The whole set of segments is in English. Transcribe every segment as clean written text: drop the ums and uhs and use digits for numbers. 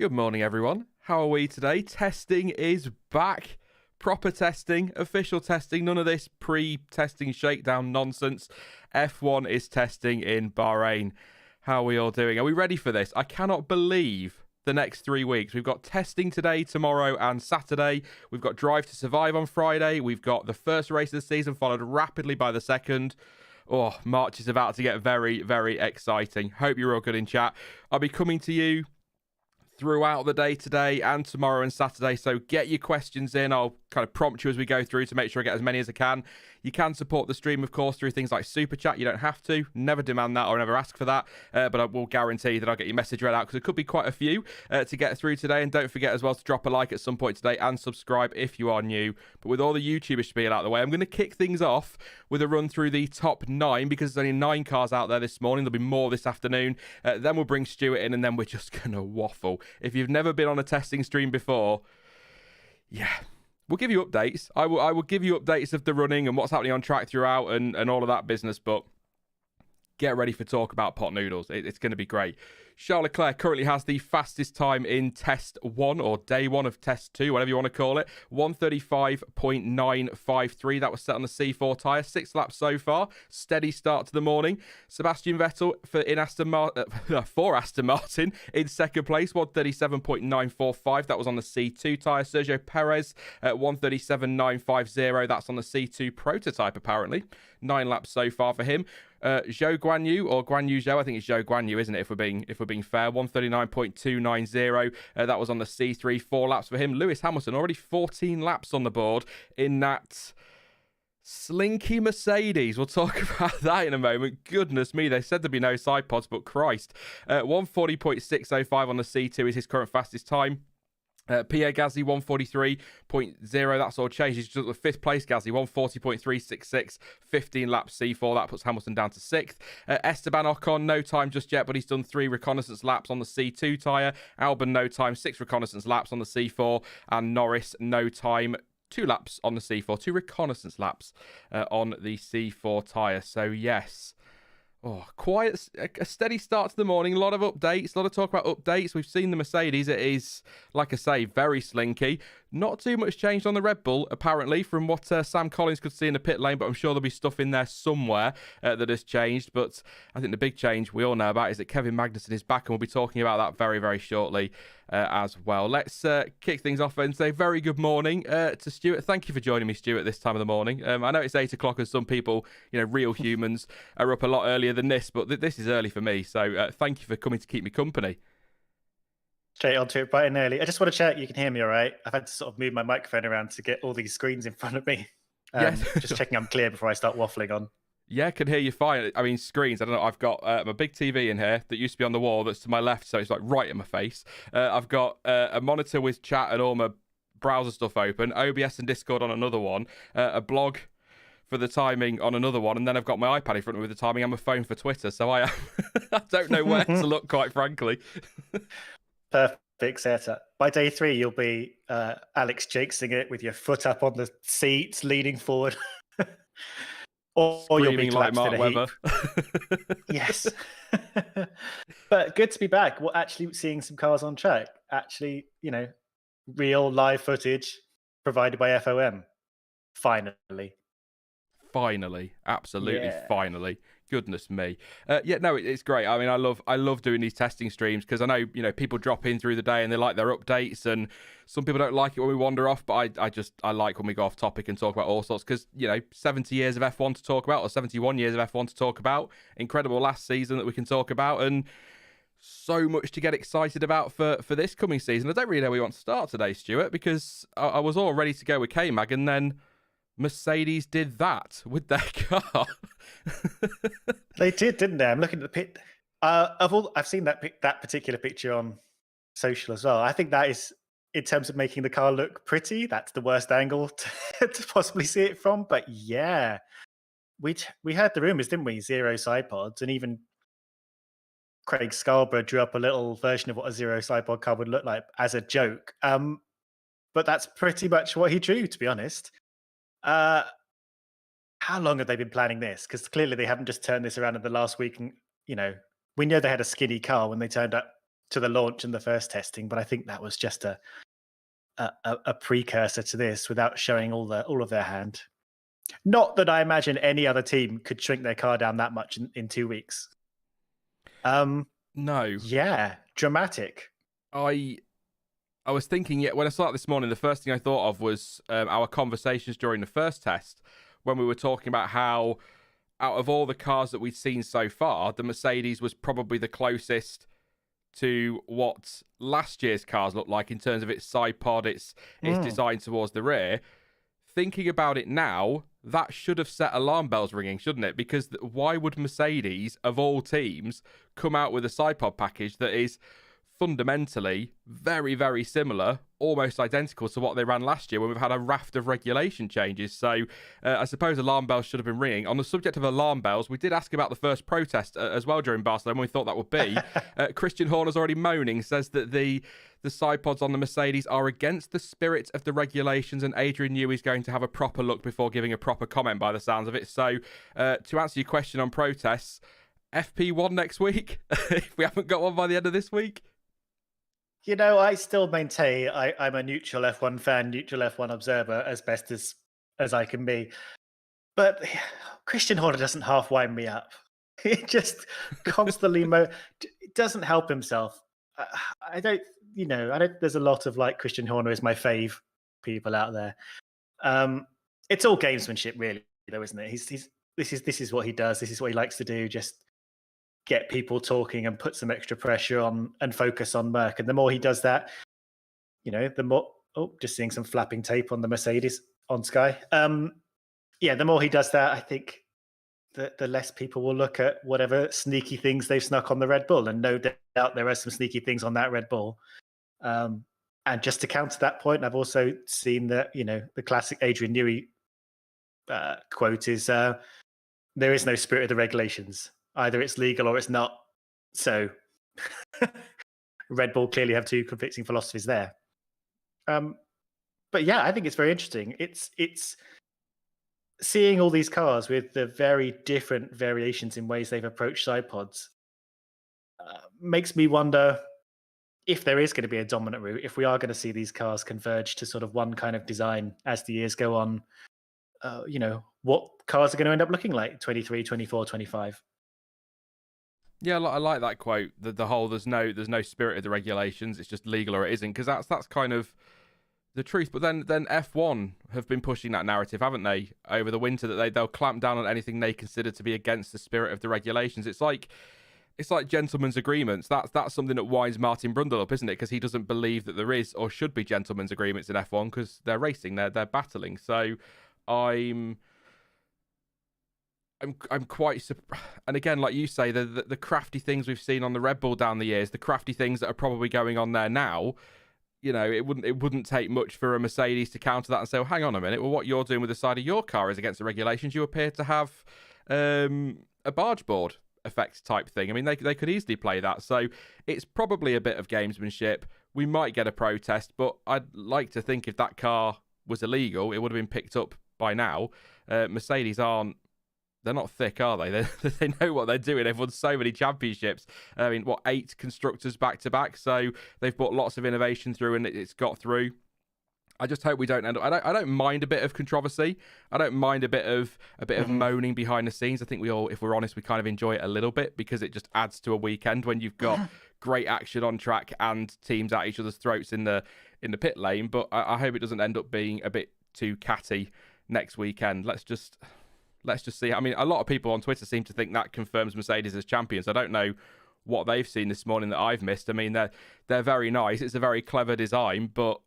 Good morning, everyone. How are we today? Testing is back. Proper testing, official testing, none of this pre-testing shakedown nonsense. F1 is testing in Bahrain. How are we all doing? Are we ready for this? I cannot believe the next 3 weeks. We've got testing today, tomorrow, and Saturday. We've got Drive to Survive on Friday. We've got the first race of the season, followed rapidly by the second. Oh, March is about to get very, very exciting. Hope you're all good in chat. I'll be coming to you throughout the day today and tomorrow and Saturday, so get your questions in. I'll kind of prompt you as we go through to make sure I get as many as I can. You can support the stream, of course, through things like Super Chat. You don't have to. Never demand that or never ask for that, but I will guarantee that I'll get your message read out, because there could be quite a few to get through today. And don't forget as well to drop a like at some point today and subscribe if you are new. But with all the YouTubers spiel out of the way, I'm going to kick things off with a run through the top 9, because there's only 9 cars out there this morning. There'll be more this afternoon. Then we'll bring Stuart in, and then we're just going to waffle. If you've never been on a testing stream before, yeah, we'll give you updates. I will give you updates of the running and what's happening on track throughout and all of that business, but get ready for talk about pot noodles. It's going to be great. Charles Leclerc currently has the fastest time in test 1, or day 1 of test 2, whatever you want to call it. 1:35.953. That was set on the C4 tyre. 6 laps so far. Steady start to the morning. Sebastian Vettel for Aston Martin in second place. 1:37.945. That was on the C2 tyre. Sergio Perez at 1:37.950. That's on the C2 prototype, apparently. 9 laps so far for him. Zhou Guanyu, or Guanyu Zhou, I think it's Zhou Guanyu, isn't it, if we're being fair. 1:39.290. That was on the C3. 4 laps for him. Lewis Hamilton already 14 laps on the board in that Slinky Mercedes. We'll talk about that in a moment. Goodness me, they said there'd be no side pods, but Christ. 140.605 on the C2 is his current fastest time. Pierre Gasly 143.0, that's all changed. He's just the fifth place. Gasly 140.366, 15 laps C4. That puts Hamilton down to sixth. Esteban Ocon, no time just yet, but he's done 3 reconnaissance laps on the C2 tyre. Albon, no time, 6 reconnaissance laps on the C4. And Norris, no time, 2 laps on the C4, 2 reconnaissance laps on the C4 tyre. So, yes. Quite a steady start to the morning. A lot of updates, a lot of talk about updates. We've seen the Mercedes. It is, like I say, very slinky. Not too much changed on the Red Bull, apparently, from what Sam Collins could see in the pit lane, but I'm sure there'll be stuff in there somewhere that has changed. But I think the big change we all know about is that Kevin Magnussen is back, and we'll be talking about that very, very shortly as well. Let's kick things off and say very good morning to Stuart. Thank you for joining me, Stuart, this time of the morning. I know it's 8 o'clock, and some people, real humans, are up a lot earlier than this, but this is early for me. So thank you for coming to keep me company. Straight onto it bright and early. I just want to check you can hear me all right. I've had to sort of move my microphone around to get all these screens in front of me. Yes. Just checking I'm clear before I start waffling on. Yeah, can hear you fine. I mean, screens, I don't know. I've got my big TV in here that used to be on the wall that's to my left, so it's like right in my face. I've got a monitor with chat and all my browser stuff open, OBS and Discord on another one, a blog for the timing on another one, and then I've got my iPad in front of me with the timing and my phone for Twitter, so I don't know where to look, quite frankly. Perfect setup. By day 3, you'll be Alex Jakesing it with your foot up on the seat, leaning forward. or you'll be like collapsed Mark in a Webber. heap. Yes. But good to be back. We're actually seeing some cars on track. Actually, real live footage provided by FOM. Finally. Finally, absolutely, Yeah. finally. Goodness me. It's great. I mean, I love doing these testing streams because I know, people drop in through the day and they like their updates, and some people don't like it when we wander off, but I like when we go off topic and talk about all sorts because, 70 years of F1 to talk about, or 71 years of F1 to talk about. Incredible last season that we can talk about, and so much to get excited about for this coming season. I don't really know where we want to start today, Stuart, because I was all ready to go with K-Mag, and then Mercedes did that with their car. They did, didn't they? I'm looking at the pit. I've seen that particular picture on social as well. I think that is, in terms of making the car look pretty, that's the worst angle to possibly see it from. But yeah, we heard the rumors, didn't we? 0 side pods, and even Craig Scarborough drew up a little version of what a 0 side pod car would look like as a joke. But that's pretty much what he drew, to be honest. How long have they been planning this? Because clearly they haven't just turned this around in the last week. And, we know they had a skinny car when they turned up to the launch and the first testing, but I think that was just a precursor to this without showing all of their hand. Not that I imagine any other team could shrink their car down that much in 2 weeks. No. Yeah, dramatic. I was thinking, when I started this morning, the first thing I thought of was our conversations during the first test when we were talking about how, out of all the cars that we'd seen so far, the Mercedes was probably the closest to what last year's cars looked like in terms of its side pod, its design towards the rear. Thinking about it now, that should have set alarm bells ringing, shouldn't it? Because why would Mercedes, of all teams, come out with a side pod package that is fundamentally very, very similar, almost identical to what they ran last year when we've had a raft of regulation changes? So I suppose alarm bells should have been ringing. On the subject of alarm bells, we did ask about the first protest as well during Barcelona when we thought that would be. Christian Horner's already moaning, says that the side pods on the Mercedes are against the spirit of the regulations, and Adrian Newey is going to have a proper look before giving a proper comment by the sounds of it. So to answer your question on protests, FP1 next week, if we haven't got one by the end of this week. I still maintain I'm a neutral F1 fan, neutral F1 observer as best as I can be. But Christian Horner doesn't half wind me up. He just constantly doesn't help himself. I don't, there's a lot of Christian Horner is my fave people out there. It's all gamesmanship, really, though, isn't it? This is what he does. This is what he likes to do. Just get people talking and put some extra pressure on and focus on Merc. And the more he does that, the more, just seeing some flapping tape on the Mercedes on Sky. yeah, the more he does that, I think the less people will look at whatever sneaky things they've snuck on the Red Bull. And no doubt there are some sneaky things on that Red Bull. And just to counter that point, I've also seen that, the classic Adrian Newey quote is there is no spirit of the regulations. Either it's legal or it's not. So Red Bull clearly have two conflicting philosophies there. But yeah, I think it's very interesting. It's seeing all these cars with the very different variations in ways they've approached side pods makes me wonder if there is going to be a dominant route, if we are going to see these cars converge to sort of one kind of design as the years go on, what cars are going to end up looking like 23, 24, 25. Yeah, I like that quote. The whole there's no spirit of the regulations. It's just legal or it isn't, because that's kind of the truth. But then F1 have been pushing that narrative, haven't they, over the winter, that they'll clamp down on anything they consider to be against the spirit of the regulations. It's like gentlemen's agreements. That's something that winds Martin Brundle up, isn't it? Because he doesn't believe that there is or should be gentlemen's agreements in F1 because they're racing, they're battling. So I'm quite and again, like you say, the crafty things we've seen on the Red Bull down the years, the crafty things that are probably going on there now. It wouldn't take much for a Mercedes to counter that and say, well, hang on a minute, well, what you're doing with the side of your car is against the regulations. You appear to have a barge board effect type thing. I mean, they could easily play that. So it's probably a bit of gamesmanship. We might get a protest, but I'd like to think if that car was illegal, it would have been picked up by now. Mercedes they're not thick, are they? They know what they're doing. They've won so many championships. I mean, 8 constructors back to back? So they've brought lots of innovation through, and it's got through. I just hope we don't end up. I don't mind a bit of controversy. I don't mind a bit of moaning behind the scenes. I think we all, if we're honest, we kind of enjoy it a little bit because it just adds to a weekend when you've got great action on track and teams at each other's throats in the pit lane. But I hope it doesn't end up being a bit too catty next weekend. Let's just see. I mean, a lot of people on Twitter seem to think that confirms Mercedes as champions. I don't know what they've seen this morning that I've missed. I mean, they're very nice. It's a very clever design, but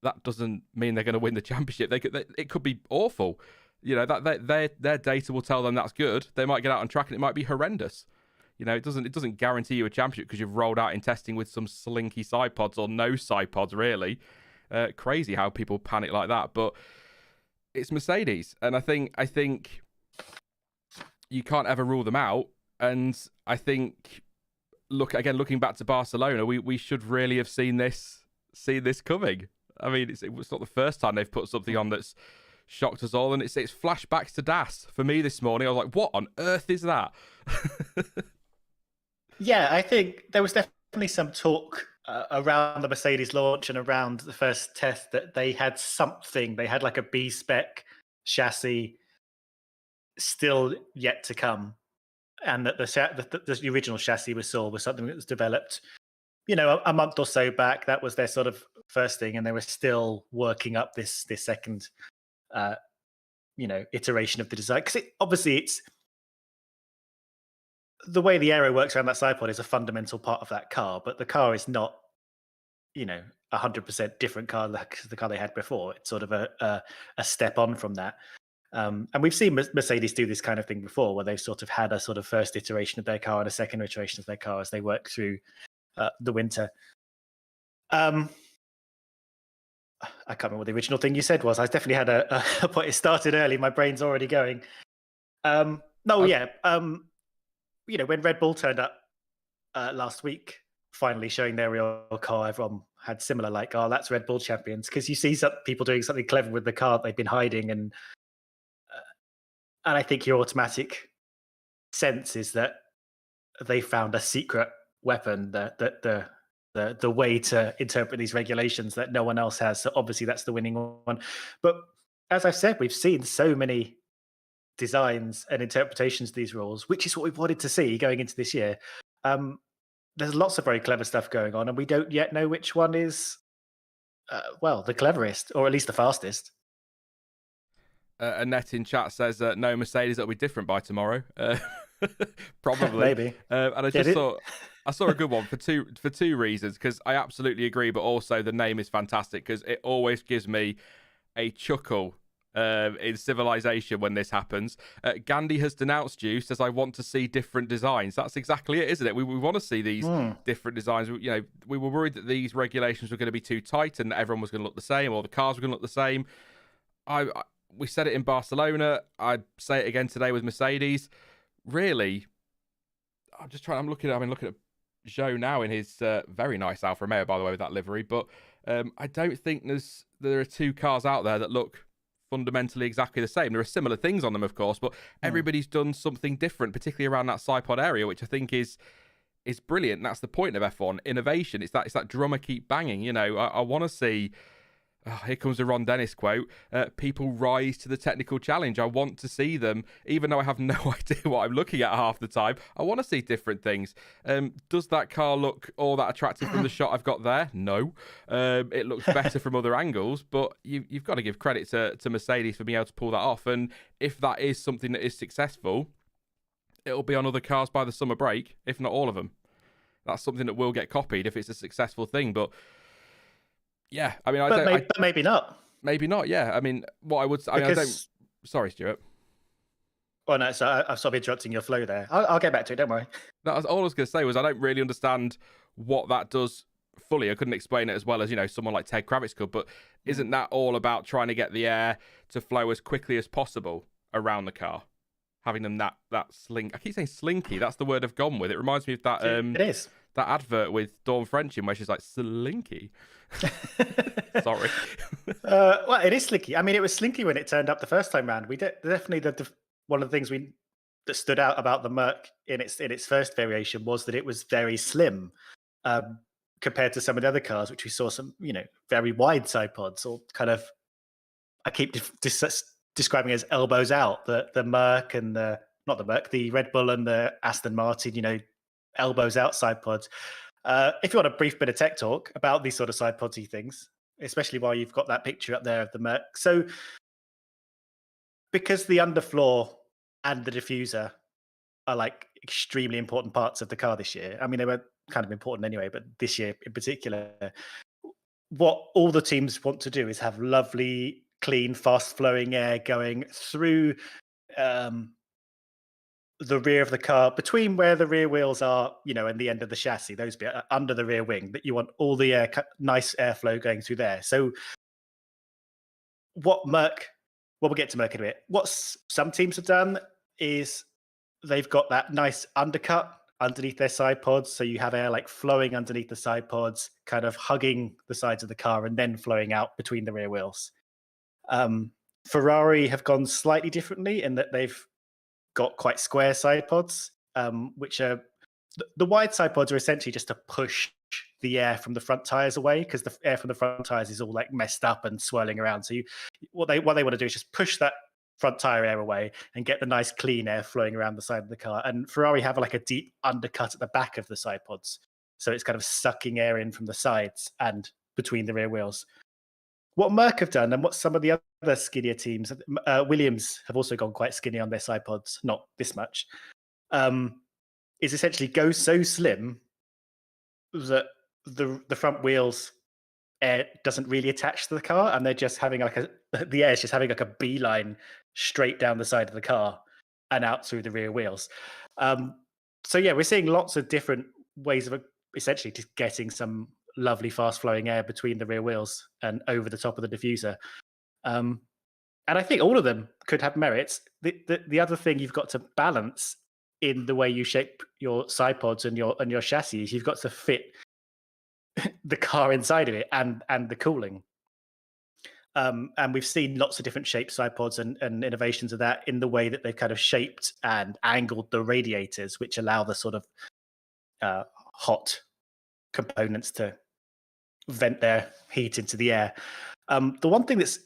that doesn't mean they're going to win the championship. It could be awful. That their data will tell them that's good. They might get out on track and it might be horrendous. It doesn't guarantee you a championship because you've rolled out in testing with some slinky side pods or no side pods really. Crazy how people panic like that, but it's Mercedes, and I think you can't ever rule them out. And I think, looking back to Barcelona, we should really have seen this coming. I mean, it's not the first time they've put something on that's shocked us all, and it's flashbacks to DAS for me this morning. I was like, what on earth is that? Yeah, I think there was definitely some talk around the Mercedes launch and around the first test that they had something. They had like a B spec chassis still yet to come, and that the original chassis we saw was something that was developed, a month or so back. That was their sort of first thing, and they were still working up this second, iteration of the design. Because obviously it's the way the aero works around that side pod is a fundamental part of that car, but the car is not, 100% different car to the car they had before. It's sort of a step on from that. And we've seen Mercedes do this kind of thing before, where they've sort of had a sort of first iteration of their car and a second iteration of their car as they work through the winter. I can't remember what the original thing you said was. I definitely had a point. It started early. My brain's already going. When Red Bull turned up last week, finally showing their real car, everyone had similar that's Red Bull champions, because you see some people doing something clever with the car they've been hiding, and I think your automatic sense is that they found a secret weapon, the way to interpret these regulations that no one else has. So obviously that's the winning one. But as I've said, we've seen so many designs and interpretations of these rules, which is what we've wanted to see going into this year. There's lots of very clever stuff going on, and we don't yet know which one is, the cleverest, or at least the fastest. Annette in chat says, no, Mercedes, it'll be different by tomorrow. Probably. Maybe. And I saw a good one for two reasons, because I absolutely agree, but also the name is fantastic, because it always gives me a chuckle in civilization when this happens. Gandhi has denounced you, says, I want to see different designs. That's exactly it, isn't it? We want to see these different designs. You know, we were worried that these regulations were going to be too tight and everyone was going to look the same, or the cars were going to look the same. We said it in Barcelona. I'd say it again today with Mercedes. Really, I'm looking at Zhou now in his very nice Alfa Romeo, by the way, with that livery. But I don't think there are two cars out there that look fundamentally exactly the same. There are similar things on them, of course, but everybody's done something different, particularly around that side pod area, which I think is brilliant. And that's the point of F1 innovation. It's that drummer keep banging. You know, I want to see. Oh, here comes the Ron Dennis quote. People rise to the technical challenge. I want to see them, even though I have no idea what I'm looking at half the time. I want to see different things. Does that car look all that attractive from the shot I've got there? No. It looks better from other angles, but you've got to give credit to Mercedes for being able to pull that off. And if that is something that is successful, it'll be on other cars by the summer break, if not all of them. That's something that will get copied if it's a successful thing, but yeah, I mean, but maybe not. Maybe not. Yeah, I mean, what I would say. I don't. Sorry, Stuart. Oh no, so I've stopped interrupting your flow there. I'll get back to it. Don't worry. That's all I was going to say was I don't really understand what that does fully. I couldn't explain it as well as someone like Ted Kravitz could. But isn't that all about trying to get the air to flow as quickly as possible around the car, having them that slink? I keep saying slinky. That's the word I've gone with. It reminds me of that. It is. That advert with Dawn French in where she's like slinky. Sorry. Well, it is slinky. I mean, it was slinky when it turned up the first time round. We definitely one of the things that stood out about the Merc in its first variation was that it was very slim compared to some of the other cars, which we saw some very wide side pods or kind of. I keep describing as elbows out. The Merc and the Red Bull and the Aston Martin. Elbows out side pods. If you want a brief bit of tech talk about these sort of side podsy things, especially while you've got that picture up there of the Merc. So because the underfloor and the diffuser are like extremely important parts of the car this year. I mean, they were kind of important anyway, but this year in particular, what all the teams want to do is have lovely, clean, fast flowing air going through the rear of the car, between where the rear wheels are, and the end of the chassis, those bit under the rear wing, that you want all the nice airflow going through there. So we'll get to Merc in a bit. What some teams have done is they've got that nice undercut underneath their side pods. So you have air like flowing underneath the side pods, kind of hugging the sides of the car and then flowing out between the rear wheels. Ferrari have gone slightly differently in that they've got quite square side pods, which are the wide side pods are essentially just to push the air from the front tires away, because the air from the front tires is all like messed up and swirling around. So what they want to do is just push that front tire air away and get the nice clean air flowing around the side of the car. And Ferrari have like a deep undercut at the back of the side pods, so it's kind of sucking air in from the sides and between the rear wheels. What Merc have done, and what some of the other skinnier teams, Williams have also gone quite skinny on their side pods, not this much, is essentially go so slim that the front wheels air doesn't really attach to the car, and they're just having the air is just having like a beeline straight down the side of the car and out through the rear wheels. So yeah, we're seeing lots of different ways of essentially just getting some lovely fast flowing air between the rear wheels and over the top of the diffuser. And I think all of them could have merits. The other thing you've got to balance in the way you shape your side pods and your chassis is you've got to fit the car inside of it and the cooling. And we've seen lots of different shaped side pods and innovations of that in the way that they've kind of shaped and angled the radiators, which allow the sort of hot components to vent their heat into the air. The one thing that's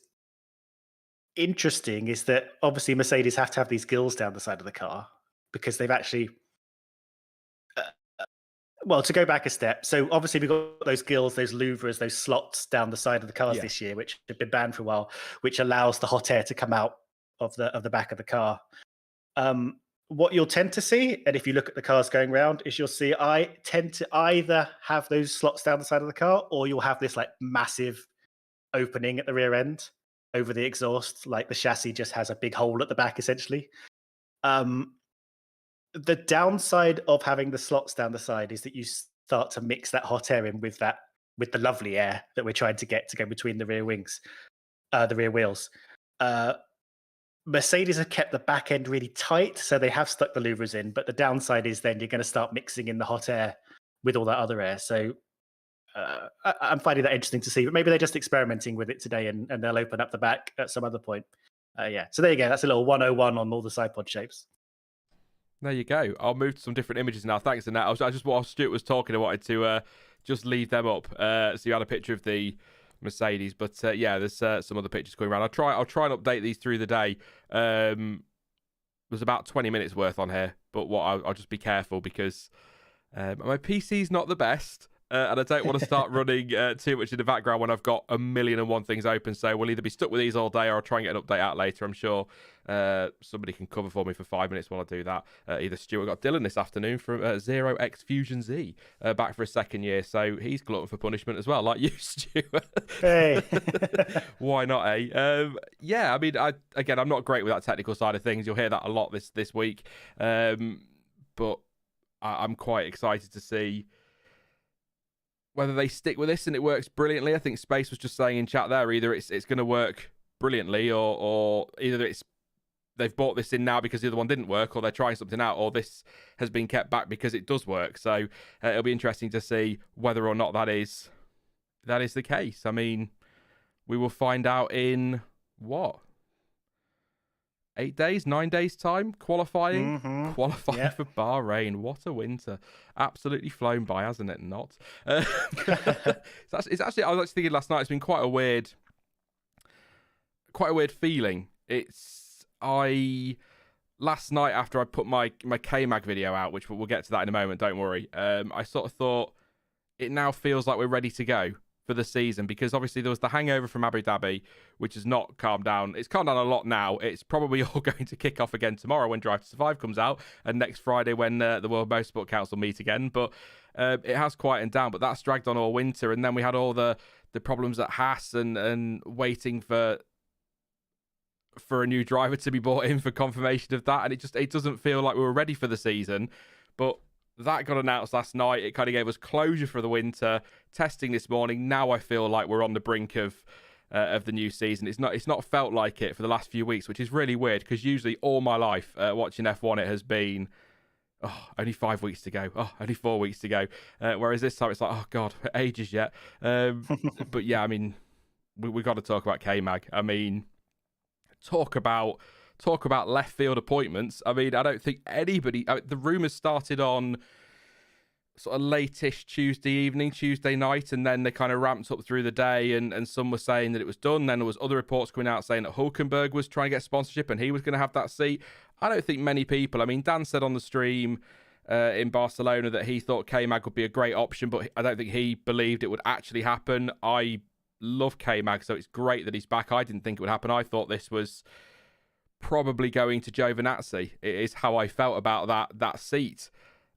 interesting is that obviously Mercedes have to have these gills down the side of the car, because they've actually to go back a step, so obviously we've got those gills, those louvres, those slots down the side of the cars this year, which have been banned for a while, which allows the hot air to come out of the back of the car. What you'll tend to see, and if you look at the cars going around, is you'll see I tend to either have those slots down the side of the car, or you'll have this like massive opening at the rear end. over the exhaust. Like the chassis just has a big hole at the back, essentially. Um, the downside of having the slots down the side is that you start to mix that hot air in with the lovely air that we're trying to get to go between the rear wings, the rear wheels. Mercedes have kept the back end really tight, so they have stuck the louvers in. But the downside is then you're going to start mixing in the hot air with all that other air. So I'm finding that interesting to see. But maybe they're just experimenting with it today, and they'll open up the back at some other point. Yeah. So there you go. That's a little 101 on all the side pod shapes. There you go. I'll move to some different images now. Thanks, Annette. I just while Stuart was talking, I wanted to just leave them up. So you had a picture of the Mercedes, but yeah, there's some other pictures going around. I'll try and update these through the day. There's about 20 minutes worth on here, but I'll just be careful because my PC's not the best. And I don't want to start running too much in the background when I've got 1,000,001 things open. So we'll either be stuck with these all day or I'll try and get an update out later. I'm sure somebody can cover for me for 5 minutes while I do that. Either Stuart got Dylan this afternoon from Zero X Fusion Z back for a second year. So he's glutton for punishment as well, like you, Stuart. Hey. Why not, eh? Yeah, I mean, I'm not great with that technical side of things. You'll hear that a lot this week. But I'm quite excited to see whether they stick with this and it works brilliantly. I think Space was just saying in chat there, either it's going to work brilliantly or either they've bought this in now because the other one didn't work, or they're trying something out, or this has been kept back because it does work. So it'll be interesting to see whether or not that is the case. I mean, we will find out in what? 8 days, 9 days time, qualifying for Bahrain. What a winter. Absolutely flown by, hasn't it? Not. It's actually, I was actually thinking last night, it's been quite a weird feeling. Last night after I put my K-Mag video out, which we'll get to that in a moment, don't worry, I sort of thought it now feels like we're ready to go for the season, because obviously there was the hangover from Abu Dhabi, which has not calmed down. It's calmed down a lot now. It's probably all going to kick off again tomorrow when Drive to Survive comes out, and next Friday when the World Motorsport Council meet again. But it has quietened down, but that's dragged on all winter. And then we had all the problems at Haas and waiting for a new driver to be brought in for confirmation of that. And it doesn't feel like we were ready for the season. But that got announced last night. It kind of gave us closure for the winter. Testing this morning. Now I feel like we're on the brink of the new season. It's not felt like it for the last few weeks, which is really weird, because usually all my life watching F1 it has been only 5 weeks to go. Only 4 weeks to go. Whereas this time it's like, oh God, ages yet. But yeah, I mean, we got to talk about K-Mag. I mean, talk about left field appointments. I mean, I don't think anybody... the rumours started on sort of late-ish Tuesday night, and then they kind of ramped up through the day, and some were saying that it was done. Then there was other reports coming out saying that Hulkenberg was trying to get sponsorship and he was going to have that seat. I don't think many people... I mean, Dan said on the stream in Barcelona that he thought K-Mag would be a great option, but I don't think he believed it would actually happen. I love K-Mag, so it's great that he's back. I didn't think it would happen. I thought this was probably going to Giovinazzi. It is how I felt about that seat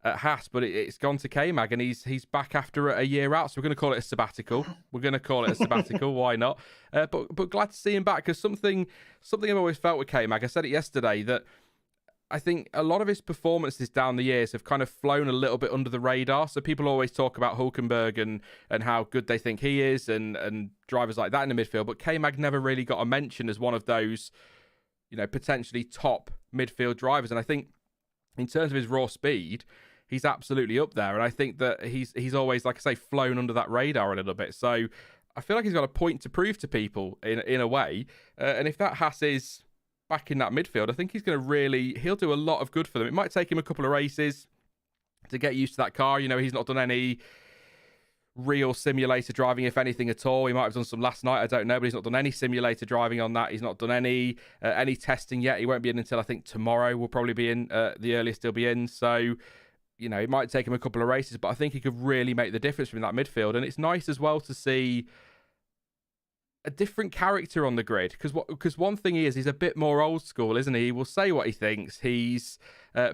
at Haas, but it's gone to K-Mag, and he's back after a year out, so we're going to call it a sabbatical. Why not? But glad to see him back, because something I've always felt with K-Mag, I said it yesterday, that I think a lot of his performances down the years have kind of flown a little bit under the radar. So people always talk about Hulkenberg and how good they think he is, and drivers like that in the midfield, but K-Mag never really got a mention as one of those, you know, potentially top midfield drivers. And I think in terms of his raw speed, he's absolutely up there. And I think that he's always, like I say, flown under that radar a little bit. So I feel like he's got a point to prove to people in a way. And if that Haas is back in that midfield, I think he'll do a lot of good for them. It might take him a couple of races to get used to that car. You know, he's not done any real simulator driving, if anything at all. He might have done some last night, I don't know, but he's not done any simulator driving on that. He's not done any testing yet. He won't be in until I think tomorrow. Will probably be in the earliest he'll be in. So, you know, it might take him a couple of races, but I think he could really make the difference from that midfield. And it's nice as well to see a different character on the grid, because one thing he's a bit more old school, isn't he? He will say what he thinks. He's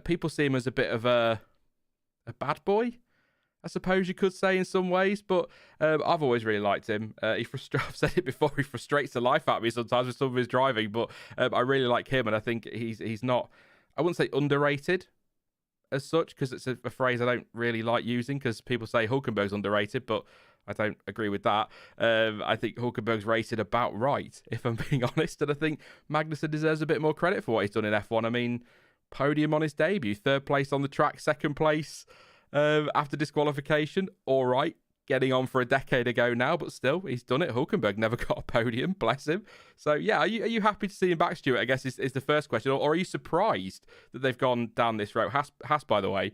people see him as a bit of a bad boy. I suppose you could say in some ways, but I've always really liked him. I've said it before, he frustrates the life out of me sometimes with some of his driving, but I really like him, and I think he's not, I wouldn't say underrated as such, because it's a phrase I don't really like using, because people say Hulkenberg's underrated, but I don't agree with that. I think Hulkenberg's rated about right, if I'm being honest, and I think Magnussen deserves a bit more credit for what he's done in F1. I mean, podium on his debut, 3rd place on the track, 2nd place after disqualification. All right, getting on for a decade ago now, but still, he's done it. Hulkenberg never got a podium, bless him. So yeah, are you happy to see him back, Stuart? I guess is the first question, or are you surprised that they've gone down this route? Haas, by the way,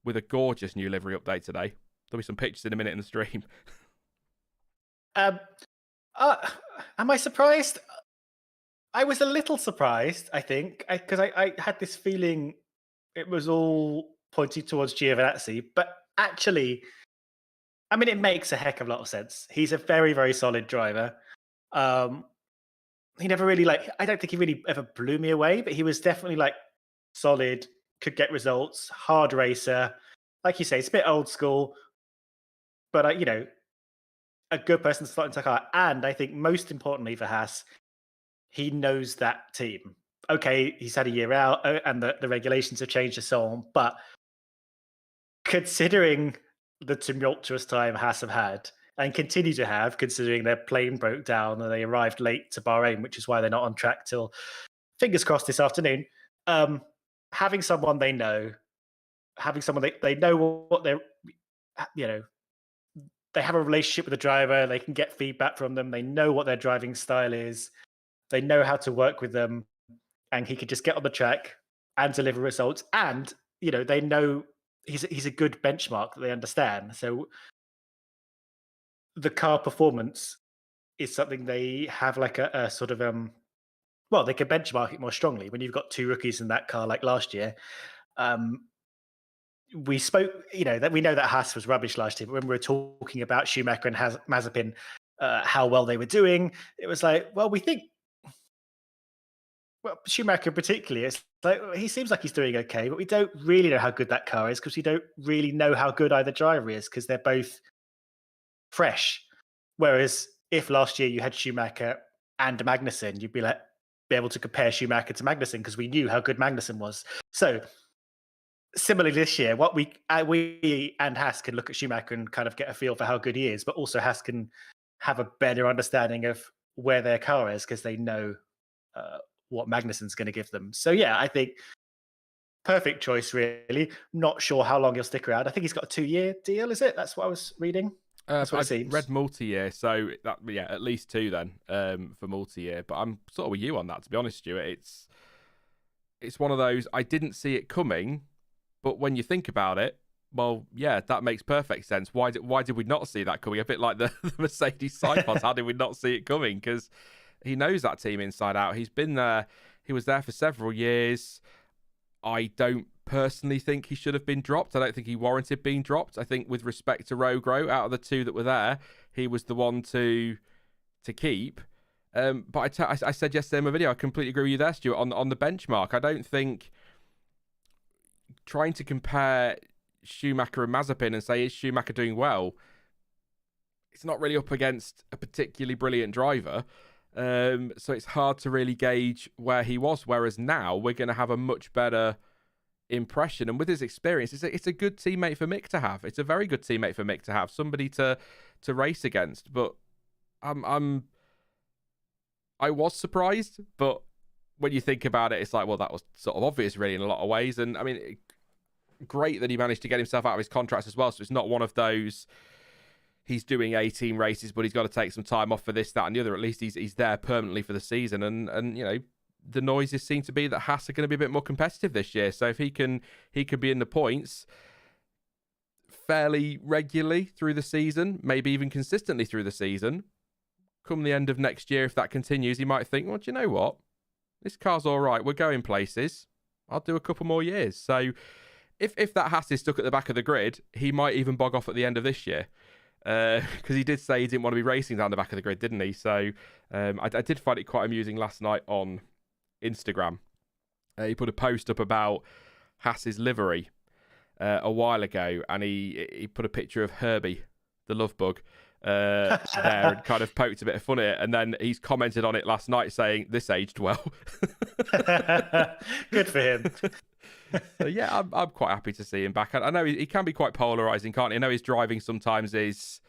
with a gorgeous new livery update today. There'll be some pictures in a minute in the stream. Am I surprised? I was a little surprised, I think, because I had this feeling it was all pointing towards Giovinazzi, but actually, I mean, it makes a heck of a lot of sense. He's a very, very solid driver. He never really I don't think he really ever blew me away, but he was definitely solid, could get results, hard racer. Like you say, it's a bit old school, but a good person to slot into a car. And I think most importantly for Haas, he knows that team. Okay, he's had a year out and the regulations have changed and so on, but considering the tumultuous time Haas have had and continue to have, considering their plane broke down and they arrived late to Bahrain, which is why they're not on track till, fingers crossed, this afternoon, having someone they know, having someone they know what they're, they have a relationship with the driver, they can get feedback from them, they know what their driving style is, they know how to work with them, and he could just get on the track and deliver results. And, they know he's a good benchmark that they understand. So the car performance is something they have a sort of, well, they can benchmark it more strongly. When you've got 2 rookies in that car like last year, we spoke, that we know that Haas was rubbish last year, but when we were talking about Schumacher and Mazepin, how well they were doing, it was we think, Schumacher particularly, it's he seems like he's doing okay, but we don't really know how good that car is because we don't really know how good either driver is because they're both fresh. Whereas if last year you had Schumacher and Magnussen, you'd be able to compare Schumacher to Magnussen because we knew how good Magnussen was. So similarly this year, what we and Haas can look at Schumacher and kind of get a feel for how good he is, but also Haas can have a better understanding of where their car is because they know what Magnussen's going to give them. So yeah, I think perfect choice, really. Not sure how long he'll stick around. I think he's got a 2-year deal, is it? That's what I was reading. That's what it seems. Read multi-year, so at least 2 then for multi-year. But I'm sort of with you on that, to be honest, Stuart. It's one of those, I didn't see it coming, but when you think about it, well, yeah, that makes perfect sense. Why did we not see that coming? A bit like the Mercedes sidepod. How did we not see it coming? Because he knows that team inside out. He's been there. He was there for several years. I don't personally think he should have been dropped. I don't think he warranted being dropped. I think with respect to Rogro, out of the 2 that were there, he was the one to keep. But I said yesterday in my video, I completely agree with you there, Stuart, on the benchmark. I don't think trying to compare Schumacher and Mazepin and say, is Schumacher doing well? It's not really up against a particularly brilliant driver. So it's hard to really gauge where he was. Whereas now we're going to have a much better impression. And with his experience, it's a good teammate for Mick to have. It's a very good teammate for Mick to have. Somebody to race against. But I was surprised. But when you think about it, it's that was sort of obvious really in a lot of ways. And I mean, great that he managed to get himself out of his contracts as well. So it's not one of those, he's doing 18 races, but he's got to take some time off for this, that, and the other. At least he's there permanently for the season. And the noises seem to be that Haas are going to be a bit more competitive this year. So if he could be in the points fairly regularly through the season, maybe even consistently through the season, come the end of next year, if that continues, he might think, well, do you know what? This car's all right. We're going places. I'll do a couple more years. So if that Haas is stuck at the back of the grid, he might even bog off at the end of this year. Because he did say he didn't want to be racing down the back of the grid, didn't he? So I did find it quite amusing last night on Instagram. He put a post up about Haas's livery. a while ago, and he put a picture of Herbie, the love bug, there, and kind of poked a bit of fun at it. And then he's commented on it last night saying, "This aged well." Good for him. So yeah, I'm quite happy to see him back. I know he can be quite polarizing, can't he? I know his driving sometimes is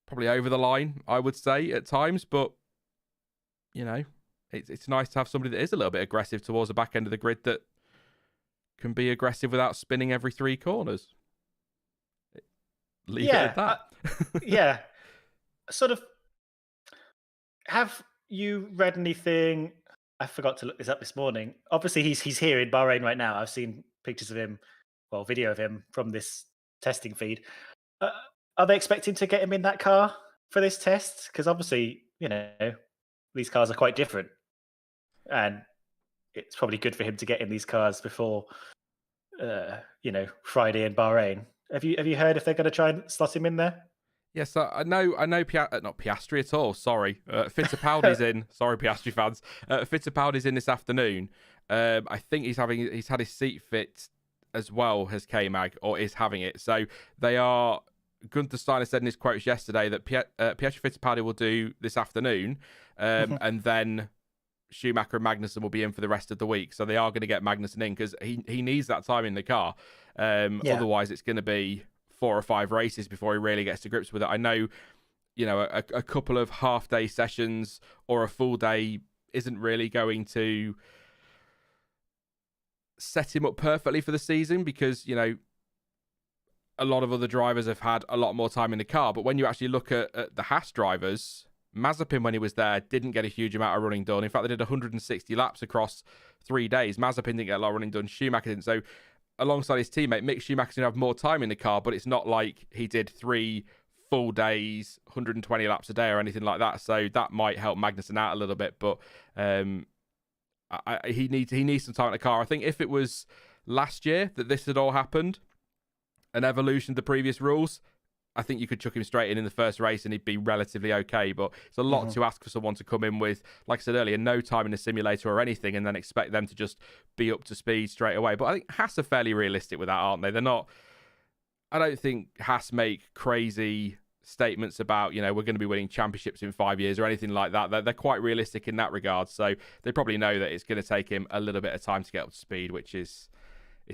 probably over the line, I would say, at times, but you know, it's nice to have somebody that is a little bit aggressive towards the back end of the grid that can be aggressive without spinning every 3 corners. Leave it at that. Yeah. Sort of, have you read anything? I forgot to look this up this morning. Obviously, he's here in Bahrain right now. I've seen pictures of him, well, video of him from this testing feed. Are they expecting to get him in that car for this test? Because obviously, you know, these cars are quite different, and it's probably good for him to get in these cars before, you know, Friday in Bahrain. Have you heard if they're going to try and slot him in there? Yes, I know. Not Piastri at all. Sorry, Fittipaldi's in. Sorry, Piastri fans. Fittipaldi's in this afternoon. I think he's had his seat fit as well as K-Mag, or is having it. So they are. Gunther Steiner said in his quotes yesterday that Piastri Fittipaldi will do this afternoon, and then Schumacher and Magnussen will be in for the rest of the week. So they are going to get Magnussen in because he needs that time in the car. Otherwise, it's going to be 4 or 5 races before he really gets to grips with it. I know, you know, a couple of half-day sessions or a full day isn't really going to set him up perfectly for the season because, you know, a lot of other drivers have had a lot more time in the car. But when you actually look at the Haas drivers, Mazepin, when he was there, didn't get a huge amount of running done. In fact, they did 160 laps across 3 days. Mazepin didn't get a lot of running done. Schumacher didn't. So alongside his teammate, Mick Schumacher's going to have more time in the car, but it's not like he did 3 full days, 120 laps a day or anything like that. So that might help Magnussen out a little bit. But he needs some time in the car. I think if it was last year that this had all happened, an evolution of the previous rules, I think you could chuck him straight in the first race and he'd be relatively okay. But it's a lot to ask for someone to come in with, like I said earlier, no time in the simulator or anything, and then expect them to just be up to speed straight away. But I think Haas are fairly realistic with that, aren't they? They're not. I don't think Haas make crazy statements about, you know, we're going to be winning championships in 5 years or anything like that. They're quite realistic in that regard. So they probably know that it's going to take him a little bit of time to get up to speed, which is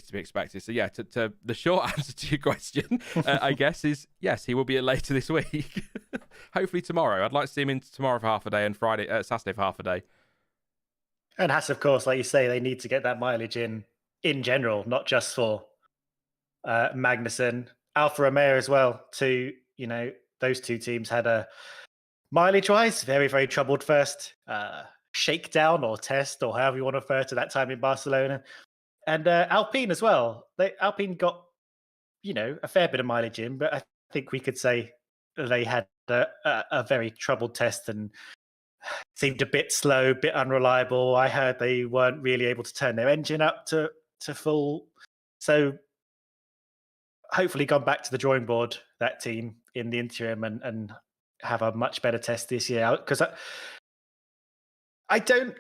to be expected. So yeah, to the short answer to your question, I guess, is yes, he will be in later this week. Hopefully tomorrow. I'd like to see him in tomorrow for half a day and Saturday for half a day. And Haas, of course, like you say, they need to get that mileage in general, not just for Magnussen. Alfa Romeo as well, too. You know, those 2 teams had a mileage-wise very, very troubled first shakedown or test, or however you want to refer to that time in Barcelona. And Alpine as well. Alpine got, you know, a fair bit of mileage in, but I think we could say they had a very troubled test and seemed a bit slow, a bit unreliable. I heard they weren't really able to turn their engine up to full. So hopefully gone back to the drawing board, that team, in the interim, and have a much better test this year. Because I don't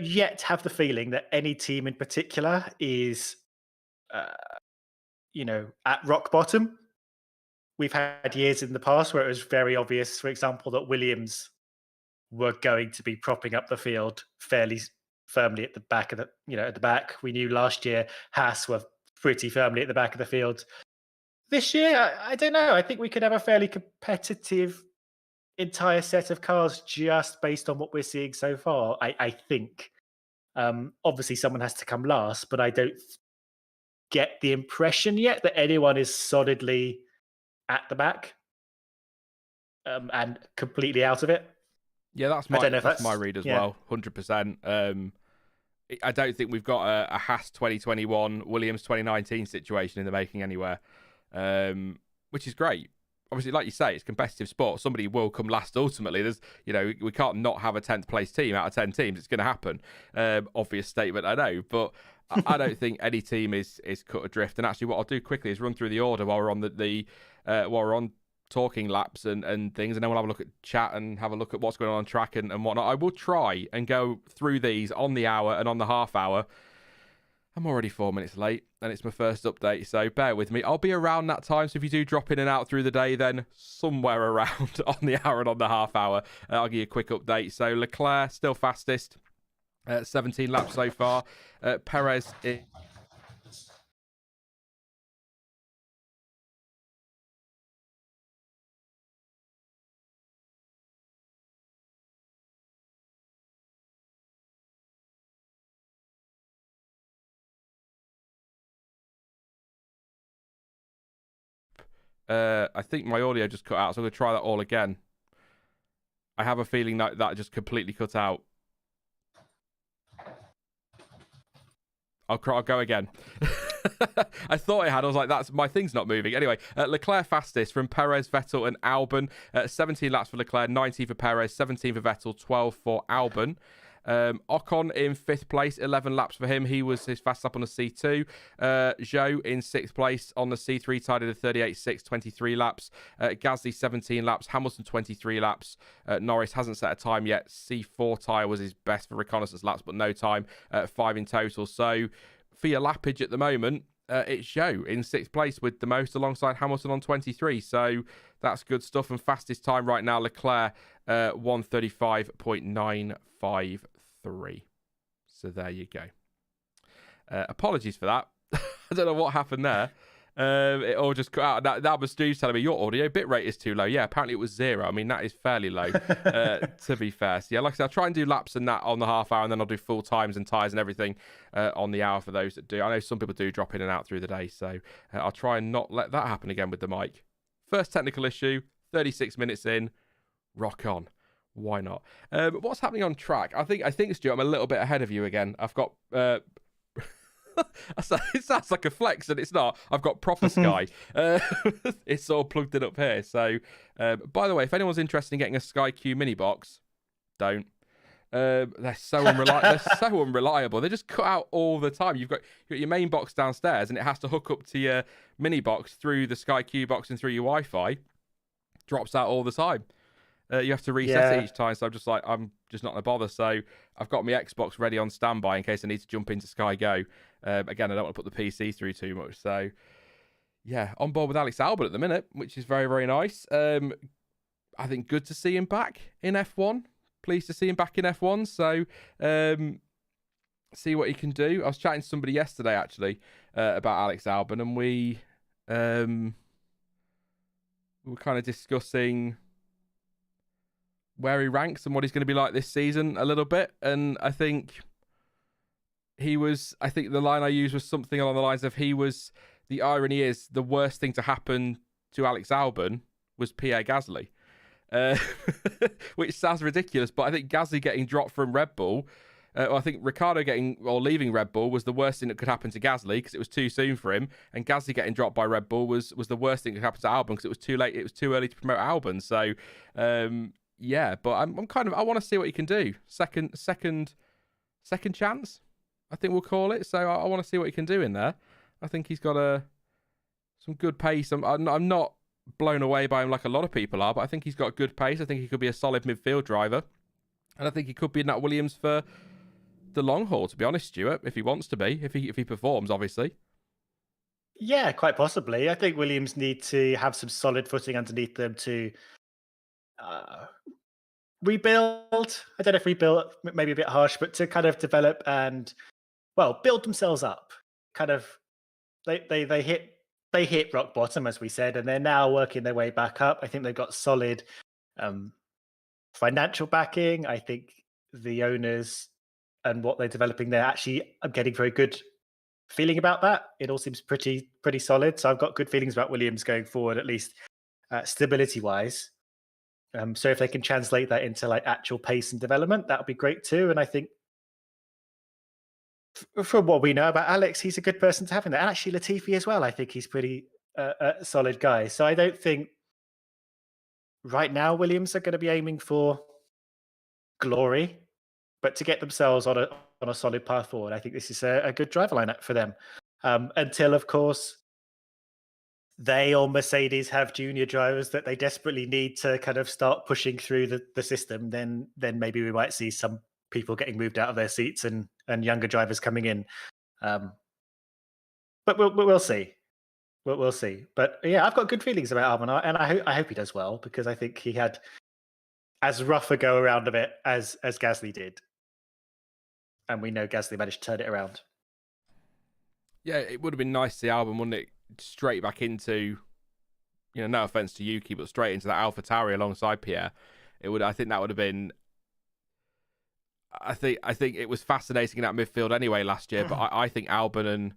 yet have the feeling that any team in particular is, you know, at rock bottom. We've had years in the past where it was very obvious, for example, that Williams were going to be propping up the field fairly firmly at the back of at the back. We knew last year Haas were pretty firmly at the back of the field. This year, I don't know. I think we could have a fairly competitive entire set of cars just based on what we're seeing so far. I think. Obviously, someone has to come last, but I don't get the impression yet that anyone is solidly at the back and completely out of it. Yeah, that's my read as well, 100%. I don't think we've got a Haas 2021, Williams 2019 situation in the making anywhere, which is great. Obviously, like you say, it's competitive sport. Somebody will come last ultimately. There's, you know, we can't not have a 10th place team out of 10 teams. It's going to happen. Obvious statement, I know, but I don't think any team is cut adrift. And actually, what I'll do quickly is run through the order while we're on while we're on talking laps and things, and then we'll have a look at chat and have a look at what's going on track and whatnot. I will try and go through these on the hour and on the half hour I'm already 4 minutes late, and it's my first update, so bear with me. I'll be around that time, so if you do drop in and out through the day, then somewhere around on the hour and on the half hour, I'll give you a quick update. So Leclerc, still fastest, 17 laps so far. Perez is... I think my audio just cut out, so I'm going to try that all again. I have a feeling that just completely cut out. I'll go again. I thought I had. I was like, "That's my thing's not moving." Anyway, Leclerc fastest from Perez, Vettel, and Albon. 17 laps for Leclerc, 19 for Perez, 17 for Vettel, 12 for Albon. Ocon in 5th place, 11 laps for him. He was his fast lap on the C2. Zhou in 6th place on the C3, tied at a 38.6, 23 laps. Gasly 17 laps, Hamilton 23 laps. Norris hasn't set a time yet. C4 tyre was his best for reconnaissance laps, but no time. 5 in total. So for your lappage at the moment, it's Zhou in 6th place with the most, alongside Hamilton on 23. So that's good stuff. And fastest time right now, Leclerc 1:35.953. So there you go. Apologies for that. I don't know what happened there. It all just cut out. That was Stu's telling me your audio bitrate is too low. Yeah, apparently it was 0. I mean, that is fairly low, to be fair. So yeah, like I said, I'll try and do laps and that on the half hour, and then I'll do full times and tyres and everything on the hour for those that do. I know some people do drop in and out through the day, so I'll try and not let that happen again with the mic. First technical issue, 36 minutes in, rock on. Why not? What's happening on track? I think, Stu, I'm a little bit ahead of you again. I've got... it sounds like a flex, and it's not. I've got proper Sky. It's all plugged in up here. So, by the way, if anyone's interested in getting a Sky Q mini box, don't. They're so unreliable. They just cut out all the time. You've got your main box downstairs, and it has to hook up to your mini box through the Sky Q box and through your Wi-Fi. Drops out all the time. You have to reset it each time, so I'm just not going to bother. So I've got my Xbox ready on standby in case I need to jump into Sky Go. Again, I don't want to put the PC through too much. So, yeah, on board with Alex Albon at the minute, which is very, very nice. I think good to see him back in F1. Pleased to see him back in F1. So, see what he can do. I was chatting to somebody yesterday, actually, about Alex Albon, and we were kind of discussing where he ranks and what he's going to be like this season a little bit. And I think the line I used was something along the lines of the irony is the worst thing to happen to Alex Albon was Pierre Gasly, which sounds ridiculous, but I think Gasly getting dropped from Red Bull, I think Ricciardo leaving Red Bull was the worst thing that could happen to Gasly because it was too soon for him, and Gasly getting dropped by Red Bull was the worst thing that could happen to Albon because it was too late. It was too early to promote Albon. So, yeah, but I want to see what he can do. Second chance, I think we'll call it. So I want to see what he can do in there. I think he's got some good pace. I'm not blown away by him like a lot of people are, but I think he's got good pace. I think he could be a solid midfield driver, and I think he could be in that Williams for the long haul. To be honest, Stuart, if he wants to be, if he performs, obviously. Yeah, quite possibly. I think Williams need to have some solid footing underneath them to rebuild. I don't know if rebuild, maybe a bit harsh, but to kind of develop and, well, build themselves up. Kind of, they hit rock bottom, as we said, and they're now working their way back up. I think they've got solid financial backing. I think the owners and what they're developing, I'm getting very good feeling about that. It all seems pretty solid. So I've got good feelings about Williams going forward, at least stability wise. So if they can translate that into like actual pace and development, that would be great too. And I think from what we know about Alex, he's a good person to have in there. And actually Latifi as well. I think he's pretty a solid guy. So I don't think right now Williams are going to be aiming for glory, but to get themselves on a solid path forward, I think this is a good driver lineup for them. Until, of course, they or Mercedes have junior drivers that they desperately need to kind of start pushing through the system, then maybe we might see some people getting moved out of their seats and younger drivers coming in. but we'll see. We'll see. But yeah, I've got good feelings about Albon, and I hope he does well, because I think he had as rough a go around of it as Gasly did, and we know Gasly managed to turn it around. Yeah, it would have been nice to see Albon, wouldn't it? Straight back into, no offense to Yuki, but straight into that AlphaTauri alongside Pierre. I think that would have been. I think it was fascinating in that midfield anyway last year, but I think Albon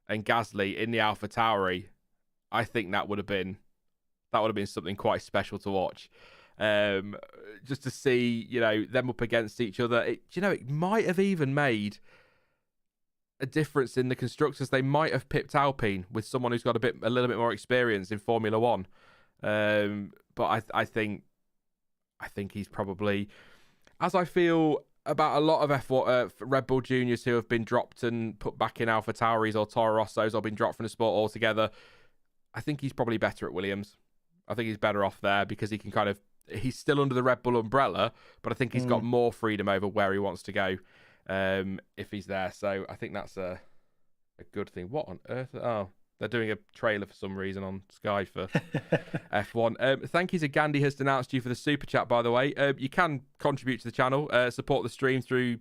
and Gasly in the AlphaTauri, I think that would have been something quite special to watch. Just to see, them up against each other. It might have even made a difference in the constructors. They might have pipped Alpine with someone who's got a little bit more experience in Formula One. But I think he's probably, as I feel about a lot of F1 Red Bull juniors who have been dropped and put back in AlphaTauris or Toro Rossos or been dropped from the sport altogether, I think he's probably better at Williams. I think he's better off there because he can he's still under the Red Bull umbrella, but I think he's got more freedom over where he wants to go if he's there. So I think that's a good thing. What on earth? Oh, they're doing a trailer for some reason on Sky for F1. Thank you to Gandhi has denounced you for the super chat, by the way. You can contribute to the channel, support the stream through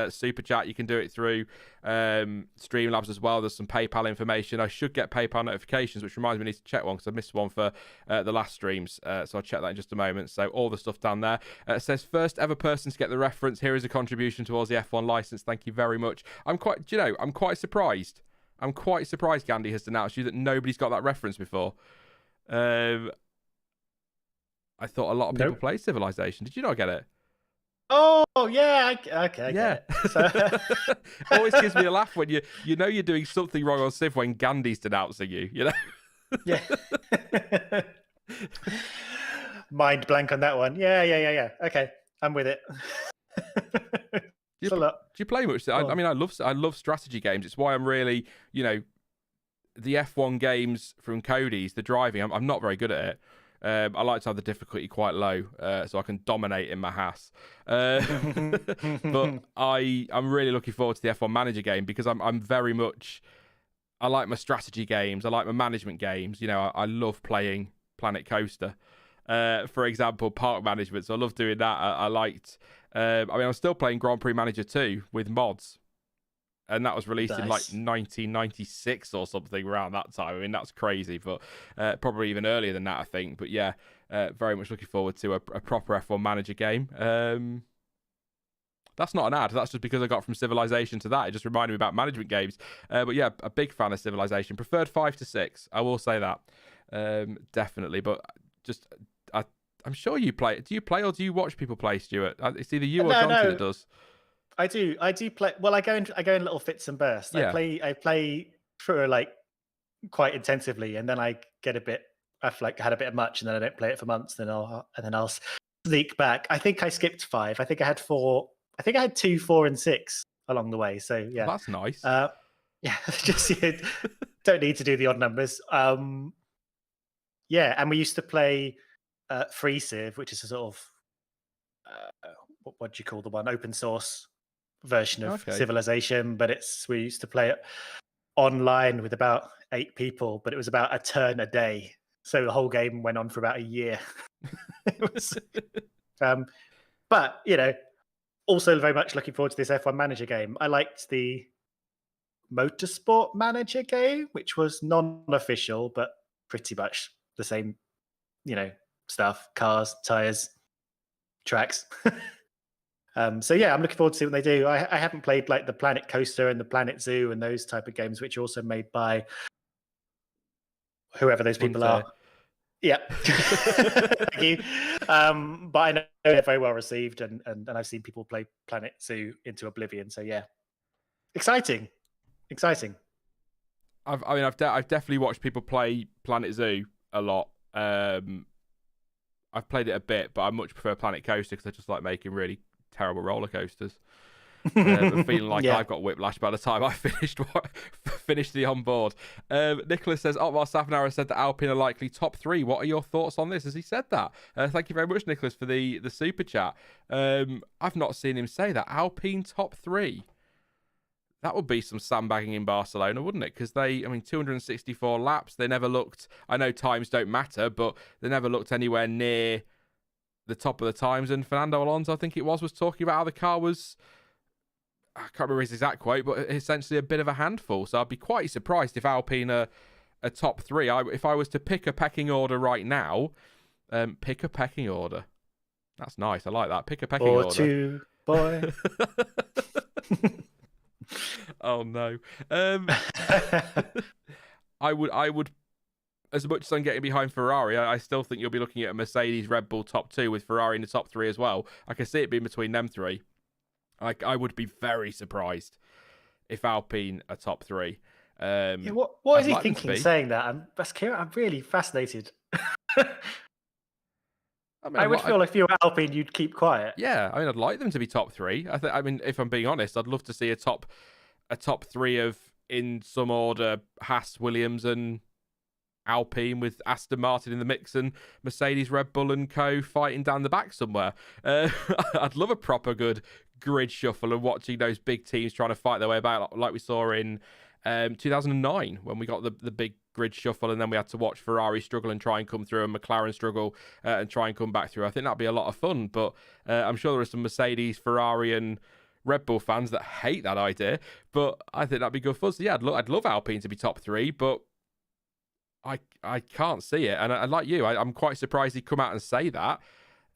super chat. You can do it through Streamlabs as well. There's some PayPal information. I should get PayPal notifications, which reminds me I need to check one because I missed one for the last streams. So I'll check that in just a moment. So all the stuff down there. It says first ever person to get the reference. Here is a contribution towards the F1 license. Thank you very much. I'm quite surprised. I'm quite surprised Gandhi has denounced you that nobody's got that reference before. I thought a lot of people play Civilization. Did you not get it? Oh, yeah. Okay. Yeah. So... Always gives me a laugh when you're doing something wrong on Civ when Gandhi's denouncing you, Yeah. Mind blank on that one. Yeah. Okay. I'm with it. Do you play much? I mean, I love strategy games. It's why I'm really, the F1 games from Cody's, the driving, I'm not very good at it. I like to have the difficulty quite low so I can dominate in my Haas. But I'm really looking forward to the F1 Manager game because I'm very much, I like my strategy games. I like my management games. I love playing Planet Coaster. For example, park management. So I love doing that. I liked... I'm still playing Grand Prix Manager 2 with mods. And that was released in like 1996 or something around that time. I mean, that's crazy, but probably even earlier than that, I think. But yeah, very much looking forward to a proper F1 Manager game. That's not an ad. That's just because I got from Civilization to that. It just reminded me about management games. But yeah, a big fan of Civilization. Preferred 5 to 6. I will say that. Definitely. But just... I'm sure you play. Do you play or do you watch people play, Stuart? It's either you or Jonty that does. I do play. Well, I go in little fits and bursts. Yeah. I play through like quite intensively, and then I get a bit. I've had a bit of much, and then I don't play it for months. Then I'll sneak back. I think I skipped 5. I think I had 4. I think I had 2, 4, and 6 along the way. So yeah, that's nice. Yeah, just don't need to do the odd numbers. Yeah, and we used to play. Free Civ, which is a sort of what do you call the one, open source version of Civilization, but we used to play it online with about 8 people, but it was about a turn a day, so the whole game went on for about a year. It was, but also very much looking forward to this F1 Manager game. I liked the Motorsport Manager game, which was non-official, but pretty much the same, stuff, cars, tires, tracks. So yeah, I'm looking forward to see what they do. I haven't played like the Planet Coaster and the Planet Zoo and those type of games, which are also made by whoever those people are. Yeah. Thank you. But I know they're very well received, and I've seen people play Planet Zoo into oblivion. So yeah, exciting. I've definitely watched people play Planet Zoo a lot. I've played it a bit, but I much prefer Planet Coaster because I just like making really terrible roller coasters. I'm feeling like I've got whiplash by the time I finished the onboard. Nicholas says, Otmar Safnauer said that Alpine are likely top 3. What are your thoughts on this? Has he said that? Thank you very much, Nicholas, for the super chat. I've not seen him say that. Alpine top 3. That would be some sandbagging in Barcelona, wouldn't it? Because 264 laps. They never looked. I know times don't matter, but they never looked anywhere near the top of the times. And Fernando Alonso, I think it was talking about how the car was. I can't remember his exact quote, but essentially a bit of a handful. So I'd be quite surprised if Alpine are a top three. If I was to pick a pecking order right now, pick a pecking order. That's nice. I like that. Pick a pecking order. Or two, boy. Oh no. I would, as much as I'm getting behind Ferrari, I still think you'll be looking at a Mercedes Red Bull top two with Ferrari in the top three as well. I can see it being between them three. I would be very surprised if Alpine are top three. What is he thinking saying that? I'm really fascinated. I would feel if you were Alpine, you'd keep quiet. Yeah, I'd like them to be top three. If I'm being honest, I'd love to see a top three of, in some order, Haas, Williams, and Alpine, with Aston Martin in the mix and Mercedes, Red Bull, and co fighting down the back somewhere. I'd love a proper good grid shuffle and watching those big teams trying to fight their way about, like we saw in 2009 when we got the big grid shuffle, and then we had to watch Ferrari struggle and try and come through, and McLaren struggle and try and come back through. I think that'd be a lot of fun, but I'm sure there are some Mercedes, Ferrari, and Red Bull fans that hate that idea, but I think that'd be good fun. So yeah, I'd love Alpine to be top three, but I can't see it. And I like you, I'm quite surprised he'd come out and say that.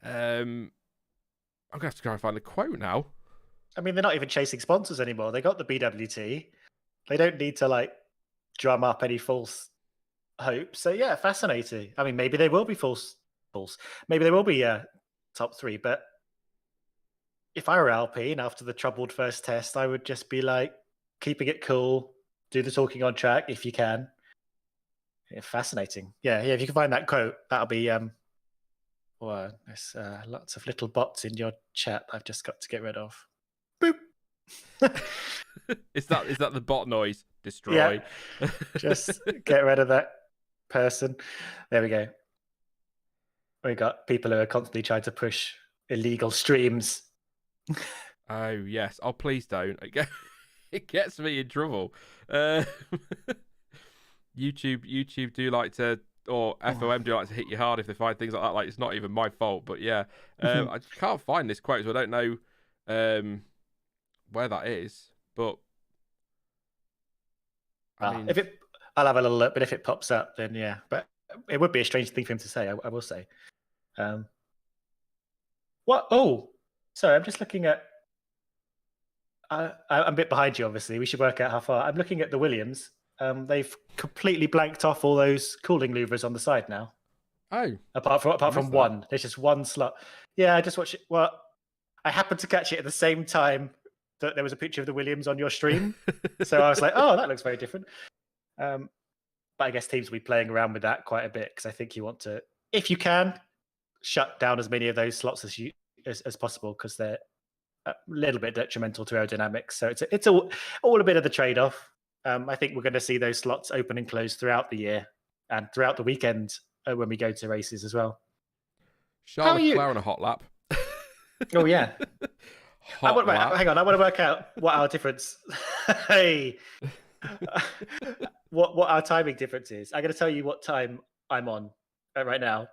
I'm gonna have to try and find the quote now. They're not even chasing sponsors anymore. They got the BWT. They don't need to drum up any false hope. So yeah, fascinating. Maybe they will be false. Maybe they will be top three. But if I were Alpine after the troubled first test, I would just be keeping it cool, do the talking on track if you can. Yeah, fascinating. Yeah. If you can find that quote, that'll be. There's lots of little bots in your chat I've just got to get rid of. Boop. Is that the bot noise? Destroy. Yeah. Just get rid of that person. There we go. We got people who are constantly trying to push illegal streams. Oh yes. Oh please don't. It gets me in trouble. YouTube do like to, or FOM do like to hit you hard if they find things like that. It's not even my fault, but yeah. I just can't find this quote, so I don't know where that is. But I'll have a little look, but if it pops up, then yeah. But it would be a strange thing for him to say, I will say. What? Oh, sorry, I'm just looking at. I'm a bit behind you, obviously. We should work out how far. I'm looking at the Williams. They've completely blanked off all those cooling louvers on the side now. Oh, apart from one, there's just one slot. Yeah, I just watched it. Well, I happened to catch it at the same time that there was a picture of the Williams on your stream, so I was like, "Oh, that looks very different." But I guess teams will be playing around with that quite a bit because I think you want to, if you can, shut down as many of those slots as possible because they're a little bit detrimental to aerodynamics. So it's all a bit of the trade-off. I think we're going to see those slots open and close throughout the year and throughout the weekend when we go to races as well. Charles Leclerc on a hot lap. Oh yeah. Hang on, I want to work out what our difference. Hey, what our timing difference is. I'm going to tell you what time I'm on right now.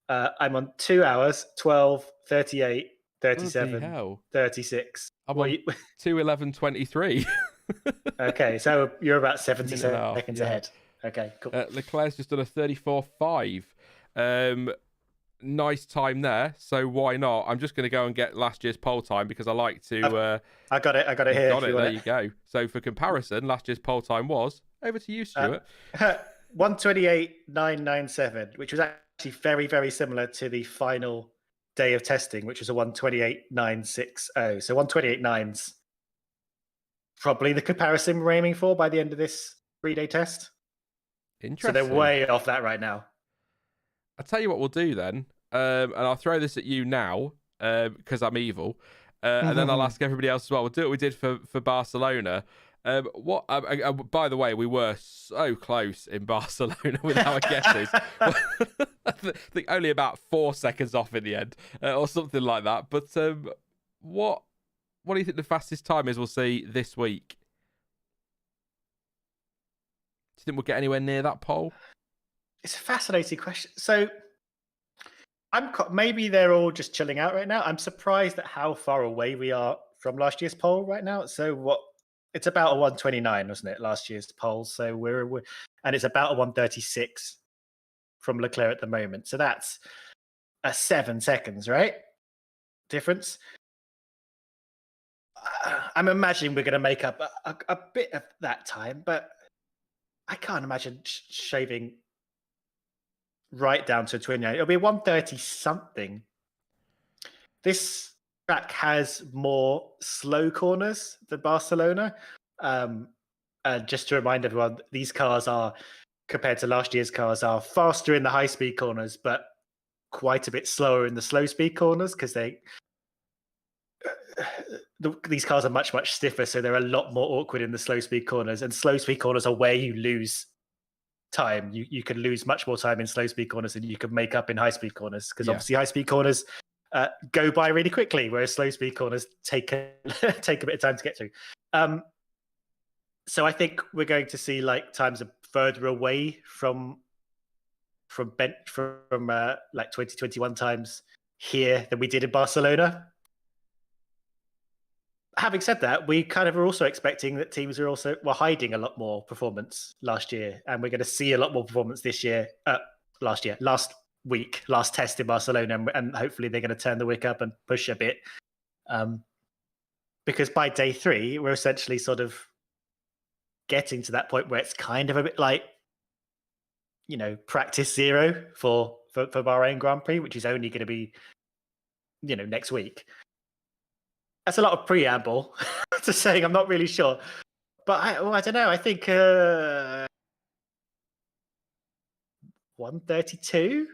I'm on 2 hours, 12, 38, 37, 36. I'm on 2:11:23. Okay, so you're about 70 seconds ahead. Okay, cool. Leclerc's just done a 34.5. Nice time there. So why not? I'm just going to go and get last year's pole time because I like to. I got it here. Got it. There you go. So for comparison, last year's pole time was over to you, Stuart. 1:28.997, which was actually very, very similar to the final day of testing, which was a 1:28.960. So 1:28.9's probably the comparison we're aiming for by the end of this 3-day test. Interesting. So they're way off that right now. I'll tell you what we'll do then, and I'll throw this at you now because I'm evil, and then I'll ask everybody else as well. We'll do what we did for Barcelona. By the way, we were so close in Barcelona with our guesses. I think only about 4 seconds off in the end, or something like that. But what what do you think the fastest time is we'll see this week? Do you think we'll get anywhere near that poll? It's a fascinating question. So maybe they're all just chilling out right now. I'm surprised at how far away we are from last year's poll right now. So it's about a 129, wasn't it, last year's poll? So and it's about a 136 from Leclerc at the moment. So that's a 7 seconds, right? Difference. I'm imagining we're going to make up a bit of that time, but I can't imagine shaving right down to 29. It'll be 130 something. This track has more slow corners than Barcelona. Just to remind everyone, these cars are, compared to last year's cars, are faster in the high-speed corners, but quite a bit slower in the slow-speed corners because these cars are much, much stiffer, so they're a lot more awkward in the slow-speed corners. And slow-speed corners are where you lose time. You can lose much more time in slow-speed corners than you can make up in high-speed corners because obviously high-speed corners go by really quickly, whereas slow-speed corners take a bit of time to get through. So I think we're going to see like times are further away from like 2021 times here than we did in Barcelona. Having said that, we kind of are also expecting that teams were hiding a lot more performance last year, and we're going to see a lot more performance this year. Last test in Barcelona, and hopefully they're going to turn the wick up and push a bit. Because by day 3, we're essentially sort of getting to that point where it's kind of a bit like, practice 0 for Bahrain Grand Prix, which is only going to be, next week. That's a lot of preamble to saying I'm not really sure. But I don't know. I think 132,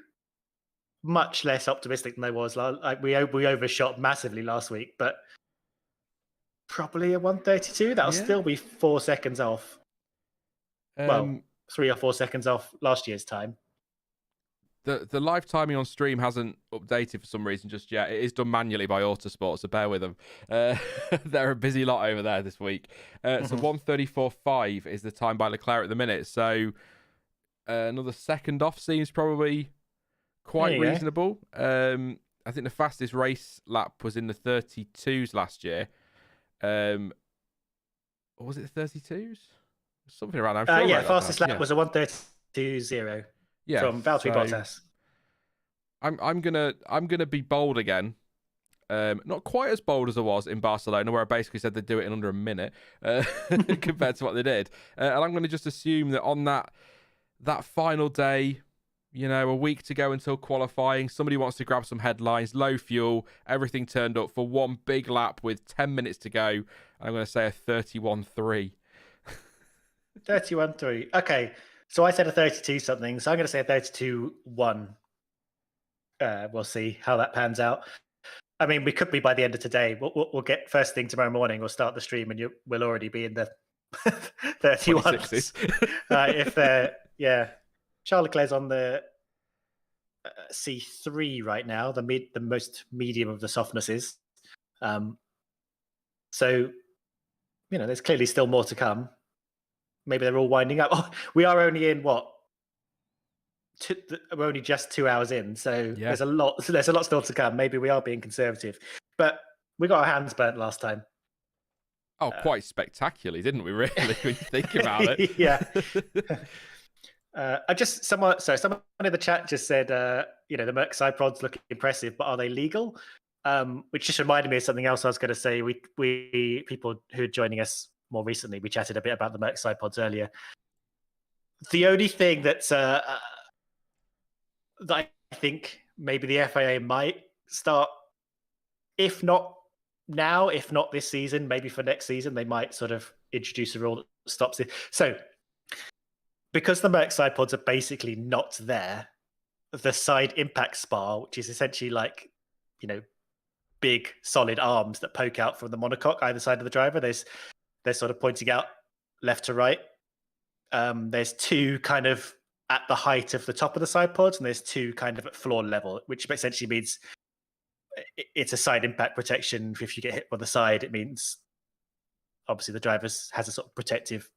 much less optimistic than I was. We overshot massively last week, but probably a 132. That'll still be 4 seconds off. 3 or 4 seconds off last year's time. The live timing on stream hasn't updated for some reason just yet. It is done manually by Autosport, so bear with them. They're a busy lot over there this week. So 1:34.5 is the time by Leclerc at the minute. So another second off seems probably quite reasonable. I think the fastest race lap was in the 32s last year. Or was it the 32s? Something around there. Fastest lap was a 1:32.0. Yeah, from Valtteri Bottas. I'm gonna be bold again. Not quite as bold as I was in Barcelona, where I basically said they'd do it in under a minute compared to what they did. And I'm going to just assume that on that final day, a week to go until qualifying, somebody wants to grab some headlines, low fuel, everything turned up for one big lap with 10 minutes to go. And I'm going to say a 31.3. 31.3. Okay. So I said a 32 something, so I'm going to say a 32.1. We'll see how that pans out. I mean, we could be by the end of today. We'll get first thing tomorrow morning. We'll start the stream, and we'll already be in the 31s. Charles Leclerc's on the C3 right now, the most medium of the softnesses. So, there's clearly still more to come. Maybe they're all winding up. Oh, we are only in what? We're only just 2 hours in, so there's a lot still to come. Maybe we are being conservative, but we got our hands burnt last time. Oh, quite spectacularly, didn't we? Really, when you think about it. Yeah. Someone in the chat just said, the Merc side prods look impressive, but are they legal? Which just reminded me of something else I was going to say. We people who are joining us more recently, we chatted a bit about the Merc side pods earlier. The only thing that I think maybe the FIA might start, if not now, if not this season, maybe for next season, they might sort of introduce a rule that stops it. So, because the Merc side pods are basically not there, the side impact spar, which is essentially like, big solid arms that poke out from the monocoque either side of the driver, they're sort of pointing out left to right. There's 2 kind of at the height of the top of the side pods, and there's 2 kind of at floor level, which essentially means it's a side impact protection. If you get hit by the side, it means obviously the driver has a sort of protective,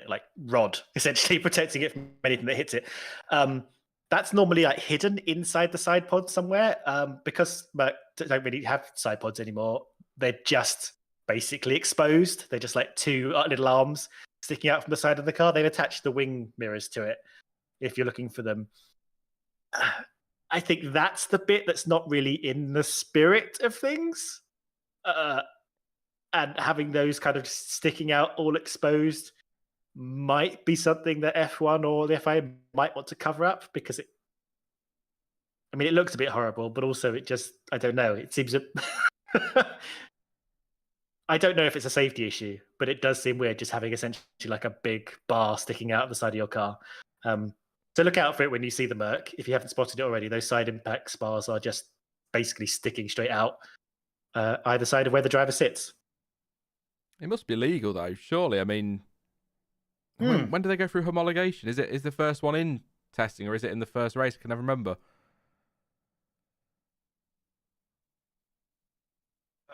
like rod essentially protecting it from anything that hits it. That's normally like hidden inside the side pod somewhere. Because Merc don't really have side pods anymore. They're just basically exposed. They're just like two little arms sticking out from the side of the car. They've attached the wing mirrors to it if you're looking for them. I think that's the bit that's not really in the spirit of things. And having those kind of sticking out all exposed might be something that F1 or the FIA might want to cover up, because it looks a bit horrible, but also it just, I don't know, it seems I don't know if it's a safety issue, but it does seem weird just having essentially like a big bar sticking out of the side of your car. So look out for it when you see the Merc. If you haven't spotted it already, those side impact spars are just basically sticking straight out either side of where the driver sits. It must be legal though, surely. I mean, when do they go through homologation? Is the first one in testing, or is it in the first race? I can never remember.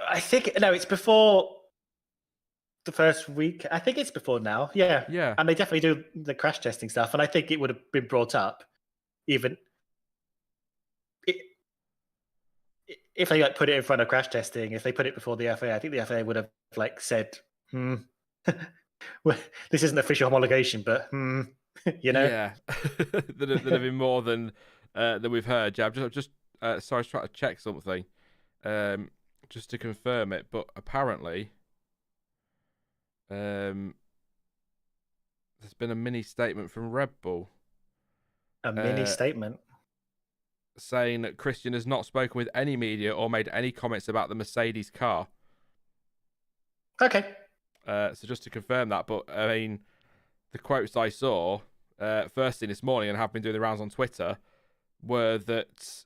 I think it's before the first week. I think it's before now. Yeah. And they definitely do the crash testing stuff, and I think it would have been brought up even if they like put it in front of crash testing. If they put it before the FAA, I think the FAA would have like said, well, this isn't official homologation, but Yeah. There'd have been more than we've heard. Yeah, I'm just sorry, I was trying to check something just to confirm it, but apparently there's been a mini statement from Red Bull. A mini statement? Saying that Christian has not spoken with any media or made any comments about the Mercedes car. Okay. So just to confirm that, but I mean, the quotes I saw first thing this morning and have been doing the rounds on Twitter were that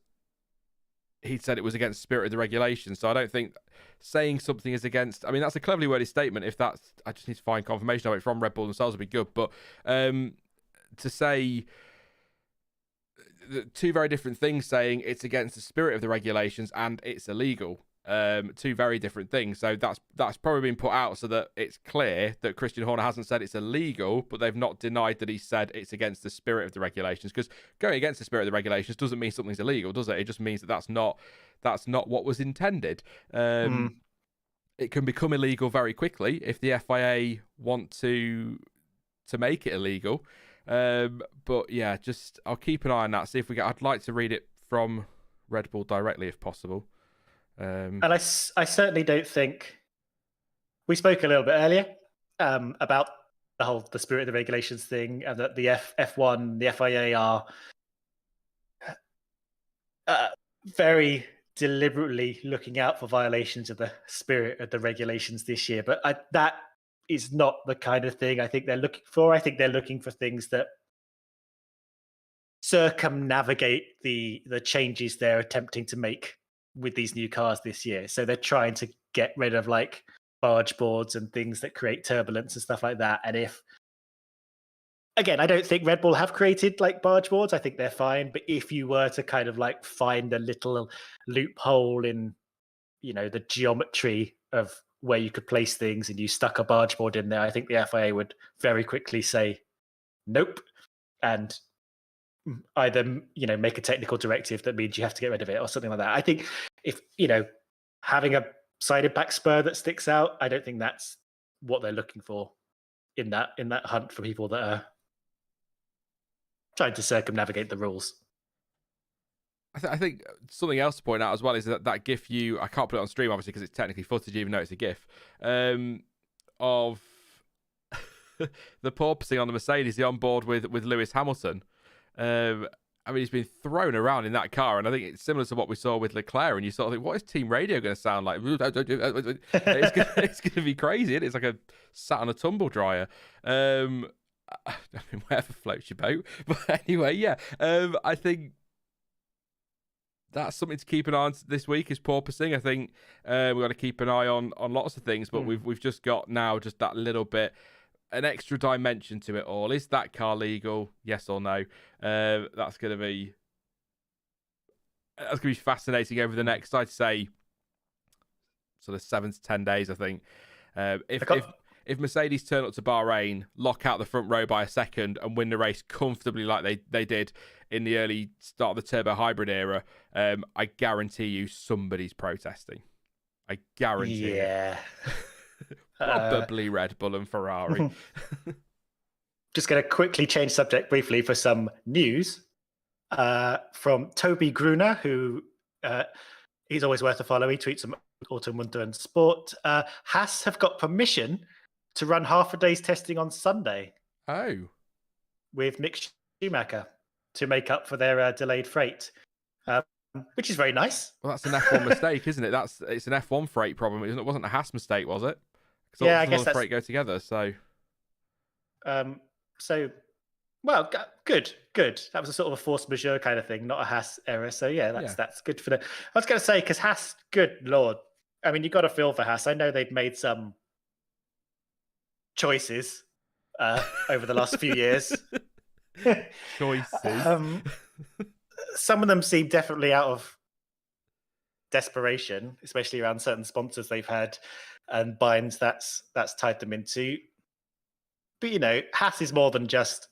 he'd said it was against the spirit of the regulations. So I don't think saying something is against. I mean, that's a cleverly worded statement. If that's, I just need to find confirmation of it from Red Bull themselves would be good. But to say two very different things, saying it's against the spirit of the regulations and it's illegal. Two very different things. So that's probably been put out so that it's clear that Christian Horner hasn't said it's illegal, but they've not denied that he said it's against the spirit of the regulations. Because going against the spirit of the regulations doesn't mean something's illegal, does it? It just means that that's not what was intended. It can become illegal very quickly if the FIA want to make it illegal. But yeah, just I'll keep an eye on that. See if we get. I'd like to read it from Red Bull directly if possible. And I certainly don't think we spoke a little bit earlier about the spirit of the regulations thing, and that the F1, the FIA are very deliberately looking out for violations of the spirit of the regulations this year. But that is not the kind of thing I think they're looking for. I think they're looking for things that circumnavigate the changes they're attempting to make with these new cars this year. So they're trying to get rid of like barge boards and things that create turbulence and stuff like that. And again, I don't think Red Bull have created like barge boards. I think they're fine. But if you were to kind of like find a little loophole in, the geometry of where you could place things and you stuck a barge board in there, I think the FIA would very quickly say, nope. And either make a technical directive that means you have to get rid of it or something like that. I think if having a side impact spur that sticks out, I don't think that's what they're looking for in that hunt for people that are trying to circumnavigate the rules. I think something else to point out as well is that GIF I can't put it on stream obviously because it's technically footage even though it's a GIF of the porpoising on the Mercedes, the onboard with Lewis Hamilton. I mean, he's been thrown around in that car, and I think it's similar to what we saw with Leclerc. And you sort of think, what is team radio going to sound like? It's going to be crazy. It's like a sat on a tumble dryer. I mean, whatever floats your boat. But anyway, yeah. I think that's something to keep an eye on this week is porpoising. I think we've got to keep an eye on lots of things, but we've just got now just that little bit. An extra dimension to it all. Is that car legal? Yes or no? That's going to be That's going to be fascinating over the next, I'd say, sort of 7 to 10 days, I think. If Mercedes turn up to Bahrain, lock out the front row by a second, and win the race comfortably like they did in the early start of the turbo hybrid era, I guarantee you somebody's protesting. I guarantee it. Probably Red Bull and Ferrari. Just going to quickly change subject briefly for some news from Toby Gruner, who he's always worth a follow. He tweets some Autumn, Winter and Sport. Haas have got permission to run half a day's testing on Sunday. Oh. With Mick Schumacher to make up for their delayed freight, which is very nice. Well, that's an F1 mistake, isn't it? It's an F1 freight problem. It wasn't a Haas mistake, was it? Yeah, I guess that's... freight go together, so... Well, good. That was a sort of a force majeure kind of thing, not a Haas error. So yeah, that's good for them. I was going to say, because Haas, good Lord. I mean, you got to feel for Haas. I know they've made some choices over the last few years. Choices. Some of them seem definitely out of desperation, especially around certain sponsors they've had and binds that's tied them into. But, you know, Haas is more than just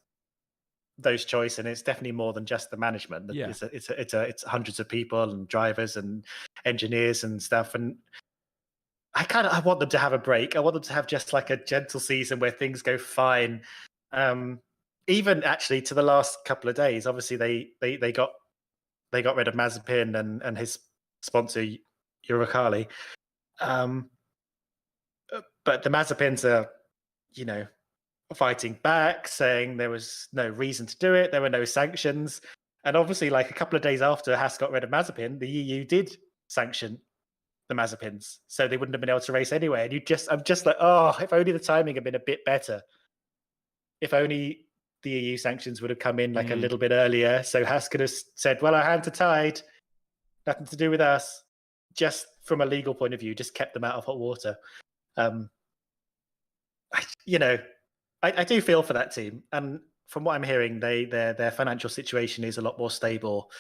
those choices, and it's definitely more than just the management. Yeah. It's hundreds of people and drivers and engineers and stuff. And I want them to have a break. I want them to have just like a gentle season where things go fine. Even actually to the last couple of days, obviously they got rid of Mazepin and his sponsor Uralkali. But the Mazepins are, you know, fighting back, saying there was no reason to do it. There were no sanctions. And obviously, like a couple of days after Haas got rid of Mazepin, the EU did sanction the Mazepins. So they wouldn't have been able to race anyway. And I'm just like, oh, if only the timing had been a bit better. If only the EU sanctions would have come in like a little bit earlier. So Haas could have said, well, our hands are tied. Nothing to do with us. Just from a legal point of view, just kept them out of hot water. I do feel for that team, and from what I'm hearing, their financial situation is a lot more stable,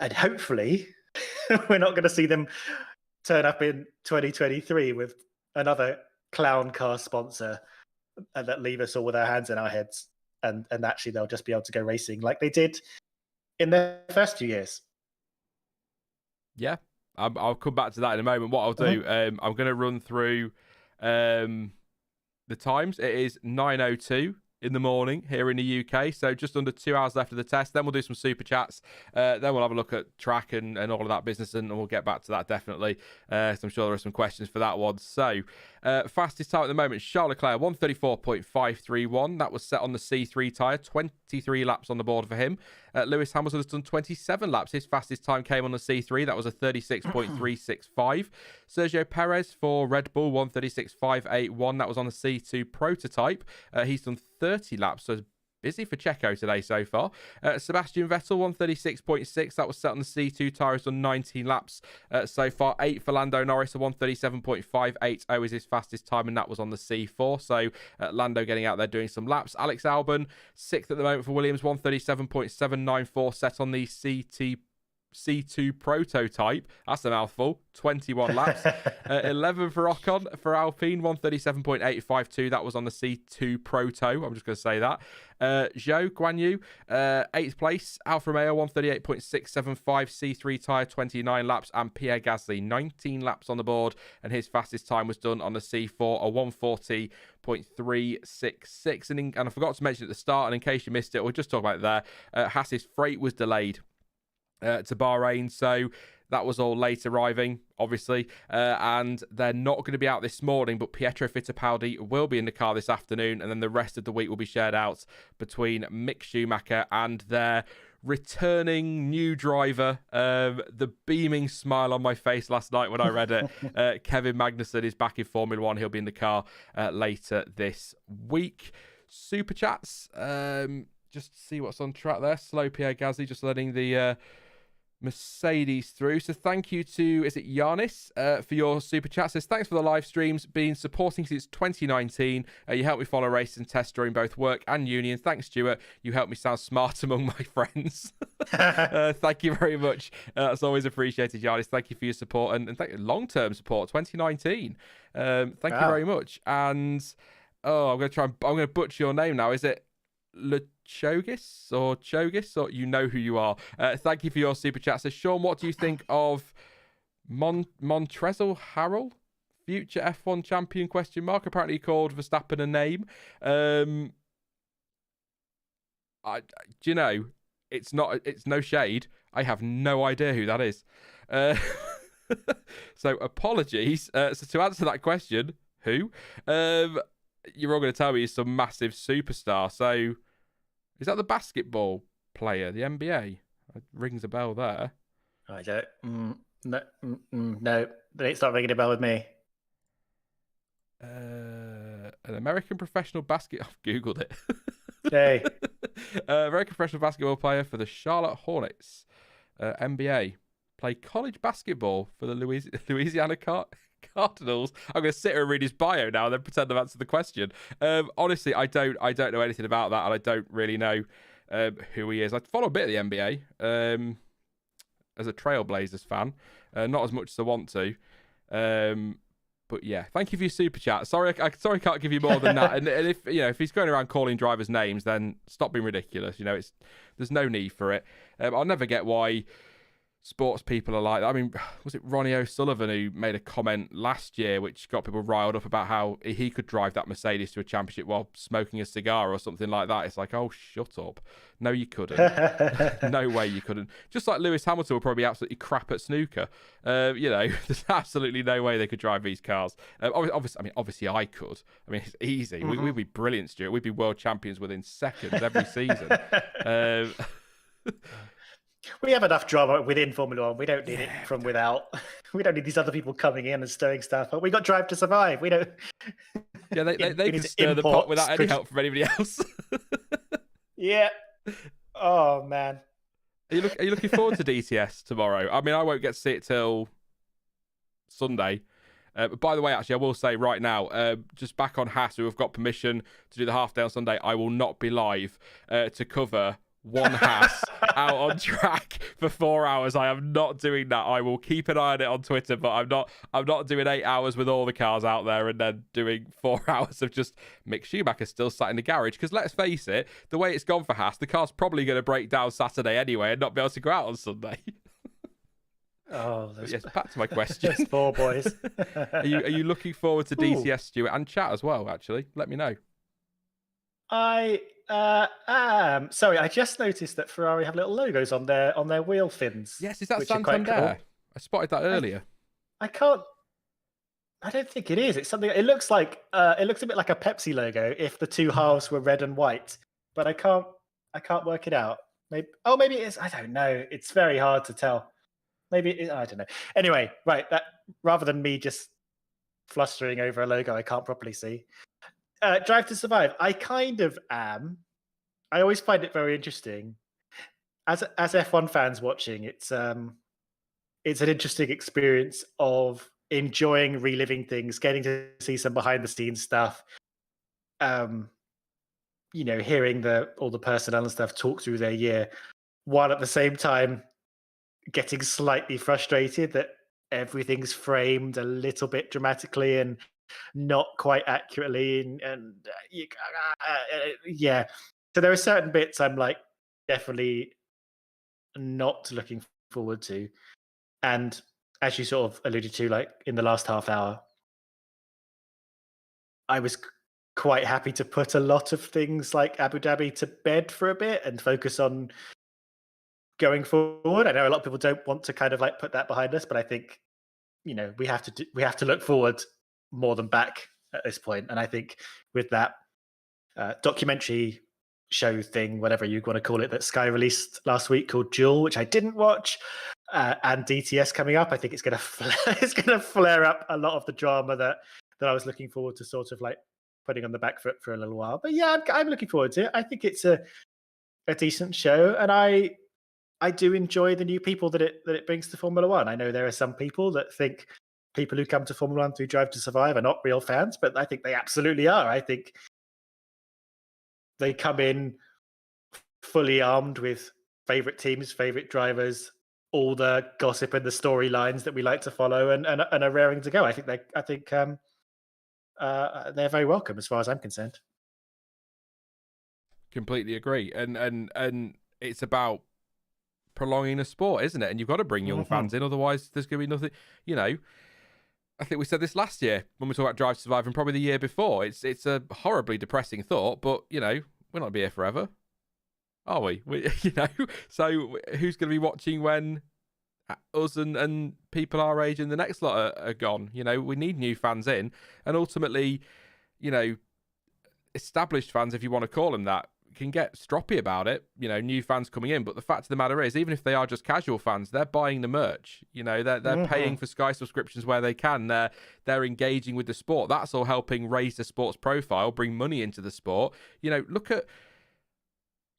and hopefully, we're not going to see them turn up in 2023 with another clown car sponsor and that leave us all with our hands in our heads, and actually they'll just be able to go racing like they did in their first 2 years. Yeah, I'll come back to that in a moment. What I'll do, I'm going to run through the times. It is 9:02 in the morning here in the UK, so just under 2 hours left of the test. Then we'll do some super chats. Then we'll have a look at track and all of that business, and we'll get back to that definitely. So I'm sure there are some questions for that one. So fastest time at the moment, Charles Leclerc 134.531. That was set on the C3 tyre, 23 laps on the board for him. Lewis Hamilton has done 27 laps. His fastest time came on the C3. That was a 36.365. Sergio Perez for Red Bull 136.581. That was on the C2 prototype. He's done 30 laps, so busy for Checo today so far. Sebastian Vettel 136.6. That was set on the C2 tyres, done 19 laps so far. 8 for Lando Norris, a 137.580 is his fastest time, and that was on the C4. So Lando getting out there doing some laps. Alex Albon 6th at the moment for Williams, 137.794 set on the C2 prototype. That's a mouthful. 21 laps. 11 for Ocon for Alpine, 137.852. That was on the C2 proto. I'm just going to say that. Zhou Guanyu, 8th place. Alfa Romeo, 138.675. C3 tyre, 29 laps. And Pierre Gasly, 19 laps on the board. And his fastest time was done on the C4, a 140.366. And I forgot to mention at the start, and in case you missed it, we'll just talk about it there. Haas's freight was delayed to Bahrain, so that was all late arriving, obviously, and they're not going to be out this morning, but Pietro Fittipaldi will be in the car this afternoon, and then the rest of the week will be shared out between Mick Schumacher and their returning new driver. The beaming smile on my face last night when I read it. Kevin Magnussen is back in Formula One. He'll be in the car later this week. Super chats, just see what's on track there. Slow Pierre Gasly, just letting the Mercedes through. So thank you to, is it Yanis, for your super chat. Says, thanks for the live streams, been supporting since 2019. You helped me follow race and test during both work and union. Thanks, Stuart. You helped me sound smart among my friends. Thank you very much. That's always appreciated, Giannis. Thank you for your support and thank you, long-term support, 2019. Thank you very much. And I'm gonna butcher your name now. Is it Lechogis or Chogis? Or you know who you are. Thank you for your super chat. So Sean, what do you think of Montrezl Harrell? Future F1 champion ? Apparently he called Verstappen a name. Do you know? It's no shade. I have no idea who that is. So apologies. So to answer that question, who? You're all going to tell me he's some massive superstar. So is that the basketball player, the NBA? It rings a bell there. I don't. No, it's not ringing a bell with me. An American professional basket. I've googled it. Hey. American professional basketball player for the Charlotte Hornets, NBA. Played college basketball for the Louisiana Cardinals. I'm going to sit here and read his bio now and then pretend I've answered the question. Honestly, I don't know anything about that, and I don't really know who he is. I follow a bit of the NBA as a Trailblazers fan, not as much as I want to. But yeah, thank you for your super chat. Sorry, I can't give you more than that. And if he's going around calling drivers names, then stop being ridiculous. There's no need for it. I'll never get why sports people are like that. I mean, was it Ronnie O'Sullivan who made a comment last year which got people riled up about how he could drive that Mercedes to a championship while smoking a cigar or something like that? It's like, oh, shut up. No, you couldn't. No way you couldn't. Just like Lewis Hamilton will probably be absolutely crap at snooker. There's absolutely no way they could drive these cars. Obviously I could. I mean, it's easy. Mm-hmm. We'd be brilliant, Stuart. We'd be world champions within seconds every season. We have enough drama within Formula One. We don't need it from without. We don't need these other people coming in and stirring stuff. But we got Drive to Survive. We don't. Yeah, they can stir the pot without any help from anybody else. Yeah. Oh man. Are you looking forward to DTS tomorrow? I mean, I won't get to see it till Sunday. But by the way, actually, I will say right now, just back on Haas, who have got permission to do the half day on Sunday, I will not be live to cover one Haas out on track for 4 hours. I am not doing that. I will keep an eye on it on Twitter, but I'm not doing 8 hours with all the cars out there and then doing 4 hours of just Mick Schumacher still sat in the garage. Because let's face it, the way it's gone for Haas, the car's probably going to break down Saturday anyway and not be able to go out on Sunday. Oh, yes. Back to my question. Those poor boys. Are you looking forward to DTS, Stuart, and chat as well? Actually, let me know. I am. Sorry, I just noticed that Ferrari have little logos on their wheel fins. Yes, is that Santander? Cool. I spotted that earlier. I don't think it is. It's something. It looks a bit like a Pepsi logo if the two halves were red and white, but I can't work it out. Maybe it is. I don't know. It's very hard to tell. Maybe it is, I don't know. Anyway, right. That rather than me just flustering over a logo I can't properly see. Drive to Survive. I kind of am. I always find it very interesting. As F1 fans watching, it's an interesting experience of enjoying reliving things, getting to see some behind the scenes stuff. Hearing all the personnel and stuff talk through their year, while at the same time getting slightly frustrated that everything's framed a little bit dramatically and not quite accurately, yeah. So there are certain bits I'm like definitely not looking forward to, and as you sort of alluded to, like in the last half hour, I was quite happy to put a lot of things like Abu Dhabi to bed for a bit and focus on going forward. I know a lot of people don't want to kind of like put that behind us, but I think we have to look forward more than back at this point. And I think with that documentary show thing, whatever you want to call it, that Sky released last week called Jewel, which I didn't watch, and DTS coming up, I think it's going to flare up a lot of the drama that I was looking forward to sort of like putting on the back foot for a little while. But yeah, I'm looking forward to it. I think it's a decent show, and I do enjoy the new people that it brings to Formula One. I know there are some people that think people who come to Formula One through Drive to Survive are not real fans, but I think they absolutely are. I think they come in fully armed with favorite teams, favorite drivers, all the gossip and the storylines that we like to follow, and are raring to go. I think they're very welcome as far as I'm concerned. Completely agree. And it's about prolonging the sport, isn't it? And you've got to bring young fans in, otherwise there's going to be nothing. You know, I think we said this last year when we talked about Drive to Survive, and probably the year before. It's a horribly depressing thought, but you know, we're not gonna be here forever, are we? You know, so who's going to be watching when us and people our age and the next lot are gone? You know, we need new fans in, and ultimately, you know, established fans, if you want to call them that, can get stroppy about it, you know, new fans coming in. But the fact of the matter is, even if they are just casual fans, they're buying the merch. You know, they're paying for Sky subscriptions where they can. They're engaging with the sport. That's all helping raise the sport's profile, bring money into the sport. You know,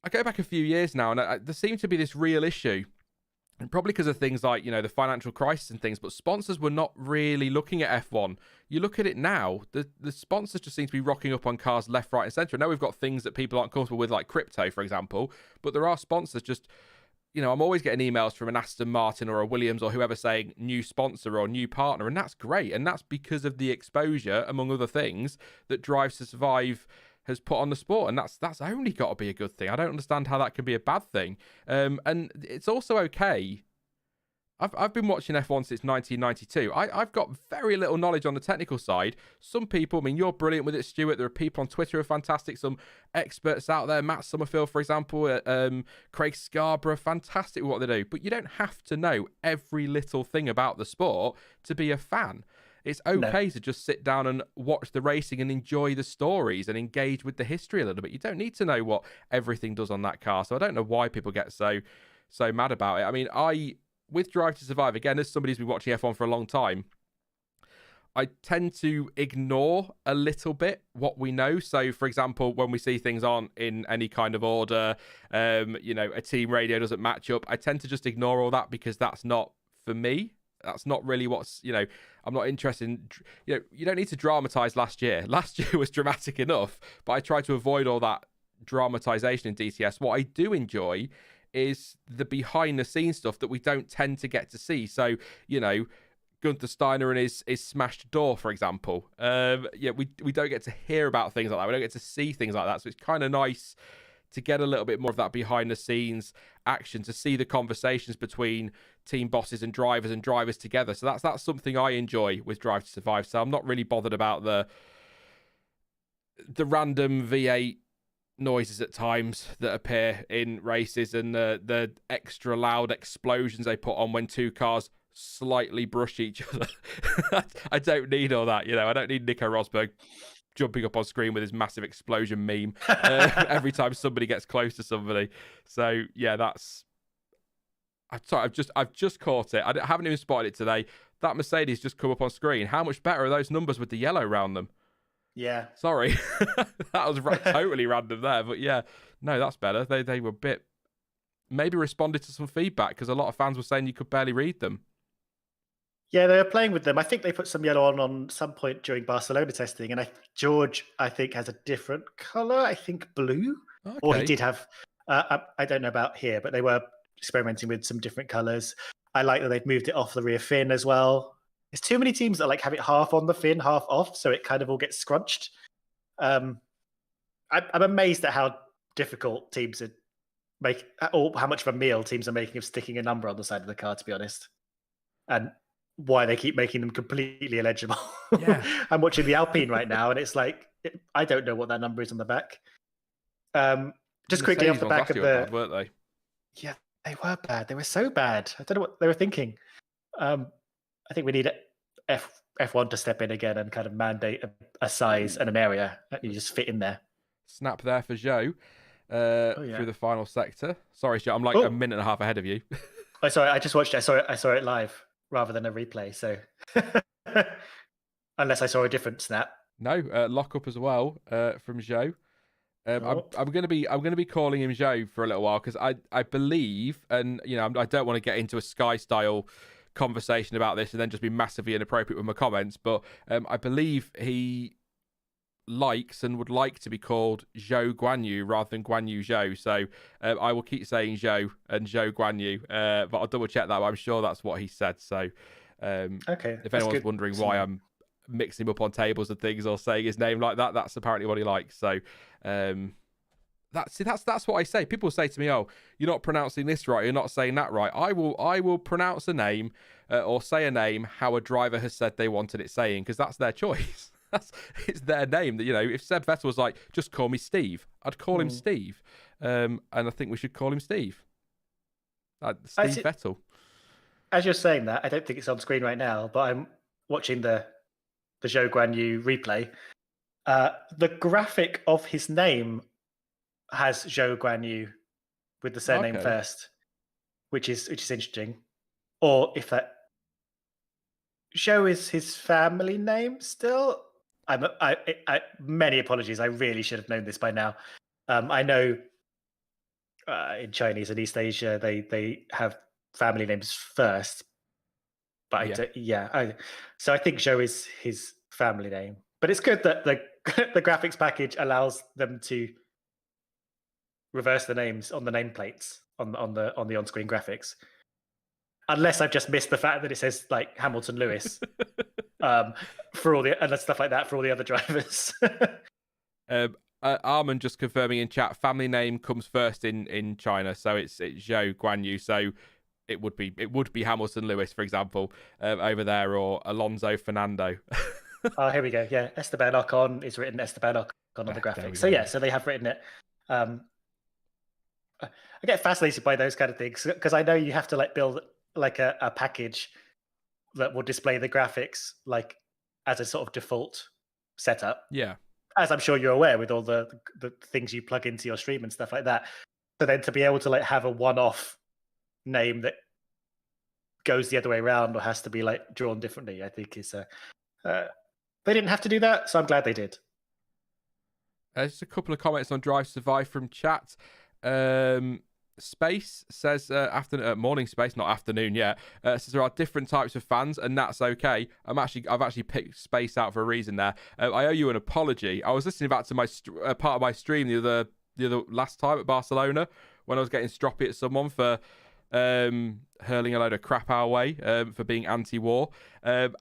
I go back a few years now, and there seemed to be this real issue. And probably because of things like, you know, the financial crisis and things, but sponsors were not really looking at F1. You look at it now, the sponsors just seem to be rocking up on cars left, right, and centre. I know we've got things that people aren't comfortable with, like crypto, for example, but there are sponsors just, you know, I'm always getting emails from an Aston Martin or a Williams or whoever saying new sponsor or new partner, and that's great. And that's because of the exposure, among other things, that Drive to Survive has put on the sport, and that's only got to be a good thing. I don't understand how that can be a bad thing. And it's also okay. I've been watching F1 since 1992. I've got very little knowledge on the technical side. Some people, I mean, you're brilliant with it, Stuart. There are people on Twitter who are fantastic. Some experts out there, Matt Summerfield, for example, Craig Scarborough, fantastic with what they do. But you don't have to know every little thing about the sport to be a fan. It's okay to just sit down and watch the racing and enjoy the stories and engage with the history a little bit. You don't need to know what everything does on that car. So I don't know why people get so mad about it. I mean, with Drive to Survive, again, as somebody who's been watching F1 for a long time, I tend to ignore a little bit what we know. So, for example, when we see things aren't in any kind of order, you know, a team radio doesn't match up, I tend to just ignore all that because that's not for me. That's not really what's, you know, I'm not interested in, you know, you don't need to dramatize last year. Last year was dramatic enough, but I try to avoid all that dramatization in DTS. What I do enjoy is the behind the scenes stuff that we don't tend to get to see. So, you know, Gunther Steiner and his smashed door, for example. Yeah, we don't get to hear about things like that. We don't get to see things like that. So it's kind of nice to get a little bit more of that behind the scenes action, to see the conversations between team bosses and drivers together. So that's something I enjoy with Drive to Survive. So I'm not really bothered about the random V8 noises at times that appear in races and the extra loud explosions they put on when two cars slightly brush each other. I don't need all that, you know. I don't need Nico Rosberg jumping up on screen with his massive explosion meme every time somebody gets close to somebody. So yeah, I've just caught it. I haven't even spotted it today. That Mercedes just come up on screen. How much better are those numbers with the yellow around them? Yeah. Sorry, that was totally random there, but yeah, no, that's better. They were a bit, maybe responded to some feedback because a lot of fans were saying you could barely read them. Yeah, they were playing with them. I think they put some yellow on some point during Barcelona testing, and George, I think, has a different color. I think blue, Okay. Or he did have. I don't know about here, but they were experimenting with some different colors. I like that they've moved it off the rear fin as well. There's too many teams that like have it half on the fin, half off, so it kind of all gets scrunched. I'm amazed at how difficult teams are or how much of a meal teams are making of sticking a number on the side of the car, to be honest, and why they keep making them completely illegible. Yeah. I'm watching the Alpine right now, and it's like I don't know what that number is on the back. Just quickly off the back of the, bad, weren't they? Yeah, they were bad. They were so bad. I don't know what they were thinking. I think we need F1 to step in again and kind of mandate a size and an area that you just fit in there. Snap there for Joe through the final sector. Sorry, Joe, I'm like a minute and a half ahead of you. Oh, sorry, I just watched it. I saw it live rather than a replay. So unless I saw a different snap. No, lock up as well from Joe. I'm going to be calling him Joe for a little while because I believe, and you know, I don't want to get into a Sky style conversation about this and then just be massively inappropriate with my comments, but I believe he likes and would like to be called Zhou Guanyu rather than Guanyu Zhou. So I will keep saying Zhou and Zhou Guanyu, but I'll double check that. But I'm sure that's what he said. So okay, if anyone's wondering why I'm mixing him up on tables and things or saying his name like that, that's apparently what he likes. So that's what I say. People say to me, "Oh, you're not pronouncing this right. You're not saying that right." I will pronounce a name or say a name how a driver has said they wanted it saying, because that's their choice. It's their name. That, you know, if Seb Vettel was like, "Just call me Steve," I'd call him Steve, and I think we should call him Steve. Steve Vettel. As you're saying that, I don't think it's on screen right now, but I'm watching the Zhou Guanyu replay. The graphic of his name has Zhou Guanyu with the surname first, which is interesting. Or if that Zhou is his family name still. Many apologies. I really should have known this by now. I know in Chinese and East Asia they have family names first, but so I think Zhou is his family name. But it's good that the graphics package allows them to reverse the names on the nameplates on the on-screen graphics. Unless I've just missed the fact that it says like Hamilton Lewis for all the and stuff like that for all the other drivers. Armin just confirming in chat, family name comes first in China, so it's Zhou Guanyu. So it would be Hamilton Lewis, for example, over there, or Alonso Fernando. Oh, here we go. Yeah, Esteban Ocon is written Esteban Ocon on the graphics. So so they have written it. I get fascinated by those kind of things because I know you have to like build like a package that will display the graphics like as a sort of default setup. Yeah. As I'm sure you're aware with all the things you plug into your stream and stuff like that. So then to be able to like have a one-off name that goes the other way around or has to be like drawn differently, I think is they didn't have to do that, so I'm glad they did. Just a couple of comments on Drive to Survive from chat. Space says morning space, not afternoon yet. Says there are different types of fans, and that's okay. I've actually picked space out for a reason there. I owe you an apology. I was listening back to my part of my stream the other last time at Barcelona when I was getting stroppy at someone for hurling a load of crap our way for being anti-war, and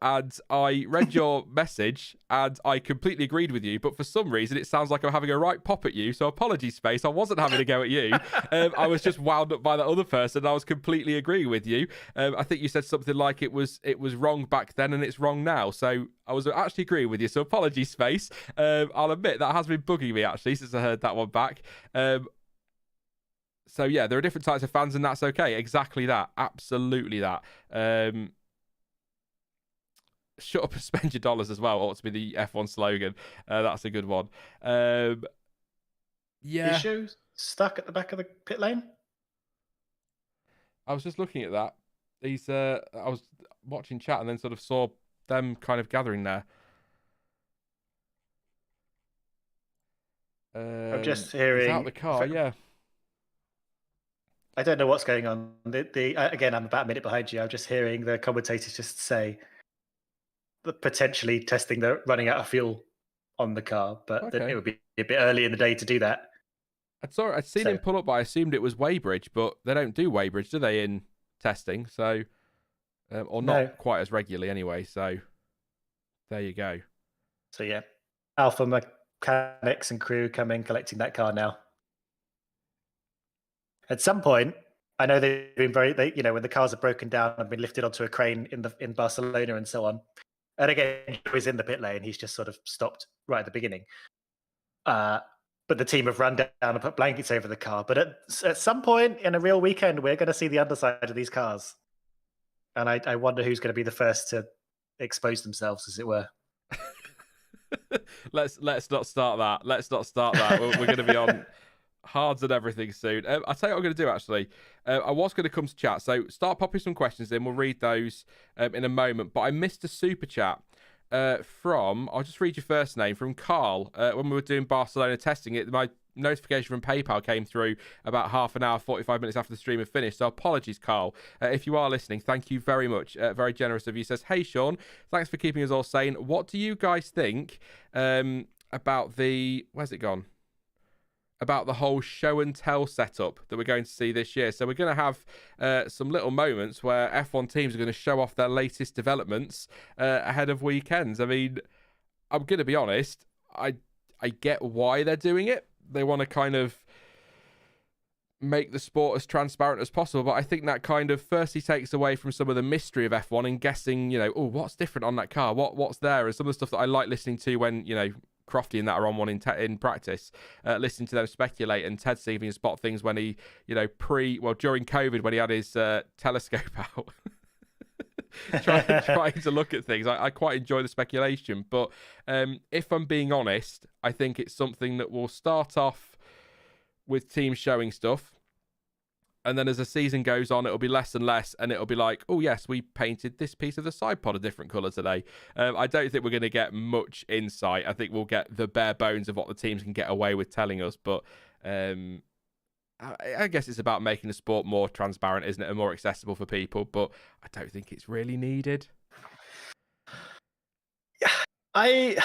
I read your message and I completely agreed with you, but for some reason it sounds like I'm having a right pop at you, so apologies Space, I wasn't having a go at you. I was just wound up by that other person and I was completely agreeing with you. I think you said something like it was wrong back then and it's wrong now, so I was actually agreeing with you, so apologies Space. I'll admit that has been bugging me actually since I heard that one back. So yeah, there are different types of fans, and that's okay. Exactly that. Absolutely that. Shut up and spend your dollars as well ought to be the F1 slogan. That's a good one. Yeah. Issues stuck at the back of the pit lane? I was just looking at that. I was watching chat and then sort of saw them kind of gathering there. I'm just hearing... He's out the car, yeah. I don't know what's going on. Again, I'm about a minute behind you. I'm just hearing the commentators just say that potentially testing the running out of fuel on the car, but it would be a bit early in the day to do that. I'd seen him pull up, but I assumed it was Weybridge, but they don't do Weybridge, do they, in testing? So, or not quite as regularly anyway. So, there you go. So yeah, Alpha mechanics and crew coming collecting that car now. At some point, I know they've been when the cars are broken down and been lifted onto a crane in Barcelona and so on. And again, he was in the pit lane. He's just sort of stopped right at the beginning. But the team have run down and put blankets over the car. But at some point in a real weekend, we're going to see the underside of these cars. And I wonder who's going to be the first to expose themselves, as it were. Let's not start that. Let's not start that. We're going to be on hards and everything soon. I'll tell you what I'm going to do, actually. I was going to come to chat, so start popping some questions in. We'll read those in a moment. But I missed a super chat from, I'll just read your first name, from Carl. When we were doing Barcelona testing it, my notification from PayPal came through about half an hour, 45 minutes after the stream had finished. So apologies, Carl. If you are listening, thank you very much. Very generous of you. He says, hey, Sean, thanks for keeping us all sane. What do you guys think about where's it gone? About the whole show and tell setup that we're going to see this year. So we're going to have some little moments where F1 teams are going to show off their latest developments ahead of weekends. I mean, I'm going to be honest, I get why they're doing it. They want to kind of make the sport as transparent as possible, but I think that kind of firstly takes away from some of the mystery of F1 and guessing, oh, what's different on that car? What's there? And some of the stuff that I like listening to when, Crofty and that are on one in practice, listening to them speculate, and Ted see if he can spot things when he, during COVID when he had his telescope out. trying to look at things. I quite enjoy the speculation, but if I'm being honest, I think it's something that will start off with teams showing stuff, and then as the season goes on, it'll be less and less, and it'll be like, oh yes, we painted this piece of the side pod a different colour today. I don't think we're going to get much insight. I think we'll get the bare bones of what the teams can get away with telling us, but I guess it's about making the sport more transparent, isn't it, and more accessible for people, but I don't think it's really needed. I've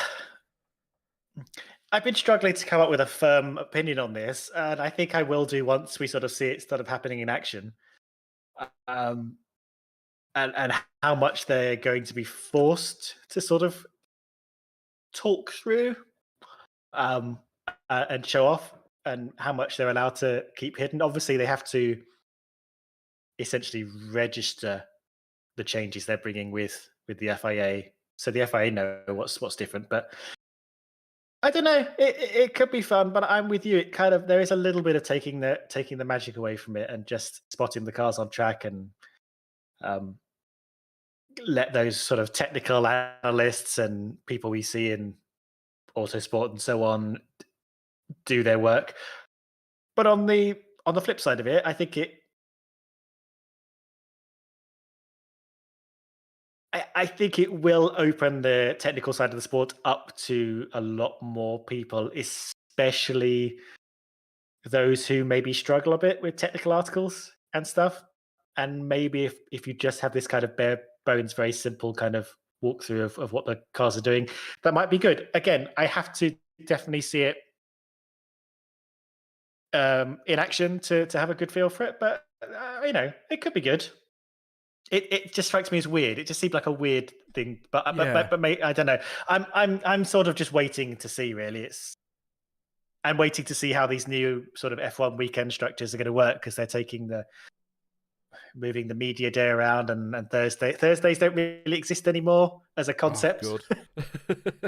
been struggling to come up with a firm opinion on this, and I think I will do once we sort of see it sort of happening in action. And how much they're going to be forced to sort of talk through and show off, and how much they're allowed to keep hidden. Obviously, they have to essentially register the changes they're bringing with the FIA, so the FIA know what's different. But I don't know. It could be fun, but I'm with you. It kind of, there is a little bit of taking the magic away from it and just spotting the cars on track, and let those sort of technical analysts and people we see in Autosport and so on do their work. But on the flip side of it, I think it will open the technical side of the sport up to a lot more people, especially those who maybe struggle a bit with technical articles and stuff. And maybe if you just have this kind of bare bones, very simple kind of walkthrough of what the cars are doing, that might be good. Again, I have to definitely see it in action to have a good feel for it. But it could be good. It just strikes me as weird. It just seemed like a weird thing, but I don't know. I'm sort of just waiting to see. Really, I'm waiting to see how these new sort of F1 weekend structures are going to work, because they're moving the media day around, and Thursdays don't really exist anymore as a concept. Oh,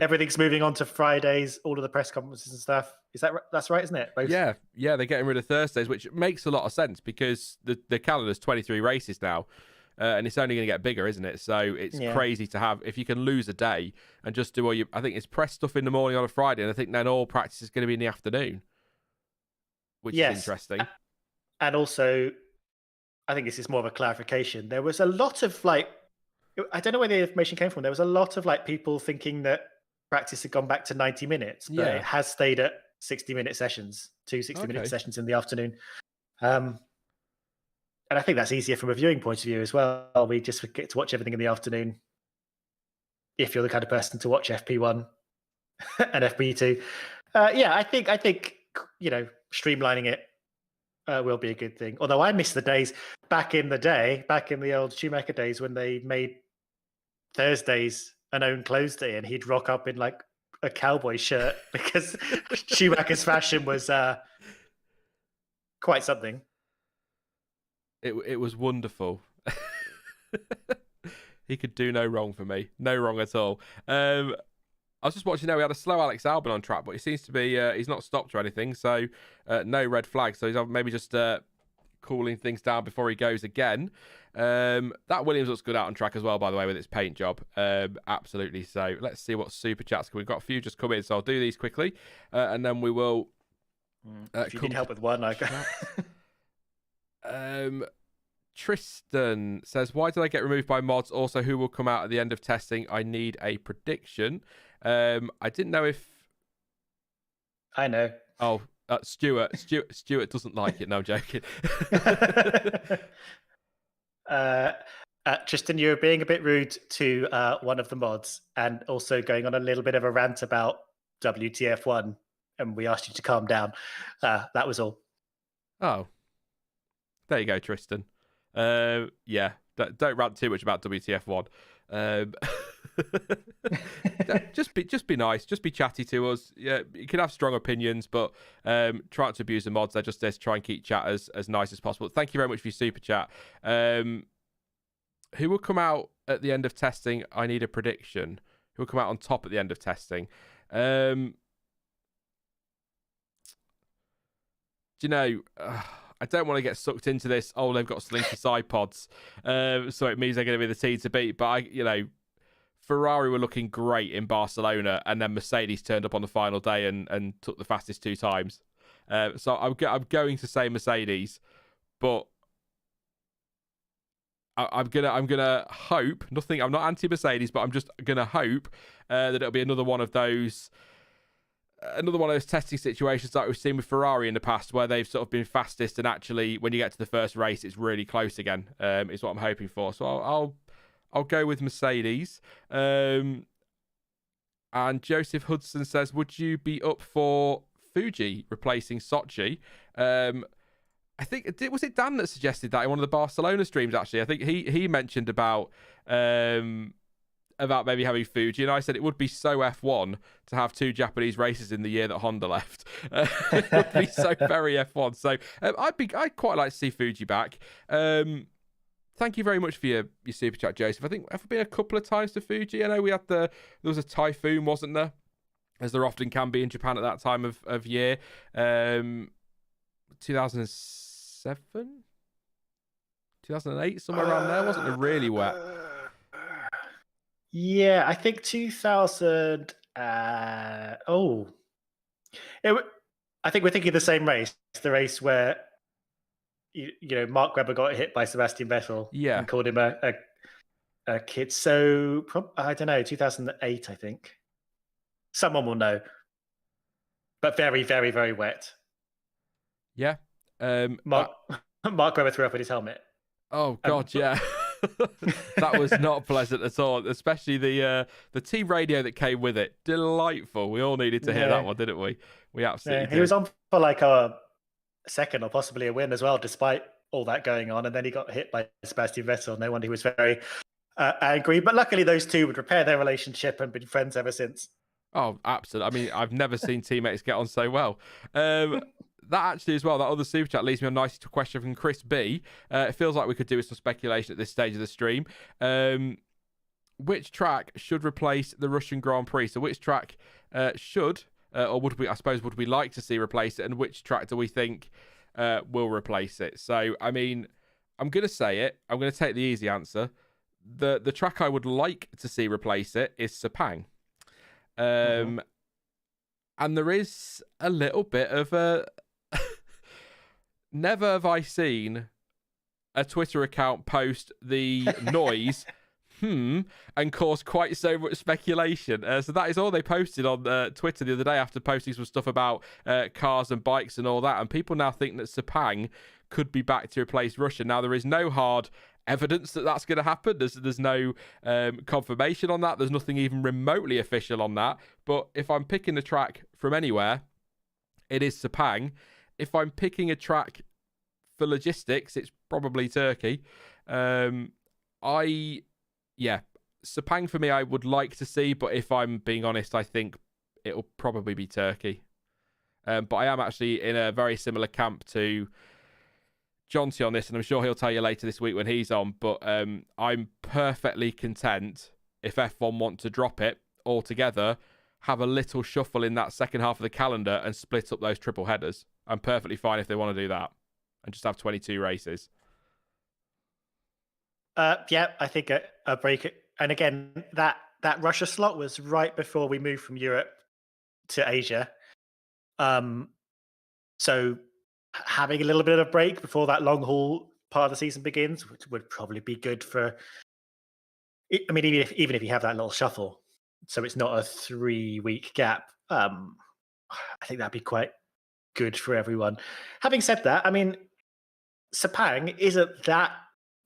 Everything's moving on to Fridays, all of the press conferences and stuff. That's right, isn't it? Both? Yeah, they're getting rid of Thursdays, which makes a lot of sense because the calendar's 23 races now. And it's only going to get bigger, isn't it? So it's crazy to have, if you can lose a day and just do I think it's press stuff in the morning on a Friday, and I think then all practice is going to be in the afternoon, which is interesting. And also, I think this is more of a clarification. There was a lot of I don't know where the information came from. There was a lot of people thinking that practice had gone back to 90 minutes, but it has stayed at 60-minute sessions, 2 60-minute sessions in the afternoon. And I think that's easier from a viewing point of view as well. We just get to watch everything in the afternoon if you're the kind of person to watch FP1 and FP2. I think streamlining it will be a good thing. Although I miss the days back in the old Schumacher days, when they made Thursdays an own clothes day, and he'd rock up in a cowboy shirt because Schumacher's fashion was quite something. It was wonderful. He could do no wrong for me. No wrong at all. I was just watching now. We had a slow Alex Albon on track, but he seems to be he's not stopped or anything, so no red flag. So he's maybe just cooling things down before he goes again. That Williams looks good out on track as well, by the way, with its paint job. Absolutely. So let's see what super chats. We've got a few just come in, so I'll do these quickly, and then we will. If you need help with one, Tristan says, why did I get removed by mods? Also, who will come out at the end of testing? I need a prediction. I didn't know if... I know. Oh, Stuart doesn't like it. No, I'm joking. Tristan, you're being a bit rude to one of the mods, and also going on a little bit of a rant about WTF1, and we asked you to calm down. That was all. Oh, there you go, Tristan. Yeah, don't rant too much about WTF1. Um, just be nice, just be chatty to us. Yeah, you can have strong opinions, but try not to abuse the mods. They're just there to try and keep chat as nice as possible. Thank you very much for your super chat. Who will come out at the end of testing? I need a prediction. Who will come out on top at the end of testing? Do you know? I don't want to get sucked into this. Oh, they've got slinky side pods, so it means they're going to be the team to beat. But Ferrari were looking great in Barcelona, and then Mercedes turned up on the final day and took the fastest 2 times. So I'm going to say Mercedes, but I'm gonna hope nothing. I'm not anti-Mercedes, but I'm just gonna hope that it'll be another one of those testing situations like we've seen with Ferrari in the past, where they've sort of been fastest, and actually when you get to the first race, it's really close again. Is what I'm hoping for. So I'll go with Mercedes. And Joseph Hudson says, would you be up for Fuji replacing Sochi? I think was it Dan that suggested that in one of the Barcelona streams. Actually, I think he mentioned about maybe having Fuji, and I said it would be so F1 to have 2 Japanese races in the year that Honda left. It would be so very F1. So I'd quite like to see Fuji back. Thank you very much for your super chat, Joseph. I think I've been a couple of times to Fuji. I know there was a typhoon, wasn't there? As there often can be in Japan at that time of year. 2007, 2008, somewhere around there. Wasn't it really wet? Yeah, I think 2000. I think we're thinking the same race. The race where Mark Webber got hit by Sebastian Vettel. Yeah, and called him a kid. So I don't know, 2008. I think someone will know. But very, very, very wet. Yeah. Mark Webber threw up in his helmet. Oh God, yeah. That was not pleasant at all, especially the team radio that came with it. Delightful. We all needed to hear that one, didn't we? We absolutely did. He was on for like a second or possibly a win as well, despite all that going on. And then he got hit by Sebastian Vettel. No wonder he was very angry. But luckily, those two would repair their relationship and been friends ever since. Oh, absolutely. I mean, I've never seen teammates get on so well. That actually as well, that other super chat leads me on nicely to a question from Chris B. It feels like we could do with some speculation at this stage of the stream. Which track should replace the Russian Grand Prix? So which track should, or would we like to see replace it? And which track do we think will replace it? So, I mean, I'm going to say it. I'm going to take the easy answer. The track I would like to see replace it is Sepang. And there is a little bit of a... Never have I seen a Twitter account post the noise and cause quite so much speculation. So that is all they posted on Twitter the other day after posting some stuff about cars and bikes and all that. And people now think that Sepang could be back to replace Russia. Now, there is no hard evidence that that's going to happen. There's no confirmation on that. There's nothing even remotely official on that. But if I'm picking a track from anywhere, it is Sepang. If I'm picking a track for logistics, it's probably Turkey. Sepang for me, I would like to see, but if I'm being honest, I think it'll probably be Turkey. But I am actually in a very similar camp to Jonty on this, and I'm sure he'll tell you later this week when he's on, but I'm perfectly content if F1 want to drop it altogether, have a little shuffle in that second half of the calendar and split up those triple headers. I'm perfectly fine if they want to do that and just have 22 races. Yeah, I think a break. And again, that Russia slot was right before we moved from Europe to Asia. So having a little bit of a break before that long haul part of the season begins, which would probably be good for... I mean, even if you have that little shuffle, so it's not a 3-week gap, I think that'd be quite good for everyone. Having said that, I mean, Sepang isn't that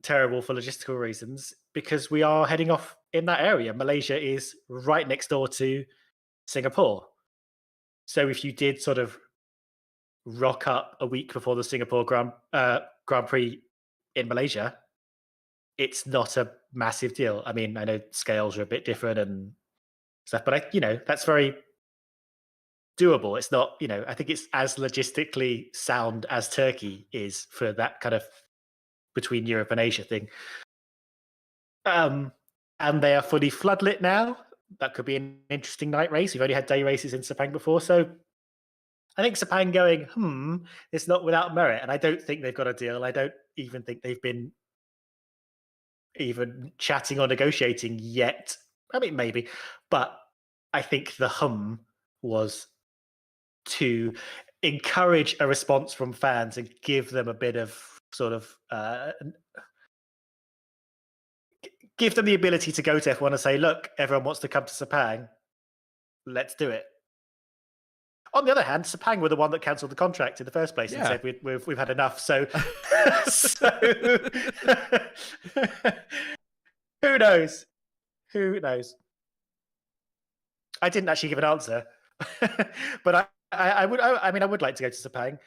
terrible for logistical reasons because we are heading off in that area. Malaysia is right next door to Singapore. So if you did sort of rock up a week before the Singapore Grand Prix in Malaysia, it's not a massive deal. I mean, I know scales are a bit different and stuff, but that's very doable. It's not, I think it's as logistically sound as Turkey is for that kind of between Europe and Asia thing. And they are fully floodlit now. That could be an interesting night race. We've only had day races in Sepang before, so I think Sepang going, it's not without merit. And I don't think they've got a deal. I don't even think they've been even chatting or negotiating yet. I mean, maybe, but I think the was to encourage a response from fans and give them a bit of sort of give them the ability to go to F1 and say, look, everyone wants to come to Sepang, let's do it. On the other hand, Sepang were the one that cancelled the contract in the first place and said we've had enough. So, who knows? Who knows? I didn't actually give an answer, but I would like to go to Sepang.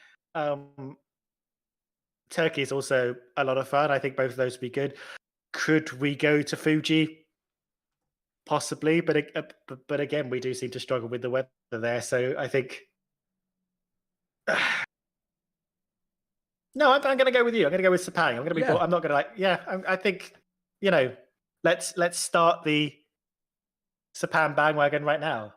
Turkey is also a lot of fun. I think both of those would be good. Could we go to Fuji? Possibly, but again, we do seem to struggle with the weather there. So I think no, I'm going to go with you. I'm going to go with Sepang. I'm going to be. I'm not going to I think let's start the Sepang bandwagon right now.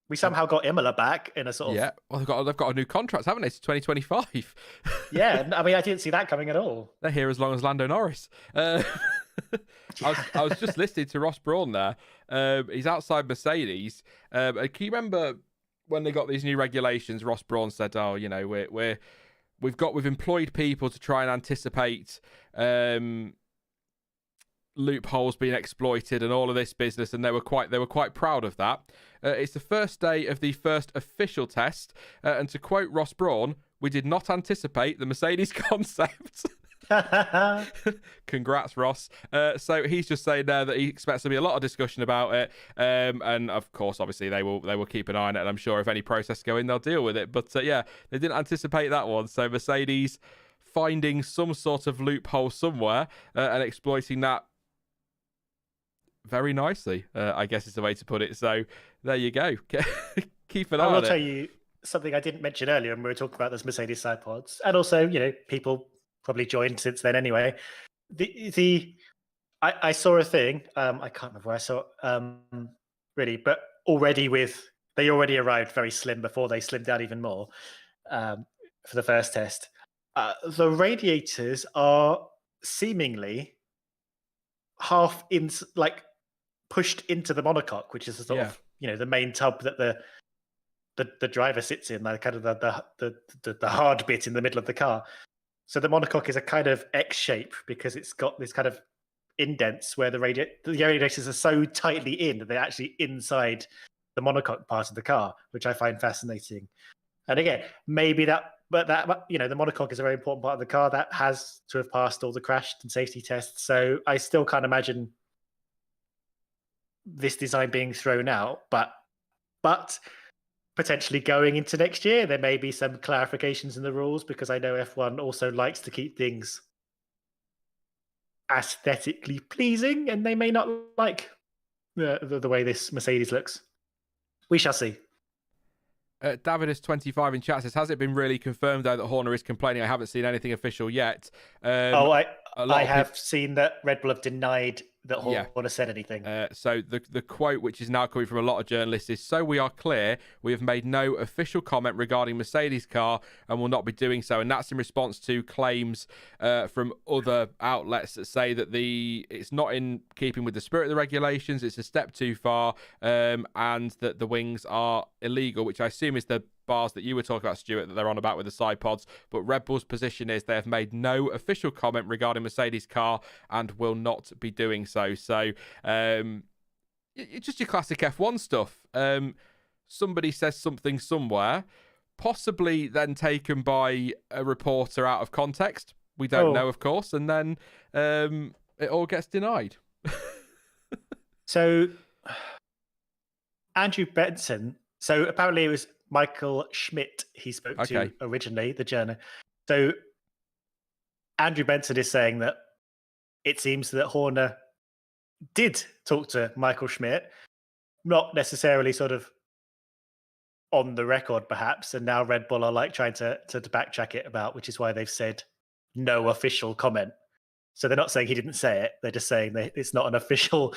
We somehow got Imola back in a sort of... Yeah, well, they've got a new contract, haven't they? It's 2025. Yeah, I mean, I didn't see that coming at all. They're here as long as Lando Norris. I was just listening to Ross Brawn there. He's outside Mercedes. Can you remember when they got these new regulations? Ross Brawn said, "Oh, we've employed people to try and anticipate loopholes being exploited and all of this business," and they were quite proud of that. It's the first day of the first official test, and to quote Ross Brawn, "We did not anticipate the Mercedes concept." Congrats, Ross. So he's just saying there that he expects to be a lot of discussion about it, and of course, obviously, they will keep an eye on it, and I'm sure if any protests go in, they'll deal with it. But they didn't anticipate that one. So Mercedes finding some sort of loophole somewhere and exploiting that very nicely, I guess is the way to put it. So there you go. Keep an eye on it. I will tell you something I didn't mention earlier when we were talking about those Mercedes side pods, and also people probably joined since then anyway. I saw a thing. I can't remember where I saw it, really, but they already arrived very slim before they slimmed down even more for the first test. The radiators are seemingly half in, like, pushed into the monocoque, which is the sort of the main tub that the driver sits in, like kind of the hard bit in the middle of the car. So the monocoque is a kind of X shape because it's got this kind of indents where the radiators are so tightly in that they're actually inside the monocoque part of the car, which I find fascinating. And again, maybe the monocoque is a very important part of the car that has to have passed all the crash and safety tests. So I still can't imagine this design being thrown out, but potentially going into next year, there may be some clarifications in the rules, because I know F1 also likes to keep things aesthetically pleasing, and they may not like the way this Mercedes looks. We shall see. David is 25 in chat says, has it been really confirmed though that Horner is complaining? I haven't seen anything official yet. I have seen that Red Bull have denied that Horner said anything. So the quote, which is now coming from a lot of journalists, is, "So we are clear, we have made no official comment regarding Mercedes car and will not be doing so." And that's in response to claims from other outlets that say that it's not in keeping with the spirit of the regulations, it's a step too far, and that the wings are illegal, which I assume is the bars that you were talking about, Stuart, that they're on about with the side pods. But Red Bull's position is they have made no official comment regarding Mercedes car and will not be doing so. So it's just your classic F1 stuff. Somebody says something somewhere, possibly then taken by a reporter out of context. We don't know, of course, and then it all gets denied. So Andrew Benson. So apparently it was Michael Schmidt he spoke to Okay. originally, the journalist. So Andrew Benson is saying that it seems that Horner did talk to Michael Schmidt, not necessarily sort of on the record, perhaps. And now Red Bull are like trying to backtrack it about, which is why they've said no official comment. So they're not saying he didn't say it; they're just saying that it's not an official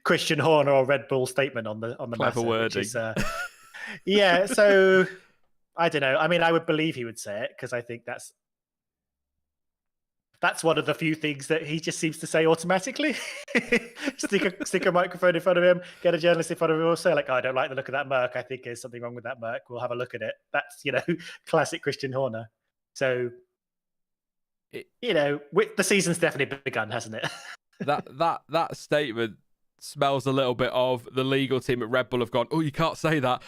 Christian Horner or Red Bull statement on the Clever matter. wording. Which is, yeah. So I don't know. I mean, I would believe he would say it because I think that's one of the few things that he just seems to say automatically. stick a microphone in front of him, get a journalist in front of him, or say like, oh, "I don't like the look of that Merc. I think there's something wrong with that Merc. We'll have a look at it." That's classic Christian Horner. So the season's definitely begun, hasn't it? that statement smells a little bit of the legal team at Red Bull have gone, oh, you can't say that.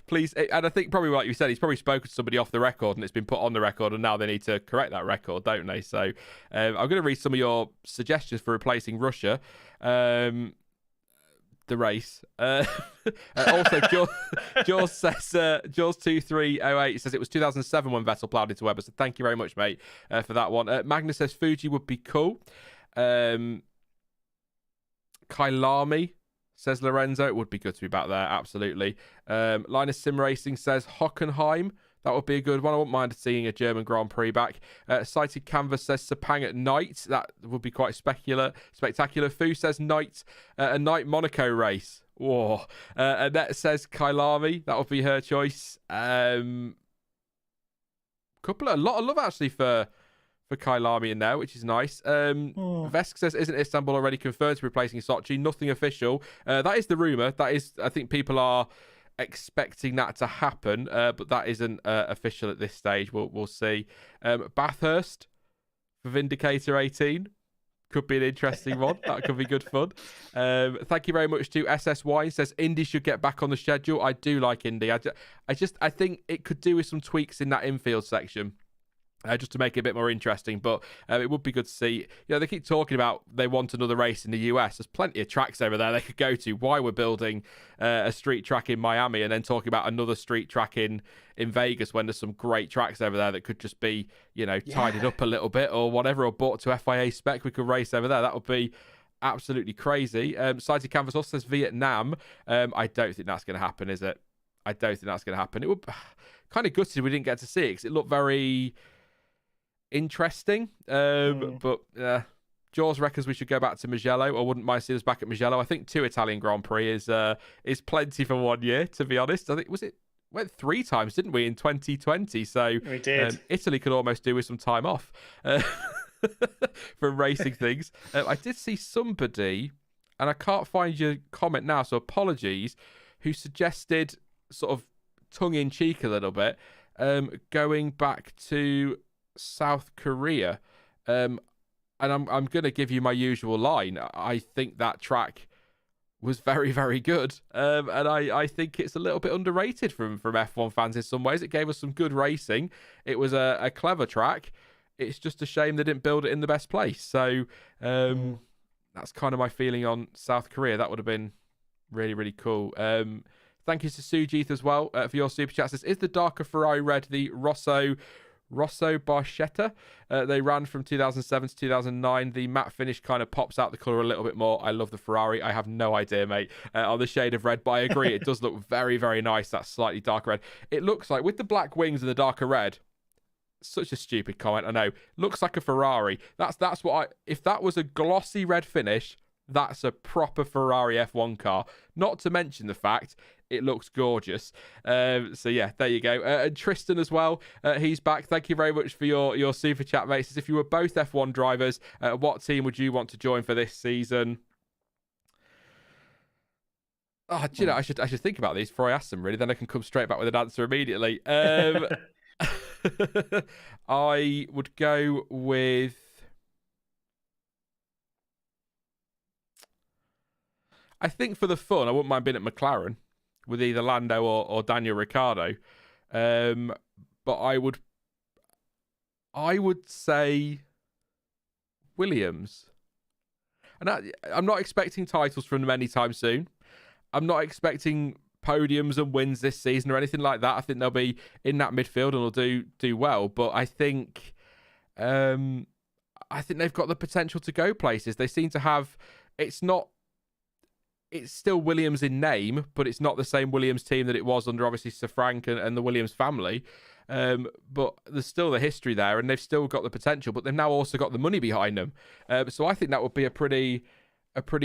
Please. And I think probably like you said, he's probably spoken to somebody off the record and it's been put on the record and now they need to correct that record, don't they? So I'm going to read some of your suggestions for replacing Russia. The race. Also, Jaws says, Jaws 2308 says it was 2007 when Vettel ploughed into Webber. So thank you very much, mate, for that one. Magnus says Fuji would be cool. Kailami, says Lorenzo. It would be good to be back there, absolutely. Linus Sim Racing says Hockenheim. That would be a good one. I wouldn't mind seeing a German Grand Prix back. Sighted Canvas says Sepang at night. That would be quite spectacular. Fu says night, a night Monaco race. Whoa. Annette says Kailami. That would be her choice. A lot of love actually for Kailami in there, which is nice. Vesk says, isn't Istanbul already confirmed to be replacing Sochi? Nothing official. That is the rumour. That is, I think people are expecting that to happen, but that isn't official at this stage. We'll see. Bathurst for Vindicator 18 could be an interesting one. That could be good fun. Thank you very much to SS Wine. Says Indy should get back on the schedule. I do like Indy. I think it could do with some tweaks in that infield section. Just to make it a bit more interesting, but it would be good to see. They keep talking about they want another race in the US. There's plenty of tracks over there they could go to. Why we're building a street track in Miami and then talking about another street track in Vegas when there's some great tracks over there that could just be, tidied up a little bit or whatever, or bought to FIA spec. We could race over there. That would be absolutely crazy. Sighted Canvas also says Vietnam. I don't think that's going to happen, is it? I don't think that's going to happen. It would kind of gutted we didn't get to see it because it looked very interesting, but Jaws reckons we should go back to Mugello. I wouldn't mind seeing us back at Mugello. I think 2 Italian Grand Prix is plenty for 1 year, to be honest. I think went 3 times, didn't we, in 2020? So we did. Italy could almost do with some time off from racing things. I did see somebody, and I can't find your comment now, so apologies, who suggested sort of tongue-in-cheek a little bit, going back to South Korea, and I'm going to give you my usual line. I think that track was very, very good, and I think it's a little bit underrated from F1 fans in some ways. It gave us some good racing. It was a clever track. It's just a shame they didn't build it in the best place. So that's kind of my feeling on South Korea. That would have been really, really cool. Thank you to Sujith as well for your super chat. Says, is the darker Ferrari red the Rosso Barchetta? They ran from 2007 to 2009. The matte finish kind of pops out the colour a little bit more. I love the Ferrari. I have no idea, mate, on the shade of red, but I agree. It does look very, very nice, that slightly darker red. It looks like, with the black wings and the darker red, such a stupid comment, I know. Looks like a Ferrari. That's what if that was a glossy red finish, that's a proper Ferrari F1 car. Not to mention the fact it looks gorgeous. So yeah, there you go. And Tristan as well, he's back. Thank you very much for your super chat, mate. Says, if you were both F1 drivers, what team would you want to join for this season? Oh, do you know, I should think about these before I ask them, really. Then I can come straight back with an answer immediately. I would go with... I think for the fun, I wouldn't mind being at McLaren with either Lando or Daniel Ricciardo. But I would say Williams. And I'm not expecting titles from them anytime soon. I'm not expecting podiums and wins this season or anything like that. I think they'll be in that midfield and will do well. But I think they've got the potential to go places. They seem to have. It's still Williams in name, but it's not the same Williams team that it was under obviously Sir Frank and the Williams family. But there's still the history there, and they've still got the potential. But they've now also got the money behind them. So I think that would be a pretty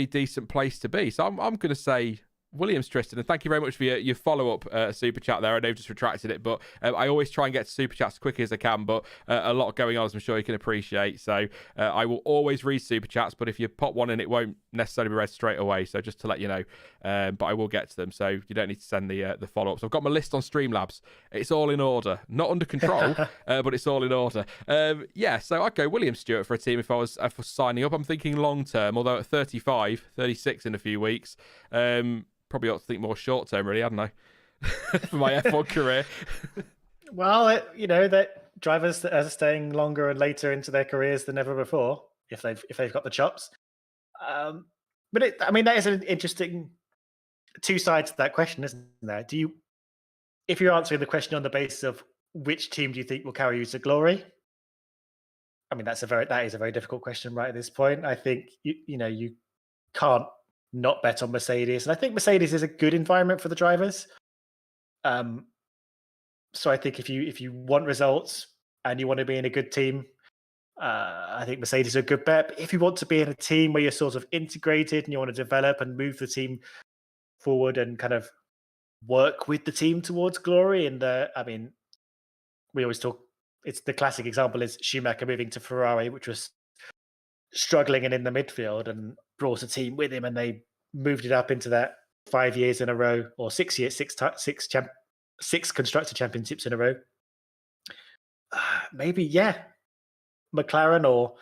decent place to be. So I'm going to say Williams, Tristan, and thank you very much for your follow-up super chat there. I know I've just retracted it, but I always try and get to super chats as quick as I can, but a lot going on, as I'm sure you can appreciate. So I will always read super chats, but if you pop one in, it won't necessarily be read straight away. So just to let you know, but I will get to them, so you don't need to send the follow-ups. I've got my list on Streamlabs. It's all in order. Not under control, but it's all in order. So I'd go Williams Stewart for a team if I was signing up. I'm thinking long-term, although at 35, 36 in a few weeks, probably ought to think more short term, really, hadn't I? For my F1 career. Well, that drivers are staying longer and later into their careers than ever before, if they've got the chops. But that is an interesting two sides to that question, isn't there? If you're answering the question on the basis of which team do you think will carry you to glory? I mean, that is a very difficult question right at this point. I think you can't not bet on Mercedes, and I think Mercedes is a good environment for the drivers. So I think if you want results and you want to be in a good team, I think Mercedes are a good bet. But if you want to be in a team where you're sort of integrated and you want to develop and move the team forward and kind of work with the team towards glory, we always talk. It's the classic example is Schumacher moving to Ferrari, which was struggling and in the midfield, and brought a team with him, and they moved it up into that 5 years in a row, or 6 years, six constructor championships in a row. Maybe McLaren or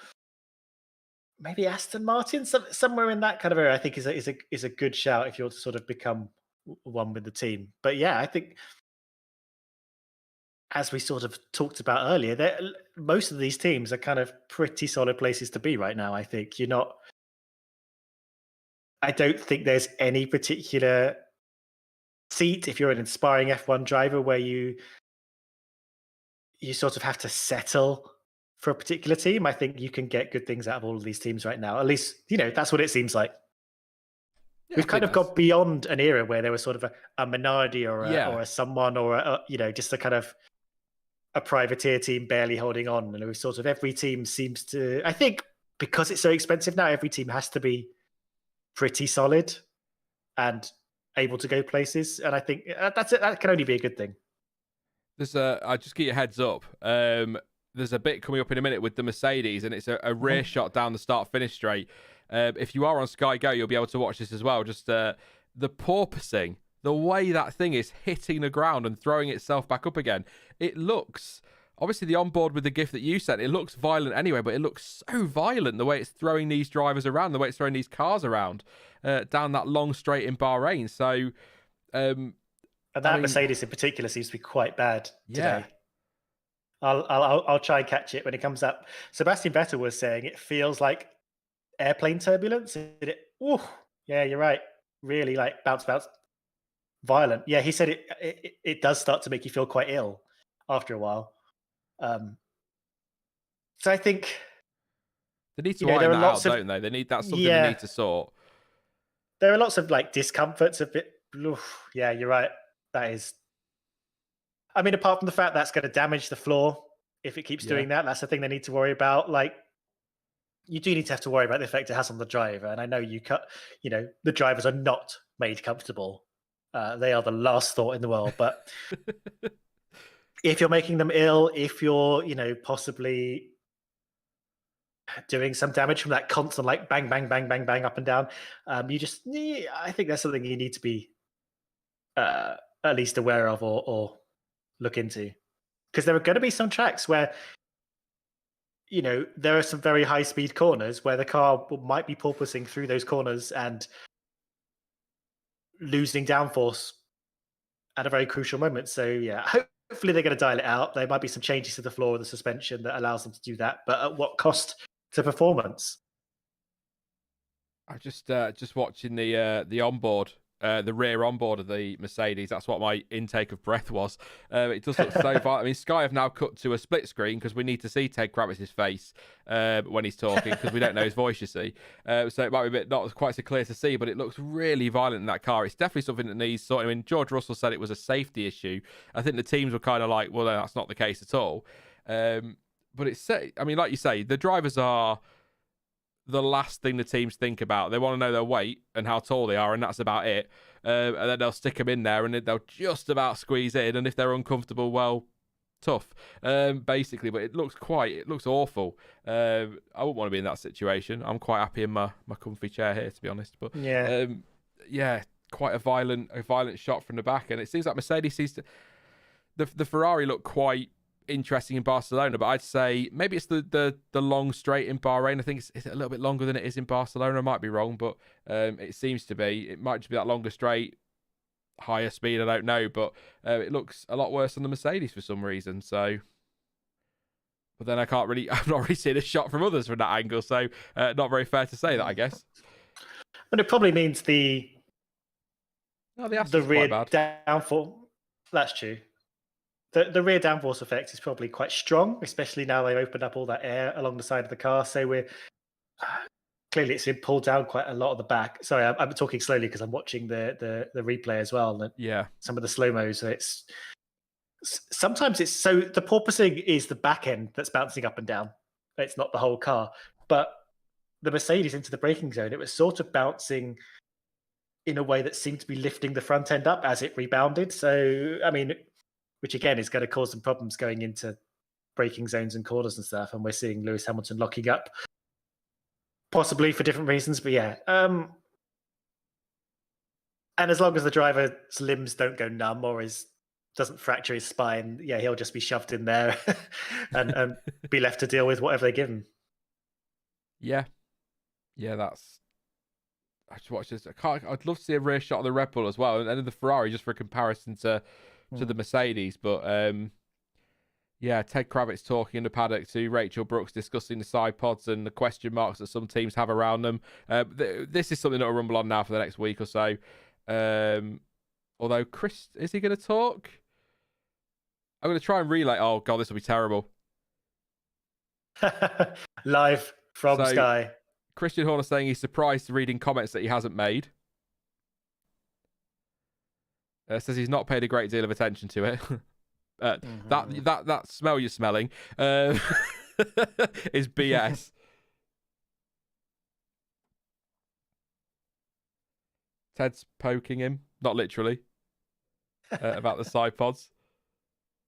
maybe Aston Martin, somewhere in that kind of area. I think is a good shout if you want to sort of become one with the team. But I think, as we sort of talked about earlier, most of these teams are kind of pretty solid places to be right now. I think I don't think there's any particular seat, if you're an inspiring F1 driver, where you sort of have to settle for a particular team. I think you can get good things out of all of these teams right now. At least, that's what it seems like. Yeah, we've kind of got beyond an era where there was sort of a Minardi or a someone or just a kind of a privateer team barely holding on. And it was sort of every team seems to, I think, because it's so expensive now, every team has to be pretty solid and able to go places. And I think that can only be a good thing. I'll just get your heads up. There's a bit coming up in a minute with the Mercedes, and it's a rear shot down the start-finish straight. If you are on Sky Go, you'll be able to watch this as well. Just the porpoising, the way that thing is hitting the ground and throwing itself back up again. It looks, obviously the onboard with the GIF that you sent, it looks violent anyway, but it looks so violent the way it's throwing these drivers around, the way it's throwing these cars around down that long straight in Bahrain. So, and that Mercedes in particular seems to be quite bad today. I'll try and catch it when it comes up. Sebastian Vettel was saying it feels like airplane turbulence. Yeah, you're right. Really like bounce, violent. Yeah, he said it does start to make you feel quite ill after a while. So I think they need to iron that out, don't they? They need that's something they need to sort. There are lots of like discomforts a bit. Yeah, you're right. That is. I mean, apart from the fact that's going to damage the floor if it keeps doing that, that's the thing they need to worry about. Like, you do need to have to worry about the effect it has on the driver. And I know the drivers are not made comfortable. They are the last thought in the world. But if you're making them ill, if you're, possibly doing some damage from that constant, like bang, bang, bang, bang, bang, up and down, I think that's something you need to be at least aware of or look into. Because there are going to be some tracks where, there are some very high-speed corners where the car might be porpoising through those corners and losing downforce at a very crucial moment. So, hopefully they're going to dial it out. There might be some changes to the floor of the suspension that allows them to do that, but at what cost to performance? I just watching the onboard the rear onboard of the Mercedes. That's what my intake of breath was. It does look so violent. I mean, Sky have now cut to a split screen because we need to see Ted Kravitz's face when he's talking because we don't know his voice, you see. So it might be a bit not quite so clear to see, but it looks really violent in that car. It's definitely something that needs sorting. I mean, George Russell said it was a safety issue. I think the teams were kind of like, well, no, that's not the case at all. But it's, I mean, like you say, the drivers are the last thing the teams think about. They want to know their weight and how tall they are, and that's about it. And then they'll stick them in there, and they'll just about squeeze in. And if they're uncomfortable, well, tough, basically. But it looks awful. I wouldn't want to be in that situation. I'm quite happy in my comfy chair here, to be honest. But yeah, quite a violent shot from the back, and it seems like Mercedes sees the Ferrari look quite interesting in Barcelona, but I'd say maybe it's the long straight in Bahrain. I think it's a little bit longer than it is in Barcelona. I might be wrong, but it seems to be. It might just be that longer straight, higher speed. I don't know, but it looks a lot worse on the Mercedes for some reason. So, but then I'm not really seeing a shot from others from that angle. So, not very fair to say that, I guess. But it probably means the rear downfall. That's true. The rear downforce effect is probably quite strong, especially now they've opened up all that air along the side of the car. So we're clearly it's been pulled down quite a lot of the back. Sorry, I'm talking slowly because I'm watching the replay as well. And some of the slow-mos. So sometimes it's so the porpoising is the back end that's bouncing up and down. It's not the whole car. But the Mercedes into the braking zone, it was sort of bouncing in a way that seemed to be lifting the front end up as it rebounded. So, I mean, which again is going to cause some problems going into braking zones and corners and stuff. And we're seeing Lewis Hamilton locking up, possibly for different reasons. But yeah, and as long as the driver's limbs don't go numb or doesn't fracture his spine, yeah, he'll just be shoved in there and be left to deal with whatever they give him. Yeah, that's. I just watched this. I'd love to see a rear shot of the Red Bull as well, and then the Ferrari just for a comparison to the Mercedes. But Ted Kravitz talking in the paddock to Rachel Brooks, discussing the side pods and the question marks that some teams have around them. This is something that will rumble on now for the next week or so. Although Chris, is he going to talk? I'm going to try and relay. Oh god, this will be terrible. Live from Sky. Christian Horner saying he's surprised reading comments that he hasn't made. Says he's not paid a great deal of attention to it. That smell you're smelling is BS. Ted's poking him, not literally, about the side pods.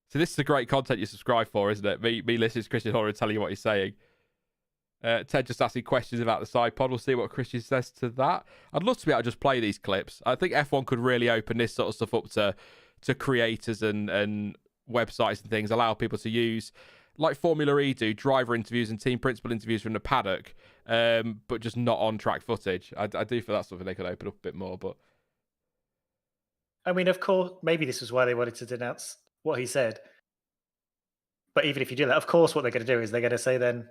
So this is the great content you subscribe for, isn't it? Me listening to Christian Horner and telling you what he's saying. Ted just asking questions about the side pod. We'll see what Christian says to that. I'd love to be able to just play these clips. I think F1 could really open this sort of stuff up to creators and websites and things, allow people to use, like Formula E do, driver interviews and team principal interviews from the paddock, but just not on-track footage. I do feel that's something they could open up a bit more. But I mean, of course, maybe this was why they wanted to denounce what he said. But even if you do that, of course, what they're going to do is they're going to say then,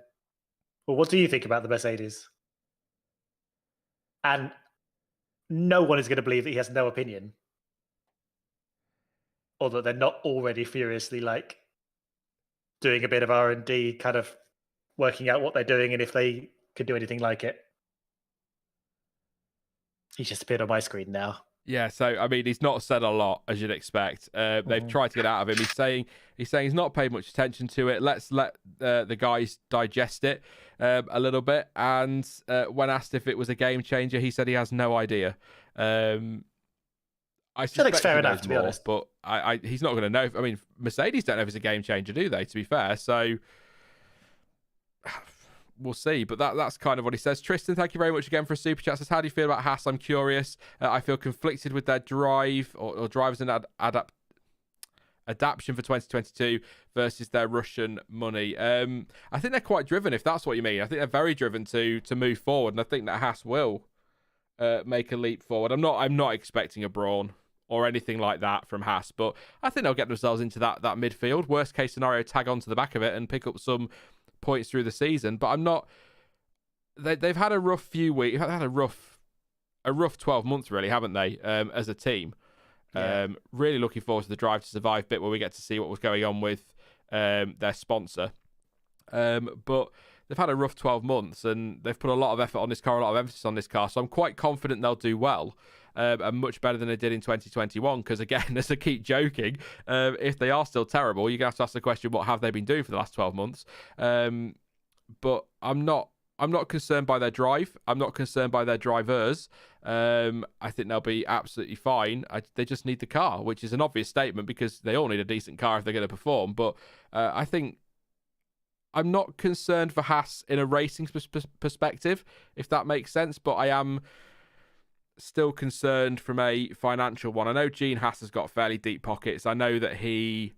well, what do you think about the Mercedes? And no one is going to believe that he has no opinion. Or that they're not already furiously doing a bit of R&D, kind of working out what they're doing and if they could do anything like it. He's just appeared on my screen now. Yeah, so I mean, he's not said a lot, as you'd expect. They've tried to get out of him. He's saying he's not paid much attention to it. Let's let the guys digest it a little bit. And when asked if it was a game changer, he said he has no idea. I suspect fair enough, to be honest. But he's not going to know. I mean, Mercedes don't know if it's a game changer, do they? To be fair, so we'll see. But that's kind of what he says. Tristan, thank you very much again for a super chat. Says, how do you feel about Haas? I'm curious. I feel conflicted with their drive or drivers and adaptation for 2022 versus their Russian money. I think they're quite driven, if that's what you mean. I think they're very driven to move forward, and I think that Haas will make a leap forward. I'm not expecting a Brawn or anything like that from Haas, but I think they'll get themselves into that midfield. Worst case scenario, tag onto the back of it and pick up some points through the season. But I'm not. They've had a rough few weeks. Had a rough a rough 12 months, really, haven't they, as a team? Yeah. Really looking forward to the Drive to Survive bit where we get to see what was going on with their sponsor. But they've had a rough 12 months and they've put a lot of effort on this car, a lot of emphasis on this car. So I'm quite confident they'll do well. And much better than they did in 2021. Because again, as I keep joking, if they are still terrible, you're going to have to ask the question, what have they been doing for the last 12 months? But I'm not concerned by their drive. I'm not concerned by their drivers. I think they'll be absolutely fine. They just need the car, which is an obvious statement because they all need a decent car if they're going to perform. But I think I'm not concerned for Haas in a racing perspective, if that makes sense. But I am still concerned from a financial one. I know Gene Haas has got fairly deep pockets. I know that he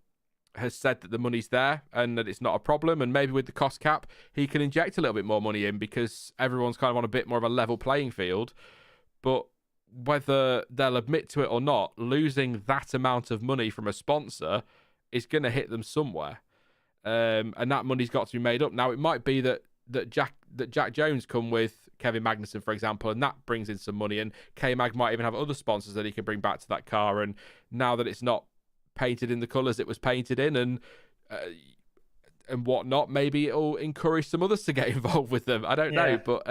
has said that the money's there and that it's not a problem, and maybe with the cost cap he can inject a little bit more money in because everyone's kind of on a bit more of a level playing field. But whether they'll admit to it or not, losing that amount of money from a sponsor is going to hit them somewhere, and that money's got to be made up. Now it might be that Jack Jones come with Kevin Magnussen, for example, and that brings in some money, and K-Mag might even have other sponsors that he can bring back to that car, and now that it's not painted in the colours it was painted in and whatnot, maybe it'll encourage some others to get involved with them. I don't know, but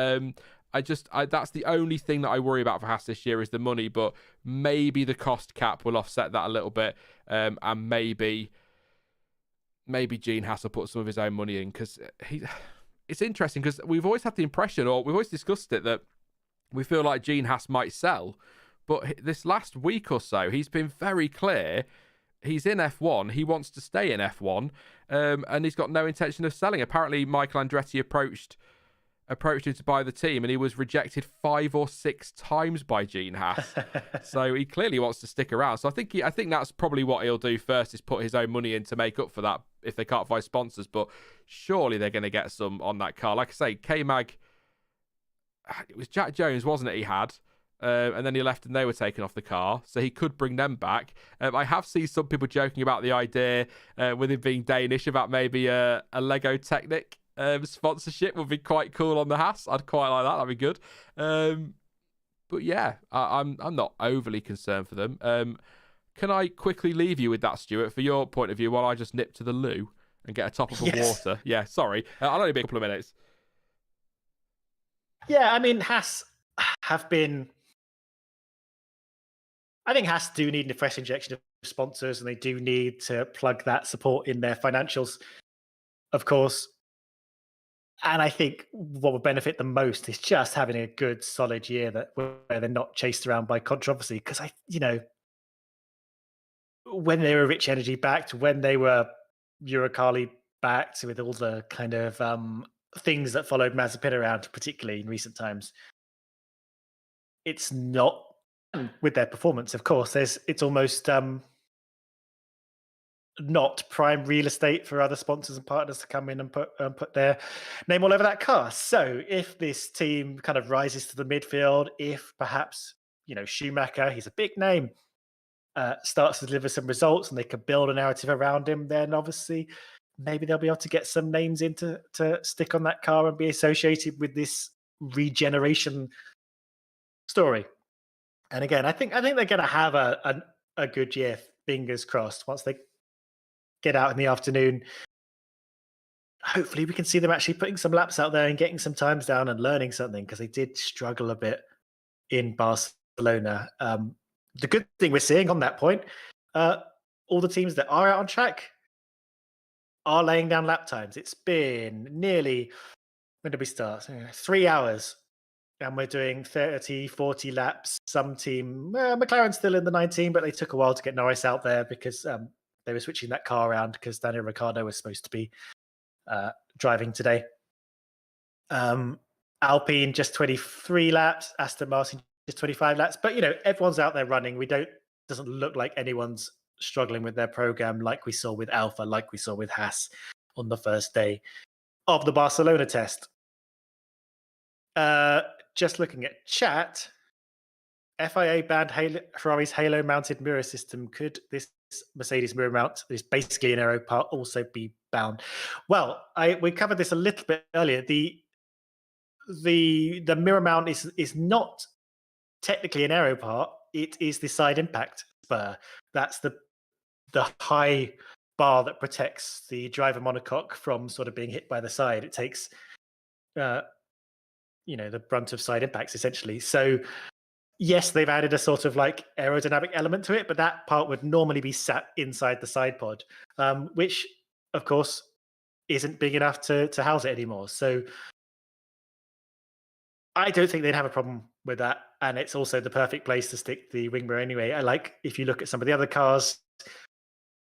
that's the only thing that I worry about for Haas this year is the money, but maybe the cost cap will offset that a little bit, and maybe Gene Haas will put some of his own money in, because it's interesting because we've always had the impression, or we've always discussed it, that we feel like Gene Haas might sell, but this last week or so he's been very clear. He's in F1. He wants to stay in F1, and he's got no intention of selling. Apparently, Michael Andretti approached him to buy the team, and he was rejected 5 or 6 times by Gene Haas. So he clearly wants to stick around. So I think that's probably what he'll do first, is put his own money in to make up for that if they can't find sponsors. But surely they're going to get some on that car. Like I say, K-Mag, it was Jack Jones, wasn't it? He had. And then he left and they were taken off the car, so he could bring them back. I have seen some people joking about the idea, with him being Danish, about maybe a Lego Technic sponsorship would be quite cool on the Haas. I'd quite like that. That'd be good. But yeah, I'm not overly concerned for them. Can I quickly leave you with that, Stuart, for your point of view, while I just nip to the loo and get a top of water? Yeah, sorry. I'll only be a couple of minutes. Yeah, I mean, Haas have been... I think Haas do need a fresh injection of sponsors, and they do need to plug that support in their financials, of course. And I think what would benefit them most is just having a good, solid year where they're not chased around by controversy. Because when they were Rich Energy backed, when they were Uralkali backed, with all the kind of things that followed Mazepin around, particularly in recent times, it's not. With their performance, of course, it's almost not prime real estate for other sponsors and partners to come in and put their name all over that car. So if this team kind of rises to the midfield, if perhaps Schumacher, he's a big name, starts to deliver some results and they can build a narrative around him, then obviously maybe they'll be able to get some names in to stick on that car and be associated with this regeneration story. And again, I think they're going to have a good year, fingers crossed. Once they get out in the afternoon, hopefully we can see them actually putting some laps out there and getting some times down and learning something, because they did struggle a bit in Barcelona. The good thing we're seeing on that point, all the teams that are out on track are laying down lap times. It's been nearly, when did we start? 3 hours. And we're doing 30, 40 laps. Some team, McLaren's still in the 19, but they took a while to get Norris out there because they were switching that car around because Daniel Ricciardo was supposed to be driving today. Alpine just 23 laps, Aston Martin just 25 laps. But, everyone's out there running. Doesn't look like anyone's struggling with their program like we saw with Alpha, like we saw with Haas on the first day of the Barcelona test. Just looking at chat, FIA banned Ferrari's halo-mounted mirror system. Could this Mercedes mirror mount, this basically an aero part, also be bound? Well, we covered this a little bit earlier. The mirror mount is not technically an aero part, it is the side impact spur. That's the high bar that protects the driver monocoque from sort of being hit by the side. It takes the brunt of side impacts essentially. So yes, they've added a sort of like aerodynamic element to it, but that part would normally be sat inside the side pod, which of course isn't big enough to house it anymore. So I don't think they'd have a problem with that. And it's also the perfect place to stick the wing mirror anyway. I like, if you look at some of the other cars,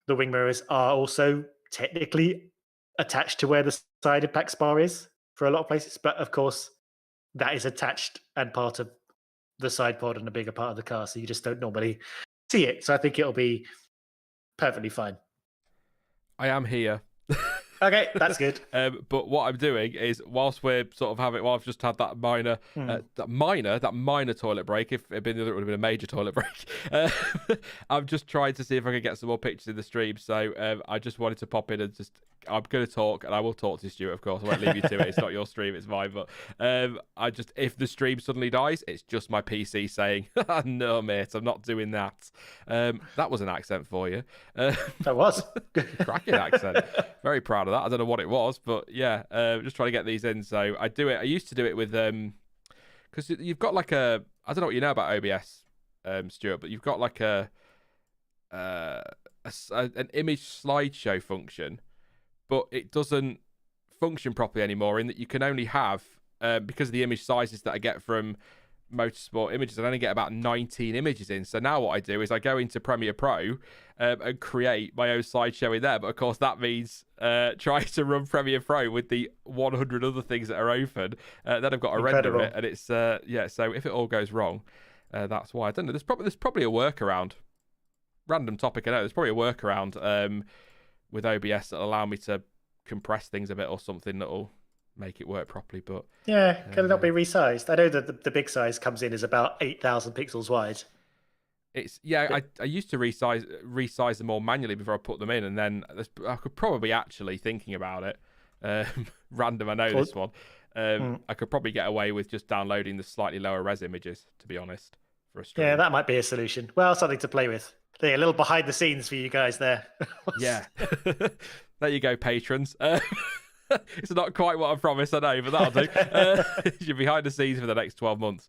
the wing mirrors are also technically attached to where the side impact spar is for a lot of places. But of course, that is attached and part of the side pod and a bigger part of the car. So you just don't normally see it. So I think it'll be perfectly fine. I am here. Okay, that's good. But what I'm doing is, whilst we're sort of having, I've just had that minor toilet break. If it'd been the other, it would have been a major toilet break. I'm just trying to see if I can get some more pictures in the stream. So I just wanted to pop in and I'm going to talk, and I will talk to Stuart, of course. I won't leave you to it. It's not your stream, it's mine. But if the stream suddenly dies, it's just my PC saying, no, mate, I'm not doing that. That was an accent for you. That was. Cracking accent. Very proud of that. I don't know what it was, but yeah, just trying to get these in. So I do it. I used to do it with, because you've got like I don't know what you know about OBS, Stuart, but you've got like an image slideshow function, but it doesn't function properly anymore in that you can only have, because of the image sizes that I get from Motorsport Images, I only get about 19 images in. So now what I do is I go into Premiere Pro and create my own slideshow in there. But of course that means trying to run Premiere Pro with the 100 other things that are open. Then I've got to render it, and it's So if it all goes wrong, that's why. I don't know. There's probably a workaround. Random topic, I know. There's probably a workaround with OBS that'll allow me to compress things a bit or something that'll make it work properly. But yeah, can it not be resized? I know that the big size comes in as about 8,000 pixels wide. It's I used to resize them all manually before I put them in, and then I could probably, actually, thinking about it, random, I know this one, I could probably get away with just downloading the slightly lower res images, to be honest, for a stream. Yeah, that might be a solution. Well, something to play with. A little behind the scenes for you guys there. Yeah. There you go, patrons. It's not quite what I promised, I know, but that'll do. You're behind the scenes for the next 12 months.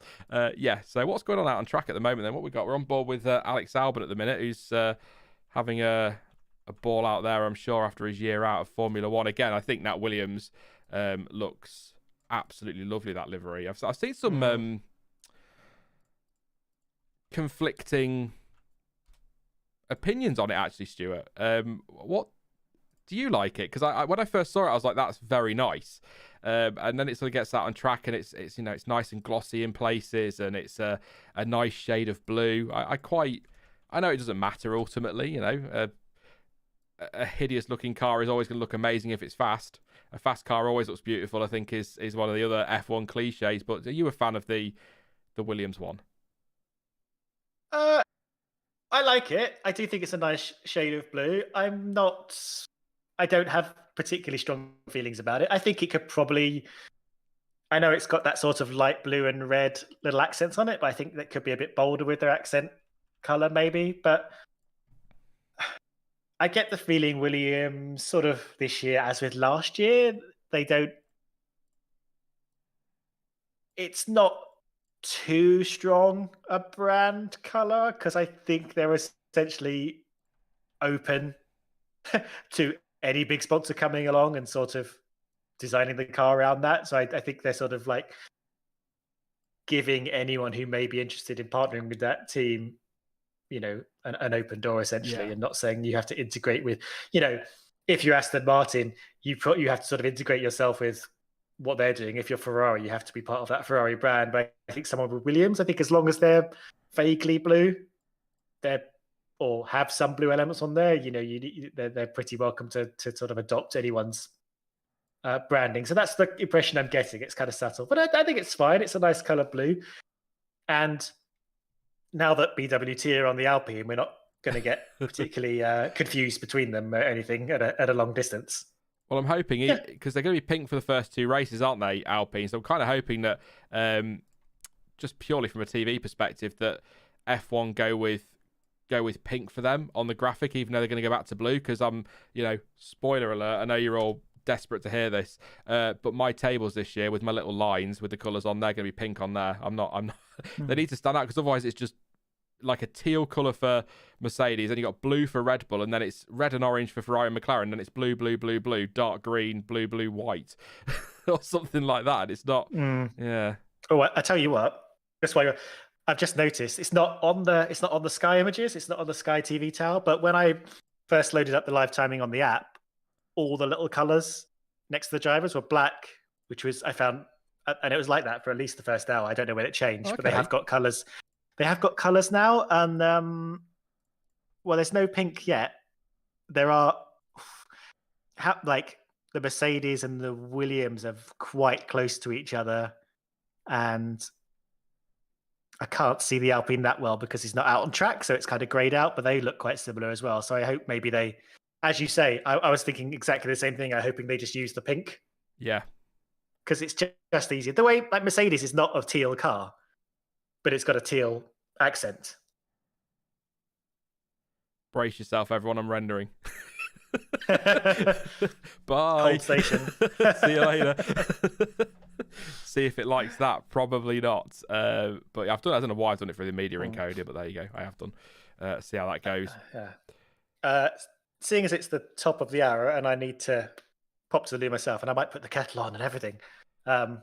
Yeah, so what's going on out on track at the moment then? What we got? We're on board with Alex Albon at the minute, who's having a ball out there, I'm sure, after his year out of Formula One. Again, I think Nat Williams looks absolutely lovely, that livery. I've seen some conflicting opinions on it, actually, Stuart. What do you like it? Because when I first saw it, I was like, that's very nice. And then it sort of gets out on track, and it's it's nice and glossy in places, and it's a nice shade of blue. I know it doesn't matter ultimately, a hideous looking car is always going to look amazing if it's fast. A fast car always looks beautiful, I think, is one of the other F1 cliches. But are you a fan of the Williams one? I like it. I do think it's a nice shade of blue. I don't have particularly strong feelings about it. I think it could probably, I know it's got that sort of light blue and red little accents on it, but I think that could be a bit bolder with their accent color maybe. But I get the feeling Williams sort of this year, as with last year, it's not too strong a brand color, because I think they're essentially open to any big sponsor coming along and sort of designing the car around that. So I think they're sort of like giving anyone who may be interested in partnering with that team, an open door essentially, and not saying you have to integrate with, if you're Aston Martin, you have to sort of integrate yourself with what they're doing. If you're Ferrari, you have to be part of that Ferrari brand. But I think someone with Williams, I think as long as they're vaguely blue, or have some blue elements on there, they're pretty welcome to sort of adopt anyone's branding. So that's the impression I'm getting. It's kind of subtle, but I think it's fine. It's a nice color blue. And now that BWT are on the Alpine, we're not going to get particularly confused between them or anything at a long distance. Well, I'm hoping, because they're going to be pink for the first two races, aren't they, Alpine? So I'm kind of hoping that just purely from a TV perspective, that F1 go with pink for them on the graphic, even though they're going to go back to blue. Because spoiler alert, I know you're all desperate to hear this, but my tables this year with my little lines with the colours on, they're going to be pink on there. I'm not. They need to stand out, because otherwise it's just like a teal colour for Mercedes, and you got blue for Red Bull, and then it's red and orange for Ferrari and McLaren, and then it's blue, blue, blue, blue, dark green, blue, blue, white, or something like that. It's not. Yeah. Oh, I tell you what. Just why I've just noticed it's not on the Sky Images. It's not on the Sky TV tower. But when I first loaded up the live timing on the app, all the little colours next to the drivers were black, which was, I found, and it was like that for at least the first hour. I don't know when it changed, but they have got colours. They have got colours now, and well, there's no pink yet. There are, like, the Mercedes and the Williams are quite close to each other, and I can't see the Alpine that well because he's not out on track, so it's kind of greyed out, but they look quite similar as well. So I hope maybe they, as you say, I was thinking exactly the same thing. I'm hoping they just use the pink. Yeah. Because it's just easier. The way, like, Mercedes is not a teal car, but it's got a teal accent. Brace yourself, everyone. I'm rendering. Bye. Cold station. See you later. See if it likes that. Probably not. But I've done. I don't know why I've done it through the media encoder, but there you go. I have done. See how that goes. Seeing as it's the top of the hour and I need to pop to the loo myself, and I might put the kettle on and everything. I'm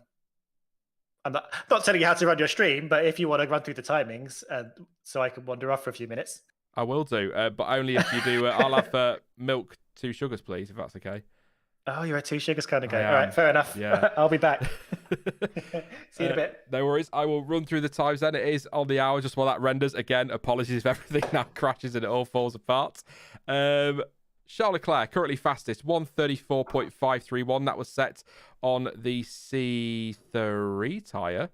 not telling you how to run your stream, but if you want to run through the timings, so I can wander off for a few minutes. I will do, but only if you do. I'll have milk, 2 sugars, please, if that's okay. Oh, you're a 2 sugars kind of guy. All right, fair enough. Yeah. I'll be back. See you in a bit. No worries. I will run through the times then. It is on the hour just while that renders. Again, apologies if everything now crashes and it all falls apart. Charles Leclerc, currently fastest, 134.531. That was set on the C3 tyre,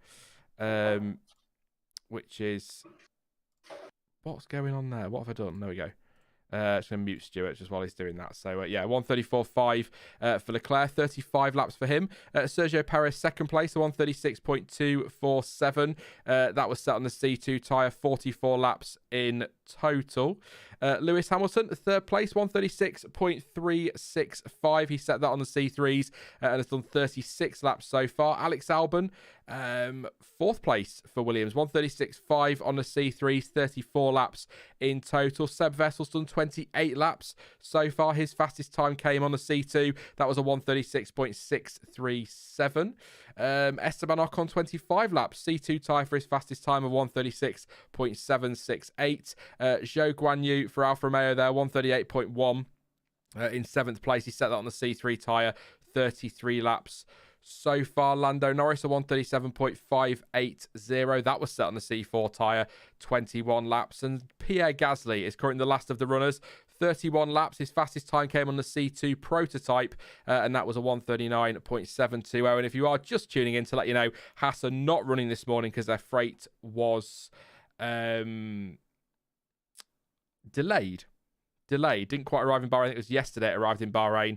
which is... What's going on there? What have I done? There we go. Just going to mute Stuart just while he's doing that. So, 134.5 for Leclerc, 35 laps for him. Sergio Perez, second place, 136.247. That was set on the C2 tyre, 44 laps in total. Lewis Hamilton, third place, 136.365. He set that on the C3s and has done 36 laps so far. Alex Albon, fourth place for Williams, 136.5 on the C3s, 34 laps in total. Seb Vessel's done 28 laps so far. His fastest time came on the C2. That was a 136.637. Esteban Ocon, 25 laps. C2 tyre for his fastest time of 136.768. Zhou Guanyu for Alfa Romeo there, 138.1 in seventh place. He set that on the C3 tyre, 33 laps so far. Lando Norris, a 137.580. That was set on the C4 tyre, 21 laps. And Pierre Gasly is currently the last of the runners, 31 laps. His fastest time came on the C2 prototype, and that was a 139.720. And if you are just tuning in, to let you know, Haas are not running this morning because their freight was delayed. Didn't quite arrive in Bahrain. I think it was yesterday it arrived in Bahrain.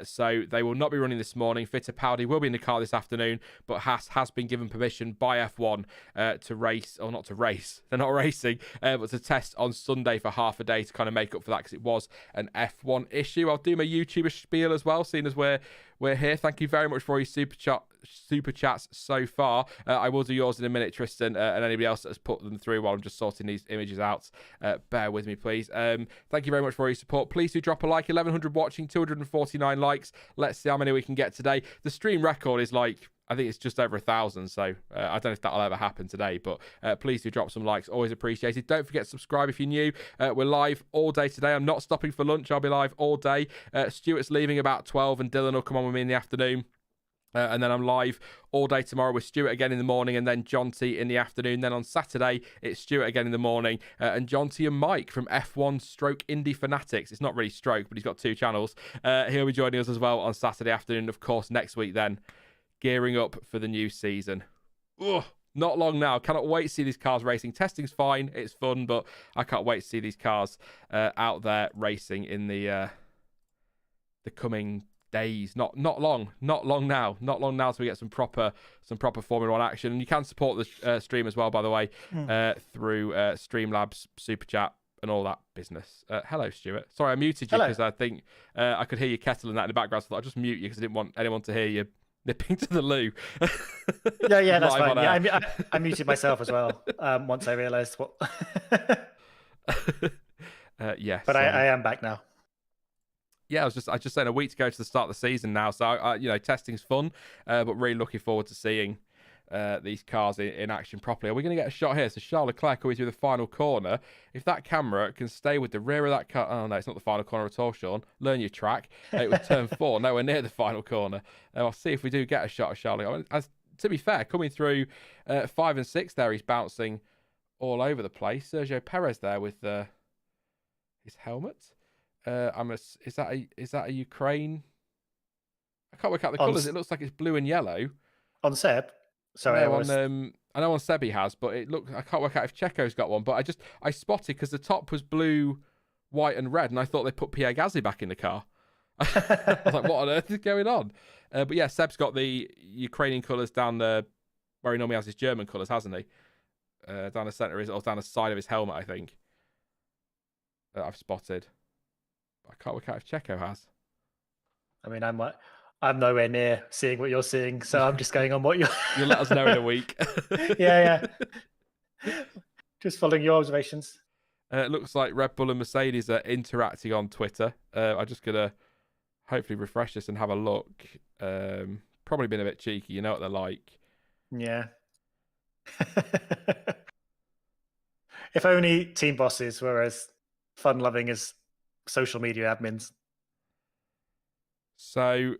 So they will not be running this morning. Fittipaldi will be in the car this afternoon, but Haas has been given permission by F1 to race, or not to race. They're not racing, but to test on Sunday for half a day to kind of make up for that, because it was an F1 issue. I'll do my YouTuber spiel as well, seeing as we're here. Thank you very much for all your super chats so far. I will do yours in a minute, Tristan, and anybody else that has put them through while I'm just sorting these images out. Bear with me, please. Thank you very much for all your support. Please do drop a like. 1,100 watching, 249 likes. Let's see how many we can get today. The stream record is like, I think it's just over 1,000, so I don't know if that'll ever happen today, but please do drop some likes. Always appreciated. Don't forget to subscribe if you're new. We're live all day today. I'm not stopping for lunch. I'll be live all day. Stuart's leaving about 12, and Dylan will come on with me in the afternoon. And then I'm live all day tomorrow with Stuart again in the morning, and then John T in the afternoon. Then on Saturday, it's Stuart again in the morning, and John T and Mike from F1 Stroke Indie Fanatics. It's not really Stroke, but he's got 2 channels. He'll be joining us as well on Saturday afternoon. Of course, next week then, gearing up for the new season. Ugh, not long now. Cannot wait to see these cars racing. Testing's fine. It's fun, but I can't wait to see these cars out there racing in the coming days, not long now till we get some proper Formula One action. And you can support the stream as well, by the way, through Streamlabs Super Chat and all that business. Hello, Stuart. Sorry, I muted you because I think I could hear you kettling that in the background, so I thought I'd just mute you because I didn't want anyone to hear you nipping to the loo. Yeah, that's fine. Yeah, I muted myself as well once I realised what. Yes, but I am back now. Yeah, I was just saying a week to go to the start of the season now, so testing's fun, but really looking forward to seeing these cars in action properly. Are we going to get a shot here? So Charles Leclerc coming through the final corner. If that camera can stay with the rear of that car, oh no, it's not the final corner at all, Sean. Learn your track. It was turn 4, nowhere near the final corner. I'll see if we do get a shot of Charles. To be fair, coming through 5 and 6 there, he's bouncing all over the place. Sergio Perez there with his helmet. Is that a Ukraine? I can't work out the colours. It looks like it's blue and yellow. On Seb? Sorry, I know on Seb he has, but I can't work out if Checo's got one. But I spotted because the top was blue, white, and red, and I thought they put Pierre Gasly back in the car. I was like, what on earth is going on? But yeah, Seb's got the Ukrainian colours down the where he normally has his German colours, hasn't he? Down the centre or down the side of his helmet, I think. I've spotted. I can't work out if Checo has. I mean, I'm nowhere near seeing what you're seeing, so I'm just going on what you'll let us know in a week. Yeah. Just following your observations. It looks like Red Bull and Mercedes are interacting on Twitter. I'm just gonna hopefully refresh this and have a look. Probably been a bit cheeky, you know what they're like. Yeah. If only team bosses were as fun-loving as social media admins. So,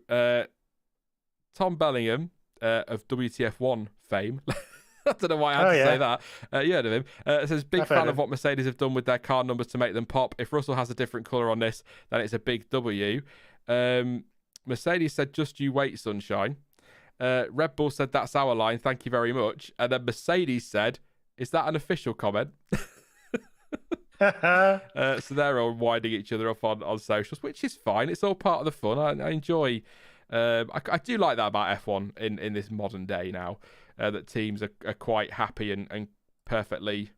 Tom Bellingham of WTF1 fame. I don't know why I had to say that. You heard of him. Says, big fan of what Mercedes have done with their car numbers to make them pop. If Russell has a different colour on this, then it's a big W. Mercedes said, just you wait, sunshine. Red Bull said, that's our line. Thank you very much. And then Mercedes said, is that an official comment? So they're all winding each other up on socials, which is fine. It's all part of the fun. I enjoy. I do like that about F1 in this modern day now, that teams are quite happy and perfectly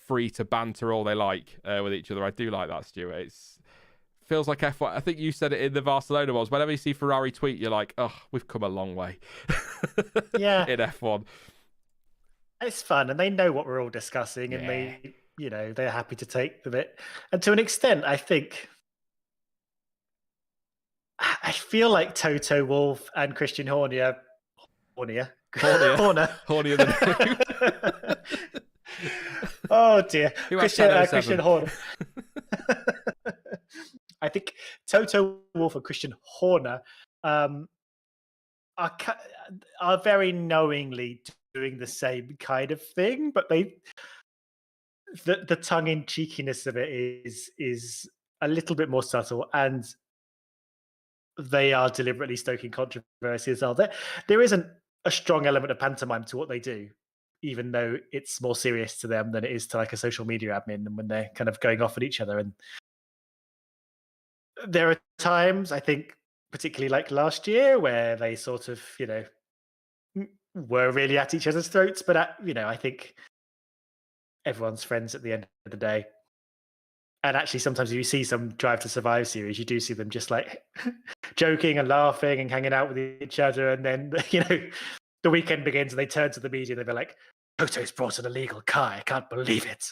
free to banter all they like with each other. I do like that, Stuart. It feels like F1. I think you said it in the Barcelona ones. Whenever you see Ferrari tweet, you're like, oh, we've come a long way. Yeah. In F1. It's fun, and they know what we're all discussing, and they're happy to take the bit. And to an extent, I feel like Toto Wolff and Christian Horner. Hornier than who? Oh dear, Christian Horner. I think Toto Wolff and Christian Horner are very knowingly doing the same kind of thing, but the tongue-in-cheekiness of it is a little bit more subtle, and they are deliberately stoking controversy as well. There isn't a strong element of pantomime to what they do, even though it's more serious to them than it is to like a social media admin, and when they're kind of going off at each other. And there are times, I think, particularly like last year, where they sort of, were really at each other's throats. But, I think everyone's friends at the end of the day. And actually, sometimes if you see some Drive to Survive series, you do see them just like joking and laughing and hanging out with each other. And then, the weekend begins and they turn to the media and they're like, Toto's brought an illegal car. I can't believe it.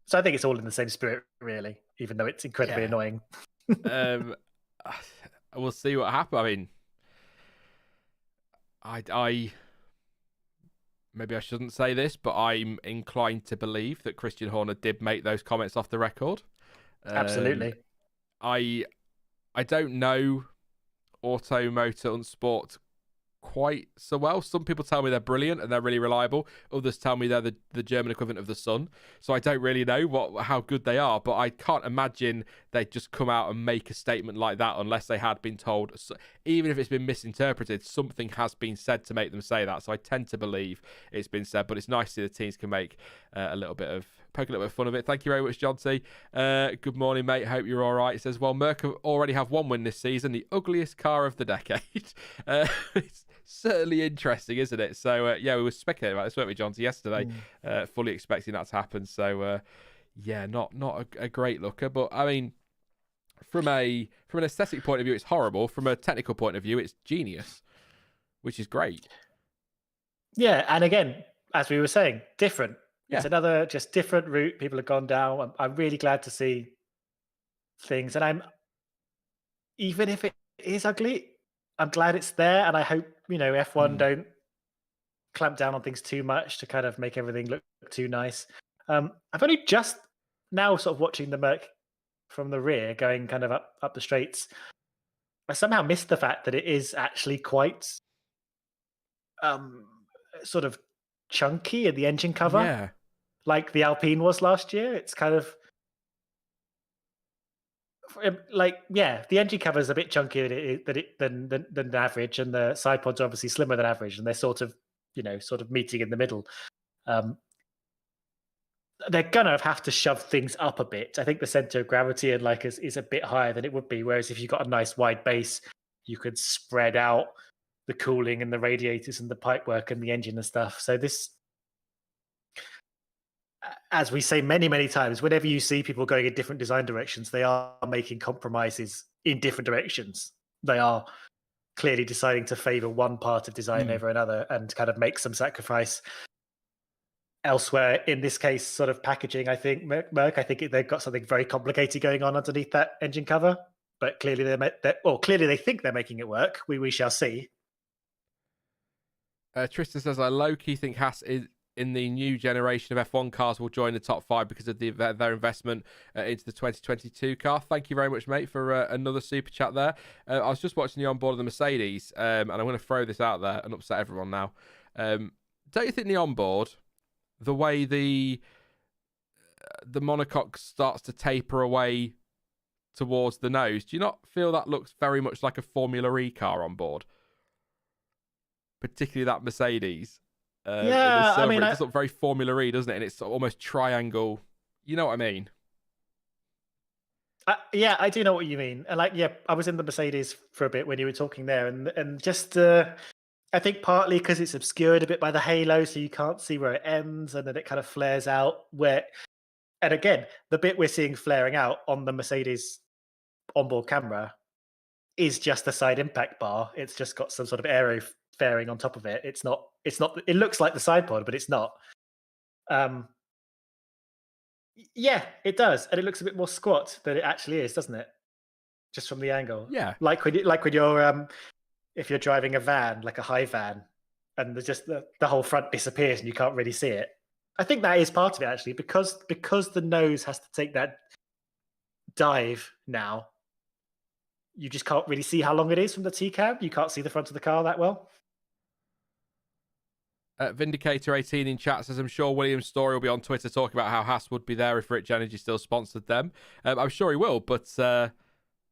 So I think it's all in the same spirit, really, even though it's incredibly annoying. We'll see what happens. I mean, I maybe I shouldn't say this, but I'm inclined to believe that Christian Horner did make those comments off the record. Absolutely. I don't know Auto, Motor and Sport quite so well. Some people tell me they're brilliant and they're really reliable. Others tell me they're the German equivalent of the Sun. So I don't really know how good they are, but I can't imagine they'd just come out and make a statement like that unless they had been told. Even if it's been misinterpreted, something has been said to make them say that. So I tend to believe it's been said, but it's nice to see the teams can make a little bit of poke a little bit of fun of it. Thank you very much, John T. Good morning, mate. Hope you're all right. It says, well, Merc already have one win this season, the ugliest car of the decade. It's certainly interesting, isn't it? So, yeah, we were speculating about this, weren't we, John T, yesterday, fully expecting that to happen. So, yeah, not a great looker. But, I mean, from an aesthetic point of view, it's horrible. From a technical point of view, it's genius, which is great. Yeah, and again, as we were saying, different. Yeah. It's another just different route people have gone down. I'm really glad to see things, and even if it is ugly, I'm glad it's there, and I hope F1 don't clamp down on things too much to kind of make everything look too nice. I've only just now sort of watching the Merc from the rear going kind of up the straights. I somehow missed the fact that it is actually quite sort of chunky in the engine cover, like the Alpine was last year. It's kind of the engine cover is a bit chunkier than average, and the side pods are obviously slimmer than average, and they're sort of meeting in the middle. They're gonna have to shove things up a bit. I think the center of gravity and is a bit higher than it would be. Whereas if you've got a nice wide base, you could spread out the cooling and the radiators and the pipework and the engine and stuff. So this, as we say many, many times, whenever you see people going in different design directions, they are making compromises in different directions. They are clearly deciding to favor one part of design over another and kind of make some sacrifice elsewhere. In this case, sort of packaging, I think, Merc, I think they've got something very complicated going on underneath that engine cover, but clearly clearly they think they're making it work. We shall see. Tristan says, I low-key think Haas is in the new generation of F1 cars will join the top 5 because of their investment into the 2022 car. Thank you very much, mate, for another super chat there. I was just watching the onboard of the Mercedes, and I'm going to throw this out there and upset everyone now. Don't you think the onboard, the way the monocoque starts to taper away towards the nose, do you not feel that looks very much like a Formula E car on board? Particularly that Mercedes. Yeah, I mean, it does look very Formula E, doesn't it? And it's sort of almost triangle. You know what I mean? Yeah, I do know what you mean. And I was in the Mercedes for a bit when you were talking there, and just I think partly because it's obscured a bit by the halo, so you can't see where it ends, and then it kind of flares out. And again, the bit we're seeing flaring out on the Mercedes onboard camera is just the side impact bar. It's just got some sort of aero fairing on top of it. It's not. It looks like the side pod, but it's not. Yeah, it does, and it looks a bit more squat than it actually is, doesn't it? Just from the angle. Yeah. Like when you're if you're driving a van, like a high van, and there's just the whole front disappears and you can't really see it. I think that is part of it actually, because the nose has to take that dive now. You just can't really see how long it is from the T-cab. You can't see the front of the car that well. Vindicator 18 in chat says, I'm sure William's story will be on Twitter talking about how Haas would be there if Rich Energy still sponsored them. I'm sure he will, but they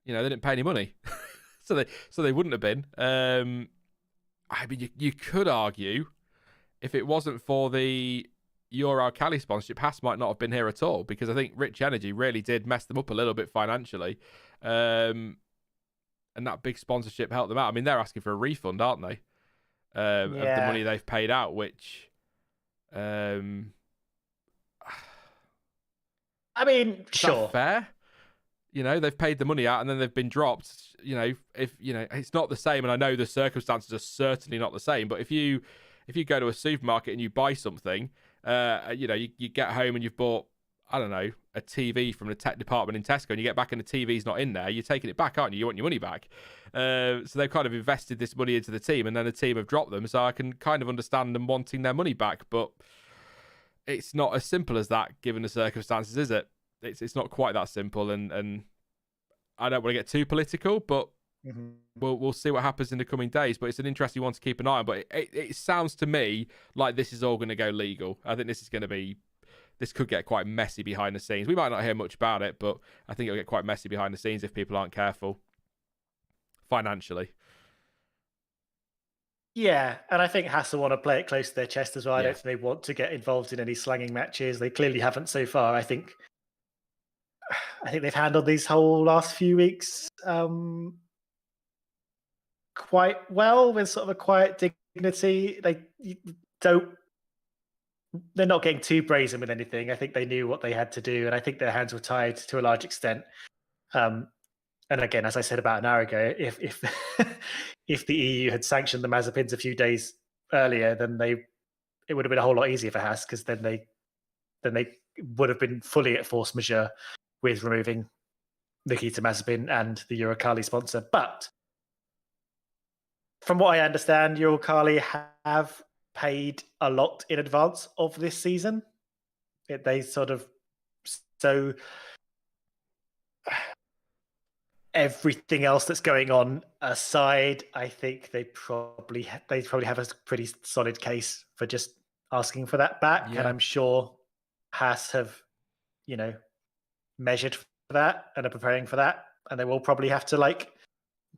didn't pay any money. so they wouldn't have been. I mean, you could argue if it wasn't for the Euro Cali sponsorship, Haas might not have been here at all, because I think Rich Energy really did mess them up a little bit financially. And that big sponsorship helped them out. I mean, they're asking for a refund, aren't they? Of the money they've paid out, which I mean, sure, fair. They've paid the money out and then they've been dropped. If it's not the same, and I know the circumstances are certainly not the same, but if you go to a supermarket and you buy something, you get home and you've bought, I don't know, a TV from the tech department in Tesco, and you get back and the TV's not in there, you're taking it back, aren't you? You want your money back. So they've kind of invested this money into the team, and then the team have dropped them. So I can kind of understand them wanting their money back, but it's not as simple as that, given the circumstances, is it? It's not quite that simple, and I don't want to get too political, but we'll see what happens in the coming days. But it's an interesting one to keep an eye on. But it sounds to me like this is all going to go legal. I think this could get quite messy behind the scenes. We might not hear much about it, but I think it'll get quite messy behind the scenes if people aren't careful financially. Yeah, and I think Haas will want to play it close to their chest as well. I Yeah. don't think they want to get involved in any slanging matches. They clearly haven't so far. I think they've handled these whole last few weeks quite well with sort of a quiet dignity. Don't they're not getting too brazen with anything. I think they knew what they had to do, and I think their hands were tied to a large extent. And again, as I said about an hour ago, if if the EU had sanctioned the Mazepins a few days earlier, then it would have been a whole lot easier for Haas, because then they would have been fully at force majeure with removing Nikita Mazepin and the Uralkali sponsor. But from what I understand, Uralkali have paid a lot in advance of this season. So everything else that's going on aside, I think they probably have a pretty solid case for just asking for that back. Yeah. And I'm sure Haas have, measured for that and are preparing for that. And they will probably have to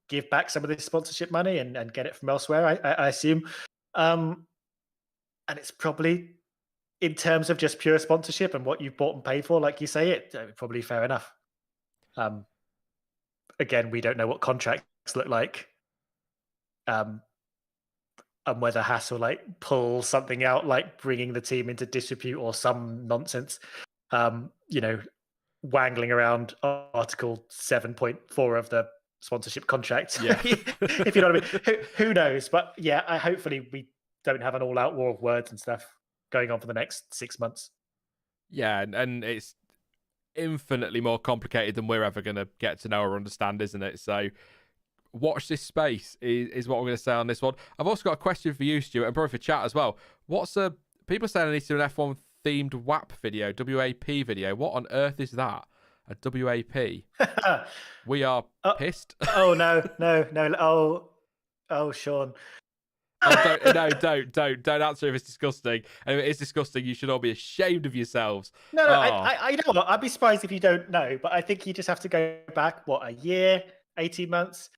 give back some of this sponsorship money and get it from elsewhere, I assume. And it's probably, in terms of just pure sponsorship and what you've bought and paid for, like you say, it's probably fair enough. Again, we don't know what contracts look like, and whether Haas will pull something out like bringing the team into disrepute or some nonsense, wangling around Article 7.4 of the sponsorship contract. Yeah. If you know what I mean. Who knows? But yeah, hopefully we don't have an all-out war of words and stuff going on for the next 6 months. Yeah, and it's infinitely more complicated than we're ever going to get to know or understand, isn't it? So watch this space is what we're going to say on this one. I've also got a question for you, Stuart, and probably for chat as well. People saying I need to do an F1 themed WAP video, WAP video. What on earth is that? A WAP? We are pissed. Oh no. Oh, Sean. Oh, don't answer if it's disgusting. And if it is disgusting, you should all be ashamed of yourselves. No, I know what. I'd be surprised if you don't know, but I think you just have to go back, a year, 18 months,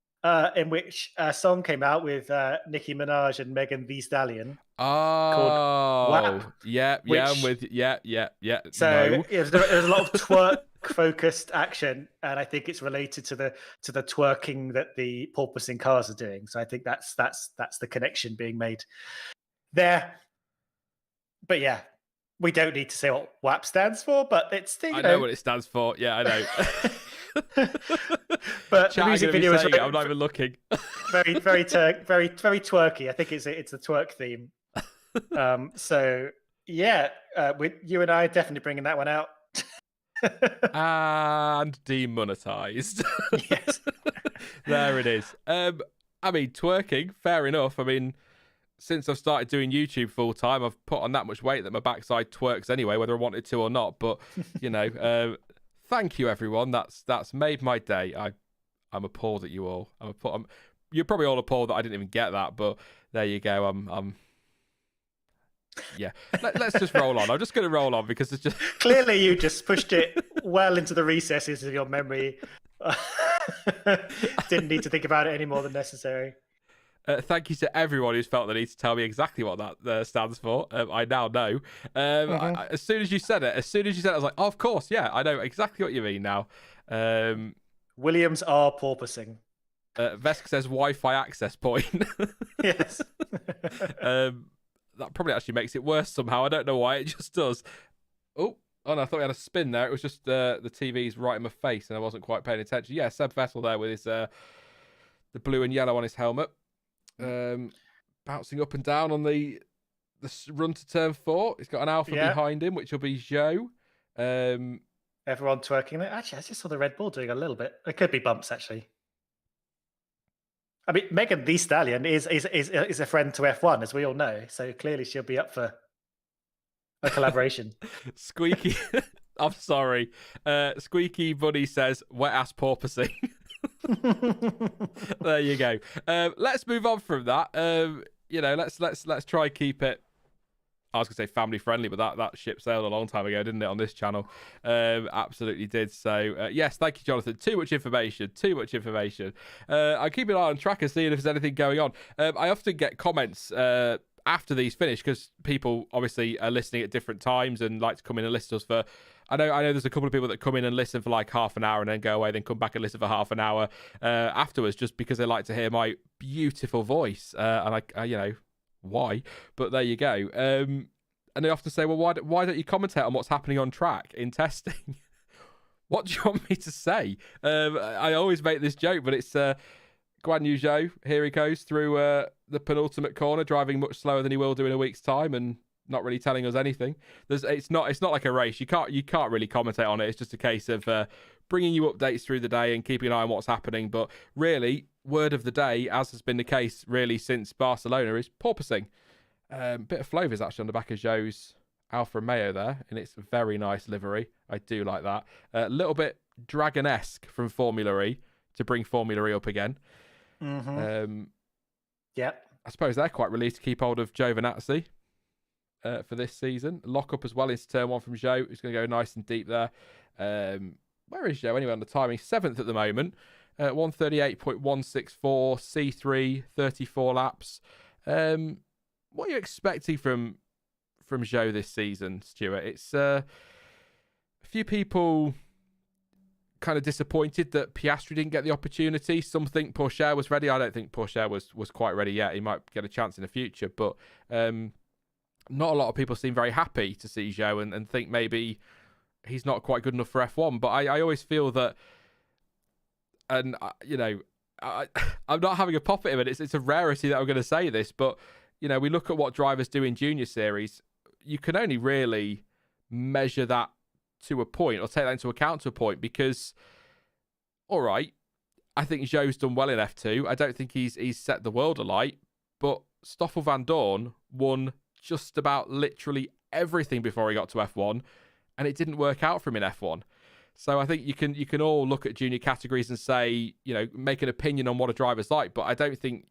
in which a song came out with Nicki Minaj and Megan Thee Stallion. Called WAP. Yeah, I'm with you. Yeah. So there's a lot of twerk-focused action, and I think it's related to the twerking that the porpoising cars are doing. So I think that's the connection being made there. But yeah, we don't need to say what WAP stands for, but it's I know what it stands for. Yeah, I know. But the music video is I'm not even looking. very twerky. I think it's the twerk theme. So yeah, you and I are definitely bringing that one out. And demonetized. Yes. There it is. I mean, twerking, fair enough. I mean, since I've started doing YouTube full time, I've put on that much weight that my backside twerks anyway, whether I wanted to or not. But thank you, everyone. That's made my day. I'm appalled at you all. You're probably all appalled that I didn't even get that, but there you go. Yeah. Let's just roll on. I'm just going to roll on because it's just clearly you just pushed it well into the recesses of your memory. Didn't need to think about it any more than necessary. Thank you to everyone who's felt the need to tell me exactly what that stands for. I now know. As soon as you said it, I was like, oh, of course, yeah, I know exactly what you mean now. Williams are porpoising. Vesk says Wi-Fi access point. Yes. That probably actually makes it worse somehow. I don't know why, it just does. Oh no, I thought we had a spin there. It was just the TV's right in my face and I wasn't quite paying attention. Yeah, Seb Vettel there with his the blue and yellow on his helmet. Bouncing up and down on the run to turn 4. He's got an Alpha behind him, which will be Zhou. Everyone twerking there. Actually, I just saw the Red Bull doing a little bit. It could be bumps, actually. I mean, Megan Thee Stallion is a friend to F1, as we all know. So clearly she'll be up for a collaboration. Squeaky. I'm sorry. Squeaky Bunny says wet ass porpoising. There you go. Let's move on from that. Let's try keep it I was going to say family friendly, but that ship sailed a long time ago, didn't it, on this channel? Absolutely did. So, yes, thank you, Jonathan. Too much information. I'm keeping an eye on track and seeing if there's anything going on. I often get comments after these finish because people obviously are listening at different times and like to come in and listen to us for... I know there's a couple of people that come in and listen for like half an hour and then go away, then come back and listen for half an hour afterwards just because they like to hear my beautiful voice. And I why? But there you go. And they often say, well, why don't you commentate on what's happening on track in testing? What do you want me to say? I always make this joke, but it's Guan Yu Zhou. Here he goes through the penultimate corner, driving much slower than he will do in a week's time, and not really telling us anything. It's not like a race. You can't really commentate on it. It's just a case of bringing you updates through the day and keeping an eye on what's happening. But really, word of the day, as has been the case really since Barcelona, is porpoising. Bit of flavours actually on the back of Zhou's Alfa Romeo there, and it's a very nice livery. I do like that. A little bit Dragon-esque from Formula E to bring Formula E up again. Mm-hmm. Yep. I suppose they're quite relieved to keep hold of Giovinazzi for this season. Lock up as well into turn one from Zhou, who's going to go nice and deep there. Where is Zhou anyway on the timing? 7th at the moment. 138.164, C3, 34 laps. What are you expecting from Zhou this season, Stuart? It's a few people kind of disappointed that Piastri didn't get the opportunity. Some think Pourchaire was ready. I don't think Pourchaire was quite ready yet. He might get a chance in the future, but not a lot of people seem very happy to see Zhou and think maybe he's not quite good enough for F1. But I always feel that, and I'm not having a pop at him, and it's a rarity that I'm going to say this, but we look at what drivers do in junior series. You can only really measure that to a point or take that into account to a point because, all right, I think Zhou's done well in F2. I don't think he's set the world alight, but Stoffel Van Dorn won just about literally everything before he got to F1, and it didn't work out for him in F1. So I think you can all look at junior categories and say, make an opinion on what a driver's like, but I think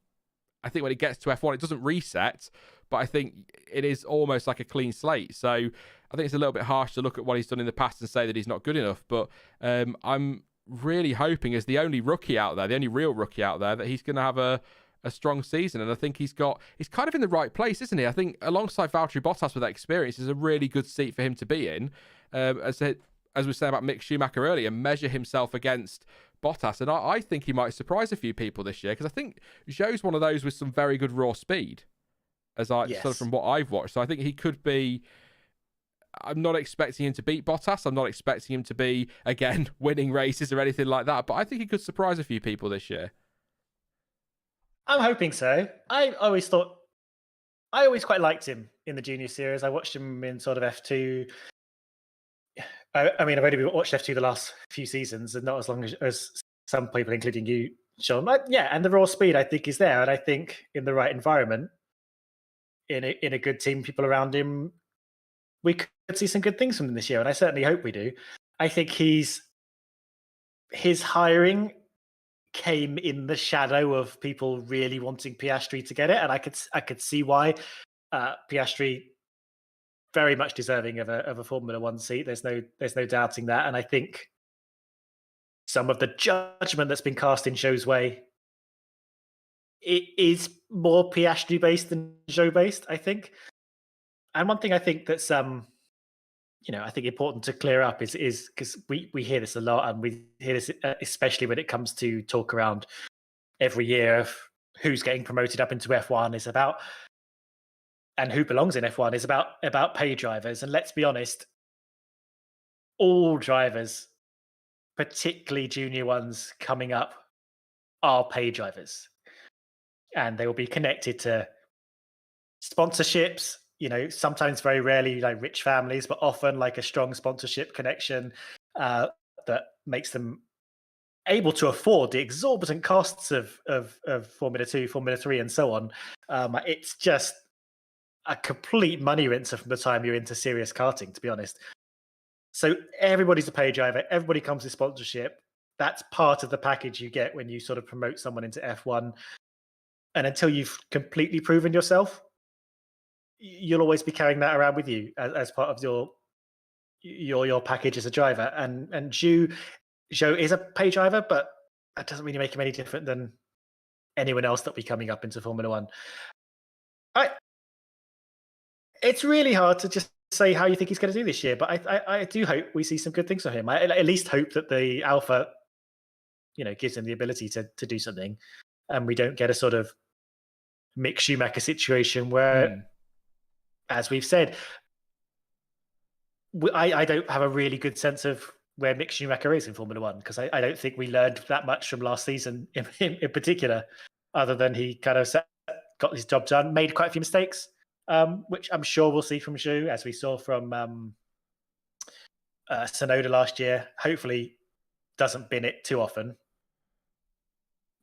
when it gets to F1, it doesn't reset, but I think it is almost like a clean slate. So I think it's a little bit harsh to look at what he's done in the past and say that he's not good enough. But I'm really hoping, as the only rookie out there, the only real rookie out there, that he's going to have a strong season. And I think he's kind of in the right place, isn't he? I think alongside Valtteri Bottas with that experience is a really good seat for him to be in. As we were saying about Mick Schumacher earlier, measure himself against Bottas. And I think he might surprise a few people this year because I think Zhou's one of those with some very good raw speed, sort of from what I've watched. So I think he could be... I'm not expecting him to beat Bottas. I'm not expecting him to be, again, winning races or anything like that. But I think he could surprise a few people this year. I'm hoping so. I always quite liked him in the junior series. I watched him in sort of F2. I mean, I've only watched F2 the last few seasons and not as long as some people, including you, Sean. But yeah, and the raw speed, I think, is there. And I think in the right environment, in a good team, people around him, we could see some good things from him this year. And I certainly hope we do. I think his hiring came in the shadow of people really wanting Piastri to get it. And I could see why. Piastri, very much deserving of a Formula One seat. There's no doubting that. And I think some of the judgment that's been cast in Zhou's way, it is more Piastri based than Zhou based, I think. And one thing I think that's I think important to clear up is because we hear this a lot, and we hear this especially when it comes to talk around every year of who's getting promoted up into F1 is about, and who belongs in F1 is about pay drivers. And let's be honest, all drivers, particularly junior ones coming up, are pay drivers, and they will be connected to sponsorships. Sometimes very rarely like rich families, but often like a strong sponsorship connection that makes them able to afford the exorbitant costs of Formula 2, Formula 3, and so on. It's just a complete money rinser from the time you're into serious karting, to be honest. So everybody's a pay driver. Everybody comes with sponsorship. That's part of the package you get when you sort of promote someone into F1. And until you've completely proven yourself, you'll always be carrying that around with you as part of your package as a driver. And Zhou is a pay driver, but that doesn't really make him any different than anyone else that'll be coming up into Formula One. It's really hard to just say how you think he's going to do this year, but I do hope we see some good things from him. I at least hope that the Alpha, gives him the ability to do something, and we don't get a sort of Mick Schumacher situation where, as we've said, I don't have a really good sense of where Mick Schumacher is in Formula One, because I don't think we learned that much from last season in particular, other than he kind of got his job done, made quite a few mistakes, which I'm sure we'll see from Zhou, as we saw from Tsunoda last year. Hopefully doesn't bin it too often,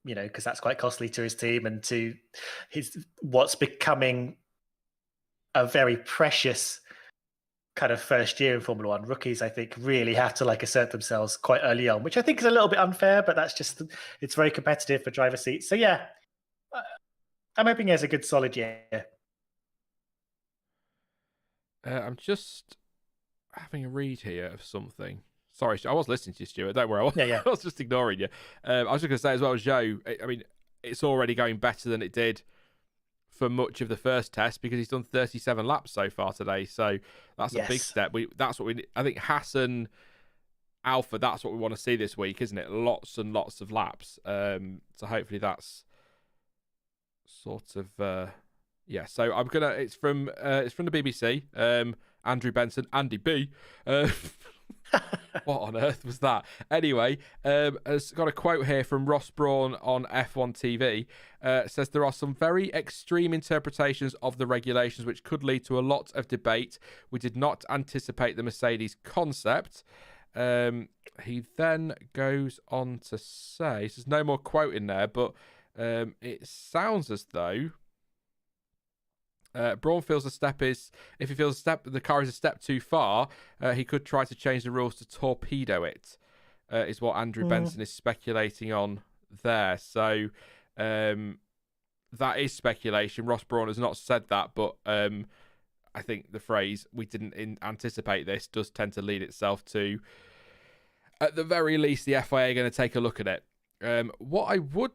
because that's quite costly to his team and to what's becoming a very precious kind of first year in Formula One. Rookies, I think, really have to assert themselves quite early on, which I think is a little bit unfair, but that's just, it's very competitive for driver seats. So yeah, I'm hoping he has a good solid year. I'm just having a read here of something. Sorry, I was listening to you, Stuart. Don't worry. I was just ignoring you. I was just going to say as well, Zhou, I mean, it's already going better than it did for much of the first test, because he's done 37 laps so far today. So that's a big step. I think Hassan, Alpha, that's what we want to see this week, isn't it? Lots and lots of laps. So hopefully that's sort of... Yeah, so I'm gonna. It's from the BBC. Andrew Benson, Andy B. What on earth was that? Anyway, has got a quote here from Ross Brawn on F1 TV. Says there are some very extreme interpretations of the regulations which could lead to a lot of debate. We did not anticipate the Mercedes concept. He then goes on to say, so there's no more quote in there, but it sounds as though. Braun feels if he feels the car is a step too far, he could try to change the rules to torpedo it, is what Andrew Benson is speculating on there. So that is speculation. Ross Braun has not said that, but I think the phrase "we didn't anticipate this" does tend to lead itself to, at the very least, the FIA are going to take a look at it. What I would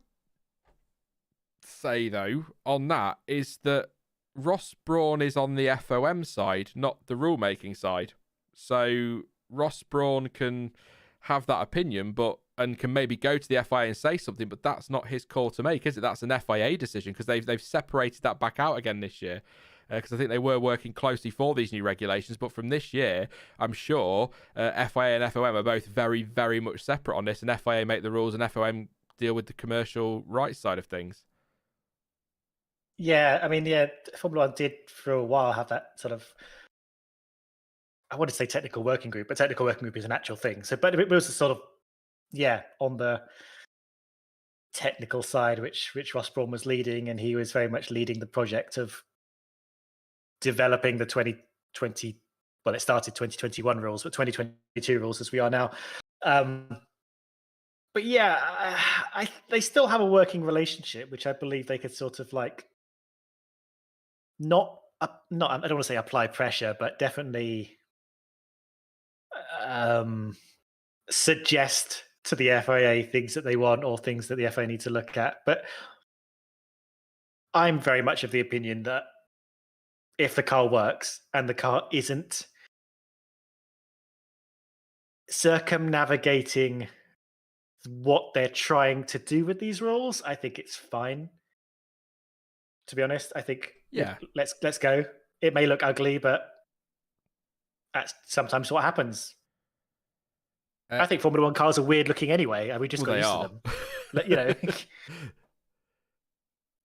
say, though, on that is that Ross Brawn is on the FOM side, not the rulemaking side. So Ross Brawn can have that opinion, and can maybe go to the FIA and say something, but that's not his call to make, is it? That's an FIA decision, because they've separated that back out again this year. Because I think they were working closely for these new regulations, but from this year, I'm sure FIA and FOM are both very, very much separate on this, and FIA make the rules and FOM deal with the commercial rights side of things. Yeah, I mean, Formula One did for a while have that sort of, I wanted to say technical working group, but technical working group is an actual thing. So, but it was a sort of, on the technical side, which Ross Brawn was leading, and he was very much leading the project of developing the 2020, well, it started 2021 rules, but 2022 rules as we are now. But yeah, they still have a working relationship, which I believe they could sort of not I don't want to say apply pressure, but definitely suggest to the FIA things that they want or things that the FIA need to look at. But I'm very much of the opinion that if the car works and the car isn't circumnavigating what they're trying to do with these rules, I think it's fine. To be honest, I think let's go. It may look ugly, but that's sometimes what happens. I think Formula One cars are weird looking anyway, and we just got used to them.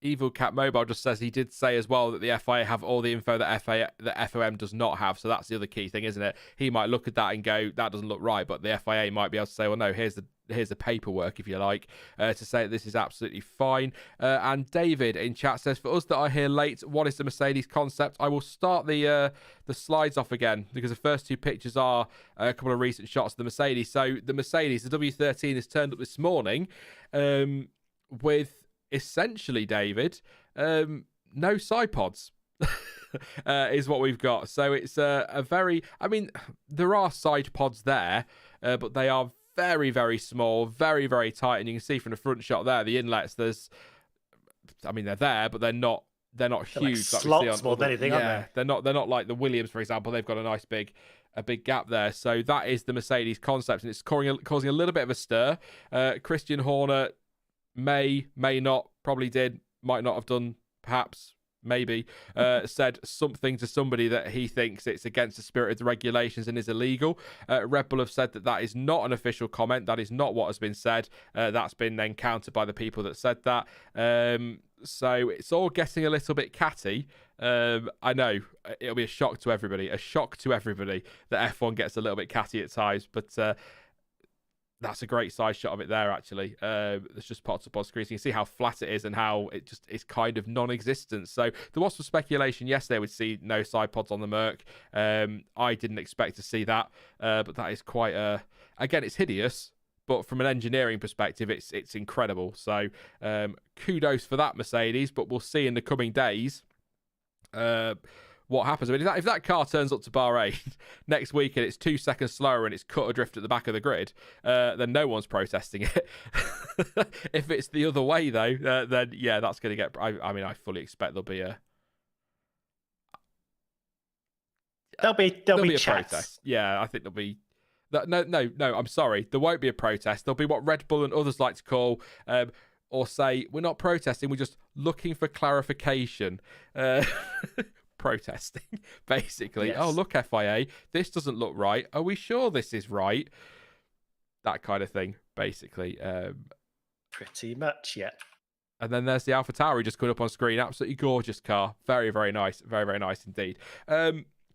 Evil Cat Mobile just says he did say as well that the FIA have all the info that FOM does not have. So that's the other key thing, isn't it? He might look at that and go, that doesn't look right, but the FIA might be able to say, well, no, here's the paperwork, if you like, to say that this is absolutely fine. And David in chat says, for us that are here late, what is the Mercedes concept? I will start the slides off again, because the first two pictures are a couple of recent shots of the Mercedes. So the Mercedes, the W13, has turned up this morning with essentially, David, no side pods. is what we've got. So it's a very, I mean, there are side pods there, but they are very, very small, very, very tight. And you can see from the front shot there, the inlets, they're there, but they're not They're huge. like slots more than anything, aren't they? They're not like the Williams, for example. They've got a nice big gap there. So that is the Mercedes concept, and it's causing a little bit of a stir. Christian Horner may not, probably did, might not have done, perhaps, maybe, said something to somebody that he thinks it's against the spirit of the regulations and is illegal. Red Bull have said that is not an official comment. That is not what has been said. That's been then countered by the people that said that. So it's all getting a little bit catty. I know it'll be a shock to everybody that F1 gets a little bit catty at times, but that's a great side shot of it there, actually. It's just popped up on screen, so you can see how flat it is and how it just is kind of non-existent. So there was some speculation yesterday we'd see no side pods on the Merc. I didn't expect to see that, but that is quite again, it's hideous, but from an engineering perspective, it's incredible. So kudos for that, Mercedes, but we'll see in the coming days what happens. I mean, if that car turns up to Bahrain next week and it's 2 seconds slower and it's cut adrift at the back of the grid, then no one's protesting it. If it's the other way, though, then yeah, that's going to get... I fully expect there'll be a... There'll be a chats. protest. Yeah, I think there'll be... No, I'm sorry. There won't be a protest. There'll be what Red Bull and others like to call... or say, we're not protesting, we're just looking for clarification. Protesting, basically. Yes. Oh, look, FIA, this doesn't look right. Are we sure this is right? That kind of thing, basically. Pretty much, yeah. And then there's the AlphaTauri just coming up on screen. Absolutely gorgeous car. Very, very nice. Very, very nice indeed.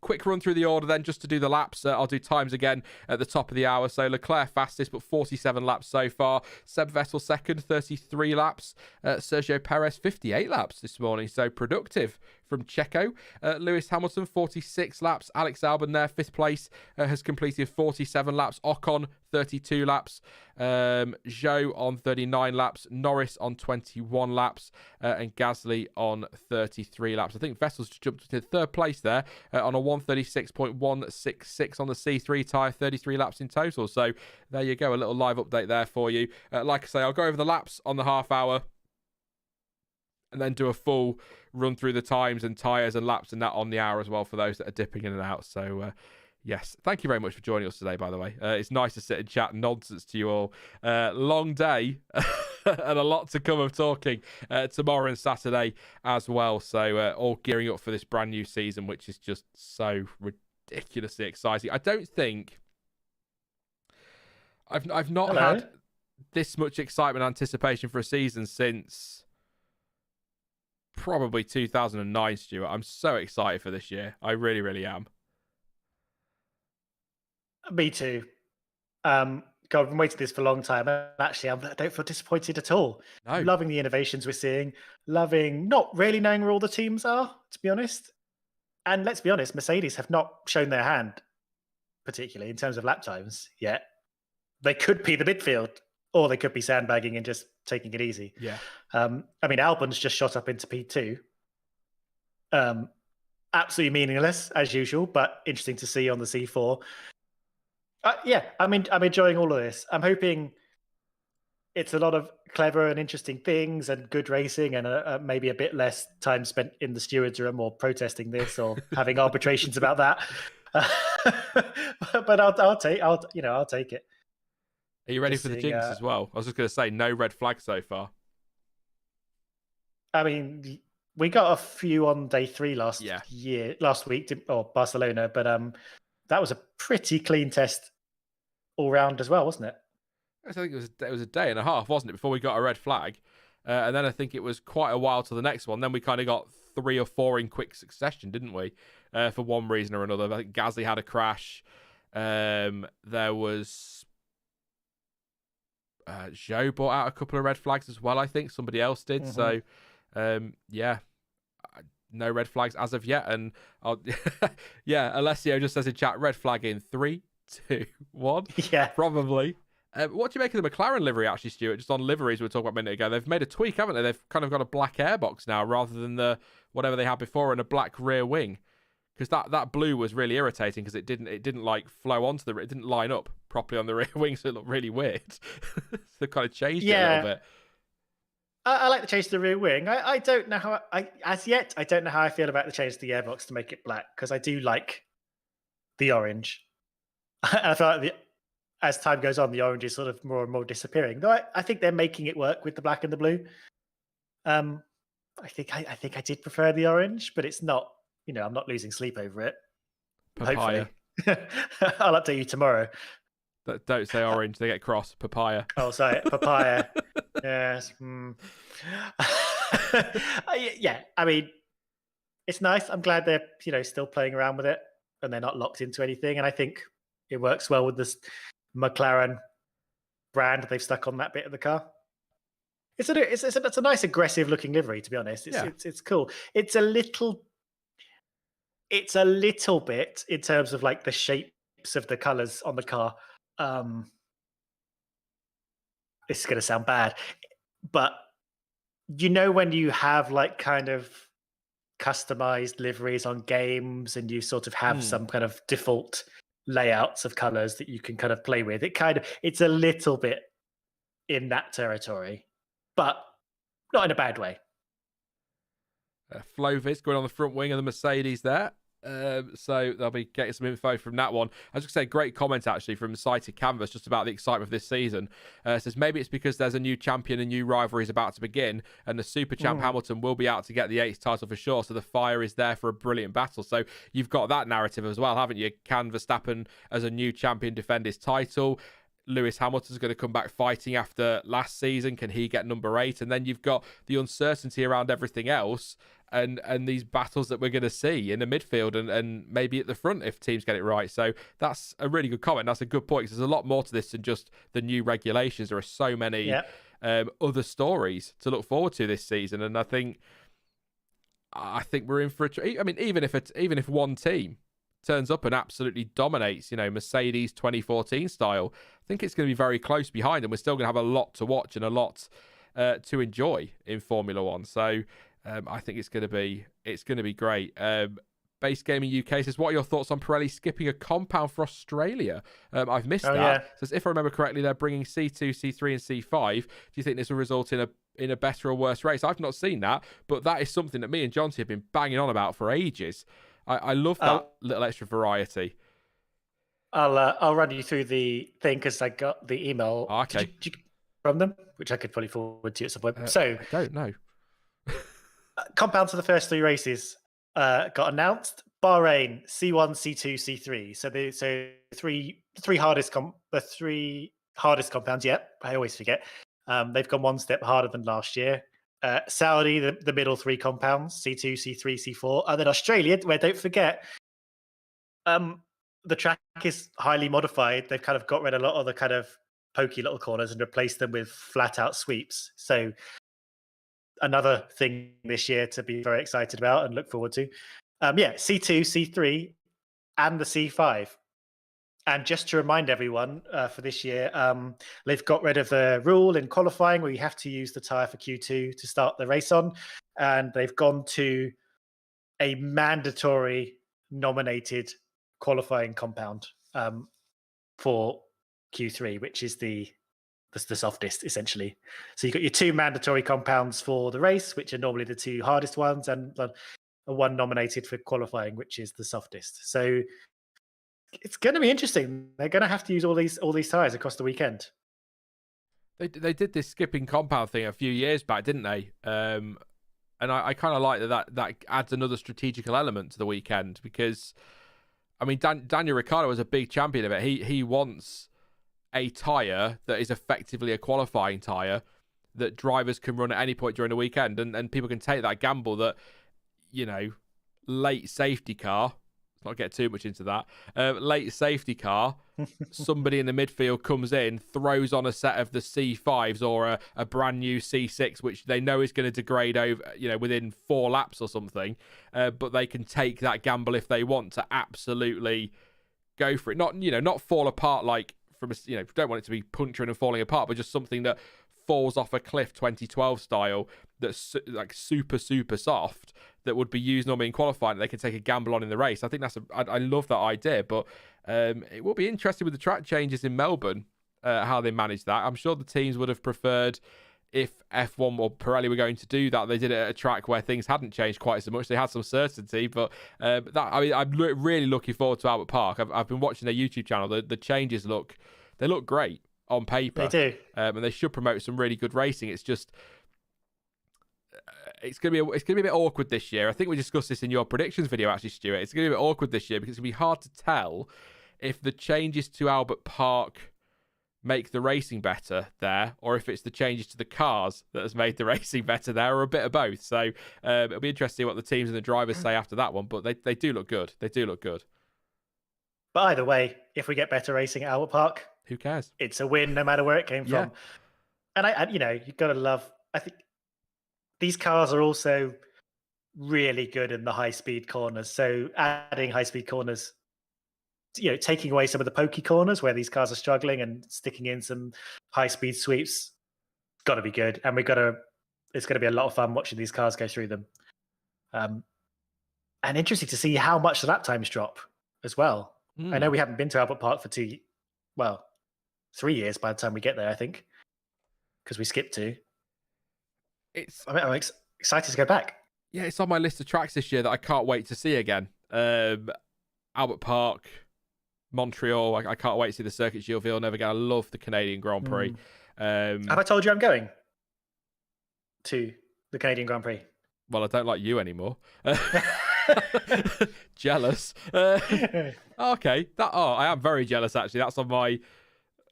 Quick run through the order then, just to do the laps. I'll do times again at the top of the hour. So Leclerc fastest, but 47 laps so far. Seb Vettel second, 33 laps. Sergio Perez, 58 laps this morning. So productive from Checo. Lewis Hamilton, 46 laps. Alex Albon there, fifth place, has completed 47 laps. Ocon, 32 laps. Zhou on 39 laps. Norris on 21 laps. And Gasly on 33 laps. I think Vettel's jumped to third place there on a 136.166 on the C3 tyre. 33 laps in total. So there you go. A little live update there for you. Like I say, I'll go over the laps on the half hour and then do a full run through the times and tyres and laps and that on the hour as well for those that are dipping in and out. So, yes, thank you very much for joining us today, by the way. It's nice to sit and chat nonsense to you all. Long day and a lot to come of talking tomorrow and Saturday as well. So, all gearing up for this brand new season, which is just so ridiculously exciting. I don't think I've not had this much excitement and anticipation for a season since... probably 2009, Stuart. I'm so excited for this year. I really, really am. Me too. God, I've been waiting for this for a long time. And actually, I don't feel disappointed at all. No. Loving the innovations we're seeing. Loving not really knowing where all the teams are, to be honest. And let's be honest, Mercedes have not shown their hand, particularly in terms of lap times yet. They could be the midfield, or they could be sandbagging and just taking it easy. Yeah. I mean, Albon's just shot up into P2. Absolutely meaningless, as usual, but interesting to see on the C4. Yeah, I mean, I'm enjoying all of this. I'm hoping it's a lot of clever and interesting things and good racing and maybe a bit less time spent in the stewards room or protesting this or having arbitrations about that. But I'll take it. Are you ready for the jinx as well? I was just going to say, no red flag so far. I mean, we got a few on day 3 last week, or Barcelona, but that was a pretty clean test all round as well, wasn't it? I think it was a day and a half, wasn't it, before we got a red flag? And then I think it was quite a while to the next one. Then we kind of got 3 or 4 in quick succession, didn't we? For one reason or another. I think Gasly had a crash. There was... Zhou brought out a couple of red flags as well, I think. Somebody else did. Mm-hmm. So, yeah, no red flags as of yet. And yeah, Alessio just says in chat, red flag in 3, 2, 1. Yeah. Probably. What do you make of the McLaren livery, actually, Stuart? Just on liveries, we were talking about a minute ago. They've made a tweak, haven't they? They've kind of got a black airbox now rather than the whatever they had before and a black rear wing. Because that blue was really irritating because it didn't like flow onto it didn't line up properly on the rear wing, so it looked really weird. So they've kind of changed it a little bit. I like the change to the rear wing. I don't know how I don't know how I feel about the change to the airbox to make it black, because I do like the orange. And I feel like as time goes on, the orange is sort of more and more disappearing. Though I think they're making it work with the black and the blue. I think I did prefer the orange, but it's not. I'm not losing sleep over it. Papaya. Hopefully. I'll update you tomorrow. Don't say orange; they get cross. Papaya. Oh, sorry, papaya. Yes. Yeah. I mean, it's nice. I'm glad they're still playing around with it and they're not locked into anything. And I think it works well with this McLaren brand they've stuck on that bit of the car. It's a nice aggressive looking livery, to be honest. It's cool. It's a little bit in terms of like the shapes of the colors on the car. This is going to sound bad, but when you have like kind of customized liveries on games and you sort of have some kind of default layouts of colors that you can kind of play with, it's a little bit in that territory, but not in a bad way. Flovis going on the front wing of the Mercedes there. So they'll be getting some info from that one. I was going to say, great comment actually from Cited Canvas just about the excitement of this season. Says maybe it's because there's a new champion and new rivalry is about to begin, and the super champ Hamilton will be out to get the 8th title for sure. So the fire is there for a brilliant battle. So you've got that narrative as well, haven't you? Can Verstappen as a new champion defend his title? Lewis Hamilton's going to come back fighting after last season. Can he get number 8? And then you've got the uncertainty around everything else. And these battles that we're going to see in the midfield and maybe at the front if teams get it right. So that's a really good comment. That's a good point, because there's a lot more to this than just the new regulations. There are so many other stories to look forward to this season. And I think we're in for a... I mean, even if one team turns up and absolutely dominates, Mercedes 2014 style, I think it's going to be very close behind, and we're still going to have a lot to watch and a lot to enjoy in Formula One. So... I think it's going to be great. Base Gaming UK says, what are your thoughts on Pirelli skipping a compound for Australia? I've missed that. Yeah. Says, if I remember correctly, they're bringing C2, C3 and C5. Do you think this will result in a better or worse race? I've not seen that, but that is something that me and Jonty have been banging on about for ages. I love that little extra variety. I'll run you through the thing because I got the email from them, which I could probably forward to you at some point. So I don't know. Compounds for the first 3 races got announced. Bahrain, C1, C2, C3. So the three hardest compounds. Yeah, I always forget. They've gone one step harder than last year. Saudi, the middle 3 compounds, C2, C3, C4, and then Australia, where don't forget, the track is highly modified. They've kind of got rid of a lot of the kind of pokey little corners and replaced them with flat out sweeps. So another thing this year to be very excited about and look forward to. C2, C3, and the C5. And just to remind everyone, for this year, they've got rid of the rule in qualifying where you have to use the tyre for Q2 to start the race on. And they've gone to a mandatory nominated qualifying compound for Q3, which is the softest, essentially. So you've got your 2 mandatory compounds for the race, which are normally the 2 hardest ones, and one nominated for qualifying, which is the softest. So it's going to be interesting. They're going to have to use all these tyres across the weekend. They did this skipping compound thing a few years back, didn't they? And I kind of like that adds another strategical element to the weekend, because, I mean, Daniel Ricciardo was a big champion of it. He wants a tyre that is effectively a qualifying tyre that drivers can run at any point during the weekend, and people can take that gamble that, late safety car, let's not get too much into that, late safety car, somebody in the midfield comes in, throws on a set of the C5s or a brand new C6, which they know is going to degrade over, within 4 laps or something, but they can take that gamble if they want to absolutely go for it. Not fall apart like from a, don't want it to be puncturing and falling apart, but just something that falls off a cliff 2012 style that's like super soft that would be used normally in qualifying. They can take a gamble on in the race. I think I love that idea, but it will be interesting with the track changes in Melbourne, how they manage that. I'm sure the teams would have preferred if F1 or Pirelli were going to do that, they did it at a track where things hadn't changed quite so much. They had some certainty, but I'm really looking forward to Albert Park. I've been watching their YouTube channel. The changes look great on paper. They do, and they should promote some really good racing. It's just it's gonna be a bit awkward this year. I think we discussed this in your predictions video, actually, Stuart. It's gonna be a bit awkward this year because it's gonna be hard to tell if the changes to Albert Park make the racing better there, or if it's the changes to the cars that has made the racing better there, or a bit of both. So it'll be interesting what the teams and the drivers say after that one, but they do look good. They do look good. But either way, if we get better racing at Albert Park, who cares? It's a win no matter where it came from. And I you've got to love, I think these cars are also really good in the high-speed corners. So adding high-speed corners, taking away some of the pokey corners where these cars are struggling and sticking in some high-speed sweeps, got to be good. And it's going to be a lot of fun watching these cars go through them. And interesting to see how much the lap times drop as well. I know we haven't been to Albert Park for 3 years by the time we get there, I think, because we skipped 2. I'm excited to go back. Yeah, it's on my list of tracks this year that I can't wait to see again. Albert Park, Montreal. I can't wait to see the Circuit Gilles Villeneuve again. I love the Canadian Grand Prix. Have I told you I'm going to the Canadian Grand Prix? Well, I don't like you anymore. Jealous. Okay. I am very jealous, actually. That's on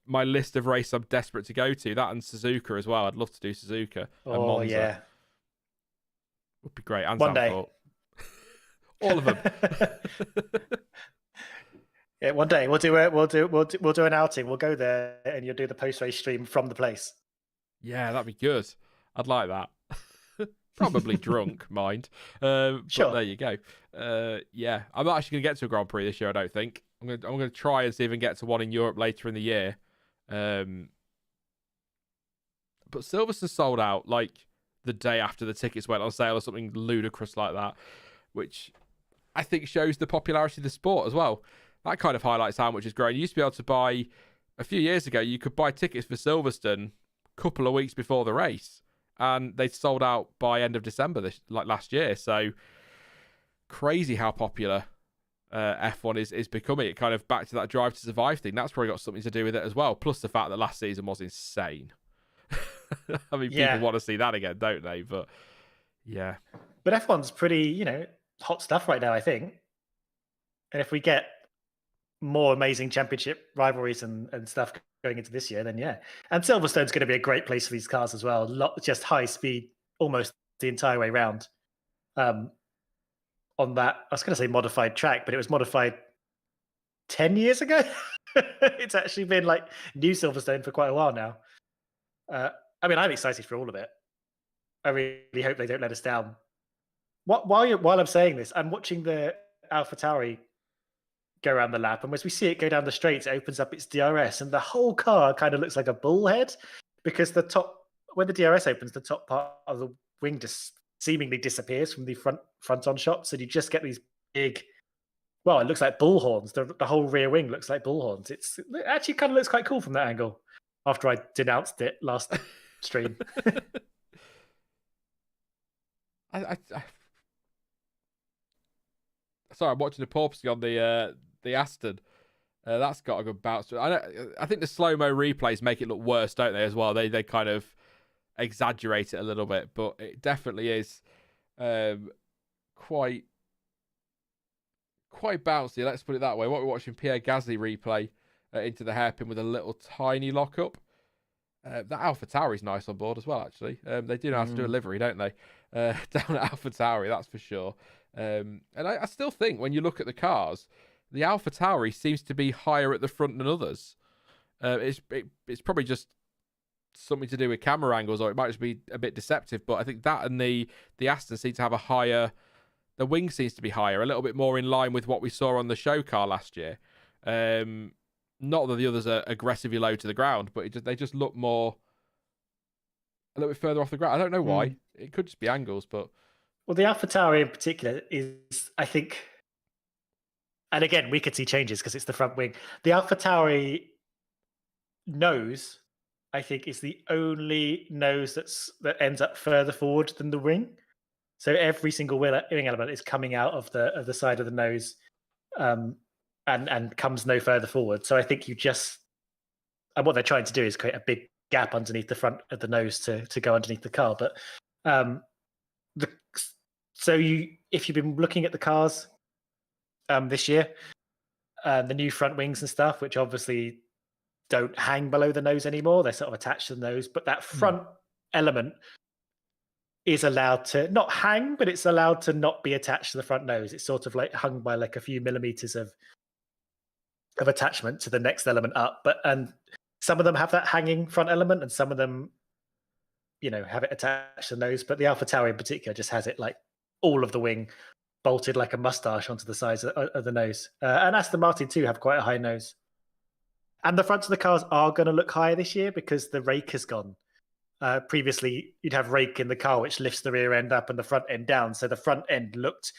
my list of races I'm desperate to go to. That and Suzuka as well. I'd love to do Suzuka and Monza. Yeah. Would be great. And one Zandvoort. Day. All of them. Yeah, one day we'll do an outing. We'll go there and you'll do the post-race stream from the place. Yeah, that'd be good. I'd like that. Probably drunk, mind. Sure. But there you go. Yeah, I'm not actually going to get to a Grand Prix this year, I don't think. I'm going to try and see if I can get to one in Europe later in the year. But Silverstone sold out like the day after the tickets went on sale or something ludicrous like that, which I think shows the popularity of the sport as well. That kind of highlights how much it's grown. You used to be able to buy, a few years ago, you could buy tickets for Silverstone a couple of weeks before the race, and they sold out by end of December last year. So crazy how popular F1 is becoming. It kind of back to that drive to survive thing. That's probably got something to do with it as well. Plus the fact that last season was insane. I mean, people want to see that again, don't they? But yeah. But F1's pretty, hot stuff right now, I think. And if we get more amazing championship rivalries and stuff going into this year, then yeah. And Silverstone's going to be a great place for these cars as well. Just high speed almost the entire way round. On that, I was going to say modified track, but it was modified 10 years ago. It's actually been like new Silverstone for quite a while now. I mean, I'm excited for all of it. I really hope they don't let us down. While I'm saying this, I'm watching the AlphaTauri go around the lap, and as we see it go down the straights, it opens up its DRS, and the whole car kind of looks like a bullhead because when the DRS opens, the top part of the wing just seemingly disappears from the front-on shots, and you just get these big. Well, it looks like bull horns. The whole rear wing looks like bull horns. It actually kind of looks quite cool from that angle. After I denounced it last stream. Sorry, I'm watching the porpoising on the Aston. That's got a good bounce. I think the slow-mo replays make it look worse, don't they, as well? They kind of exaggerate it a little bit, but it definitely is quite bouncy, let's put it that way. What we're watching Pierre Gasly replay into the hairpin with a little tiny lockup. That AlphaTauri's nice on board as well, actually. They do know how to do a livery, don't they? Down at AlphaTauri, that's for sure. And I still think when you look at the cars, the AlphaTauri seems to be higher at the front than others. It's probably just something to do with camera angles, or it might just be a bit deceptive. But I think that and the Aston seem to have a higher. The wing seems to be higher, a little bit more in line with what we saw on the show car last year. Not that the others are aggressively low to the ground, but they just look more a little bit further off the ground. I don't know why. It could just be angles, but Well, the AlphaTauri in particular is, I think, and again, we could see changes because it's the front wing. The AlphaTauri nose, I think, is the only nose that ends up further forward than the wing. So every single wing element is coming out of the side of the nose, and comes no further forward. So I think and what they're trying to do is create a big gap underneath the front of the nose to go underneath the car. But if you've been looking at the cars this year, the new front wings and stuff, which obviously don't hang below the nose anymore, they're sort of attached to the nose, but that front element is allowed to not hang, but it's allowed to not be attached to the front nose. It's sort of like hung by like a few millimeters of attachment to the next element up. And some of them have that hanging front element, and some of them, have it attached to the nose. But the AlphaTauri in particular just has it like all of the wing bolted like a mustache onto the sides of the nose. And Aston Martin too have quite a high nose. And the fronts of the cars are going to look higher this year because the rake has gone. Previously, you'd have rake in the car, which lifts the rear end up and the front end down. So the front end looked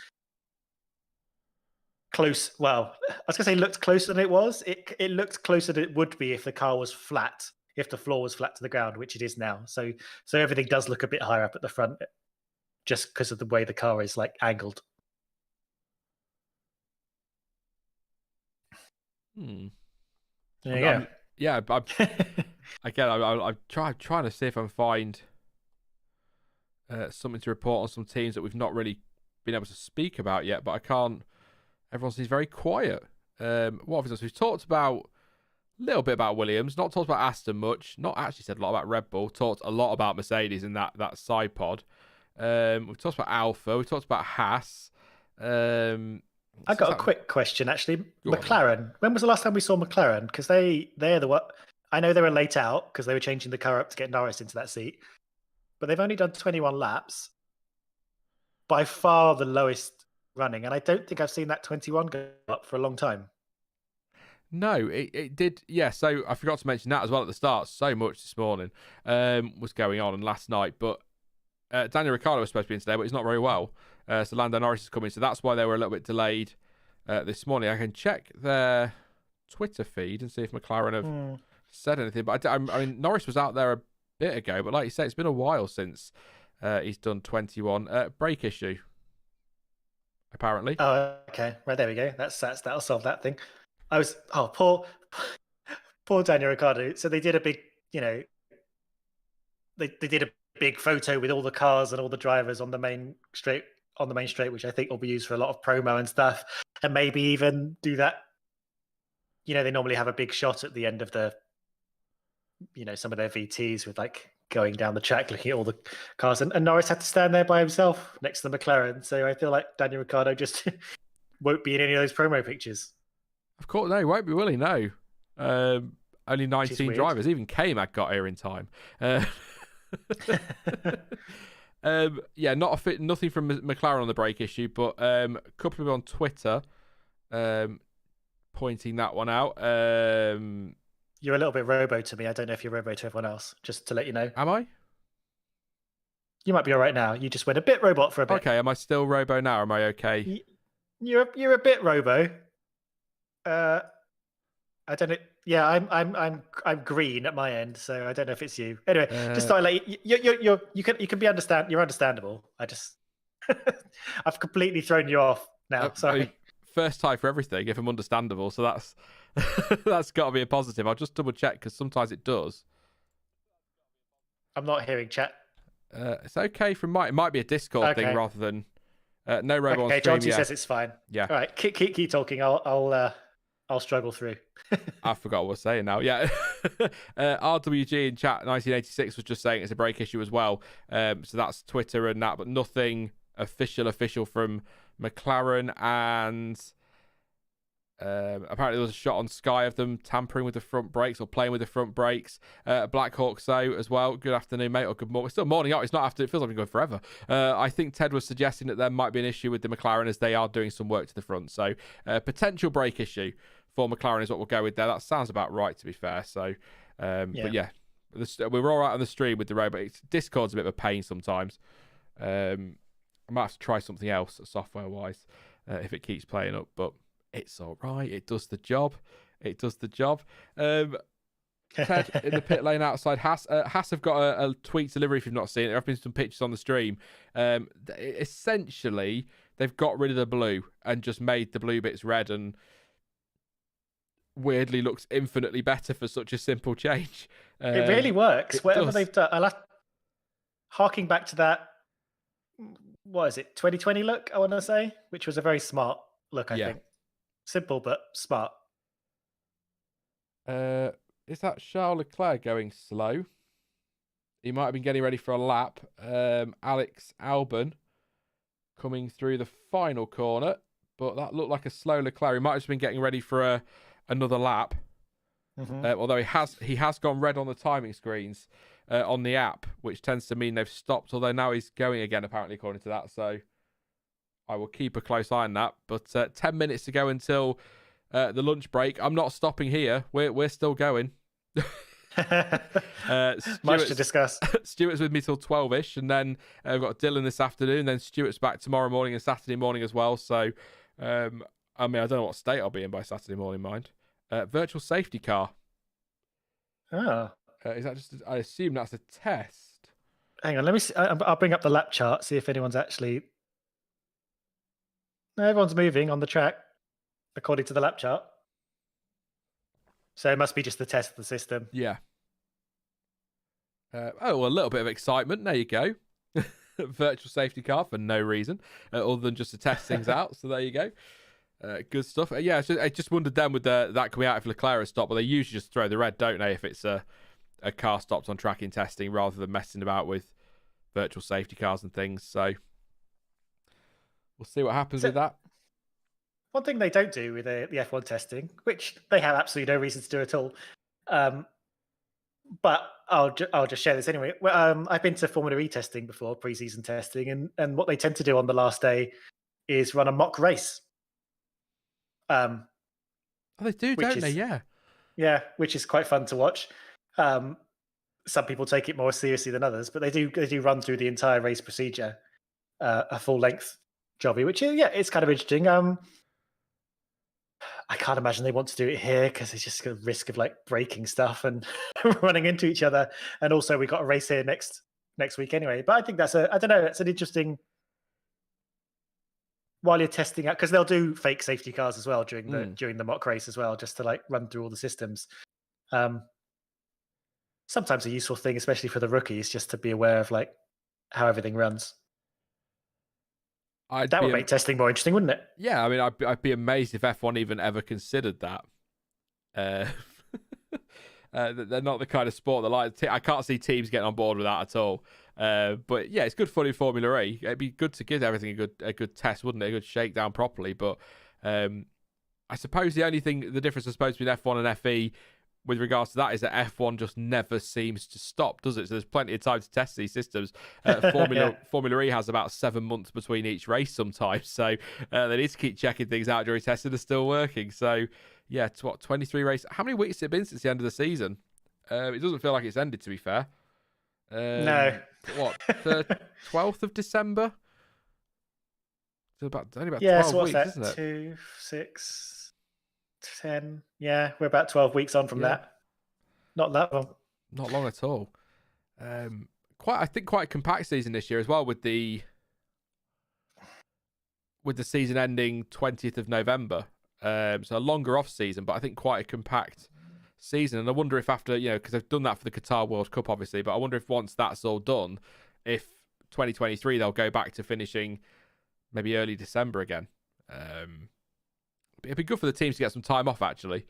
close. Well, I was going to say looked closer than it was. It looked closer than it would be if the car was flat, if the floor was flat to the ground, which it is now. So everything does look a bit higher up at the front, just because of the way the car is like angled. There you go. Yeah, again, I'm trying to see if I can find something to report on some teams that we've not really been able to speak about yet, but I can't. Everyone seems very quiet. What have we done? So we've talked about a little bit about Williams, not talked about Aston much, not actually said a lot about Red Bull, talked a lot about Mercedes in that side pod. We've talked about Alpha, we've talked about Haas. I got a quick question, actually. McLaren. When was the last time we saw McLaren? Because they're the what? I know they were late out because they were changing the car up to get Norris into that seat, but they've only done 21 laps. By far the lowest running, and I don't think I've seen that 21 go up for a long time. No, it did. Yeah, so I forgot to mention that as well at the start. So much this morning was going on, and last night, but Daniel Ricciardo was supposed to be in today, but he's not very well. So Lando Norris is coming, so that's why they were a little bit delayed this morning. I can check their Twitter feed and see if McLaren have said anything. But I mean, Norris was out there a bit ago, but like you say, it's been a while since he's done 21. Brake issue, apparently. Oh, okay. Right, there we go. That'll solve that thing. Poor Daniel Ricciardo. So they did a big, they did a big photo with all the cars and all the drivers on the main straight, which I think will be used for a lot of promo and stuff, and maybe even do that. They normally have a big shot at the end of the, some of their VTs with like going down the track, looking at all the cars, and Norris had to stand there by himself next to the McLaren. So I feel like Daniel Ricciardo just won't be in any of those promo pictures. Of course, no, he won't be, will he? No. Only 19 drivers. Even K-Mag got here in time. Yeah, nothing from McLaren on the brake issue, but a couple of people on Twitter pointing that one out. You're a little bit robo to me. I don't know if you're robo to everyone else, just to let you know. Am I? You might be all right now. You just went a bit robot for a bit. Okay, am I still robo now? Am I okay? You're a bit robo. I don't know. Yeah, I'm green at my end, so I don't know if it's you. Anyway, just thought like you can be you're understandable. I just I've completely thrown you off now. Sorry. First time for everything. If I'm understandable, so that's that's got to be a positive. I'll just double check because sometimes it does. I'm not hearing chat. It's okay from it might be a Discord thing rather than no robot on stream. John says it's fine. Yeah. All right, keep talking. I'll struggle through. I forgot what I was saying now. Yeah. RWG in chat 1986 was just saying it's a brake issue as well. So that's Twitter and that, but nothing official from McLaren. And Apparently, there was a shot on Sky of them tampering with the front brakes or playing with the front brakes. Black Hawk so as well. Good afternoon, mate, or good morning. It's still morning out. It's not after. It feels like we've been going forever. I think Ted was suggesting that there might be an issue with the McLaren as they are doing some work to the front. So, potential brake issue for McLaren is what we'll go with there. That sounds about right, to be fair. So, but yeah, we were all right on the stream with the road, but Discord's a bit of a pain sometimes. I might have to try something else software-wise if it keeps playing up, but it's all right. It does the job. It does the job. Ted in the pit lane outside Haas. Haas have got a tweet delivery if you've not seen it. There have been some pictures on the stream. Essentially, they've got rid of the blue and just made the blue bits red, and weirdly looks infinitely better for such a simple change. It really works. Whatever does. they've done. Harking back to that, what is it, 2020 look, I want to say, which was a very smart look, I think. Simple but smart. Is that Charles Leclerc going slow? He might have been getting ready for a lap. Alex Albon coming through the final corner, but that looked like a slow Leclerc. He might have just been getting ready for another lap. Mm-hmm. Although he has gone red on the timing screens on the app, which tends to mean they've stopped. Although now he's going again, apparently, according to that. So I will keep a close eye on that. But 10 minutes to go until the lunch break. I'm not stopping here. We're still going. Much to discuss. Stuart's with me till 12ish, and then I've got Dylan this afternoon. Then Stuart's back tomorrow morning and Saturday morning as well. So, I mean, I don't know what state I'll be in by Saturday morning, mind. Virtual safety car. Oh. Is that just? I assume that's a test. Hang on, let me see. I'll bring up the lap chart, see if anyone's actually. No, everyone's moving on the track, according to the lap chart. So it must be just the test of the system. Yeah. A little bit of excitement. There you go. Virtual safety car for no reason, other than just to test things out. So there you go. Good stuff. I just wondered then with that coming out if Leclerc has stopped, but they usually just throw the red, don't they, if it's a car stopped on track in testing rather than messing about with virtual safety cars and things. So we'll see what happens with that. One thing they don't do with the F1 testing, which they have absolutely no reason to do at all, but I'll just share this anyway. I've been to Formula E testing before, pre-season testing, and what they tend to do on the last day is run a mock race. They do, don't they? Yeah. Yeah, which is quite fun to watch. Some people take it more seriously than others, but they do run through the entire race procedure, a full length jobby, which it's kind of interesting. I can't imagine they want to do it here because it's just a risk of like breaking stuff and running into each other. And also we got a race here next week anyway. But I think that's it's an interesting, while you're testing out, because they'll do fake safety cars as well during the mock race as well, just to like run through all the systems. Sometimes a useful thing, especially for the rookies, just to be aware of like how everything runs. That would make testing more interesting, wouldn't it? Yeah, I mean, I'd be amazed if F1 even ever considered that. They're not the kind of sport that like. I can't see teams getting on board with that at all. But yeah, it's good fun in Formula E. It'd be good to give everything a good test, wouldn't it? A good shakedown properly. But I suppose the difference I suppose between F1 and FE with regards to that is that F1 just never seems to stop, does it? So there's plenty of time to test these systems. Formula E has about 7 months between each race sometimes, so they need to keep checking things out during testing. They're still working. So yeah, it's 23 races. How many weeks has it been since the end of the season? It doesn't feel like it's ended, to be fair. No. What, the 12th of December? So only about 12 so what's weeks, that? isn't it? 2, 6, 10. Yeah, we're about 12 weeks on from that. Not that long. Not long at all. I think quite a compact season this year as well, with the season ending 20th of November. So a longer off season, but I think quite a compact season. And I wonder if after, because they've done that for the Qatar World Cup, obviously, but I wonder if once that's all done, if 2023 they'll go back to finishing maybe early December again. It'd be good for the teams to get some time off, actually.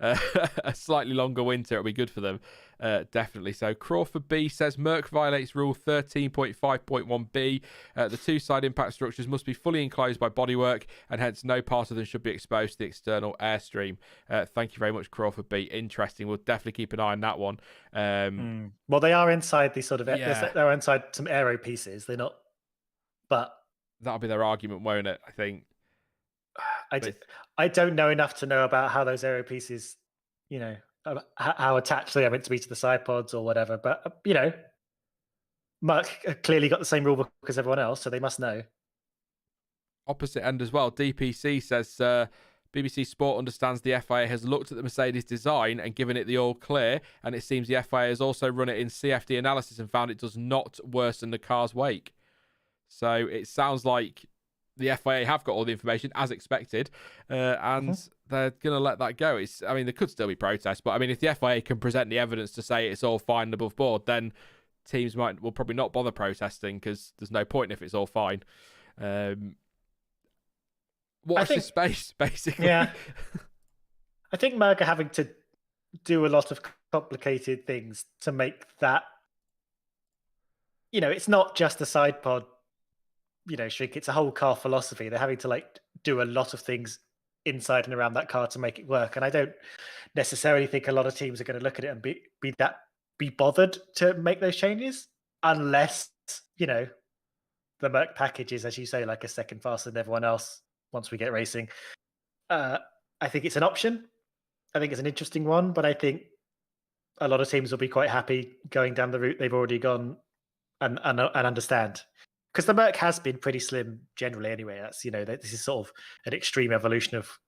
a slightly longer winter, it'll be good for them, definitely. So Crawford B says Merc violates rule 13.5.1b. The two-side impact structures must be fully enclosed by bodywork, and hence no part of them should be exposed to the external airstream. Thank you very much, Crawford B. Interesting. We'll definitely keep an eye on that one. Well, they are inside the sort of Yeah. they're inside some aero pieces. They're not, but That'll be their argument, won't it? I think. I don't know enough to know about how those aero pieces, how attached they are meant to be to the side pods or whatever. But Merck clearly got the same rule book as everyone else, so they must know. Opposite end as well. DPC says BBC Sport understands the FIA has looked at the Mercedes design and given it the all clear, and it seems the FIA has also run it in CFD analysis and found it does not worsen the car's wake. So it sounds like the FIA have got all the information as expected, and they're going to let that go. There could still be protests, but if the FIA can present the evidence to say it's all fine and above board, then teams will probably not bother protesting because there's no point if it's all fine. Watch this space, basically. Yeah. I think Merck are having to do a lot of complicated things to make that, it's not just a side pod, shrink. It's a whole car philosophy. They're having to do a lot of things inside and around that car to make it work. And I don't necessarily think a lot of teams are going to look at it and be bothered to make those changes unless, the Merck package is, as you say, like a second faster than everyone else once we get racing. I think it's an option. I think it's an interesting one, but I think a lot of teams will be quite happy going down the route they've already gone and understand. Because the Merc has been pretty slim generally anyway. That's, this is sort of an extreme evolution of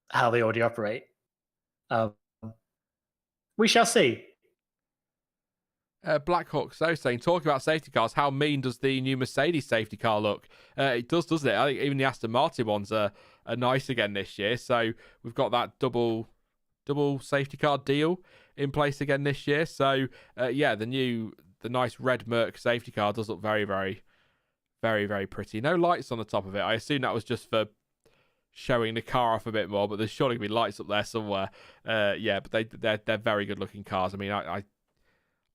how they already operate. We shall see. Blackhawk so saying, talking about safety cars, how mean does the new Mercedes safety car look? It does, doesn't it? I think even the Aston Martin ones are nice again this year. So we've got that double safety car deal in place again this year. So the nice red Merc safety car does look very, very, very, very pretty. No lights on the top of it. I assume that was just for showing the car off a bit more, but there's surely going to be lights up there somewhere. But they're very good looking cars. I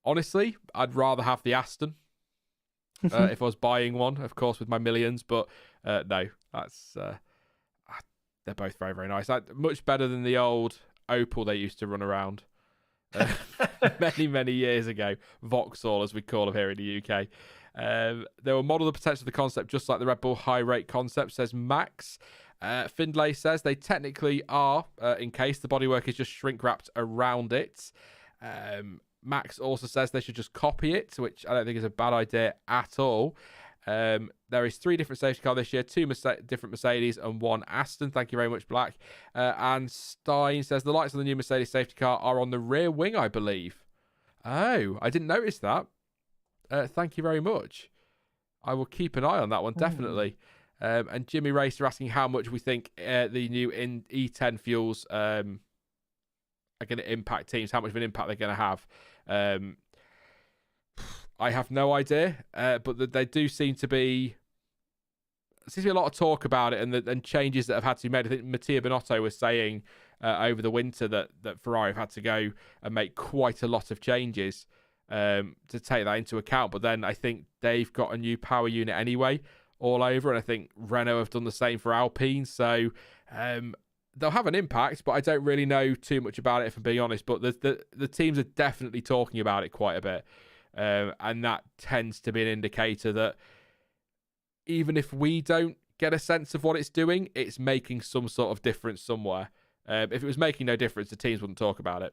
honestly, I'd rather have the Aston if I was buying one, of course, with my millions. But no, that's they're both very, very nice. Much better than the old Opel they used to run around many, many years ago. Vauxhall, as we call them here in the UK. They will model the potential of the concept just like the Red Bull high rate concept, says Max. Findlay says they technically are, in case the bodywork is just shrink wrapped around it. Max also says they should just copy it, which I don't think is a bad idea at all. There is 3 different safety cars this year, 2 different Mercedes and 1 Aston. Thank you very much, Black. And Stein says the lights on the new Mercedes safety car are on the rear wing, I believe. Oh, I didn't notice that. Thank you very much. I will keep an eye on that one, definitely. And Jimmy Racer asking how much we think the new E10 fuels are going to impact teams, how much of an impact they're going to have. I have no idea, but there do seem to be a lot of talk about it and changes that have had to be made. I think Mattia Binotto was saying over the winter that Ferrari have had to go and make quite a lot of changes to take that into account. But then I think they've got a new power unit anyway all over, and I think Renault have done the same for Alpine. So they'll have an impact, but I don't really know too much about it, if I'm being honest. But the teams are definitely talking about it quite a bit. And that tends to be an indicator that even if we don't get a sense of what it's doing, it's making some sort of difference somewhere. If it was making no difference, the teams wouldn't talk about it,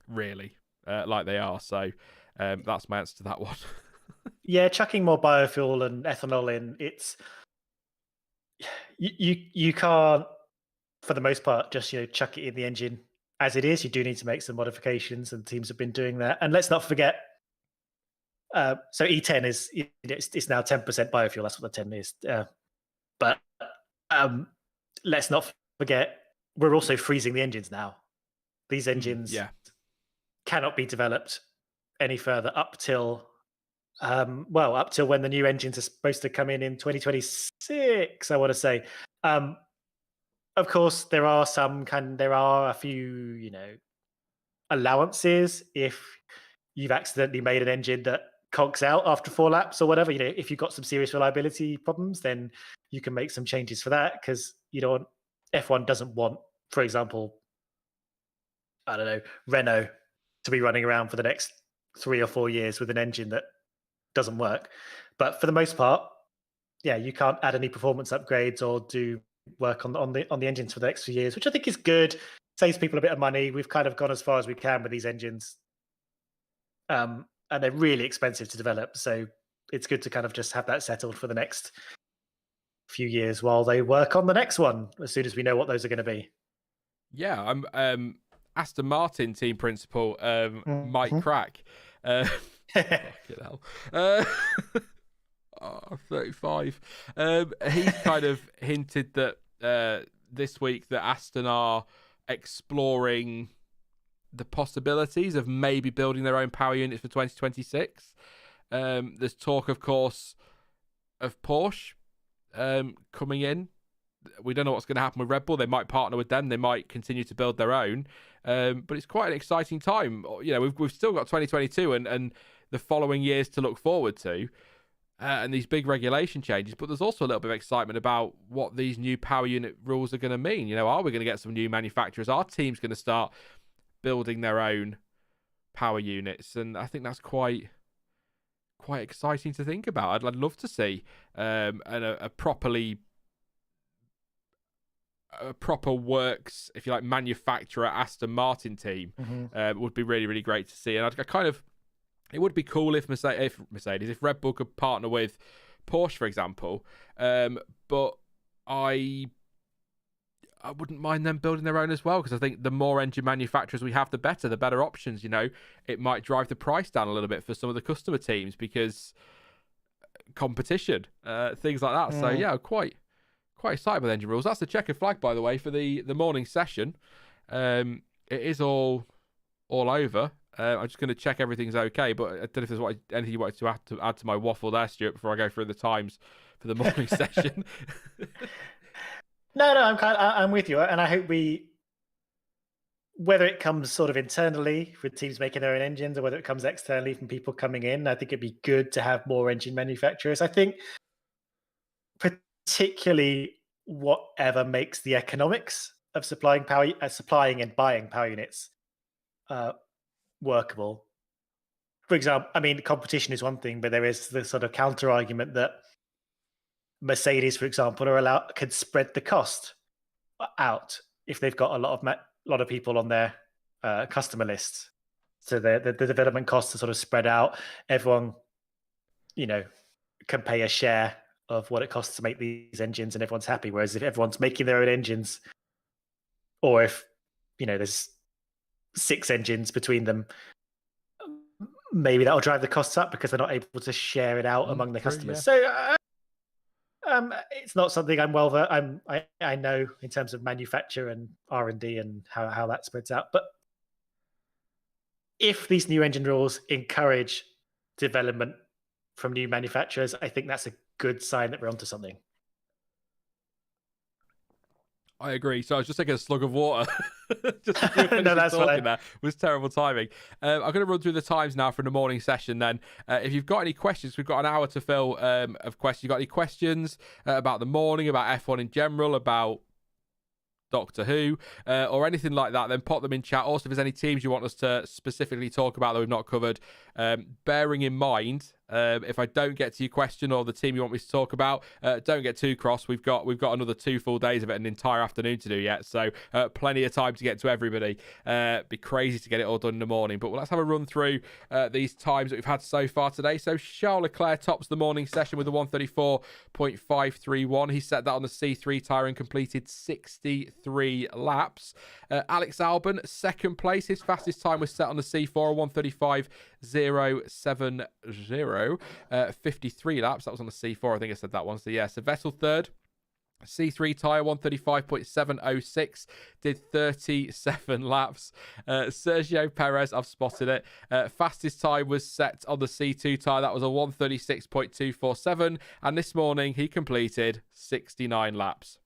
really, like they are. So that's my answer to that one. Yeah, chucking more biofuel and ethanol in, it's you can't, for the most part, just chuck it in the engine as it is. You do need to make some modifications, and teams have been doing that. And let's not forget, so E10 is it's now 10% biofuel. That's what the 10 is. But let's not forget, we're also freezing the engines now. These engines cannot be developed any further up till when the new engines are supposed to come in 2026, I want to say. of course, there are a few, allowances if you've accidentally made an engine that conks out after 4 laps or whatever. If you've got some serious reliability problems, then you can make some changes for that, because F1 doesn't want, for example, I don't know, Renault to be running around for the next 3 or 4 years with an engine that doesn't work. But for the most part, yeah, you can't add any performance upgrades or do work on the engines for the next few years, which I think is good. Saves people a bit of money. We've kind of gone as far as we can with these engines, and they're really expensive to develop. So it's good to kind of just have that settled for the next few years while they work on the next one, as soon as we know what those are going to be. Yeah, I'm Aston Martin team principal, Mike Crack. Fucking hell. 35. He's kind of hinted that this week that Aston are exploring the possibilities of maybe building their own power units for 2026. There's talk, of course, of Porsche coming in. We don't know what's going to happen with Red Bull. They might partner with them. They might continue to build their own. But it's quite an exciting time. We've still got 2022 and the following years to look forward to, and these big regulation changes. But there's also a little bit of excitement about what these new power unit rules are going to mean. Are we going to get some new manufacturers? Our team's going to start building their own power units, and I think that's quite exciting to think about. I'd love to see a proper works, if you like, manufacturer Aston Martin team. Would be really, really great to see. And it would be cool if Red Bull could partner with Porsche, for example. But I wouldn't mind them building their own as well, because I think the more engine manufacturers we have, the better, the better options. It might drive the price down a little bit for some of the customer teams because competition, things like that. So yeah, quite excited with engine rules. That's the checkered flag, by the way, for the morning session. It is all over. I'm just going to check everything's okay, but I don't know if there's anything you wanted to add to my waffle there, Stuart, before I go through the times for the morning session. No, I'm with you, and I hope whether it comes sort of internally with teams making their own engines, or whether it comes externally from people coming in, I think it'd be good to have more engine manufacturers. I think particularly whatever makes the economics of supplying and buying power units workable. For example, competition is one thing, but there is the sort of counter argument that Mercedes, for example, could spread the cost out if they've got a lot of people on their customer lists. So the development costs are sort of spread out. Everyone, can pay a share of what it costs to make these engines, and everyone's happy. Whereas if everyone's making their own engines, or if there's 6 engines between them, maybe that'll drive the costs up because they're not able to share it out among the customers. Yeah. So it's not something I know in terms of manufacture and R&D and how that spreads out. But if these new engine rules encourage development from new manufacturers, I think that's a good sign that we're onto something. I agree. So I was just taking a slug of water. Just no, that's fine. There. It was terrible timing. I'm going to run through the times now for the morning session then. If you've got any questions, we've got an hour to fill of questions. You've got any questions about the morning, about F1 in general, about Doctor Who, or anything like that, then pop them in chat. Also, if there's any teams you want us to specifically talk about that we've not covered, bearing in mind, if I don't get to your question or the team you want me to talk about, don't get too cross. We've got another 2 full days of it, an entire afternoon to do yet, so plenty of time to get to everybody. Be crazy to get it all done in the morning, but let's have a run through these times that we've had so far today. So Charles Leclerc tops the morning session with a 134.531. He set that on the C3 tyre and completed 63 laps. Alex Albon, second place. His fastest time was set on the C4, 135.070. 53 laps. That was on the C4. I think I said that one. So yeah, so Vettel third. C3 tyre, 135.706, did 37 laps. Sergio Perez, I've spotted it. Fastest time was set on the C2 tyre. That was a 136.247. And this morning, he completed 69 laps.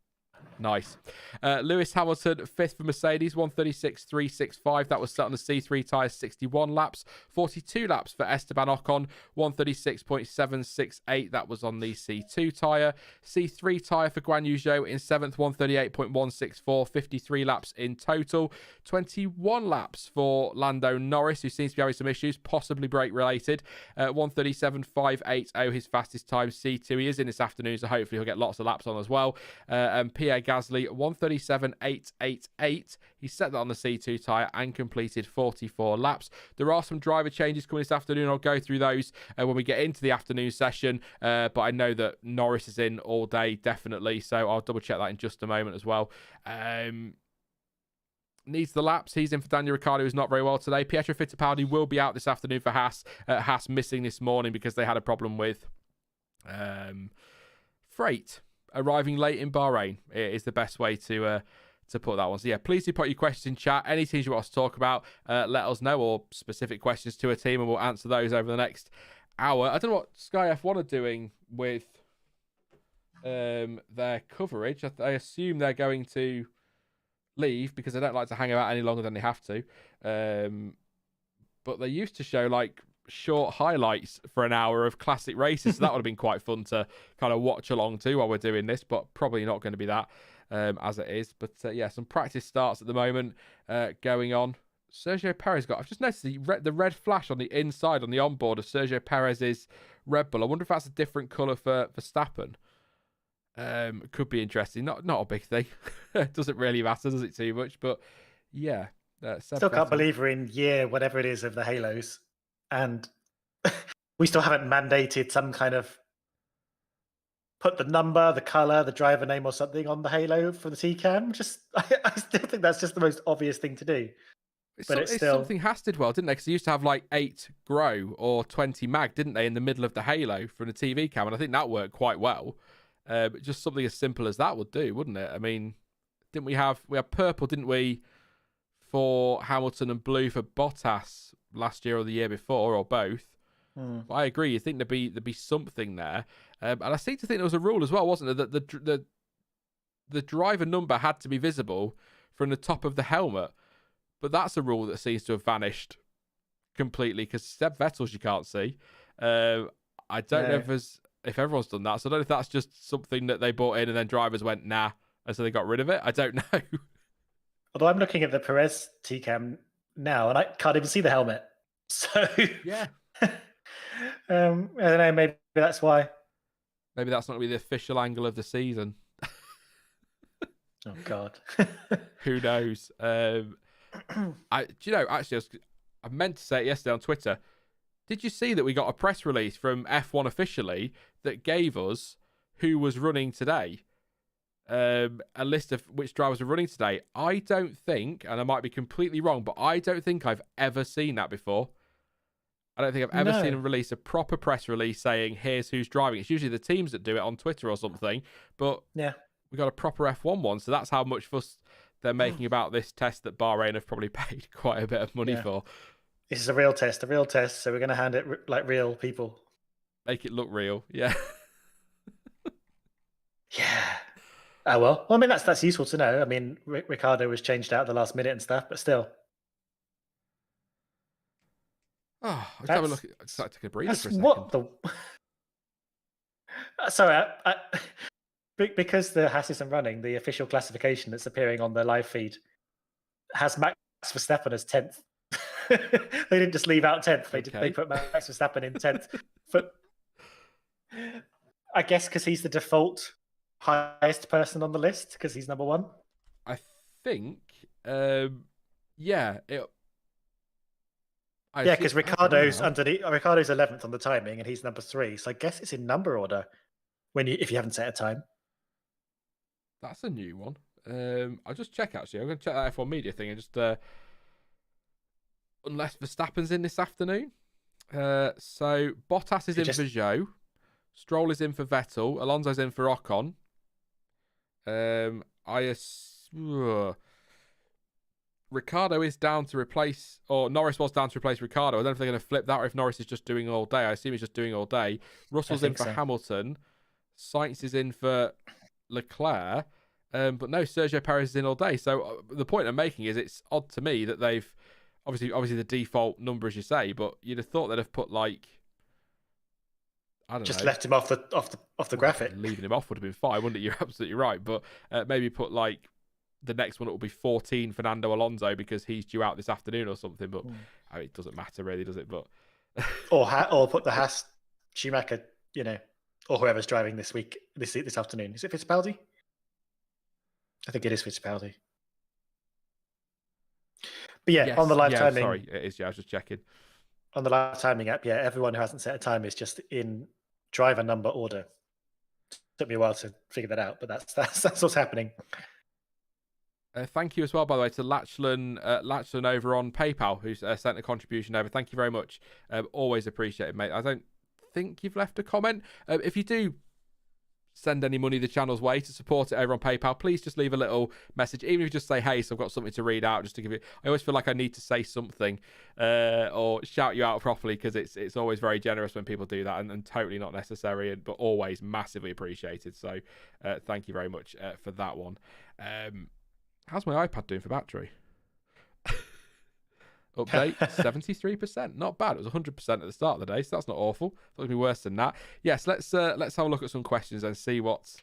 Nice. Lewis Hamilton, fifth for Mercedes, 136.365. That was set on the C3 tyres, 61 laps. 42 laps for Esteban Ocon, 136.768. That was on the C2 tyre. C3 tyre for Guan Yu Zhou in seventh, 138.164. 53 laps in total. 21 laps for Lando Norris, who seems to be having some issues, possibly brake related. 137.580, his fastest time. C2, he is in this afternoon, so hopefully he'll get lots of laps on as well. And Pierre Gasly, 137.888. He set that on the C2 tyre and completed 44 laps. There are some driver changes coming this afternoon. I'll go through those when we get into the afternoon session. But I know that Norris is in all day, definitely. So I'll double check that in just a moment as well. Needs the laps. He's in for Daniel Ricciardo, who's not very well today. Pietro Fittipaldi will be out this afternoon for Haas. Haas missing this morning because they had a problem with freight arriving late in Bahrain. It is the best way to put that one. So yeah, please do put your questions in chat. Any teams you want us to talk about, let us know, or specific questions to a team, and we'll answer those over the next hour. I don't know what Sky F1 are doing with their coverage. I assume they're going to leave because they don't like to hang about any longer than they have to. But they used to show like short highlights for an hour of classic races, so that would have been quite fun to kind of watch along to while we're doing this, but probably not going to be that as it is. But yeah, some practice starts at the moment going on. Sergio Perez I've just noticed the red flash on the inside on the onboard of Sergio Perez's Red Bull. I wonder if that's a different colour for Verstappen. Could be interesting. Not a big thing. Doesn't really matter, does it, too much? But yeah. Still can't believe we're in year whatever it is of the Halos, and we still haven't mandated some kind of put the number, the color, the driver name or something on the Halo for the TCAM. I still think that's just the most obvious thing to do. But it's something Haas did well, didn't they? Because they used to have like 8 Grow or 20 Mag, didn't they, in the middle of the Halo from the TV cam, and I think that worked quite well. Just something as simple as that would do, wouldn't it? I mean, didn't we have purple, didn't we, for Hamilton, and blue for Bottas last year or the year before, or both? But I agree. You think there'd be something there, and I seem to think there was a rule as well, wasn't there, that the driver number had to be visible from the top of the helmet. But that's a rule that seems to have vanished completely because Seb Vettel's you can't see. I don't know if everyone's done that, so I don't know if that's just something that they brought in and then drivers went nah, and so they got rid of it. I don't know. Although I'm looking at the Perez TCAM now, and I can't even see the helmet. So yeah. I don't know, maybe that's why. Maybe that's not going to be the official angle of the season. Oh, God. Who knows? Actually, I meant to say it yesterday on Twitter. Did you see that we got a press release from F1 officially that gave us who was running today? A list of which drivers were running today. I don't think, and I might be completely wrong, but I don't think I've ever seen that before. I don't think I've ever seen them release a proper press release saying, here's who's driving. It's usually the teams that do it on Twitter or something, but we got a proper F1 one, so that's how much fuss they're making about this test that Bahrain have probably paid quite a bit of money for. This is a real test, so we're going to hand it like real people. Make it look real, yeah. Yeah. Oh, well, I mean, that's useful to know. I mean, Ricardo was changed out at the last minute and stuff, but still. Oh, let's have a look. I'd like to take a breather for a second. What the... Sorry, because the Haas isn't running, the official classification that's appearing on the live feed has Max Verstappen as 10th. They didn't just leave out 10th. They put Max Verstappen in 10th. But I guess because he's the default highest person on the list, because he's number 1. I think, yeah. Because Ricardo's 11th on the timing, and he's number 3. So I guess it's in number order if you haven't set a time. That's a new one. I'll just check, actually. I'm going to check that F1 media thing and just... unless Verstappen's in this afternoon. So Bottas is in for Zhou. Stroll is in for Vettel. Alonso's in for Ocon. Ricardo is down to replace... Or Norris was down to replace Ricardo. I don't know if they're going to flip that or if Norris is just doing all day. I assume he's just doing all day. Russell's in for Hamilton. Sainz is in for Leclerc. But no, Sergio Perez is in all day. So the point I'm making is it's odd to me that they've obviously the default number, as you say, but you'd have thought they'd have put like, I don't Just know, left him off the graphic. Leaving him off would have been fine, wouldn't it? You're absolutely right. But maybe put like the next one, it will be 14 Fernando Alonso because he's due out this afternoon or something. But I mean, it doesn't matter really, does it? But or put the Haas Schumacher, or whoever's driving this afternoon. Is it Fittipaldi? I think it is Fittipaldi. But yeah, yes, on the live timing. Sorry, it is. Yeah, I was just checking. On the live timing app, yeah, everyone who hasn't set a time is just in driver number order. Took me a while to figure that out, but that's what's happening. Thank you as well, by the way, to Lachlan over on PayPal, who's sent a contribution over. Thank you very much. Always appreciated, mate. I don't think you've left a comment. If you do send any money the channel's way to support it over on PayPal, please just leave a little message, even if you just say, hey, so I've got something to read out, just to give you. I always feel like I need to say something or shout you out properly, because it's always very generous when people do that, and totally not necessary, but always massively appreciated. So thank you very much for that one. How's my iPad doing for battery? Update 73%. Not bad. It was 100% at the start of the day, so that's not awful. Thought it'd be worse than that. Yes, let's have a look at some questions and see what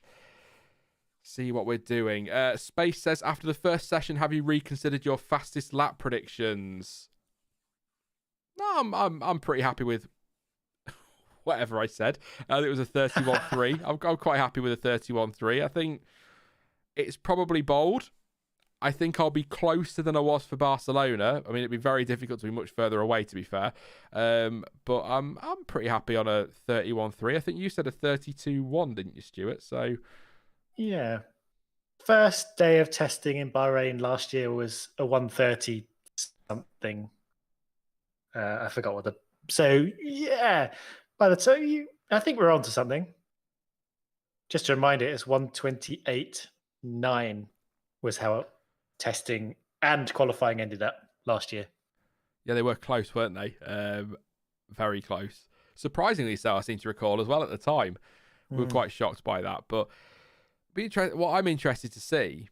we're doing. Space says, after the first session, have you reconsidered your fastest lap predictions? No, I'm pretty happy with whatever I said. It was a 31.3. I'm quite happy with a 31.3. I think it's probably bold. I think I'll be closer than I was for Barcelona. I mean, it'd be very difficult to be much further away, to be fair. But I'm pretty happy on a 31.3. I think you said a 32.1, didn't you, Stuart? So yeah. First day of testing in Bahrain last year was a 130 something. I forgot what So yeah, by the time I think we're on to something. Just to remind it, it's 128.9 was how testing and qualifying ended up last year. Yeah, they were close, weren't they? Very close. Surprisingly so, I seem to recall as well at the time. We were quite shocked by that. But what I'm interested to see,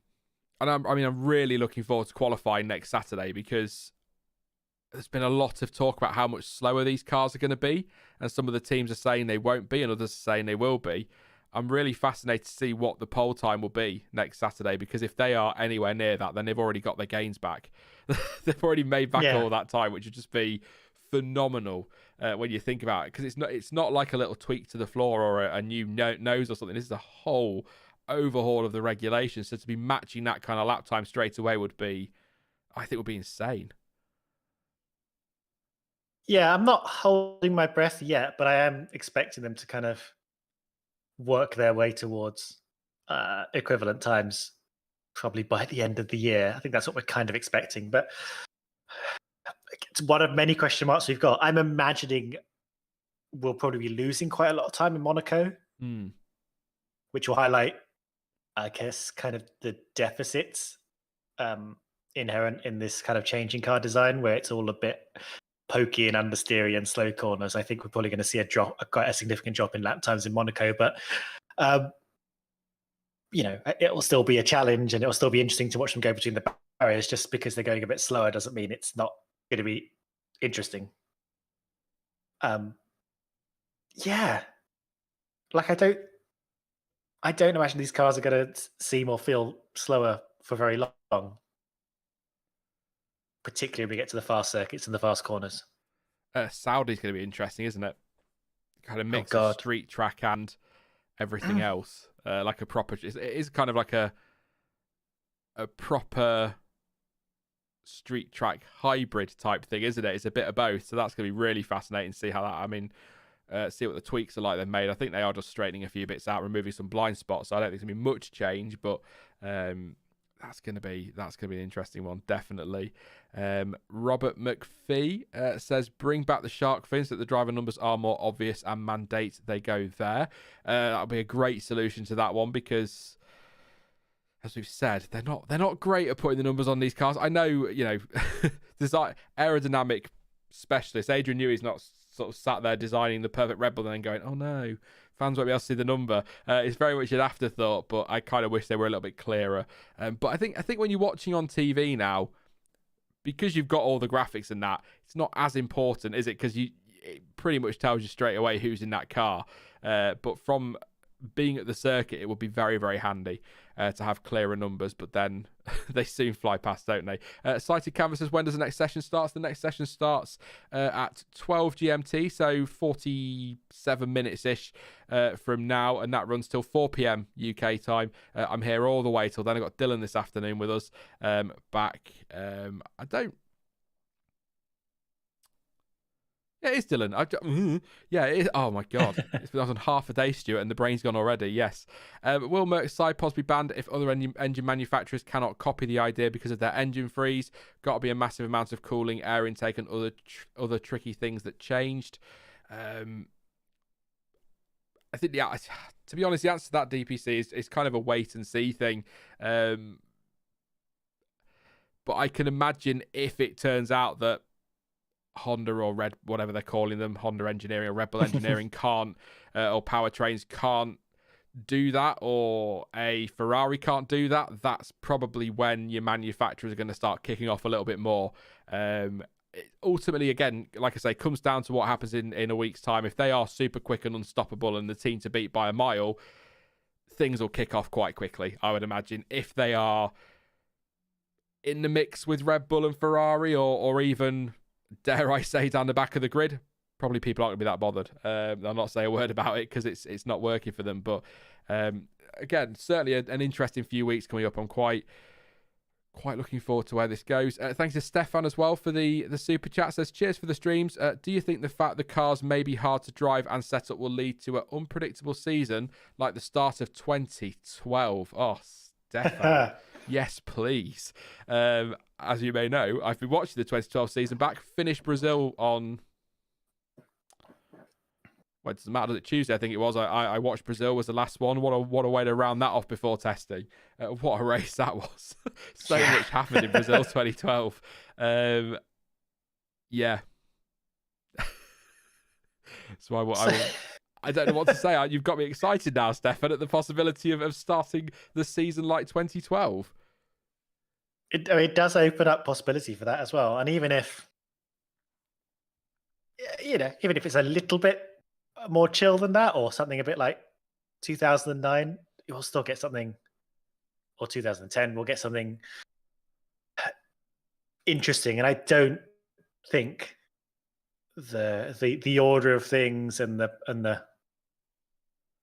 and I'm really looking forward to qualifying next Saturday, because there's been a lot of talk about how much slower these cars are going to be, and some of the teams are saying they won't be and others are saying they will be. I'm really fascinated to see what the pole time will be next Saturday, because if they are anywhere near that, then they've already got their gains back. They've already made back all that time, which would just be phenomenal when you think about it, because it's not like a little tweak to the floor or a new nose or something. This is a whole overhaul of the regulations. So to be matching that kind of lap time straight away would be insane. Yeah, I'm not holding my breath yet, but I am expecting them to kind of work their way towards equivalent times probably by the end of the year. I think that's what we're kind of expecting, but it's one of many question marks we've got. I'm imagining we'll probably be losing quite a lot of time in Monaco, which will highlight, I guess, kind of the deficits inherent in this kind of changing car design, where it's all a bit pokey and understeery and slow corners. I think we're probably going to see quite a significant drop in lap times in Monaco, but it will still be a challenge, and it will still be interesting to watch them go between the barriers. Just because they're going a bit slower doesn't mean it's not going to be interesting. Yeah, like I don't imagine these cars are going to seem or feel slower for very long. Particularly when we get to the fast circuits and the fast corners. Saudi's going to be interesting, isn't it? Kind of mix of street track and everything else. Like a proper... It is kind of like a proper street track hybrid type thing, isn't it? It's a bit of both. So that's going to be really fascinating to see how that... I mean, see what the tweaks are like they've made. I think they are just straightening a few bits out, removing some blind spots. So I don't think there's going to be much change, but... That's gonna be an interesting one, definitely. Robert McPhee says, bring back the shark fins, that the driver numbers are more obvious and mandate they go there. That'll be a great solution to that one, because, as we've said, they're not great at putting the numbers on these cars. I know, there's like aerodynamic specialist Adrian Newey's not sort of sat there designing the perfect Red Bull and then going, oh no, Fans won't be able to see the number. It's very much an afterthought, but I kind of wish they were a little bit clearer. But I think when you're watching on TV now, because you've got all the graphics and that, it's not as important, is it? Because it pretty much tells you straight away who's in that car. But from being at the circuit, it would be very, very handy to have clearer numbers, but then they soon fly past, don't they? Sighted Canvas says, when does the next session start? The next session starts at 12 GMT, so 47 minutes-ish from now, and that runs till 4 p.m. UK time. I'm here all the way till then. I've got Dylan this afternoon with us back. Yeah, it is Dylan. Yeah, it is. Oh my God. It's been on half a day, Stuart, and the brain's gone already. Yes. Will Merck's side possibly banned if other engine manufacturers cannot copy the idea because of their engine freeze? Got to be a massive amount of cooling, air intake, and other tricky things that changed. I think, yeah, to be honest, the answer to that, DPC, is kind of a wait and see thing. But I can imagine if it turns out that Honda or Red, whatever they're calling them, Honda Engineering or Red Bull Engineering can't, or powertrains can't do that, or a Ferrari can't do that, that's probably when your manufacturers are going to start kicking off a little bit more. Ultimately, again, like I say, comes down to what happens in a week's time. If they are super quick and unstoppable and the team to beat by a mile, things will kick off quite quickly, I would imagine. If they are in the mix with Red Bull and Ferrari, or even, dare I say, down the back of the grid, probably people aren't going to be that bothered. I'll not say a word about it because it's not working for them. But again, certainly an interesting few weeks coming up. I'm quite looking forward to where this goes. Thanks to Stefan as well for the super chat. Says, cheers for the streams. Do you think the fact the cars may be hard to drive and set up will lead to an unpredictable season like the start of 2012? Oh, Stefan. Yes, please. As you may know, I've been watching the 2012 season back. Finished Brazil on... Well, it doesn't matter. Was it Tuesday? I think it was. I watched Brazil, was the last one. What a way to round that off before testing. What a race that was. So much happened in Brazil 2012. Yeah. So I don't know what to say. You've got me excited now, Stefan, at the possibility of starting the season like 2012. It does open up possibility for that as well. And even if it's a little bit more chill than that, or something a bit like 2009, you'll still get something, or 2010, we'll get something interesting. And I don't think the order of things and the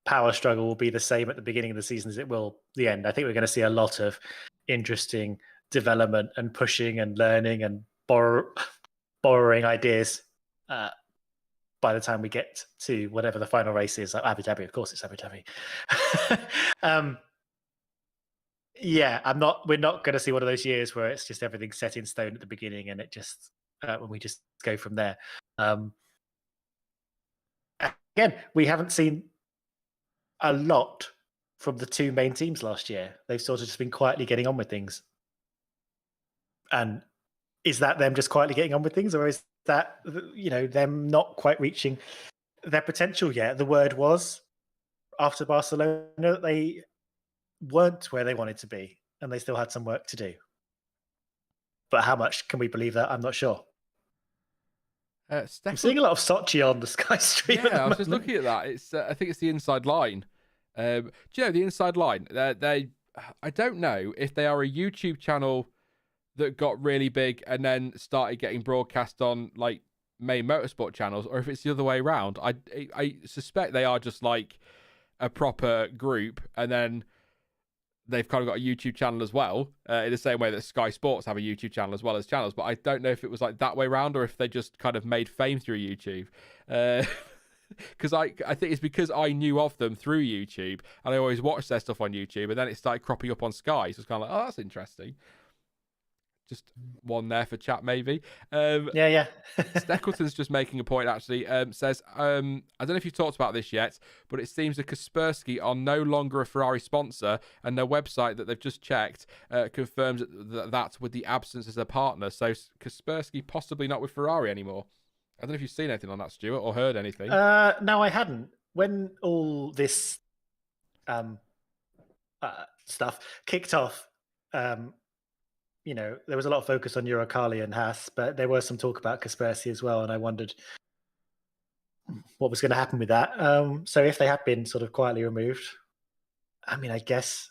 power struggle will be the same at the beginning of the season as it will the end. I think we're going to see a lot of interesting development and pushing and learning and borrowing ideas by the time we get to whatever the final race is. Abu Dhabi, of course, it's Abu Dhabi. We're not going to see one of those years where it's just everything set in stone at the beginning and it just when we just go from there. Again, we haven't seen a lot from the two main teams last year. They've sort of just been quietly getting on with things. And is that them just quietly getting on with things, or is that, them not quite reaching their potential yet? The word was, after Barcelona, that they weren't where they wanted to be, and they still had some work to do. But how much can we believe that? I'm not sure. I'm seeing a lot of Sochi on the Sky Stream. Yeah, I was just looking at that. It's I think it's the Inside Line. Do you know the Inside Line? I don't know if they are a YouTube channel that got really big and then started getting broadcast on like main motorsport channels, or if it's the other way around. I suspect they are just like a proper group, and then they've kind of got a YouTube channel as well, in the same way that Sky Sports have a YouTube channel as well as channels. But I don't know if it was like that way around, or if they just kind of made fame through YouTube. Because I think it's because I knew of them through YouTube, and I always watched their stuff on YouTube, and then it started cropping up on Sky. So it's kind of like, oh, that's interesting. Just one there for chat, maybe. Yeah. Steckleton's just making a point, actually. Says, I don't know if you've talked about this yet, but it seems that Kaspersky are no longer a Ferrari sponsor, and their website that they've just checked confirms that with the absence as a partner. So Kaspersky possibly not with Ferrari anymore. I don't know if you've seen anything on that, Stuart, or heard anything. No, I hadn't. when all this stuff kicked off, there was a lot of focus on Uralkali and Haas, but there was some talk about Kaspersky as well, and I wondered what was going to happen with that. So if they had been sort of quietly removed, I mean, I guess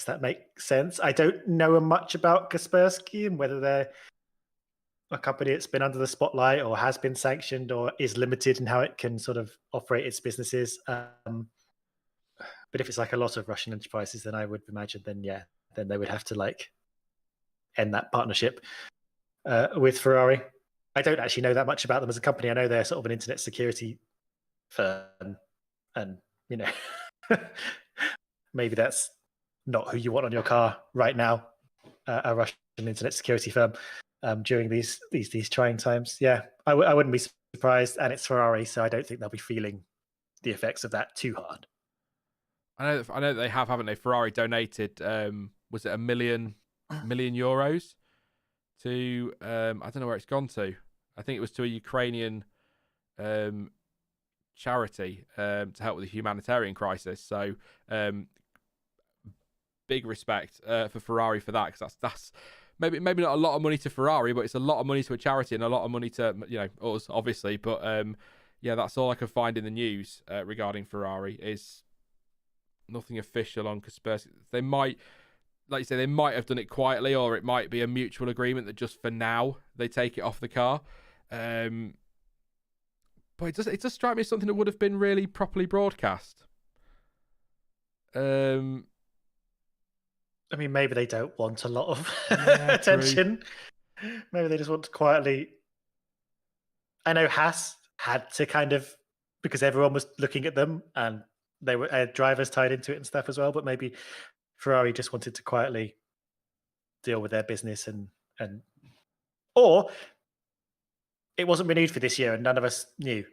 that makes sense. I don't know much about Kaspersky and whether they're a company that's been under the spotlight or has been sanctioned or is limited in how it can sort of operate its businesses. But if it's like a lot of Russian enterprises, then I would imagine then they would have to like end that partnership with Ferrari. I don't actually know that much about them as a company. I know they're sort of an internet security firm, and maybe that's not who you want on your car right now, a Russian internet security firm during these trying times. Yeah, I wouldn't be surprised, and it's Ferrari, so I don't think they'll be feeling the effects of that too hard. I know they have, haven't they? Ferrari donated, was it €1 million to, I don't know where it's gone to. I think it was to a Ukrainian charity to help with the humanitarian crisis. So big respect for Ferrari for that, because that's maybe not a lot of money to Ferrari, but it's a lot of money to a charity and a lot of money to us, obviously. But that's all I can find in the news regarding Ferrari. Is nothing official on Kaspersky. They might, like you say, they might have done it quietly, or it might be a mutual agreement that just for now they take it off the car. But it does strike me as something that would have been really properly broadcast. I mean, maybe they don't want a lot of attention. True. Maybe they just want to quietly. I know Haas had to kind of, because everyone was looking at them and they were drivers tied into it and stuff as well. But maybe Ferrari just wanted to quietly deal with their business or it wasn't renewed for this year and none of us knew.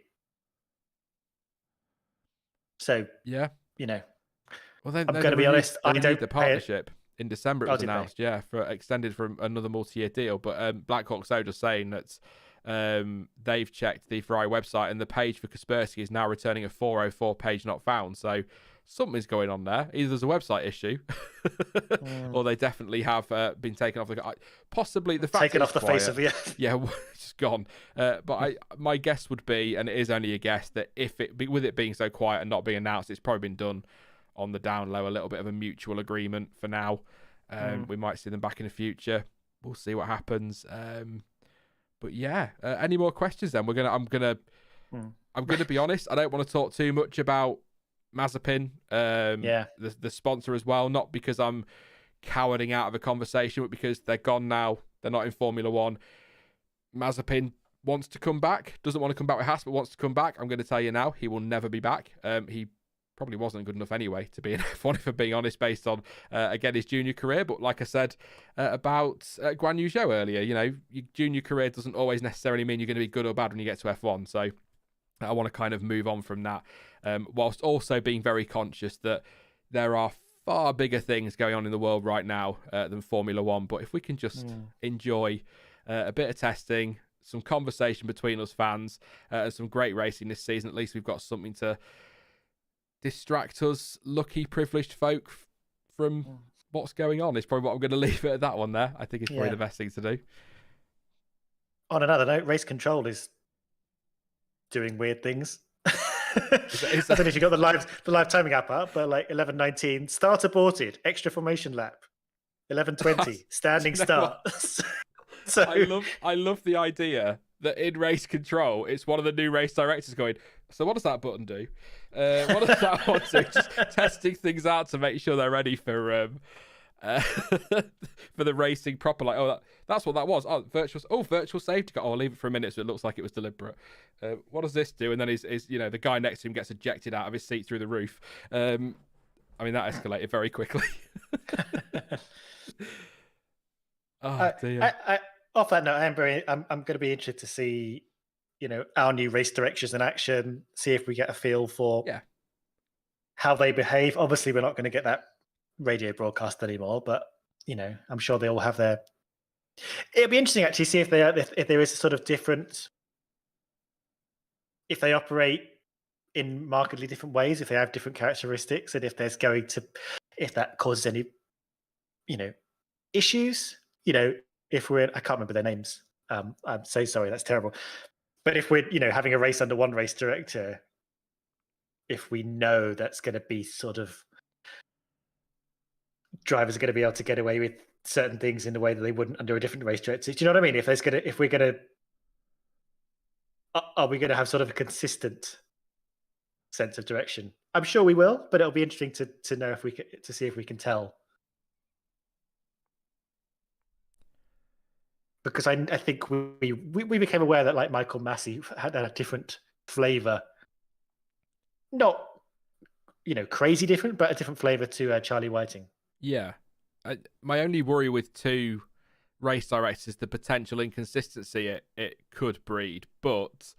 So yeah, well, I'm going to be honest. I don't the partnership in December. It was announced, for extended for another multi-year deal. But Black Hawk So just saying that they've checked the Ferrari website and the page for Kaspersky is now returning a 404 page not found. So something's going on there. Either there's a website issue, or they definitely have been taken off the. Possibly the fact taken off the face of the earth. Yeah, just gone. But my guess would be, and it is only a guess, that with it being so quiet and not being announced, it's probably been done on the down low, a little bit of a mutual agreement for now. We might see them back in the future. We'll see what happens. But yeah, any more questions? Then I'm gonna be honest. I don't want to talk too much about Mazepin, the sponsor as well. Not because I'm cowarding out of a conversation, but because they're gone now. They're not in Formula One. Mazepin wants to come back. Doesn't want to come back with Haas, but wants to come back. I'm going to tell you now, he will never be back. He probably wasn't good enough anyway to be in F1, if I'm being honest, based on, again, his junior career. But like I said about Guan Yu Zhou earlier, your junior career doesn't always necessarily mean you're going to be good or bad when you get to F1. So I want to kind of move on from that, whilst also being very conscious that there are far bigger things going on in the world right now than Formula One. But if we can just enjoy a bit of testing, some conversation between us fans, and some great racing this season, at least we've got something to distract us lucky, privileged folk from what's going on. Is probably what I'm going to leave it at that one there. I think it's probably the best thing to do. On another note, Race Control is doing weird things. I don't know if you got the live timing app up, but like 11:19, start aborted, extra formation lap. 11:20, standing start. So I love the idea that in Race Control, it's one of the new race directors going, so what does that button do? What does that one do? Just testing things out to make sure they're ready for the racing proper. Like, that's what that was. Virtual safety car. I'll leave it for a minute so it looks like it was deliberate. What does this do? And then the guy next to him gets ejected out of his seat through the roof. I mean, that escalated very quickly. Oh dear. Off that note, I'm going to be interested to see, our new race directors in action. See if we get a feel for how they behave. Obviously, we're not going to get that radio broadcast anymore, but I'm sure they all have their. It'll be interesting actually see if there is a sort of different. If they operate in markedly different ways, if they have different characteristics, and if that causes any, issues, if we're, I can't remember their names. I'm so sorry, that's terrible. But if we're, having a race under one race director, if we know that's going to be sort of drivers are going to be able to get away with certain things in the way that they wouldn't under a different race director. Do you know what I mean? Are we going to have sort of a consistent sense of direction? I'm sure we will, but it'll be interesting to know to see if we can tell. Because I think we became aware that like Michael Massey had a different flavor, not crazy different, but a different flavor to Charlie Whiting. Yeah, my only worry with two race directors is the potential inconsistency it could breed. But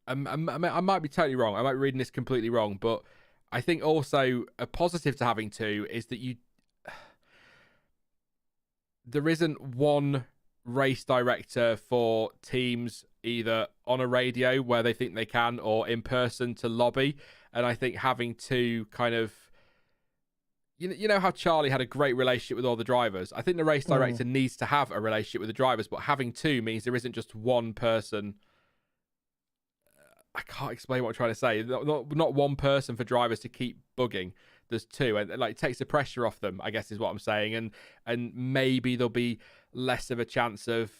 I might be totally wrong. I might be reading this completely wrong. But I think also a positive to having two is that there isn't one race director for teams either on a radio where they think they can or in person to lobby. And I think having two kind of, you know how Charlie had a great relationship with all the drivers. I think the race director needs to have a relationship with the drivers, but having two means there isn't just one person. I can't explain what I'm trying to say. Not one person for drivers to keep bugging. There's two, and like it takes the pressure off them, I guess is what I'm saying. And maybe there'll be less of a chance of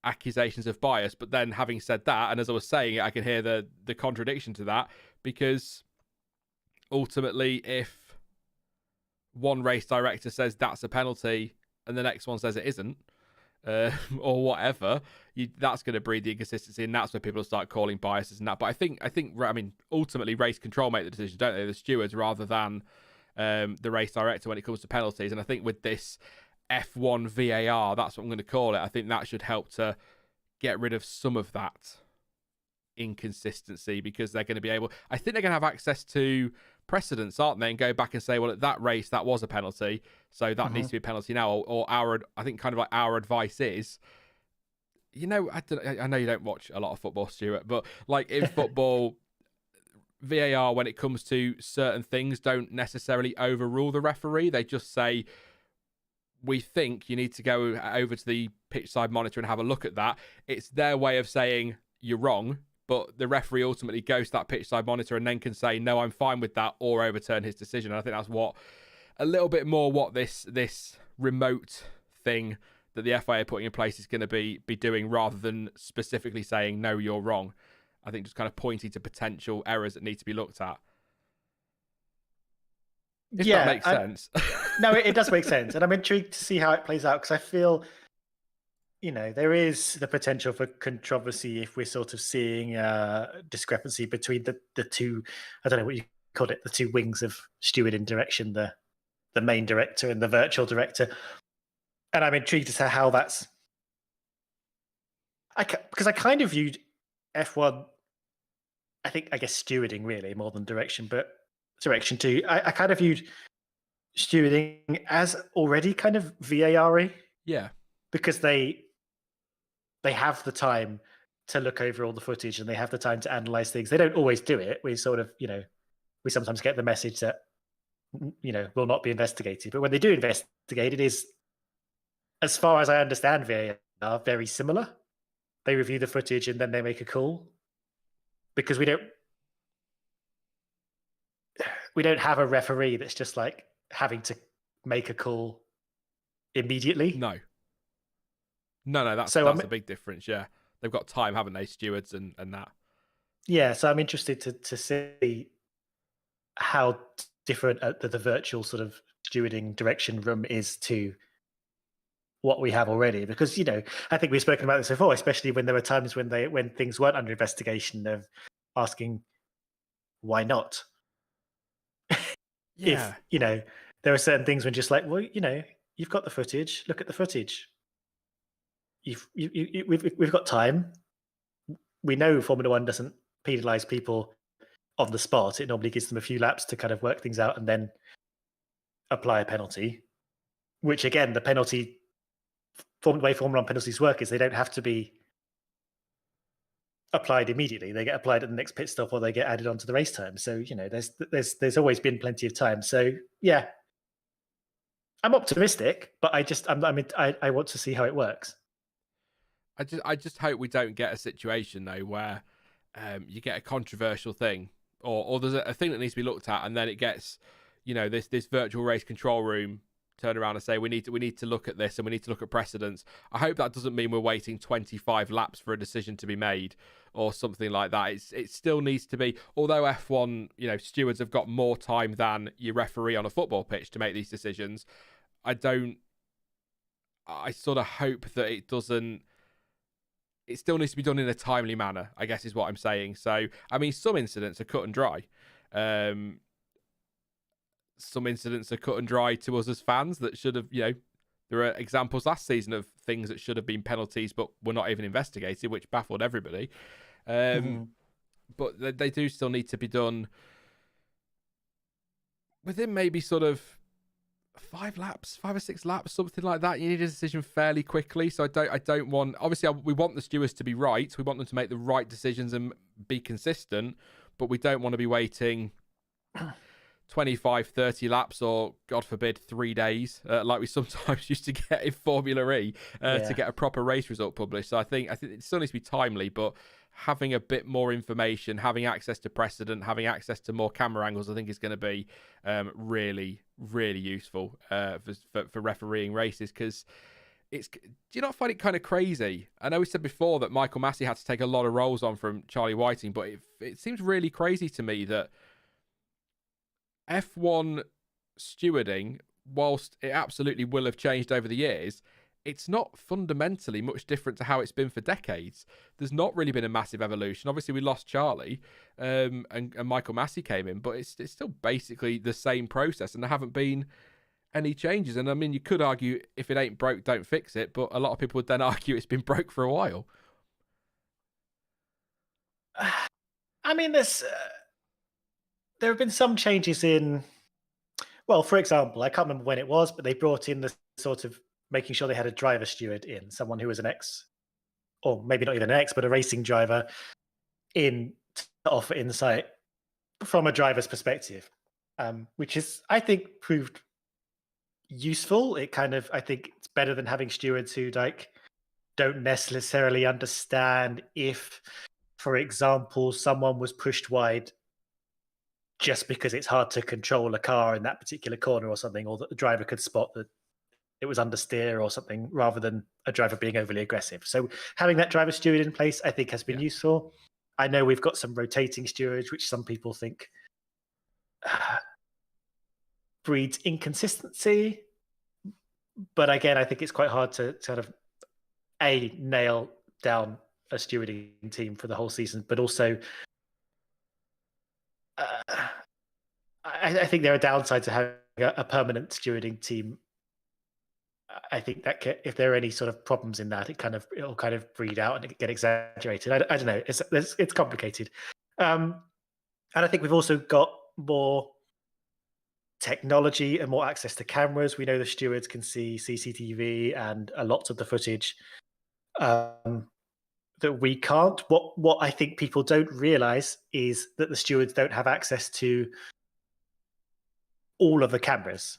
accusations of bias. But then having said that, and as I was saying it, I can hear the contradiction to that, because ultimately if one race director says that's a penalty and the next one says it isn't, or whatever, that's going to breed the inconsistency, and that's where people start calling biases and that. But I think, ultimately race control make the decision, don't they? The stewards rather than the race director when it comes to penalties. And I think with this F1 VAR, that's what I'm going to call it, I think that should help to get rid of some of that inconsistency, because they're going to be able, I think they're going to have access to precedents, aren't they, and go back and say, well, at that race that was a penalty, so that needs to be a penalty now. Or I think kind of like our advice is, I know you don't watch a lot of football, Stuart, but like in football, VAR, when it comes to certain things, don't necessarily overrule the referee. They just say, we think you need to go over to the pitch side monitor and have a look at that. It's their way of saying you're wrong, but the referee ultimately goes to that pitch side monitor and then can say, no, I'm fine with that, or overturn his decision. And I think that's a little bit more what this remote thing that the FIA are putting in place is going to be doing, rather than specifically saying, no, you're wrong. I think just kind of pointing to potential errors that need to be looked at. If that makes sense. No, it does make sense. And I'm intrigued to see how it plays out, because I feel, there is the potential for controversy if we're sort of seeing a discrepancy between the two, I don't know what you called it, the two wings of stewarding direction, the main director and the virtual director. And I'm intrigued as to how that's... because I kind of viewed F1, I guess stewarding really more than direction, but direction too. I kind of viewed stewarding as already kind of VAR-y. Yeah. Because they have the time to look over all the footage, and they have the time to analyze things. They don't always do it. We sort of, we sometimes get the message that, will not be investigated. But when they do investigate, it is, as far as I understand VAR, very similar. They review the footage and then they make a call. Because we don't have a referee that's just like having to make a call immediately. No, that's a big difference. Yeah, they've got time, haven't they, stewards and that. Yeah, so I'm interested to see how different the virtual sort of stewarding direction room is to what we have already, because I think we've spoken about this before, especially when there were times when things weren't under investigation, of asking why not. Yeah. If there are certain things when just like, well, you've got the footage, look at the footage. We've got time. We know Formula One doesn't penalise people on the spot. It normally gives them a few laps to kind of work things out and then apply a penalty. Which again, the penalty, the way Formula One penalties work is they don't have to be applied immediately. They get applied at the next pit stop, or they get added onto the race time. So there's always been plenty of time. So yeah, I'm optimistic, but I want to see how it works. I just hope we don't get a situation though where you get a controversial thing, or there's a thing that needs to be looked at, and then it gets, this virtual race control room turn around and say we need to look at this and we need to look at precedents. I hope that doesn't mean we're waiting 25 laps for a decision to be made or something like that. It still needs to be, although F1 stewards have got more time than your referee on a football pitch to make these decisions. I sort of hope that it still needs to be done in a timely manner, I guess is what I'm saying. So, I mean, some incidents are cut and dry. Some incidents are cut and dry to us as fans that should have, there are examples last season of things that should have been penalties but were not even investigated, which baffled everybody. But they do still need to be done within maybe sort of 5 or 6 laps, something like that. You need a decision fairly quickly. So I don't want, obviously we want the stewards to be right. We want them to make the right decisions and be consistent, but we don't want to be waiting 25, 30 laps or, God forbid, 3 days, like we sometimes used to get in Formula E to get a proper race result published. So I think it still needs to be timely, but having a bit more information, having access to precedent, having access to more camera angles, I think is going to be really, really useful for refereeing races. Because do you not find it kind of crazy? I know we said before that Michael Massey had to take a lot of roles on from Charlie Whiting, but it seems really crazy to me that F1 stewarding, whilst it absolutely will have changed over the years, it's not fundamentally much different to how it's been for decades. There's not really been a massive evolution. Obviously, we lost Charlie and Michael Massey came in, but it's still basically the same process, and there haven't been any changes. And I mean, you could argue if it ain't broke, don't fix it, but a lot of people would then argue it's been broke for a while. I mean, there have been some changes in, well, for example, I can't remember when it was, but they brought in the sort of making sure they had a driver steward in, someone who was an ex, or maybe not even an ex, but a racing driver in to offer insight from a driver's perspective, which is, I think, proved useful. I think it's better than having stewards who don't necessarily understand if, for example, someone was pushed wide just because it's hard to control a car in that particular corner or something, or that the driver could spot that it was understeer or something, rather than a driver being overly aggressive. So having that driver steward in place, I think, has been useful. I know we've got some rotating stewards, which some people think breeds inconsistency. But again, I think it's quite hard to sort of nail down a stewarding team for the whole season, but also I think there are downsides to having a permanent stewarding team. I think that if there are any sort of problems in that, it'll kind of breed out and get exaggerated. I don't know. It's complicated, and I think we've also got more technology and more access to cameras. We know the stewards can see CCTV and a lot of the footage that we can't. What I think people don't realize is that the stewards don't have access to all of the cameras.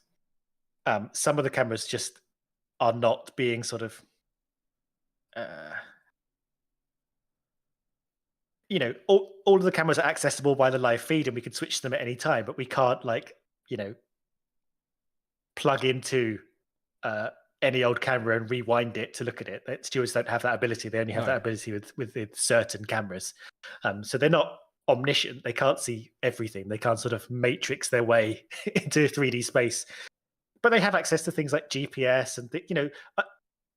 Some of the cameras just are not being sort of, all of the cameras are accessible by the live feed and we can switch them at any time, but we can't plug into any old camera and rewind it to look at it. Stewards don't have that ability. They only have that ability with certain cameras. So they're not omniscient. They can't see everything. They can't sort of matrix their way into 3D space. But they have access to things like GPS and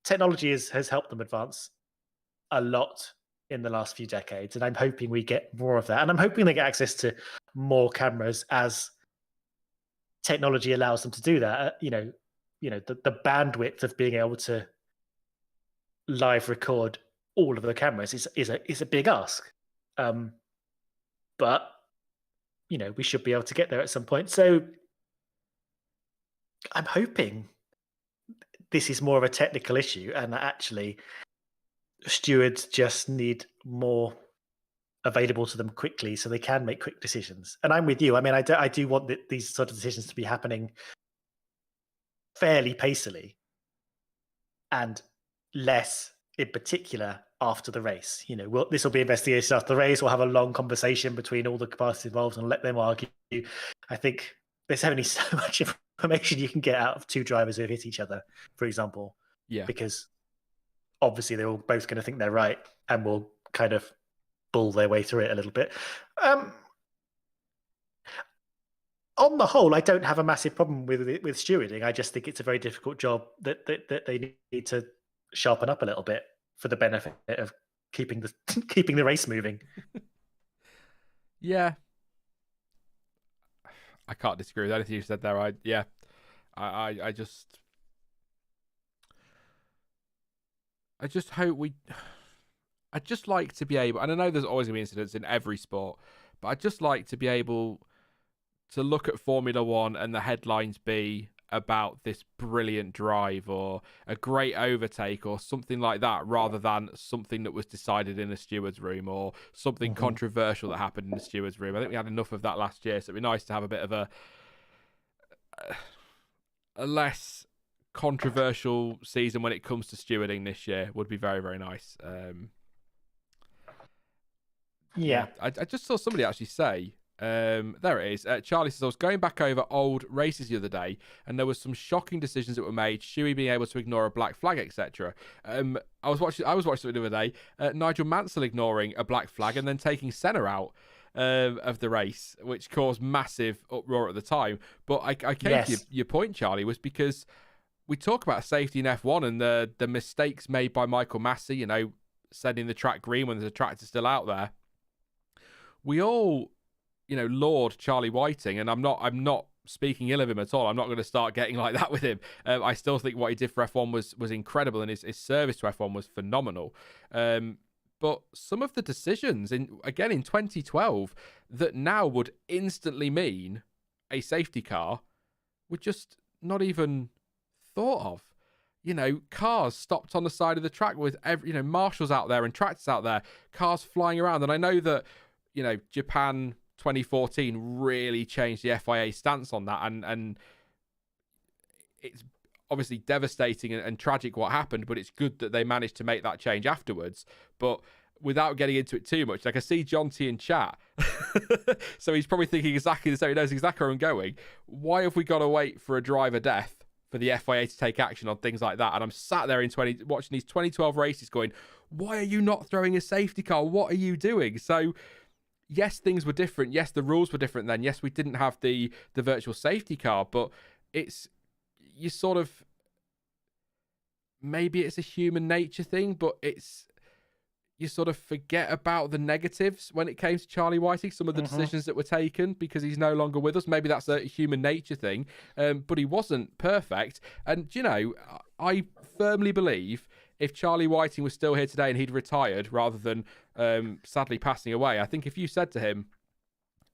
technology has helped them advance a lot in the last few decades. And I'm hoping we get more of that. And I'm hoping they get access to more cameras as technology allows them to do that. The bandwidth of being able to live record all of the cameras is a big ask. But we should be able to get there at some point. So I'm hoping this is more of a technical issue and that actually stewards just need more available to them quickly so they can make quick decisions. And I'm with you. I mean, I do want these sort of decisions to be happening fairly pacily and less in particular after the race. This will be investigation after the race. We'll have a long conversation between all the parties involved and let them argue. I think there's only so much information you can get out of two drivers who have hit each other, for example. Yeah. Because obviously they're all both going to think they're right and will kind of bull their way through it a little bit. On the whole, I don't have a massive problem with stewarding. I just think it's a very difficult job that they need to sharpen up a little bit for the benefit of keeping the race moving. Yeah, I can't disagree with anything you said there. I just hope I'd just like to be able, and I know there's always going to be incidents in every sport, but I'd just like to be able to look at Formula One and the headlines be about this brilliant drive or a great overtake or something like that, rather than something that was decided in a steward's room or something controversial that happened in the steward's room. I think we had enough of that last year, so it'd be nice to have a bit of a less controversial season when it comes to stewarding this year. Would be very, very nice. Yeah. I just saw somebody actually say, there it is. Charlie says, I was going back over old races the other day, and there was some shocking decisions that were made. Shuey being able to ignore a black flag, etc. I was watching something the other day. Nigel Mansell ignoring a black flag and then taking Senna out of the race, which caused massive uproar at the time. But I came to your point, Charlie, was because we talk about safety in F1 and the mistakes made by Michael Massey. Sending the track green when there's a tractor still out there. We all, laud Charlie Whiting, and I'm not speaking ill of him at all. I'm not going to start getting like that with him. I still think what he did for F1 was incredible, and his service to F1 was phenomenal. But some of the decisions in 2012 that now would instantly mean a safety car were just not even thought of. Cars stopped on the side of the track with marshals out there and tractors out there, cars flying around. And I know that Japan 2014 really changed the FIA stance on that, and it's obviously devastating and tragic what happened, but it's good that they managed to make that change afterwards. But without getting into it too much, I can see John T in chat, so he's probably thinking exactly the same. He knows exactly where I'm going. Why have we got to wait for a driver death for the FIA to take action on things like that? And I'm sat there watching these 2012 races going, why are you not throwing a safety car? What are you doing? So yes, things were different. Yes, the rules were different then. Yes, we didn't have the virtual safety car, but you sort of, maybe it's a human nature thing, but you sort of forget about the negatives when it came to Charlie Whiting, some of the decisions that were taken because he's no longer with us. Maybe that's a human nature thing, but he wasn't perfect. And, I firmly believe if Charlie Whiting was still here today and he'd retired rather than sadly passing away, I think if you said to him,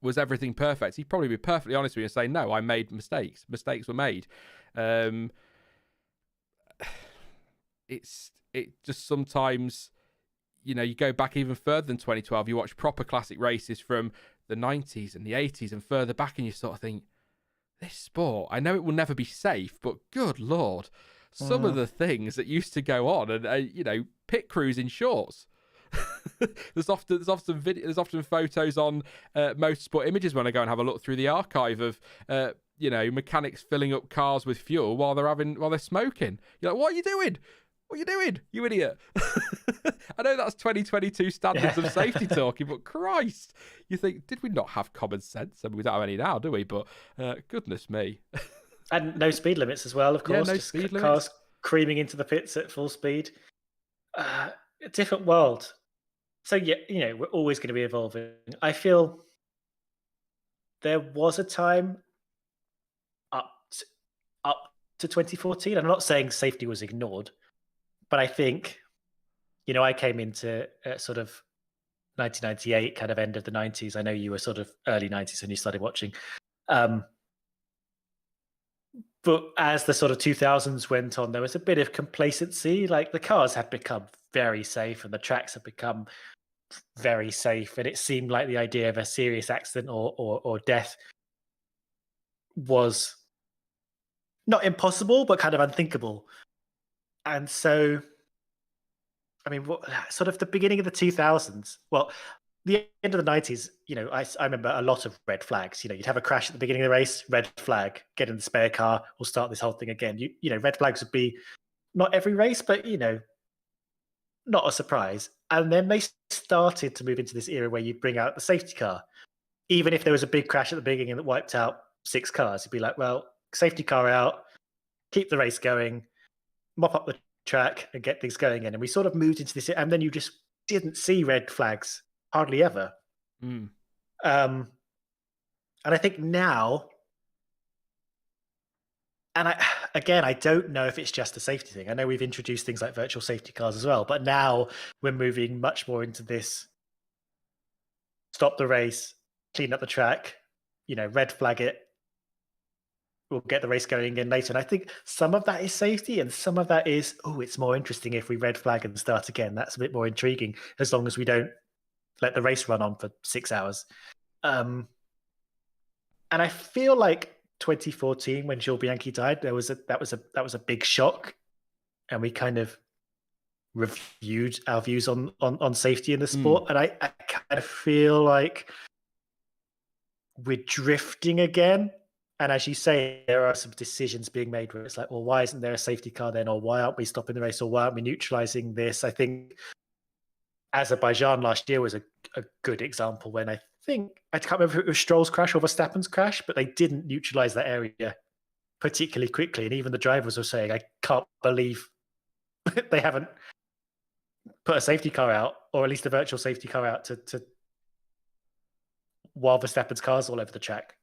was everything perfect, he'd probably be perfectly honest with you and say, no, I made mistakes. Mistakes were made. It just sometimes, you go back even further than 2012, you watch proper classic races from the 90s and the 80s and further back, and you sort of think, this sport, I know it will never be safe, but good Lord, some of the things that used to go on, and pit crews in shorts. there's often photos on Motorsport Images when I go and have a look through the archive of mechanics filling up cars with fuel while they're smoking. You're like, what are you doing? What are you doing, you idiot? I know that's 2022 standards of safety talking, but Christ, you think, did we not have common sense? I mean, we don't have any now, do we? But goodness me. And no speed limits as well, of course. Yeah, no just speed cars limits. Creaming into the pits at full speed. A different world. So yeah, we're always going to be evolving. I feel there was a time up to 2014. I'm not saying safety was ignored, but I think, I came into sort of 1998, kind of end of the 90s. I know you were sort of early 90s when you started watching. But as the sort of 2000s went on, there was a bit of complacency. Like the cars had become very safe and the tracks had become very safe, and it seemed like the idea of a serious accident or death was not impossible, but kind of unthinkable. And so, I mean, sort of the beginning of the 2000s, well, the end of the 90s, I remember a lot of red flags. You'd have a crash at the beginning of the race, red flag, get in the spare car, we'll start this whole thing again. Red flags would be not every race, but, not a surprise. And then they started to move into this era where you'd bring out the safety car. Even if there was a big crash at the beginning that wiped out 6 cars, you'd be like, well, safety car out, keep the race going, mop up the track and get things going again. And we sort of moved into this, and then you just didn't see red flags hardly ever. Mm. And I think now, and I don't know if it's just a safety thing. I know we've introduced things like virtual safety cars as well, but now we're moving much more into this stop the race, clean up the track, red flag it. We'll get the race going again later. And I think some of that is safety and some of that is, it's more interesting if we red flag and start again. That's a bit more intriguing as long as we don't let the race run on for 6 hours. And I feel like 2014, when Jules Bianchi died, that was a big shock. And we kind of reviewed our views on safety in the sport. And I kind of feel like we're drifting again. And as you say, there are some decisions being made where it's like, well, why isn't there a safety car then? Or why aren't we stopping the race? Or why aren't we neutralizing this? I think Azerbaijan last year was a good example when I can't remember if it was Stroll's crash or Verstappen's crash, but they didn't neutralize that area particularly quickly. And even the drivers were saying, I can't believe they haven't put a safety car out, or at least a virtual safety car out to while Verstappen's car's all over the track.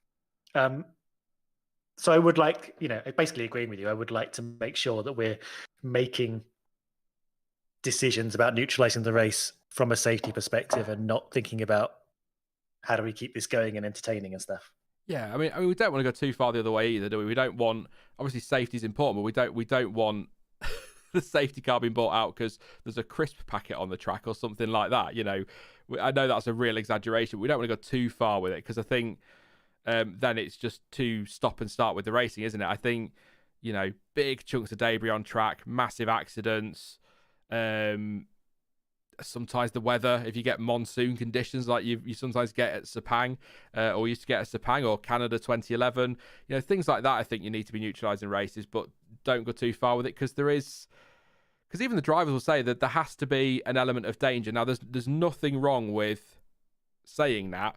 So I would like, basically agreeing with you, I would like to make sure that we're making decisions about neutralizing the race from a safety perspective and not thinking about how do we keep this going and entertaining and stuff. Yeah, I mean, we don't want to go too far the other way either, do we? We don't want, obviously, safety is important, but we don't want the safety car being bought out because there's a crisp packet on the track or something like that. I know that's a real exaggeration, but we don't want to go too far with it because I think then it's just to stop and start with the racing, isn't it? I think, big chunks of debris on track, massive accidents, sometimes the weather, if you get monsoon conditions like you sometimes get at Sepang, or used to get at Sepang or Canada 2011, things like that I think you need to be neutralising races, but don't go too far with it because even the drivers will say that there has to be an element of danger. Now, there's nothing wrong with saying that,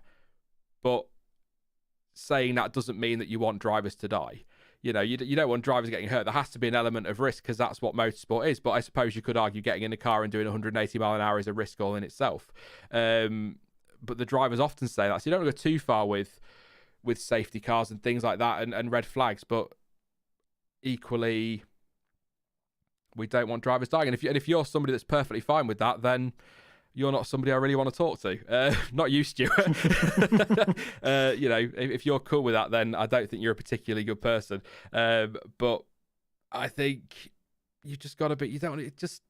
but saying that doesn't mean that you want drivers to die. You don't want drivers getting hurt. There has to be an element of risk because that's what motorsport is. But I suppose you could argue getting in a car and doing 180 mile an hour is a risk all in itself. But the drivers often say that. So you don't want to go too far with safety cars and things like that and red flags. But equally, we don't want drivers dying. And if you're somebody that's perfectly fine with that, then you're not somebody I really want to talk to. Not you, Stuart. If you're cool with that, then I don't think you're a particularly good person. But I think you just got to be, you don't want to just,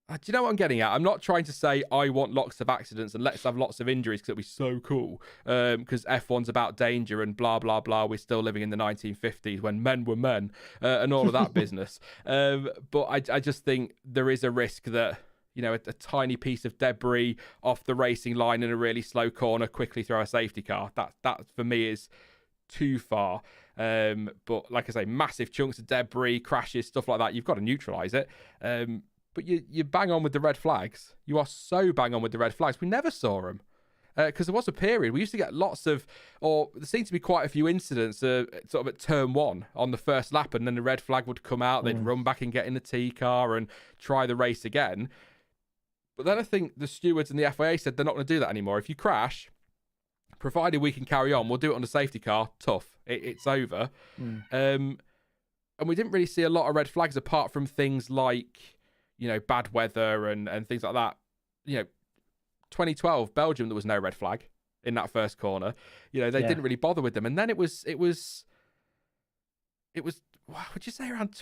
do you know what I'm getting at? I'm not trying to say I want lots of accidents and let's have lots of injuries because it'll be so cool. Because F1's about danger and blah, blah, blah. We're still living in the 1950s when men were men and all of that business. But I just think there is a risk that, a tiny piece of debris off the racing line in a really slow corner, quickly throw a safety car. That for me is too far. But like I say, massive chunks of debris, crashes, stuff like that, you've got to neutralise it. But you bang on with the red flags. You are so bang on with the red flags. We never saw them. Because there was a period, we used to get there seemed to be quite a few incidents sort of at turn one on the first lap, and then the red flag would come out, they'd run back and get in the T car and try the race again. But then I think the stewards and the FIA said they're not going to do that anymore. If you crash, provided we can carry on, we'll do it on the safety car. Tough. It's over. And we didn't really see a lot of red flags apart from things like, bad weather and things like that. 2012, Belgium, there was no red flag in that first corner. They didn't really bother with them. And then it was what would you say, around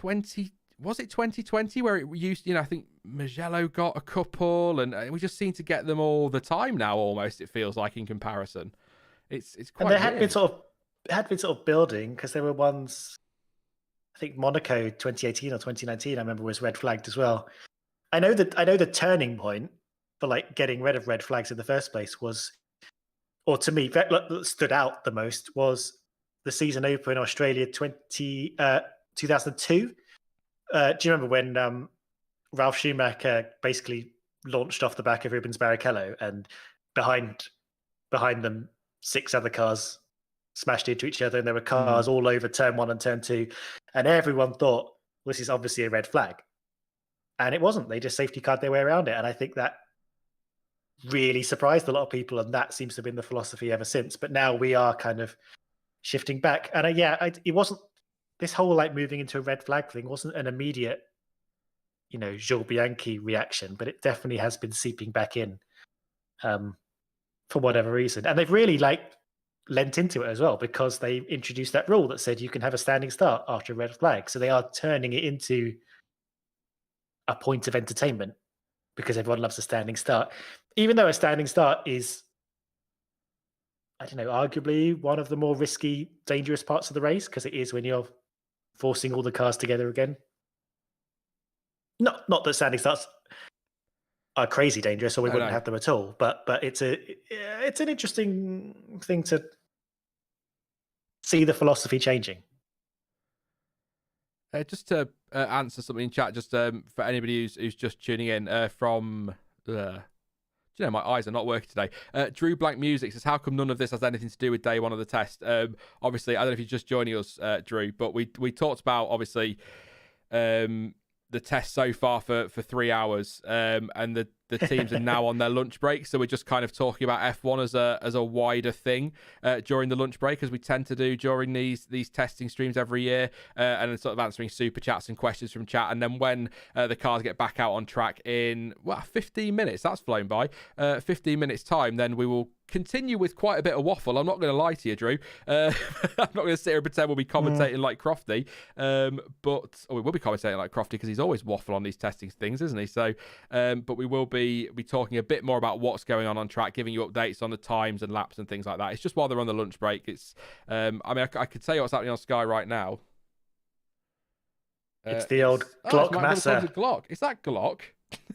was it 2020 where it used, I think Mugello got a couple, and we just seem to get them all the time now. Almost, it feels like, in comparison. It's quite. And they weird. had been sort of building, because there were ones. I think Monaco 2018 or 2019, I remember, was red flagged as well. I know the turning point for like getting rid of red flags in the first place was, or to me, that stood out the most was the season opener in Australia 2002. Do you remember when Ralph Schumacher basically launched off the back of Rubens Barrichello, and behind them 6 other cars smashed into each other, and there were cars all over turn 1 and turn 2, and everyone thought, well, this is obviously a red flag, and it wasn't. They just safety car'd their way around it, and I think that really surprised a lot of people, and that seems to have been the philosophy ever since. But now we are kind of shifting back, and it wasn't, this whole like moving into a red flag thing wasn't an immediate, Jules Bianchi reaction, but it definitely has been seeping back in for whatever reason. And they've really lent into it as well, because they introduced that rule that said you can have a standing start after a red flag. So they are turning it into a point of entertainment, because everyone loves a standing start, even though a standing start is, I don't know, arguably one of the more risky, dangerous parts of the race, because it is when you're forcing all the cars together again. Not that standing starts are crazy dangerous, or we wouldn't have them at all. But it's an interesting thing to see the philosophy changing. Just to answer something in chat, just for anybody who's just tuning in from. My eyes are not working today. Drew Blank Music says, how come none of this has anything to do with day one of the test? Obviously, I don't know if you're just joining us, Drew, but we talked about, obviously, the test so far for 3 hours, and the teams are now on their lunch break, so we're just kind of talking about F1 as a wider thing during the lunch break, as we tend to do during these testing streams every year, and then sort of answering super chats and questions from chat. And then when the cars get back out on track in 15 minutes, that's flown by, 15 minutes time, then we will continue with quite a bit of waffle. I'm not going to lie to you, Drew. I'm not going to sit here and pretend we'll be commentating like Crofty, but we will be commentating like Crofty, because he's always waffle on these testing things, isn't he? So, but we will be talking a bit more about what's going on track, giving you updates on the times and laps and things like that. It's just while they're on the lunch break. It's, I could tell you what's happening on Sky right now. It's the old Glock Massa. Glock. Is that Glock?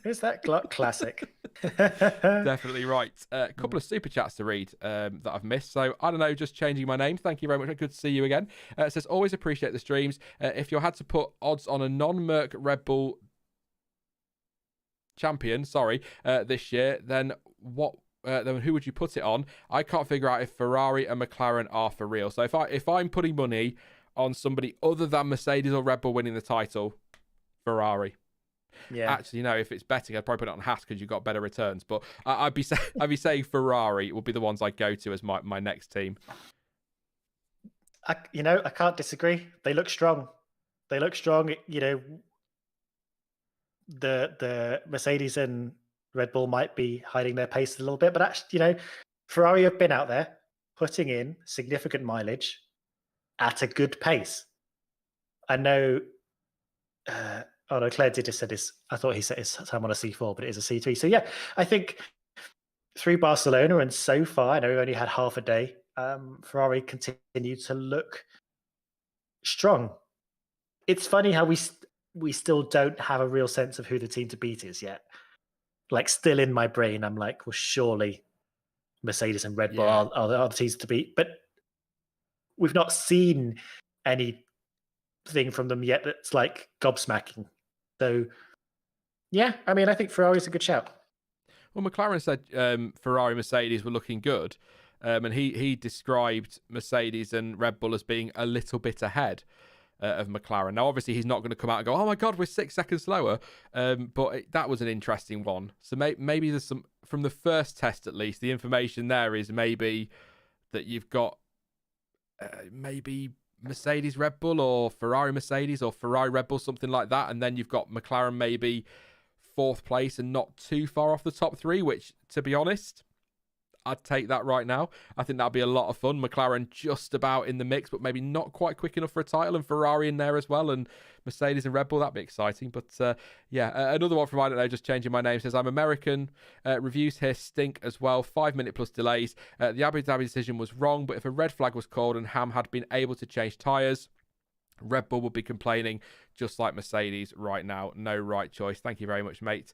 Is that Glock classic? Definitely right. A couple of super chats to read that I've missed. So, I don't know, just changing my name. Thank you very much. Good to see you again. It says, always appreciate the streams. If you had to put odds on a non-Merc Red Bull champion, this year, then what? Then who would you put it on? I can't figure out if Ferrari and McLaren are for real. So if I'm putting money on somebody other than Mercedes or Red Bull winning the title, Ferrari. Yeah. Actually, no. If it's betting, I'd probably put it on Haas, because you've got better returns. But I'd be saying Ferrari will be the ones I go to as my next team. I can't disagree. They look strong. The Mercedes and Red Bull might be hiding their pace a little bit, but actually, Ferrari have been out there putting in significant mileage at a good pace. I know. Claire did just said this. I thought he said his time on a C4, but it is a C3. So yeah, I think through Barcelona, and so far, I know we've only had half a day. Ferrari continue to look strong. It's funny how we still don't have a real sense of who the team to beat is yet. Like, still in my brain, I'm like, well, surely Mercedes and Red Bull are the teams to beat. But we've not seen anything from them yet that's like gobsmacking. So, yeah, I mean, I think Ferrari's a good shout. Well, McLaren said Ferrari, Mercedes were looking good. And he described Mercedes and Red Bull as being a little bit ahead of McLaren. Now, obviously, he's not going to come out and go, oh my God, we're 6 seconds slower. But that was an interesting one. So maybe there's some, from the first test at least, the information there is maybe that you've got maybe Mercedes Red Bull or Ferrari Mercedes or Ferrari Red Bull, something like that. And then you've got McLaren maybe 4th place and not too far off the top 3, which, to be honest, I'd take that right now. I think that'd be a lot of fun. McLaren just about in the mix, but maybe not quite quick enough for a title, and Ferrari in there as well, and Mercedes and Red Bull. That'd be exciting. But another one from, I don't know, just changing my name, says, I'm American. Reviews here stink as well. 5-minute plus delays. The Abu Dhabi decision was wrong, but if a red flag was called and Ham had been able to change tyres, Red Bull would be complaining just like Mercedes right now. No right choice. Thank you very much, mate.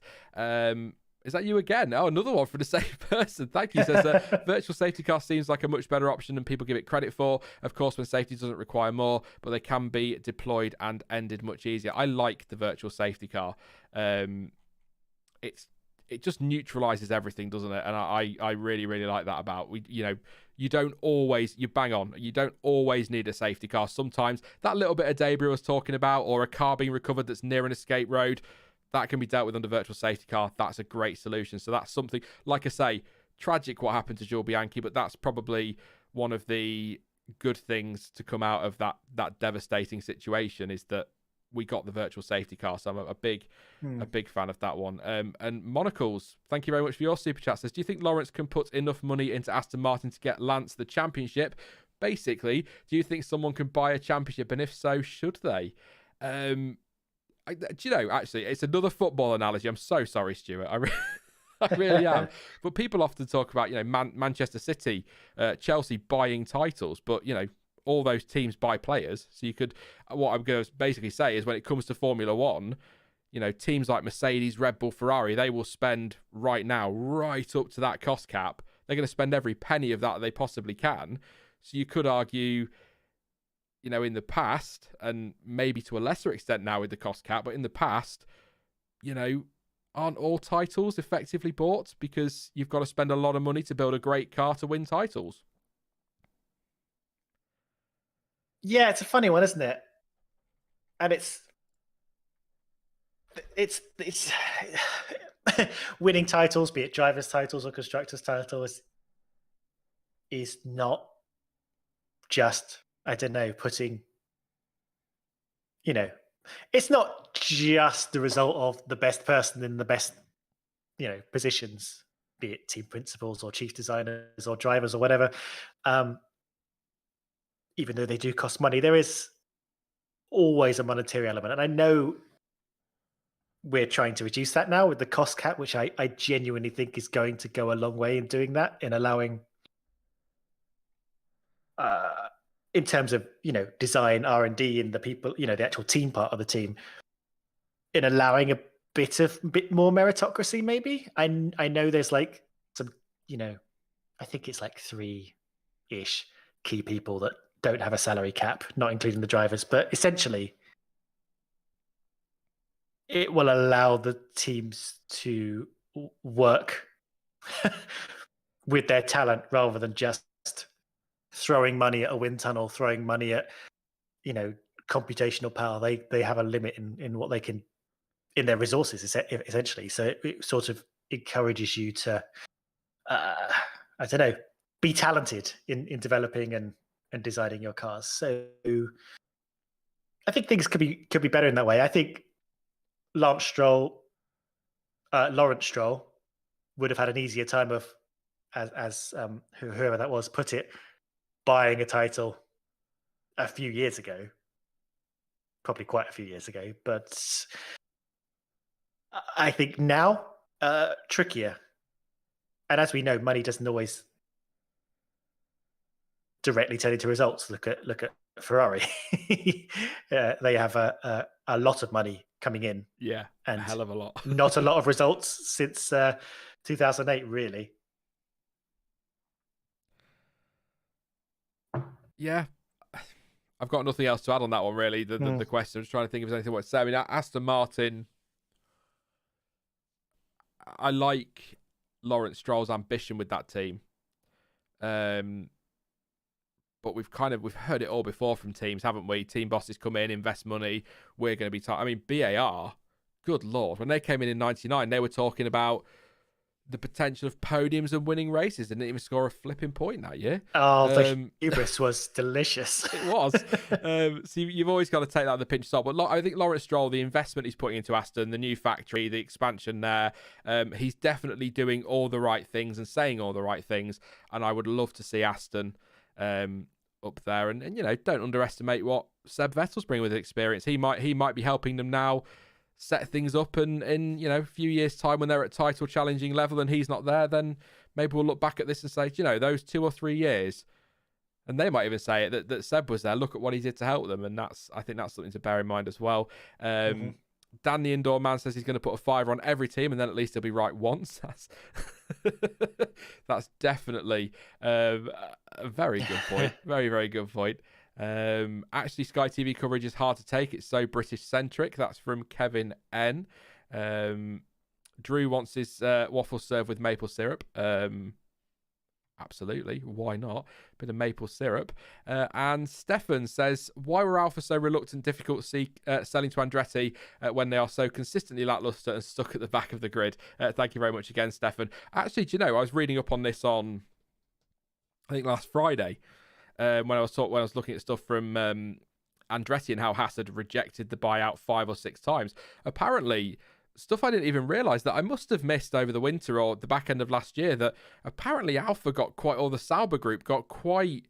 Is that you again? Oh, another one for the same person. Thank you. Says, virtual safety car seems like a much better option than people give it credit for. Of course, when safety doesn't require more, but they can be deployed and ended much easier. I like the virtual safety car. It just neutralizes everything, doesn't it? And I really, really like that about, you don't always, you bang on, you don't always need a safety car. Sometimes that little bit of debris I was talking about, or a car being recovered that's near an escape road, that can be dealt with under virtual safety car. That's a great solution. So that's something, like I say, tragic what happened to Jules Bianchi, but that's probably one of the good things to come out of that devastating situation, is that we got the virtual safety car. So I'm a big fan of that one. And Monocles, thank you very much for your super chat. Says, do you think Lawrence can put enough money into Aston Martin to get Lance the championship? Basically, do you think someone can buy a championship? And if so, should they? Do you know, actually, it's another football analogy. I'm so sorry, Stuart. I really am. But people often talk about, Manchester City, Chelsea buying titles, but, all those teams buy players. So what I'm going to basically say is, when it comes to Formula One, teams like Mercedes, Red Bull, Ferrari, they will spend right now, right up to that cost cap. They're going to spend every penny of that they possibly can. So you could argue, in the past, and maybe to a lesser extent now with the cost cap, but in the past, aren't all titles effectively bought because you've got to spend a lot of money to build a great car to win titles? Yeah, it's a funny one, isn't it? And it's winning titles, be it drivers' titles or constructors' titles, is not just, I don't know, putting, it's not just the result of the best person in the best, positions, be it team principals or chief designers or drivers or whatever. Even though they do cost money, there is always a monetary element. And I know we're trying to reduce that now with the cost cap, which I genuinely think is going to go a long way in doing that, in allowing, in terms of, design, R&D, and the people, the actual team part of the team, in allowing a bit more meritocracy, maybe. I know there's like some, I think it's like 3-ish key people that don't have a salary cap, not including the drivers, but essentially it will allow the teams to work with their talent rather than just throwing money at a wind tunnel, throwing money at, computational power. They have a limit in what they can, in their resources, essentially. So it sort of encourages you to, I don't know, be talented in developing and designing your cars. So I think things could be better in that way. I think Lawrence Stroll would have had an easier time of, as whoever that was put it, buying a title a few years ago, probably quite a few years ago. But I think now trickier. And as we know, money doesn't always directly turn into results. Look at Ferrari. They have a lot of money coming in. Yeah, and a hell of a lot. Not a lot of results since 2008, really. Yeah, I've got nothing else to add on that one, really. The question, I'm just trying to think if there's anything what to say. I mean, Aston Martin, I like Lawrence Stroll's ambition with that team. But we've heard it all before from teams, haven't we? Team bosses come in, invest money. We're going to be I mean, BAR, good Lord. When they came in 99, they were talking about the potential of podiums and winning races. Didn't even score a flipping point that year. Oh, the hubris was delicious. It was. So you've always got to take that with a pinch of salt. But I think Lawrence Stroll, the investment he's putting into Aston, the new factory, the expansion there, he's definitely doing all the right things and saying all the right things. And I would love to see Aston up there. And don't underestimate what Seb Vettel's bringing with experience. He might be helping them now set things up, and in a few years' time when they're at title challenging level and he's not there, then maybe we'll look back at this and say, those 2 or 3 years, and they might even say it that Seb was there. Look at what he did to help them, and I think that's something to bear in mind as well. Dan the Indoor Man says he's going to put a 5 on every team, and then at least he'll be right once. That's definitely a very good point. Very, very good point. Actually, Sky TV coverage is hard to take. It's so British centric. That's from Kevin N. Drew wants his waffle served with maple syrup. Absolutely, why not? Bit of maple syrup. And Stefan says, why were Alpha so reluctant, difficult selling to Andretti when they are so consistently lackluster and stuck at the back of the grid? Thank you very much again, Stefan. Actually, I was reading up on this on, I think, last Friday. When I was looking at stuff from Andretti and how Haas had rejected the buyout 5 or 6 times. Apparently, stuff I didn't even realise that I must have missed over the winter or the back end of last year, that apparently Alpha or the Sauber group got quite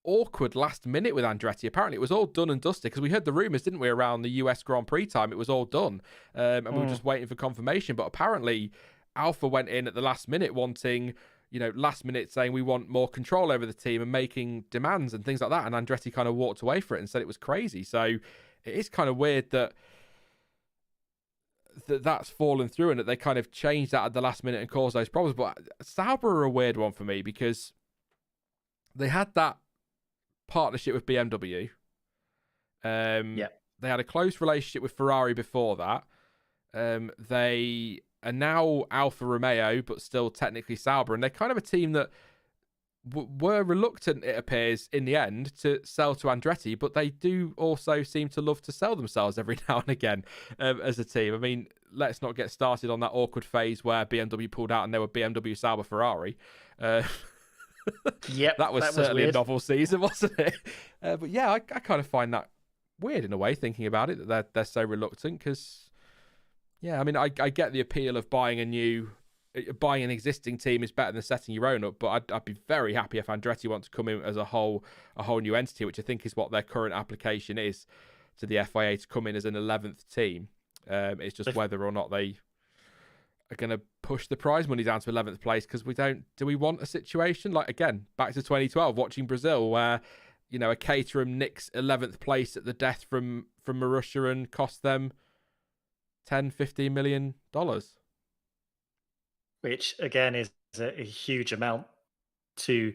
awkward last minute with Andretti. Apparently it was all done and dusted, because we heard the rumours, didn't we, around the US Grand Prix time. It was all done, and we were just waiting for confirmation. But apparently Alpha went in at the last minute wanting, last minute saying we want more control over the team and making demands and things like that. And Andretti kind of walked away for it and said it was crazy. So it is kind of weird that's fallen through and that they kind of changed that at the last minute and caused those problems. But Sauber are a weird one for me, because they had that partnership with BMW. They had a close relationship with Ferrari before that. They are now Alfa Romeo, but still technically Sauber, and they're kind of a team that were reluctant, it appears, in the end, to sell to Andretti, but they do also seem to love to sell themselves every now and again as a team. I mean, let's not get started on that awkward phase where BMW pulled out and they were BMW, Sauber, Ferrari. Yep, that was certainly a novel season, wasn't it? But yeah, I kind of find that weird in a way, thinking about it, that they're so reluctant, because yeah, I mean, I get the appeal of buying an existing team is better than setting your own up, but I'd be very happy if Andretti want to come in as a whole new entity, which I think is what their current application is to the FIA, to come in as an 11th team. It's just whether or not they are going to push the prize money down to 11th place, because do we want a situation like, again, back to 2012, watching Brazil, where a Caterham nicks 11th place at the death from Marussia and cost them $10-15 million, which again is a huge amount to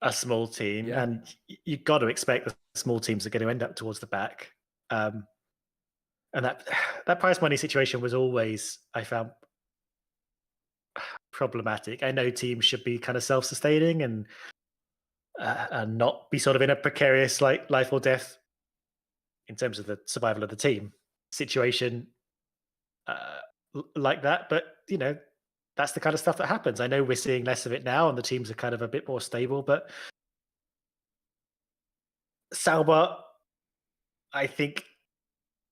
a small team, and you've got to expect the small teams are going to end up towards the back. And that prize money situation was always, I found, problematic. I know teams should be kind of self-sustaining and not be sort of in a precarious life or death in terms of the survival of the team situation like that. But that's the kind of stuff that happens. I know we're seeing less of it now, and the teams are kind of a bit more stable. But Sauber, I think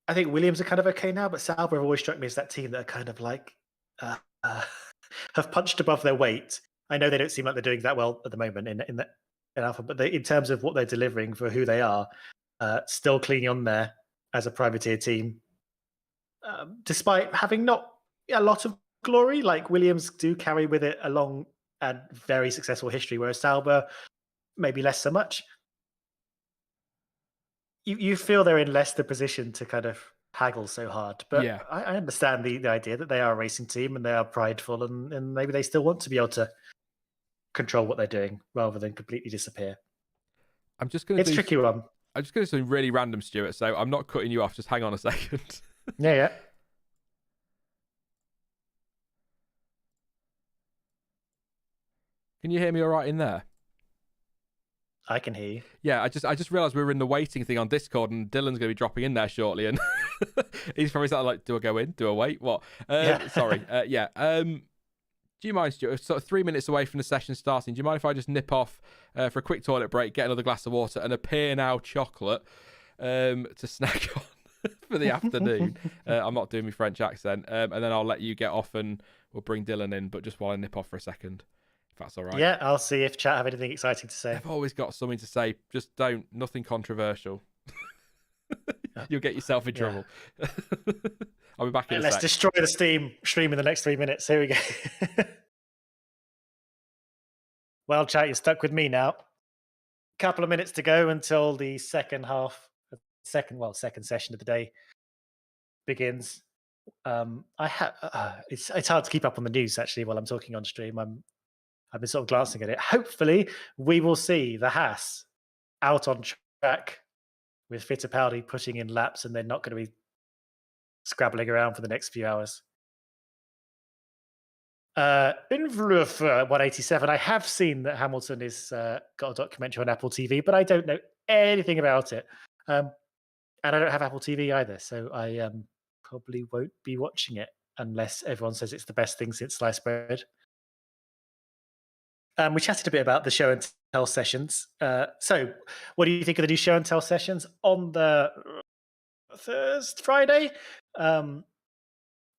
Williams are kind of okay now, but Sauber have always struck me as that team that are kind of like have punched above their weight. I know they don't seem like they're doing that well at the moment in Alpha, but in terms of what they're delivering for who they are, still clinging on there as a privateer team, despite having not a lot of glory. Like Williams do carry with it a long and very successful history, whereas Sauber maybe less so much. You feel they're in less the position to kind of haggle so hard. But yeah. I understand the idea that they are a racing team and they are prideful, and maybe they still want to be able to control what they're doing rather than completely disappear. It's a tricky one. I'm just going to do something really random, Stuart, so I'm not cutting you off. Just hang on a second. Yeah. Can you hear me all right in there? I can hear you. Yeah, I just realised we were in the waiting thing on Discord, and Dylan's going to be dropping in there shortly, and He's probably started like, do I go in? Do I wait? What? Yeah. Sorry. Yeah. Do you mind, Stuart, sort of 3 minutes away from the session starting, do you mind if I just nip off for a quick toilet break, get another glass of water and a Pear Now chocolate to snack on for the afternoon? I'm not doing my French accent. And then I'll let you get off and we'll bring Dylan in, but just while I nip off for a second, if that's all right. Yeah, I'll see if chat have anything exciting to say. They've always got something to say. Just nothing controversial. You'll get yourself in trouble. I'll be back in a sec. Let's destroy the stream in the next 3 minutes. Here we go. Well, chat, you're stuck with me now. Couple of minutes to go until the second session of the day begins. It's hard to keep up on the news actually while I'm talking on stream. I've been sort of glancing at it. Hopefully, we will see the Haas out on track with Fittipaldi putting in laps, and they're not going to be scrabbling around for the next few hours. In 187, I have seen that Hamilton is got a documentary on Apple TV, but I don't know anything about it. And I don't have Apple TV either, so I probably won't be watching it unless everyone says it's the best thing since sliced bread. We chatted a bit about the show and tell sessions. So what do you think of the new show and tell sessions on the Friday? The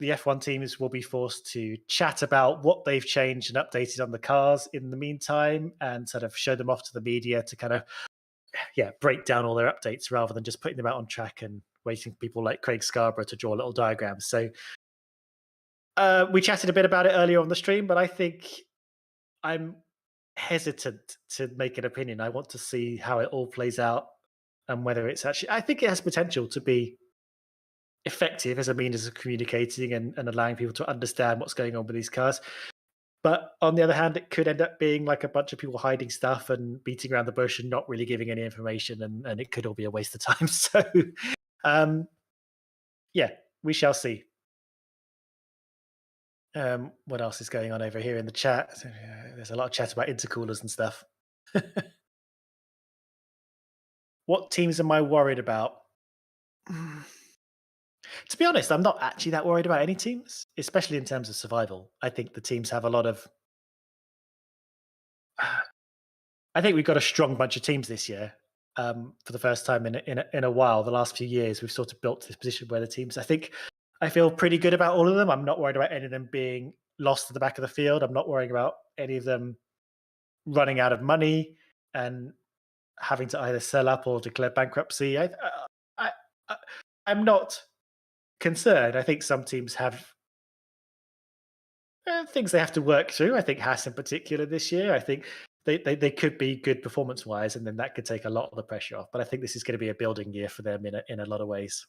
F1 teams will be forced to chat about what they've changed and updated on the cars in the meantime and sort of show them off to the media to kind of, break down all their updates rather than just putting them out on track and waiting for people like Craig Scarborough to draw little diagrams. So we chatted a bit about it earlier on the stream, but I think I'm hesitant to make an opinion. I want to see how it all plays out and whether it's actually, I think it has potential to be effective as a means of communicating and allowing people to understand what's going on with these cars. But on the other hand, it could end up being like a bunch of people hiding stuff and beating around the bush and not really giving any information, and it could all be a waste of time. So, we shall see. What else is going on over here in the chat? There's a lot of chat about intercoolers and stuff. What teams am I worried about? To be honest, I'm not actually that worried about any teams, especially in terms of survival. I think the teams have a lot of. I think we've got a strong bunch of teams this year. For the first time in a while, the last few years, we've sort of built this position where the teams. I feel pretty good about all of them. I'm not worried about any of them being lost at the back of the field. I'm not worrying about any of them running out of money and having to either sell up or declare bankruptcy. I'm not concerned. I think some teams have things they have to work through. I think Haas in particular this year. I think they could be good performance-wise, and then that could take a lot of the pressure off. But I think this is going to be a building year for them in a lot of ways.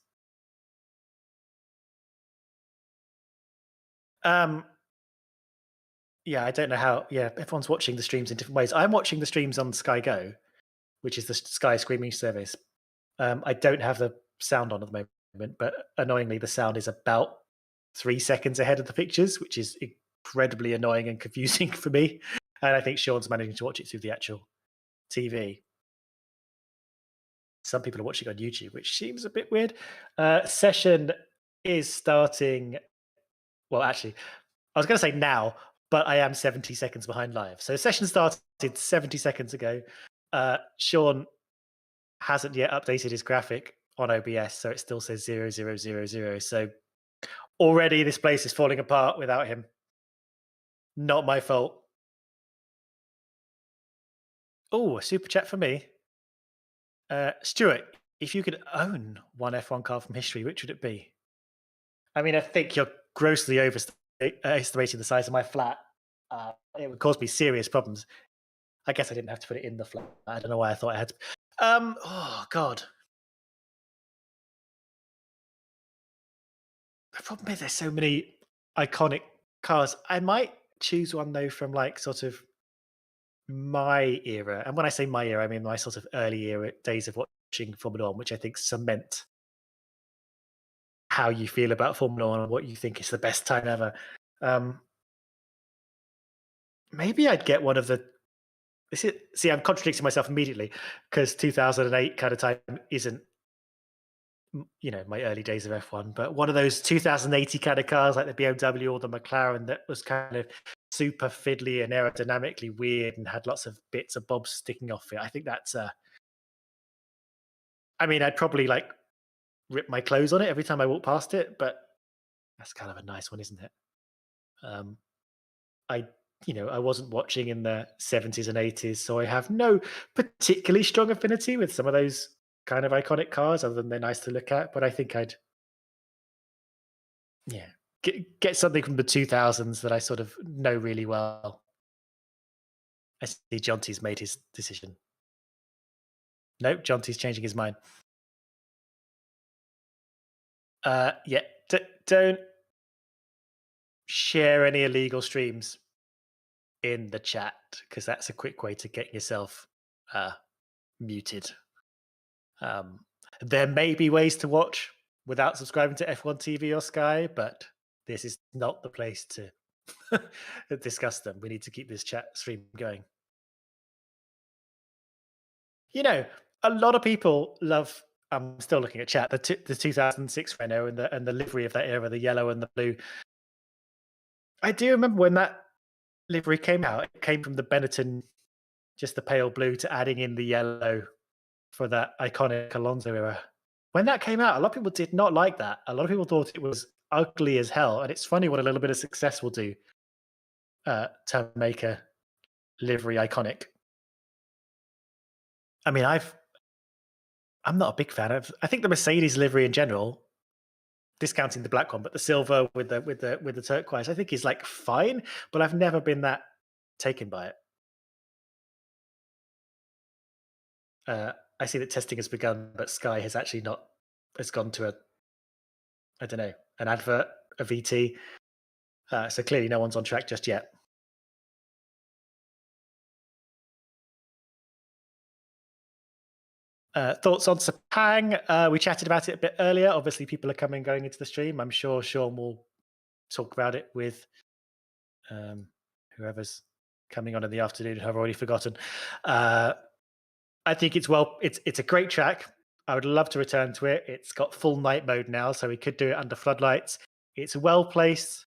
I don't know how. Yeah, everyone's watching the streams in different ways. I'm watching the streams on Sky Go, which is the Sky streaming service. I don't have the sound on at the moment, but annoyingly, the sound is about 3 seconds ahead of the pictures, which is incredibly annoying and confusing for me. And I think Sean's managing to watch it through the actual TV. Some people are watching on YouTube, which seems a bit weird. Session is starting. Well, actually, I was going to say now, but I am 70 seconds behind live. So session started 70 seconds ago. Sean hasn't yet updated his graphic on OBS, so it still says 0000. So already this place is falling apart without him. Not my fault. Oh, a super chat for me. Stuart, if you could own one F1 car from history, which would it be? I mean, I think you're grossly overestimating the size of my flat. It would cause me serious problems. I guess I didn't have to put it in the flat. I don't know why I thought I had to. Oh, God. The problem is there's so many iconic cars. I might choose one, though, from like sort of my era. And when I say my era, I mean my sort of early era days of watching Formula One, which I think cement how you feel about Formula One and what you think is the best time ever. Maybe I'd get one of the. See, I'm contradicting myself immediately because 2008 kind of time isn't my early days of F1, but one of those 2080 kind of cars like the BMW or the McLaren that was kind of super fiddly and aerodynamically weird and had lots of bits of bobs sticking off it. I think that's I'd probably like rip my clothes on it every time I walk past it, but that's kind of a nice one, isn't it? Um, I I wasn't watching in the 70s and 80s, so I have no particularly strong affinity with some of those kind of iconic cars, other than they're nice to look at. But I think I'd yeah get something from the 2000s that I sort of know really well. I see Jonty's made his decision. Nope, Jonty's changing his mind. Yeah, don't share any illegal streams in the chat because that's a quick way to get yourself muted. There may be ways to watch without subscribing to F1 TV or Sky, but this is not the place to discuss them. We need to keep this chat stream going. A lot of people love. I'm still looking at chat. The 2006 Renault and the livery of that era, the yellow and the blue. I do remember when that livery came out. It came from the Benetton, just the pale blue, to adding in the yellow for that iconic Alonso era. When that came out, a lot of people did not like that. A lot of people thought it was ugly as hell. And it's funny what a little bit of success will do to make a livery iconic. I mean, I'm not a big fan of. I think the Mercedes livery in general, discounting the black one, but the silver with the turquoise, I think is like fine. But I've never been that taken by it. I see that testing has begun, but Sky has actually not. Has gone to I don't know, an advert, a VT. So clearly, no one's on track just yet. Thoughts on Sepang? We chatted about it a bit earlier. Obviously, people are going into the stream. I'm sure Sean will talk about it with whoever's coming on in the afternoon. I've already forgotten. I think it's a great track. I would love to return to it. It's got full night mode now, so we could do it under floodlights. It's well placed.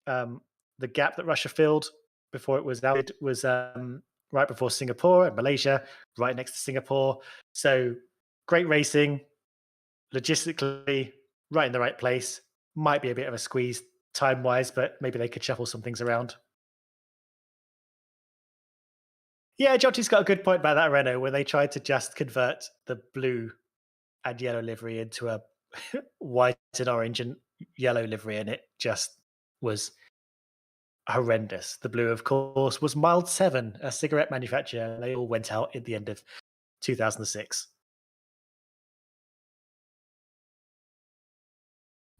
The gap that Russia filled before it was out was right before Singapore and Malaysia, right next to Singapore. So great racing, logistically right in the right place. Might be a bit of a squeeze time-wise, but maybe they could shuffle some things around. Yeah, Jonty's got a good point about that Renault, where they tried to just convert the blue and yellow livery into a white and orange and yellow livery, and it just was horrendous. The blue, of course, was Mild 7, a cigarette manufacturer, and they all went out at the end of 2006.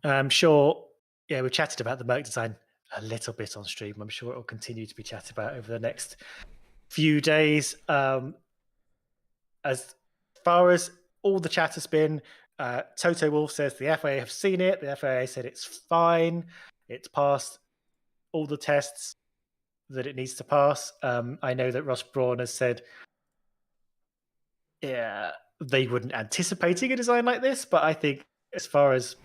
I'm sure, yeah, we chatted about the Merc design a little bit on stream. I'm sure it will continue to be chatted about over the next few days. As far as all the chat has been, Toto Wolf says the FIA have seen it. The FIA said it's fine. It's passed all the tests that it needs to pass. I know that Ross Brawn has said, yeah, they wouldn't anticipating a design like this, but I think as far as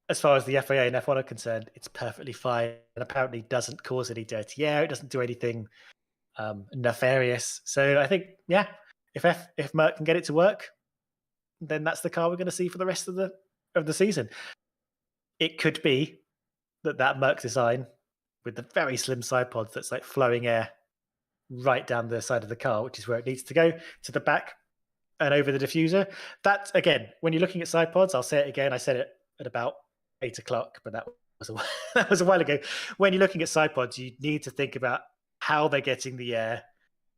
the FIA and F1 are concerned, it's perfectly fine and apparently doesn't cause any dirty air. It doesn't do anything nefarious. So I think, yeah, if Merck can get it to work, then that's the car we're going to see for the rest of the season. It could be that Merc design with the very slim side pods that's like flowing air right down the side of the car, which is where it needs to go, to the back and over the diffuser. That, again, when you're looking at side pods, I'll say it again. I said it at about 8 o'clock, but that was a while ago. When you're looking at side pods, you need to think about how they're getting the air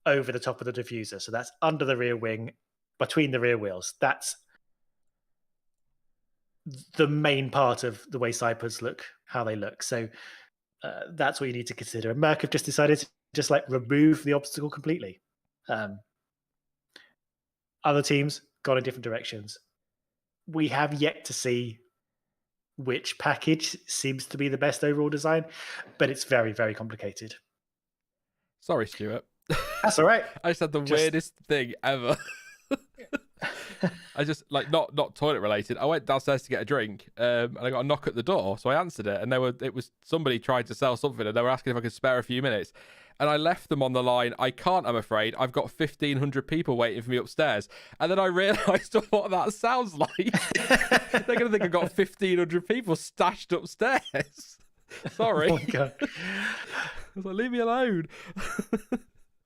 over the top of the diffuser. So that's under the rear wing, between the rear wheels. That's the main part of the way side pods look, how they look. So that's what you need to consider. And Merck have just decided to just like remove the obstacle completely. Other teams gone in different directions. We have yet to see which package seems to be the best overall design, but it's very, very complicated. Sorry, Stuart. That's all right. I said the weirdest thing ever. I just not toilet related. I went downstairs to get a drink, and I got a knock at the door, so I answered it, and it was somebody trying to sell something, and they were asking if I could spare a few minutes, and I left them on the line. I can't, I'm afraid. I've got 1,500 people waiting for me upstairs, and then I realised what that sounds like. They're gonna think I've got 1,500 people stashed upstairs. Sorry. Oh my God. I was like, leave me alone.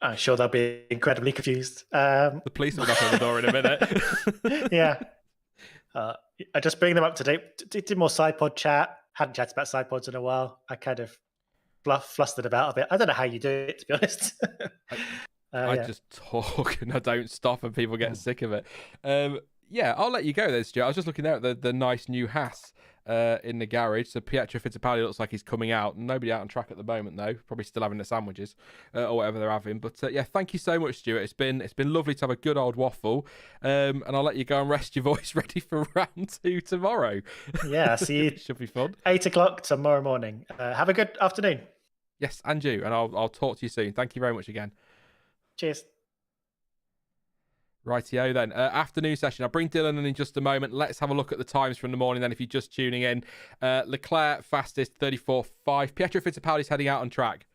I'm sure they'll be incredibly confused. The police will knock on the door in a minute. Yeah. I just bring them up to date. Did more sidepod chat. Hadn't chatted about sidepods in a while. I kind of flustered about a bit. I don't know how you do it, to be honest. I just talk and I don't stop, and people get sick of it. Yeah, I'll let you go then, Stuart. I was just looking there at the nice new Haas in the garage. So Pietro Fittipaldi looks like he's coming out. Nobody out on track at the moment, though. Probably still having the sandwiches or whatever they're having. But yeah, thank you so much, Stuart. It's been lovely to have a good old waffle. And I'll let you go and rest your voice ready for round 2 tomorrow. Yeah, see you. Should be fun. 8 o'clock tomorrow morning. Have a good afternoon. Yes, and you. And I'll talk to you soon. Thank you very much again. Cheers. Rightio then. Afternoon session. I'll bring Dylan in just a moment. Let's have a look at the times from the morning then if you're just tuning in. Leclerc fastest, 34.5. Pietro Fittipaldi's heading out on track.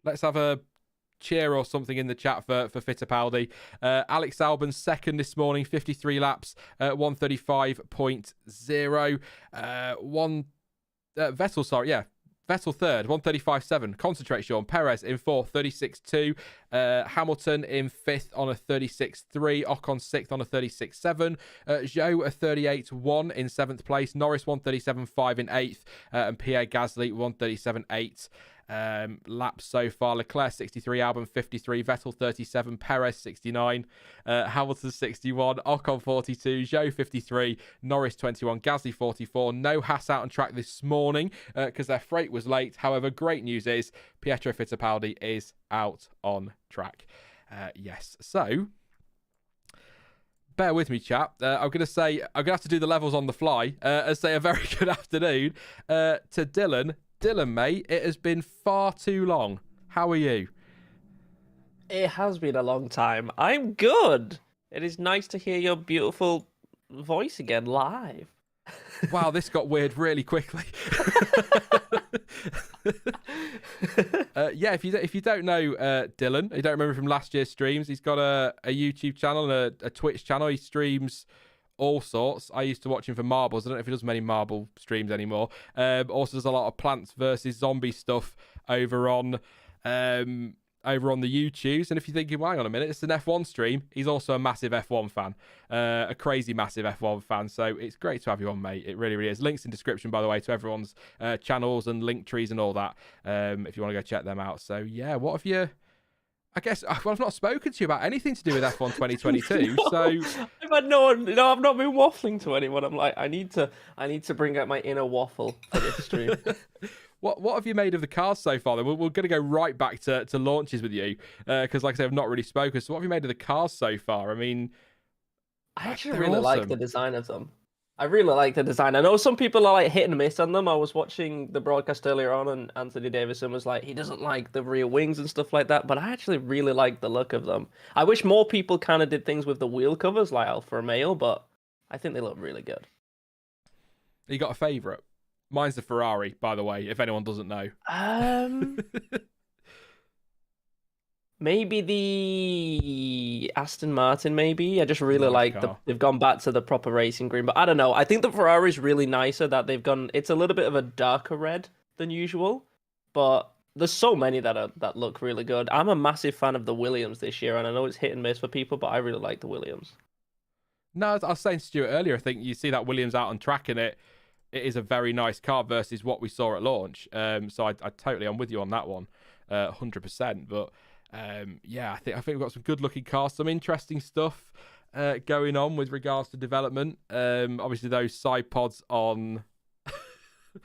Let's have a cheer or something in the chat for Fittipaldi. Alex Albon second this morning, 53 laps, 135.0. Vettel, sorry, yeah. Vettel third, 135.7. Concentrate, Sean. Perez in fourth, 36.2. Hamilton in fifth on a 36.3. Ocon sixth on a 36.7. Zhou a 38.1 in seventh place. Norris 137.5 in eighth. And Pierre Gasly 137.8. Laps so far. Leclerc 63, Albon 53, Vettel 37, Perez 69, Hamilton 61, Ocon 42, Zhou 53, Norris 21, Gasly 44. No Haas out on track this morning because their freight was late. However, great news is Pietro Fittipaldi is out on track. Yes, so bear with me, chap. I'm going to have to do the levels on the fly and say a very good afternoon to Dylan. Dylan, mate, it has been far too long. How are you? It has been a long time. I'm good. It is nice to hear your beautiful voice again live. Wow, this got weird really quickly. Yeah, if you don't know Dylan, you don't remember from last year's streams, he's got a YouTube channel and a Twitch channel. He streams all sorts. I used to watch him for marbles. I don't know if he does many marble streams anymore. Also does a lot of Plants vs Zombie stuff over on the YouTubes. And if you're thinking, well, hang on a minute, it's an F1 stream, he's also a massive F1 fan, a crazy massive F1 fan. So it's great to have you on, mate. It really, really is. Links in description, by the way, to everyone's channels and link trees and all that, if you want to go check them out. So yeah, what have you... I guess I've not spoken to you about anything to do with F1 2022. No, so I've had I've not been waffling to anyone. I'm like, I need to bring out my inner waffle for this stream. What have you made of the cars so far? Then we're going to go right back to launches with you because, like I said, I've not really spoken. So what have you made of the cars so far? I mean, I actually really like the design of them. I really like the design. I know some people are like hit and miss on them. I was watching the broadcast earlier on, and Anthony Davison was like, he doesn't like the rear wings and stuff like that. But I actually really like the look of them. I wish more people kind of did things with the wheel covers like Alfa Romeo, but I think they look really good. You got a favourite? Mine's the Ferrari, by the way, if anyone doesn't know. Maybe the Aston Martin, maybe. I just really like they've gone back to the proper racing green. But I don't know. I think the Ferrari's really nicer that they've gone... It's a little bit of a darker red than usual. But there's so many that look really good. I'm a massive fan of the Williams this year. And I know it's hit and miss for people, but I really like the Williams. No, I was saying to Stuart earlier, I think you see that Williams out on track and it is a very nice car versus what we saw at launch. So I totally am with you on that one, 100%. But... yeah, I think we've got some good looking cars, some interesting stuff going on with regards to development. Obviously those side pods on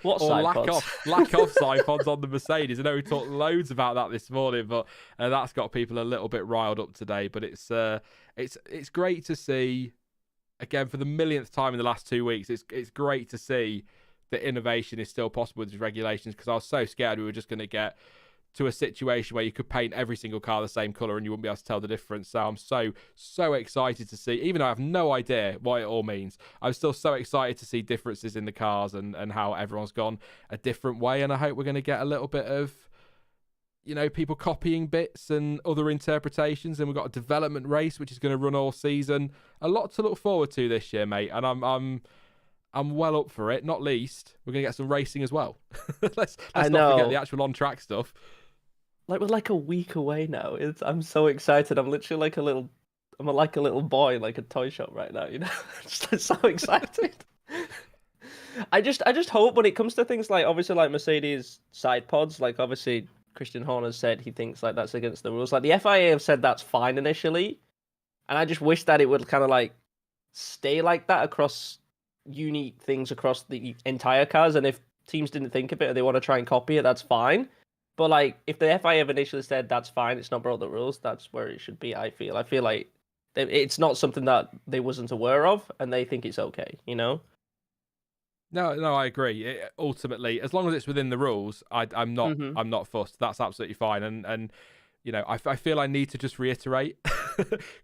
what or side lack pods? lack of side pods on the Mercedes. I know we talked loads about that this morning, but that's got people a little bit riled up today. But it's great to see again for the millionth time in the last 2 weeks. It's great to see that innovation is still possible with these regulations because I was so scared we were just going to get to a situation where you could paint every single car the same colour and you wouldn't be able to tell the difference. So I'm so excited to see, even though I have no idea what it all means, I'm still so excited to see differences in the cars and how everyone's gone a different way. And I hope we're going to get a little bit of, people copying bits and other interpretations. And we've got a development race, which is going to run all season. A lot to look forward to this year, mate. And I'm well up for it. Not least, we're going to get some racing as well. let's not forget the actual on-track stuff. Like, we're like a week away now. I'm so excited. I'm literally like a little boy, like a toy shop right now. Just so excited. I just hope when it comes to things like, obviously, like Mercedes side pods, like obviously Christian Horner said he thinks like that's against the rules. Like the FIA have said that's fine initially, and I just wish that it would kind of like stay like that across unique things across the entire cars. And if teams didn't think of it and they want to try and copy it, that's fine. But like, if the FIA have initially said that's fine, it's not broke the rules, that's where it should be. I feel like it's not something that they wasn't aware of, and they think it's okay. No, I agree. Ultimately, as long as it's within the rules, I'm not fussed. That's absolutely fine. And I feel I need to just reiterate,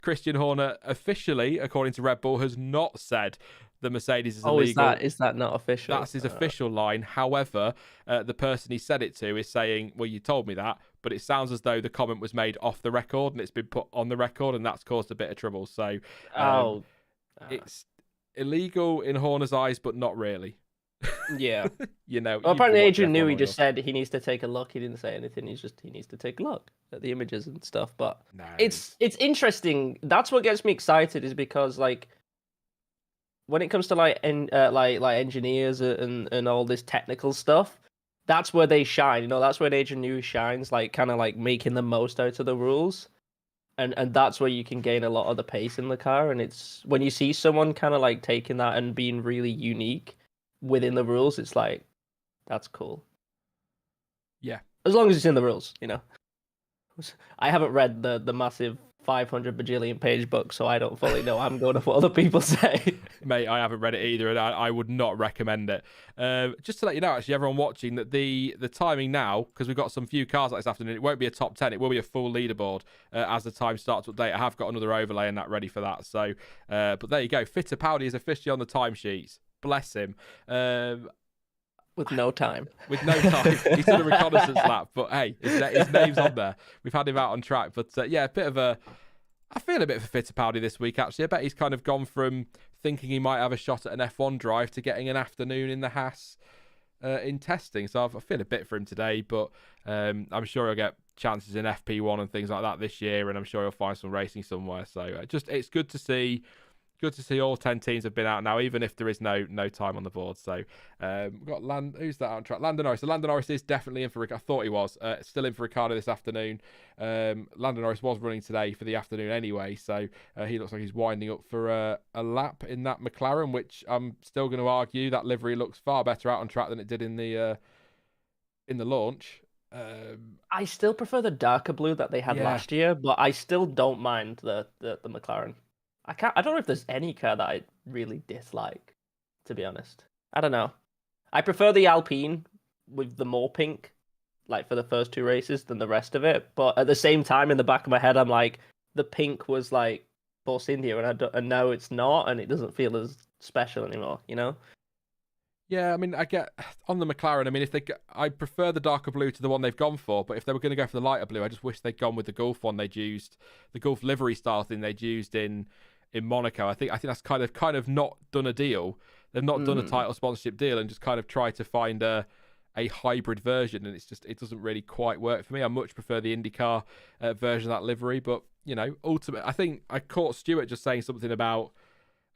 Christian Horner officially, according to Red Bull, has not said the Mercedes is illegal. Is that not official? That's his official line. However, the person he said it to is saying, well, you told me that, but it sounds as though the comment was made off the record and it's been put on the record, and that's caused a bit of trouble. So it's illegal in Horner's eyes, but not really. Yeah. Well, apparently Adrian Newey just said he needs to take a look. He didn't say anything. He needs to take a look at the images and stuff. But it's interesting. That's what gets me excited, is because like, when it comes to like engineers and all this technical stuff, that's where they shine. That's where Adrian Newey shines, like kind of like making the most out of the rules, and that's where you can gain a lot of the pace in the car. And it's when you see someone kind of like taking that and being really unique within the rules, it's like, that's cool. Yeah, as long as it's in the rules, I haven't read the massive 500 bajillion page book, so I don't fully know. I'm going off what other people say. Mate, I haven't read it either, and I would not recommend it. Just to let you know, actually, everyone watching, that the timing now, because we've got some few cars like this afternoon, it won't be a top 10, it will be a full leaderboard as the time starts to update. I have got another overlay and that ready for that. So, but there you go. Fittipaldi is officially on the timesheets. Bless him. With no time. He's done a reconnaissance lap, but hey, his name's on there. We've had him out on track. But I feel a bit of a Fittipaldi this week, actually. I bet he's kind of gone from thinking he might have a shot at an F1 drive to getting an afternoon in the Haas in testing. So I feel a bit for him today, but I'm sure he'll get chances in FP1 and things like that this year, and I'm sure he'll find some racing somewhere. So it's good to see. Good to see all 10 teams have been out now, even if there is no time on the board. So we've got who's that on track? Lando Norris. So Lando Norris is definitely in for. I thought he was still in for Ricciardo this afternoon. Lando Norris was running today for the afternoon anyway, so he looks like he's winding up for a lap in that McLaren, which I'm still going to argue that livery looks far better out on track than it did in the launch. I still prefer the darker blue that they had last year, but I still don't mind the McLaren. I don't know if there's any car that I really dislike, to be honest. I don't know. I prefer the Alpine with the more pink, like for the first two races, than the rest of it. But at the same time, in the back of my head, I'm like, the pink was like Force India, and now it's not, and it doesn't feel as special anymore, Yeah, I mean, I get on the McLaren. I mean, I prefer the darker blue to the one they've gone for, but if they were going to go for the lighter blue, I just wish they'd gone with the Gulf one they'd used, the Gulf livery style thing they'd used in Monaco. I think that's kind of not done a deal. They've not done a title sponsorship deal and just kind of tried to find a hybrid version, and it doesn't really quite work for me. I much prefer the IndyCar version of that livery, but ultimately, I think I caught Stuart just saying something about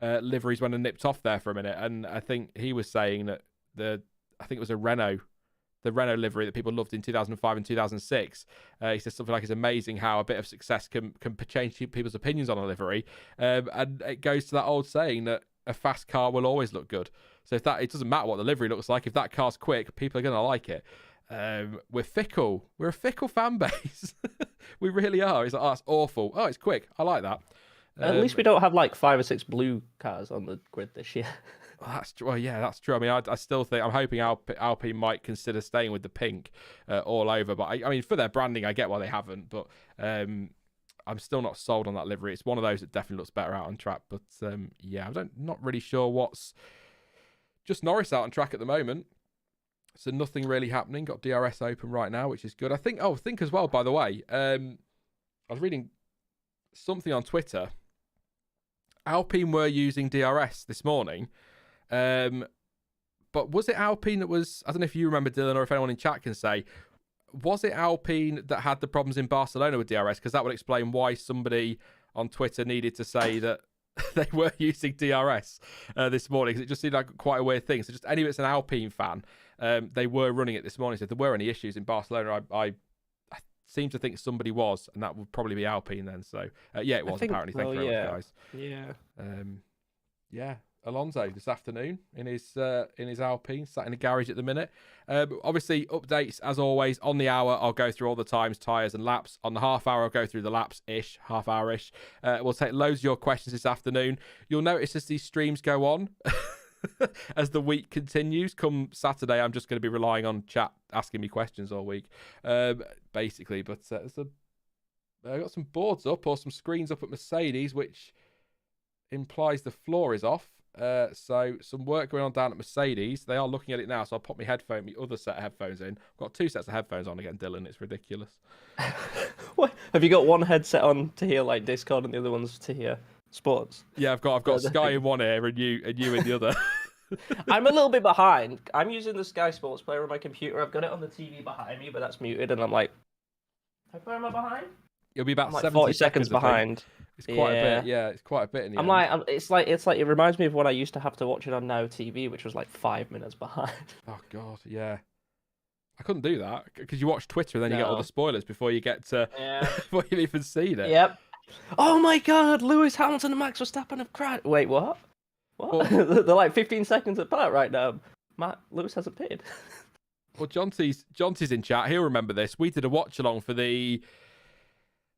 liveries when I nipped off there for a minute, and I think he was saying that I think it was the Renault livery that people loved in 2005 and 2006. He says something like, it's amazing how a bit of success can change people's opinions on a livery, and it goes to that old saying that a fast car will always look good. So it doesn't matter what the livery looks like. If that car's quick, people are going to like it. We're fickle. We're a fickle fan base. We really are. It's like, oh, that's awful. Oh, it's quick. I like that. At least we don't have like 5 or 6 blue cars on the grid this year. That's true. I mean, I still think I'm hoping Alpine might consider staying with the pink all over. But I mean, for their branding, I get why they haven't. But I'm still not sold on that livery. It's one of those that definitely looks better out on track. But yeah, not really sure what's just Norris out on track at the moment. So nothing really happening. Got DRS open right now, which is good. I think as well, by the way, I was reading something on Twitter. Alpine were using DRS this morning. But was it Alpine that was, I don't know if you remember, Dylan, or if anyone in chat can say, was it Alpine that had the problems in Barcelona with DRS? Because that would explain why somebody on Twitter needed to say that they were using DRS this morning, because it just seemed like quite a weird thing. So just anyone that's an Alpine fan, they were running it this morning. So if there were any issues in Barcelona, I seem to think somebody was, and that would probably be Alpine then. So yeah, it was apparently. Thank you very much, guys. Yeah. Alonso this afternoon in his Alpine, sat in a garage at the minute. Obviously, updates as always on the hour. I'll go through all the times, tyres and laps. On the half hour, I'll go through the laps-ish, half hour-ish. We'll take loads of your questions this afternoon. You'll notice as these streams go on, as the week continues, come Saturday, I'm just going to be relying on chat asking me questions all week, basically. But I got some boards up or some screens up at Mercedes, which implies the floor is off. So some work going on down at Mercedes. They are looking at it now, so I'll pop my other set of headphones in. I've got 2 sets of headphones on again, Dylan. It's ridiculous. What? Have you got one headset on to hear like Discord and the other one's to hear sports? Yeah, I've got Sky in one ear and you in the other. I'm a little bit behind. I'm using the Sky Sports player on my computer. I've got it on the TV behind me, but that's muted, and I'm like, how far am I behind? You'll be about like 70 40 seconds behind. It's quite a bit. Yeah, it's quite a bit in the end. It's like it reminds me of when I used to have to watch it on Now TV, which was like 5 minutes behind. Oh god, yeah. I couldn't do that because you watch Twitter and then you get all the spoilers before you get to before you've even seen it. Yep. Oh my god, Lewis Hamilton and Max Verstappen have crashed. Wait, what? What? Well, they're like 15 seconds apart right now. Lewis hasn't pitted. Well, Jonty's in chat. He'll remember this. We did a watch along for the.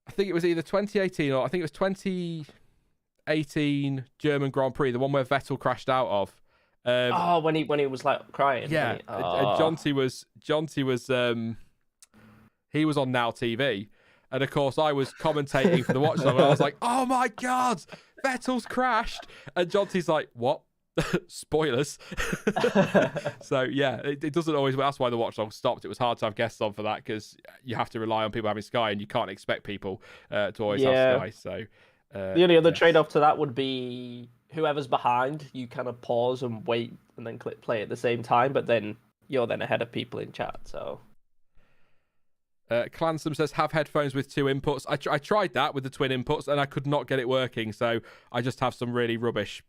I think it was either 2018 or I think it was 2018 German Grand Prix, the one where Vettel crashed out of. When he was like crying. Yeah, and Jonty was he was on Now TV, and of course I was commentating for the watch along, and I was like, "Oh my god, Vettel's crashed!" And Jonty's like, "What?" Spoilers. So yeah, it doesn't always. That's why the watch along stopped. It was hard to have guests on for that because you have to rely on people having Sky, and you can't expect people to always have Sky. So the only other trade-off to that would be whoever's behind. You kind of pause and wait, and then click play at the same time. But then you're then ahead of people in chat. So. Clansome says have headphones with 2 inputs. I tried that with the twin inputs, and I could not get it working. So I just have some really rubbish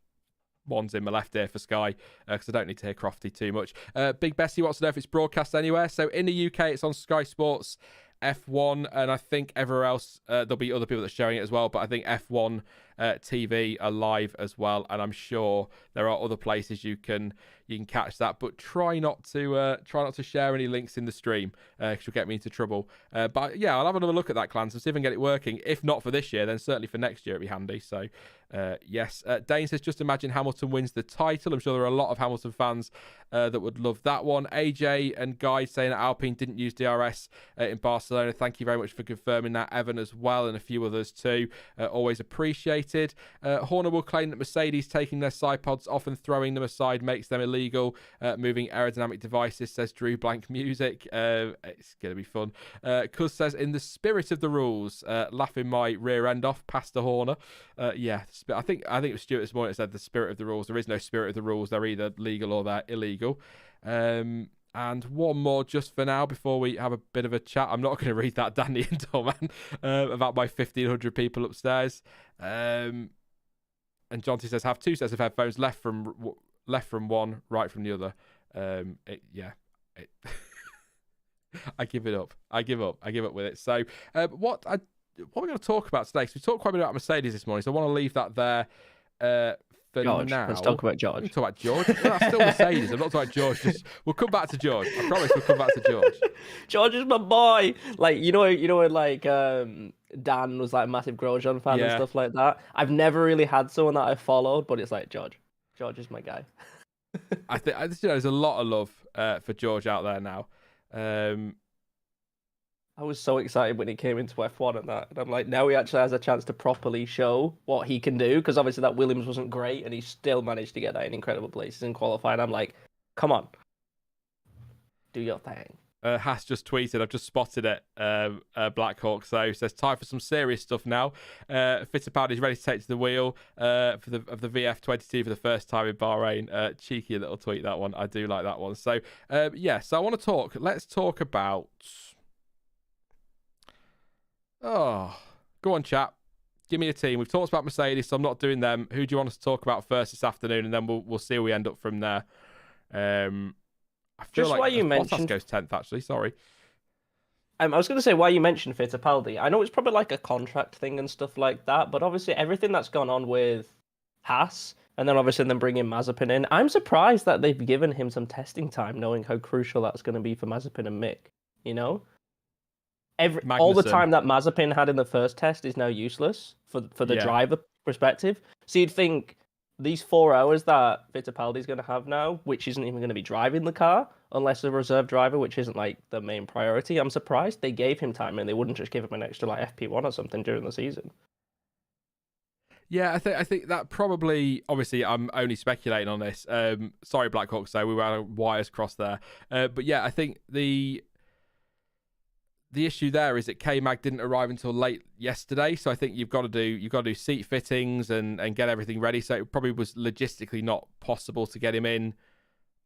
ones in my left ear for Sky because I don't need to hear Crofty too much. Big Bessie wants to know if it's broadcast anywhere. So in the UK, it's on Sky Sports F1, and I think everywhere else there'll be other people that are showing it as well. But I think F1 TV are live as well, and I'm sure there are other places you can catch that. But try not to share any links in the stream because you'll get me into trouble. But yeah, I'll have another look at that, Clans, and see if I can get it working. If not for this year, then certainly for next year it'd be handy. So yes, Dane says just imagine Hamilton wins the title. I'm sure there are a lot of Hamilton fans that would love that one. AJ and Guy saying that Alpine didn't use DRS in Barcelona. Thank you very much for confirming that. Evan as well, and a few others too. Always appreciated. Horner will claim that Mercedes taking their side pods off and throwing them aside makes them illegal. Moving aerodynamic devices, says Drew Blank Music. It's going to be fun. Cuz says, in the spirit of the rules, laughing my rear end off, Pastor Horner. Yeah, I think it was Stuart this morning that said the spirit of the rules. There is no spirit of the rules. They're either legal or they're illegal. And one more just for now before we have a bit of a chat. I'm not going to read that, Danny and Doman, about my 1,500 people upstairs. And Jonty says, have 2 sets of headphones, left from one, right from the other. I give it up. I give up with it. So what are we going to talk about today? So we talked quite a bit about Mercedes this morning, so I want to leave that there for George. now. Let's talk about George. We talk about George. No, that's still Mercedes. I'm not talking about George. We'll come back to George. I promise we'll come back to George. George is my boy. Like you know when like Dan was like a massive Grosjean fan and stuff like that. I've never really had someone that I followed, but it's like George. George is my guy. I think there's a lot of love for George out there now. I was so excited when he came into F1 and that. And I'm like, now he actually has a chance to properly show what he can do. Because obviously that Williams wasn't great and he still managed to get that in incredible places in qualifying. I'm like, come on. Do your thing. Haas just tweeted, I've just spotted it, Blackhawk. So says, time for some serious stuff now. Fittipaldi's ready to take to the wheel of the VF22 for the first time in Bahrain. Cheeky little tweet, that one. I do like that one. So, so I want to let's talk about... Oh, go on, chat. Give me a team. We've talked about Mercedes, so I'm not doing them. Who do you want us to talk about first this afternoon? And then we'll see where we end up from there. I feel just like why you Bottas mentioned goes 10th, actually. Sorry. I was going to say why you mentioned Fittipaldi. I know it's probably like a contract thing and stuff like that, but obviously everything that's gone on with Haas, and then obviously them bringing Mazepin in, I'm surprised that they've given him some testing time, knowing how crucial that's going to be for Mazepin and Mick. You know, all the time that Mazepin had in the first test is now useless for the driver perspective. So you'd think these 4 hours that Fittipaldi's going to have now, which isn't even going to be driving the car, unless a reserve driver, which isn't like the main priority. I'm surprised they gave him time and they wouldn't just give him an extra like FP1 or something during the season. Yeah, I think that probably, obviously, I'm only speculating on this. Sorry, Blackhawk, so we were wires crossed there. But yeah, I think the issue there is that K-Mag didn't arrive until late yesterday, so I think you've got to do seat fittings and get everything ready. So it probably was logistically not possible to get him in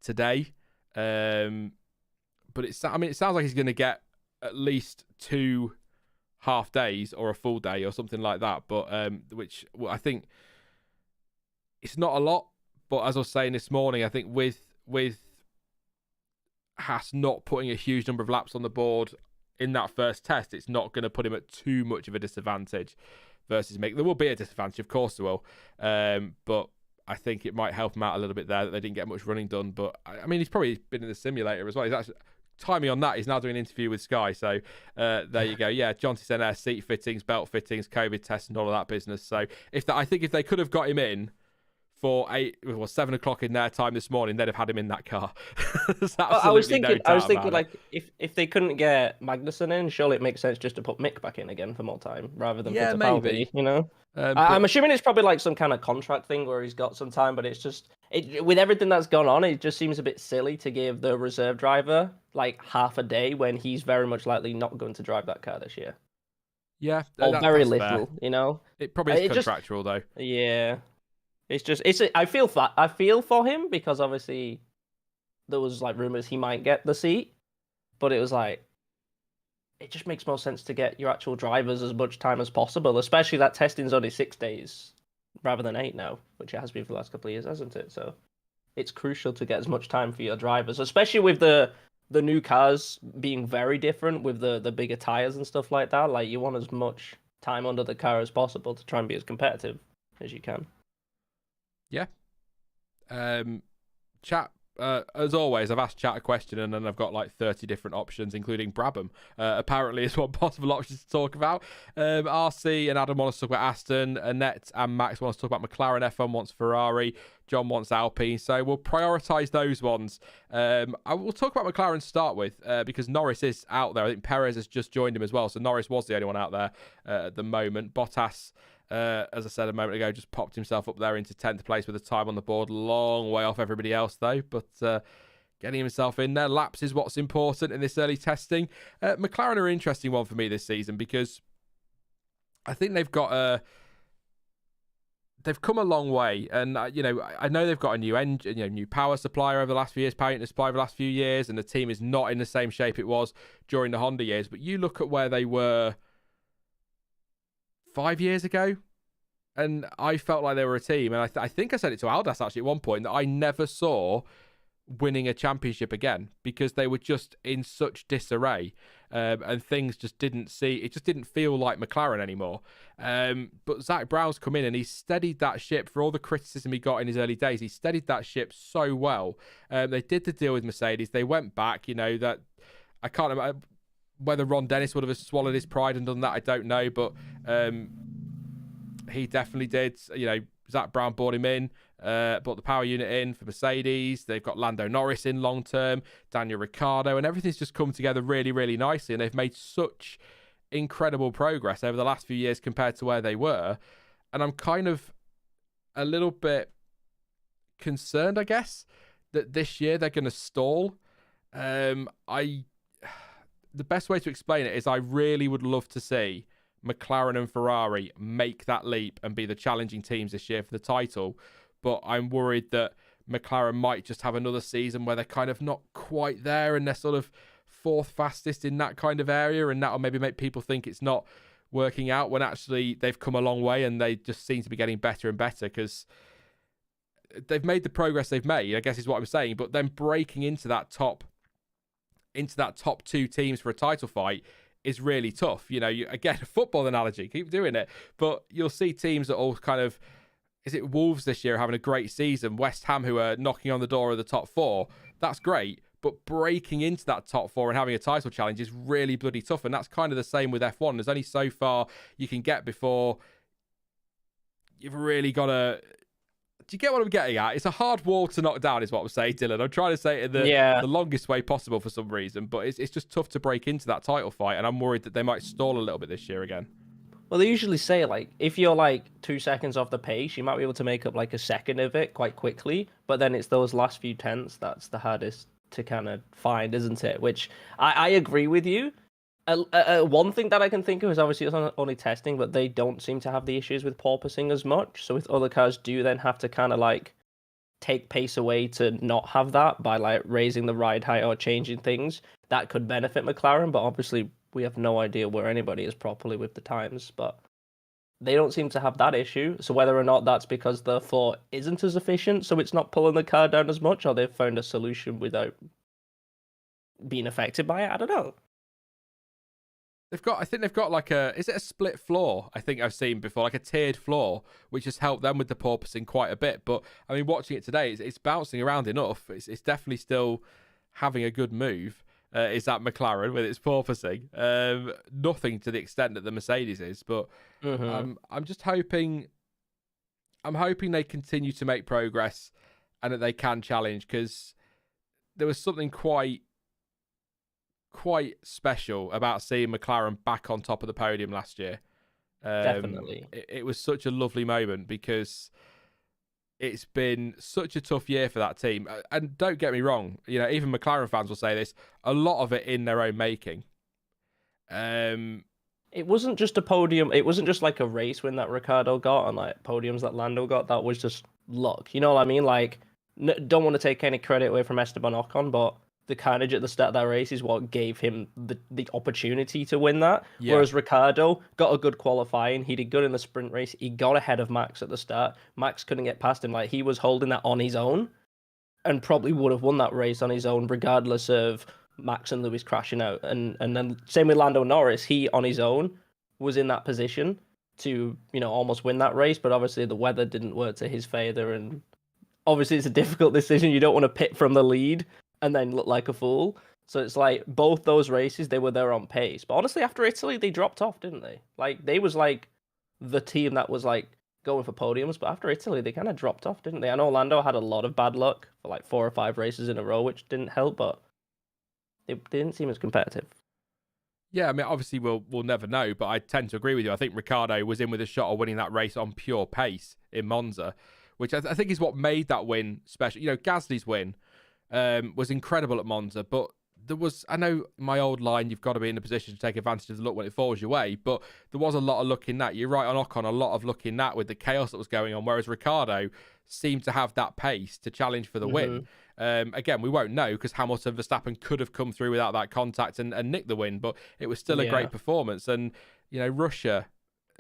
today. But it sounds like he's going to get at least 2 half days or a full day or something like that. But which I think it's not a lot. But as I was saying this morning, I think with Haas not putting a huge number of laps on the board in that first test, it's not going to put him at too much of a disadvantage versus Mick. There will be a disadvantage, of course there will. But I think it might help him out a little bit there that they didn't get much running done. But I mean, he's probably been in the simulator as well. He's actually timing on that. He's now doing an interview with Sky. So there you go. Yeah, Jonty said there, seat fittings, belt fittings, COVID tests, and all of that business. So I think if they could have got him in for 7 o'clock in their time this morning, they'd have had him in that car. I was thinking, like, if they couldn't get Magnussen in, surely it makes sense just to put Mick back in again for more time rather than Fittipaldi, maybe. You know, I'm assuming it's probably like some kind of contract thing where he's got some time, but it's just with everything that's gone on, it just seems a bit silly to give the reserve driver like half a day when he's very much likely not going to drive that car this year. Yeah, or very little. Fair. You know, it probably is contractual though. Yeah. I feel for him because obviously there was like rumors he might get the seat, but it was like it just makes more sense to get your actual drivers as much time as possible, especially that testing's only 6 days rather than 8 now, which it has been for the last couple of years, hasn't it? So it's crucial to get as much time for your drivers, especially with the new cars being very different with the bigger tires and stuff like that. Like you want as much time under the car as possible to try and be as competitive as you can. Yeah. Chat, as always, I've asked chat a question and then I've got like 30 different options, including Brabham. Apparently, is one possible option to talk about. RC and Adam want to talk about Aston. Annette and Max want to talk about McLaren. F1 wants Ferrari. John wants Alpine. So we'll prioritise those ones. I will talk about McLaren to start with because Norris is out there. I think Perez has just joined him as well. So Norris was the only one out there at the moment. Bottas, as I said a moment ago, just popped himself up there into 10th place with a time on the board. Long way off everybody else, though. But getting himself in there. Laps is what's important in this early testing. McLaren are an interesting one for me this season because I think they've got they've come a long way. And, I know they've got a new engine, new power supplier over the last few years, power unit supply over the last few years, and the team is not in the same shape it was during the Honda years. But you look at where they were 5 years ago, and I felt like they were a team, and I think I said it to Aldas actually at one point, that I never saw winning a championship again because they were just in such disarray, and things just didn't feel like McLaren anymore. But Zach Brown's come in and he's steadied that ship. For all the criticism he got in his early days, he steadied that ship so well. They did the deal with Mercedes. They went back, that I can't remember whether Ron Dennis would have swallowed his pride and done that, I don't know, but he definitely did. Zach Brown brought him in, brought the power unit in for Mercedes. They've got Lando Norris in long term, Daniel Ricciardo, and everything's just come together really, really nicely. And they've made such incredible progress over the last few years compared to where they were. And I'm kind of a little bit concerned, I guess, that this year they're going to stall. The best way to explain it is I really would love to see McLaren and Ferrari make that leap and be the challenging teams this year for the title. But I'm worried that McLaren might just have another season where they're kind of not quite there and they're sort of fourth fastest in that kind of area, and that'll maybe make people think it's not working out when actually they've come a long way and they just seem to be getting better and better because they've made the progress they've made, I guess is what I'm saying. But then breaking into that top two teams for a title fight is really tough. Again, a football analogy, keep doing it, but you'll see teams that all kind of, is it Wolves this year having a great season, West Ham who are knocking on the door of the top four, that's great, but breaking into that top four and having a title challenge is really bloody tough, and that's kind of the same with F1. There's only so far you can get before you've really got to... Do you get what I'm getting at? It's a hard wall to knock down, is what I'm saying, Dylan. I'm trying to say it in the longest way possible for some reason, but it's just tough to break into that title fight, and I'm worried that they might stall a little bit this year again. Well, they usually say, if you're, 2 seconds off the pace, you might be able to make up, a second of it quite quickly, but then it's those last few tenths that's the hardest to kind of find, isn't it? Which I agree with you. One thing that I can think of is obviously it's only testing, but they don't seem to have the issues with porpoising as much. So if other cars do then have to kind of take pace away to not have that by raising the ride height or changing things, that could benefit McLaren. But obviously we have no idea where anybody is properly with the times, but they don't seem to have that issue. So whether or not that's because the floor isn't as efficient, so it's not pulling the car down as much, or they've found a solution without being affected by it, I don't know. I think they've got is it a split floor? I think I've seen before, a tiered floor, which has helped them with the porpoising quite a bit. But I mean, watching it today, it's bouncing around enough. It's definitely still having a good move. Is that McLaren with its porpoising? Nothing to the extent that the Mercedes is, but I'm just hoping. I'm hoping they continue to make progress and that they can challenge, because there was something quite special about seeing McLaren back on top of the podium last year. Definitely. It was such a lovely moment because it's been such a tough year for that team. And don't get me wrong, even McLaren fans will say this, a lot of it in their own making. It wasn't just a podium. It wasn't just a race win that Ricciardo got and podiums that Lando got. That was just luck. You know what I mean? Don't want to take any credit away from Esteban Ocon, but the carnage at the start of that race is what gave him the opportunity to win that. Yeah. Whereas Ricciardo got a good qualifying. He did good in the sprint race. He got ahead of Max at the start. Max couldn't get past him. He was holding that on his own and probably would have won that race on his own regardless of Max and Lewis crashing out. And then same with Lando Norris. He, on his own, was in that position to, almost win that race. But obviously the weather didn't work to his favour. And obviously it's a difficult decision. You don't want to pit from the lead and then look like a fool. So it's both those races, they were there on pace. But honestly, after Italy, they dropped off, didn't they? They was the team that was going for podiums. But after Italy, they kind of dropped off, didn't they? I know Lando had a lot of bad luck for 4 or 5 races in a row, which didn't help, but they didn't seem as competitive. Yeah, I mean, obviously we'll never know, but I tend to agree with you. I think Ricciardo was in with a shot of winning that race on pure pace in Monza, which I think is what made that win special. Gasly's win was incredible at Monza, but there was, I know my old line, you've got to be in a position to take advantage of the luck when it falls your way, but there was a lot of luck in that. You're right on Ocon, a lot of luck in that with the chaos that was going on, whereas Ricciardo seemed to have that pace to challenge for the win. Again, we won't know because Hamilton, Verstappen could have come through without that contact and nicked the win, but it was still a great performance. And, Russia,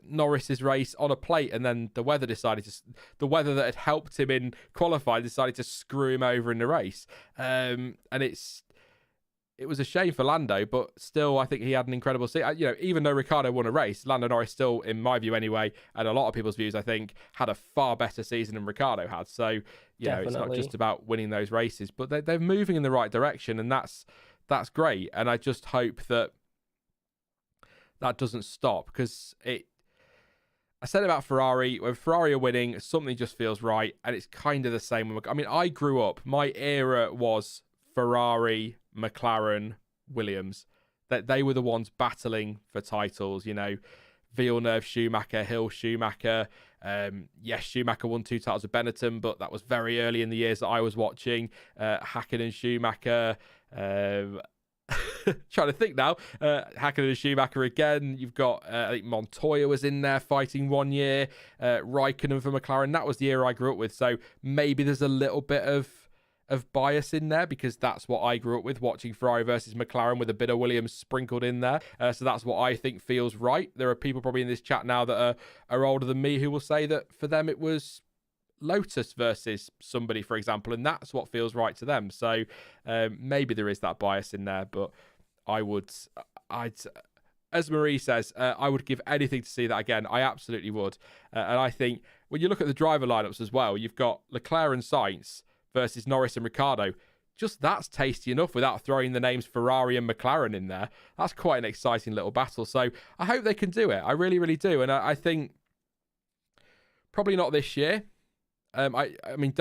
Norris's race on a plate, and then the weather the weather that had helped him in qualifying decided to screw him over in the race. And it was a shame for Lando, but still, I think he had an incredible season. Even though Ricciardo won a race, Lando Norris still, in my view anyway, and a lot of people's views, I think, had a far better season than Ricciardo had. So, it's not just about winning those races, but they're moving in the right direction, and that's great. And I just hope that doesn't stop, because I said about Ferrari, when Ferrari are winning, something just feels right, and it's kind of the same. I mean, I grew up, my era was Ferrari, McLaren, Williams. That they were the ones battling for titles, you know, Villeneuve, Schumacher, Hill, Schumacher. Yes, Schumacher won 2 titles with Benetton, but that was very early in the years that I was watching. Hakkinen, Schumacher. Trying to think now. Hakkinen and Schumacher again. You've got, I think Montoya was in there fighting one year. Raikkonen for McLaren. That was the era I grew up with. So maybe there's a little bit of bias in there because that's what I grew up with, watching Ferrari versus McLaren with a bit of Williams sprinkled in there. So that's what I think feels right. There are people probably in this chat now that are older than me who will say that for them it was Lotus versus somebody, for example, and that's what feels right to them. So maybe there is that bias in there, but I'd as Marie says, I would give anything to see that again. I absolutely would. And I think when you look at the driver lineups as well, you've got Leclerc and Sainz versus Norris and Ricciardo. Just that's tasty enough without throwing the names Ferrari and McLaren in there. That's quite an exciting little battle. So I hope they can do it. I really, really do. And I think probably not this year. I mean,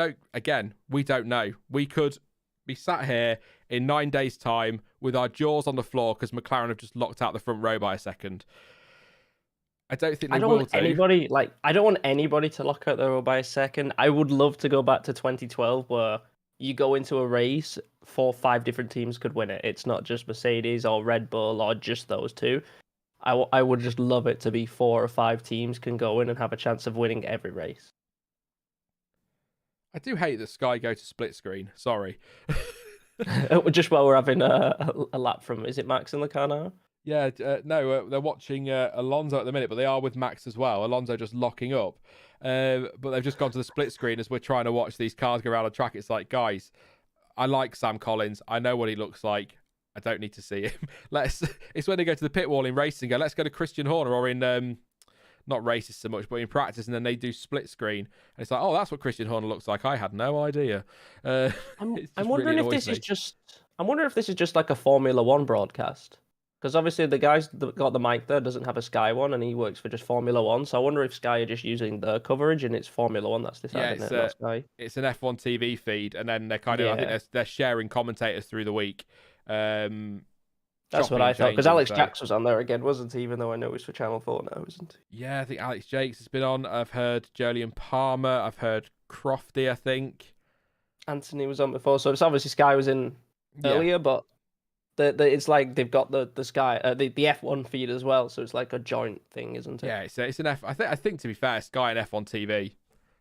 we don't know. We could be sat here in 9 days' time with our jaws on the floor because McLaren have just locked out the front row by a second. I don't think they will do. I don't want anybody to lock out the row by a second. I would love to go back to 2012 where you go into a race, 4 or 5 different teams could win it. It's not just Mercedes or Red Bull or just those two. I would just love it to be 4 or 5 teams can go in and have a chance of winning every race. I do hate that Sky go to split screen. Sorry. Just while we're having a lap from, is it Max in the car now? Yeah, no, they're watching Alonso at the minute, but they are with Max as well. Alonso just locking up. But they've just gone to the split screen as we're trying to watch these cars go around the track. It's like, guys, I like Sam Collins. I know what he looks like. I don't need to see him. It's when they go to the pit wall in racing and go, let's go to Christian Horner or in, not racist so much, but in practice, and then they do split screen. And it's like, oh, that's what Christian Horner looks like. I had no idea. I'm wondering if this is just... I'm wondering if this is just like a Formula One broadcast. Because obviously the guy that got the mic there doesn't have a Sky one, and he works for just Formula One. So I wonder if Sky are just using their coverage, and it's Formula One that's deciding it, not Sky. It's an F1 TV feed, and then they're kind of, I think they're sharing commentators through the week. That's what I thought, because Alex Jacks was on there again, wasn't he? Even though I know he's for Channel 4 now, isn't he? Yeah, I think Alex Jakes has been on. I've heard Jolyon Palmer. I've heard Crofty, I think. Anthony was on before, so it's obviously Sky was in earlier, but it's like they've got the Sky, the F1 feed as well, so it's like a joint thing, isn't it? Yeah, it's an F. I think to be fair, Sky and F1 TV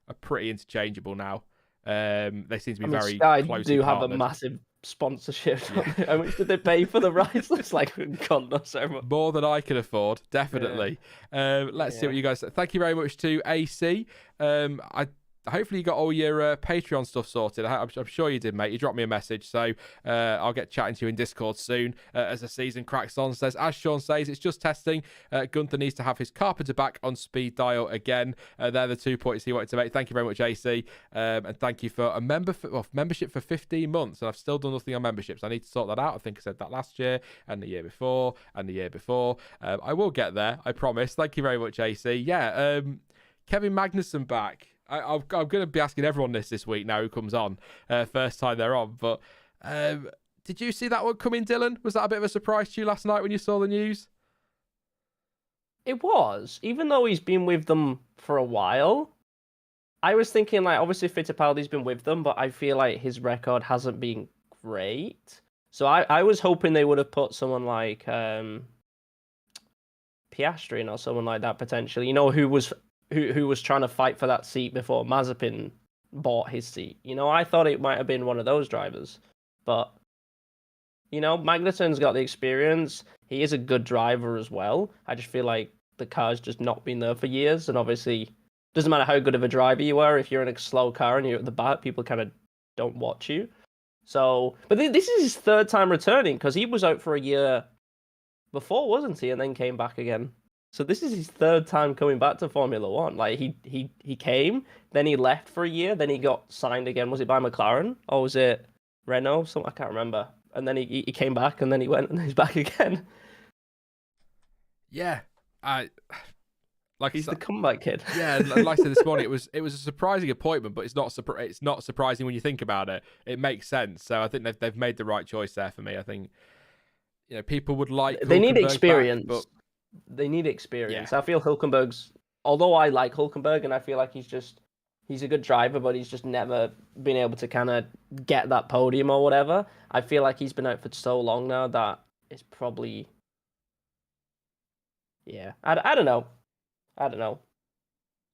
are pretty interchangeable now. They seem to be very Sky closely do partnered. have a massive sponsorship. Yeah. How much did they pay for the rights? It's like, God knows so much. More than I can afford, definitely. Let's see what you guys... Thank you very much to AC. Hopefully you got all your Patreon stuff sorted. I'm sure you did, mate. You dropped me a message, so I'll get chatting to you in Discord soon as the season cracks on. Says, as Sean says, it's just testing. Gunther needs to have his carpenter back on speed dial again. They're the 2 points he wanted to make. Thank you very much, AC, and thank you for a membership for 15 months. And I've still done nothing on memberships. I need to sort that out. I think I said that last year and the year before and the year before. I will get there, I promise. Thank you very much, AC. Yeah, Kevin Magnussen back. I'm going to be asking everyone this week now who comes on. First time they're on. But did you see that one coming, Dylan? Was that a bit of a surprise to you last night when you saw the news? It was. Even though he's been with them for a while, I was thinking, like, obviously Fittipaldi's been with them, but I feel like his record hasn't been great. So I was hoping they would have put someone like Piastri in or someone like that potentially. You know, who was trying to fight for that seat before Mazepin bought his seat. You know, I thought it might have been one of those drivers. But, you know, Magnussen's got the experience. He is a good driver as well. I just feel like the car's just not been there for years. And obviously, doesn't matter how good of a driver you are, if you're in a slow car and you're at the back, people kind of don't watch you. So, but this is his 3rd time returning, because he was out for a year before, wasn't he? And then came back again. So this is his 3rd time coming back to Formula One. Like he came, then he left for a year, then he got signed again. Was it by McLaren or was it Renault? I can't remember. And then he came back, and then he went, and he's back again. Yeah, Like he's the comeback kid. Yeah, like I said this morning, it was a surprising appointment, but it's not surprising when you think about it. It makes sense. So I think they've made the right choice there for me. I think people would like they need Hülkenberg experience. back, but they need experience. Yeah. I feel Hülkenberg's. Although I like Hülkenberg, and I feel like he's a good driver, but he's just never been able to kind of get that podium or whatever. I feel like he's been out for so long now that it's probably. Yeah, I don't know.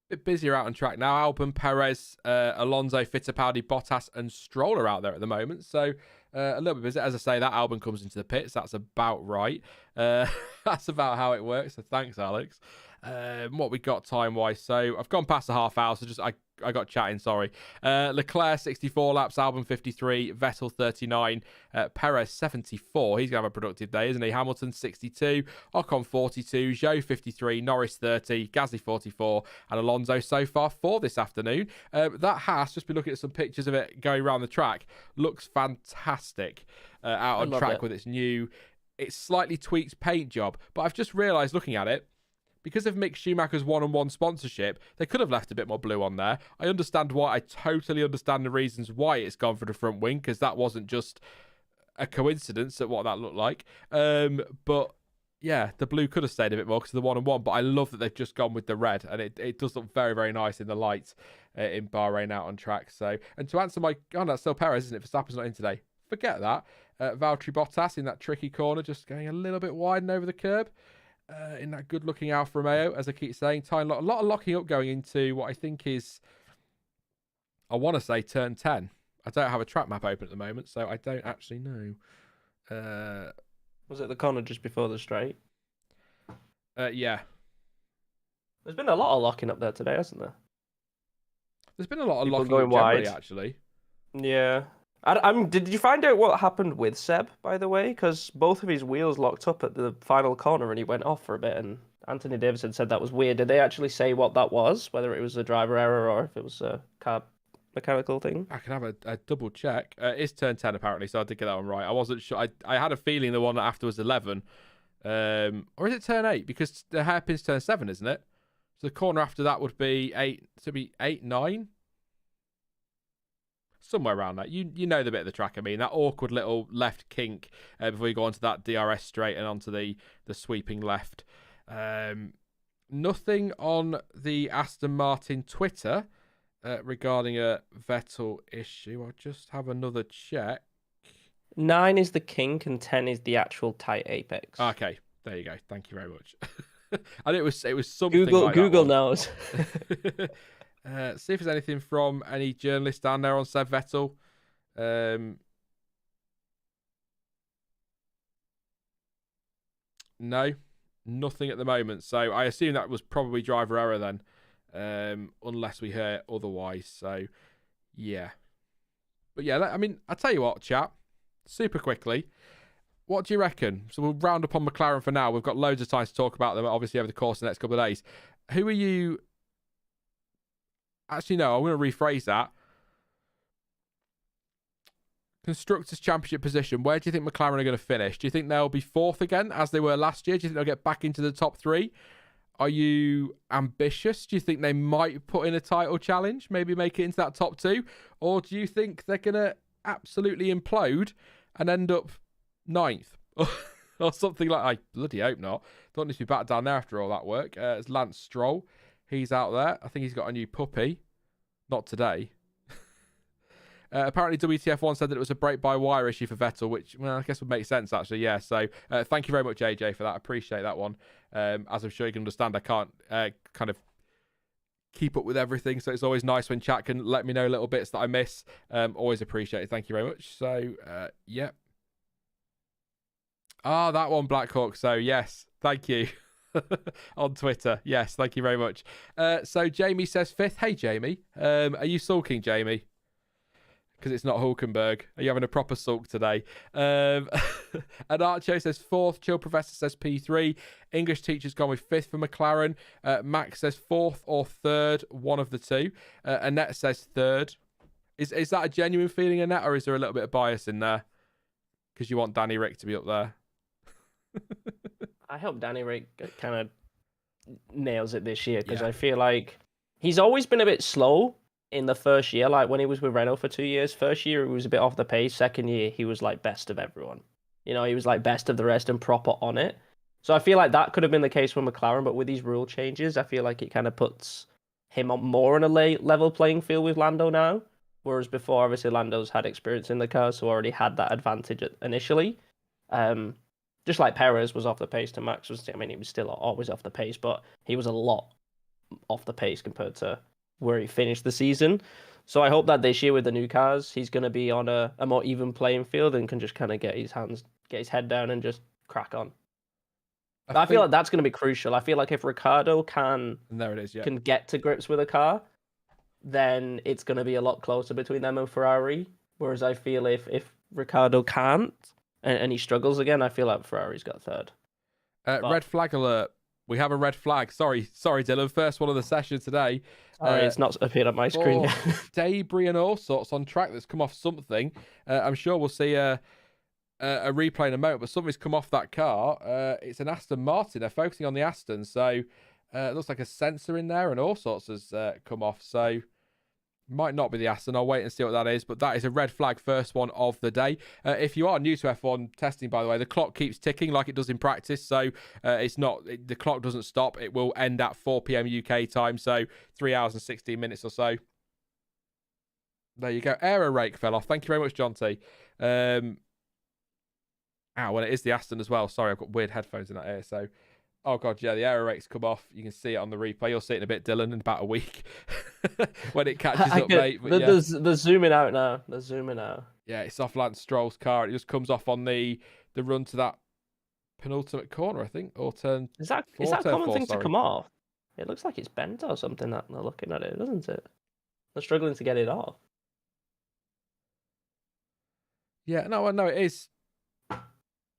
Bit busier out on track now. Albon, Perez, Alonso, Fittipaldi, Bottas, and Stroll are out there at the moment. So a little bit busy. As I say, that Albon comes into the pits. That's about right. That's about how it works. So thanks, Alex. What we got time-wise. So I've gone past the half hour, so I got chatting, sorry. Leclerc, 64 laps, Albon 53, Vettel 39, Perez 74. He's going to have a productive day, isn't he? Hamilton 62, Ocon 42, Zhou 53, Norris 30, Gasly 44, and Alonso so far 4 this afternoon. That Haas, just be looking at some pictures of it going around the track, looks fantastic out on track with its slightly tweaked paint job. But I've just realised looking at it, because of Mick Schumacher's one-on-one sponsorship, they could have left a bit more blue on there. I totally understand the reasons why it's gone for the front wing, because that wasn't just a coincidence at what that looked like. But yeah, the blue could have stayed a bit more because of the one-on-one, but I love that they've just gone with the red, and it does look very, very nice in the light in Bahrain out on track. So, and to answer that's still Perez, isn't it? Verstappen's not in today. Forget that. Valtteri Bottas in that tricky corner, just going a little bit wide and over the curb. In that good-looking Alfa Romeo, as I keep saying, a lot of locking up going into what I think is, I want to say turn 10. I don't have a track map open at the moment, so I don't actually know. Was it the corner just before the straight? Yeah. There's been a lot of locking up there today, hasn't there? There's been a lot of People locking going up generally, wide. actually. Yeah. Did you find out what happened with Seb, by the way? Because both of his wheels locked up at the final corner and he went off for a bit, and Anthony Davidson said that was weird. Did they actually say what that was, whether it was a driver error or if it was a car mechanical thing? I can have a double check. It's turn 10 apparently, so I did get that one right. I wasn't sure. I had a feeling the one after was 11. Or is it turn 8? Because the hairpin's turn 7, isn't it? So the corner after that would be 8, to be 8, 9? Somewhere around that. You know the bit of the track I mean. That awkward little left kink before you go onto that DRS straight and onto the sweeping left. Nothing on the Aston Martin Twitter regarding a Vettel issue. I'll just have another check. 9 is the kink and 10 is the actual tight apex. Okay, there you go. Thank you very much. And it was something Google like Google that knows. See if there's anything from any journalists down there on Seb Vettel. No, nothing at the moment. So I assume that was probably driver error then, unless we hear otherwise. So, yeah. But yeah, I mean, I'll tell you what, chat, super quickly. What do you reckon? So we'll round up on McLaren for now. We've got loads of time to talk about them, obviously, over the course of the next couple of days. Who are you... Actually, no, I'm going to rephrase that. Constructors' Championship position. Where do you think McLaren are going to finish? Do you think they'll be 4th again, as they were last year? Do you think they'll get back into the top 3? Are you ambitious? Do you think they might put in a title challenge? Maybe make it into that top 2? Or do you think they're going to absolutely implode and end up 9th? Or something like... I bloody hope not. Don't need to be back down there after all that work. It's Lance Stroll. He's out there. I think he's got a new puppy. Not today. Apparently, WTF1 said that it was a brake-by-wire issue for Vettel, which, well, I guess would make sense, actually, yeah. So, thank you very much, AJ, for that. I appreciate that one. As I'm sure you can understand, I can't kind of keep up with everything, so it's always nice when chat can let me know little bits that I miss. Always appreciate it. Thank you very much. So, yeah. Ah, that one, Blackhawk. So, yes, thank you. On Twitter. Yes, thank you very much. So Jamie says 5th. Hey, Jamie. Are you sulking, Jamie? Because it's not Hulkenberg. Are you having a proper sulk today? And Archo says 4th. Chill Professor says P3. English teacher's gone with 5th for McLaren. Max says 4th or 3rd. One of the two. Annette says 3rd. Is that a genuine feeling, Annette, or is there a little bit of bias in there? Because you want Danny Rick to be up there. I hope Danny Rick kind of nails it this year, because Yeah. I feel like he's always been a bit slow in the first year. Like when he was with Renault for 2 years, first year he was a bit off the pace. Second year he was like best of everyone. You know, he was like best of the rest and proper on it. So I feel like that could have been the case with McLaren, but with these rule changes, I feel like it kind of puts him on more on a level playing field with Lando now. Whereas before, obviously, Lando's had experience in the car, so already had that advantage initially. Just like Perez was off the pace to Max was. I mean, he was still always off the pace, but he was a lot off the pace compared to where he finished the season. So I hope that this year with the new cars, he's going to be on a more even playing field and can just kind of get his head down and just crack on. I feel like that's going to be crucial. I feel like if Ricciardo can get to grips with a car, then it's going to be a lot closer between them and Ferrari. Whereas I feel if Ricciardo can't and he struggles again, I feel like Ferrari's got third. Red flag alert. We have a red flag. Sorry, Dylan. First one of the session today. Sorry, it's not appeared on my screen yet. Debris and all sorts on track that's come off something. I'm sure we'll see a replay in a moment, but something's come off that car. It's an Aston Martin. They're focusing on the Aston, so it looks like a sensor in there and all sorts has come off. So might not be the Aston. I'll wait and see what that is, but that is a red flag, first one of the day. If you are new to F1 testing, by the way, the clock keeps ticking like it does in practice, so the clock doesn't stop. It will end at 4 p.m. UK time, so 3 hours and 16 minutes or so. There you go. Aero rake fell off. Thank you very much, John T. Well, it is the Aston as well. Sorry, I've got weird headphones in that ear, so... Oh, God, yeah, the aero rake's come off. You can see it on the replay. You'll see it in a bit, Dylan, in about a week when it catches up, mate. But they're zooming out now. They're zooming out. Yeah, it's off Lance Stroll's car. It just comes off on the run to that penultimate corner, I think, or turn. Is that a common thing to come off? It looks like it's bent or something. That they're looking at it, doesn't it? They're struggling to get it off. Yeah, no, it is.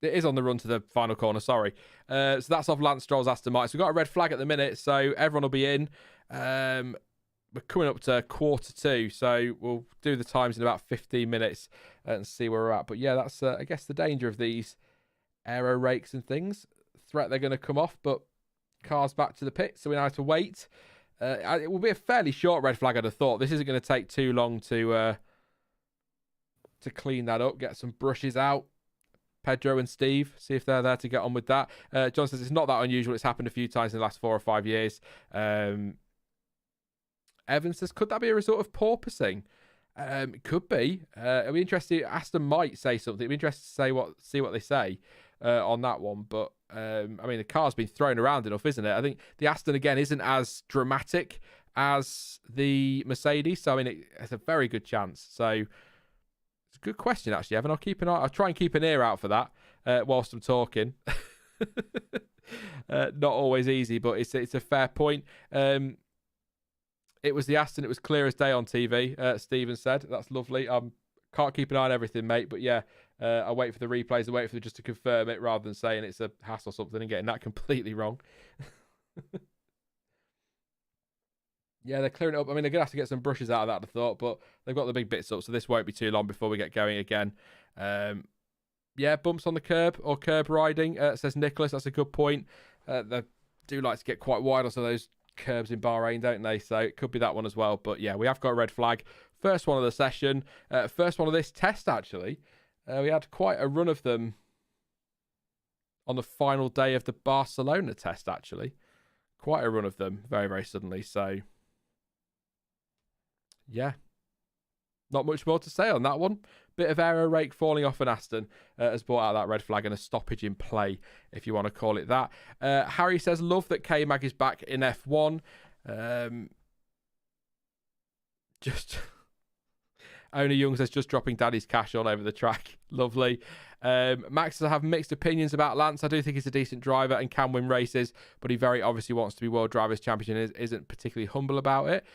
It is on the run to the final corner, sorry. So that's off Lance Stroll's Aston Martin. So we've got a red flag at the minute, so everyone will be in. We're coming up to quarter two, so we'll do the times in about 15 minutes and see where we're at. But yeah, that's, I guess, the danger of these aero rakes and things. Threat they're going to come off, but cars back to the pit, so we now have to wait. It will be a fairly short red flag, I'd have thought. This isn't going to take too long to clean that up, get some brushes out. Pedro and Steve, see if they're there to get on with that. John says it's not that unusual. It's happened a few times in the last 4 or 5 years. Evan says, could that be a result of porpoising? It could be. It'll be interesting. Aston might say something. It'll be interesting to see what they say on that one. But, I mean, the car's been thrown around enough, isn't it? I think the Aston, again, isn't as dramatic as the Mercedes. So, I mean, it's a very good chance. So, it's a good question, actually, Evan. I'll try and keep an ear out for that whilst I'm talking. Not always easy, but it's a fair point. It was the Aston. It was clear as day on TV, Stephen said. That's lovely. Can't keep an eye on everything, mate. But yeah, I'll wait for the replays. I'll wait for them just to confirm it rather than saying it's a hassle or something and getting that completely wrong. Yeah, they're clearing it up. I mean, they're going to have to get some brushes out of that, I thought, but they've got the big bits up, so this won't be too long before we get going again. Yeah, bumps on the curb or curb riding, says Nicholas. That's a good point. They do like to get quite wide on some of those curbs in Bahrain, don't they? So it could be that one as well. But yeah, we have got a red flag. First one of the session. First one of this test, actually. We had quite a run of them on the final day of the Barcelona test, actually. Quite a run of them very, very suddenly. So... yeah, not much more to say on that one. Bit of aero rake falling off an Aston has brought out that red flag and a stoppage in play, if you want to call it that. Harry says, love that K-Mag is back in F1. Owner Young says, just dropping daddy's cash all over the track. Lovely. Max says, I have mixed opinions about Lance. I do think he's a decent driver and can win races, but he very obviously wants to be World Drivers' Champion and isn't particularly humble about it.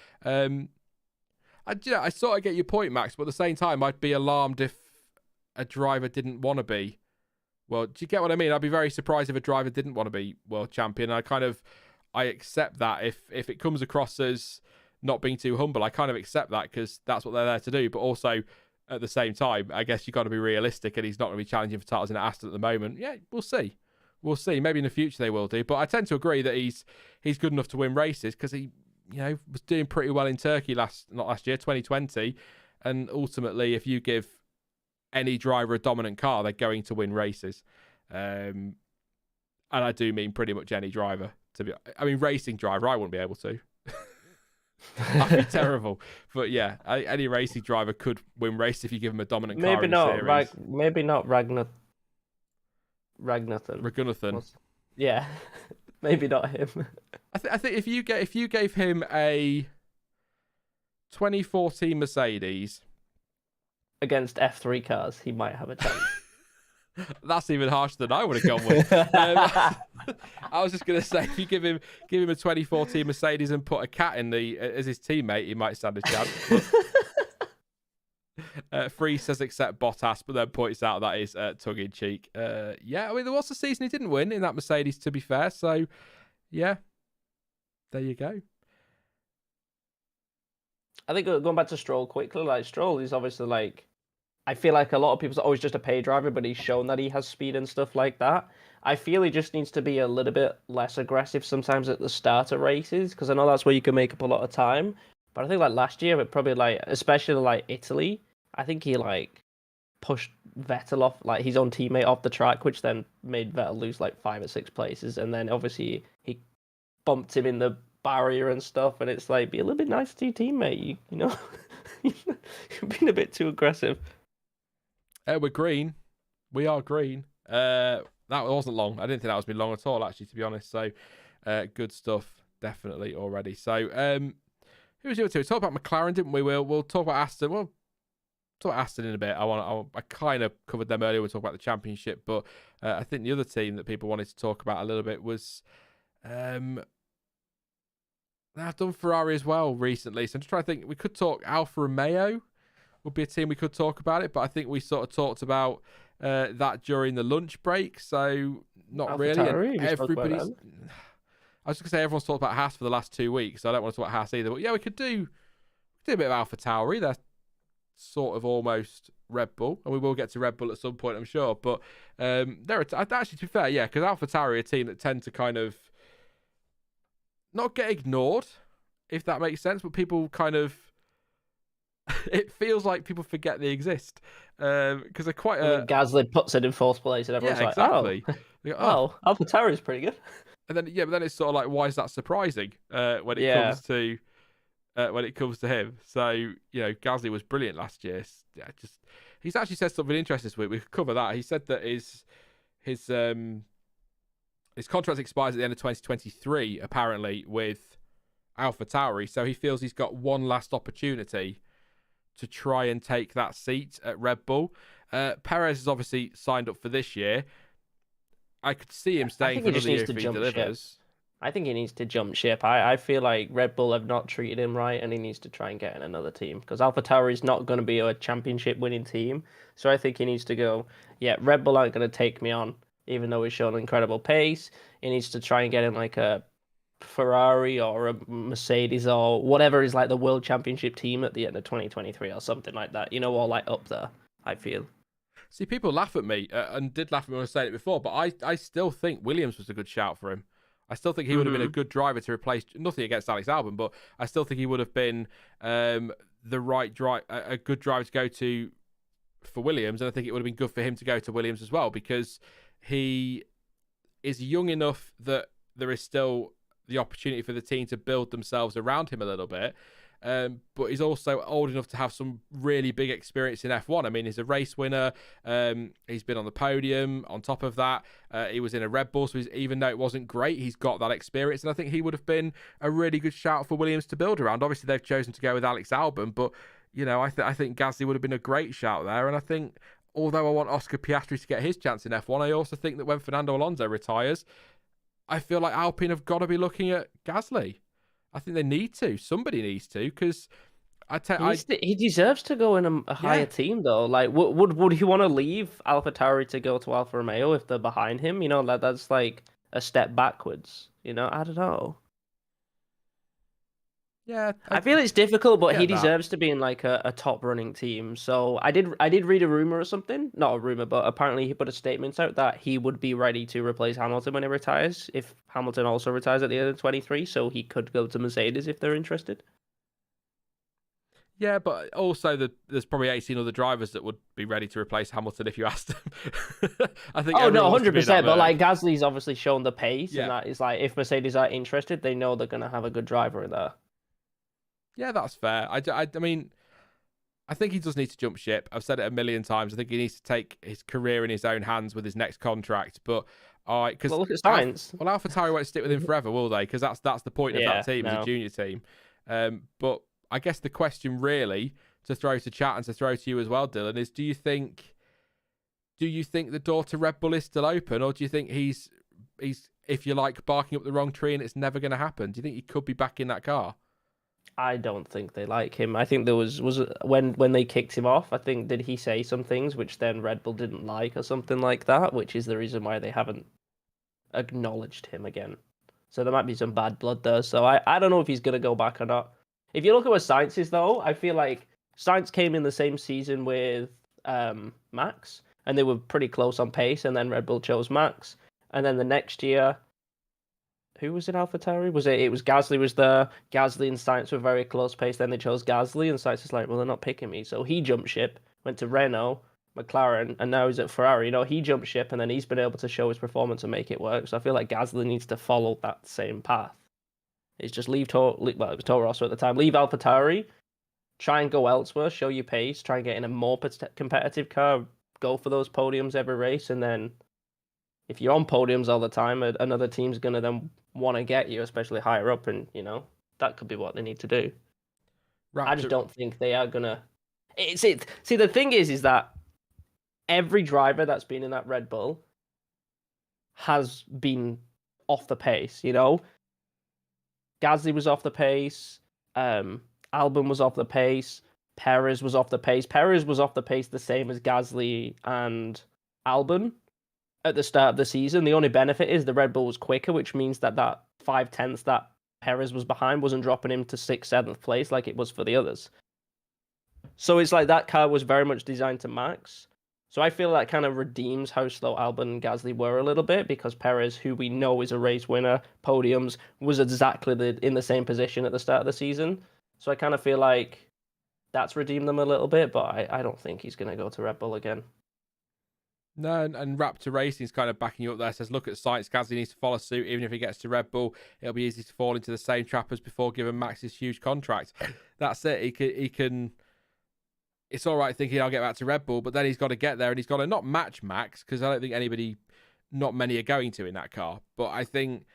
I sort of get your point, Max, but at the same time, I'd be alarmed if a driver didn't want to be. Well, do you get what I mean? I'd be very surprised if a driver didn't want to be world champion. I accept that if it comes across as not being too humble, I kind of accept that because that's what they're there to do. But also, at the same time, I guess you've got to be realistic, and he's not going to be challenging for titles in Aston at the moment. Yeah, we'll see. we'll see. Maybe in the future they will do. But I tend to agree that he's good enough to win races because he, was doing pretty well in Turkey not last year, 2020. And ultimately, if you give any driver a dominant car, they're going to win races. And I do mean pretty much any driver. Racing driver, I wouldn't be able to. That'd be terrible. But yeah, any racing driver could win race if you give him a dominant car. Maybe not Ragnar. Ragunathan. Yeah, maybe not him. I think if you gave him a 2014 Mercedes against F3 cars, he might have a chance. That's even harsher than I would have gone with. I was just going to say, if you give him a 2014 Mercedes and put a cat in as his teammate, he might stand a chance. Prix says accept Bottas, but then points out that is tongue in cheek. There was a season he didn't win in that Mercedes, to be fair. So, yeah, there you go. I think going back to Stroll quickly, Stroll is obviously I feel like a lot of people say, he's just a pay driver, but he's shown that he has speed and stuff like that. I feel he just needs to be a little bit less aggressive sometimes at the start of races, because I know that's where you can make up a lot of time. But I think last year, it probably especially Italy, I think he pushed Vettel off, his own teammate off the track, which then made Vettel lose 5 or 6 places. And then obviously he bumped him in the barrier and stuff. And it's be a little bit nice to your teammate, you know? You're being a bit too aggressive. We're green. We are green. That wasn't long. I didn't think that was been long at all, actually, to be honest. So, good stuff, definitely already. So, who was the other two? We talked about McLaren, didn't we? We'll talk about Aston. We'll talk about Aston in a bit. I kind of covered them earlier. We'll talk about the championship, but I think the other team that people wanted to talk about a little bit was I've done Ferrari as well recently. So I'm just trying to think. We could talk Alfa Romeo. Would be a team we could talk about it, but I think we sort of talked about that during the lunch break, so not really. Everybody's. I was just gonna say everyone's talked about Haas for the last 2 weeks, so I don't want to talk about Haas either. But yeah, we could do a bit of Alpha Tauri. They're sort of almost Red Bull, and we will get to Red Bull at some point, I'm sure. But actually, to be fair, yeah, because Alpha Tauri are a team that tend to kind of not get ignored, if that makes sense, but people kind of. It feels like people forget they exist because they're quite. Gasly puts it in fourth place, and everyone's exactly. Oh, Alpha Tauri is pretty good. And then but then it's sort of why is that surprising when it comes to him? So Gasly was brilliant last year. Yeah, he's actually said something interesting this week. We could cover that. He said that his contract expires at the end of 2023, apparently with Alpha Tauri. So he feels he's got one last opportunity to try and take that seat at Red Bull. Perez is obviously signed up for this year. I could see him staying for another year if he delivers. I think he needs to jump ship. I feel like Red Bull have not treated him right, and he needs to try and get in another team, because Alpha Tauri is not going to be a championship winning team. So I think he needs to go, Red Bull aren't going to take me on, even though he's shown incredible pace. He needs to try and get in a Ferrari or a Mercedes or whatever is the world championship team at the end of 2023 or something like that, or up there, I feel. See, people laugh at me and did laugh at me when I was saying it before, but I still think Williams was a good shout for him. I still think he would have been a good driver to replace, nothing against Alex Albon, but I still think he would have been the right drive, a good driver to go to for Williams, and I think it would have been good for him to go to Williams as well, because he is young enough that there is still the opportunity for the team to build themselves around him a little bit. But he's also old enough to have some really big experience in F1. I mean, he's a race winner. He's been on the podium. On top of that, he was in a Red Bull, so even though it wasn't great, he's got that experience. And I think he would have been a really good shout for Williams to build around. Obviously, they've chosen to go with Alex Albon, but I think Gasly would have been a great shout there. And I think, although I want Oscar Piastri to get his chance in F1, I also think that when Fernando Alonso retires, I feel like Alpine have got to be looking at Gasly. I think they need to. Somebody needs to, because he deserves to go in a higher team, though. Would he want to leave Alpha Tauri to go to Alfa Romeo if they're behind him? That's a step backwards. I don't know. Yeah, I feel it's difficult, but he get that. deserves to be in like a top running team. So I did read a rumor or something, not a rumor, but apparently he put a statement out that he would be ready to replace Hamilton when he retires if Hamilton also retires at the end of 23. So he could go to Mercedes if they're interested. Yeah, but also there's probably 18 other drivers that would be ready to replace Hamilton if you asked them. I think. Oh no, everyone wants to be in that 100%. But mode. like Gasly's obviously shown the pace, and Yeah. that is like if Mercedes are interested, they know they're gonna have a good driver in there. Yeah, that's fair. I mean, I think he does need to jump ship. I've said it a million times. I think he needs to take his career in his own hands with his next contract. But because Well, look at Sainz. AlphaTauri won't stick with him forever, will they? Because that's the point of that team, as a no. junior team. But I guess the question really to throw to chat and to throw to you as well, Dylan, is do you think the door to Red Bull is still open, or do you think he's if you like barking up the wrong tree and it's never going to happen? Do you think he could be back in that car? I don't think they like him. I think there was when they kicked him off, I think did he say some things which then Red Bull didn't like or something like that, which is the reason why they haven't acknowledged him again. So there might be some bad blood there. So I don't know if he's gonna go back or not. If you look at what Sainz is though, I feel like Sainz came in the same season with Max, and they were pretty close on pace, and then Red Bull chose Max, and then the next year, who was in AlphaTauri? It was Gasly was there. Gasly and Sainz were very close pace. Then they chose Gasly, and Sainz is like, well, they're not picking me. So he jumped ship, went to Renault, McLaren, and now he's at Ferrari. You know, he jumped ship, and then he's been able to show his performance and make it work. So I feel like Gasly needs to follow that same path. It's just leave well, it was Toro Rosso at the time. Leave AlphaTauri, try and go elsewhere, show your pace, try and get in a more competitive car, go for those podiums every race, and then if you're on podiums all the time, another team's gonna then want to get you, especially higher up, and you know that could be what they need to do. I just don't think they are gonna. See, the thing is that every driver that's been in that Red Bull has been off the pace. You know, Gasly was off the pace. Albon was off the pace. Perez was off the pace. Perez was off the pace the same as Gasly and Albon at the start of the season. The only benefit is the Red Bull was quicker, which means that 5/10 that Perez was behind wasn't dropping him to 6th, 7th place like it was for the others. So it's like that car was very much designed to max. So I feel that kind of redeems how slow Albon and Gasly were a little bit, because Perez, who we know is a race winner, podiums, was exactly in the same position at the start of the season. So I kind of feel like that's redeemed them a little bit, but I don't think he's going to go to Red Bull again. No, and Raptor Racing's kind of backing you up there. Says, look at Sainz. Gasly needs to follow suit. Even if he gets to Red Bull, it'll be easy to fall into the same trap as before, given Max his huge contract. That's it. He can. It's all right thinking I'll get back to Red Bull, but then he's got to get there, and he's got to not match Max, because I don't think not many are going to in that car. But I think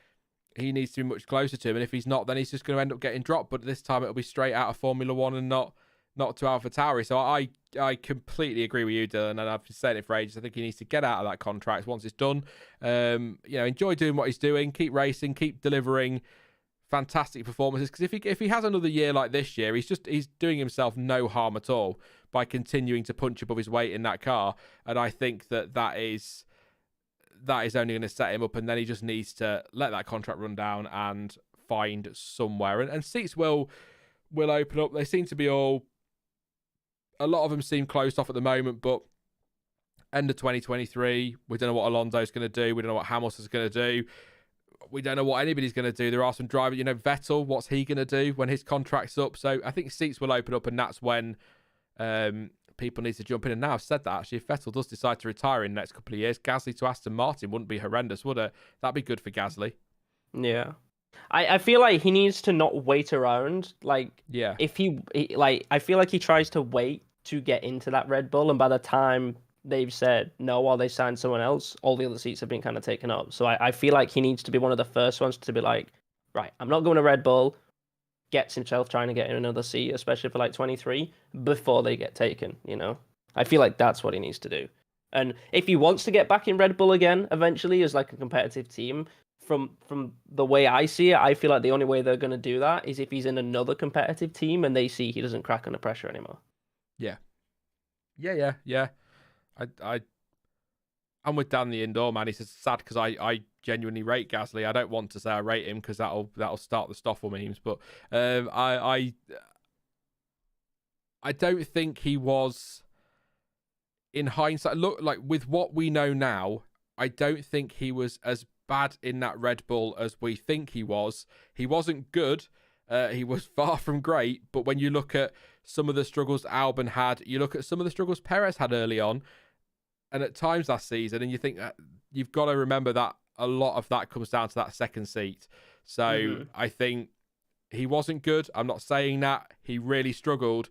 he needs to be much closer to him, and if he's not, then he's just going to end up getting dropped. But this time it'll be straight out of Formula One and not to AlphaTauri. So I completely agree with you, Dylan, and I've been saying it for ages. I think he needs to get out of that contract once it's done. Enjoy doing what he's doing, keep racing, keep delivering fantastic performances. Because if he has another year like this year, he's doing himself no harm at all by continuing to punch above his weight in that car. And I think that is only going to set him up, and then he just needs to let that contract run down and find somewhere. And seats will open up. They seem to be a lot of them seem closed off at the moment, but end of 2023, we don't know what Alonso's going to do. We don't know what Hamilton's going to do. We don't know what anybody's going to do. There are some drivers, Vettel, what's he going to do when his contract's up? So I think seats will open up, and that's when people need to jump in. And now I've said that, actually, if Vettel does decide to retire in the next couple of years, Gasly to Aston Martin wouldn't be horrendous, would it? That'd be good for Gasly. Yeah. I feel like he needs to not wait around. Like, yeah, if he I feel like he tries to wait to get into that Red Bull, and by the time they've said no or they signed someone else, all the other seats have been kind of taken up. So I feel like he needs to be one of the first ones to be like, right, I'm not going to Red Bull, gets himself trying to get in another seat, especially for like 23, before they get taken, I feel like that's what he needs to do. And if he wants to get back in Red Bull again, eventually, as like a competitive team, from the way I see it, I feel like the only way they're going to do that is if he's in another competitive team and they see he doesn't crack under pressure anymore. Yeah. I I'm with Dan the indoor man. He says sad because I genuinely rate Gasly. I don't want to say I rate him because that'll start the Stoffel memes. But I don't think he was, in hindsight, look, like with what we know now, I don't think he was as bad in that Red Bull as we think he was. He wasn't good. He was far from great. But when you look at some of the struggles Albon had, you look at some of the struggles Perez had early on, and at times last season, and you think you've got to remember that a lot of that comes down to that second seat. So I think he wasn't good. I'm not saying that. He really struggled,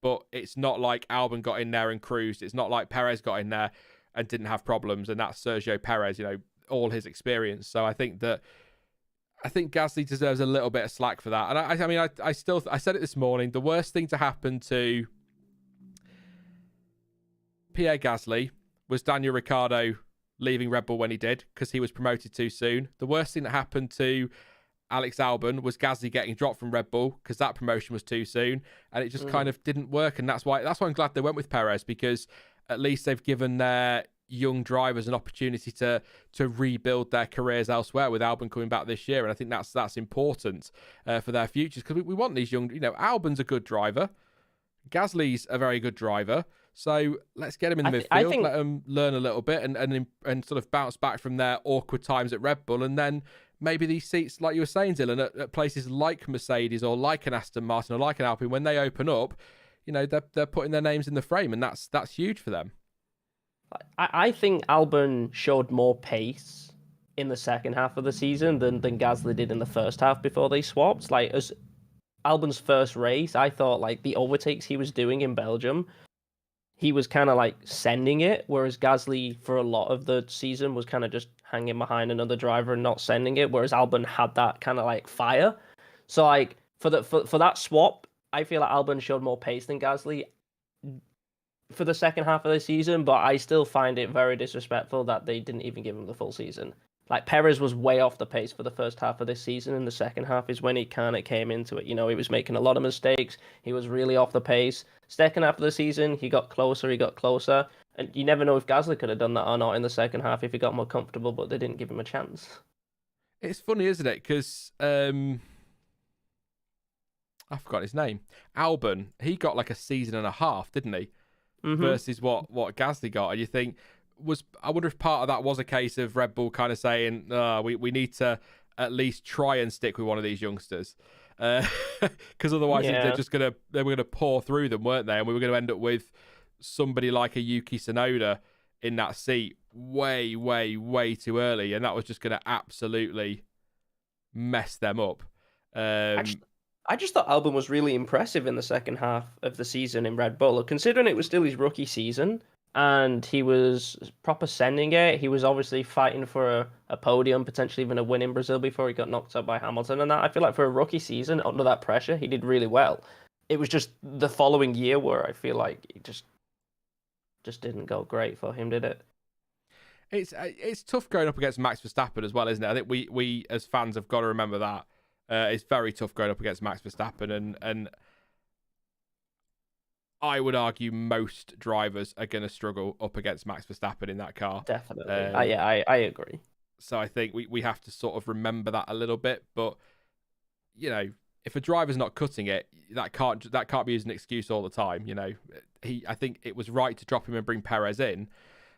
but it's not like Albon got in there and cruised. It's not like Perez got in there and didn't have problems, and that's Sergio Perez, all his experience. So I think Gasly deserves a little bit of slack for that. And I said it this morning, the worst thing to happen to Pierre Gasly was Daniel Ricciardo leaving Red Bull when he did, because he was promoted too soon. The worst thing that happened to Alex Albon was Gasly getting dropped from Red Bull because that promotion was too soon, and it just kind of didn't work. And that's why I'm glad they went with Perez, because at least they've given their young drivers an opportunity to rebuild their careers elsewhere, with Albon coming back this year. And I think that's important for their futures, because we want these young, Albon's a good driver, Gasly's a very good driver, so let's get him in the midfield, let him learn a little bit and sort of bounce back from their awkward times at Red Bull, and then maybe these seats, like you were saying, Dylan, at places like Mercedes or like an Aston Martin or like an Alpine, when they open up, they're putting their names in the frame, and that's huge for them. I think Albon showed more pace in the second half of the season than Gasly did in the first half before they swapped. Like, as Albon's first race, I thought like the overtakes he was doing in Belgium, he was kind of like sending it, whereas Gasly for a lot of the season was kind of just hanging behind another driver and not sending it, whereas Albon had that kind of like fire. So like for that swap, I feel like Albon showed more pace than Gasly for the second half of the season, but I still find it very disrespectful that they didn't even give him the full season. Like, Perez was way off the pace for the first half of this season, and the second half is when he kind of came into it. He was making a lot of mistakes. He was really off the pace. Second half of the season, he got closer, and you never know if Gasly could have done that or not in the second half if he got more comfortable, but they didn't give him a chance. It's funny, isn't it? Because I forgot his name. Albon, he got like a season and a half, didn't he? Versus what Gasly got. And you think, I wonder if part of that was a case of Red Bull kind of saying, we need to at least try and stick with one of these youngsters, because otherwise they were gonna pour through them, weren't they? And we were going to end up with somebody like a Yuki Tsunoda in that seat way, way, way too early, and that was just going to absolutely mess them up. I just thought Albon was really impressive in the second half of the season in Red Bull, considering it was still his rookie season. And he was proper sending it. He was obviously fighting for a podium, potentially even a win in Brazil before he got knocked out by Hamilton. And that, I feel like for a rookie season, under that pressure, he did really well. It was just the following year where I feel like it just didn't go great for him, did it? It's tough going up against Max Verstappen as well, isn't it? I think we as fans have got to remember that. It's very tough going up against Max Verstappen, and I would argue most drivers are going to struggle up against Max Verstappen in that car. Definitely. I agree. So I think we have to sort of remember that a little bit. But, if a driver's not cutting it, that can't be used as an excuse all the time. I think it was right to drop him and bring Perez in.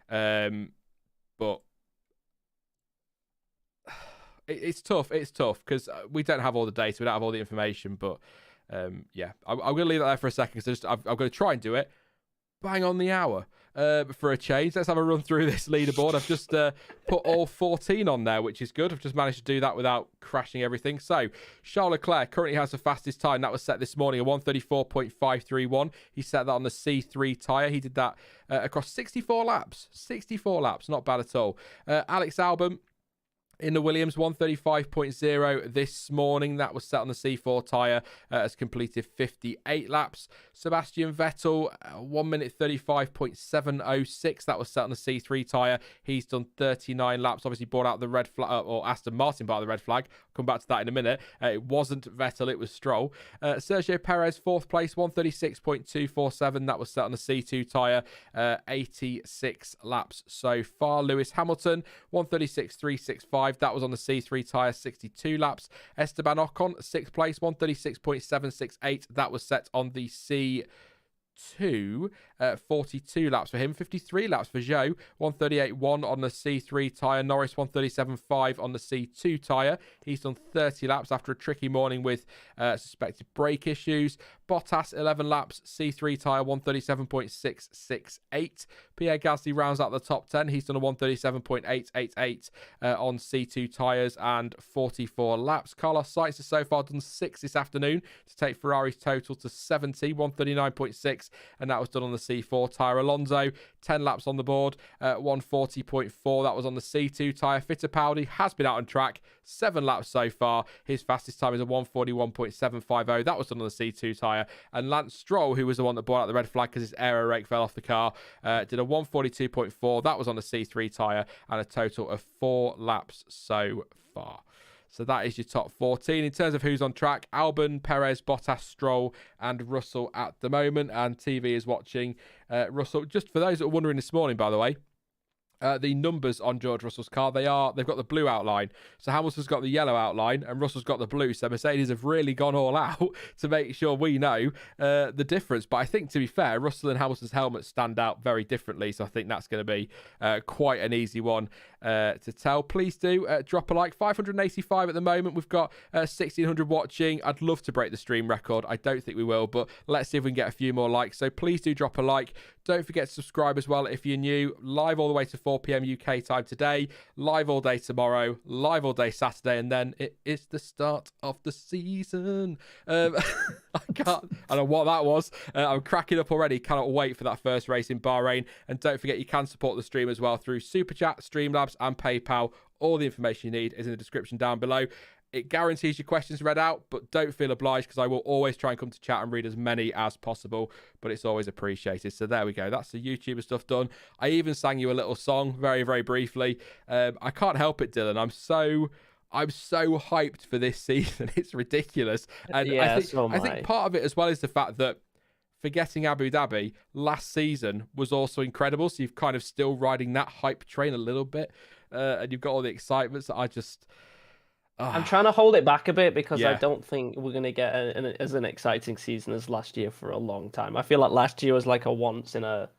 But it's tough. It's tough because we don't have all the data. We don't have all the information. But I'm going to leave that there for a second because I'm going to try and do it. Bang on the hour for a change. Let's have a run through this leaderboard. I've just put all 14 on there, which is good. I've just managed to do that without crashing everything. So Charles Leclerc currently has the fastest time. That was set this morning, a 1:34.531. He set that on the C3 tyre. He did that across 64 laps. 64 laps, not bad at all. Alex Albon In the Williams, 135.0 this morning. That was set on the C4 tyre. Has completed 58 laps. Sebastian Vettel, 1 minute 35.706. That was set on the C3 tyre. He's done 39 laps. Obviously brought out the red flag, or Aston Martin brought out the red flag. I'll come back to that in a minute. It wasn't Vettel, it was Stroll. Sergio Perez, 4th place, 136.247. That was set on the C2 tyre. 86 laps so far. Lewis Hamilton, 136.365. That was on the C3 tyre, 62 laps. Esteban Ocon, 6th place, 136.768. That was set on the C2, 42 laps for him. 53 laps for Zhou, 138.1 on the C3 tyre. Norris, 137.5 on the C2 tyre. He's done 30 laps after a tricky morning with suspected brake issues. Bottas, 11 laps, C3 tyre, 137.668. Pierre Gasly rounds out the top 10. He's done a 137.888 on C2 tyres and 44 laps. Carlos Sainz has so far done 6 this afternoon to take Ferrari's total to 70, 139.6, and that was done on the C4 tyre. Alonso, 10 laps on the board, 140.4. That was on the C2 tyre. Fittipaldi has been out on track, 7 laps so far. His fastest time is a 141.750. That was done on the C2 tyre. And Lance Stroll, who was the one that brought out the red flag because his aero rake fell off the car, did a 142.4. That was on the C3 tyre, and a total of 4 laps so far. So that is your top 14. In terms of who's on track, Albon, Perez, Bottas, Stroll, and Russell at the moment. And TV is watching Russell. Just for those that were wondering this morning, by the way, the numbers on George Russell's car, they've got the blue outline. So Hamilton's got the yellow outline and Russell's got the blue. So Mercedes have really gone all out to make sure we know the difference. But I think, to be fair, Russell and Hamilton's helmets stand out very differently. So I think that's going to be quite an easy one to tell. Please do drop a like. 585 at the moment. We've got 1,600 watching. I'd love to break the stream record. I don't think we will, but let's see if we can get a few more likes. So please do drop a like. Don't forget to subscribe as well if you're new. Live all the way to 4 p.m. UK time today. Live all day tomorrow. Live all day Saturday. And then it is the start of the season. I don't know what that was. I'm cracking up already. Cannot wait for that first race in Bahrain. And don't forget, you can support the stream as well through Super Chat, Streamlabs, and PayPal. All the information you need is in the description down below. It guarantees your questions read out, but don't feel obliged because I will always try and come to chat and read as many as possible, but it's always appreciated. So there we go. That's the YouTuber stuff done. I even sang you a little song very, very briefly. I can't help it, Dylan. I'm so hyped for this season. It's ridiculous. And yeah, I think part of it as well is the fact that, forgetting Abu Dhabi, last season was also incredible. So you've kind of still riding that hype train a little bit, and you've got all the excitement. So I'm trying to hold it back a bit because I don't think we're going to get as an exciting season as last year for a long time. I feel like last year was like a once in a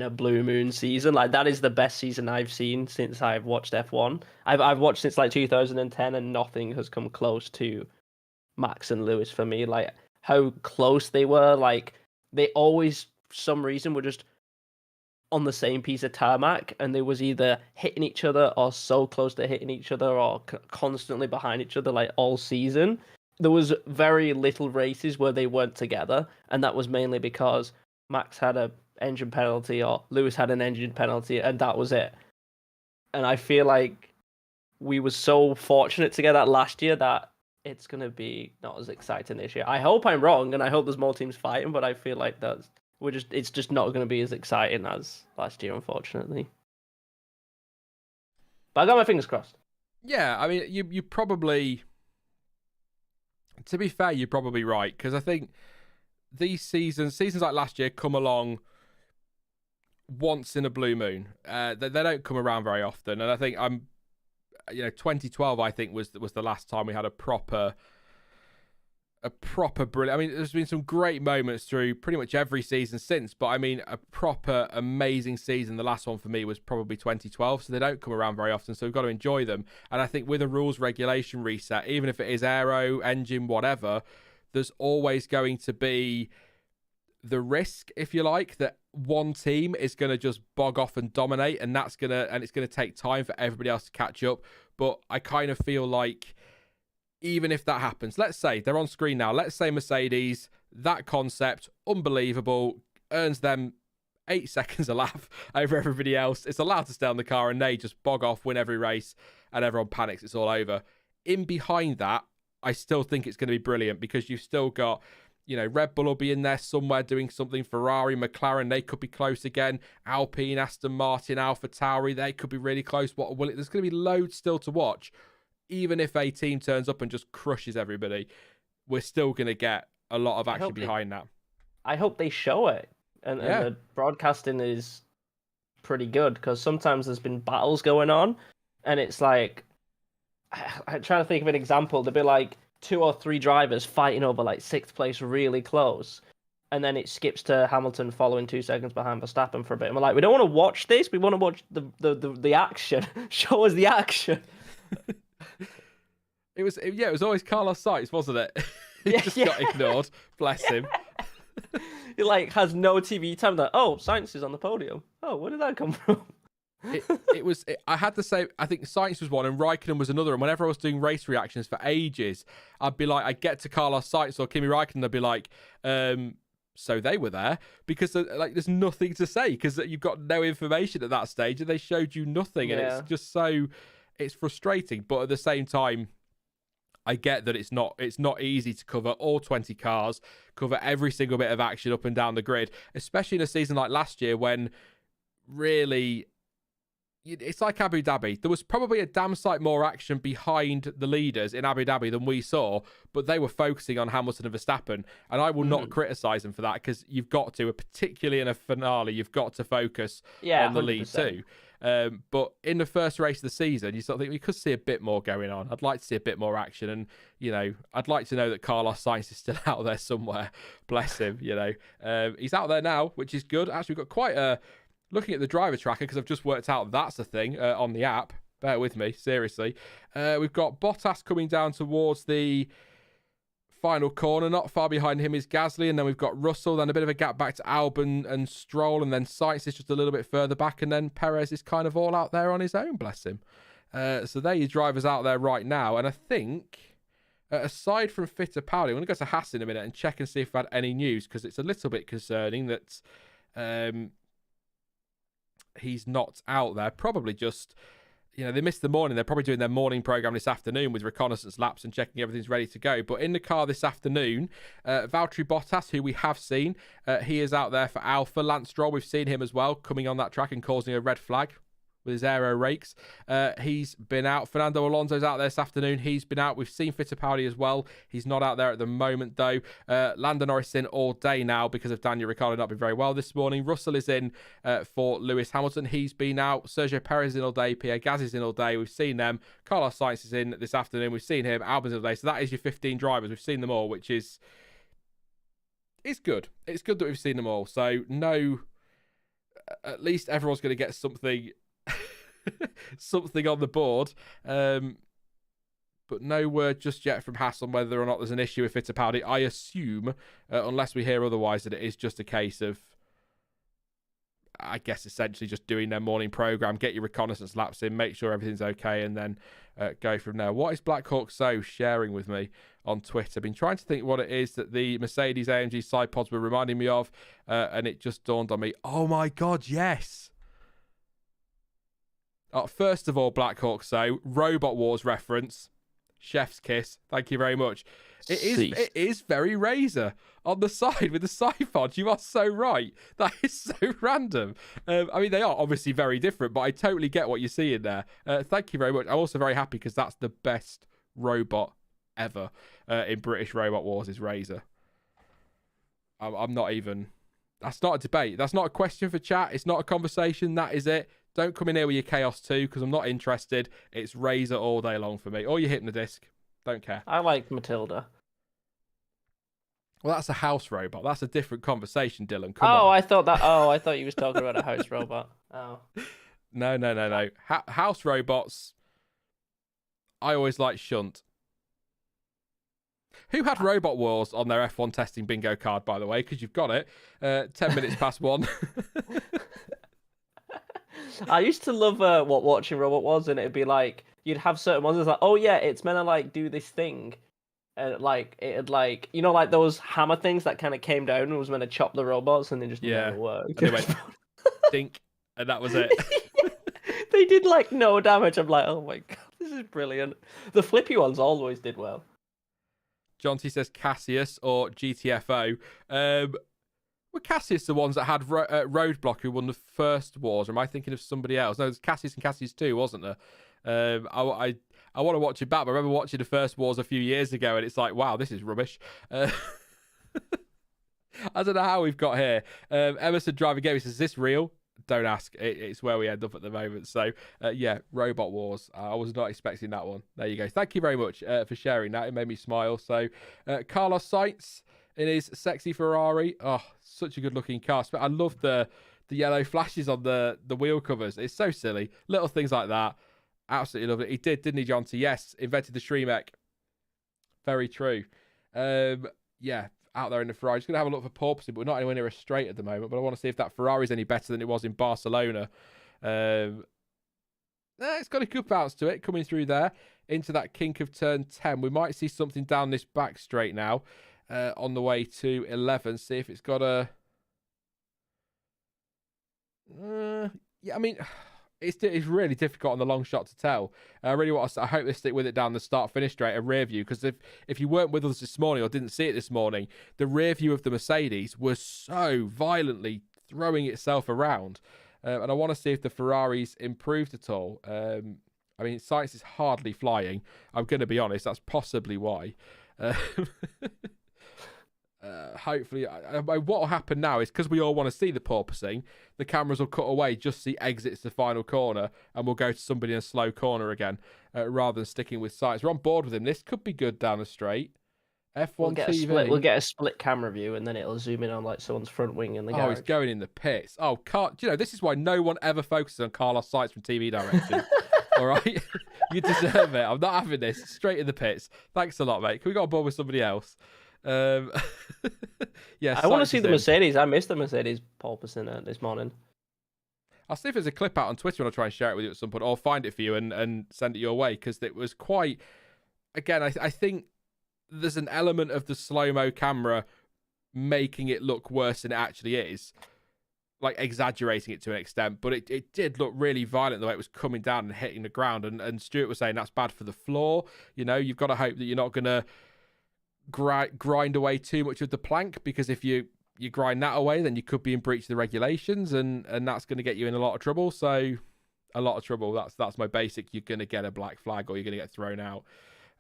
blue moon season. Like, that is the best season I've seen since I've watched F1. I've watched since like 2010, and nothing has come close to Max and Lewis for me. Like, how close they were. Like, they always, for some reason, were just on the same piece of tarmac, and they was either hitting each other or so close to hitting each other or constantly behind each other, like, all season. There was very little races where they weren't together, and that was mainly because Max had an engine penalty or Lewis had an engine penalty, and that was it. And I feel like we were so fortunate to get that last year that it's going to be not as exciting this year. I hope I'm wrong, and I hope there's more teams fighting, but I feel like it's just not going to be as exciting as last year, unfortunately. But I got my fingers crossed. Yeah, I mean, you probably, to be fair, you're probably right, because I think these seasons like last year, come along once in a blue moon. They don't come around very often, and I think 2012, I think was the last time we had a proper brilliant. I mean, there's been some great moments through pretty much every season since, but I mean, a proper amazing season. The last one for me was probably 2012, so they don't come around very often, so we've got to enjoy them. And I think with a rules regulation reset, even if it is aero, engine, whatever, there's always going to be the risk, if you like, that one team is going to just bog off and dominate, and it's going to take time for everybody else to catch up. But I kind of feel like, even if that happens, let's say they're on screen now, let's say Mercedes, that concept, unbelievable, earns them 8 seconds a lap over everybody else. It's allowed to stay on the car, and they just bog off, win every race, and everyone panics. It's all over. In behind that, I still think it's going to be brilliant because you've still got, Red Bull will be in there somewhere doing something. Ferrari, McLaren, they could be close again. Alpine, Aston Martin, AlphaTauri, they could be really close. There's going to be loads still to watch. Even if a team turns up and just crushes everybody, we're still going to get a lot of action behind that. I hope they show it. And the broadcasting is pretty good because sometimes there's been battles going on and it's like, I'm trying to think of an example. There'd be like 2 or 3 drivers fighting over like 6th place really close. And then it skips to Hamilton following 2 seconds behind Verstappen for a bit. And we're like, we don't want to watch this. We want to watch the action. Show us the action. It was always Carlos Sainz, wasn't it? He just got ignored. Bless him. He like has no TV time. Like, oh, Sainz is on the podium. Oh, where did that come from? I had to say, I think Sainz was one and Raikkonen was another. And whenever I was doing race reactions for ages, I'd be like, I'd get to Carlos Sainz or Kimi Raikkonen, I'd be like, so they were there, because there's nothing to say because you've got no information at that stage and they showed you nothing. And it's just it's frustrating. But at the same time, I get that it's not easy to cover all 20 cars, cover every single bit of action up and down the grid, especially in a season like last year when really it's like Abu Dhabi. There was probably a damn sight more action behind the leaders in Abu Dhabi than we saw, but they were focusing on Hamilton and Verstappen, and I will not criticise them for that because you've got to, particularly in a finale, you've got to focus on the 100%. Lead too. But in the first race of the season, you sort of think we could see a bit more going on. I'd like to see a bit more action, and I'd like to know that Carlos Sainz is still out there somewhere. Bless him. He's out there now, which is good. Actually, we've got quite a looking at the driver tracker because I've just worked out that's a thing on the app. Bear with me, seriously. We've got Bottas coming down towards the final corner. Not far behind him is Gasly, and then we've got Russell, then a bit of a gap back to Albon and Stroll, and then Sainz is just a little bit further back, and then Perez is kind of all out there on his own, bless him. So there are your drivers out there right now, and I think, aside from Fittipaldi, I'm going to go to Haas in a minute and check and see if I've had any news, because it's a little bit concerning that he's not out there. Probably just, they missed the morning. They're probably doing their morning program this afternoon with reconnaissance laps and checking everything's ready to go. But in the car this afternoon, Valtteri Bottas, who we have seen, he is out there for Alpha. Lance Stroll, we've seen him as well, coming on that track and causing a red flag with his aero rakes. He's been out. Fernando Alonso's out there this afternoon. He's been out. We've seen Fittipaldi as well. He's not out there at the moment, though. Lando Norris in all day now because of Daniel Ricciardo not being very well this morning. Russell is in for Lewis Hamilton. He's been out. Sergio Perez in all day. Pierre Gasly's in all day. We've seen them. Carlos Sainz is in this afternoon. We've seen him. Albon's in all day. So that is your 15 drivers. We've seen them all, which is... It's good. It's good that we've seen them all. So, no... At least everyone's going to get something... something on the board, but no word just yet from Haas on whether or not there's an issue with Fittipaldi. I assume, unless we hear otherwise, that it is just a case of, I guess, essentially just doing their morning program, get your reconnaissance laps in, make sure everything's okay, and then go from there. What is Black Hawk So sharing with me on Twitter? I've been trying to think what it is that the Mercedes AMG side pods were reminding me of, and it just dawned on me. Oh my God, yes! First of all, Black Hawk So, Robot Wars reference, chef's kiss, thank you very much. It is very Razor on the side with the side pod. You are so right. That is so random. I mean, they are obviously very different, but I totally get what you're seeing there. Thank you very much. I'm also very happy because that's the best robot ever in British Robot Wars is Razor. I'm not even... That's not a debate. That's not a question for chat. It's not a conversation. That is it. Don't come in here with your Chaos 2 because I'm not interested. It's Razor all day long for me. Or your Hypnodisc. Don't care. I like Matilda. Well, that's a house robot. That's a different conversation, Dylan. Come on. I thought you was talking about a house robot. Oh. No. House robots, I always like shunt. Who had Robot Wars on their F1 testing bingo card, by the way? Because you've got it. 10 minutes past 1. I used to love watching Robot Wars, and it'd be like you'd have certain ones. It's like, oh yeah, it's meant to like do this thing, and like it'd like like those hammer things that kind of came down and was meant to chop the robots, and they just never worked. And they went dink, and that was it. They did like no damage. I'm like, oh my god, this is brilliant. The flippy ones always did well. John T says Cassius or GTFO. Were Cassius the ones that had Roadblock who won the first wars? Or am I thinking of somebody else? No, there's Cassius and Cassius 2, wasn't there? I want to watch it back, but I remember watching the first wars a few years ago, and it's like, wow, this is rubbish. I don't know how we've got here. Emerson Driving Game says, is this real? Don't ask. It's where we end up at the moment. So, yeah, Robot Wars. I was not expecting that one. There you go. Thank you very much for sharing that. It made me smile. So, Carlos Sainz in his sexy Ferrari. Oh, such a good-looking car. I love the yellow flashes on the wheel covers. It's so silly. Little things like that. Absolutely love it. He did, didn't he, John T? Yes, invented the Shremek. Very true. Yeah, out there in the Ferrari. Just going to have a look for porpoising, but we're not anywhere near a straight at the moment. But I want to see if that Ferrari's any better than it was in Barcelona. It's got a good bounce to it coming through there into that kink of turn 10. We might see something down this back straight now on the way to 11. See if it's got a... yeah, I mean... It's really difficult on the long shot to tell. I hope they stick with it down the start-finish straight, a rear view, because if you weren't with us this morning or didn't see it this morning, the rear view of the Mercedes was so violently throwing itself around. And I want to see if the Ferraris improved at all. I mean, Sainz is hardly flying. I'm going to be honest, that's possibly why. Hopefully, what will happen now is because we all want to see the porpoising, the cameras will cut away just see exits the final corner, and we'll go to somebody in a slow corner again, rather than sticking with Sainz. We're on board with him. This could be good down the straight. F1 TV. We'll get a split camera view, and then it'll zoom in on like someone's front wing in the garage. Oh, he's going in the pits. Oh, this is why no one ever focuses on Carlos Sainz from TV direction. All right, you deserve it. I'm not having this. Straight in the pits. Thanks a lot, mate. Can we go on board with somebody else? Yeah, I want to see the Mercedes. I missed the Mercedes porpoising this morning. I'll see if there's a clip out on Twitter and I'll try and share it with you at some point, or find it for you and send it your way, because it was quite... Again, I think there's an element of the slow-mo camera making it look worse than it actually is, like exaggerating it to an extent, but it did look really violent the way it was coming down and hitting the ground, and Stuart was saying that's bad for the floor. You know, you've got to hope that you're not going to grind away too much of the plank, because if you grind that away, then you could be in breach of the regulations, and that's going to get you in a lot of trouble. So a lot of trouble. That's my basic. You're going to get a black flag or you're going to get thrown out.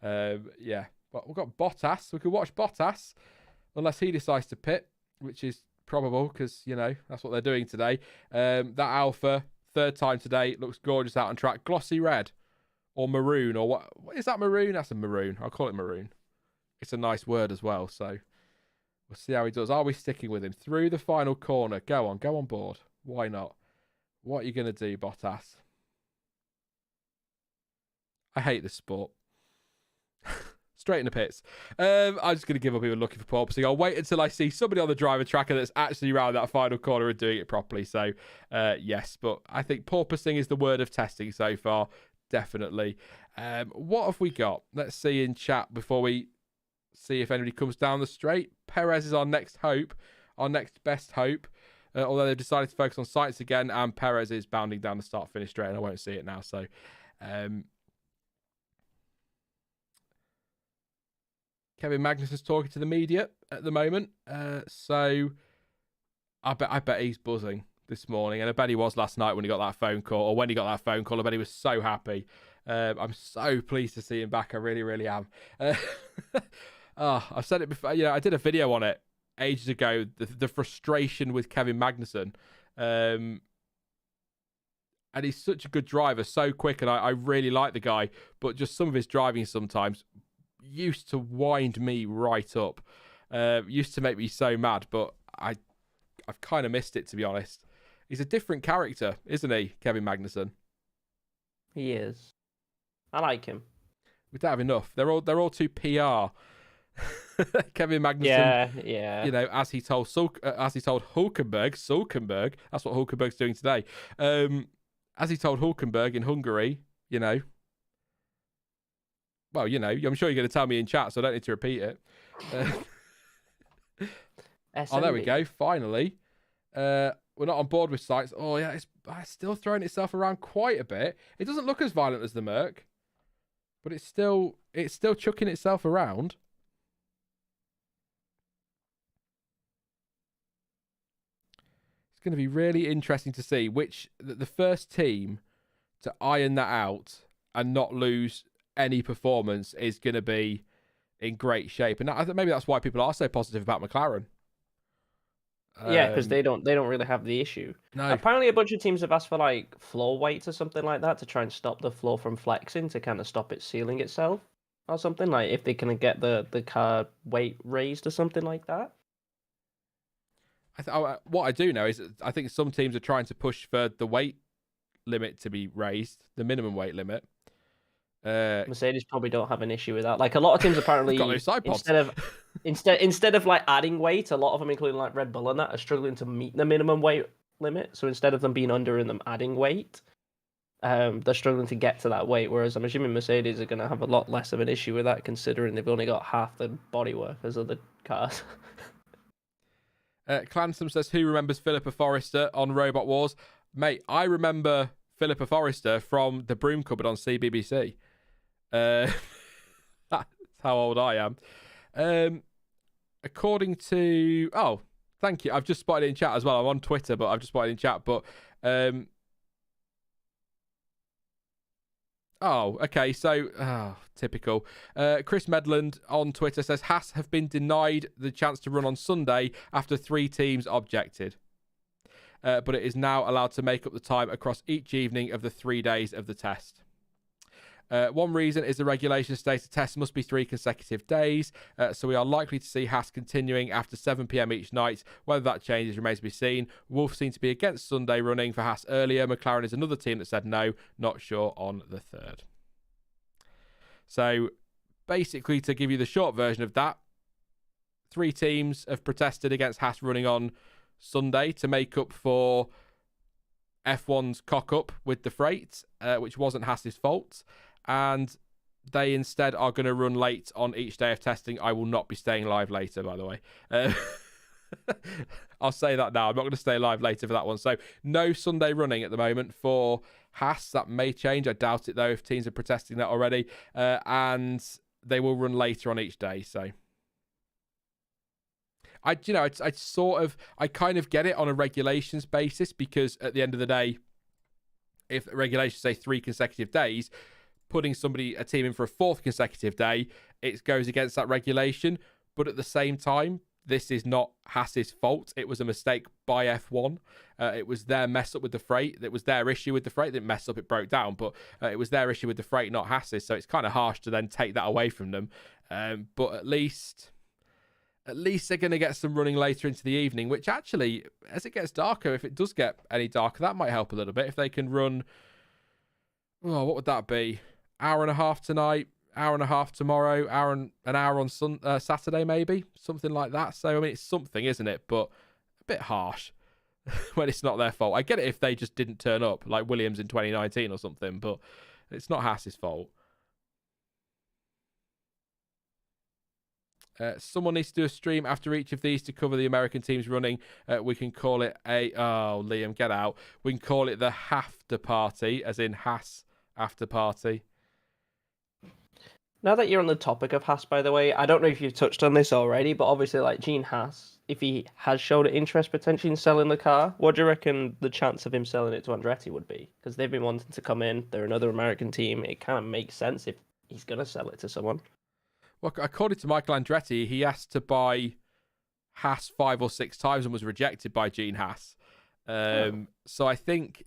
Yeah, but we've got Bottas. We could watch Bottas unless he decides to pit, which is probable because, you know, that's what they're doing today. That Alpha, third time today, looks gorgeous out on track. Glossy red or maroon, or what is that? Maroon? That's a maroon. I'll call it maroon. It's a nice word as well, so we'll see how he does. Are we sticking with him through the final corner? Go on board. Why not? What are you going to do, Bottas? I hate this sport. Straight in the pits. I'm just going to give up even looking for porpoising. I'll wait until I see somebody on the driver tracker that's actually around that final corner and doing it properly. So, yes, but I think porpoising is the word of testing so far. Definitely. What have we got? Let's see in chat before we see if anybody comes down the straight. Perez is our next hope, our next best hope. Although they've decided to focus on Sainz again, and Perez is bounding down the start-finish straight, and I won't see it now. So, Kevin Magnussen's talking to the media at the moment. So, I bet he's buzzing this morning, and I bet he was last night when he got that phone call, or when he got that phone call. I bet he was so happy. I'm so pleased to see him back. I really, really am. I've said it before. You know, I did a video on it ages ago. The frustration with Kevin Magnussen, and he's such a good driver, so quick, and I really like the guy. But just some of his driving sometimes used to wind me right up. Used to make me so mad. But I've kind of missed it, to be honest. He's a different character, isn't he, Kevin Magnussen? He is. I like him. We don't have enough. They're all too PR. Kevin Magnussen, yeah. You know, as he told Hulkenberg, that's what Hulkenberg's doing today. As he told Hulkenberg in Hungary, you know. Well, you know, I'm sure you're going to tell me in chat, so I don't need to repeat it. Oh, there we go. Finally, we're not on board with sites. Oh yeah, it's still throwing itself around quite a bit. It doesn't look as violent as the Merc, but it's still chucking itself around. It's going to be really interesting to see which the first team to iron that out and not lose any performance is going to be in great shape. And I think maybe that's why people are so positive about McLaren. Yeah, because they don't really have the issue. No. Apparently, a bunch of teams have asked for like floor weights or something like that to try and stop the floor from flexing, to kind of stop it sealing itself or something. Like if they can get the car weight raised or something like that. What I do know is I think some teams are trying to push for the weight limit to be raised, the minimum weight limit. Mercedes probably don't have an issue with that. Like a lot of teams apparently, got no side pods. instead of like adding weight, a lot of them, including like Red Bull and that, are struggling to meet the minimum weight limit. So instead of them being under and them adding weight, they're struggling to get to that weight. Whereas I'm assuming Mercedes are going to have a lot less of an issue with that, considering they've only got half the bodywork as other cars. Clansome says, who remembers Philippa Forrester on Robot Wars? Mate, I remember Philippa Forrester from the Broom Cupboard on CBBC. That's how old I am. According to... Oh, thank you. I've just spotted it in chat as well. I'm on Twitter, but I've just spotted it in chat. But... Oh, okay. So, typical. Chris Medland on Twitter says, Haas have been denied the chance to run on Sunday after 3 teams objected. But it is now allowed to make up the time across each evening of the 3 days of the test. One reason is the regulation states the test must be 3 consecutive days, so we are likely to see Haas continuing after 7 p.m. each night. Whether that changes remains to be seen. Wolf seemed to be against Sunday running for Haas earlier. McLaren is another team that said no, not sure on the 3rd. So, basically, to give you the short version of that, 3 teams have protested against Haas running on Sunday to make up for F1's cock-up with the freight, which wasn't Haas's fault. And they instead are going to run late on each day of testing. I will not be staying live later, by the way. I'll say that now. I'm not going to stay live later for that one. So no Sunday running at the moment for Haas. That may change. I doubt it, though, if teams are protesting that already. And they will run later on each day. So I kind of get it on a regulations basis, because at the end of the day, if regulations say 3 consecutive days, putting a team in for a 4th consecutive day, it goes against that regulation. But at the same time, this is not Haas's fault. It was a mistake by F1. It was their mess up with the freight. It was their issue with the freight. It didn't mess up, it broke down. But it was their issue with the freight, not Haas's. So it's kind of harsh to then take that away from them. But at least they're going to get some running later into the evening, which actually, as it gets darker, if it does get any darker, that might help a little bit. If they can run, what would that be? Hour and a half tonight, hour and a half tomorrow, an hour on Saturday, maybe, something like that. So, I mean, it's something, isn't it? But a bit harsh when it's not their fault. I get it if they just didn't turn up, like Williams in 2019 or something, but it's not Haas's fault. Someone needs to do a stream after each of these to cover the American teams running. We can call it Liam, get out. We can call it the After Party, as in Haas After Party. Now that you're on the topic of Haas, by the way, I don't know if you've touched on this already, but obviously, like Gene Haas, if he has showed an interest potentially in selling the car, what do you reckon the chance of him selling it to Andretti would be? Because they've been wanting to come in. They're another American team. It kind of makes sense if he's going to sell it to someone. Well, according to Michael Andretti, he asked to buy Haas 5 or 6 times and was rejected by Gene Haas. So I think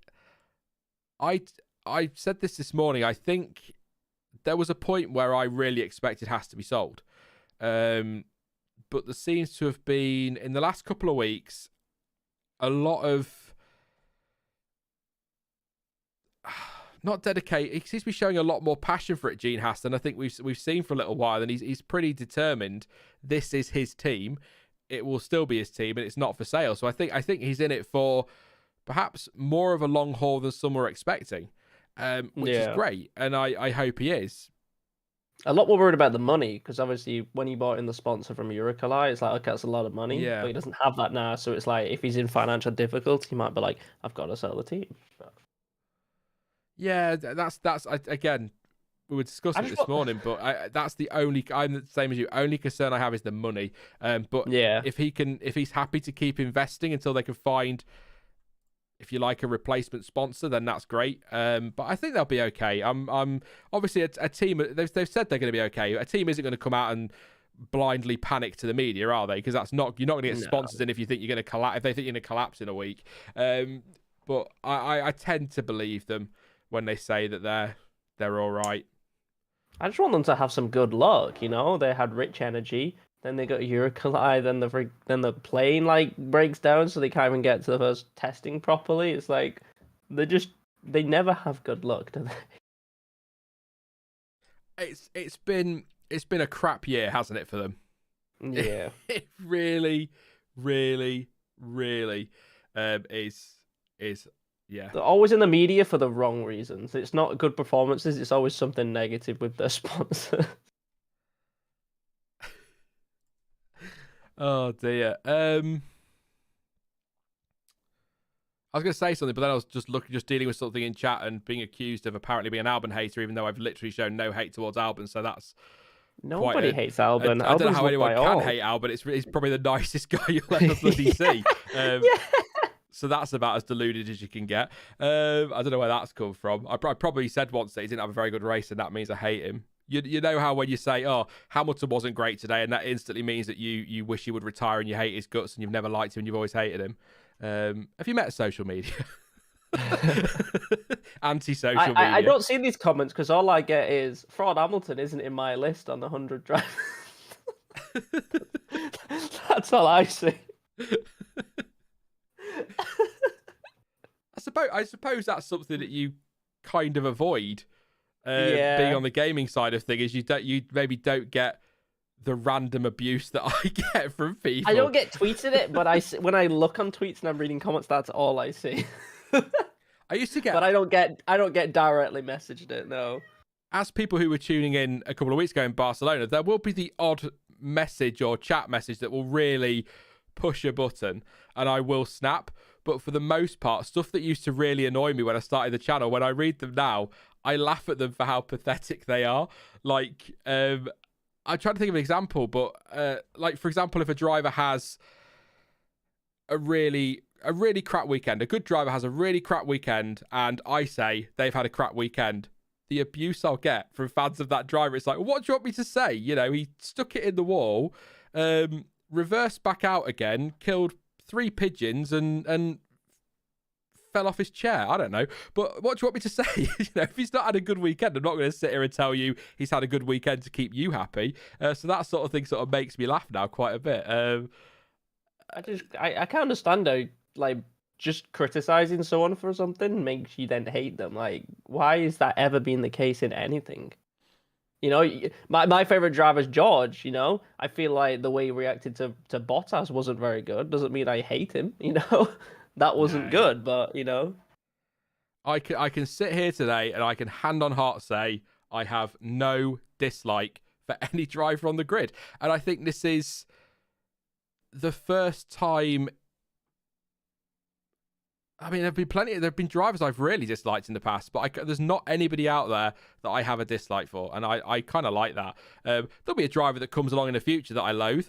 I said this morning. I think there was a point where I really expected Haas to be sold. But there seems to have been, in the last couple of weeks, a lot of not dedicated. He seems to be showing a lot more passion for it, Gene Haas, than I think we've seen for a little while. And he's pretty determined. This is his team. It will still be his team, and it's not for sale. So I think he's in it for perhaps more of a long haul than some were expecting, which is great. And I hope he is. A lot more worried about the money, because obviously when he bought in the sponsor from Uralkali, it's like, okay, that's a lot of money, Yeah. but he doesn't have that now. So it's like, if he's in financial difficulty, he might be like, I've got to sell the team. But... Yeah, again, we were discussing it this morning, but that's the only. I'm the same as you. Only concern I have is the money. But yeah, if he's happy to keep investing until they can find, if you like, a replacement sponsor, then that's great. But I think they'll be okay. I'm obviously a team. They've said they're going to be okay. A team isn't going to come out and blindly panic to the media, are they? Because you're not going to get sponsors in if you think you're going to collapse. If they think you're going to collapse in a week. But I tend to believe them when they say that they're all right. I just want them to have some good luck. They had rich energy. Then they got Uralkali, then the plane breaks down, so they can't even get to the first testing properly. It's like they never have good luck, do they? It's been a crap year, hasn't it, for them? Yeah. It really, really, really is. Yeah. They're always in the media for the wrong reasons. It's not good performances. It's always something negative with their sponsor. Oh dear. I was going to say something, but then I was just dealing with something in chat and being accused of apparently being an Albon hater, even though I've literally shown no hate towards Albon. So that's nobody hates Albon. I don't know how anyone can hate Albon. He's probably the nicest guy you'll ever bloody see. Yeah. So that's about as deluded as you can get. I don't know where that's come from. I probably said once that he didn't have a very good race, and that means I hate him. You know how when you say, "Oh, Hamilton wasn't great today," and that instantly means that you wish he would retire and you hate his guts and you've never liked him and you've always hated him. Have you met social media? Anti-social media. I don't see these comments because all I get is Fraud Hamilton isn't in my list on the 100 drivers. That's all I see. I suppose that's something that you kind of avoid. Being on the gaming side of things, you maybe don't get the random abuse that I get from people. I don't get tweeted it, but when I look on tweets and I'm reading comments, that's all I see. I used to get, but I don't get directly messaged it. No. As people who were tuning in a couple of weeks ago in Barcelona, there will be the odd message or chat message that will really push a button, and I will snap. But for the most part, stuff that used to really annoy me when I started the channel, when I read them now, I laugh at them for how pathetic they are. Like, I'm trying to think of an example, but like, for example, if a driver has a really crap weekend, a good driver has a really crap weekend, and I say they've had a crap weekend, the abuse I'll get from fans of that driver, it's like, what do you want me to say? He stuck it in the wall, reversed back out again, killed 3 pigeons and fell off his chair. I don't know. But what do you want me to say? If he's not had a good weekend, I'm not going to sit here and tell you he's had a good weekend to keep you happy. So that sort of thing sort of makes me laugh now quite a bit. I can't understand how, just criticizing someone for something makes you then hate them. Like, why is that ever been the case in anything? My favorite driver is George. I feel like the way he reacted to Bottas wasn't very good. Doesn't mean I hate him. That wasn't good, but I can sit here today and I can hand on heart say I have no dislike for any driver on the grid, and I think this is the first time. I mean, there've been drivers I've really disliked in the past, but there's not anybody out there that I have a dislike for, and I kind of like that. There'll be a driver that comes along in the future that I loathe.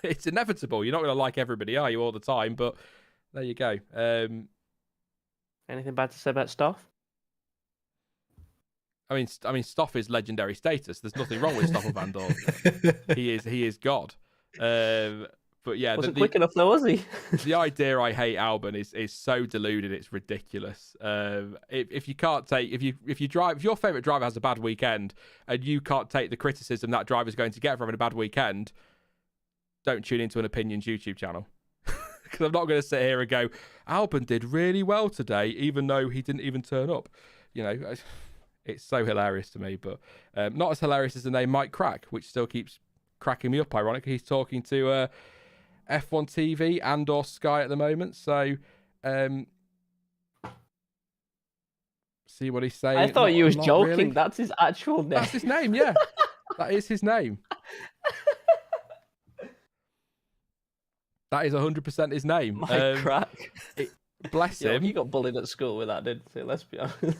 It's inevitable. You're not going to like everybody, are you, all the time? But there you go. Anything bad to say about Stoff? I mean, Stoff is legendary status. There's nothing wrong with Stoffel van Dorn. He is God. But yeah, wasn't quick enough though, was he? The idea I hate Albon is so deluded, it's ridiculous. If your favorite driver has a bad weekend and you can't take the criticism that driver's going to get from having a bad weekend, don't tune into an opinions YouTube channel. Because I'm not going to sit here and go, Albon did really well today, even though he didn't even turn up. It's so hilarious to me, but not as hilarious as the name Mike Crack, which still keeps cracking me up. Ironically, he's talking to F1 TV and or Sky at the moment, so see what he's saying. I thought you was joking. Really. That's his actual name. That's his name, yeah. That is his name. That is 100% his name. Crack. Bless him. He got bullied at school with that, didn't he? Let's be honest.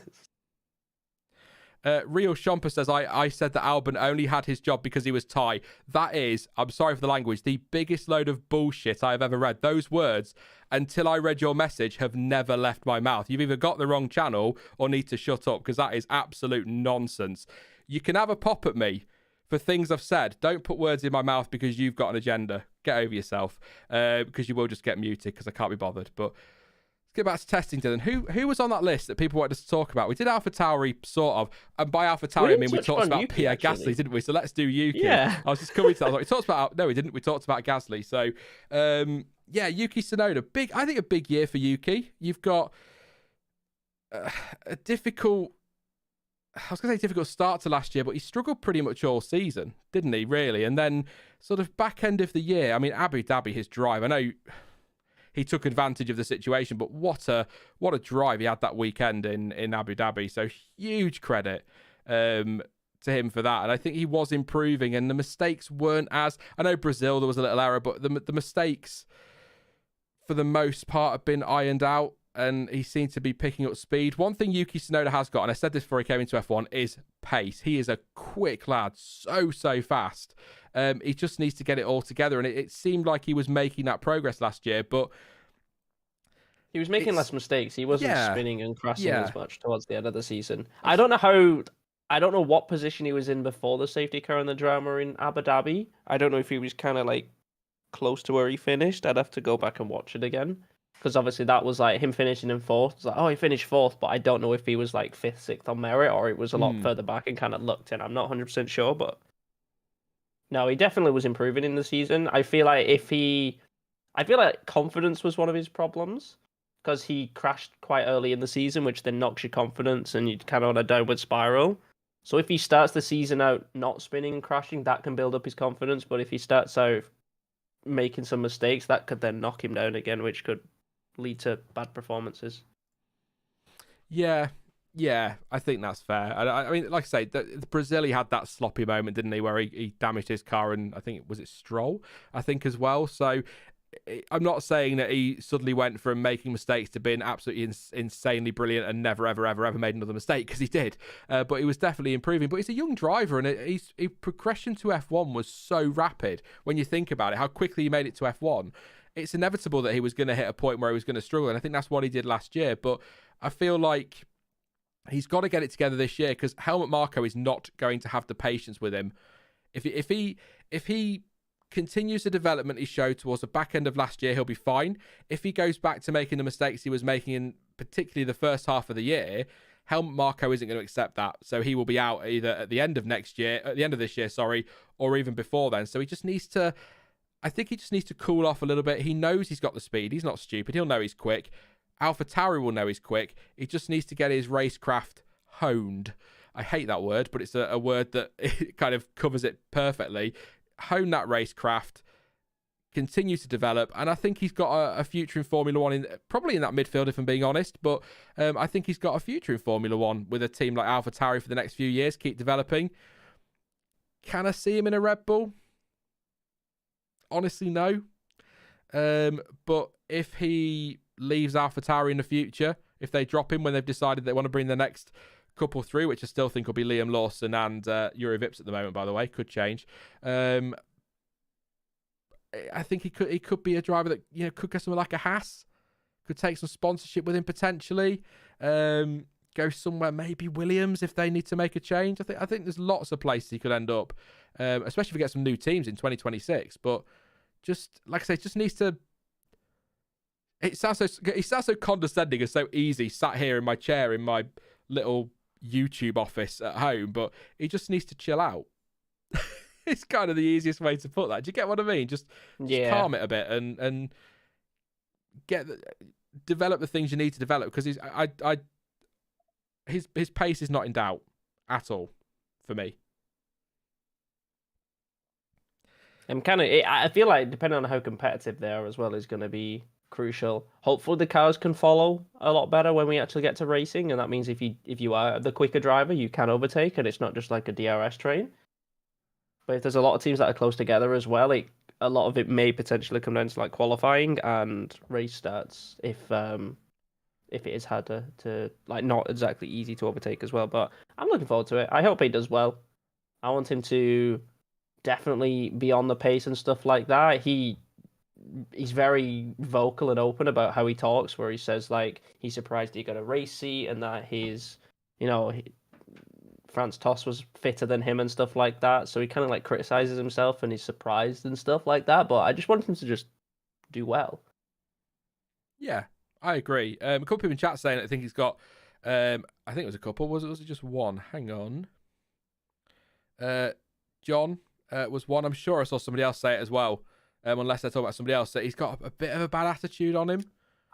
Real Shomper says, I said that Albon only had his job because he was Thai. That is, I'm sorry for the language, the biggest load of bullshit I have ever read. Those words, until I read your message, have never left my mouth. You've either got the wrong channel or need to shut up, because that is absolute nonsense. You can have a pop at me for things I've said. Don't put words in my mouth because you've got an agenda. Get over yourself, because you will just get muted because I can't be bothered. But let's get back to testing, Dylan. Who was on that list that people wanted us to talk about? We did AlphaTauri, sort of. And by AlphaTauri, I mean, we talked about Pierre Gasly, didn't we? So let's do Yuki. Yeah. I was just coming to that. I was like, we talked about... No, we didn't. We talked about Gasly. So, yeah, Yuki Tsunoda. I think a big year for Yuki. You've got a difficult... I was going to say difficult start to last year, but he struggled pretty much all season, didn't he, really? And then sort of back end of the year, I mean, Abu Dhabi, his drive, I know he took advantage of the situation, but what a drive he had that weekend in Abu Dhabi. So huge credit to him for that. And I think he was improving, and the mistakes weren't as... I know Brazil, there was a little error, but the mistakes, for the most part, have been ironed out, and he seemed to be picking up speed. One thing Yuki Tsunoda has got, and I said this before he came into F1, is pace. He is a quick lad, so fast. He just needs to get it all together, and it seemed like he was making that progress last year, but he was making less mistakes. He wasn't spinning and crashing as much towards the end of the season. I don't know what position he was in before the safety car and the drama in Abu Dhabi. I don't know if he was kind of like close to where he finished. I'd have to go back and watch it again, because obviously that was like him finishing in fourth. It's like, oh, he finished fourth, but I don't know if he was like fifth, sixth on merit, or it was a lot further back and kind of looked in. I'm not 100% sure, but no, he definitely was improving in the season. I feel like confidence was one of his problems, because he crashed quite early in the season, which then knocks your confidence and you're kind of on a downward spiral. So if he starts the season out not spinning and crashing, that can build up his confidence. But if he starts out making some mistakes, that could then knock him down again, which could lead to bad performances. Yeah, I think that's fair. I mean, like I say, the Brazil, he had that sloppy moment, didn't he, where he damaged his car, and I think was it Stroll, I think, as well. So I'm not saying that he suddenly went from making mistakes to being absolutely insanely brilliant and never, ever made another mistake, because he did. But he was definitely improving. But he's a young driver, and his progression to F1 was so rapid when you think about it, how quickly he made it to F1. It's inevitable that he was going to hit a point where he was going to struggle, and I think that's what he did last year. But I feel like he's got to get it together this year, because Helmut Marko is not going to have the patience with him. If he continues the development he showed towards the back end of last year, he'll be fine. If he goes back to making the mistakes he was making in particularly the first half of the year, Helmut Marko isn't going to accept that. So he will be out either at the end of this year, or even before then. So he just needs to cool off a little bit. He knows he's got the speed. He's not stupid. He'll know he's quick. AlphaTauri will know he's quick. He just needs to get his racecraft honed. I hate that word, but it's a word that it kind of covers it perfectly. Hone that racecraft, continue to develop, and I think he's got a future in Formula One, probably in that midfield, if I'm being honest, but I think he's got a future in Formula One with a team like AlphaTauri for the next few years. Keep developing. Can I see him in a Red Bull? Honestly, no. But if he leaves AlphaTauri in the future, if they drop him when they've decided they want to bring the next couple through, which I still think will be Liam Lawson and Yuri Vips at the moment, by the way, could change. I think he could be a driver that could get somewhere like a Haas, could take some sponsorship with him potentially. Go somewhere, maybe Williams, if they need to make a change. I think there's lots of places he could end up, especially if we get some new teams in 2026. But just like I say, just needs to. It sounds so condescending and so easy, sat here in my chair in my little YouTube office at home, but he just needs to chill out. It's kind of the easiest way to put that. Do you get what I mean? Just calm it a bit and develop the things you need to develop, because his pace is not in doubt at all for me. I feel like depending on how competitive they are as well is going to be crucial. Hopefully the cars can follow a lot better when we actually get to racing, and that means if you are the quicker driver, you can overtake, and it's not just like a DRS train. But if there's a lot of teams that are close together as well, a lot of it may potentially come down to like qualifying and race starts if it is hard to like not exactly easy to overtake as well. But I'm looking forward to it. I hope he does well. I want him to definitely be on the pace and stuff like that. He's very vocal and open about how he talks, where he says like he's surprised he got a race seat and that France Toss was fitter than him and stuff like that. So he kind of like criticizes himself and he's surprised and stuff like that. But I just want him to just do well. Yeah, I agree. A couple people in chat saying I think he's got. I think it was a couple. Was it just one? Hang on. John was one. I'm sure I saw somebody else say it as well. Unless they're talking about somebody else, that he's got a bit of a bad attitude on him.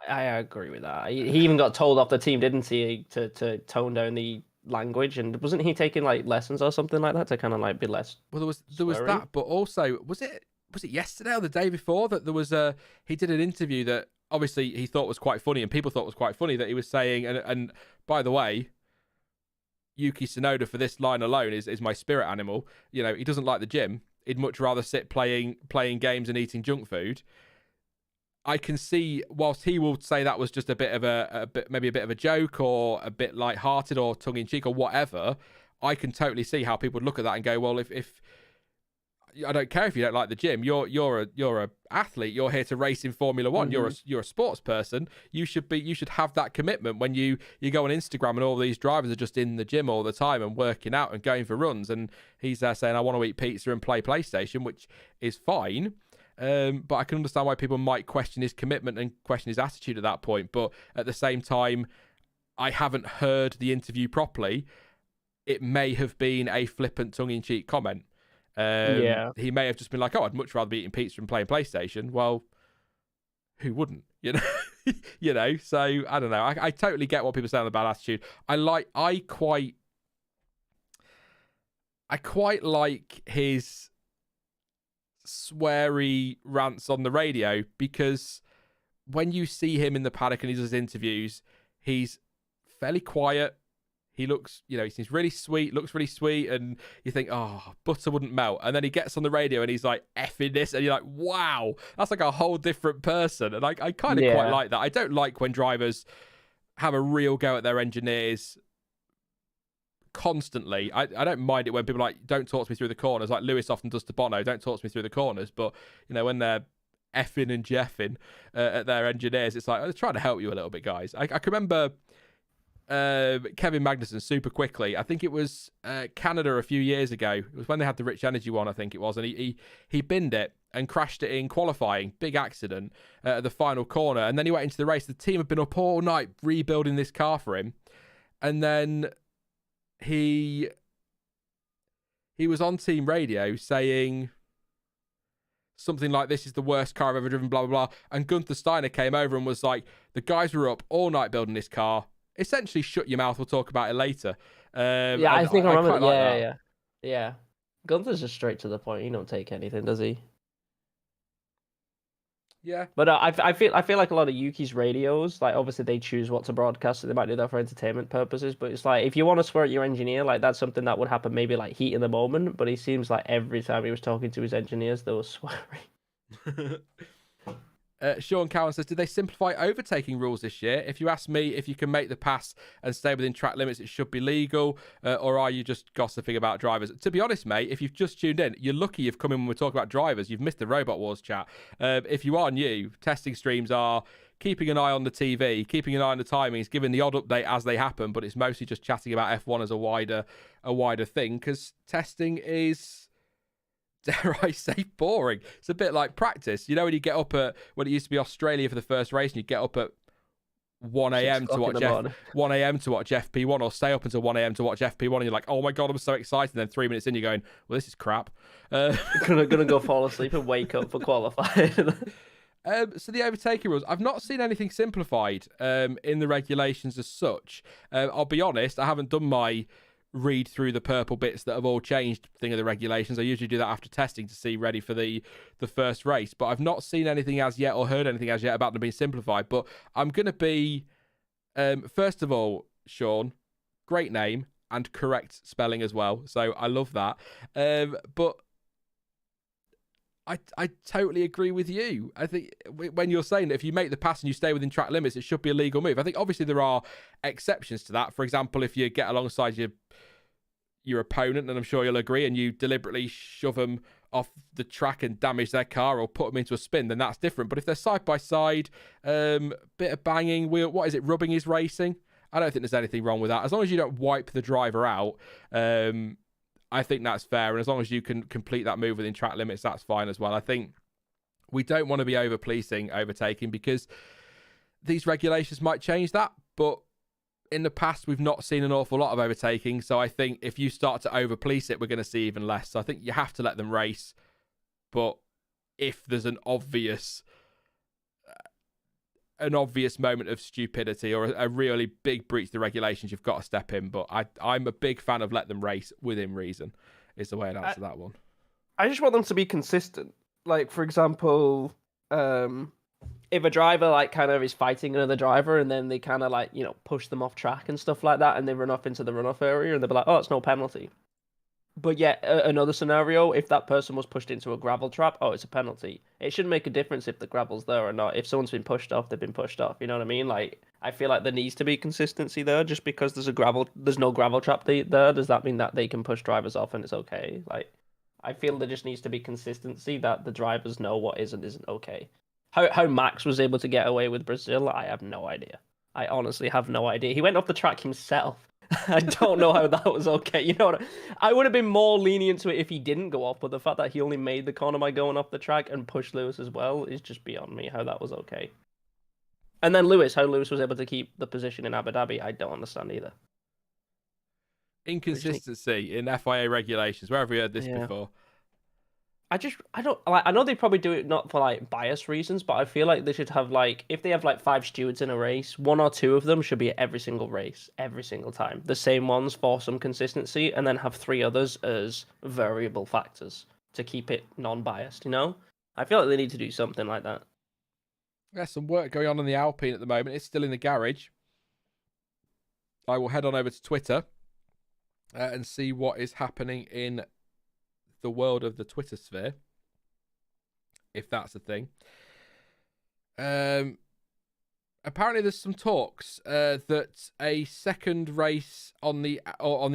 I agree with that. He even got told off the team, didn't he, to tone down the language? And wasn't he taking like lessons or something like that to kind of like be less? Well, there was that, but also was it yesterday or the day before that there was he did an interview that obviously he thought was quite funny and people thought was quite funny, that he was saying, and by the way, Yuki Tsunoda for this line alone is my spirit animal. You know, he doesn't like the gym. He'd much rather sit playing games and eating junk food. I can see, whilst he will say that was just a bit of maybe a bit of a joke or a bit light-hearted or tongue-in-cheek or whatever, I can totally see how people would look at that and go, well, if I don't care if you don't like the gym, you're a athlete, you're here to race in Formula One, you're a sports person, you should have that commitment when you go on Instagram and all these drivers are just in the gym all the time and working out and going for runs, and he's there saying I want to eat pizza and play PlayStation, which is fine. But I can understand why people might question his commitment and question his attitude at that point. But at the same time, I haven't heard the interview properly. It may have been a flippant tongue-in-cheek comment. He may have just been like, "Oh, I'd much rather be eating pizza and playing PlayStation." Well, who wouldn't? You know, you know. So I don't know. I totally get what people say on the bad attitude. I quite like his sweary rants on the radio, because when you see him in the paddock and he does interviews, he's fairly quiet. He looks, he seems really sweet, looks really sweet, and you think, oh, butter wouldn't melt. And then he gets on the radio and he's like, effing this, and you're like, wow, that's like a whole different person. And I kind of quite like that. I don't like when drivers have a real go at their engineers constantly. I don't mind it when people are like, don't talk to me through the corners, like Lewis often does to Bono, don't talk to me through the corners. But, when they're effing and jeffing at their engineers, it's like, I'm trying to help you a little bit, guys. I can remember Kevin Magnussen, super quickly. I think it was Canada a few years ago. It was when they had the Rich Energy one, I think it was, and he binned it and crashed it in qualifying. Big accident at the final corner, and then he went into the race. The team had been up all night rebuilding this car for him, and then he was on team radio saying something like, "This is the worst car I've ever driven," blah blah blah. And Gunther Steiner came over and was like, "The guys were up all night building this car. Essentially, shut your mouth. We'll talk about it later." I think I remember. Yeah. Gunther's just straight to the point. He don't take anything, does he? Yeah. But I feel like a lot of Yuki's radios, like obviously they choose what to broadcast, so they might do that for entertainment purposes. But it's like, if you want to swear at your engineer, like that's something that would happen maybe like heat in the moment. But he seems like every time he was talking to his engineers, they were swearing. Sean Cowan says, did they simplify overtaking rules this year? If you ask me, if you can make the pass and stay within track limits, it should be legal. Or are you just gossiping about drivers? To be honest, mate, if you've just tuned in, you're lucky you've come in when we're talking about drivers. You've missed the Robot Wars chat. If you are new, testing streams are keeping an eye on the TV, keeping an eye on the timings, giving the odd update as they happen, but it's mostly just chatting about F1 as a wider thing, because testing is, dare I say, boring. It's a bit like practice. When you get up when it used to be Australia for the first race, and you get up at 1 a.m. to watch FP1, or stay up until 1 a.m. to watch FP1, and you're like, oh my god, I'm so excited. And then 3 minutes in, you're going, well, this is crap. Gonna go fall asleep and wake up for qualifying. So the overtaking rules, I've not seen anything simplified in the regulations as such. I'll be honest, I haven't done my read through the purple bits that have all changed thing of the regulations. I usually do that after testing to see ready for the first race, but I've not seen anything as yet or heard anything as yet about them being simplified. But I'm going to be, first of all, Sean, great name and correct spelling as well, so I love that. But I totally agree with you. I think when you're saying that if you make the pass and you stay within track limits, it should be a legal move. I think obviously there are exceptions to that. For example, if you get alongside your opponent, and I'm sure you'll agree, and you deliberately shove them off the track and damage their car or put them into a spin, then that's different. But if they're side by side, bit of banging, what is it, rubbing is racing? I don't think there's anything wrong with that. As long as you don't wipe the driver out, I think that's fair. And as long as you can complete that move within track limits, that's fine as well. I think we don't want to be over-policing overtaking because these regulations might change that. But in the past, we've not seen an awful lot of overtaking. So I think if you start to over-police it, we're going to see even less. So I think you have to let them race. But if there's an obvious moment of stupidity or a really big breach of the regulations, you've got to step in. But I'm a big fan of let them race within reason, is the way I'd answer that one. I just want them to be consistent. Like, for example, if a driver like kind of is fighting another driver and then they kind of like, push them off track and stuff like that and they run off into the runoff area and they'll be like, oh, it's no penalty. But yet, another scenario, if that person was pushed into a gravel trap, oh, it's a penalty. It shouldn't make a difference if the gravel's there or not. If someone's been pushed off, they've been pushed off. You know what I mean? Like, I feel like there needs to be consistency there. Just because there's no gravel trap there, does that mean that they can push drivers off and it's okay? Like, I feel there just needs to be consistency that the drivers know what is and isn't okay. How Max was able to get away with Brazil, I have no idea. I honestly have no idea. He went off the track himself. I don't know how that was okay. You know what? I would have been more lenient to it if he didn't go off, but the fact that he only made the corner by going off the track and pushed Lewis as well is just beyond me how that was okay. And then how Lewis was able to keep the position in Abu Dhabi, I don't understand either. Inconsistency in FIA regulations. Where have we heard this before? I know they probably do it not for like bias reasons, but I feel like they should have if they have 5 stewards in a race, 1 or 2 of them should be at every single race, every single time. The same ones for some consistency, and then have 3 others as variable factors to keep it non-biased, I feel like they need to do something like that. There's some work going on in the Alpine at the moment. It's still in the garage. I will head on over to Twitter and see what is happening in the world of the Twitter sphere, if that's a thing. Apparently there's some talks that a second race on the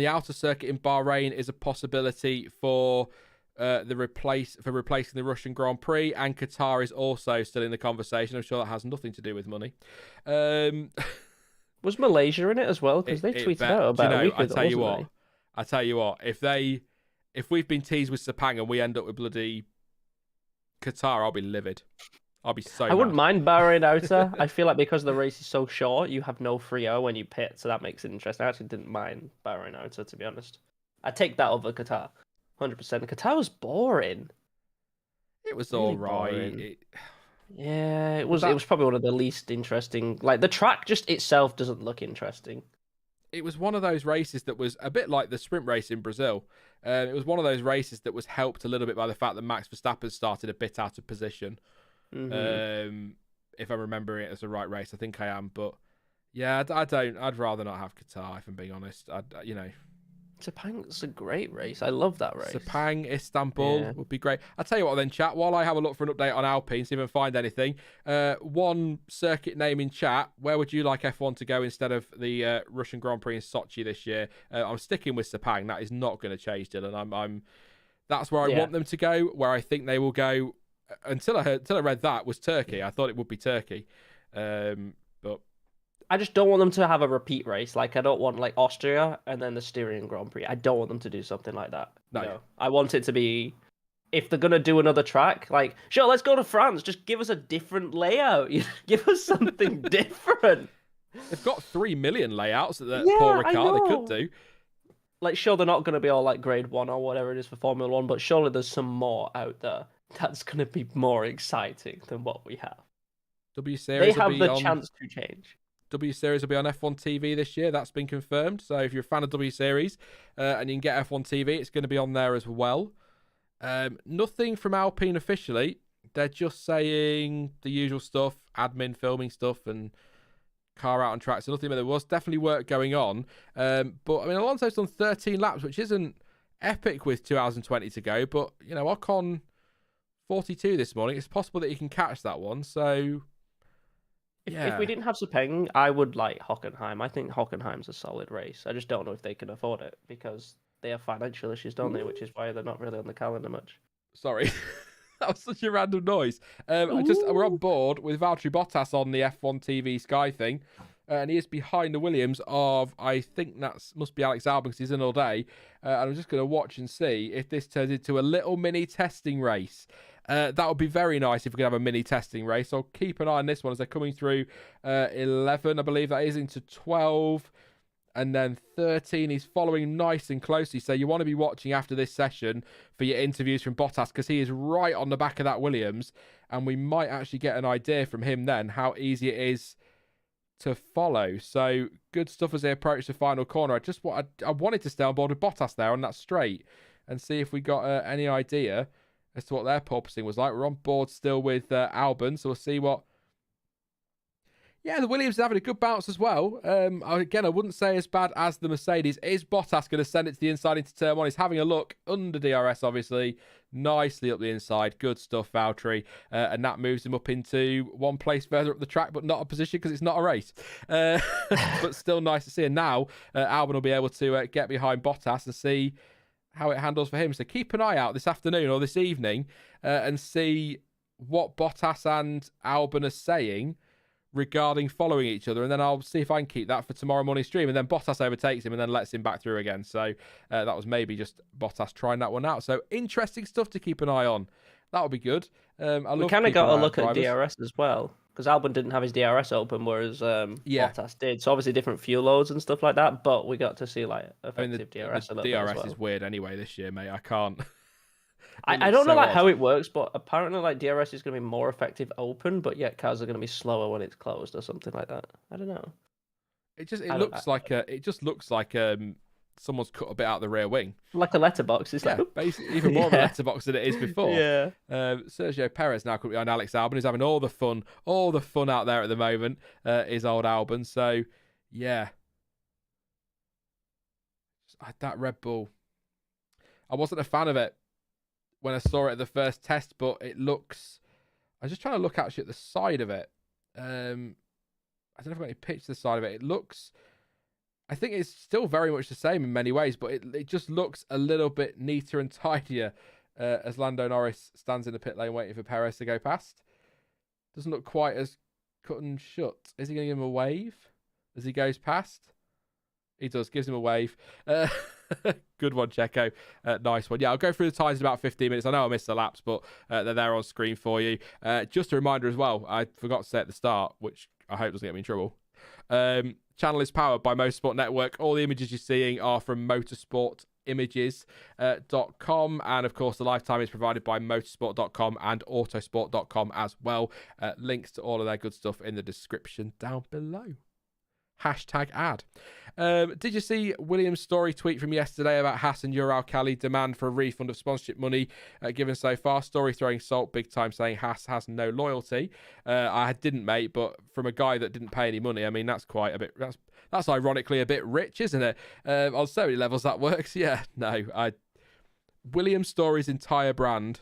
outer circuit in Bahrain is a possibility for replacing the Russian Grand Prix, and Qatar is also still in the conversation. I'm sure that has nothing to do with money. Was Malaysia in it as well? Because they tweeted out about a week ago. I tell you what, if we've been teased with Sepang and we end up with bloody Qatar, I'll be livid. I'll be so I wouldn't mind Bahrain outer. I feel like because the race is so short, you have no free hour when you pit, so that makes it interesting. I actually didn't mind Bahrain outer, to be honest. I'd take that over Qatar. 100%. Qatar was boring. It was really all right. It was probably one of the least interesting. Like, the track just itself doesn't look interesting. It was one of those races that was a bit like the sprint race in Brazil. It was one of those races that was helped a little bit by the fact that Max Verstappen started a bit out of position. Mm-hmm. If I'm remembering it as the right race, I think I am. But yeah, I'd rather not have Qatar, if I'm being honest. Sepang's a great race. I love that race. Sepang, Istanbul would be great. I'll tell you what then, chat, while I have a look for an update on Alpine, see if I can find anything. One circuit name in chat, where would you like F1 to go instead of the Russian Grand Prix in Sochi this year? I'm sticking with Sepang. That is not going to change, Dylan. That's where I want them to go. Where I think they will go, until I read that, was Turkey. I thought it would be Turkey. But I just don't want them to have a repeat race. Like, I don't want Austria and then the Styrian Grand Prix. I don't want them to do something like that. No. I want it to be, if they're going to do another track, sure, let's go to France. Just give us a different layout. Give us something different. They've got 3 million layouts that Paul Ricard they could do. Sure, they're not going to be all grade 1 or whatever it is for Formula 1, but surely there's some more out there that's going to be more exciting than what we have. W Series they have the chance to change. W Series will be on F1 TV this year. That's been confirmed. So if you're a fan of W Series and you can get F1 TV, it's going to be on there as well. Nothing from Alpine officially. They're just saying the usual stuff, admin, filming stuff, and car out on track. So nothing, but there was definitely work going on. But I mean, Alonso's done 13 laps, which isn't epic with 2020 to go. But, Ocon 42 this morning. It's possible that he can catch that one. So, If we didn't have Sepeng, I would like Hockenheim. I think Hockenheim's a solid race. I just don't know if they can afford it because they have financial issues, don't they? Which is why they're not really on the calendar much. Sorry. That was such a random noise. We're on board with Valtteri Bottas on the F1 TV Sky thing. And he is behind the Williams of, I think must be Alex Albon because he's in all day. And I'm just going to watch and see if this turns into a little mini testing race. That would be very nice if we could have a mini testing race. So keep an eye on this one as they're coming through 11, I believe that is, into 12. And then 13, he's following nice and closely. So you want to be watching after this session for your interviews from Bottas because he is right on the back of that Williams. And we might actually get an idea from him then how easy it is to follow. So good stuff as they approach the final corner. I wanted to stay on board with Bottas there on that straight and see if we got any idea as to what their porpoising was like. We're on board still with Albon, so we'll see what... Yeah, the Williams is having a good bounce as well. Again, I wouldn't say as bad as the Mercedes. Is Bottas going to send it to the inside into turn one? He's having a look under DRS, obviously. Nicely up the inside. Good stuff, Valtteri. And that moves him up into one place further up the track, but not a position because it's not a race. But still nice to see. And now Albon will be able to get behind Bottas and see how it handles for him. So keep an eye out this afternoon or this evening and see what Bottas and Albon are saying regarding following each other, and then I'll see if I can keep that for tomorrow morning stream. And then Bottas overtakes him and then lets him back through again. So that was maybe just Bottas trying that one out. So interesting stuff to keep an eye on. That would be good. We kind of got a look at DRS as well because Albon didn't have his DRS open, whereas Bottas did. So obviously different fuel loads and stuff like that. But we got to see like effective DRS. The DRS is weird anyway this year, mate. I can't. I don't know how it works, but apparently like DRS is going to be more effective open, but yet cars are going to be slower when it's closed or something like that. I don't know. It just looks like someone's cut a bit out of the rear wing, like a letterbox. It's like basically even more of a letterbox than it is before. Yeah. Sergio Perez now behind Alex Albon. He's having all the fun out there at the moment. Is old Albon. So yeah, that Red Bull. I wasn't a fan of it when I saw it at the first test, but it looks... I was just trying to look actually at the side of it. I don't know if I've got any pictures to the side of it. It looks... I think it's still very much the same in many ways, but it just looks a little bit neater and tidier as Lando Norris stands in the pit lane waiting for Perez to go past. Doesn't look quite as cut and shut. Is he going to give him a wave as he goes past? He does, gives him a wave. Good one, Checo. Nice one. Yeah, I'll go through the times in about 15 minutes. I know I missed the laps, but they're there on screen for you. Just a reminder as well, I forgot to say at the start, which I hope doesn't get me in trouble. Channel is powered by Motorsport Network. All the images you're seeing are from Motorsport Images.com, and of course the lifetime is provided by motorsport.com and autosport.com as well. Links to all of their good stuff in the description down below. #ad. Did you see William's story tweet from yesterday about Haas and Ural-Kali demand for a refund of sponsorship money given so far? Story throwing salt big time, saying Haas has no loyalty. I didn't, mate, but from a guy that didn't pay any money, I mean, that's quite a bit... That's ironically a bit rich, isn't it? On so many levels that works. Yeah, no. William's story's entire brand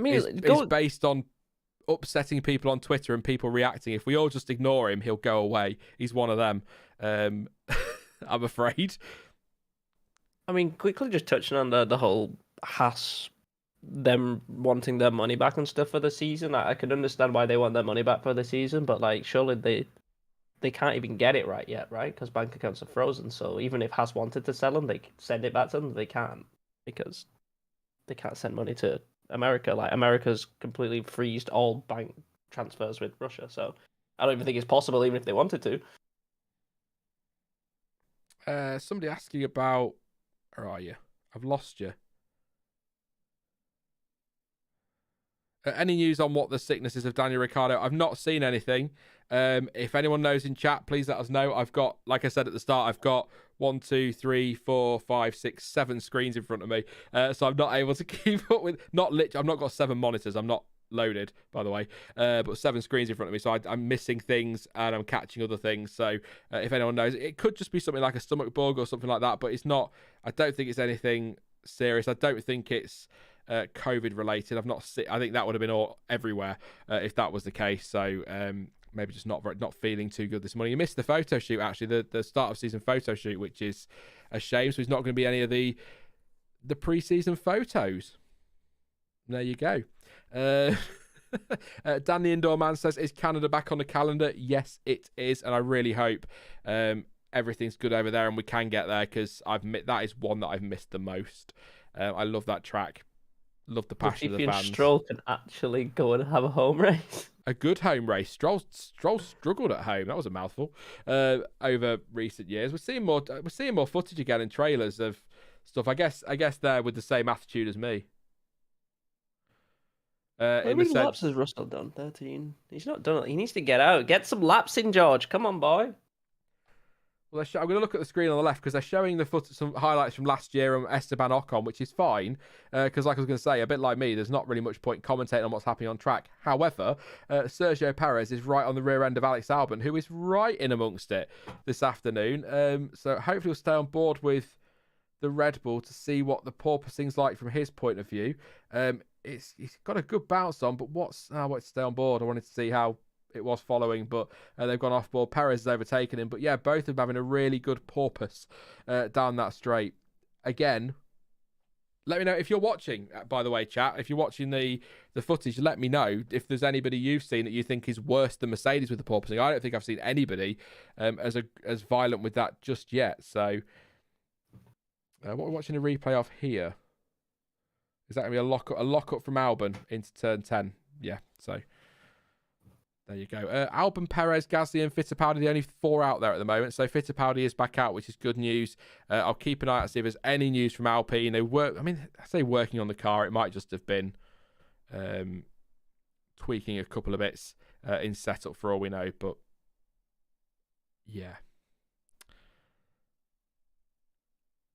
is based on upsetting people on Twitter and people reacting. If we all just ignore him, he'll go away. He's one of them. I'm afraid. I mean, quickly just touching on the whole Haas, them wanting their money back and stuff for the season. I can understand why they want their money back for the season, but like surely they can't even get it right yet, right? Because bank accounts are frozen. So even if Haas wanted to sell them, they send it back to them. They can't because they can't send money to America. Like America's completely freezed all bank transfers with Russia, so I don't even think it's possible even if they wanted to. Somebody asking about, where are you? I've lost you. Any news on what the sickness is of Daniel Ricciardo? I've not seen anything. If anyone knows in chat, please let us know. I've got, like I said at the start, I've got 1, 2, 3, 4, 5, 6, 7 screens in front of me. So I'm not able to keep up with... I've not got 7 monitors. I'm not loaded, by the way. But 7 screens in front of me. So I'm missing things and I'm catching other things. So if anyone knows, it could just be something like a stomach bug or something like that. But it's not... I don't think it's anything serious. I don't think it's COVID related. I've not seen. I think that would have been all everywhere if that was the case. So maybe just not feeling too good this morning. He missed the photo shoot, actually, the start of season photo shoot, which is a shame. So he's not going to be any of the pre-season photos. There you go. Dan the Indoor Man says, is Canada back on the calendar? Yes, it is, and I really hope everything's good over there and we can get there, because that is one that I've missed the most. I love that track. Love the passion of the fans. Stroll can actually go and have a home race. A good home race. Stroll struggled at home. That was a mouthful. Over recent years, we're seeing more footage again in trailers of stuff. I guess they're with the same attitude as me. How many laps has Russell done? 13. He's not done it. He needs to get out. Get some laps in, George. Come on, boy. Well, I'm going to look at the screen on the left because they're showing some highlights from last year on Esteban Ocon, which is fine. Because, like I was going to say, a bit like me, there's not really much point commentating on what's happening on track. However, Sergio Perez is right on the rear end of Alex Albon, who is right in amongst it this afternoon. So hopefully he'll stay on board with the Red Bull to see what the porpoising's like from his point of view. He's got a good bounce on, but I want to stay on board. I wanted to see how it was following, but they've gone off board. Perez has overtaken him, but yeah, both of them having a really good porpoise down that straight. Again, let me know if you're watching, by the way, chat. If you're watching the footage, let me know if there's anybody you've seen that you think is worse than Mercedes with the porpoising. I don't think I've seen anybody as violent with that just yet. So what we're watching a replay of here. Is that going to be a lock-up from Albon into turn 10? Yeah, so there you go. Albon, Perez, Gasly and Fittipaldi, the only 4 out there at the moment. So Fittipaldi is back out, which is good news. I'll keep an eye out to see if there's any news from Alpine. I say working on the car. It might just have been tweaking a couple of bits in setup for all we know. But yeah.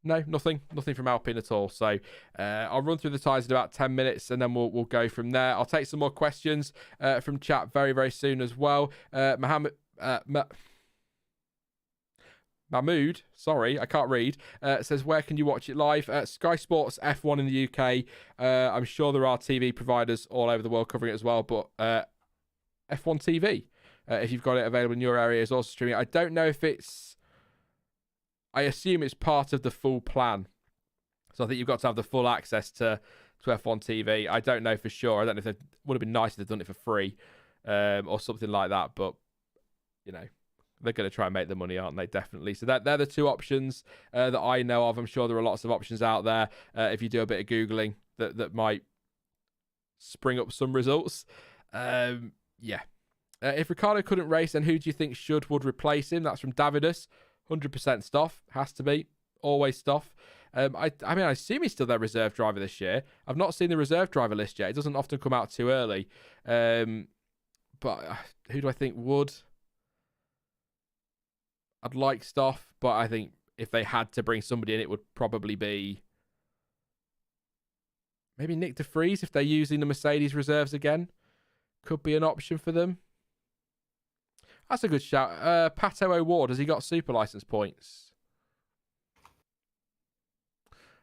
No, nothing from Alpine at all. So I'll run through the tyres in about 10 minutes and then we'll go from there. I'll take some more questions from chat very, very soon as well. Mahmood, sorry, I can't read, says, where can you watch it live? Sky Sports F1 in the UK. I'm sure there are TV providers all over the world covering it as well, but F1 TV, if you've got it available in your area, is also streaming. I don't know if I assume it's part of the full plan. So I think you've got to have the full access to F1 TV. I don't know for sure. I don't know if it would have been nice if they'd done it for free or something like that. But, they're going to try and make the money, aren't they? Definitely. So they're the 2 options that I know of. I'm sure there are lots of options out there. If you do a bit of Googling, that might spring up some results. Yeah. If Ricciardo couldn't race, then who do you think would replace him? That's from Davidus. 100% Stoff, has to be. Always Stoff. I assume he's still their reserve driver this year. I've not seen the reserve driver list yet. It doesn't often come out too early. But who do I think would? I'd like Stoff, but I think if they had to bring somebody in, it would probably be maybe Nick de Vries if they're using the Mercedes reserves again. Could be an option for them. That's a good shout. Pato O'Ward, has he got super license points?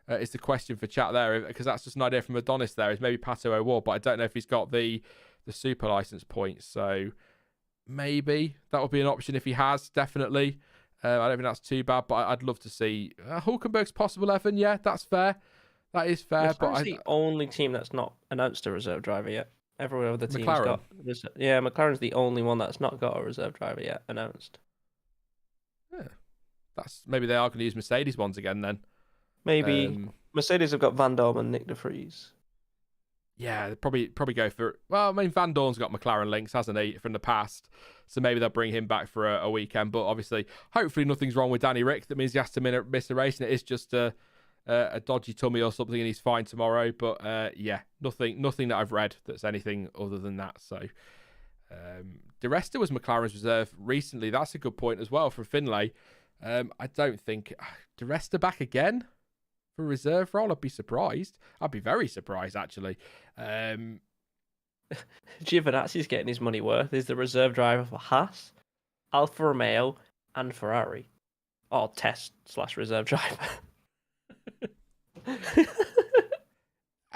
Is the question for chat there, because that's just an idea from Adonis there, is maybe Pato O'Ward, but I don't know if he's got the super license points, so maybe that would be an option if he has, definitely. I don't think that's too bad, but I'd love to see Hulkenberg's possible, Evan. Yeah, that's fair. That is fair. McLaren's the only team that's not announced a reserve driver yet. Every other team's got. Yeah, McLaren's the only one that's not got a reserve driver yet announced. Yeah, maybe they are going to use Mercedes ones again then. Maybe Mercedes have got Van Dorn and Nick de Vries. Yeah, they'll probably go for. Well, I mean, Van Dorn's got McLaren links, hasn't he, from the past? So maybe they'll bring him back for a weekend. But obviously, hopefully, nothing's wrong with Danny Rick. That means he has to miss a race, and it is just a dodgy tummy or something, and he's fine tomorrow. But yeah, nothing that I've read that's anything other than that. So Di Resta was McLaren's reserve recently. That's a good point as well from Finlay. I don't think Di Resta back again for a reserve role. I'd be surprised. I'd be very surprised actually. Giovinazzi's getting his money worth. Is the reserve driver for Haas, Alfa Romeo, and Ferrari, or test/reserve driver.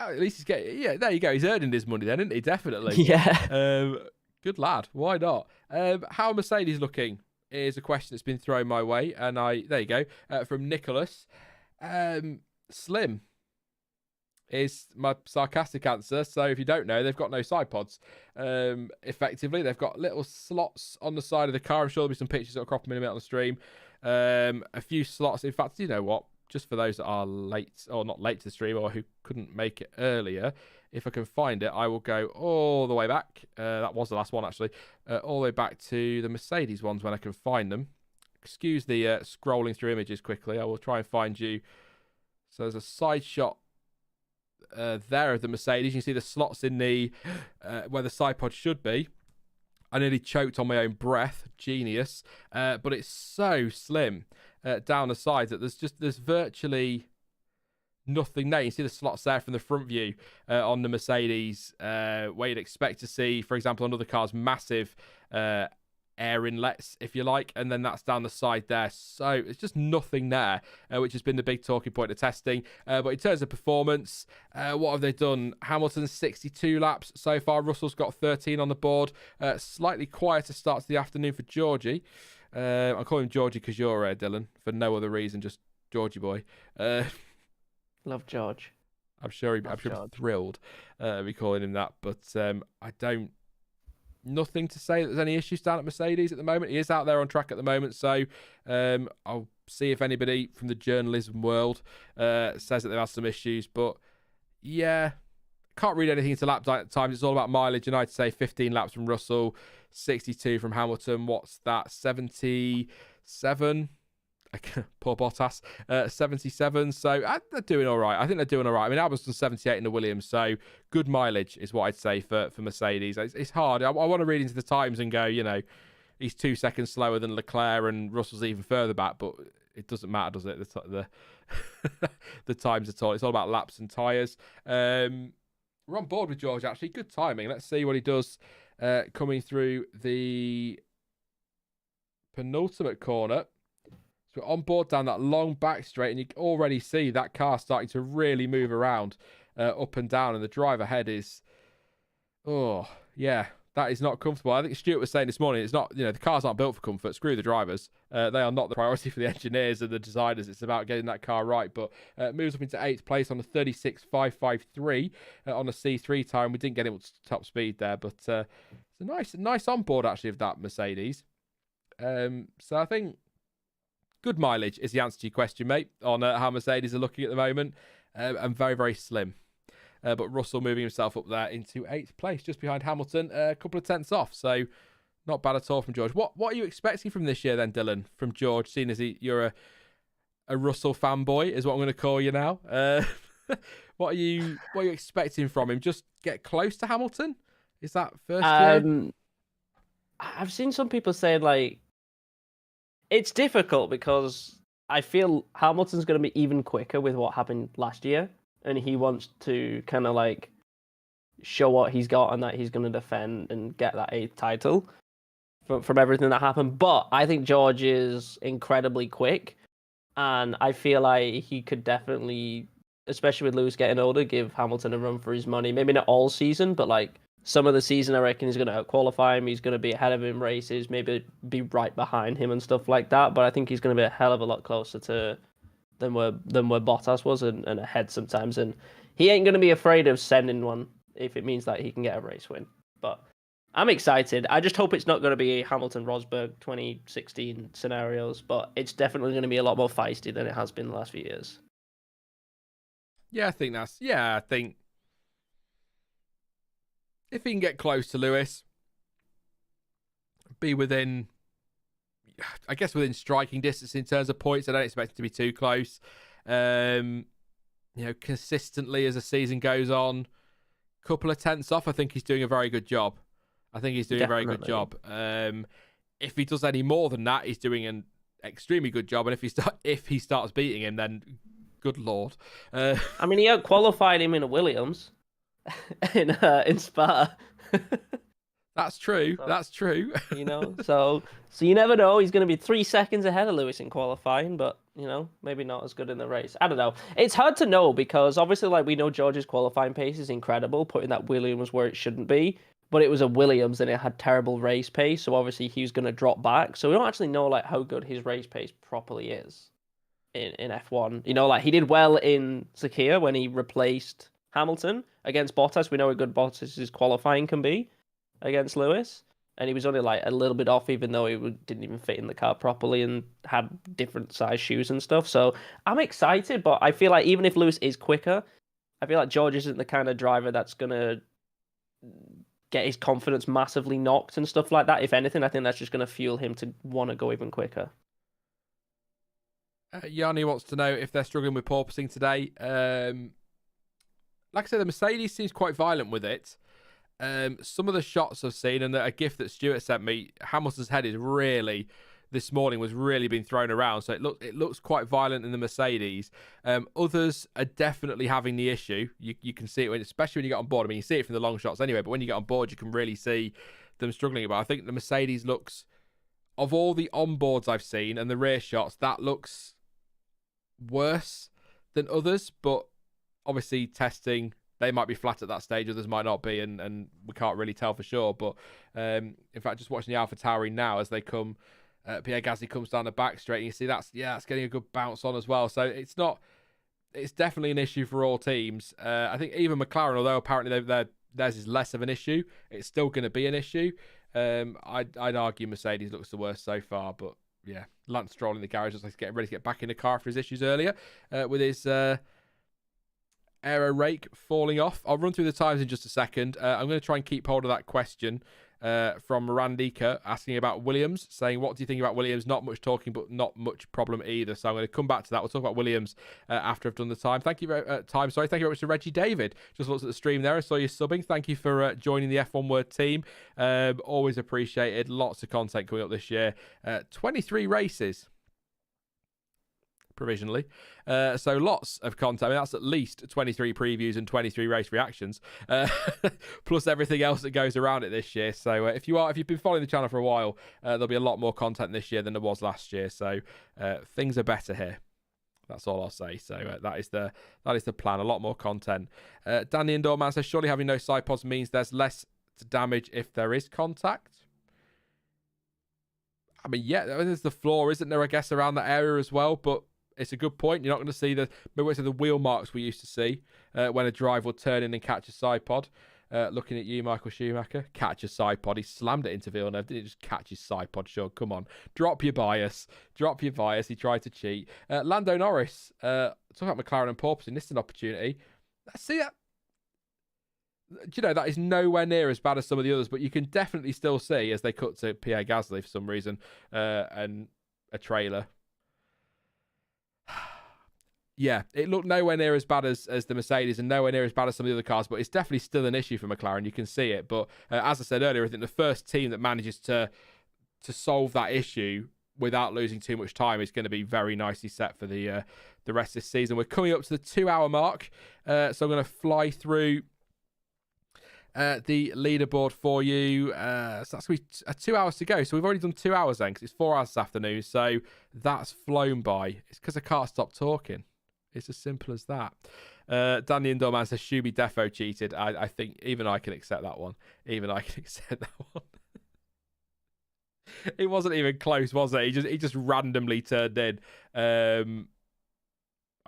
at least he's getting. Yeah, there you go. He's earning his money then, isn't he? Definitely. Yeah. Good lad. Why not? How are Mercedes looking is a question that's been thrown my way, and there you go from Nicholas. Slim is my sarcastic answer. So if you don't know, they've got no side pods. Effectively, they've got little slots on the side of the car. I'm sure there'll be some pictures that'll crop them in a minute on the stream. A few slots. In fact, you know what? Just for those that are late or not late to the stream or who couldn't make it earlier, if I can find it, I will go all the way back. That was the last one, actually. All the way back to the Mercedes ones when I can find them. Excuse the scrolling through images quickly. I will try and find you. So there's a side shot there of the Mercedes. You can see the slots in the where the side pod should be. I nearly choked on my own breath. Genius. But it's so slim down the sides that there's virtually nothing there. You see the slots there from the front view on the Mercedes, where you'd expect to see, for example, on other cars, massive air inlets, if you like, and then that's down the side there. So it's just nothing there, which has been the big talking point of testing. But in terms of performance, what have they done? Hamilton's 62 laps so far. Russell's got 13 on the board. Slightly quieter start to the afternoon for Georgie. I'm calling him Georgie because you're Dylan, for no other reason, just Georgie boy. Love George. I'm sure he's thrilled me calling him that, but I don't. Nothing to say that there's any issues down at Mercedes at the moment. He is out there on track at the moment, so I'll see if anybody from the journalism world says that they've had some issues. But yeah, can't read anything into lap times. It's all about mileage, and I'd say 15 laps from Russell, 62 from Hamilton. What's that? 77. Poor Bottas, 77. So they're doing all right. I think they're doing all right. I mean, Albon's done 78 in the Williams, so good mileage is what I'd say for Mercedes. It's hard. I want to read into the times and go, you know, he's 2 seconds slower than Leclerc and Russell's even further back, but it doesn't matter, does it? The times at all. It's all about laps and tyres. We're on board with George, actually. Good timing. Let's see what he does coming through the penultimate corner. So we're on board down that long back straight, and you can already see that car starting to really move around up and down, and the drive ahead is, that is not comfortable. I think Stuart was saying this morning, it's not, the cars aren't built for comfort. Screw the drivers. They are not the priority for the engineers and the designers. It's about getting that car right. But moves up into 8th place on a 36.553 on a C3 time. We didn't get him up to top speed there, but it's a nice on board actually of that Mercedes. So I think good mileage is the answer to your question, mate, on how Mercedes are looking at the moment, and very, very slim. But Russell moving himself up there into 8th place, just behind Hamilton, a couple of tenths off. So not bad at all from George. What are you expecting from this year then, Dylan, from George, seeing as you're a Russell fanboy, is what I'm going to call you now. What are you expecting from him? Just get close to Hamilton? Is that first year? I've seen some people say, like, it's difficult because I feel Hamilton's going to be even quicker with what happened last year, and he wants to kind of like show what he's got and that he's going to defend and get that 8th title from everything that happened. But I think George is incredibly quick, and I feel like he could definitely, especially with Lewis getting older, give Hamilton a run for his money. Maybe not all season, but like some of the season, I reckon he's going to out-qualify him. He's going to be ahead of him races, maybe be right behind him and stuff like that. But I think he's going to be a hell of a lot closer to than where Bottas was and ahead sometimes. And he ain't going to be afraid of sending one if it means that he can get a race win. But I'm excited. I just hope it's not going to be Hamilton-Rosberg 2016 scenarios, but it's definitely going to be a lot more feisty than it has been the last few years. I think if he can get close to Lewis, be within striking distance in terms of points. I don't expect it to be too close. Consistently as the season goes on, couple of tenths off, I think he's doing a very good job. A very good job. If he does any more than that, he's doing an extremely good job. And if he starts beating him, then good lord. I mean, he out-qualified him in a Williams in Spa. That's true. So, That's true. so you never know. He's going to be 3 seconds ahead of Lewis in qualifying, but maybe not as good in the race. I don't know. It's hard to know because obviously, like, we know George's qualifying pace is incredible, putting that Williams where it shouldn't be. But it was a Williams and it had terrible race pace, so obviously he was going to drop back. So we don't actually know like how good his race pace properly is in F1. Like he did well in Sakhir when he replaced Hamilton against Bottas. We know how good Bottas' qualifying can be against Lewis. And he was only like a little bit off, even though he didn't even fit in the car properly and had different size shoes and stuff. So I'm excited, but I feel like even if Lewis is quicker, I feel like George isn't the kind of driver that's going to get his confidence massively knocked and stuff like that. If anything, I think that's just going to fuel him to want to go even quicker. Yanni wants to know if they're struggling with porpoising today. Like I said, the Mercedes seems quite violent with it. Some of the shots I've seen, and a GIF that Stuart sent me, Hamilton's head is really, this morning, was really being thrown around. So it looks quite violent in the Mercedes. Others are definitely having the issue. You can see it, especially when you get on board. I mean, you see it from the long shots anyway, but when you get on board, you can really see them struggling. But I think the Mercedes looks, of all the onboards I've seen and the rear shots, that looks worse than others. But obviously, testing, they might be flat at that stage, others might not be, and we can't really tell for sure. But in fact, just watching the AlphaTauri now as they come. Pierre Gasly comes down the back straight, and you see that's getting a good bounce on as well. So it's definitely an issue for all teams. I think even McLaren, although apparently theirs is less of an issue, it's still going to be an issue. I'd argue Mercedes looks the worst so far, but yeah, Lance Stroll in the garage looks like he's getting ready to get back in the car after his issues earlier with his aero rake falling off. I'll run through the times in just a second. I'm going to try and keep hold of that question from Randika asking about Williams, saying, what do you think about Williams? Not much talking, but not much problem either. So I'm going to come back to that. We'll talk about Williams after I've done the time. Thank you very Thank you very much to Reggie David. Just looked at the stream there and saw you subbing. Thank you for joining the F1 Word team. Always appreciated. Lots of content coming up this year. 23 races. Provisionally. So lots of content. I mean, that's at least 23 previews and 23 race reactions, plus everything else that goes around it this year. So if you've been following the channel for a while, there'll be a lot more content this year than there was last year. So things are better here. That's all I'll say. So that is the plan. A lot more content. Danny Indoorman says, surely having no side pods means there's less to damage if there is contact. I mean, yeah, there's the floor, isn't there, I guess, around that area as well, but it's a good point. You're not going to see the wheel marks we used to see when a driver would turn in and catch a side pod. Looking at you, Michael Schumacher. Catch a side pod. He slammed it into Villeneuve. Didn't just catch his side pod, sure. Come on. Drop your bias. He tried to cheat. Lando Norris. Talking about McLaren and porpoising. This is an opportunity. See that? Do you know, that is nowhere near as bad as some of the others, but you can definitely still see as they cut to Pierre Gasly for some reason and a trailer. Yeah, it looked nowhere near as bad as the Mercedes and nowhere near as bad as some of the other cars, but it's definitely still an issue for McLaren. You can see it. But as I said earlier, I think the first team that manages to solve that issue without losing too much time is going to be very nicely set for the rest of this season. We're coming up to the 2-hour mark, so I'm going to fly through the leaderboard for you. So that's going to be 2 hours to go. So we've already done 2 hours then, because it's 4 hours this afternoon. So that's flown by. It's because I can't stop talking. It's as simple as that. Danny Indoorman says Shuby defo cheated. I think even I can accept that one. It wasn't even close, was it? He just randomly turned in. I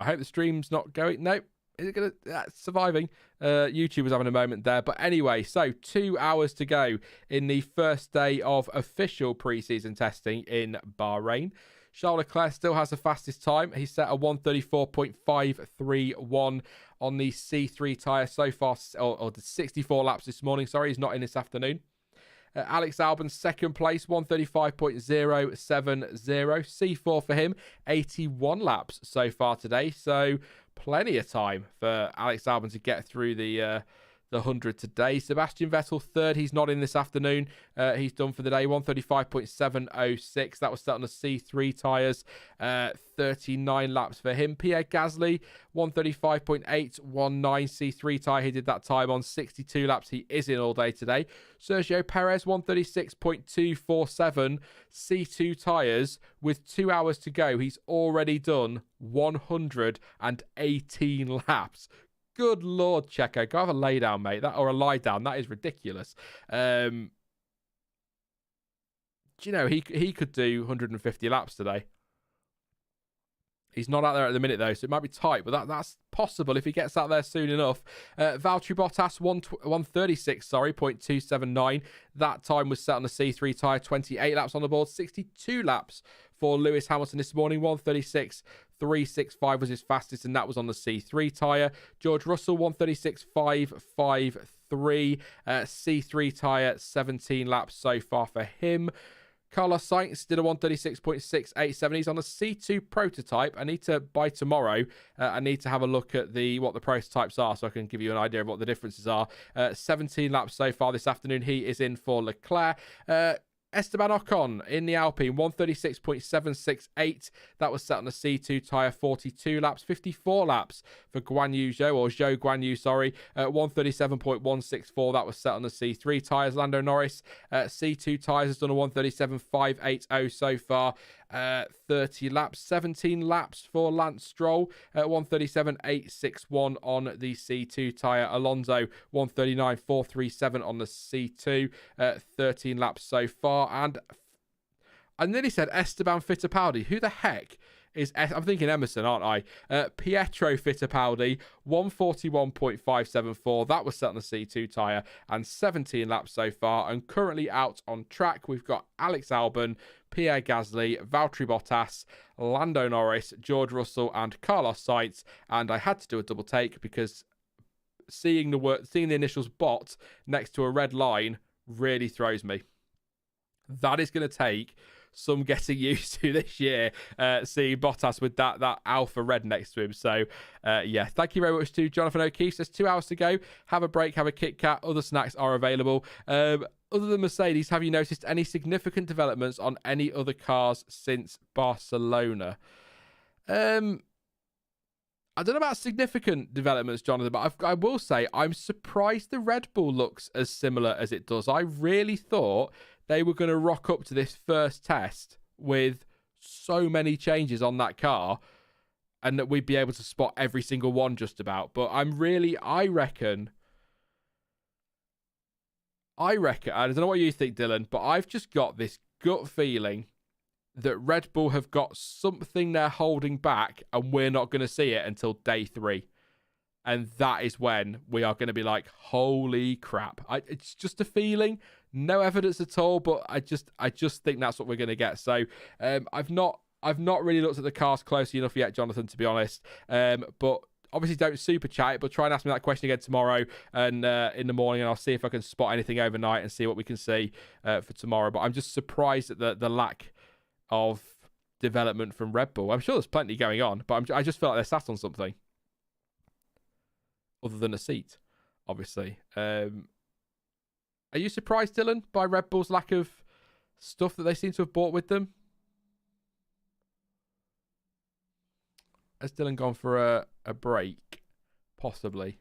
hope the stream's not going. Nope. Is it gonna surviving? YouTube was having a moment there, but anyway. So 2 hours to go in the first day of official pre-season testing in Bahrain. Charles Leclerc still has the fastest time. He set a 1:34.531 on the C3 tyre so far, or the 64 laps this morning. Sorry, he's not in this afternoon. Alex Albon's second place, 1:35.070. C4 for him, 81 laps so far today. So plenty of time for Alex Albon to get through the the 100 today. Sebastian Vettel third. He's not in this afternoon. He's done for the day. 135.706. That was set on the C3 tyres. 39 laps for him. Pierre Gasly, 135.819 C3 tyre. He did that time on 62 laps. He is in all day today. Sergio Perez, 136.247 C2 tyres. With 2 hours to go, he's already done 118 laps. Good Lord, Checo. Go have a lay down, mate. Or a lie down. That is ridiculous. Do you know, he could do 150 laps today. He's not out there at the minute, though, so it might be tight, but that's possible if he gets out there soon enough. Valtteri Bottas, 136.279. That time was set on the C3 tyre, 28 laps on the board, 62 laps for Lewis Hamilton this morning. 136.365 was his fastest, and that was on the C3 tyre. George Russell, 136.553. C3 tyre, 17 laps so far for him. Carlos Sainz did a 136.687. He's on a C2 prototype. I need to, by tomorrow, I need to have a look at what the prototypes are so I can give you an idea of what the differences are. 17 laps so far this afternoon. He is in for Leclerc. Esteban Ocon in the Alpine, 136.768. That was set on the C2 tyre, 42 laps. 54 laps for Zhou Guan Yu, sorry. 137.164. That was set on the C3 tyres. Lando Norris, C2 tyres, has done a 137.580 so far. 30 laps, 17 laps for Lance Stroll, 137.861 on the C2 tyre. Alonso, 139.437 on the C2, 13 laps so far. And I nearly said Esteban Fittipaldi. Who the heck is... I'm thinking Emerson, aren't I? Pietro Fittipaldi, 141.574. That was set on the C2 tyre, and 17 laps so far. And currently out on track, we've got Alex Albon, Pierre Gasly, Valtteri Bottas, Lando Norris, George Russell, and Carlos Sainz. And I had to do a double take because seeing the initials bot next to a red line really throws me. That is going to take some getting used to this year, seeing Bottas with that alpha red next to him. So, yeah, thank you very much to Jonathan O'Keefe. There's 2 hours to go. Have a break, have a Kit Kat. Other snacks are available. Other than Mercedes, have you noticed any significant developments on any other cars since Barcelona? I don't know about significant developments, Jonathan, but I will say I'm surprised the Red Bull looks as similar as it does. I really thought they were going to rock up to this first test with so many changes on that car and that we'd be able to spot every single one just about. But I reckon, I don't know what you think, Dylan, but I've just got this gut feeling that Red Bull have got something they're holding back and we're not going to see it until day 3. And that is when we are going to be like, holy crap. It's just a feeling, no evidence at all, but I just think that's what we're going to get. So I've not really looked at the cars closely enough yet, Jonathan, to be honest. But obviously don't super chat it, but try and ask me that question again tomorrow and in the morning, and I'll see if I can spot anything overnight and see what we can see for tomorrow. But I'm just surprised at the lack of development from Red Bull. I'm sure there's plenty going on, but I just feel like they're sat on something other than a seat, obviously. Are you surprised, Dylan, by Red Bull's lack of stuff that they seem to have bought with them? Has Dylan gone for a break? Possibly.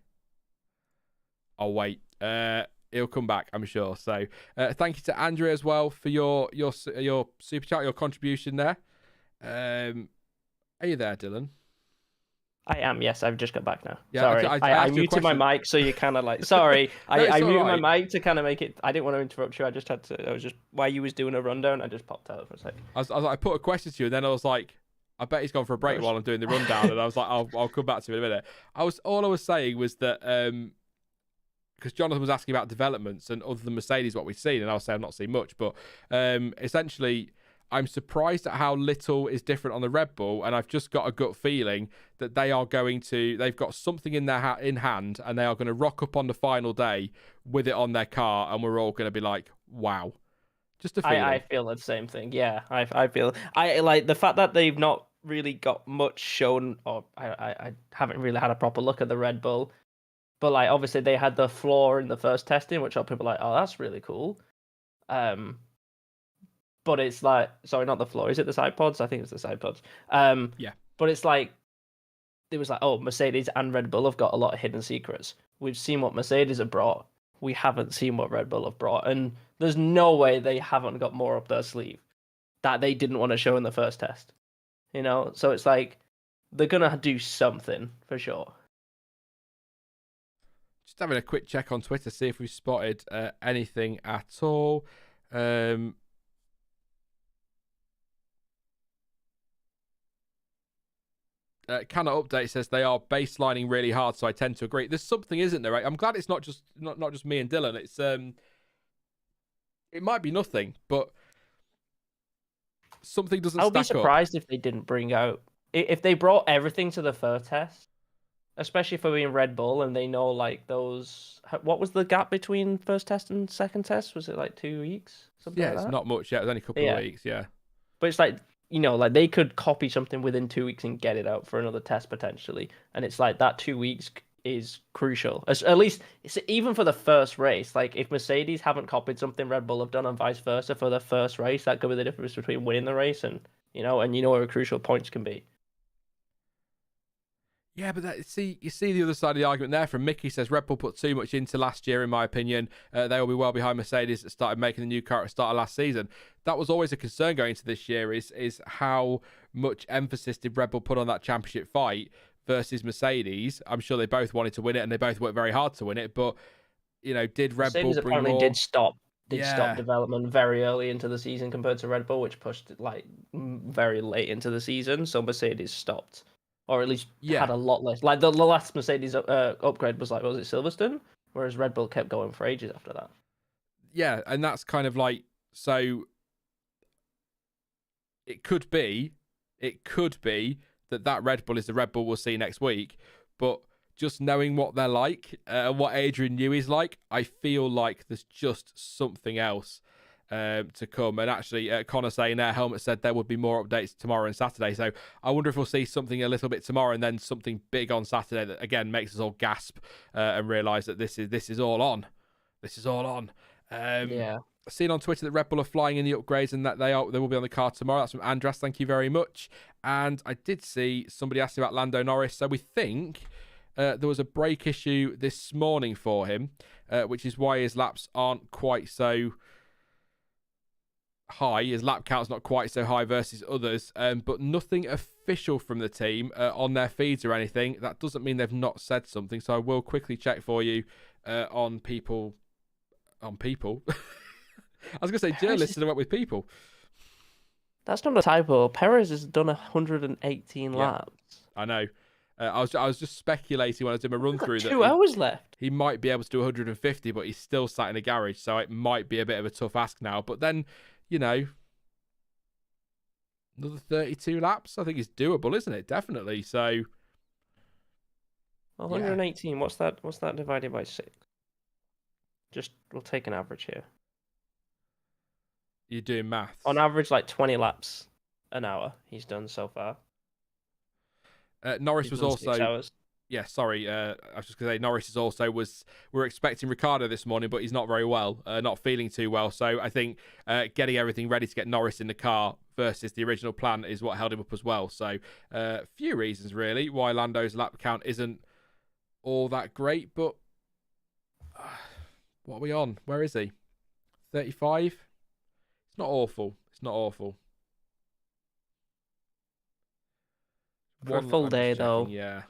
Oh, wait. He'll come back, I'm sure. So thank you to Andrea as well for your super chat, your contribution there. Are you there, Dylan? I am, yes. I've just got back now. Yeah, sorry. I muted my question. mic, so you kind of like... Sorry. No, I muted right. my mic to kind of make it... I didn't want to interrupt you. I was just... While you was doing a rundown, I just popped out for a sec. I was like, I put a question to you, and then I was like, I bet he's gone for a break while I'm doing the rundown, and I was like, I'll come back to it in a minute. All I was saying was that... because Jonathan was asking about developments and other than Mercedes, what we've seen, and I was saying I've not seen much, but essentially... I'm surprised at how little is different on the Red Bull, and I've just got a gut feeling that they've got something in their in hand, and they are going to rock up on the final day with it on their car, and we're all going to be like, wow. Just a feeling. I feel the same thing. Yeah, I feel... I like the fact that they've not really got much shown, or I haven't really had a proper look at the Red Bull, But like obviously they had the floor in the first testing, which are people like, oh, that's really cool. But it's like, sorry, not the floor. Is it the side pods? I think it's the side pods. Yeah. But it's like, it was like, oh, Mercedes and Red Bull have got a lot of hidden secrets. We've seen what Mercedes have brought. We haven't seen what Red Bull have brought. And there's no way they haven't got more up their sleeve that they didn't want to show in the first test. You know? So it's like, they're going to do something for sure. Just having a quick check on Twitter, see if we've spotted anything at all. Canna Update says they are baselining really hard, so I tend to agree. There's something, isn't there? Right? I'm glad it's not just me and Dylan. It's it might be nothing, but something doesn't. I would be stack surprised up. if they didn't bring out if they brought everything to the first test, especially for being Red Bull, and they know like those. What was the gap between first test and second test? Was it like 2 weeks? Something like It's that? not much yet. It was only a couple of weeks. Yeah, but it's like, you know, like they could copy something within 2 weeks and get it out for another test potentially, and it's like that 2 weeks is crucial. At least it's even for the first race. Like if Mercedes haven't copied something Red Bull have done, and vice versa for the first race, that could be the difference between winning the race and where crucial points can be. Yeah, but you see the other side of the argument there. From Mickey says Red Bull put too much into last year, in my opinion. They will be well behind Mercedes that started making the new car at the start of last season. That was always a concern going into this year. Is how much emphasis did Red Bull put on that championship fight versus Mercedes? I'm sure they both wanted to win it, and they both worked very hard to win it. But did Red Mercedes Bull bring apparently more? did stop development very early into the season compared to Red Bull, which pushed it like very late into the season. So Mercedes stopped. Or at least had a lot less. Like the last Mercedes upgrade was like, was it Silverstone? Whereas Red Bull kept going for ages after that. Yeah, and that's kind of like, so it could be that Red Bull is the Red Bull we'll see next week. But just knowing what they're like, what Adrian Newey is like, I feel like there's just something else to come. And actually, Connor saying there, Helmut said there would be more updates tomorrow and Saturday. So I wonder if we'll see something a little bit tomorrow and then something big on Saturday that again makes us all gasp and realise that this is all on. This is all on. Seen on Twitter that Red Bull are flying in the upgrades and that they will be on the car tomorrow. That's from Andras. Thank you very much. And I did see somebody asking about Lando Norris. So we think there was a brake issue this morning for him, which is why his laps aren't quite so high. His lap count's not quite so high versus others, but nothing official from the team on their feeds or anything. That doesn't mean they've not said something, so I will quickly check for you on people. I was going to say journalists and went with people. That's not a typo. Perez has done 118 laps. I know. I was just speculating when I was doing my run through that 2 hours left. He might be able to do 150, but he's still sat in a garage, so it might be a bit of a tough ask now. But then, another 32 laps, I think is doable, isn't it? Definitely. So 118. What's that divided by 6? We'll take an average here. You're doing maths. On average, like 20 laps an hour he's done so far. Norris was also 6 hours. Yeah, sorry. I was just going to say Norris is also we're expecting Ricciardo this morning, but he's not very well, not feeling too well. So I think getting everything ready to get Norris in the car versus the original plan is what held him up as well. So a few reasons really why Lando's lap count isn't all that great, but what are we on? Where is he? 35? It's not awful. It's not awful. For a full day, though. Yeah.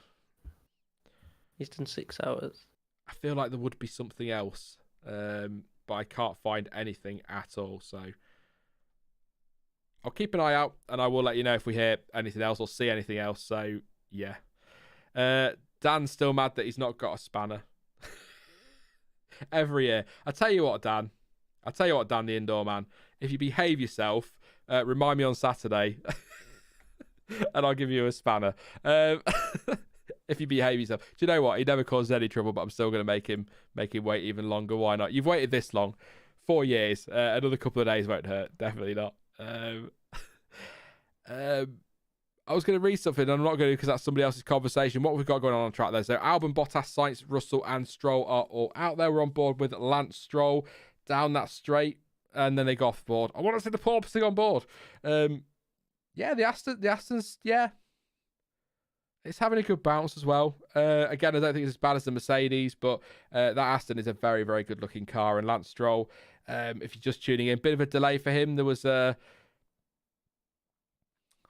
He's done 6 hours. I feel like there would be something else, but I can't find anything at all. So I'll keep an eye out, and I will let you know if we hear anything else or see anything else. So, yeah. Dan's still mad that he's not got a spanner. Every year. I tell you what, Dan, the indoor man. If you behave yourself, remind me on Saturday, and I'll give you a spanner. If you behave yourself. Do you know what? He never caused any trouble, but I'm still going to make him wait even longer. Why not? You've waited this long. 4 years. Another couple of days won't hurt. Definitely not. I was going to read something, and I'm not going to because that's somebody else's conversation. What we've got going on track there. So Albon, Bottas, Sainz, Russell, and Stroll are all out there. We're on board with Lance Stroll down that straight, and then they go off board. I want to see the porpoising on board. Yeah, the Aston's, yeah, it's having a good bounce as well. Again, I don't think it's as bad as the Mercedes, but that Aston is a very, very good looking car. And Lance Stroll, if you're just tuning in, bit of a delay for him. There was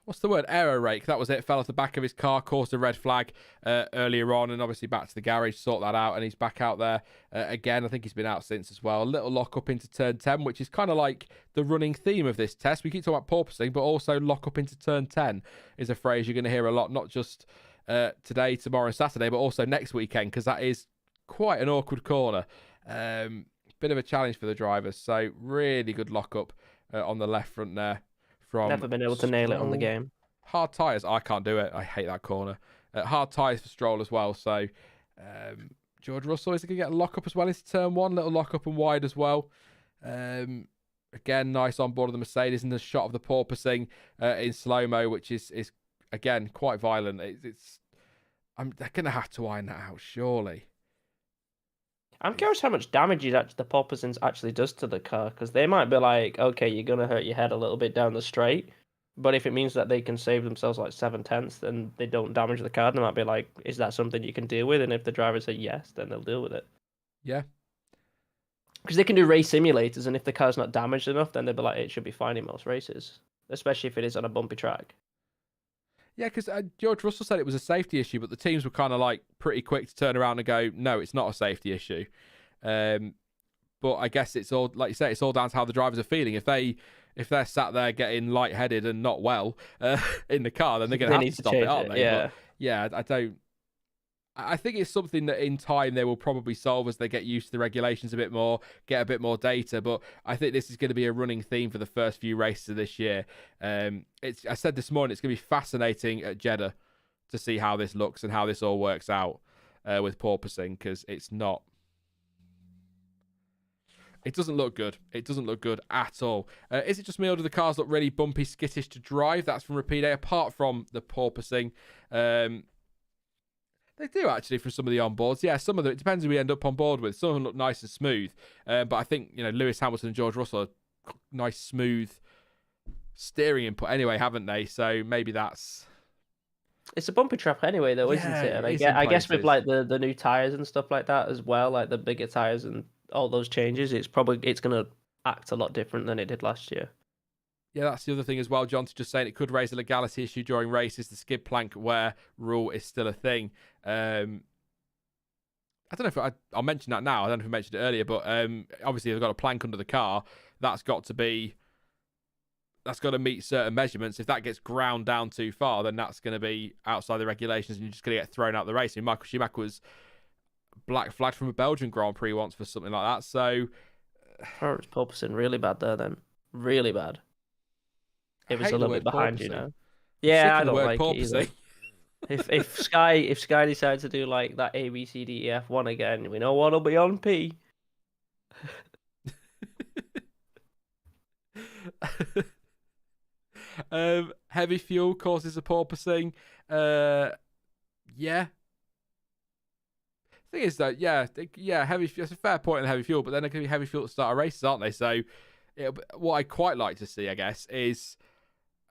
what's the word? Aero rake. That was it. Fell off the back of his car, caused a red flag earlier on, and obviously back to the garage, sort that out, and he's back out there again. I think he's been out since as well. A little lock up into turn 10, which is kind of like the running theme of this test. We keep talking about porpoising, but also lock up into turn 10 is a phrase you're going to hear a lot, not just today, tomorrow, and Saturday, but also next weekend, because that is quite an awkward corner. Bit of a challenge for the drivers. So really good lock up on the left front there. Never been able to nail it on the game. Hard tyres. I can't do it. I hate that corner. Hard tyres for Stroll as well. So George Russell is going to get a lock up as well into turn 1. Little lock up and wide as well. Again, nice on board of the Mercedes, and the shot of the porpoising in slow-mo, which is again quite violent. They're going to have to iron that out, surely. I'm curious how much damage the porpoising actually does to the car, because they might be like, okay, you're going to hurt your head a little bit down the straight, but if it means that they can save themselves like 7/10 and they don't damage the car, they might be like, is that something you can deal with? And if the drivers say yes, then they'll deal with it. Yeah. Because they can do race simulators, and if the car's not damaged enough, then they'll be like, it should be fine in most races, especially if it is on a bumpy track. Yeah, because George Russell said it was a safety issue, but the teams were kind of like pretty quick to turn around and go, no, it's not a safety issue. But I guess it's all, like you say, it's all down to how the drivers are feeling. If they're sat there getting lightheaded and not well in the car, then they're going to have to stop it, aren't they? Yeah. But yeah, I think it's something that in time they will probably solve as they get used to the regulations a bit more, get a bit more data. But I think this is going to be a running theme for the first few races of this year. I said this morning, it's going to be fascinating at Jeddah to see how this looks and how this all works out with porpoising, because it doesn't look good. It doesn't look good at all. Is it just me, or do the cars look really bumpy, skittish to drive? That's from Rapide. Apart from the porpoising, they do actually for some of the onboards. Yeah, some of them, it depends who we end up on board with. Some of them look nice and smooth. But I think, Lewis Hamilton and George Russell are nice, smooth steering input anyway, haven't they? So maybe that's... It's a bumpy track anyway, though, isn't it? And I guess with like the new tyres and stuff like that as well, like the bigger tyres and all those changes, it's going to act a lot different than it did last year. Yeah, that's the other thing as well. John's just saying it could raise a legality issue during races. The skid plank wear rule is still a thing. I don't know if I'll mention that now. I don't know if I mentioned it earlier, but obviously they've got a plank under the car. That's got to meet certain measurements. If that gets ground down too far, then that's going to be outside the regulations, and you're just going to get thrown out the race. And Michael Schumacher was black flagged from a Belgian Grand Prix once for something like that. So, it's porpoising really bad there. Then really bad. It was a little bit behind you now. Yeah, I don't like it either. If Sky decides to do like that A B C D E F1 again, we know what'll be on P. Heavy fuel causes a porpoising. Yeah. Thing is though, heavy. That's a fair point on heavy fuel, but then there can be heavy fuel at the start of races, aren't they? So, what I quite like to see, I guess, is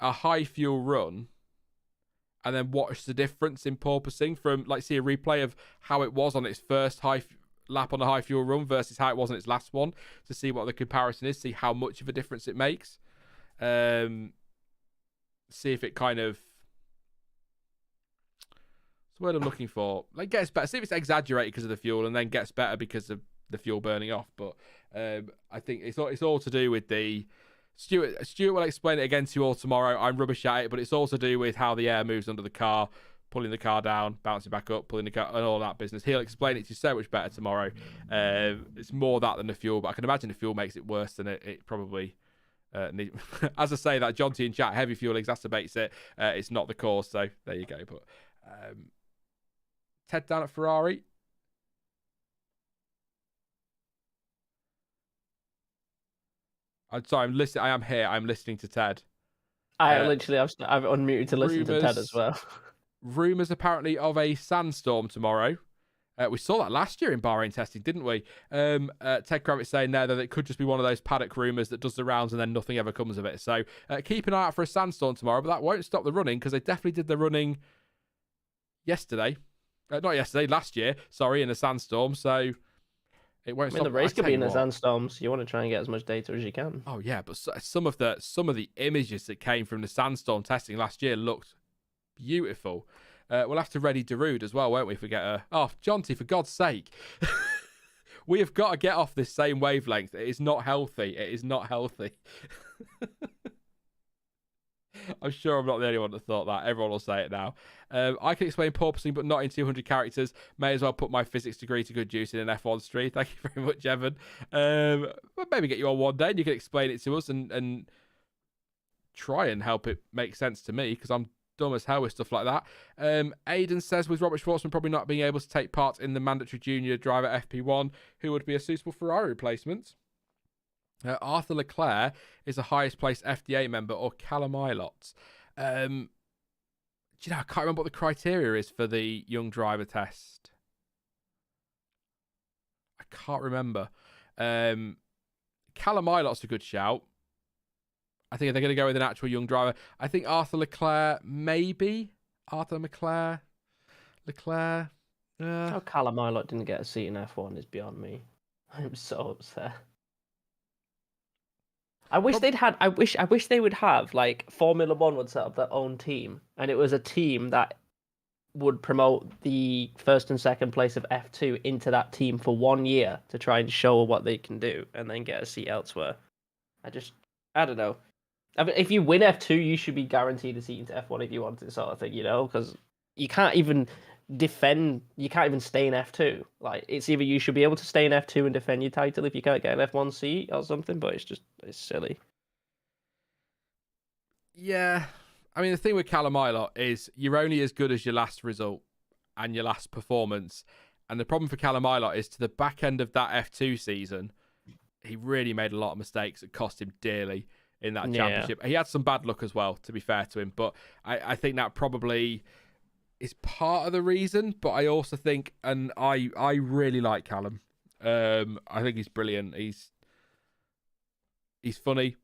a high fuel run, and then watch the difference in porpoising from, like, see a replay of how it was on its first lap on a high fuel run versus how it was on its last one, to see what the comparison is, see how much of a difference it makes. See if it kind of, what's the word I'm looking for? Like, gets better. See if it's exaggerated because of the fuel, and then gets better because of the fuel burning off. But I think it's all to do with the Stuart will explain it again to you all tomorrow. I'm rubbish at it, but it's all to do with how the air moves under the car, pulling the car down, bouncing back up, pulling the car, and all that business. He'll explain it to you so much better tomorrow. It's more that than the fuel, but I can imagine the fuel makes it worse than it probably. As I say that, John T in chat, heavy fuel exacerbates it. It's not the cause, so there you go. But Ted down at Ferrari. I'm sorry, I am here. I'm listening to Ted. I've unmuted to listen to Ted as well. Rumours apparently of a sandstorm tomorrow. We saw that last year in Bahrain testing, didn't we? Ted Kravitz saying there that it could just be one of those paddock rumours that does the rounds and then nothing ever comes of it. So keep an eye out for a sandstorm tomorrow, but that won't stop the running because they definitely did the running yesterday. Last year, sorry, in a sandstorm. So it won't stop. The race could be in a sandstorm, so you want to try and get as much data as you can. Oh, yeah, but some of the images that came from the sandstorm testing last year looked beautiful. We'll have to ready Darude as well, won't we, if we get her? Oh, Jonty, for God's sake. We have got to get off this same wavelength. It is not healthy. It is not healthy. I'm sure I'm not the only one that thought that. Everyone will say it now. I can explain porpoising, but not in 200 characters. May as well put my physics degree to good use in an F1 stream. Thank you very much, Evan. But maybe get you on one day and you can explain it to us and try and help it make sense to me, because I'm dumb as hell with stuff like that. Aiden says, with Robert Schwartzman probably not being able to take part in the mandatory junior driver FP1, who would be a suitable Ferrari replacement? Arthur Leclerc is the highest placed FDA member, or Callum Ilott. Do you know, I can't remember what the criteria is for the young driver test. I can't remember. Callum Ilott's a good shout. I think they're going to go with an actual young driver. I think Arthur Leclerc, maybe. Arthur Leclerc. How Callum Ilott didn't get a seat in F1 is beyond me. I'm so upset. I wish they would have, like, Formula One would set up their own team, and it was a team that would promote the first and second place of F2 into that team for 1 year to try and show what they can do, and then get a seat elsewhere. I don't know. I mean, if you win F2, you should be guaranteed a seat into F1 if you want it, sort of thing, you know? Because you can't even stay in F2. Like, it's either you should be able to stay in F2 and defend your title if you can't get an F1 seat or something, but it's silly. Yeah. I mean, the thing with Callum Ilott is you're only as good as your last result and your last performance. And the problem for Callum Ilott is to the back end of that F2 season, he really made a lot of mistakes that cost him dearly in that championship. He had some bad luck as well, to be fair to him, but I think that probably is part of the reason. But I also think, and I really like Callum. I think he's brilliant. He's funny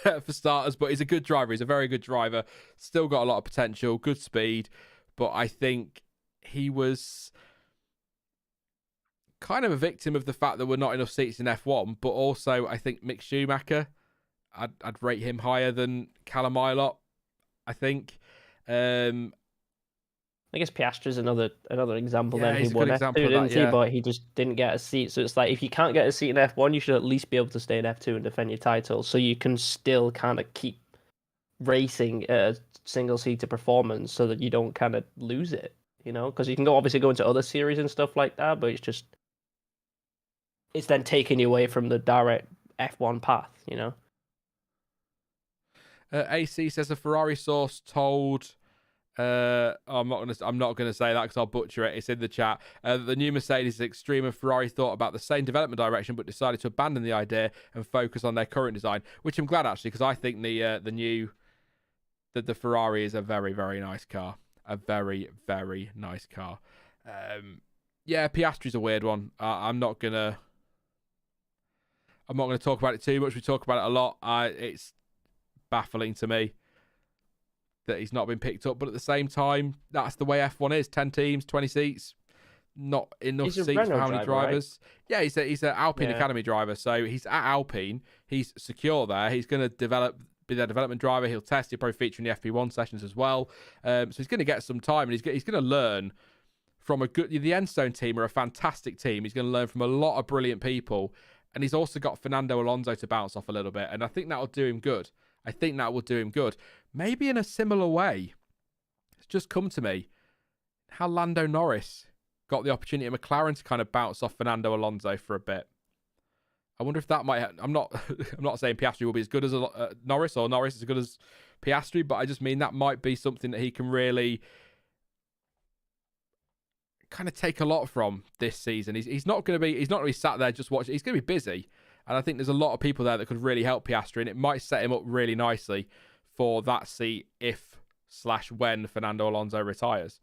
for starters, but he's a good driver. He's a very good driver. Still got a lot of potential, good speed, but I think he was kind of a victim of the fact that we're not enough seats in F1, but also I think Mick Schumacher, I'd rate him higher than Callum Ilott, I think. I guess Piastri's another example. Yeah, then he won F2, didn't he? But he just didn't get a seat. So it's like, if you can't get a seat in F1, you should at least be able to stay in F2 and defend your title, so you can still kind of keep racing a single-seater performance, so that you don't kind of lose it. You know, because you can obviously go into other series and stuff like that, but it's then taking you away from the direct F1 path. You know. AC says a Ferrari source told. I'm not gonna say that because I'll butcher it. It's in the chat. The new Mercedes is extreme, and Ferrari thought about the same development direction, but decided to abandon the idea and focus on their current design. Which I'm glad, actually, because I think the Ferrari is a very, very nice car. A very, very nice car. Piastri's a weird one. I'm not gonna talk about it too much. We talk about it a lot. It's baffling to me that he's not been picked up, but at the same time, that's the way F1 is. 10 teams, 20 seats, not enough seats for how many drivers. Right? Yeah, he's an Alpine Academy driver, so he's at Alpine. He's secure there. He's going to be their development driver. He'll test. He'll probably feature in the FP1 sessions as well. So he's going to get some time, and he's going to learn from the Enstone team are a fantastic team. He's going to learn from a lot of brilliant people, and he's also got Fernando Alonso to bounce off a little bit, and I think that'll do him good. Maybe in a similar way, it's just come to me how Lando Norris got the opportunity at McLaren to kind of bounce off Fernando Alonso for a bit. I wonder if that might. I'm not saying Piastri will be as good as Norris, or Norris as good as Piastri, but I just mean that might be something that he can really kind of take a lot from this season. He's not going to be sat there just watching. He's going to be busy. And I think there's a lot of people there that could really help Piastri, and it might set him up really nicely for that seat if/when Fernando Alonso retires.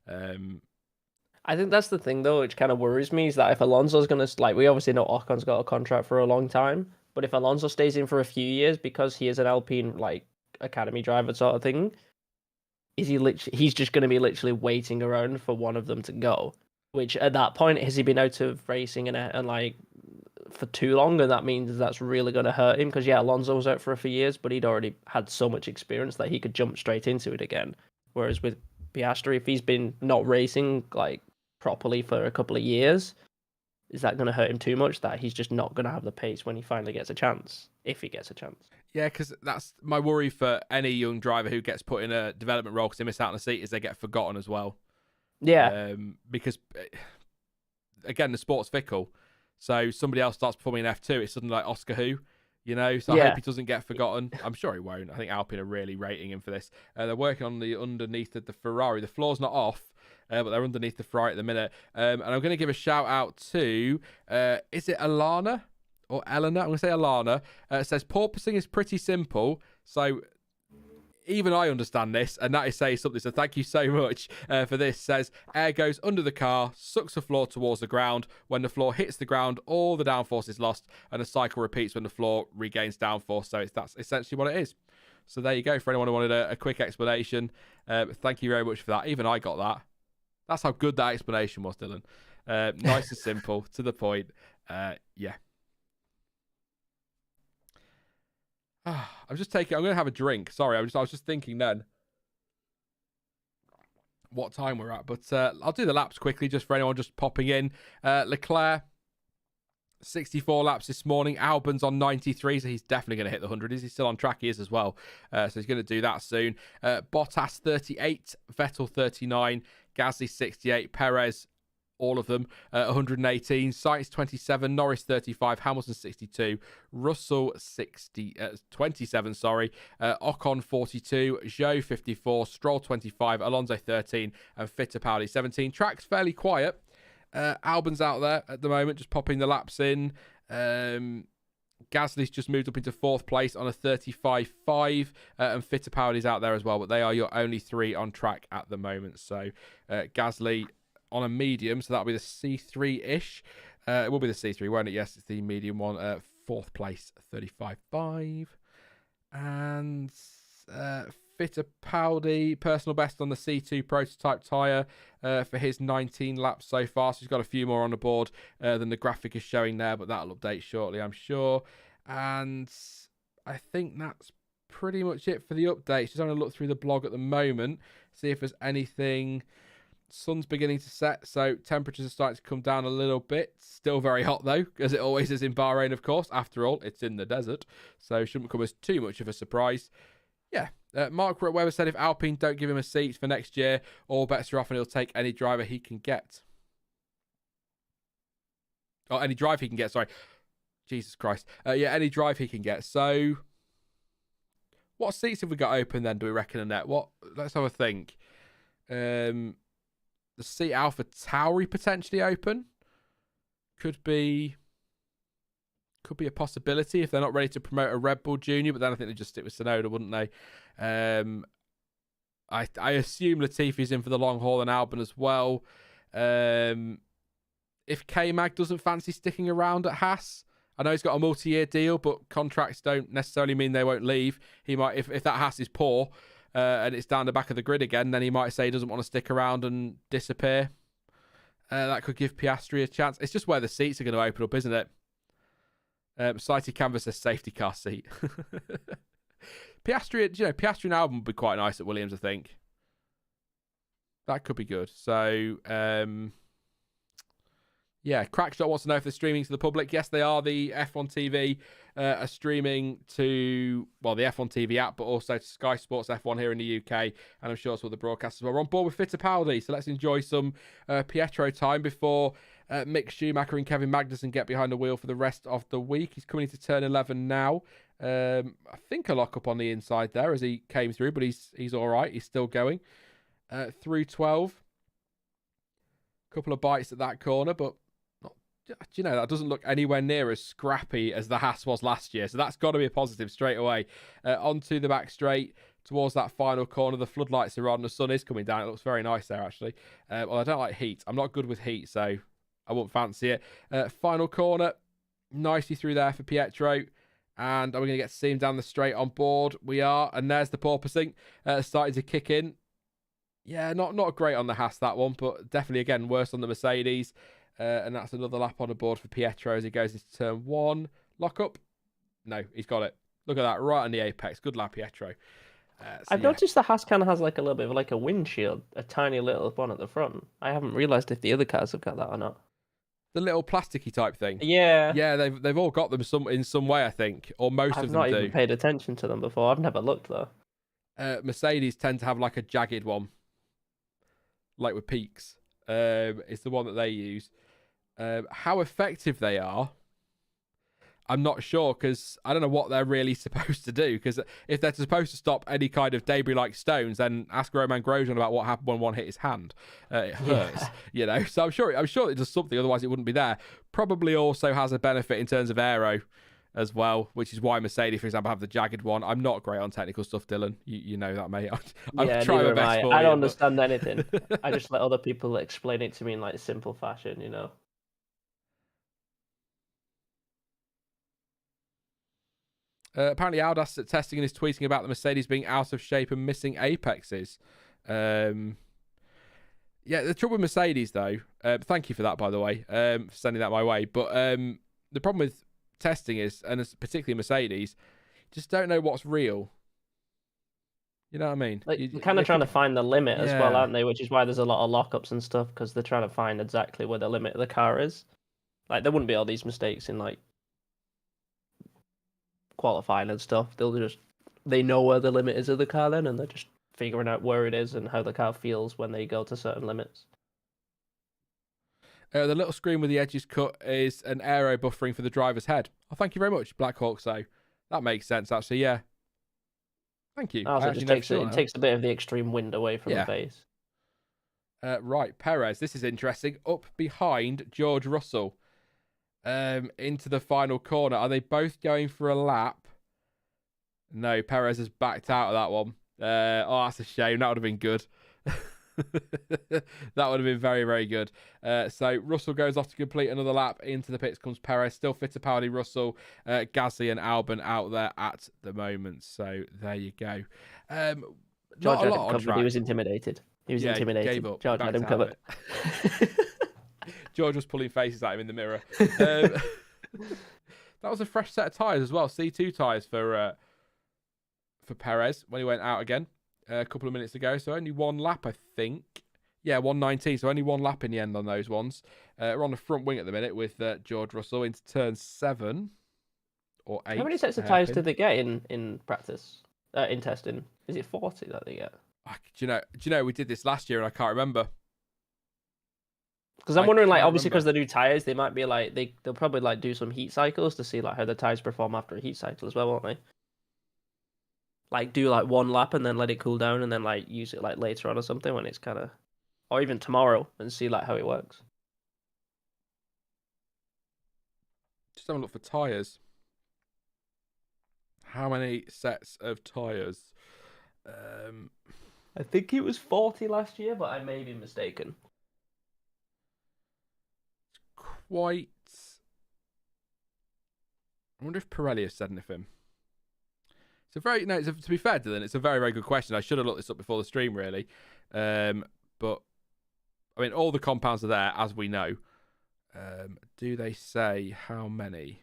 I think that's the thing, though, which kind of worries me, is that if Alonso's going to, like, we obviously know Ocon's got a contract for a long time, but if Alonso stays in for a few years because he is an Alpine, like, academy driver sort of thing, he's just going to be literally waiting around for one of them to go, which at that point, has he been out of racing and like, for too long, and that means that's really going to hurt him, because, yeah, Alonso was out for a few years, but he'd already had so much experience that he could jump straight into it again, whereas with Piastri, if he's been not racing, like, properly for a couple of years, is that going to hurt him too much that he's just not going to have the pace when he finally gets a chance, if he gets a chance? Yeah, because that's my worry for any young driver who gets put in a development role because they miss out on a seat, is they get forgotten as well. Yeah. Because, again, the sport's fickle. So somebody else starts performing in F2, it's suddenly like Oscar who, you know? So I hope he doesn't get forgotten. I'm sure he won't. I think Alpine are really rating him for this. They're working on the underneath of the Ferrari. The floor's not off, but they're underneath the Ferrari at the minute. And I'm going to give a shout out to, is it Alana or Eleanor? I'm going to say Alana. It says, porpoising is pretty simple. So even I understand this, and that is saying something. So thank you so much for this. Says, air goes under the car, sucks the floor towards the ground. When the floor hits the ground, all the downforce is lost, and the cycle repeats when the floor regains downforce. So that's essentially what it is. So there you go. For anyone who wanted a quick explanation, thank you very much for that. Even I got that. That's how good that explanation was, Dylan. Nice and simple, to the point. Yeah. I'm going to have a drink. Sorry, I was just thinking then what time we're at. But I'll do the laps quickly just for anyone just popping in. Leclerc, 64 laps this morning. Albon's on 93, so he's definitely going to hit the 100. Is he still on track? He is as well. So he's going to do that soon. Bottas, 38. Vettel, 39. Gasly, 68. Perez, all of them, 118. Sainz, 27. Norris, 35. Hamilton, 62. Russell, 27, sorry. Ocon, 42. Zhou, 54. Stroll, 25. Alonso, 13. And Fittipaldi, 17. Track's fairly quiet. Albon's out there at the moment, just popping the laps in. Gasly's just moved up into 4th place on a 35.5, and Fittipaldi's out there as well, but they are your only 3 on track at the moment. So Gasly on a medium, so that'll be the C3-ish. It will be the C3, won't it? Yes, it's the medium one. 4th place, 35.5. And Fittipaldi, personal best on the C2 prototype tyre for his 19 laps so far. So he's got a few more on the board than the graphic is showing there, but that'll update shortly, I'm sure. And I think that's pretty much it for the updates. Just having a look through the blog at the moment, see if there's anything. Sun's beginning to set, so temperatures are starting to come down a little bit. Still very hot, though, as it always is in Bahrain, of course. After all, it's in the desert, so shouldn't come as too much of a surprise. Yeah, Mark Webber said if Alpine don't give him a seat for next year, all bets are off and he'll take any driver he can get. Oh, any drive he can get, sorry. Jesus Christ. Yeah, any drive he can get. So, what seats have we got open then, do we reckon, Annette? Let's have a think. The seat Alpha Tauri potentially open. Could be a possibility if they're not ready to promote a Red Bull Junior, but then I think they'd just stick with Tsunoda, wouldn't they? I assume Latifi's in for the long haul and Albon as well. If K-Mag doesn't fancy sticking around at Haas, I know he's got a multi-year deal, but contracts don't necessarily mean they won't leave. He might, if that Haas is poor and it's down the back of the grid again, then he might say he doesn't want to stick around and disappear. That could give Piastri a chance. It's just where the seats are going to open up, isn't it? Sighted Canvas says safety car seat. Piastri and Albon would be quite nice at Williams, I think. That could be good. So, yeah, Crackshot wants to know if they're streaming to the public. Yes, they are. The F1 TV are streaming to, the F1 TV app, but also to Sky Sports F1 here in the UK. And I'm sure it's what the broadcasters are on board with Fittipaldi. So let's enjoy some Pietro time before Mick Schumacher and Kevin Magnussen get behind the wheel for the rest of the week. He's coming into turn 11 now. I think a lock up on the inside there as he came through, but he's all right. He's still going through 12. Couple of bites at that corner, but not you know, that doesn't look anywhere near as scrappy as the Haas was last year. So that's got to be a positive straight away. Onto the back straight towards that final corner. The floodlights are on. The sun is coming down. It looks very nice there, actually. Well, I don't like heat. I'm not good with heat, so I won't fancy it. Final corner. Nicely through there for Pietro. And are we going to get to see him down the straight on board? We are. And there's the porpoising starting to kick in. Yeah, not great on the Haas, that one, but definitely, again, worse on the Mercedes. And that's another lap on the board for Pietro as he goes into turn 1. Lock up. No, he's got it. Look at that, right on the apex. Good lap, Pietro. I've noticed the Haas kind of has like a little bit of like a windshield, a tiny little one at the front. I haven't realised if the other cars have got that or not. The little plasticky type thing. Yeah. Yeah, they've all got them in some way, I think, or most of them do. I've not even paid attention to them before. I've never looked though. Mercedes tend to have like a jagged one, like with peaks. It's the one that they use. How effective they are, I'm not sure, because I don't know what they're really supposed to do. Because if they're supposed to stop any kind of debris-like stones, then ask Roman Grosjean about what happened when one hit his hand. It hurts, you know. So I'm sure it does something. Otherwise, it wouldn't be there. Probably also has a benefit in terms of aero as well, which is why Mercedes, for example, have the jagged one. I'm not great on technical stuff, Dylan. You know that, mate. I'm trying my best for you. I don't understand anything. I just let other people explain it to me in like simple fashion, you know. Apparently, Aldas at testing and is tweeting about the Mercedes being out of shape and missing apexes. Yeah, the trouble with Mercedes, though, thank you for that, by the way, for sending that my way. But the problem with testing is, and particularly Mercedes, just don't know what's real. You know what I mean? Like, they're kind of trying to find the limit as well, aren't they? Which is why there's a lot of lockups and stuff, because they're trying to find exactly where the limit of the car is. Like, there wouldn't be all these mistakes in, like, qualifying and stuff. They know where the limit is of the car then, and they're just figuring out where it is and how the car feels when they go to certain limits. The little screen with the edges cut is an aero buffering for the driver's head. Oh, thank you very much, Black Hawk. So that makes sense, actually. Yeah. Thank you. Also, it takes a bit of the extreme wind away from the face. Right, Perez. This is interesting. Up behind George Russell. Into the final corner. Are they both going for a lap? No, Perez has backed out of that one. Oh, that's a shame. That would have been good. That would have been very, very good. So Russell goes off to complete another lap. Into the pits comes Perez. Still Fittipaldi, Russell, Gasly and Albon out there at the moment. So there you go. George had him covered. He was intimidated. Intimidated. Gave up. George had him covered. George was pulling faces at him in the mirror. That was a fresh set of tyres as well. C2 tyres for Perez when he went out again a couple of minutes ago. So only one lap, I think. Yeah, 1:19. So only one lap in the end on those ones. We're on the front wing at the minute with George Russell into turn 7 or 8. How many sets of tyres did they get in practice? In testing? Is it 40 that they get? Do you know we did this last year and I can't remember. Because I'm wondering, like, obviously because they're new tires, they might be like they'll probably like do some heat cycles to see like how the tires perform after a heat cycle as well, won't they? Like do like one lap and then let it cool down and then like use it like later on or something when it's kind of, or even tomorrow and see like how it works. Just have a look for tires. How many sets of tires? I think it was 40 last year, but I may be mistaken. Quite. I wonder if Pirelli has said anything. To be fair, Dylan, it's a very, very good question. I should have looked this up before the stream, really. But I mean, all the compounds are there, as we know. Do they say how many?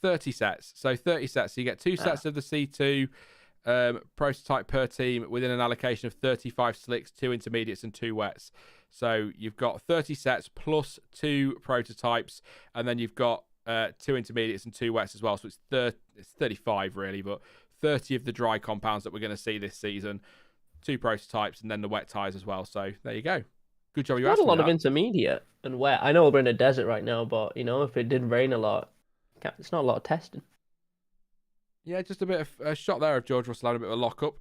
30 sets. So 30 sets. So you get 2 sets of the C2 prototype per team within an allocation of 35 slicks, 2 intermediates and 2 wets. So you've got 30 sets plus 2 prototypes, and then you've got 2 intermediates and 2 wets as well. So it's 35 really, but 30 of the dry compounds that we're going to see this season, 2 prototypes, and then the wet tyres as well. So there you go. Good job. You had a lot of intermediate and wet. I know we're in a desert right now, but you know, if it did rain a lot, it's not a lot of testing. Yeah, just a bit of a shot there of George Russell having a bit of a lock-up.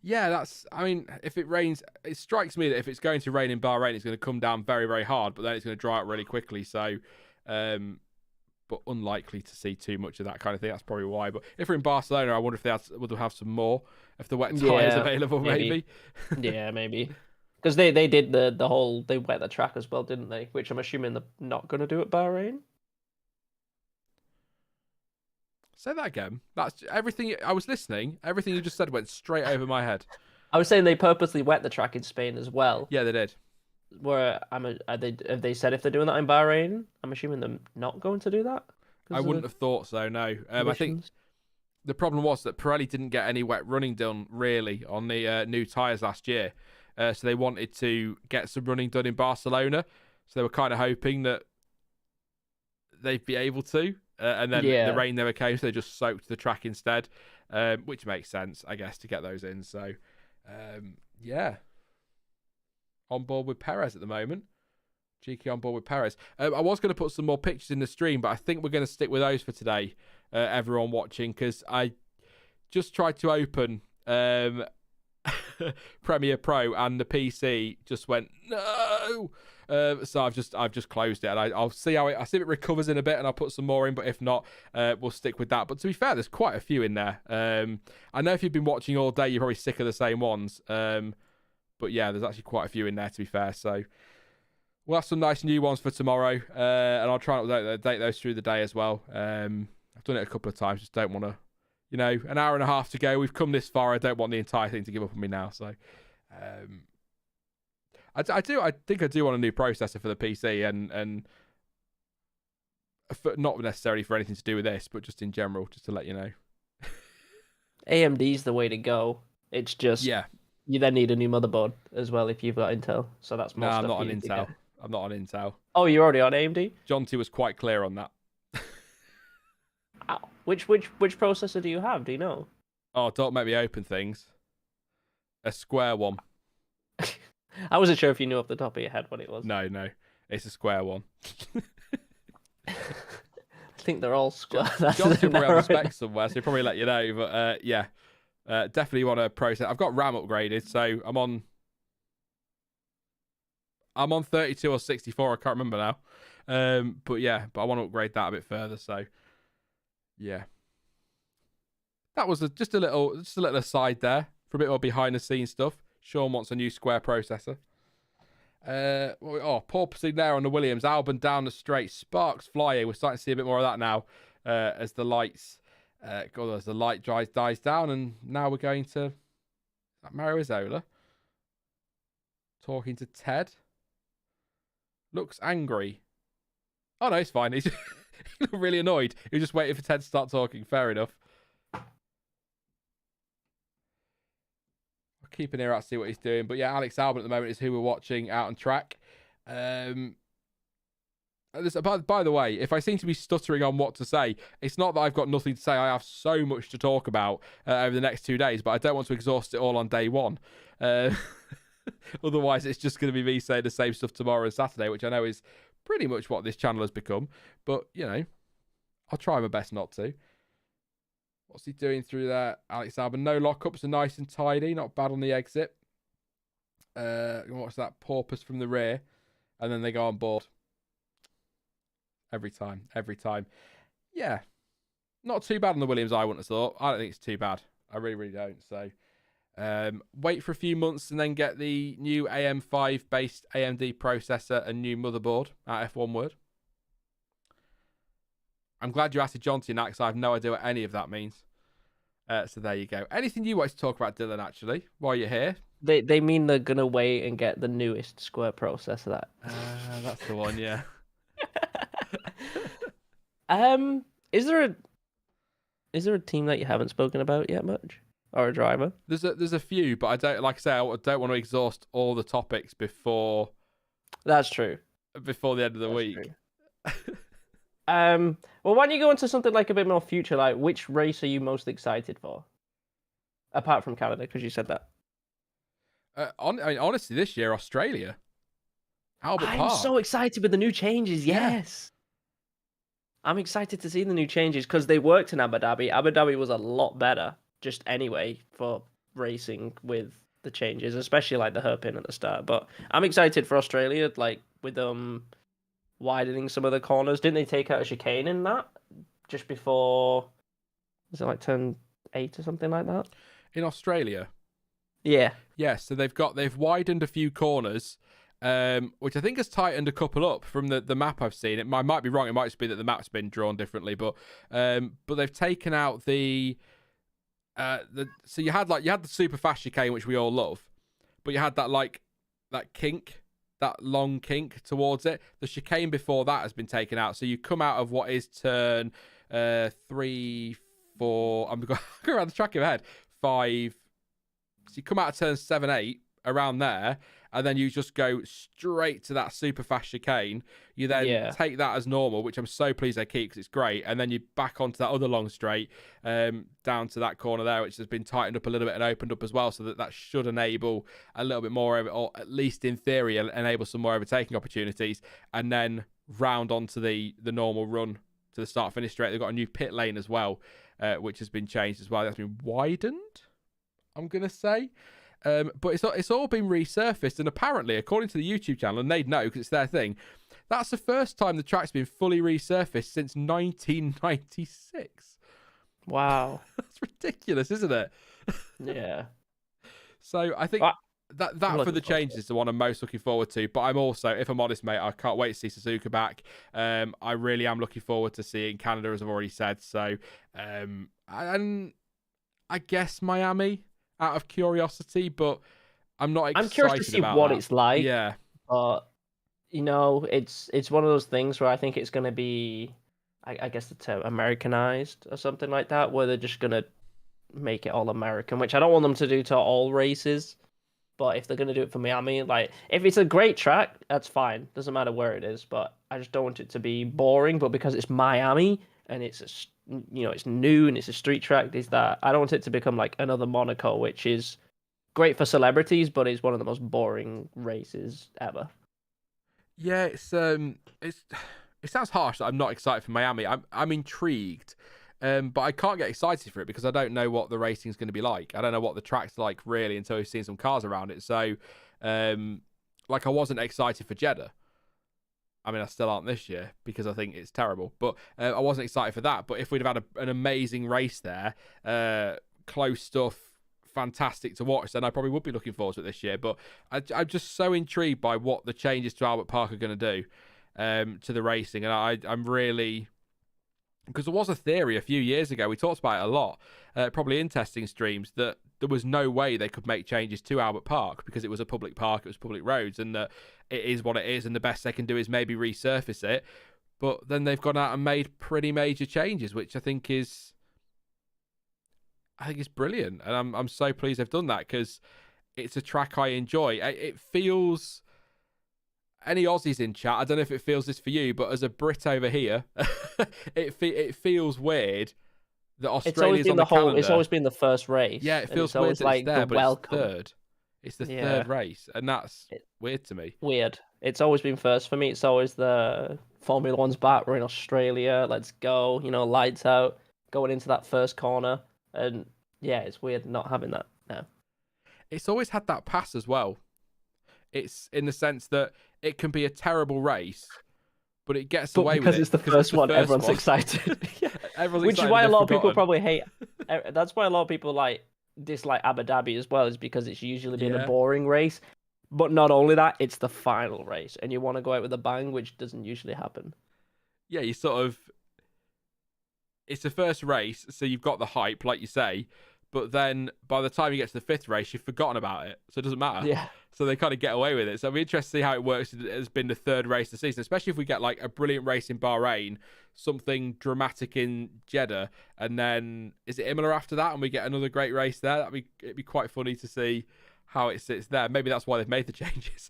Yeah, that's. I mean, if it rains, it strikes me that if it's going to rain in Bahrain, it's going to come down very, very hard, but then it's going to dry out really quickly. So, but unlikely to see too much of that kind of thing. That's probably why. But if we're in Barcelona, I wonder if they would have some more if the wet tyres available. Maybe. Yeah, maybe. Because they did the whole, they wet the track as well, didn't they? Which I'm assuming they're not going to do at Bahrain. Say that again. That's everything. I was listening. Everything you just said went straight over my head. I was saying they purposely wet the track in Spain as well. Yeah, they did. Have they said if they're doing that in Bahrain? I'm assuming they're not going to do that. I wouldn't have thought so. No. I think the problem was that Pirelli didn't get any wet running done really on the new tyres last year. So they wanted to get some running done in Barcelona. So they were kind of hoping that they'd be able to. And then the rain never came, so they just soaked the track instead, which makes sense, I guess, to get those in. So, yeah. On board with Perez at the moment. Cheeky on board with Perez. I was going to put some more pictures in the stream, but I think we're going to stick with those for today, everyone watching, because I just tried to open Premiere Pro and the PC just went, no! So I've just closed it, and I'll see if it recovers in a bit, and I'll put some more in. But if not, we'll stick with that. But to be fair, there's quite a few in there. I know if you've been watching all day, you're probably sick of the same ones. But yeah, there's actually quite a few in there, to be fair. So we'll have some nice new ones for tomorrow, and I'll try and update those through the day as well. I've done it a couple of times. Just don't want to, an hour and a half to go. We've come this far. I don't want the entire thing to give up on me now. So. I think I do want a new processor for the PC, and not necessarily for anything to do with this, but just in general, just to let you know. AMD's the way to go. It's just you then need a new motherboard as well if you've got Intel. So that's more stuff. I'm not on Intel. I'm not on Intel. Oh, you're already on AMD? Jonty was quite clear on that. Which processor do you have? Do you know? Oh, don't make me open things. A square one. I wasn't sure if you knew off the top of your head what it was. No, it's a square one. I think they're all square. John should probably have the specs somewhere, so he'll probably let you know. But yeah, definitely want to process. I've got RAM upgraded, so I'm on 32 or 64. I can't remember now. But I want to upgrade that a bit further. So yeah, that was just a little aside there for a bit more behind the scenes stuff. Sean wants a new square processor. Porpoising there on the Williams. Albon down the straight. Sparks flying. We're starting to see a bit more of that now as the lights as the light dies down. And now we're going to Mario Isola talking to Ted. Looks angry. Oh no, it's fine. He's really annoyed. He was just waiting for Ted to start talking. Fair enough. Keep an ear out to see what he's doing. But yeah, Alex Albon at the moment is who we're watching out on track. By the way, if I seem to be stuttering on what to say, it's not that I've got nothing to say. I have so much to talk about over the next 2 days, but I don't want to exhaust it all on day one. Otherwise, it's just going to be me saying the same stuff tomorrow and Saturday, which I know is pretty much what this channel has become. But, I'll try my best not to. What's he doing through there? Alex Albon. No lockups are nice and tidy. Not bad on the exit. What's that? Porpoise from the rear. And then they go on board. Every time. Yeah. Not too bad on the Williams, I wouldn't have thought. I don't think it's too bad. I really, really don't. So, wait for a few months and then get the new AM5-based AMD processor and new motherboard at F1 Word. I'm glad you asked Jonty and that because I have no idea what any of that means. So there you go. Anything you want to talk about, Dylan, actually, while you're here? They mean they're going to wait and get the newest Square processor. That's the one, yeah. Is there a team that you haven't spoken about yet much? Or a driver? There's a few, but I don't want to exhaust all the topics before... That's true. Before the end of the week. Well, why don't you go into something like a bit more future, like which race are you most excited for? Apart from Canada, because you said that. Honestly, this year, Australia. Albert Park. I'm so excited with the new changes, yes. Yeah. I'm excited to see the new changes because they worked in Abu Dhabi. Abu Dhabi was a lot better, just anyway, for racing with the changes, especially like the hairpin at the start. But I'm excited for Australia, like with widening some of the corners. Didn't they take out a chicane in that just before? Was it like turn 8 or something like that? In Australia? Yeah. Yeah, so they've widened a few corners, which I think has tightened a couple up from the map I've seen. I might be wrong. It might just be that the map's been drawn differently, but they've taken out so you had the super fast chicane, which we all love, but you had that kink, that long kink towards it. The chicane before that has been taken out, so you come out of what is turn 3, 4. I'm going around the track in my head. 5. So you come out of turn 7, 8 around there, and then you just go straight to that super fast chicane. You then take that as normal, which I'm so pleased they keep because it's great. And then you back onto that other long straight down to that corner there, which has been tightened up a little bit and opened up as well. So that should enable a little bit more, or at least in theory, enable some more overtaking opportunities. And then round onto the normal run to the start-finish straight. They've got a new pit lane as well, which has been changed as well. That's been widened, I'm going to say. But it's all been resurfaced, and apparently, according to the YouTube channel, and they'd know because it's their thing, that's the first time the track's been fully resurfaced since 1996. Wow. That's ridiculous, isn't it? Yeah. So I think that for the changes is the one I'm most looking forward to. But I'm also, if I'm honest, mate, I can't wait to see Suzuka back. I really am looking forward to seeing Canada, as I've already said. So, and I guess Miami, out of curiosity, but I'm not excited. I'm curious to see what it's like. Yeah. But, it's one of those things where I think it's going to be, I guess the term, Americanized or something like that, where they're just going to make it all American, which I don't want them to do to all races. But if they're going to do it for Miami, like, if it's a great track, that's fine. Doesn't matter where it is. But I just don't want it to be boring. But because it's Miami and it's it's new and it's a street track, I don't want it to become like another Monaco, which is great for celebrities, but is one of the most boring races ever. Yeah, it sounds harsh that I'm not excited for Miami. I'm intrigued, but I can't get excited for it because I don't know what the racing's going to be like. I don't know what the track's like really until we've seen some cars around it. So, I wasn't excited for Jeddah. I mean, I still aren't this year because I think it's terrible. But I wasn't excited for that. But if we'd have had an amazing race there, close stuff, fantastic to watch, then I probably would be looking forward to it this year. But I'm just so intrigued by what the changes to Albert Park are going to do to the racing. And I'm really... Because there was a theory a few years ago, we talked about it a lot, probably in testing streams, that there was no way they could make changes to Albert Park because it was a public park, it was public roads, and that it is what it is, and the best they can do is maybe resurface it. But then they've gone out and made pretty major changes, which I think is brilliant, and I'm so pleased they've done that because it's a track I enjoy. It feels... Any Aussies in chat, I don't know if it feels this for you, but as a Brit over here, it feels weird that Australia's on the calendar. It's always been the first race. Yeah, it feels weird that like it's there, but welcome. it's third. It's the third race, and that's weird to me. Weird. It's always been first for me. It's always the Formula One's back. We're in Australia. Let's go. Lights out. Going into that first corner, and yeah, it's weird not having that now. It's always had that pass as well. It's in the sense that it can be a terrible race, but it gets away with it. Because it's the first one, everyone's excited. Which is why a lot of people probably hate... That's why a lot of people dislike Abu Dhabi as well, is because it's usually been a boring race. But not only that, it's the final race, and you want to go out with a bang, which doesn't usually happen. Yeah, you sort of... It's the first race, so you've got the hype, like you say, but then by the time you get to the fifth race, you've forgotten about it, so it doesn't matter. Yeah. So they kind of get away with it. So I'm interested to see how it works. It has been the third race of the season, especially if we get like a brilliant race in Bahrain, something dramatic in Jeddah, and then is it Imola after that, and we get another great race there. It'd be quite funny to see how it sits there. Maybe that's why they've made the changes.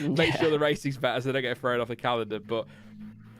Make sure the racing's better so they don't get thrown off the calendar. But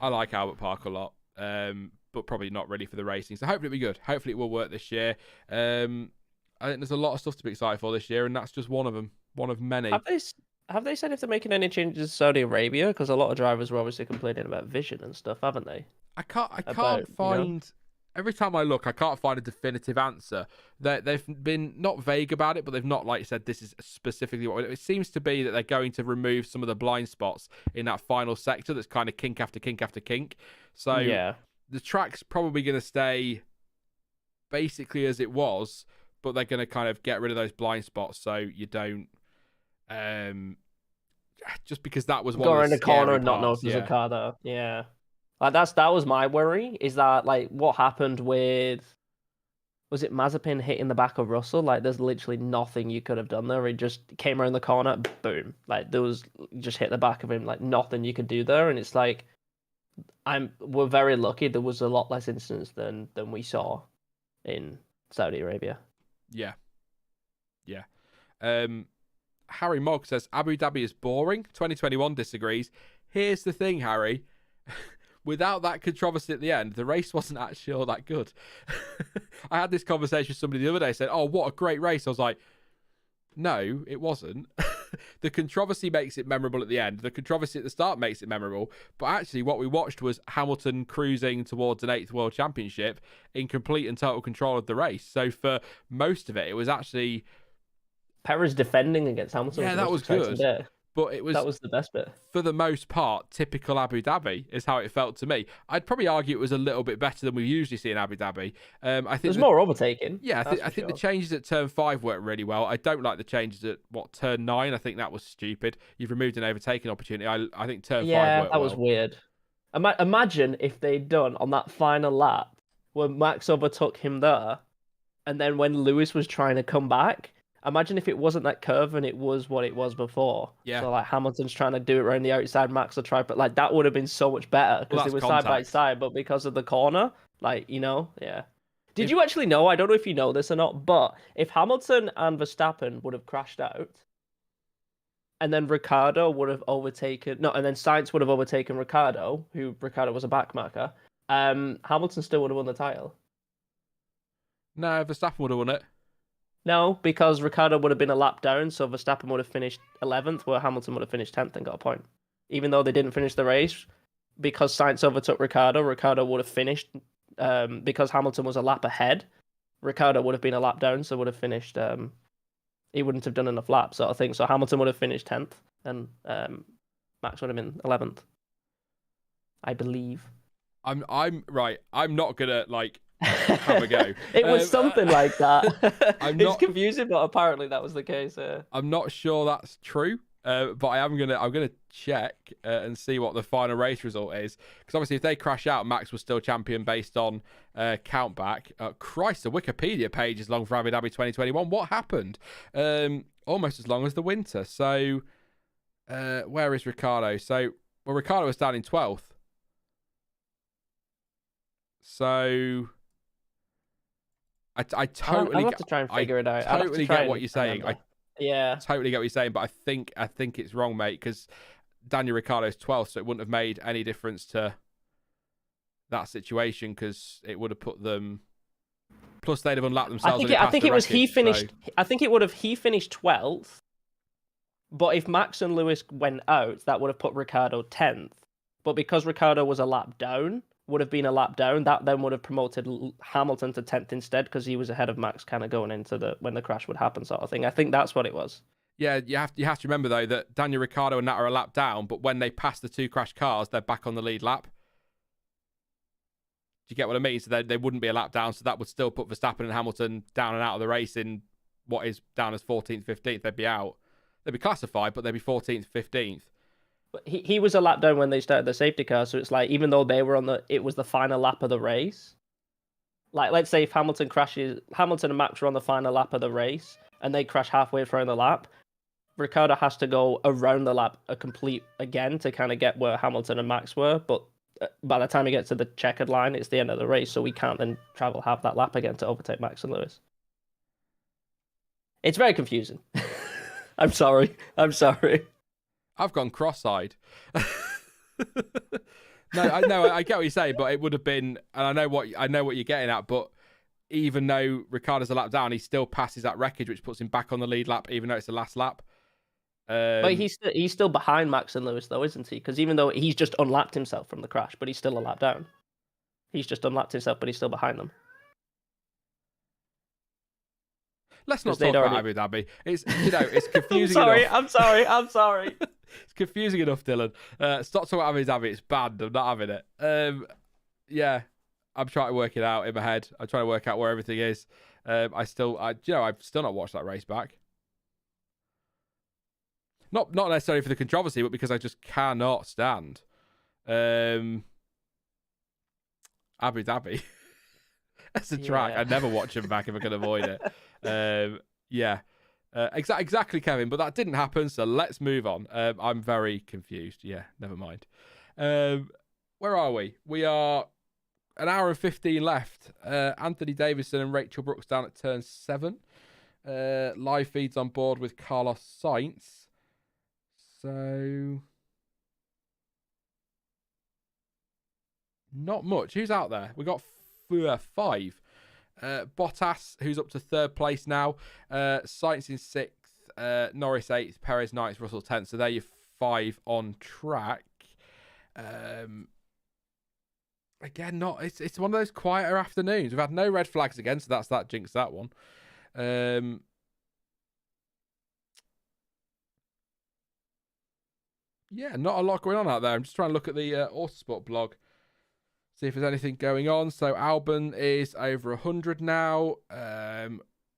I like Albert Park a lot, but probably not really for the racing. So hopefully it'll be good. Hopefully it will work this year. I think there's a lot of stuff to be excited for this year, and that's just one of them. One of many. Have they said if they're making any changes to Saudi Arabia? Because a lot of drivers were obviously complaining about vision and stuff, haven't they? I can't find every time I look, I can't find a definitive answer. They've been not vague about it, but they've not like said this is specifically what it seems to be, that they're going to remove some of the blind spots in that final sector that's kind of kink after kink after kink. So the track's probably going to stay basically as it was, but they're going to kind of get rid of those blind spots so you don't just because that was one go of around the the corner scary and not parts, notice a car there. Yeah. Like that was my worry, is that like what happened with, was it Mazepin hitting the back of Russell? Like there's literally nothing you could have done there. It just came around the corner, boom. Like there was, just hit the back of him, like nothing you could do there. And it's like we're very lucky there was a lot less incidents than we saw in Saudi Arabia. Yeah. Harry Mogg says Abu Dhabi is boring. 2021 disagrees. Here's the thing, Harry. Without that controversy at the end, the race wasn't actually all that good. I had this conversation with somebody the other day, said, "Oh, what a great race." I was like, no, it wasn't. The controversy makes it memorable at the end. The controversy at the start makes it memorable. But actually, what we watched was Hamilton cruising towards an 8th World Championship in complete and total control of the race. So for most of it, it was actually... Perez defending against Hamilton. Yeah, that was good. But that was the best bit. For the most part, typical Abu Dhabi is how it felt to me. I'd probably argue it was a little bit better than we usually see in Abu Dhabi. I think there's more overtaking. Yeah, I think the changes at turn 5 worked really well. I don't like the changes at turn 9. I think that was stupid. You've removed an overtaking opportunity. I think turn 5 worked that well. was weird. Imagine if they'd done on that final lap when Max overtook him there, and then when Lewis was trying to come back. Imagine if it wasn't that curve and it was what it was before. Yeah. So like Hamilton's trying to do it around the outside, Max will try, but like that would have been so much better because they were side by side. But because of the corner, like Did you actually know? I don't know if you know this or not, but if Hamilton and Verstappen would have crashed out, and then Ricciardo would have overtaken and then Sainz would have overtaken Ricciardo, who Ricciardo was a backmarker, Hamilton still would have won the title. No, Verstappen would have won it. No, because Ricciardo would have been a lap down, so Verstappen would have finished 11th, where Hamilton would have finished 10th and got a point. Even though they didn't finish the race, because Sainz overtook Ricciardo would have finished, because Hamilton was a lap ahead, Ricciardo would have been a lap down, so would have finished, he wouldn't have done enough laps, sort of thing. So Hamilton would have finished 10th, and Max would have been 11th. I believe. I'm right. I'm not going to, have a go. It was something like that. It's confusing, but apparently that was the case. I'm not sure that's true, but I'm gonna check and see what the final race result is, because obviously if they crash out, Max was still champion based on countback. Christ, the Wikipedia page is long for Abu Dhabi 2021. What happened? Almost as long as the winter. So where is Ricciardo? Ricciardo was down in 12th. So I totally I'll have to try and figure it out. I totally get what you're saying. Totally get what you're saying, but I think it's wrong, mate, because Daniel Ricciardo's 12th, so it wouldn't have made any difference to that situation, because it would have put them. Plus, they'd have unlapped themselves. I think he finished 12th, but if Max and Lewis went out, that would have put Ricciardo 10th. But because Ricciardo was a lap down. That then would have promoted Hamilton to 10th instead, because he was ahead of Max, kind of going into when the crash would happen, sort of thing. I think that's what it was. Yeah, you have to remember though that Daniel Ricciardo and Nat are a lap down, but when they pass the two crashed cars, they're back on the lead lap. Do you get what I mean? So they wouldn't be a lap down, so that would still put Verstappen and Hamilton down and out of the race in what is down as 14th, 15th. They'd be out. They'd be classified, but they'd be 14th, 15th. He was a lap down when they started the safety car, so it's like, even though they were it was the final lap of the race. Like, let's say if Hamilton and Max were on the final lap of the race, and they crash halfway through the lap, Ricciardo has to go around the lap again to kind of get where Hamilton and Max were, but by the time he gets to the checkered line, it's the end of the race, so we can't then travel half that lap again to overtake Max and Lewis. It's very confusing. I'm sorry. I've gone cross-eyed. No, I get what you're saying, but it would have been, and I know what you're getting at, but even though Ricciardo's a lap down, he still passes that wreckage, which puts him back on the lead lap, even though it's the last lap. But he's still behind Max and Lewis, though, isn't he? Because even though he's just unlapped himself from the crash, but he's still a lap down. He's just unlapped himself, but he's still behind them. Let's not talk about Abu Dhabi. It's it's confusing I'm sorry. It's confusing enough, Dylan. Stop talking about Abu Dhabi. It's banned. I'm not having it. Yeah, I'm trying to work it out in my head. I'm trying to work out where everything is. I've still not watched that race back. Not necessarily for the controversy, but because I just cannot stand Abu Dhabi. That's a track. I never watch him back if I can avoid it. Exactly, Kevin. But that didn't happen, so let's move on. I'm very confused. Yeah, never mind. Where are we? We are an hour and 15 left. Anthony Davison and Rachel Brooks down at turn 7. Live feeds on board with Carlos Sainz. So not much. Who's out there? We got 5. Bottas, who's up to 3rd place now. Sainz in 6th. Norris 8th. Perez 9th. Russell 10th. So they're your 5 on track. Again, it's one of those quieter afternoons. We've had no red flags again, so that jinxed that one. Yeah, not a lot going on out there. I'm just trying to look at the Autosport blog, see if there's anything going on. So Albon is over 100 now,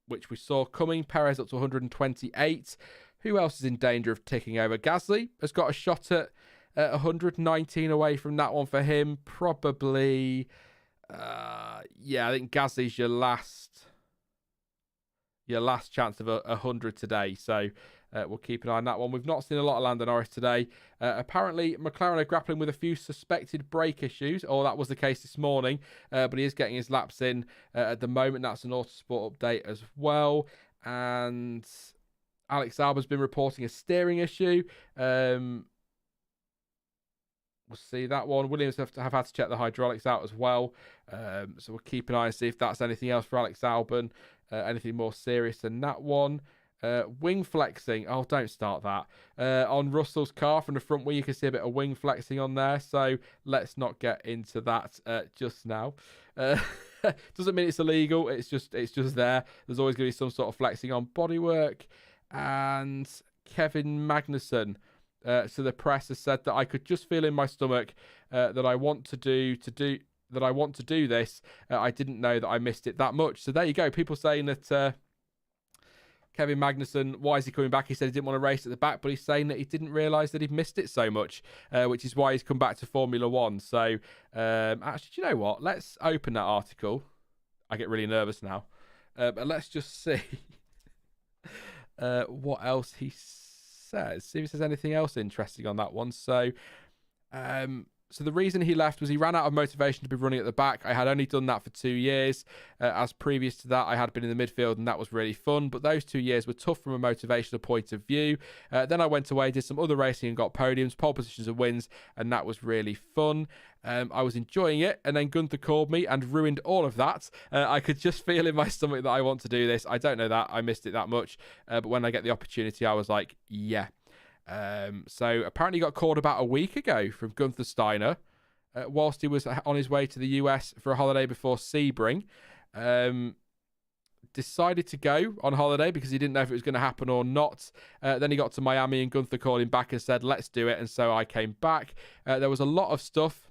which we saw coming. Perez up to 128. Who else is in danger of ticking over? Gasly has got a shot at 119 away from that one for him. Probably, I think Gasly's your last chance of 100 today. So we'll keep an eye on that one. We've not seen a lot of Lando Norris today. Apparently, McLaren are grappling with a few suspected brake issues, or that was the case this morning, but he is getting his laps in at the moment. That's an Autosport update as well. And Alex Alba's been reporting a steering issue. We'll see that one. Williams have had to check the hydraulics out as well. So we'll keep an eye and see if that's anything else for Alex Albon. Anything more serious than that one. Wing flexing. Oh, don't start that. On Russell's car from the front wing, you can see a bit of wing flexing on there. So let's not get into that just now. Doesn't mean it's illegal. It's just there. There's always going to be some sort of flexing on bodywork. And Kevin Magnussen. So the press has said that I could just feel in my stomach that I want to do this. I didn't know that I missed it that much. So there you go. People saying that Kevin Magnussen, why is he coming back? He said he didn't want to race at the back, but he's saying that he didn't realise that he'd missed it so much, which is why he's come back to Formula One. So actually, do you know what? Let's open that article. I get really nervous now. But let's just see what else he says. See if he says anything else interesting on that one. So the reason he left was he ran out of motivation to be running at the back. I had only done that for 2 years. As previous to that, I had been in the midfield and that was really fun. But those 2 years were tough from a motivational point of view. Then I went away, did some other racing and got podiums, pole positions and wins. And that was really fun. I was enjoying it. And then Gunther called me and ruined all of that. I could just feel in my stomach that I want to do this. I don't know that I missed it that much. But when I get the opportunity, I was like, yeah. So apparently got called about a week ago from Gunther Steiner whilst he was on his way to the US for a holiday before Sebring. Decided to go on holiday because he didn't know if it was going to happen or not. Then he got to Miami and Gunther called him back and said, let's do it. And so I came back. There was a lot of stuff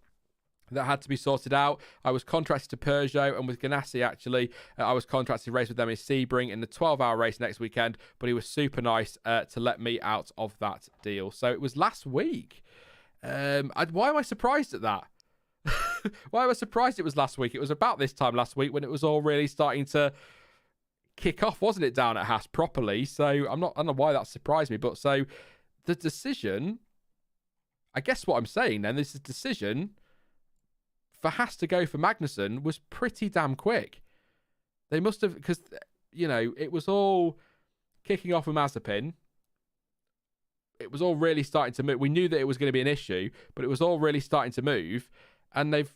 that had to be sorted out. I was contracted to Peugeot, and with Ganassi, actually, I was contracted to race with them in Sebring in the 12-hour race next weekend, but he was super nice to let me out of that deal. So it was last week. Why am I surprised at that? Why am I surprised it was last week? It was about this time last week when it was all really starting to kick off, wasn't it, down at Haas properly? So I don't know why that surprised me, but so the decision, I guess what I'm saying then, this decision for Haas to go for Magnussen was pretty damn quick. They must have, because, it was all kicking off with Mazepin. It was all really starting to move. We knew that it was going to be an issue, but it was all really starting to move, and they've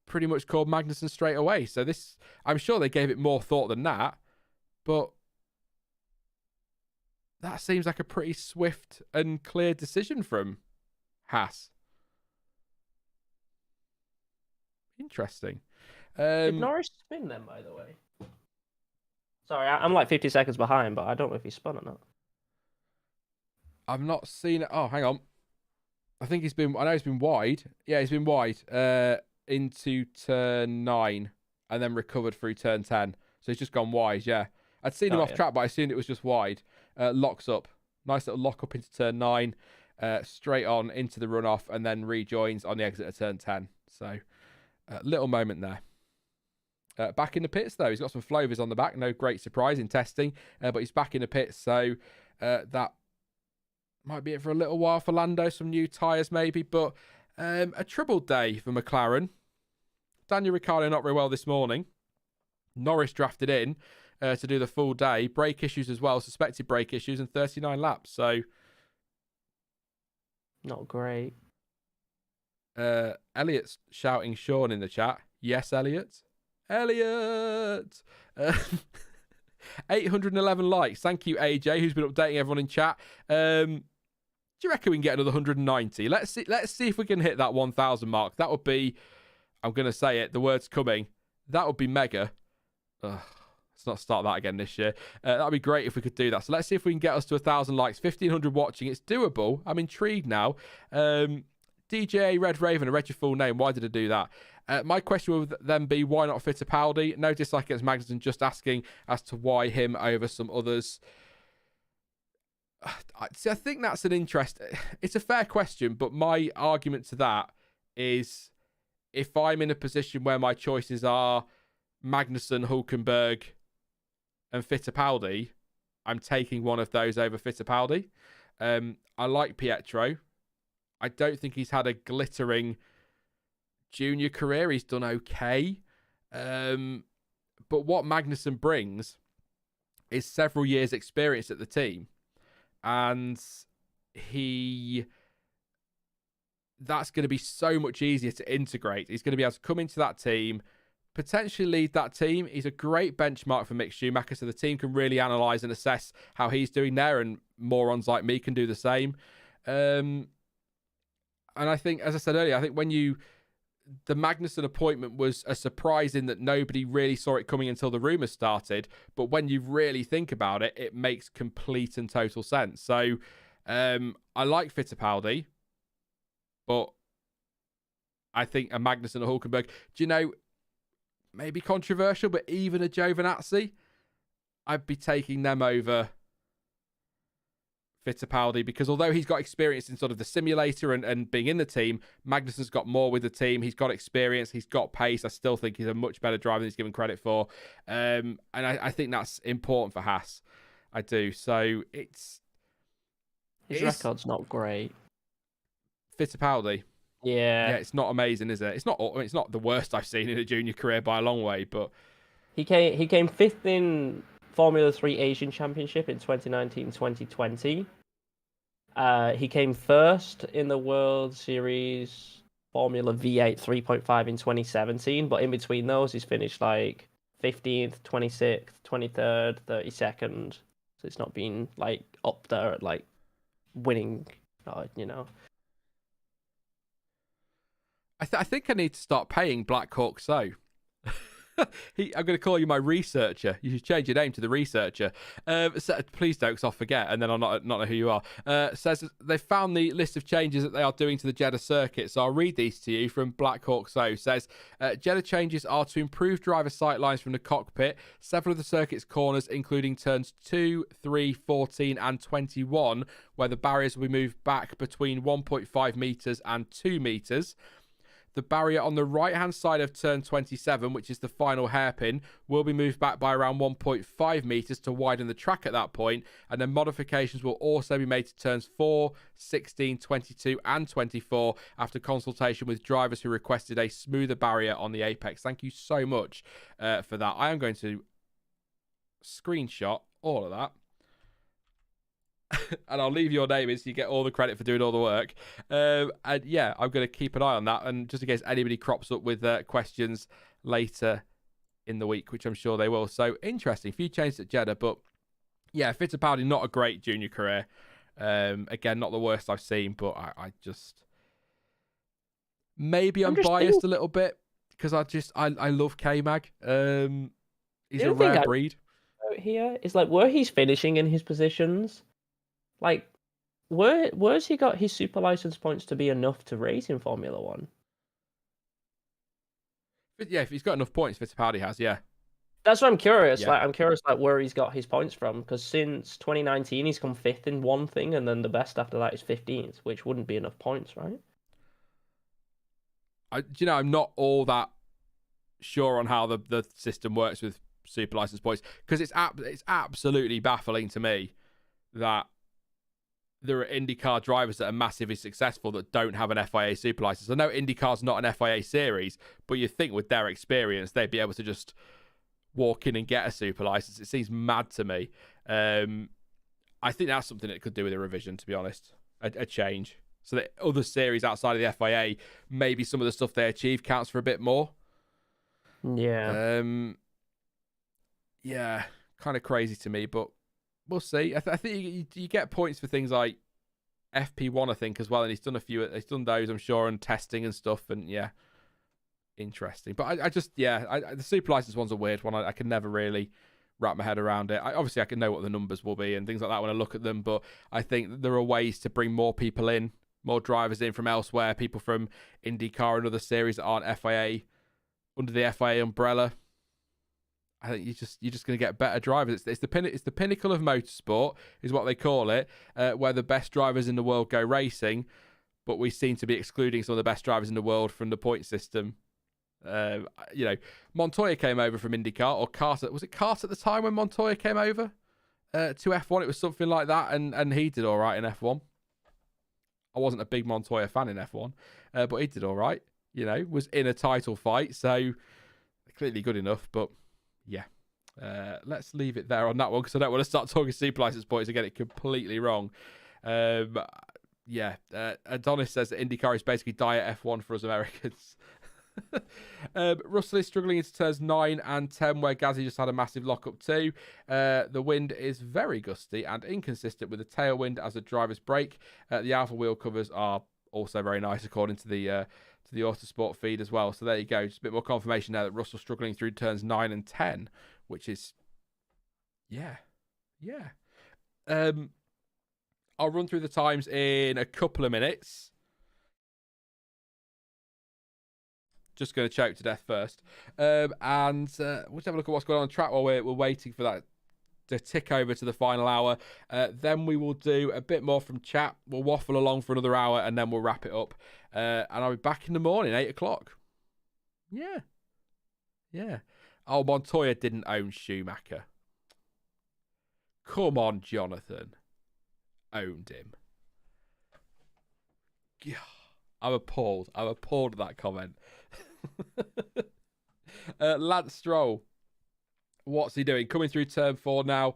pretty much called Magnussen straight away. So this, I'm sure they gave it more thought than that, but that seems like a pretty swift and clear decision from Haas. Interesting. Did Norris spin then, by the way? Sorry, I'm like 50 seconds behind, but I don't know if he spun or not. I've not seen it. Oh, hang on. I know he's been wide. Yeah, he's been wide into turn 9 and then recovered through turn 10. So he's just gone wide, yeah. I'd seen him off track, but I assumed it was just wide. Locks up. Nice little lock up into turn 9. Straight on into the runoff and then rejoins on the exit of turn 10. So, little moment there. Back in the pits, though. He's got some Flovers on the back. No great surprise in testing, but he's back in the pits. So, that might be it for a little while for Lando. Some new tyres, maybe. But a troubled day for McLaren. Daniel Ricciardo not very well this morning. Norris drafted in to do the full day. Brake issues as well. Suspected brake issues and 39 laps. So, not great. Elliot's shouting Sean in the chat. Yes, Elliot. 811 likes. Thank you, AJ, who's been updating everyone in chat. Do you reckon we can get another 190? Let's see if we can hit that 1,000 mark. That would be, I'm going to say it, the word's coming. That would be mega. Let's not start that again this year. That would be great if we could do that. So let's see if we can get us to 1,000 likes. 1,500 watching. It's doable. I'm intrigued now. DJ Red Raven, I read your full name. Why did I do that? My question would then be, why not Fittipaldi? No dislike against Magnussen, just asking as to why him over some others. See, I think that's an interest. It's a fair question, but my argument to that is if I'm in a position where my choices are Magnussen, Hülkenberg, and Fittipaldi, I'm taking one of those over Fittipaldi. I like Pietro. I don't think he's had a glittering junior career. He's done okay. But what Magnussen brings is several years' experience at the team. And that's going to be so much easier to integrate. He's going to be able to come into that team, potentially lead that team. He's a great benchmark for Mick Schumacher, so the team can really analyse and assess how he's doing there, and morons like me can do the same. And I think, as I said earlier, I think the Magnussen appointment was a surprise in that nobody really saw it coming until the rumours started. But when you really think about it, it makes complete and total sense. So I like Fittipaldi, but I think a Magnussen or Hülkenberg, do you know, maybe controversial, but even a Giovinazzi, I'd be taking them over Fittipaldi, because although he's got experience in sort of the simulator and being in the team, Magnussen's got more with the team. He's got experience, he's got pace. I still think he's a much better driver than he's given credit for. And I think that's important for Haas. I do. So his record's not great. Fittipaldi. Yeah, it's not amazing, is it? It's not the worst I've seen in a junior career by a long way, but he came fifth in Formula 3 Asian Championship in 2019-2020. He came first in the World Series Formula V8 3.5 in 2017, but in between those, he's finished like 15th, 26th, 23rd, 32nd. So it's not been like up there at like winning, you know. I think I need to start paying Black Hawk So. I'm going to call you my researcher. You should change your name to the researcher. So, please don't, because I'll forget, and then I'll not know who you are. Says they found the list of changes that they are doing to the Jeddah circuit. So I'll read these to you from Black Hawk So. Says Jeddah changes are to improve driver sight lines from the cockpit. Several of the circuit's corners, including turns 2, 3, 14, and 21, where the barriers will be moved back between 1.5 metres and 2 metres. The barrier on the right-hand side of turn 27, which is the final hairpin, will be moved back by around 1.5 metres to widen the track at that point, and then modifications will also be made to turns 4, 16, 22 and 24 after consultation with drivers who requested a smoother barrier on the apex. Thank you so much for that. I am going to screenshot all of that. And I'll leave your name in so you get all the credit for doing all the work. And yeah, I'm going to keep an eye on that. And just in case anybody crops up with questions later in the week, which I'm sure they will. So interesting. Few changes at Jeddah. But yeah, Fittipaldi, not a great junior career. Again, not the worst I've seen. But I just... Maybe I'm biased a little bit because I love K-Mag. He's The a other thing rare I breed. note here is like where he's finishing in his positions, like where's he got his super license points to be enough to race in Formula One? But yeah, if he's got enough points, Fittipaldi has, yeah. That's what I'm curious. Yeah. Like, I'm curious, like, where he's got his points from. Because since 2019, he's come 5th in one thing, and then the best after that is 15th, which wouldn't be enough points, right? I'm not all that sure on how the system works with super license points, because it's absolutely baffling to me that there are IndyCar drivers that are massively successful that don't have an FIA super license. I know IndyCar's not an FIA series, but you think with their experience, they'd be able to just walk in and get a super license. It seems mad to me. I think that's something that could do with a revision, to be honest, a change, so that other series outside of the FIA, maybe some of the stuff they achieve counts for a bit more. Yeah. Yeah, kind of crazy to me, but we'll see. I think you get points for things like FP1, I think, as well, and he's done those, I'm sure, and testing and stuff, and yeah, interesting. But the super license one's a weird one. I can never really wrap my head around it. Obviously I can know what the numbers will be and things like that when I look at them, but I think there are ways to bring more people in, more drivers in from elsewhere, people from IndyCar and other series that aren't FIA, under the FIA umbrella. I think you're just going to get better drivers. It's the pinnacle of motorsport, is what they call it, where the best drivers in the world go racing, but we seem to be excluding some of the best drivers in the world from the point system. Montoya came over from IndyCar, or Carter. Was it Carter at the time when Montoya came over to F1? It was something like that, and he did all right in F1. I wasn't a big Montoya fan in F1, but he did all right. Was in a title fight, so clearly good enough. But yeah, let's leave it there on that one, because I don't want to start talking super license points and get it completely wrong. Adonis says that IndyCar is basically diet F1 for us Americans. Russell is struggling into turns 9 and 10, where Gazzy just had a massive lockup too. The wind is very gusty and inconsistent with the tailwind as a driver's brake. The alpha wheel covers are also very nice, according to the Autosport feed as well. So there you go, just a bit more confirmation there that Russell's struggling through turns 9 and 10, which is yeah. I'll run through the times in a couple of minutes. Just going to choke to death first. We'll just have a look at what's going on the track while we're waiting for that to tick over to the final hour. Then we will do a bit more from chat. We'll waffle along for another hour, and then we'll wrap it up. And I'll be back in the morning, 8 o'clock. Yeah. Oh, Montoya didn't own Schumacher. Come on, Jonathan. Owned him. I'm appalled. At that comment. Lance Stroll, what's he doing? Coming through turn 4 now.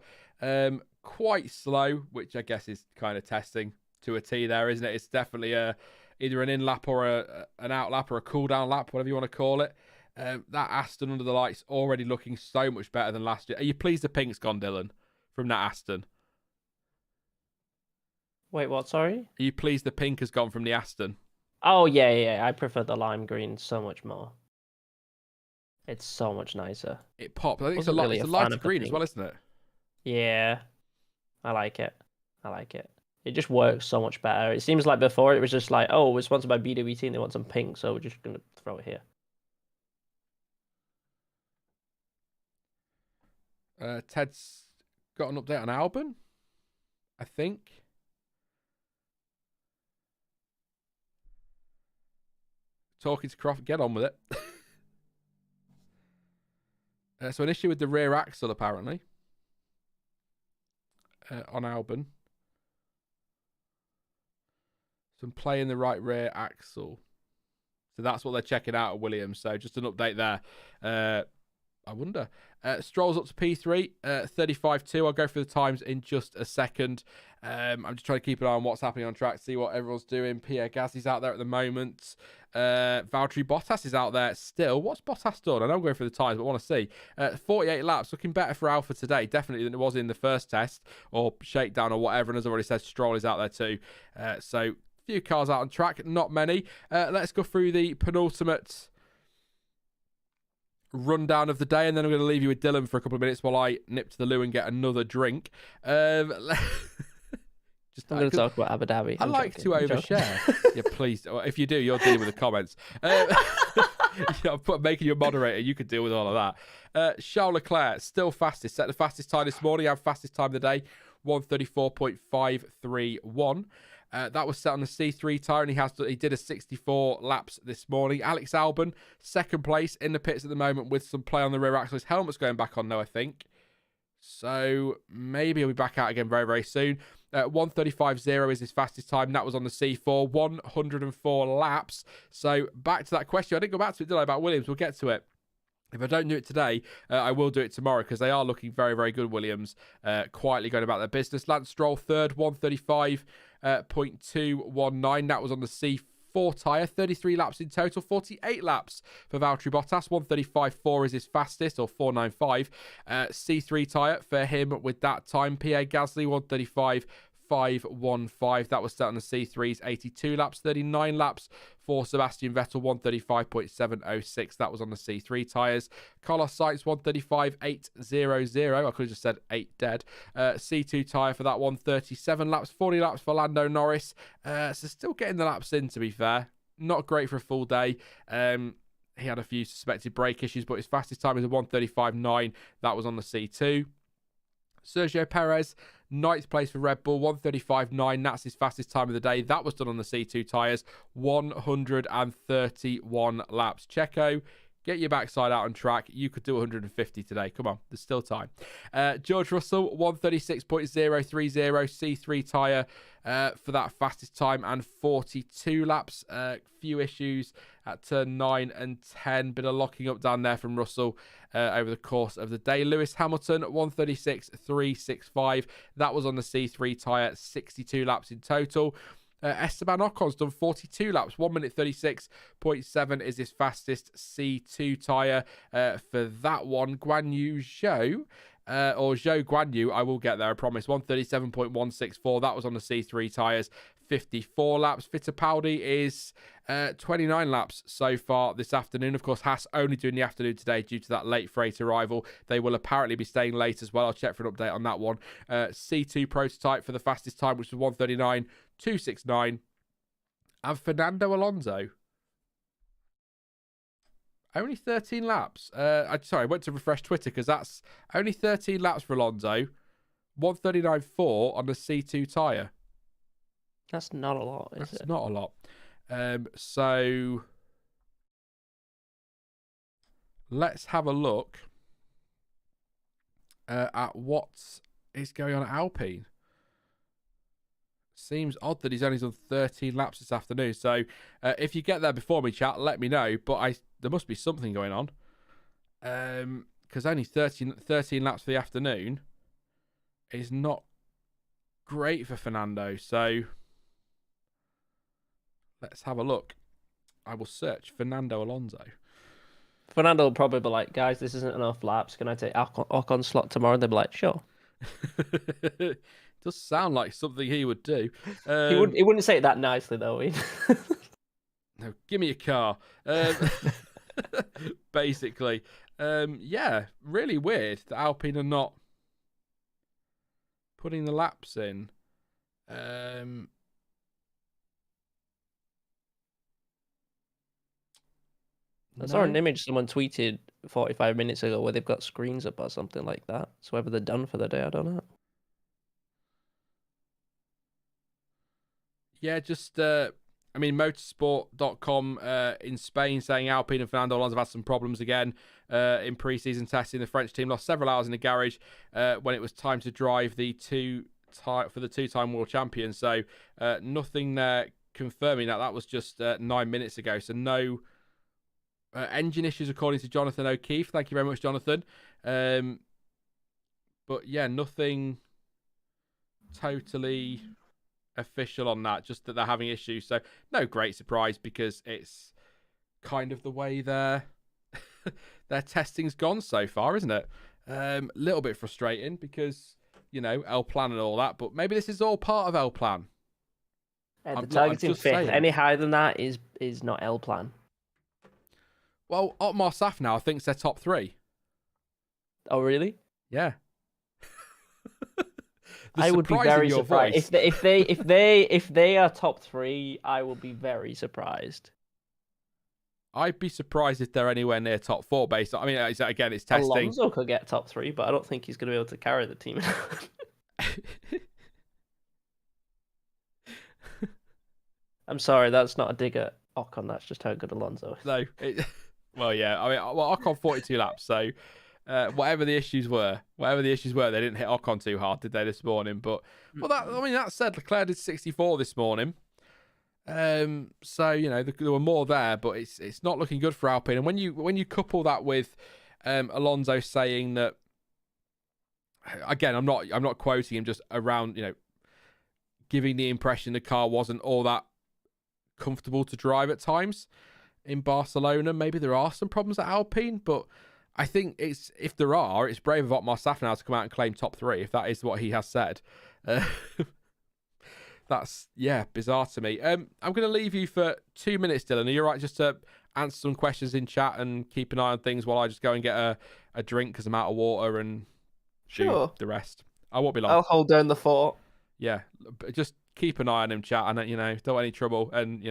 Quite slow, which I guess is kind of testing to a T there, isn't it? It's definitely either an in lap or an out lap or a cool down lap, whatever you want to call it. That Aston under the lights already looking so much better than last year. Are you pleased the pink's gone, Dylan, from that Aston? Wait, what? Sorry? Are you pleased the pink has gone from the Aston? Oh, yeah. I prefer the lime green so much more. It's so much nicer. It popped. I think it's a lighter green as well, isn't it? Yeah. I like it. It just works so much better. It seems like before it was just like, oh, we're sponsored by BWT and they want some pink, so we're just going to throw it here. Ted's got an update on Albon, I think. Talking to Crawford, get on with it. So an issue with the rear axle, apparently, on Albon. Some play in the right rear axle. So that's what they're checking out at Williams. So just an update there. I wonder. Stroll's up to P3, 35.2. I'll go through the times in just a second. I'm just trying to keep an eye on what's happening on track, see what everyone's doing. Pierre Gasly's out there at the moment. Valtteri Bottas is out there still. What's Bottas done? I know I'm going through the times, but I want to see. 48 laps, looking better for Alpha today, definitely than it was in the first test or shakedown or whatever. And as I've already said, Stroll is out there too. So few cars out on track, not many. Let's go through the penultimate rundown of the day, and then I'm going to leave you with Dylan for a couple of minutes while I nip to the loo and get another drink. I'm going to talk about Abu Dhabi. I like to overshare. Yeah, please. If you do, you're dealing with the comments. Making you a moderator, you could deal with all of that. Charles Leclerc, still fastest. Set the fastest time this morning. Our fastest time of the day, 1:34.531. That was set on the C3 tyre, and he did a 64 laps this morning. Alex Albon, second place in the pits at the moment with some play on the rear axle. His helmet's going back on now, I think. So maybe he'll be back out again very, very soon. 1:35.0 is his fastest time. That was on the C4, 104 laps. So back to that question. I didn't go back to it, did I, about Williams? We'll get to it. If I don't do it today, I will do it tomorrow because they are looking very, very good, Williams, quietly going about their business. Lance Stroll, third, 1:35.219. That was on the C4 tyre, 33 laps in total, 48 laps for Valtteri Bottas. 1:35.4 is his fastest, or 4:95. C3 tyre for him with that time. Pierre Gasly, 1:35.515. That was set on the C3's 82 laps, 39 laps for Sebastian Vettel, 1:35.706. That was on the C3 tyres. Carlos Sainz, 1:35.800. I could have just said 8 dead. C2 tyre for that one, 37 laps, 40 laps for Lando Norris. So still getting the laps in, to be fair. Not great for a full day. He had a few suspected brake issues, but his fastest time is a 1:35.9. That was on the C2. Sergio Perez, 9th place for Red Bull, 1:35.9. That's his fastest time of the day. That was done on the C2 tyres, 131 laps. Checo, get your backside out on track. You could do 150 today. Come on, there's still time. George Russell, 1:36.030 C3 tyre for that fastest time and 42 laps. Few issues at turn 9 and 10. Bit of locking up down there from Russell over the course of the day. Lewis Hamilton, 1:36.365. That was on the C3 tyre, 62 laps in total. Esteban Ocon's done 42 laps, 1:36.7 is his fastest C2 tyre for that one. Guan Yu Zhou, or Zhou Guan Yu, I will get there, I promise, 1:37.164. That was on the C3 tyres, 54 laps. Fittipaldi is 29 laps so far this afternoon. Of course, Haas only doing the afternoon today due to that late freight arrival. They will apparently be staying late as well. I'll check for an update on that one. C2 prototype for the fastest time, which was 1:39.269. And Fernando Alonso, only 13 laps. I went to refresh Twitter because that's only 13 laps for Alonso. 1:39.4 on the C2 tyre. That's not a lot, is it? That's not a lot. So let's have a look at what is going on at Alpine. Seems odd that he's only done 13 laps this afternoon. So if you get there before me, chat, let me know. But there must be something going on. Because only 13 laps for the afternoon is not great for Fernando. So let's have a look. I will search Fernando Alonso. Fernando will probably be like, guys, this isn't enough laps. Can I take Ocon's slot tomorrow? And they'll be like, sure. Does sound like something he would do. He wouldn't say it that nicely, though. No, give me a car. Basically. Yeah, really weird that Alpine are not putting the laps in. I saw an image someone tweeted 45 minutes ago where they've got screens up or something like that. So whether they're done for the day, I don't know. Yeah, just, motorsport.com in Spain saying Alpine and Fernando Alonso have had some problems again in pre-season testing. The French team lost several hours in the garage when it was time to drive the two-time world champion. So nothing there confirming that. That was just 9 minutes ago. So no engine issues according to Jonathan O'Keefe. Thank you very much, Jonathan. But yeah, nothing totally official on that, just that they're having issues. So no great surprise because it's kind of the way their testing's gone so far, isn't it? Little bit frustrating because, L Plan and all that, but maybe this is all part of L Plan. The targeting fifth. Any higher than that is not L Plan. Well, Otmar Safnauer thinks they're top 3. Oh, really? Yeah. I would be very surprised if they are top 3. I will be very surprised. I'd be surprised if they're anywhere near top 4 based on, I mean, it's testing. Alonso could get top 3, but I don't think he's going to be able to carry the team. I'm sorry, that's not a dig at Ocon. That's just how good Alonso is. No. Well, yeah. I mean, Ocon 42 laps, so whatever the issues were, they didn't hit Ocon too hard, did they, this morning? But, that said, Leclerc did 64 this morning. So, there were more there, but it's not looking good for Alpine. And when you couple that with Alonso saying that, again, I'm not quoting him, just around, giving the impression the car wasn't all that comfortable to drive at times in Barcelona. Maybe there are some problems at Alpine, but I think if there are, it's brave of Otmar Safnauer to come out and claim top 3, if that is what he has said. That's, bizarre to me. I'm going to leave you for 2 minutes, Dylan. Are you all right just to answer some questions in chat and keep an eye on things while I just go and get a drink because I'm out of water and do the rest? I won't be long. I'll hold down the fort. Yeah, just keep an eye on him, chat, and don't want any trouble, and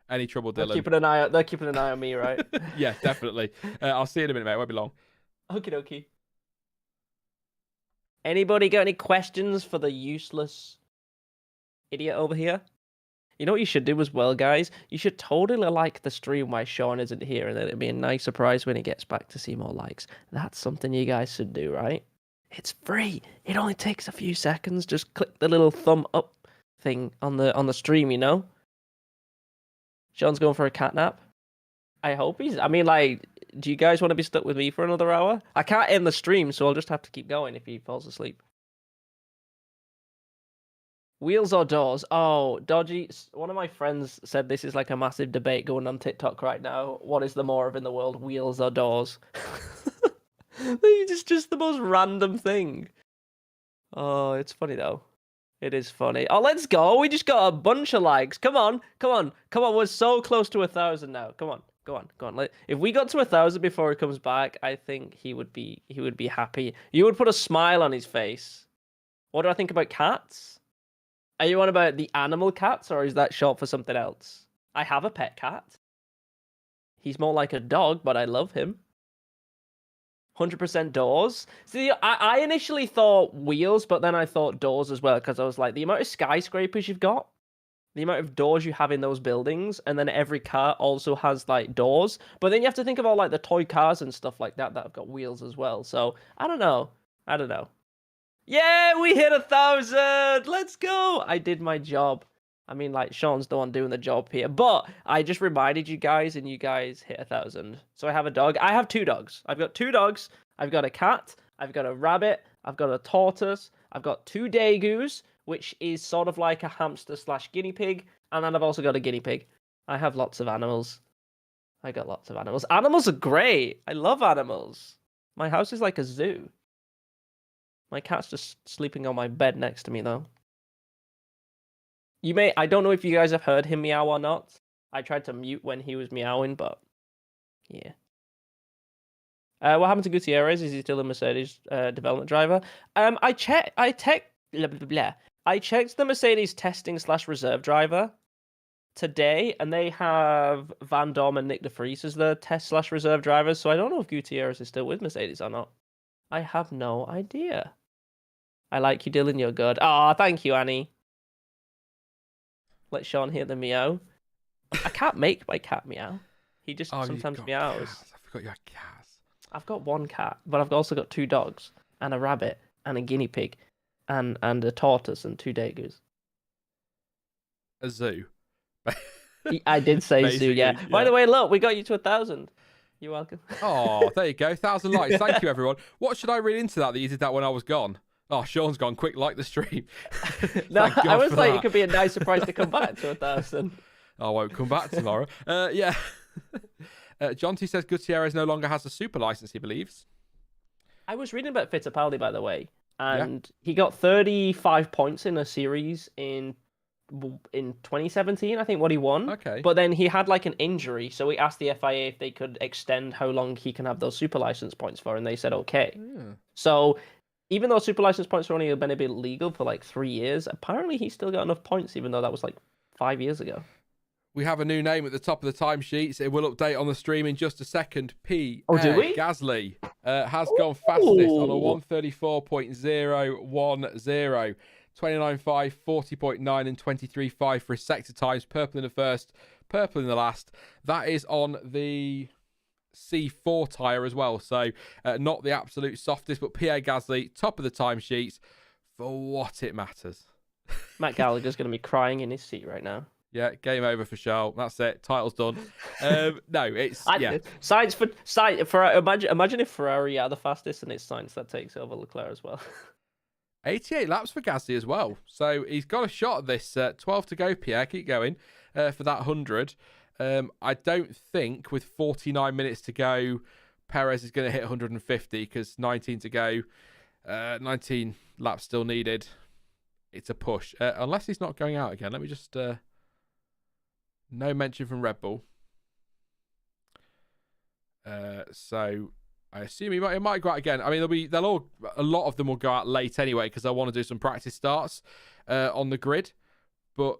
any trouble, Dylan. They're keeping an eye on me, right? Yeah, definitely. I'll see you in a minute, mate. Won't be long. Okie dokie. Anybody got any questions for the useless idiot over here? You know what you should do as well, guys? You should totally like the stream while Sean isn't here, and then it'll be a nice surprise when he gets back to see more likes. That's something you guys should do, right? It's free. It only takes a few seconds. Just click the little thumb up thing on the stream, Sean's going for a cat nap. I hope he's... I mean, do you guys want to be stuck with me for another hour? I can't end the stream, so I'll just have to keep going if he falls asleep. Wheels or doors? Oh, dodgy. One of my friends said this is like a massive debate going on TikTok right now. What is the more of in the world, wheels or doors? It's just the most random thing. Oh, it's funny though. It is funny. Oh, let's go. We just got a bunch of likes. Come on. We're so close to 1,000 now. Come on. If we got to 1,000 before he comes back, I think he would be happy. You would put a smile on his face. What do I think about cats? Are you on about the animal cats, or is that short for something else? I have a pet cat. He's more like a dog, but I love him. 100% doors. See, I initially thought wheels, but then I thought doors as well, because I was like, the amount of skyscrapers you've got, the amount of doors you have in those buildings, and then every car also has like doors. But then you have to think of all like the toy cars and stuff like that have got wheels as well. So I don't know. Yeah, we hit 1,000. Let's go. I did my job. I mean, like, Sean's the one doing the job here, but I just reminded you guys, and you guys hit 1,000. So I have a dog. I have 2 dogs. I've got 2 dogs. I've got a cat. I've got a rabbit. I've got a tortoise. I've got 2 dagoos, which is sort of like a hamster / guinea pig. And then I've also got a guinea pig. I have lots of animals. I got lots of animals. Animals are great. I love animals. My house is like a zoo. My cat's just sleeping on my bed next to me, though. I don't know if you guys have heard him meow or not. I tried to mute when he was meowing, but yeah. What happened to Gutierrez? Is he still a Mercedes development driver? I checked the Mercedes testing / reserve driver today, and they have Van Dorn and Nick de Vries as the test / reserve drivers. So I don't know if Gutierrez is still with Mercedes or not. I have no idea. I like you, Dylan. You're good. Oh, thank you, Annie. Let Sean hear the meow. I can't make my cat meow. He just sometimes meows. Cats. I forgot you had cats. I've got 1 cat, but I've also got 2 dogs, and a rabbit, and a guinea pig, and a tortoise, and 2 dagoos. A zoo. I did say zoo, yeah. By the way, look, we got you to 1,000. You're welcome. Oh, there you go. 1,000 likes. Thank you, everyone. What should I read into that you did that when I was gone? Oh, Sean's gone. Quick, like the stream. No, I was like, it could be a nice surprise to come back to 1,000. I won't come back tomorrow. Yeah. John T says Gutierrez no longer has a super license, he believes. I was reading about Fittipaldi, by the way, and he got 35 points in a series in in 2017, I think, what he won. Okay. But then he had like an injury, so we asked the FIA if they could extend how long he can have those super license points for, and they said okay. Yeah. So even though super license points are only been a bit legal for like 3 years, apparently he's still got enough points, even though that was like 5 years ago. We have a new name at the top of the timesheets. It will update on the stream in just a second. P. Do we? Gasly has gone fastest on a 134.010. 29.5, 40.9, and 23.5 for his sector times. Purple in the first, purple in the last. That is on the C4 tyre as well. So not the absolute softest, but Pierre Gasly, top of the timesheets for what it matters. Matt Gallagher's going to be crying in his seat right now. Yeah, game over for Charles. That's it. Title's done. No, it's Science for imagine if Ferrari are the fastest and it's Sainz that takes over Leclerc as well. 88 laps for Gasly as well. So he's got a shot at this. 12 to go, Pierre. Keep going for that 100. I don't think with 49 minutes to go, Perez is going to hit 150 because 19 to go. 19 laps still needed. It's a push. Unless he's not going out again. Let me just... no mention from Red Bull. So... I assume he might go out again. I mean, a lot of them will go out late anyway because I want to do some practice starts on the grid. But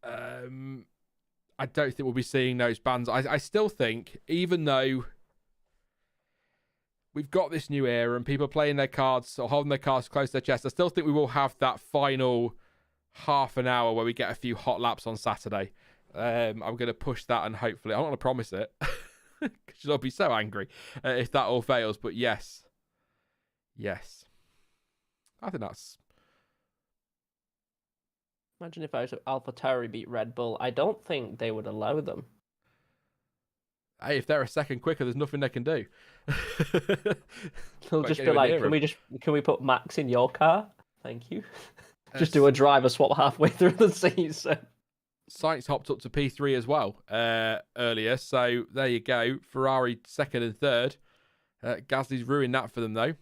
I don't think we'll be seeing those bans. I still think, even though we've got this new era and people are playing their cards or holding their cards close to their chest, I still think we will have that final half an hour where we get a few hot laps on Saturday. I'm going to push that and hopefully, I'm not going to promise it. Because I'll be so angry if that all fails. But yes. I think that's... Imagine if AlphaTauri beat Red Bull. I don't think they would allow them. Hey, if they're a second quicker, there's nothing they can do. They'll just be like, can we put Max in your car? Thank you. Just do a driver swap halfway through the season. Sainz hopped up to P3 as well earlier, so there you go. Ferrari second and third. Gasly's ruined that for them though.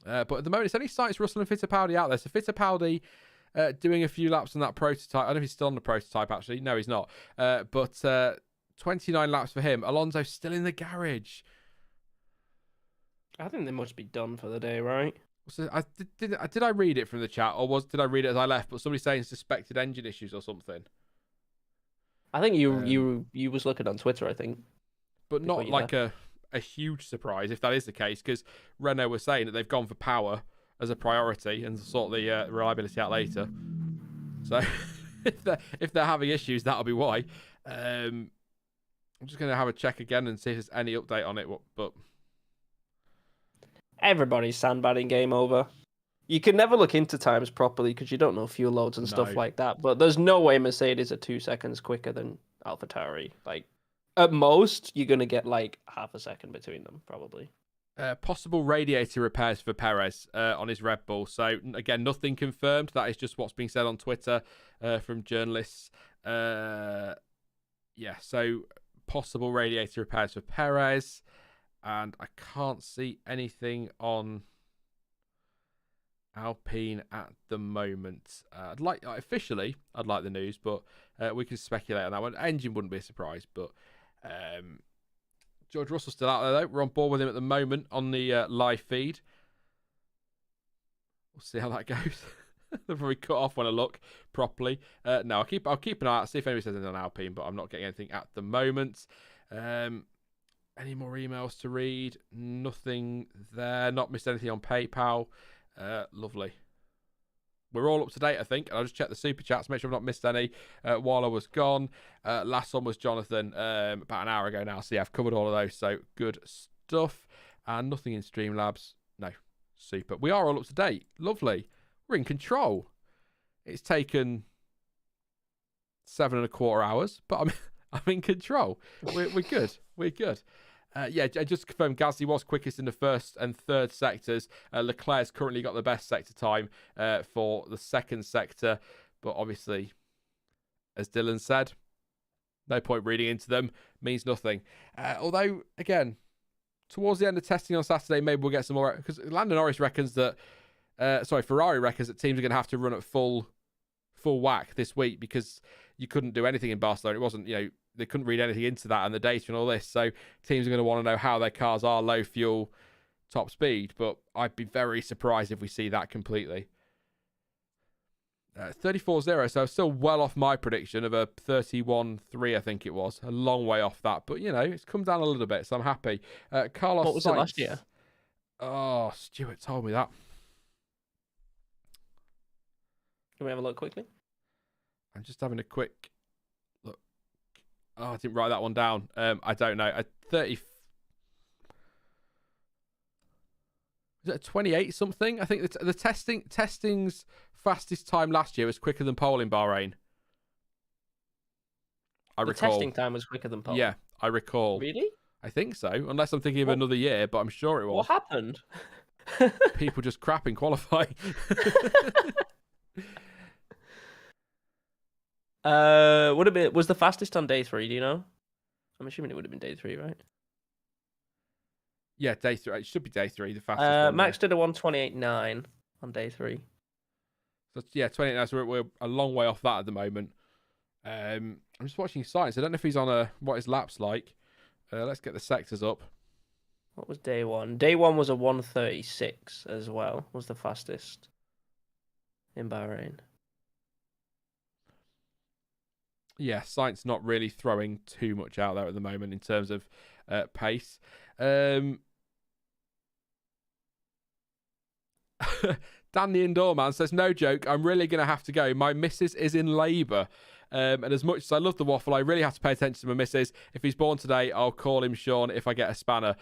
But at the moment, it's only Sainz, Russell, and Fittipaldi out there. So Fittipaldi doing a few laps on that prototype. I don't know if he's still on the prototype actually. No, he's not. But 29 laps for him. Alonso's still in the garage. I think they must be done for the day, right? So did I read it from the chat, or did I read it as I left? But somebody saying suspected engine issues or something. I think you was looking on Twitter, I think. But not like a huge surprise if that is the case, because Renault was saying that they've gone for power as a priority and sort the reliability out later. So if they're having issues, that'll be why. I'm just going to have a check again and see if there's any update on it. But everybody's sandbagging game over. You can never look into times properly because you don't know fuel loads and stuff like that. But there's no way Mercedes are 2 seconds quicker than AlphaTauri. Like, at most, you're going to get like half a second between them, probably. Possible radiator repairs for Perez on his Red Bull. So, again, nothing confirmed. That is just what's being said on Twitter from journalists. So possible radiator repairs for Perez. And I can't see anything on Alpine at the moment. I'd like the news, but we can speculate on that one. Engine wouldn't be a surprise, but George Russell's still out there though. We're on board with him at the moment on the live feed. We'll see how that goes. They'll probably cut off when I look properly. No, I'll keep an eye out, see if anybody says anything on Alpine, but I'm not getting anything at the moment. Any more emails to read? Nothing there. Not missed anything on PayPal. Lovely. We're all up to date, I think. And I'll just check the super chats, make sure I've not missed any while I was gone. Last one was Jonathan about an hour ago now. So yeah, I've covered all of those. So good stuff. And nothing in Streamlabs. No. Super. We are all up to date. Lovely. We're in control. It's taken 7.25 hours, but I'm in control. We're good. We're good. Just to confirm, Gasly was quickest in the first and third sectors. Leclerc's currently got the best sector time for the second sector. But obviously, as Dylan said, no point reading into them. Means nothing. Although, again, towards the end of testing on Saturday, maybe we'll get some more. Because Lando Norris reckons that... Ferrari reckons that teams are going to have to run at full full whack this week because you couldn't do anything in Barcelona. It wasn't, they couldn't read anything into that and the data and all this. So teams are going to want to know how their cars are low fuel, top speed. But I'd be very surprised if we see that completely. 34-0, so still well off my prediction of a 31-3, I think it was. A long way off that, but it's come down a little bit, so I'm happy. Carlos What was Sainz, it last year? Oh, Stuart told me that. Can we have a look quickly? I'm just having a quick look. Oh, I didn't write that one down. I don't know. 30. Was it a 28 something? I think the testing's fastest time last year was quicker than pole in Bahrain. I recall. The testing time was quicker than pole? Yeah, I recall. Really? I think so, unless I'm thinking of another year, but I'm sure it was. What happened? People just crap in qualifying. Was the fastest on day 3, do you know? I'm assuming it would have been day 3, right? Yeah, day 3. It should be day 3, the fastest one. Max did a 1:28.9 on day 3. So, yeah, 28. So we're a long way off that at the moment. I'm just watching Sainz. I don't know if he's on what his lap's like. Let's get the sectors up. What was day 1? Day 1 was a 1:36 as well. Was the fastest in Bahrain. Yeah, Sainz not really throwing too much out there at the moment in terms of pace. Dan the Indoor Man says, no joke, I'm really going to have to go. My missus is in labour. And as much as I love the waffle, I really have to pay attention to my missus. If he's born today, I'll call him Sean if I get a spanner.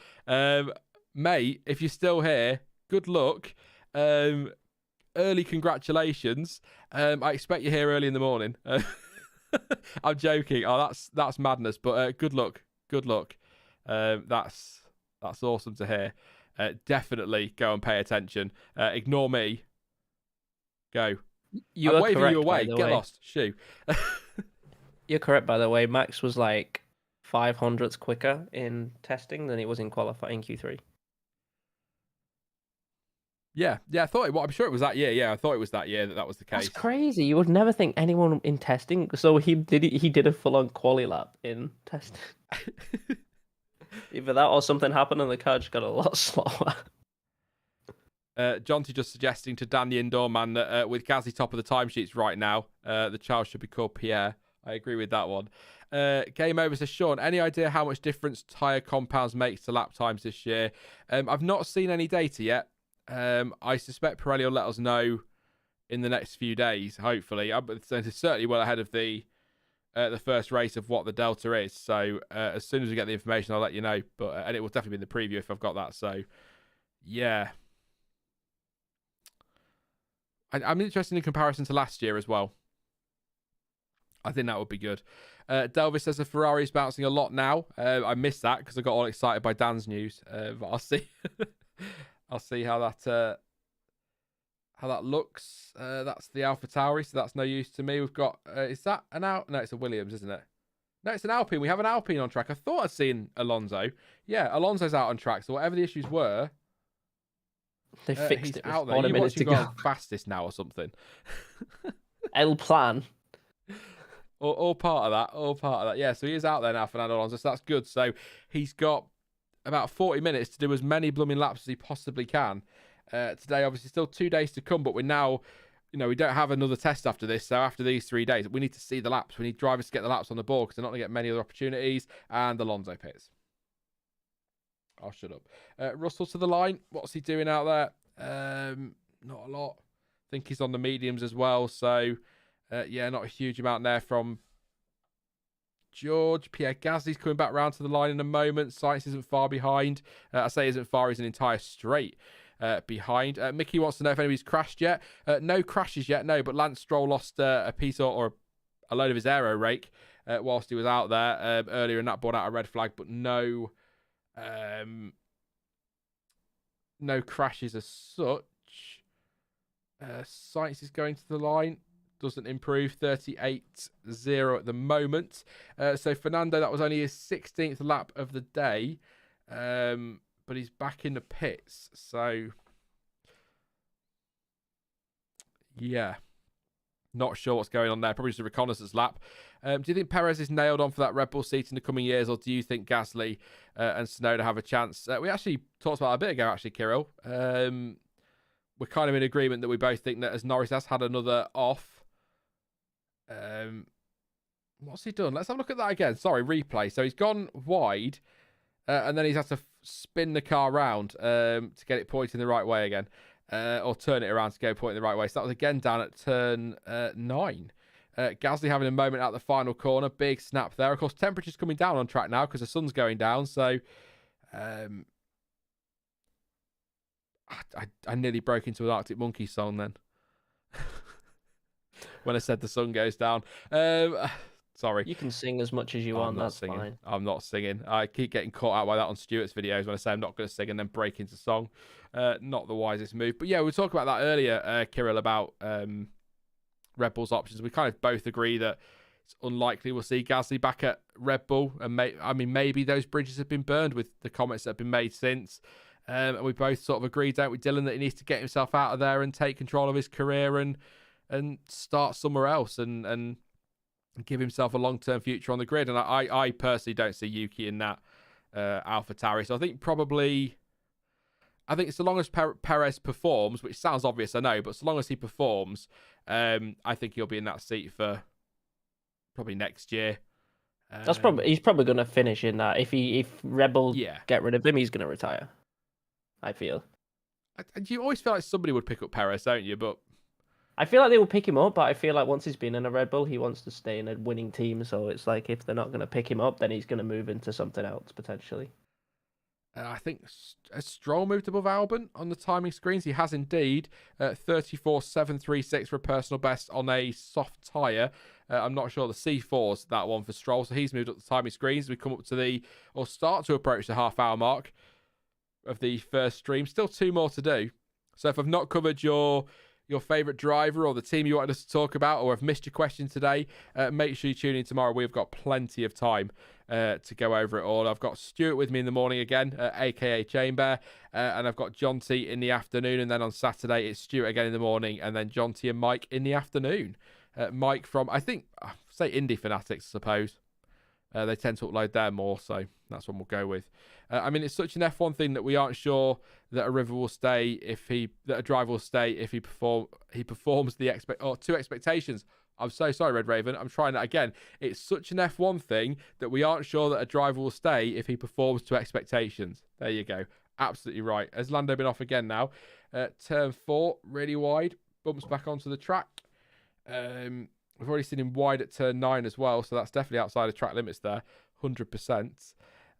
Mate, if you're still here, good luck. Early congratulations. I expect you're here early in the morning. I'm joking. Oh, that's madness. But good luck. Good luck. That's awesome to hear. Definitely go and pay attention. Ignore me. Go. I'm waving you away. Get lost. Shoo. You're correct, by the way. Max was like 500ths quicker in testing than he was in qualifying Q3. Yeah, I thought it. Well, I'm sure it was that year. Yeah, I thought it was that year that was the case. That's crazy. You would never think anyone in testing. So he did a full-on quali lap in testing. Either that or something happened and the car just got a lot slower. Jonty just suggesting to Dan the Indoor Man that with Gazzy top of the timesheets right now, the child should be called Pierre. I agree with that one. Game Over says, Sean, any idea how much difference tyre compounds makes to lap times this year? I've not seen any data yet. I suspect Pirelli will let us know in the next few days, hopefully. It's certainly well ahead of the first race of what the delta is. So as soon as we get the information, I'll let you know. But and it will definitely be in the preview if I've got that. So yeah, I'm interested in comparison to last year as well. I think that would be good. Delvis says the Ferrari is bouncing a lot now. I missed that because I got all excited by Dan's news. But I'll see. I'll see how that looks. That's the Alpha Tauri, so that's no use to me. We've got is that an Al? No, it's a Williams, isn't it? No, it's an Alpine. We have an Alpine on track. I thought I'd seen Alonso. Yeah, Alonso's out on track. So whatever the issues were, they fixed it out there. You minutes to go. Fastest now or something. El Plan. All part of that. All part of that. Yeah, so he is out there now, Fernando Alonso. So that's good. So he's got about 40 minutes to do as many blooming laps as he possibly can. Today, obviously, still 2 days to come, but we're now, we don't have another test after this. So after these 3 days, we need to see the laps. We need drivers to get the laps on the board because they're not going to get many other opportunities. And Alonso pits. I'll shut up. Russell to the line. What's he doing out there? Not a lot. I think he's on the mediums as well. So, yeah, not a huge amount there from George. Pierre Gasly's coming back round to the line in a moment. Sainz isn't far behind. I say isn't far, he's an entire straight behind. Mickey wants to know if anybody's crashed yet. No crashes yet, no, but Lance Stroll lost a piece or a load of his aero rake whilst he was out there earlier, and that brought out a red flag, but no crashes as such. Sainz is going to the line. Doesn't improve. 38-0 at the moment. So Fernando, that was only his 16th lap of the day. But he's back in the pits. So, yeah. Not sure what's going on there. Probably just a reconnaissance lap. Do you think Perez is nailed on for that Red Bull seat in the coming years, or do you think Gasly and Tsunoda have a chance? We actually talked about it a bit ago, actually, Kirill. We're kind of in agreement that we both think that as Norris has had another off. What's he done? Let's have a look at that again. Sorry, replay. So he's gone wide, and then he's had to spin the car round to get it pointing the right way again. Or turn it around to go pointing the right way. So that was again down at turn 9. Gasly having a moment at the final corner. Big snap there. Of course, temperature's coming down on track now because the sun's going down. So I nearly broke into an Arctic Monkeys song then. When I said the sun goes down. Sorry. You can sing as much as you want. That's fine. I'm not singing. I keep getting caught out by that on Stuart's videos when I say I'm not going to sing and then break into song. Not the wisest move. But yeah, we talked about that earlier, Kirill, about Red Bull's options. We kind of both agree that it's unlikely we'll see Gasly back at Red Bull. And maybe those bridges have been burned with the comments that have been made since. And we both sort of agree, don't we, Dylan, that he needs to get himself out of there and take control of his career and start somewhere else and give himself a long-term future on the grid. And I personally don't see Yuki in that AlphaTauri. So I think so long as Perez performs, which sounds obvious, I know, but so long as he performs, I think he'll be in that seat for probably next year. He's probably going to finish in that. If Red Bull get rid of him, he's going to retire. I feel. You always feel like somebody would pick up Perez, don't you? But I feel like they will pick him up, but I feel like once he's been in a Red Bull, he wants to stay in a winning team. So it's like if they're not going to pick him up, then he's going to move into something else potentially. I think has Stroll moved above Albon on the timing screens? He has indeed. 34.736 for a personal best on a soft tyre. I'm not sure the C4's that one for Stroll, so he's moved up the timing screens. We come up to start to approach the half-hour mark of the first stream. Still 2 more to do. So if I've not covered your favourite driver or the team you wanted us to talk about, or have missed your question today, make sure you tune in tomorrow. We've got plenty of time to go over it all. I've got Stuart with me in the morning again, aka Chamber, and I've got John T in the afternoon, and then on Saturday it's Stuart again in the morning, and then John T and Mike in the afternoon. Mike from, I think, say Indie Fanatics, I suppose. They tend to upload there more, so that's one we'll go with. It's such an F1 thing that we aren't sure that a driver will stay if he performs to expectations. I'm so sorry, Red Raven. I'm trying that again. It's such an F1 thing that we aren't sure that a driver will stay if he performs to expectations. There you go. Absolutely right. Has Lando been off again now? Turn 4, really wide. Bumps back onto the track. We've already seen him wide at turn 9 as well, so that's definitely outside of track limits there, 100%.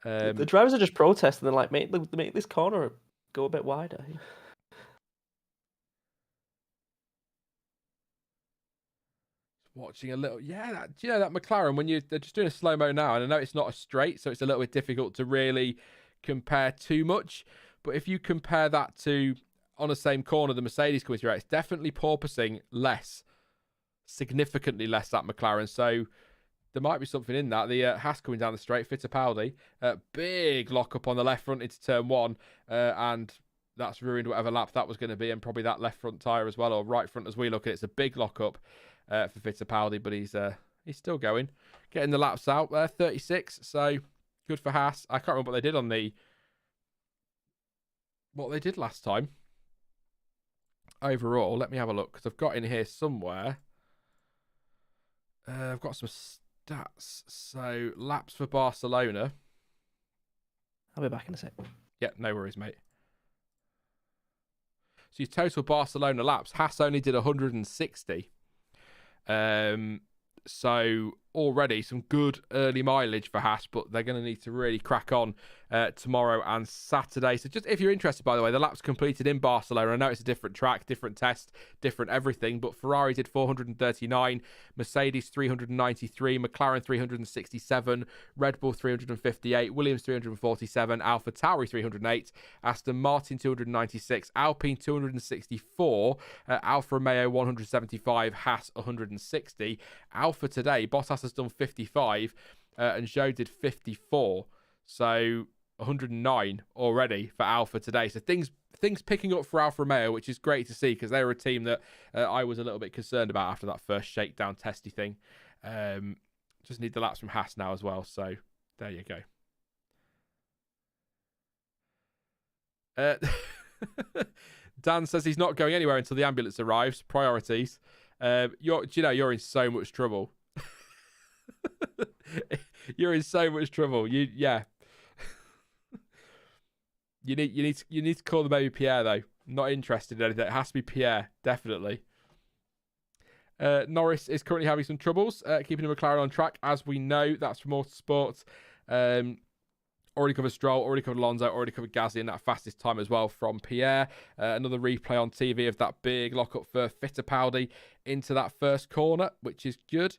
The drivers are just protesting. They're like, make this corner go a bit wider. Watching a little, that McLaren, when they're just doing a slow-mo now, and I know it's not a straight, so it's a little bit difficult to really compare too much, but if you compare that to, on the same corner, the Mercedes coming through, it's definitely porpoising less. Significantly less that McLaren, so there might be something in that. The Haas coming down the straight, Fittipaldi, big lock up on the left front into turn 1, and that's ruined whatever lap that was going to be, and probably that left front tyre as well, or right front as we look at it. It's a big lock up for Fittipaldi, but he's still going, getting the laps out. 36, so good for Haas. I can't remember what they did last time. Overall, let me have a look because I've got in here somewhere. I've got some stats. So, laps for Barcelona. I'll be back in a sec. Yeah, no worries, mate. So, your total Barcelona laps, Haas only did 160. So, already some good early mileage for Haas, but they're going to need to really crack on tomorrow and Saturday. So just if you're interested, by the way, the laps completed in Barcelona. I know it's a different track, different test, different everything, but Ferrari did 439, Mercedes 393, McLaren 367, Red Bull 358, Williams 347, AlphaTauri 308, Aston Martin 296, Alpine 264, Alfa Romeo 175, Haas 160. Alpha today, Bottas has done 55, and Zhou did 54. So 109 already for Alpha today. So things picking up for Alfa Romeo, which is great to see because they were a team that I was a little bit concerned about after that first shakedown testy thing. Just need the laps from Haas now as well. So there you go. Dan says he's not going anywhere until the ambulance arrives. Priorities. You're in so much trouble. You're in so much trouble. You need to call the baby Pierre though. Not interested in anything. It has to be Pierre, definitely. Norris is currently having some troubles keeping the McLaren on track, as we know. That's from Motorsport. Already covered Stroll, already covered Alonso, already covered Gasly in that fastest time as well from Pierre. Another replay on TV of that big lock-up for Fittipaldi into that first corner, which is good.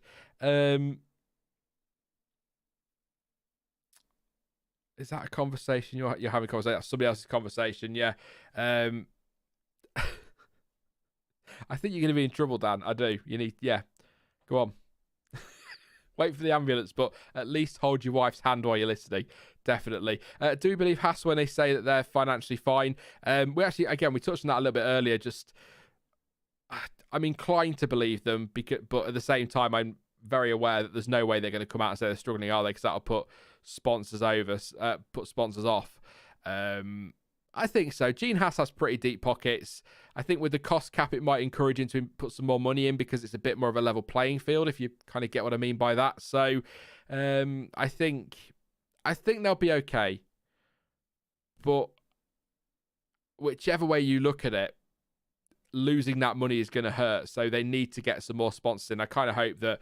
Is that a conversation you're having? Conversation? That's somebody else's conversation, yeah. I think you're going to be in trouble, Dan. I do. Go on. Wait for the ambulance, but at least hold your wife's hand while you're listening. Definitely. Do we believe Haas when they say that they're financially fine? We touched on that a little bit earlier. Just, I'm inclined to believe them, but at the same time, I'm very aware that there's no way they're going to come out and say they're struggling, are they? Because that'll put sponsors off. I think so. Gene Haas has pretty deep pockets. I think with the cost cap, it might encourage him to put some more money in because it's a bit more of a level playing field, if you kind of get what I mean by that. So I think they'll be okay. But whichever way you look at it, losing that money is going to hurt. So they need to get some more sponsors in. I kind of hope that,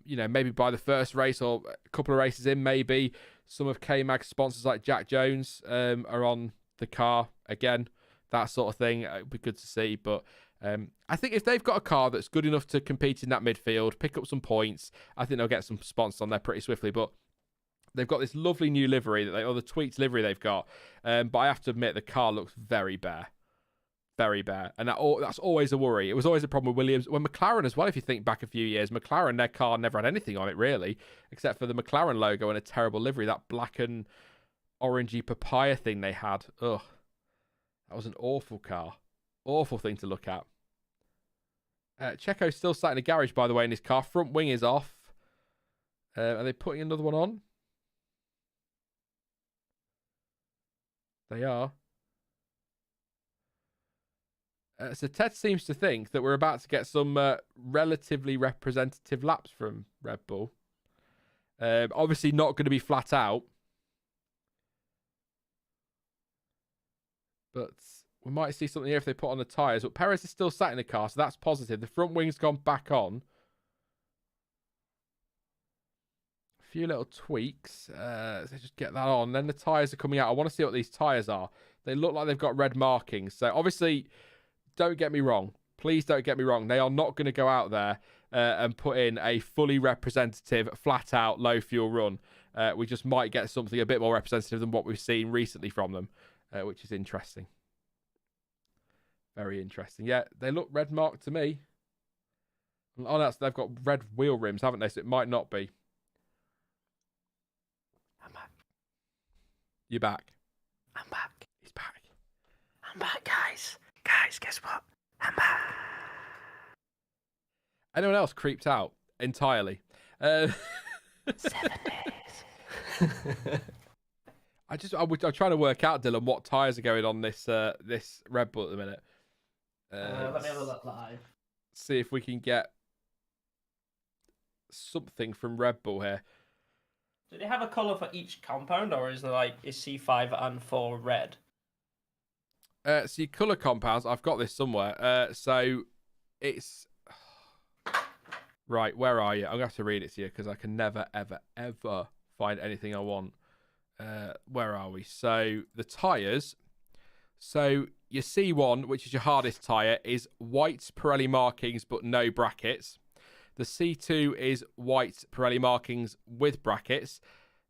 maybe by the first race or a couple of races in, maybe some of K-Mag's sponsors like Jack Jones are on the car again, that sort of thing. It'd be good to see. But I think if they've got a car that's good enough to compete in that midfield, pick up some points, I think they'll get some sponsors on there pretty swiftly. But they've got this lovely new livery, or the tweaked livery they've got. But I have to admit, the car looks very bare. Very bare. And that's always a worry. It was always a problem with Williams. Well, McLaren as well, if you think back a few years. McLaren, their car never had anything on it, really, except for the McLaren logo and a terrible livery. That black and orangey papaya thing they had. Ugh. That was an awful car. Awful thing to look at. Checo's still sat in a garage, by the way, in his car. Front wing is off. Are they putting another one on? They are. So Ted seems to think that we're about to get some relatively representative laps from Red Bull. Obviously not going to be flat out. But we might see something here if they put on the tyres. But Perez is still sat in the car, so that's positive. The front wing's gone back on. A few little tweaks. So just get that on. Then the tyres are coming out. I want to see what these tyres are. They look like they've got red markings. So obviously, don't get me wrong. Please don't get me wrong. They are not going to go out there and put in a fully representative, flat-out, low-fuel run. We just might get something a bit more representative than what we've seen recently from them, which is interesting. Very interesting. Yeah, they look red marked to me. Oh, they've got red wheel rims, haven't they? So it might not be. I'm back. You're back. I'm back. He's back. I'm back, guys. Guys, guess what? I'm back. Anyone else creeped out entirely? 7 days. I'm trying to work out, Dylan, what tyres are going on this Red Bull at the minute. Let me have a look live. See if we can get something from Red Bull here. Do they have a colour for each compound, or is C5 and 4 red? So your colour compounds, I've got this somewhere. So it's right. Where are you? I'm gonna have to read it to you because I can never, ever, ever find anything I want. Where are we? So the tyres. So your C1, which is your hardest tyre, is white Pirelli markings but no brackets. The C2 is white Pirelli markings with brackets.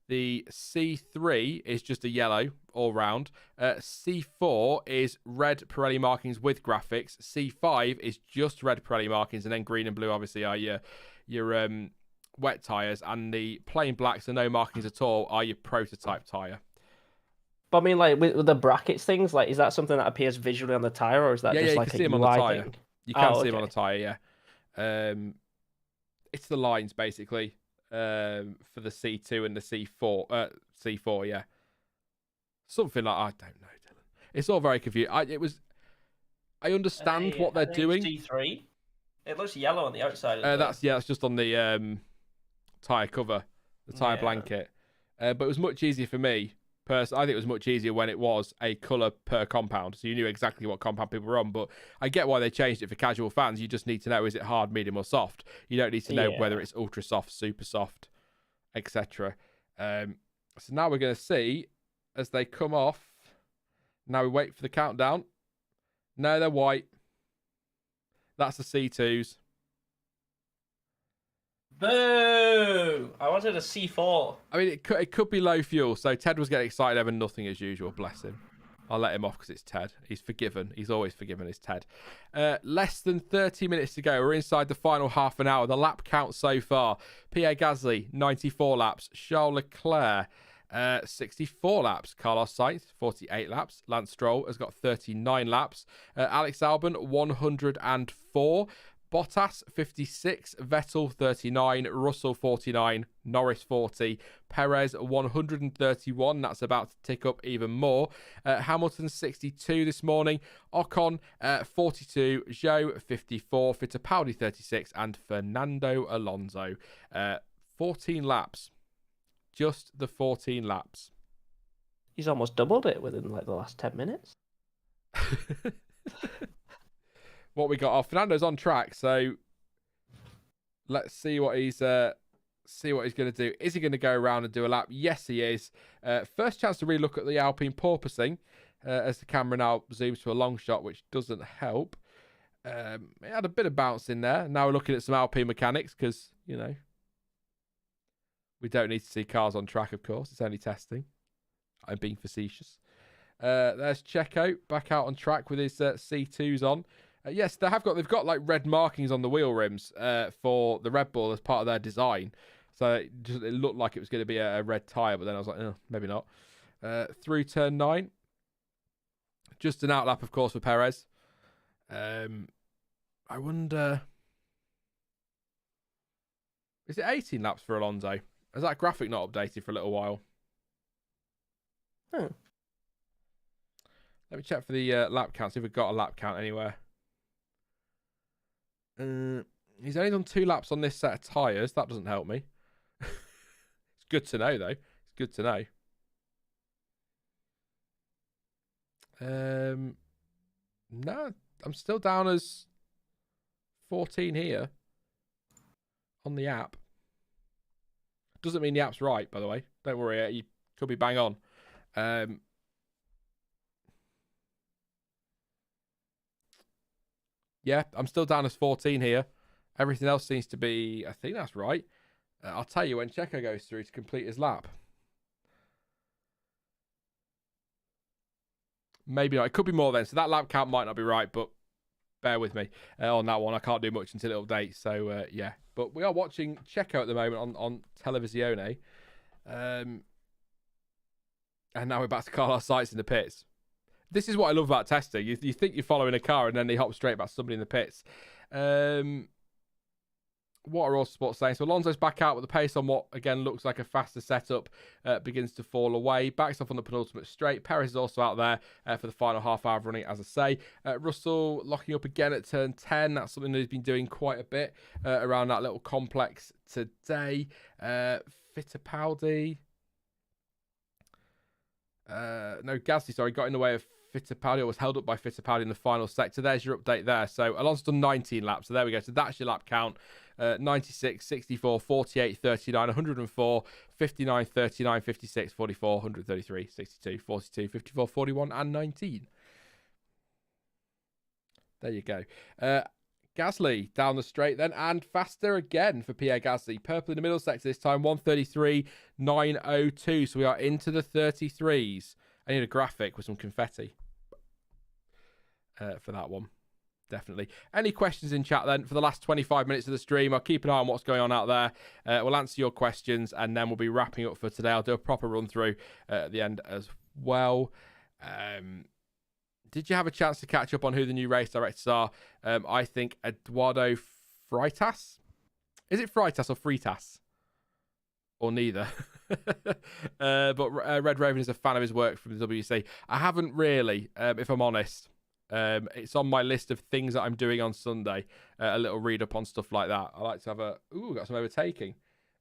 The C3 is just a yellow all round. C4 is red Pirelli markings with graphics. C5 is just red Pirelli markings, and then green and blue obviously are your wet tyres, and the plain blacks and no markings at all are your prototype tyre. But I mean, like with the brackets things, like is that something that appears visually on the tire, or is that just you like can a see them on UI the tire. thing? You can see okay. them on the tire, yeah. It's the lines basically for the C2 and the C4. C4, yeah. Something like, I don't know, Dylan. It's all very confusing. I understand what they're doing. C3. It looks yellow on the outside. That's just on the tire cover, the tire blanket. But it was much easier for me. I think it was much easier when it was a colour per compound, so you knew exactly what compound people were on. But I get why they changed it for casual fans. You just need to know, is it hard, medium, or soft? You don't need to know whether it's ultra soft, super soft, etc. So now we're going to see as they come off. Now we wait for the countdown. No, they're white. That's the C2s. Boo! I wanted a C4. I mean, it could be low fuel. So Ted was getting excited over nothing as usual. Bless him. I'll let him off because it's Ted. He's forgiven. He's always forgiven. It's Ted. Less than 30 minutes to go. We're inside the final half an hour. The lap count so far. Pierre Gasly, 94 laps. Charles Leclerc, 64 laps. Carlos Sainz, 48 laps. Lance Stroll has got 39 laps. Alex Albon, 104. Bottas 56, Vettel 39, Russell 49, Norris 40, Perez 131. That's about to tick up even more. Hamilton 62 this morning, Ocon 42, Zhou 54, Fittipaldi 36, and Fernando Alonso 14 laps. Just the 14 laps. He's almost doubled it within like the last 10 minutes. What we got? Fernando's on track, so let's see what he's going to do. Is he going to go around and do a lap? Yes, he is. First chance to really look at the Alpine porpoising as the camera now zooms to a long shot, which doesn't help. It had a bit of bounce in there. Now we're looking at some Alpine mechanics because, you know, we don't need to see cars on track, of course. It's only testing. I'm being facetious. There's Checo back out on track with his C2s on. Yes, they've got like red markings on the wheel rims for the Red Bull as part of their design. So it looked like it was going to be a red tyre, but then I was like, oh, maybe not. Through turn 9. Just an outlap, of course, for Perez. I wonder... Is it 18 laps for Alonso? Has that graphic not updated for a little while? Oh. Let me check for the lap count, see if we've got a lap count anywhere. He's only done 2 laps on this set of tyres. That doesn't help me. It's good to know, though. It's good to know. No, I'm still down as 14 here on the app. Doesn't mean the app's right, by the way. Don't worry, you could be bang on. Yeah, I'm still down as 14 here. Everything else seems to be... I think that's right. I'll tell you when Checo goes through to complete his lap. Maybe not. It could be more then. So that lap count might not be right, but bear with me on that one. I can't do much until it updates. So, yeah. But we are watching Checo at the moment on Televisione. And now we're back to Carlos Sainz in the pits. This is what I love about testing. You think you're following a car and then they hop straight back somebody in the pits. What are all sports saying? So Alonso's back out with the pace on what, again, looks like a faster setup. Begins to fall away. Backs off on the penultimate straight. Perez is also out there for the final half hour of running, as I say. Russell locking up again at turn 10. That's something that he's been doing quite a bit around that little complex today. Fittipaldi. Gasly, sorry, got in the way of Fittipaldi, or was held up by Fittipaldi in the final sector. There's your update there. So Alonso's done 19 laps. So there we go. So that's your lap count. 96, 64, 48, 39, 104, 59, 39, 56, 44, 133, 62, 42, 54, 41, and 19. There you go. Gasly down the straight then, and faster again for Pierre Gasly. Purple in the middle sector this time, 133.902. So we are into the 33s. I need a graphic with some confetti for that one. Definitely. Any questions in chat then for the last 25 minutes of the stream? I'll keep an eye on what's going on out there. We'll answer your questions and then we'll be wrapping up for today. I'll do a proper run through at the end as well. Did you have a chance to catch up on who the new race directors are? I think Eduardo Freitas. Is it Freitas or Freitas? Or neither. But Red Raven is a fan of his work from the WC. I haven't really, if I'm honest. It's on my list of things that I'm doing on Sunday. A little read up on stuff like that. I like to have got some overtaking.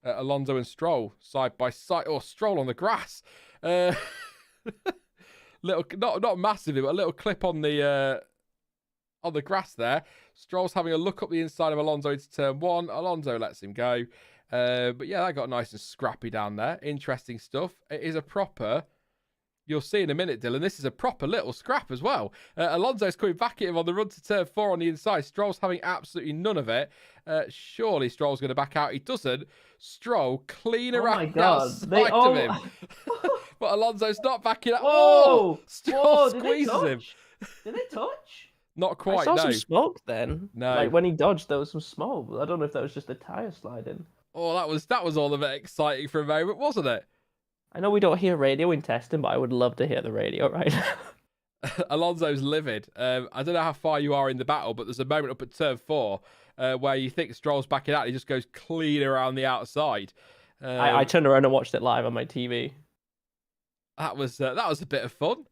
Alonso and Stroll side by side, or Stroll on the grass. Little, not massively, but a little clip on the grass there. Stroll's having a look up the inside of Alonso into turn 1. Alonso lets him go. But yeah, that got nice and scrappy down there. Interesting stuff. It is a proper, you'll see in a minute, Dylan, this is a proper little scrap as well. Alonso's coming back at him on the run to turn 4 on the inside. Stroll's having absolutely none of it. Surely Stroll's going to back out. He doesn't. Stroll clean around the outside of him. But Alonso's not backing out. Oh! Stroll squeezes him. Did it touch? Not quite, I saw no. some smoke then. No. Like when he dodged, there was some smoke. I don't know if that was just the tyre sliding. Oh, that was all a bit exciting for a moment, wasn't it? I know we don't hear radio in testing, but I would love to hear the radio right now. Alonso's livid. I don't know how far you are in the battle, but there's a moment up at turn 4 where you think Stroll's backing out. He just goes clean around the outside. I turned around and watched it live on my TV. That was a bit of fun.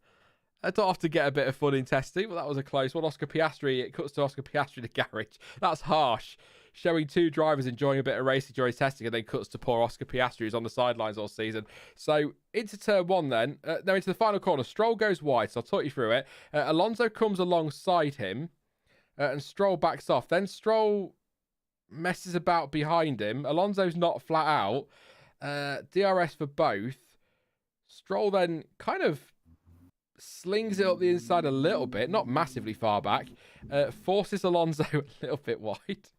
I don't have to get a bit of fun in testing, but that was a close one. Oscar Piastri, it cuts to Oscar Piastri in the garage. That's harsh. Showing 2 drivers enjoying a bit of racing during testing, and then cuts to poor Oscar Piastri, who's on the sidelines all season. So into turn 1 then. Now into the final corner. Stroll goes wide, so I'll talk you through it. Alonso comes alongside him, and Stroll backs off. Then Stroll messes about behind him. Alonso's not flat out. DRS for both. Stroll then kind of slings it up the inside a little bit, not massively far back. Forces Alonso a little bit wide,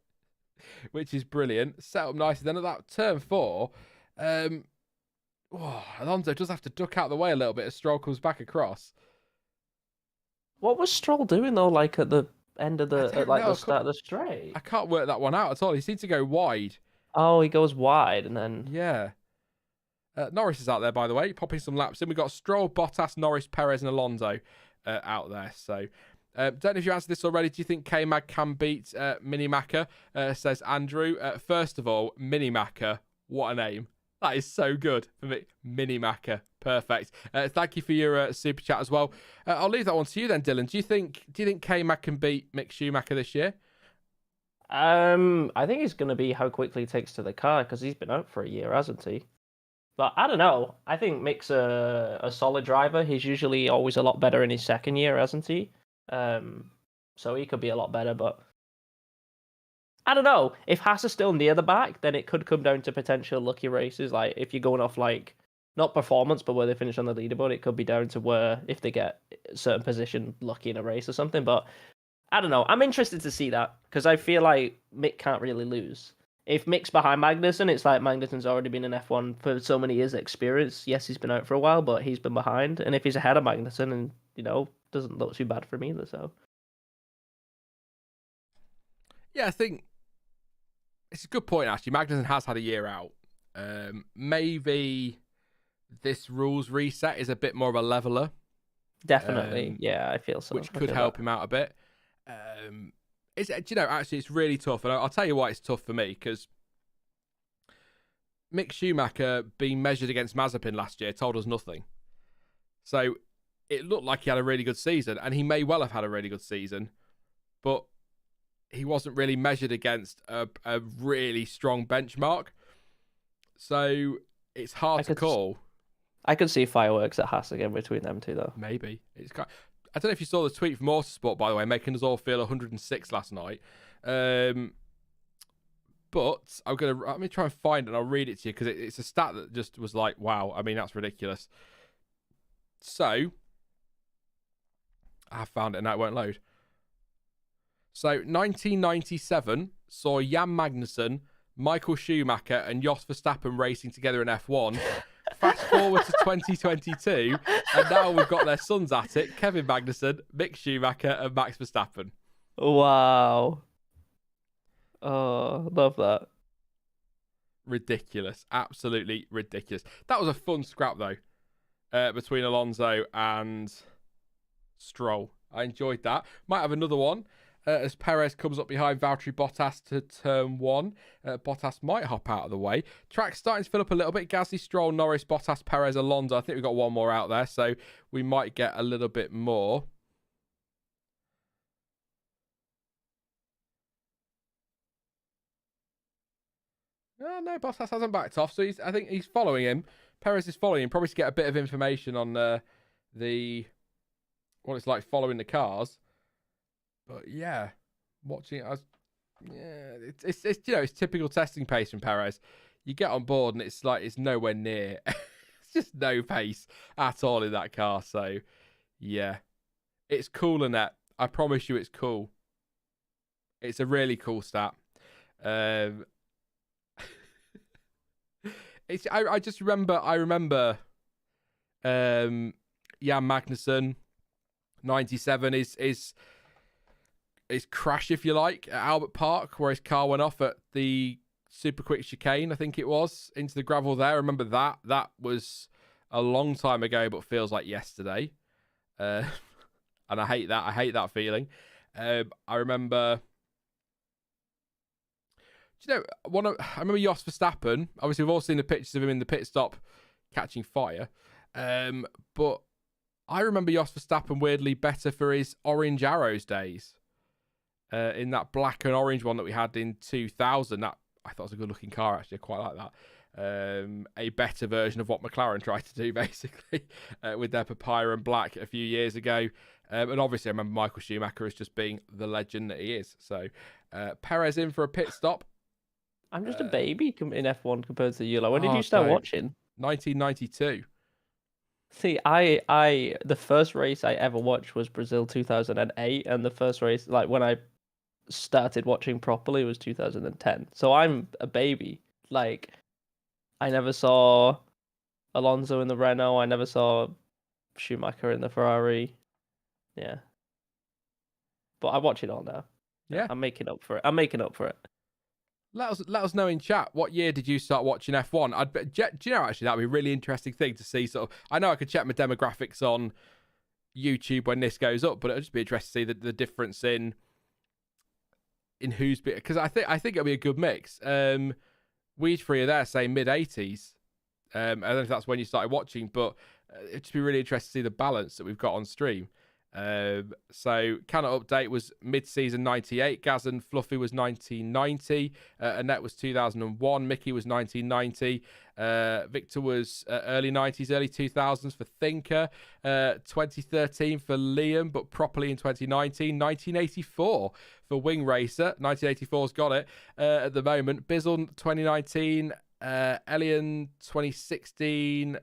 which is brilliant. Set up nicely. Then at that turn 4, Alonso does have to duck out of the way a little bit as Stroll comes back across. What was Stroll doing though? Like at the end of the start of the straight? I can't work that one out at all. He seemed to go wide. Oh, he goes wide and then yeah. Norris is out there, by the way, popping some laps in. We've got Stroll, Bottas, Norris, Perez, and Alonso out there. So, don't know if you answered this already. Do you think K-Mag can beat Mini Macca? Says Andrew. First of all, Mini Macca, what a name. That is so good for me. Mini Macca, perfect. Thank you for your super chat as well. I'll leave that one to you then, Dylan. Do you think K-Mag can beat Mick Schumacher this year? I think it's going to be how quickly he takes to the car, because he's been out for a year, hasn't he? But I don't know. I think Mick's a solid driver. He's usually always a lot better in his second year, hasn't he? So he could be a lot better, but I don't know. If Haas is still near the back, then it could come down to potential lucky races. Like if you're going off like not performance, but where they finish on the leaderboard, it could be down to where if they get a certain position lucky in a race or something. But I don't know. I'm interested to see that because I feel like Mick can't really lose. If Mick's behind Magnussen, it's like Magnussen's already been in F1 for so many years' experience. Yes, he's been out for a while, but he's been behind. And if he's ahead of Magnussen, and doesn't look too bad for him either. So, yeah, I think it's a good point. Actually, Magnussen has had a year out. Maybe this rules reset is a bit more of a leveler. Definitely, yeah, I feel so. Which could help him out a bit. Actually, it's really tough, and I'll tell you why it's tough for me, because Mick Schumacher being measured against Mazepin last year told us nothing. So it looked like he had a really good season, and he may well have had a really good season, but he wasn't really measured against a really strong benchmark. So it's hard to call. I could see fireworks at Haas again between them two, though. Maybe. I don't know if you saw the tweet from Motorsport, by the way, making us all feel 106 last night. But let me try and find it and I'll read it to you because it's a stat that just was like, wow, I mean, that's ridiculous. So, I found it and now it won't load. So, 1997 saw Jan Magnussen, Michael Schumacher and Jos Verstappen racing together in F1. Fast forward to 2022, and now we've got their sons at it, Kevin Magnussen, Mick Schumacher, and Max Verstappen. Wow. Oh, love that. Ridiculous. Absolutely ridiculous. That was a fun scrap, though. between Alonso and Stroll. I enjoyed that. Might have another one as Perez comes up behind Valtteri Bottas to turn 1. Bottas might hop out of the way. Track's starting to fill up a little bit. Gasly, Stroll, Norris, Bottas, Perez, Alonso. I think we've got one more out there, so we might get a little bit more. Oh, no, Bottas hasn't backed off, so I think he's following him. Perez is following him, probably to get a bit of information on what it's like following the cars. But yeah, watching it, it's it's typical testing pace from Perez. You get on board and it's like it's nowhere near. It's just no pace at all in that car. So yeah, it's cool, Annette. I promise you, it's cool. It's a really cool stat. I just remember. Jan Magnussen, 97 is crash, if you like, at Albert Park, where his car went off at the super quick chicane, I think it was, into the gravel there. I remember that. That was a long time ago, but feels like yesterday. And I hate that. I hate that feeling. I remember. Do you know, I remember Jos Verstappen. Obviously, we've all seen the pictures of him in the pit stop catching fire. But I remember Jos Verstappen weirdly better for his orange arrows days. In that black and orange one that we had in 2000. That I thought was a good looking car, actually. I quite like that. A better version of what McLaren tried to do, basically, with their papaya and black a few years ago. And obviously, I remember Michael Schumacher as just being the legend that he is. So, Perez in for a pit stop. I'm just a baby in F1 compared to you. Like, when did you start watching? 1992. See, the first race I ever watched was Brazil 2008, and the first race, like when I started watching properly, was 2010. So I'm a baby. Like, I never saw Alonso in the Renault. I never saw Schumacher in the Ferrari. Yeah, but I watch it all now. Yeah, I'm making up for it. Let us know in chat, what year did you start watching F1? Do you know, actually, that'd be a really interesting thing to see. Sort of, I know I could check my demographics on YouTube when this goes up, but it'll just be interesting to see the difference in who's, because I think it'll be a good mix. We three are there saying mid-80s. I don't know if that's when you started watching, but it'd just be really interesting to see the balance that we've got on stream. So Canada Update was mid-season 98. Gaz and Fluffy was 1990. Annette was 2001. Mickey was 1990. Victor was early 90s, early 2000s for Thinker. 2013 for Liam, but properly in 2019. 1984 for Wing Racer. 1984's got it at the moment. Bizzle 2019. Elian 2016.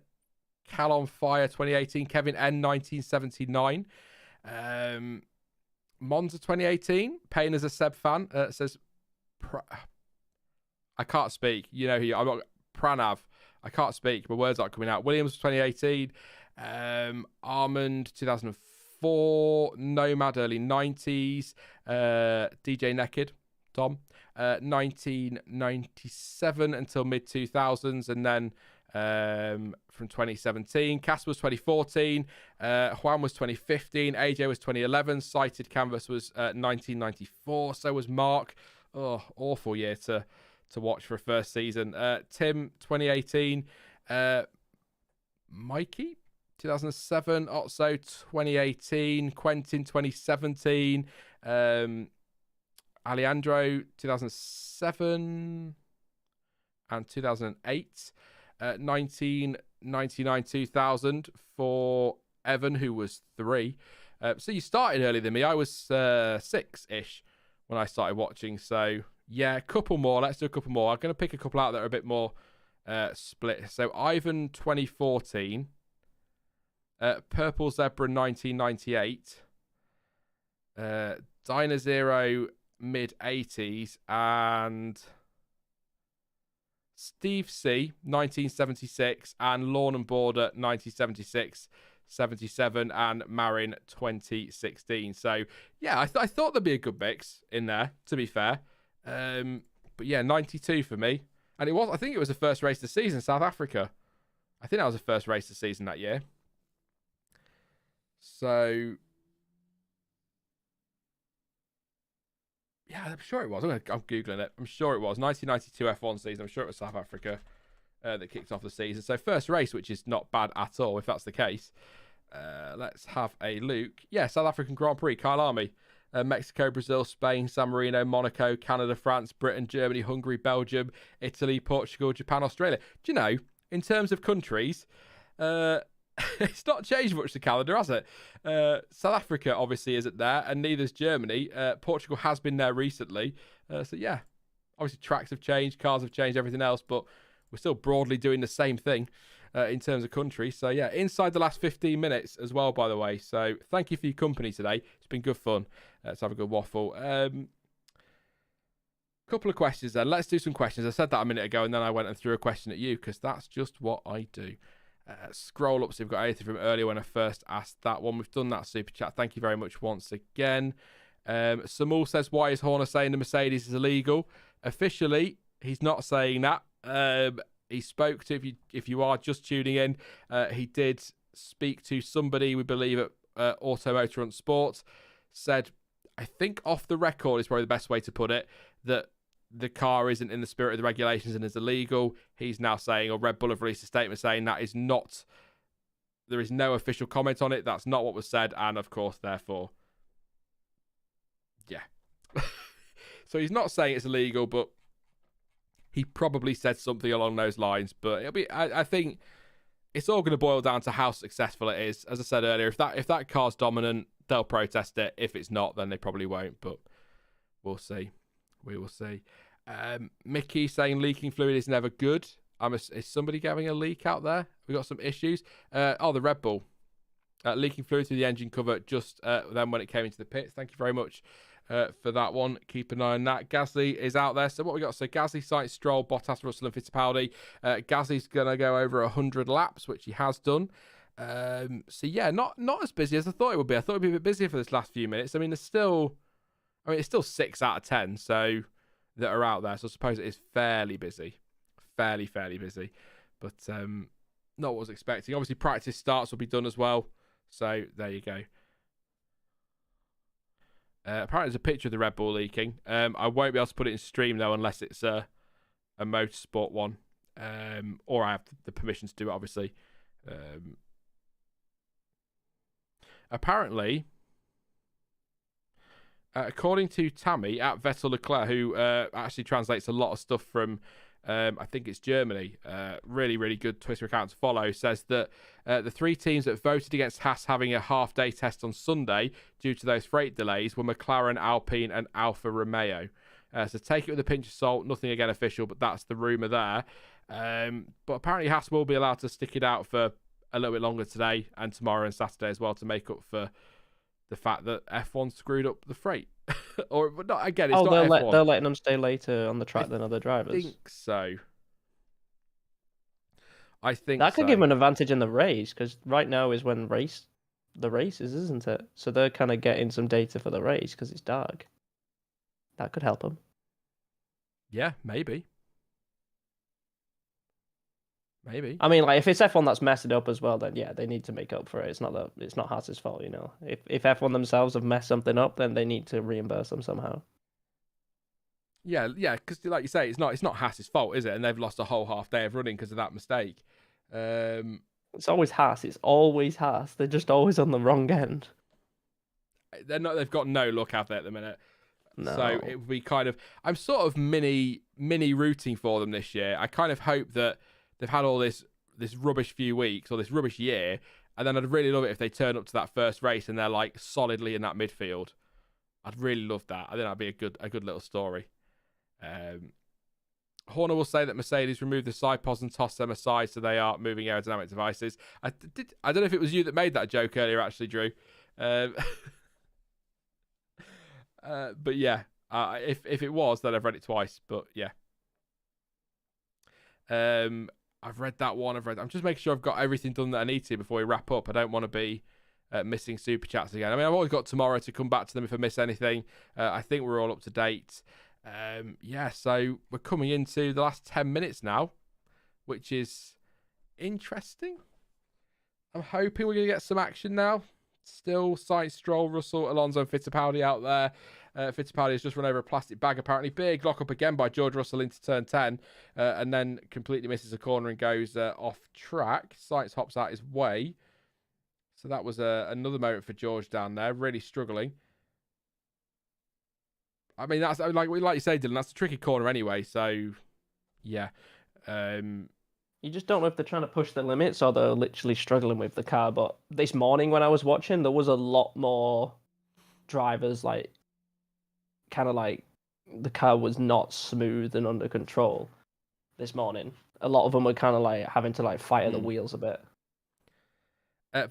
Cal on Fire 2018. Kevin N 1979. Monza 2018. Payne as a Seb fan says, I can't speak. You know who I'm not. Pranav. I can't speak. My words aren't coming out. Williams 2018. Armand 2004. Nomad early 90s. DJ Naked. Tom. 1997 until mid 2000s, and then from 2017. Cass was 2014. Juan was 2015. AJ was 2011. Sighted Canvas was 1994. So was Mark. Oh, awful year to watch for a first season. Tim 2018. Mikey 2007. Otso 2018. Quentin 2017. Alejandro 2007 and 2008. 1999 2000 for Evan, who was 3. So you started earlier than me. I was 6-ish when I started watching. So yeah, a couple more. Let's do a couple more. I'm going to pick a couple out that are a bit more split. So Ivan 2014. Purple Zebra 1998. Dino Zero mid 80s, and Steve C 1976, and Lawn and Border 1976, 77, and Marin 2016. So yeah, I thought there'd be a good mix in there, to be fair. But yeah, 92 for me, and I think it was the first race of the season, South Africa. I think that was the first race of the season that year. So, yeah, I'm sure it was. I'm Googling it. I'm sure it was. 1992 F1 season. I'm sure it was South Africa that kicked off the season. So, first race, which is not bad at all, if that's the case. Let's have a look. Yeah, South African Grand Prix, Kyle Army. Mexico, Brazil, Spain, San Marino, Monaco, Canada, France, Britain, Germany, Hungary, Belgium, Italy, Portugal, Japan, Australia. Do you know, in terms of countries, it's not changed much, the calendar, has it? South Africa obviously isn't there, and neither's Germany. Portugal has been there recently. So, yeah, obviously tracks have changed, cars have changed, everything else, but we're still broadly doing the same thing in terms of country. So, yeah, inside the last 15 minutes as well, by the way. So, thank you for your company today. It's been good fun. Let's have a good waffle. Couple of questions then. Let's do some questions. I said that a minute ago, and then I went and threw a question at you because that's just what I do. Scroll up, so we've got anything from earlier when I first asked that one. We've done that super chat. Thank you very much once again. Samul says, why is Horner saying the Mercedes is illegal? Officially, he's not saying that. He spoke to, if you are just tuning in, he did speak to somebody, we believe, at Auto Motor and Sports, said, I think off the record is probably the best way to put it, that the car isn't in the spirit of the regulations and is illegal. He's now saying, or Red Bull have released a statement saying that is not, there is no official comment on it. That's not what was said. And of course, therefore, yeah. So he's not saying it's illegal, but he probably said something along those lines. But it'll be, I think it's all going to boil down to how successful it is. As I said earlier, if that car's dominant, they'll protest it. If it's not, then they probably won't. But we'll see. We will see. Mickey saying leaking fluid is never good. Is somebody having a leak out there? We got some issues. The Red Bull leaking fluid through the engine cover just then when it came into the pits. Thank you very much for that one. Keep an eye on that. Gasly is out there. So what we got? So Gasly, Sainz, Stroll, Bottas, Russell, and Fittipaldi. Gasly's gonna go over 100 laps, which he has done. So yeah, not as busy as I thought it would be. I thought it'd be a bit busier for this last few minutes. I mean, it's still 6 out of 10. So that are out there. So I suppose it is fairly busy. Fairly busy. But not what I was expecting. Obviously, practice starts will be done as well. So there you go. Apparently, there's a picture of the Red Bull leaking. I won't be able to put it in stream, though, unless it's a motorsport one. Or I have the permission to do it, obviously. Apparently, according to Tammy at Vettel Leclerc, who actually translates a lot of stuff from, I think it's Germany, really, really good Twitter account to follow, says that the three teams that voted against Haas having a half-day test on Sunday due to those freight delays were McLaren, Alpine, and Alfa Romeo. So take it with a pinch of salt. Nothing again official, but that's the rumour there. But apparently Haas will be allowed to stick it out for a little bit longer today and tomorrow and Saturday as well to make up for the fact that F1 screwed up the freight. Or but not again, it's not F1. They're letting them stay later on the track than other drivers. I think so. That could give them an advantage in the race, because right now is when the race is, isn't it? So they're kind of getting some data for the race because it's dark. That could help them. Yeah, maybe. I mean, like, if it's F1 that's messed it up as well, then yeah, they need to make up for it. It's not Haas's fault, you know. If F1 themselves have messed something up, then they need to reimburse them somehow. Yeah, because like you say, it's not Haas's fault, is it? And they've lost a whole half day of running because of that mistake. It's always Haas. It's always Haas. They're just always on the wrong end. They're not. They've got no luck out there at the minute. No. So it would be kind of. I'm sort of mini rooting for them this year. I kind of hope that they've had all this rubbish few weeks or this rubbish year, and then I'd really love it if they turn up to that first race and they're like solidly in that midfield. I'd really love that. I think that'd be a good little story. Horner will say that Mercedes removed the side pods and tossed them aside, so they are moving aerodynamic devices. I don't know if it was you that made that joke earlier, actually, Drew. But yeah, if it was, then I've read it twice. But yeah, I've read that one. I'm just making sure I've got everything done that I need to before we wrap up. I don't want to be missing super chats again. I mean, I've always got tomorrow to come back to them if I miss anything. I think we're all up to date. Yeah, so we're coming into the last 10 minutes now, which is interesting. I'm hoping we're going to get some action now. Still Sainz, Stroll, Russell, Alonso, and Fittipaldi out there. Fittipaldi has just run over a plastic bag, apparently. Big lock up again by George Russell into turn 10, and then completely misses a corner and goes off track. Sainz hops out his way. So that was another moment for George down there, really struggling. I mean, that's like you say, Dylan, that's a tricky corner anyway. So, yeah. You just don't know if they're trying to push the limits or they're literally struggling with the car. But this morning when I was watching, there was a lot more drivers kind of like the car was not smooth and under control this morning. A lot of them were kind of like having to fire the wheels a bit.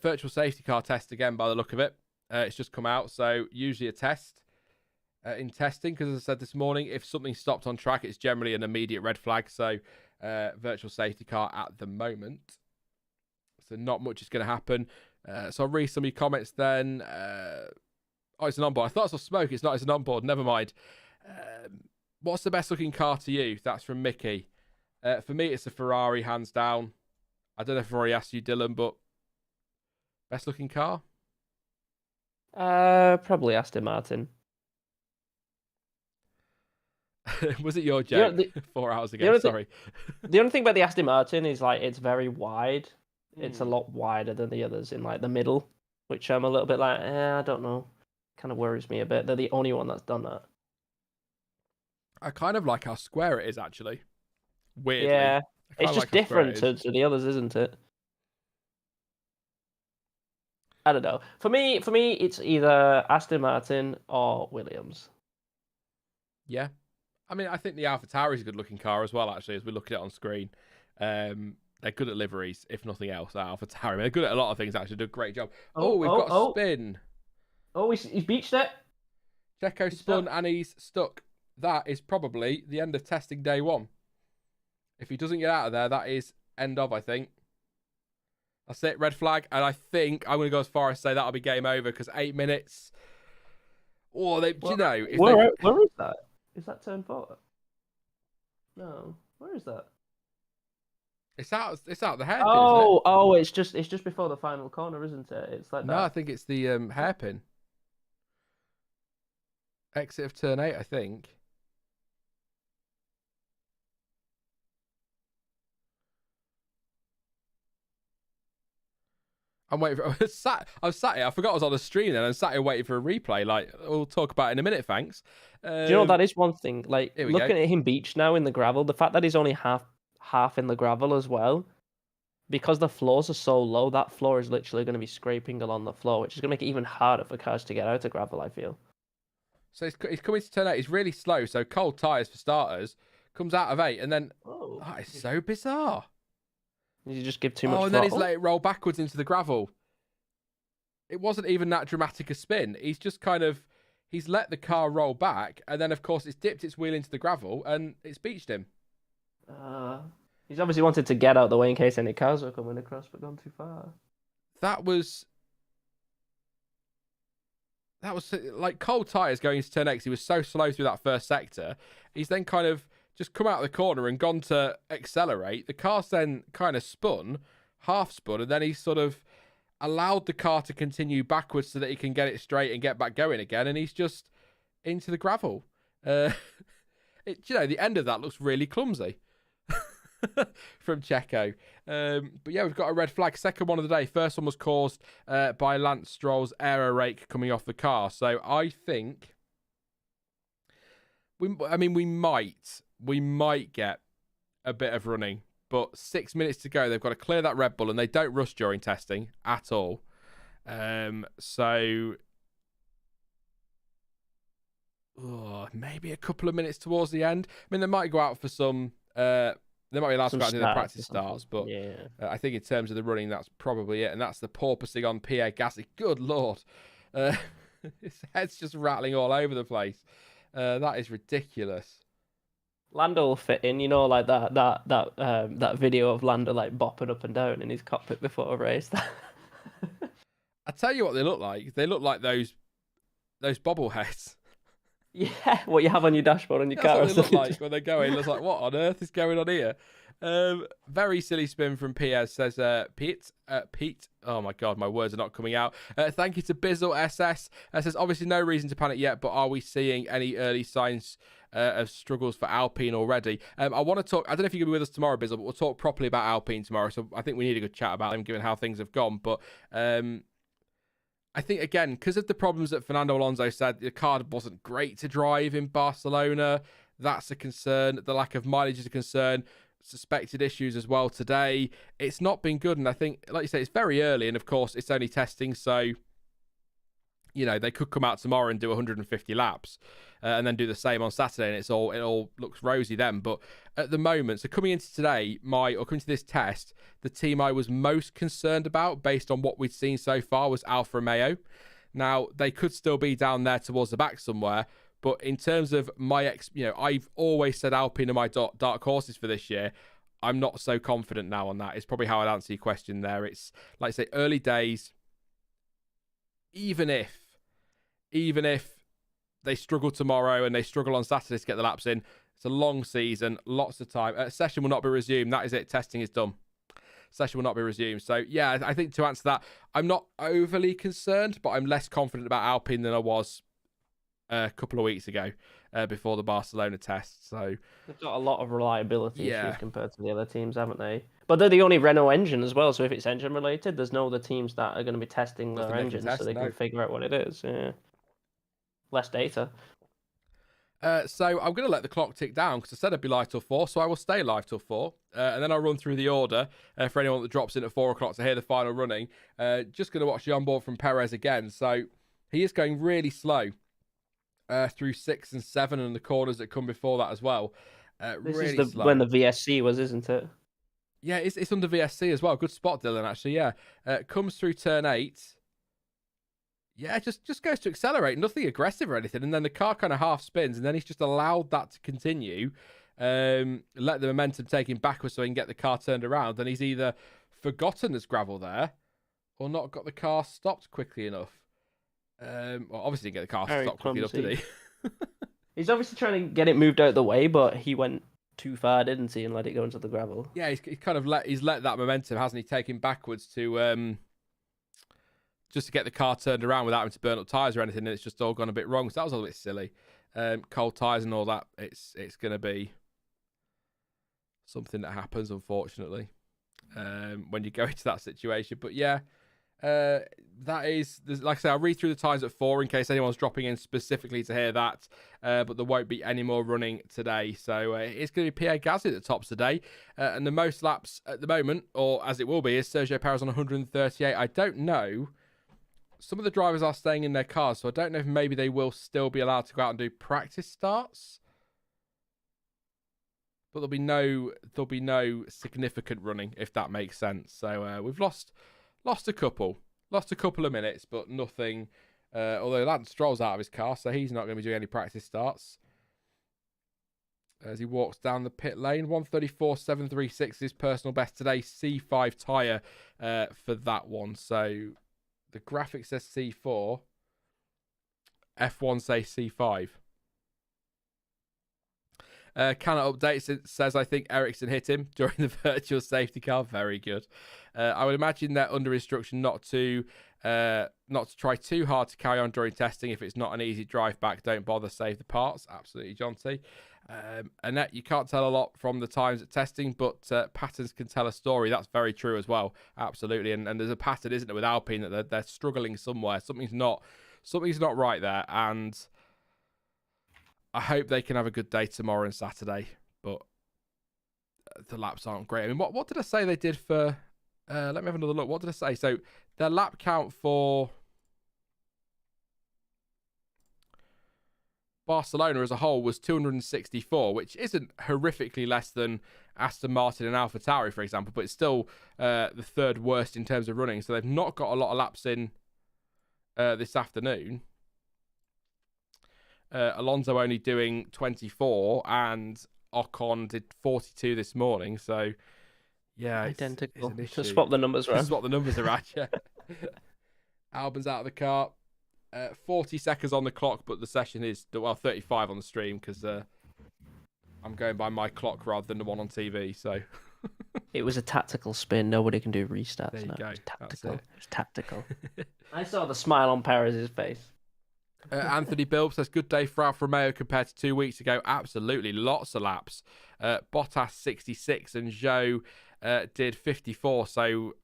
Virtual safety car test again by the look of it. It's just come out. So usually a test in testing, because as I said this morning, if something stopped on track, it's generally an immediate red flag. So virtual safety car at the moment. So not much is going to happen. So I'll read some of your comments then. Oh, it's an onboard. I thought I saw smoke. It's not. It's an onboard. Never mind. What's the best looking car to you? That's from Mickey. For me, it's a Ferrari, hands down. I don't know if I've already asked you, Dylan, but best looking car? Probably Aston Martin. Was it your joke? 4 hours ago. Sorry. The only thing about the Aston Martin is it's very wide. It's a lot wider than the others in the middle, which I'm a little bit I don't know. Kind of worries me a bit. They're the only one that's done that. I kind of like how square it is, actually. Weirdly. Yeah, it's just different to the others, isn't it? I don't know. For me, it's either Aston Martin or Williams. Yeah. I mean, I think the AlphaTauri is a good-looking car as well, actually, as we look at it on screen. They're good at liveries, if nothing else, AlphaTauri. I mean, they're good at a lot of things, actually. Do a great job. We've got a spin. Oh, he's beached it. Checo spun and he's stuck. That is probably the end of testing day 1. If he doesn't get out of there, that is end of, I think. That's it, red flag. And I think I'm going to go as far as say that'll be game over, because 8 minutes. Or where is that? Is that turn 4? No. Where is that? It's out the hairpin. Oh, it's just before the final corner, isn't it? It's like that. No, I think it's the hairpin. Exit of turn 8, I think. I'm waiting for. I was sat here. I forgot I was on the stream then. I'm sat here waiting for a replay. We'll talk about it in a minute. Thanks. Do you know that is one thing? Looking at him beached now in the gravel, the fact that he's only half in the gravel as well, because the floors are so low, that floor is literally going to be scraping along the floor, which is going to make it even harder for cars to get out of gravel, I feel. So he's coming to turn 8. He's really slow. So cold tyres for starters. Comes out of 8 and then that is so bizarre. Did you just give too much? And then he's let it roll backwards into the gravel. It wasn't even that dramatic a spin. He's just he's let the car roll back, and then of course it's dipped its wheel into the gravel and it's beached him. He's obviously wanted to get out of the way in case any cars were coming across, but gone too far. That was like cold tyres going into turn 8. He was so slow through that first sector. He's then just come out of the corner and gone to accelerate. The car's then half spun, and then he sort of allowed the car to continue backwards so that he can get it straight and get back going again, and he's just into the gravel. The end of that looks really clumsy from Checo. But yeah, we've got a red flag. Second one of the day. First one was caused by Lance Stroll's aero rake coming off the car. So I think we might get a bit of running, but 6 minutes to go. They've got to clear that Red Bull, and they don't rush during testing at all. Maybe a couple of minutes towards the end. I mean, they might go out for some. They might be allowed to go out and do the practice starts, but I think in terms of the running, that's probably it. And that's the porpoising on Pierre Gasly. Good Lord. His head's just rattling all over the place. That is ridiculous. Lando will fit in, like that video of Lando bopping up and down in his cockpit before a race. I tell you what they look like. They look like those bobbleheads. Yeah, what you have on your dashboard on your car. That's what they look like when they're going. It looks like, what on earth is going on here? Very silly spin from Piers, says Pete. Oh my god, my words are not coming out. Thank you to Bizzle SS. Says obviously no reason to panic yet, but are we seeing any early signs of struggles for Alpine already? I want to talk. I don't know if you're gonna be with us tomorrow, Bizzle, but we'll talk properly about Alpine tomorrow. So I think we need a good chat about them, given how things have gone. But I think, again, because of the problems that Fernando Alonso said, the car wasn't great to drive in Barcelona. That's a concern. The lack of mileage is a concern. Suspected issues as well today. It's not been good. And I think, like you say, it's very early. And, of course, it's only testing. So, you know, they could come out tomorrow and do 150 laps and then do the same on Saturday. And it all looks rosy then. But at the moment, so coming into today, coming to this test, the team I was most concerned about, based on what we'd seen so far, was Alfa Romeo. Now, they could still be down there towards the back somewhere, but in terms of I've always said Alpine are my dark horses for this year. I'm not so confident now on that. It's probably how I'd answer your question there. It's, like I say, early days. Even if they struggle tomorrow and they struggle on Saturday to get the laps in, it's a long season, lots of time. Session will not be resumed. That is it. Testing is done. Session will not be resumed. So, yeah, I think to answer that, I'm not overly concerned, but I'm less confident about Alpine than I was a couple of weeks ago before the Barcelona test. So they've got a lot of reliability issues compared to the other teams, haven't they? But they're the only Renault engine as well. So if it's engine related, there's no other teams that are going to be testing their engines so they can figure out what it is. Yeah. Less data. So I'm going to let the clock tick down because I said I'd be live till 4, so I will stay live till 4. And then I'll run through the order for anyone that drops in at 4 o'clock to hear the final running. Just going to watch the onboard from Perez again. So he is going really slow through 6 and 7 and the corners that come before that as well. This really is slow. When the VSC was, isn't it? Yeah, it's under VSC as well. Good spot, Dylan, actually, yeah. Comes through turn 8. Yeah, just goes to accelerate. Nothing aggressive or anything. And then the car kind of half spins, and then he's just allowed that to continue. Let the momentum take him backwards so he can get the car turned around. And he's either forgotten there's gravel there or not got the car stopped quickly enough. Well, obviously didn't get the car stopped quickly enough, did he? He's obviously trying to get it moved out of the way, but he went too far, didn't he, and let it go into the gravel. Yeah, he's kind of let that momentum, hasn't he, take him backwards to just to get the car turned around without having to burn up tyres or anything, and it's just all gone a bit wrong. So that was a little bit silly. Cold tyres and all that, it's going to be something that happens, unfortunately, when you go into that situation. But yeah, that is, like I say, I'll read through the times at 4 in case anyone's dropping in specifically to hear that. But there won't be any more running today. So it's going to be Pierre Gasly that tops today. And the most laps at the moment, or as it will be, is Sergio Perez on 138. I don't know. Some of the drivers are staying in their cars, so I don't know if maybe they will still be allowed to go out and do practice starts. But there'll be no significant running, if that makes sense. So we've lost a couple of minutes, but nothing. Although Lance Stroll's out of his car, so he's not going to be doing any practice starts. As he walks down the pit lane, 134.736 his personal best today. C5 tyre for that one. So the graphic says C4. F1 says C5. Cannot update. It says, I think Ericsson hit him during the virtual safety car. Very good. I would imagine they're under instruction not to try too hard to carry on during testing. If it's not an easy drive back, don't bother, save the parts. Absolutely, John T. Annette, you can't tell a lot from the times at testing, but patterns can tell a story. That's very true as well. Absolutely. And there's a pattern, isn't it, with Alpine, that they're struggling somewhere. Something's not right there. And I hope they can have a good day tomorrow and Saturday, but the laps aren't great. I mean, what did I say they did for... let me have another look. What did I say? So their lap count for Barcelona as a whole was 264, which isn't horrifically less than Aston Martin and AlphaTauri, for example, but it's still the third worst in terms of running. So they've not got a lot of laps in this afternoon. Alonso only doing 24 and Ocon did 42 this morning. So, yeah. Identical. It's an issue. To swap the numbers around. Swap the numbers around, yeah. Albon's out of the car. 40 seconds on the clock, but the session is 35 on the stream because I'm going by my clock rather than the one on TV. So it was a tactical spin. Nobody can do restarts. There you go. It was tactical. That's It was tactical. I saw the smile on Perez's face. Anthony Bilb says, good day for Alfa Romeo compared to 2 weeks ago. Absolutely, lots of laps. Bottas 66 and Zhou did 54. So,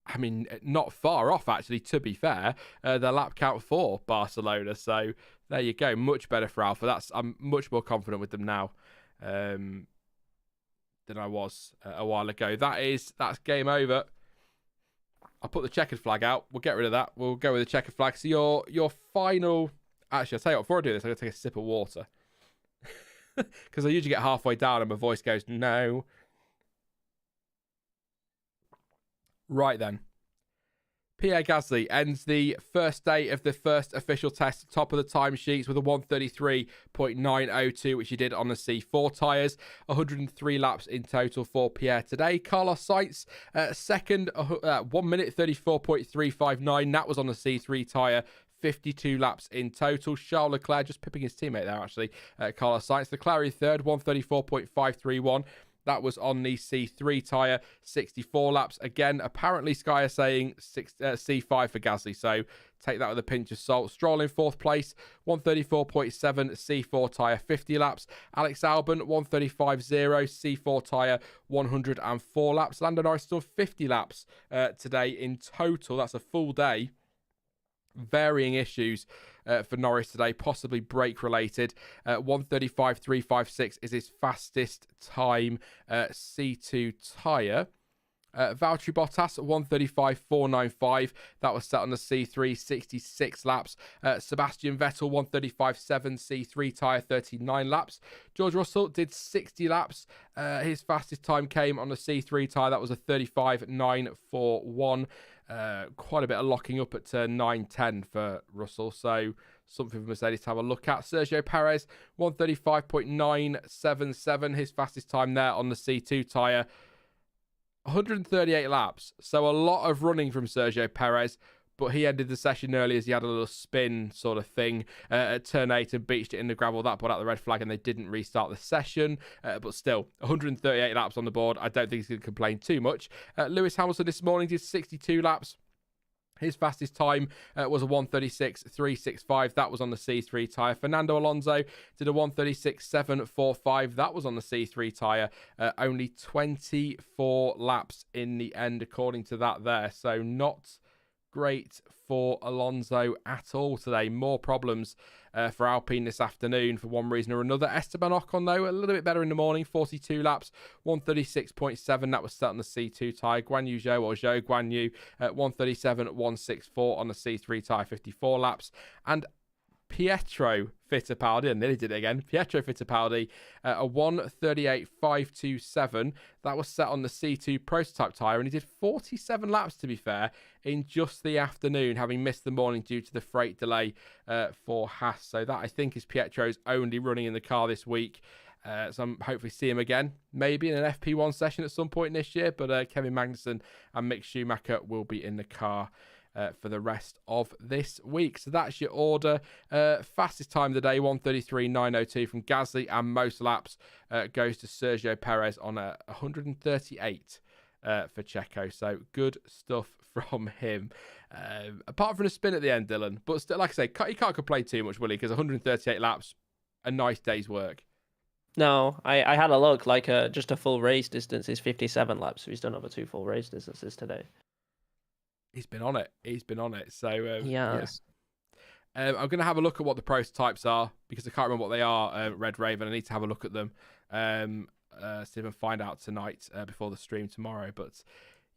I mean, not far off, actually, to be fair. The lap count for Barcelona. So, there you go. Much better for Alfa. I'm much more confident with them now than I was a while ago. That's game over. I'll put the checkered flag out. We'll get rid of that. We'll go with the checkered flag. So your final... Actually, I'll tell you what, before I do this, I'm going to take a sip of water. Because I usually get halfway down and my voice goes, no. Right then. Pierre Gasly ends the first day of the first official test, top of the timesheets with a 133.902, which he did on the C4 tyres. 103 laps in total for Pierre today. Carlos Sainz, second, 1 minute 34.359. That was on the C3 tyre. 52 laps in total. Charles Leclerc just pipping his teammate there, actually. Carlos Sainz. Leclerc in third, 134.531. That was on the C3 tyre, 64 laps. Again, apparently Sky are saying C5 for Gasly, so take that with a pinch of salt. Stroll in fourth place, 134.7 C4 tyre, 50 laps. Alex Albon, 135.0 C4 tyre, 104 laps. Lando Norris still 50 laps today in total. That's a full day. Varying issues for Norris today, possibly brake related. 135.356 is his fastest time C2 tyre. Valtteri Bottas 135.495. That was set on the C3, 66 laps. Sebastian Vettel 135.7 C3 tyre, 39 laps. George Russell did 60 laps. His fastest time came on the C3 tyre. That was a 35.941. Quite a bit of locking up at 9.10 for Russell, so something for Mercedes to have a look at. Sergio Perez 135.977, his fastest time there on the C2 tyre. 138 laps, so a lot of running from Sergio Perez, but he ended the session early as he had a little spin sort of thing at turn 8 and beached it in the gravel. That put out the red flag and they didn't restart the session. But still, 138 laps on the board. I don't think he's going to complain too much. Lewis Hamilton this morning did 62 laps. His fastest time was a 136.365. That was on the C3 tyre. Fernando Alonso did a 136.745. That was on the C3 tyre. Only 24 laps in the end, according to that there. So not great for Alonso at all today. More problems for Alpine this afternoon for one reason or another. Esteban Ocon, though, a little bit better in the morning. 42 laps, 136.7. That was set on the C2 tyre. Guan Yu Zhou, or Zhou Guan Yu, 137.164 on the C3 tyre, 54 laps. And Pietro Fittipaldi, and nearly did it again. Pietro Fittipaldi, a 138.527. That was set on the C2 prototype tyre, and he did 47 laps, to be fair, in just the afternoon, having missed the morning due to the freight delay for Haas. So that, I think, is Pietro's only running in the car this week. So I'm hopefully see him again, maybe in an FP1 session at some point this year. But Kevin Magnussen and Mick Schumacher will be in the car for the rest of this week. So that's your order. Fastest time of the day, 133.902 from Gasly, and most laps goes to Sergio Perez on 138 for Checo. So good stuff from him. Apart from a spin at the end, Dylan. But still, like I say, he can't complain too much, will he? Because 138 laps, a nice day's work. No, I had a look. Like just a full race distance is 57 laps. So he's done over 2 full race distances today. He's been on it. So yes. I'm going to have a look at what the prototypes are because I can't remember what they are. Red Raven. I need to have a look at them. See if I can find out tonight before the stream tomorrow. But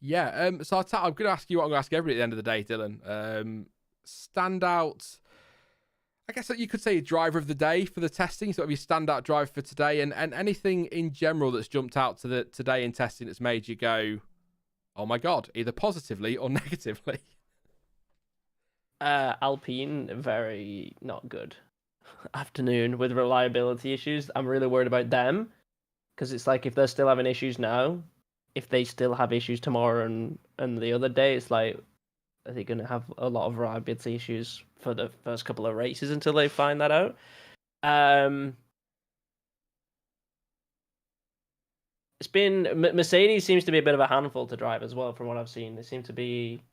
yeah, so I'm going to ask you what I'm going to ask everybody at the end of the day, Dylan. Standout. I guess that you could say driver of the day for the testing. So it'll be standout driver for today, and anything in general that's jumped out to the today in testing that's made you go, oh my God, either positively or negatively. Alpine, very not good afternoon with reliability issues. I'm really worried about them because it's like if they're still having issues now, if they still have issues tomorrow and the other day, it's like are they going to have a lot of reliability issues for the first couple of races until they find that out? It's been Mercedes seems to be a bit of a handful to drive as well, from what I've seen. They seem to be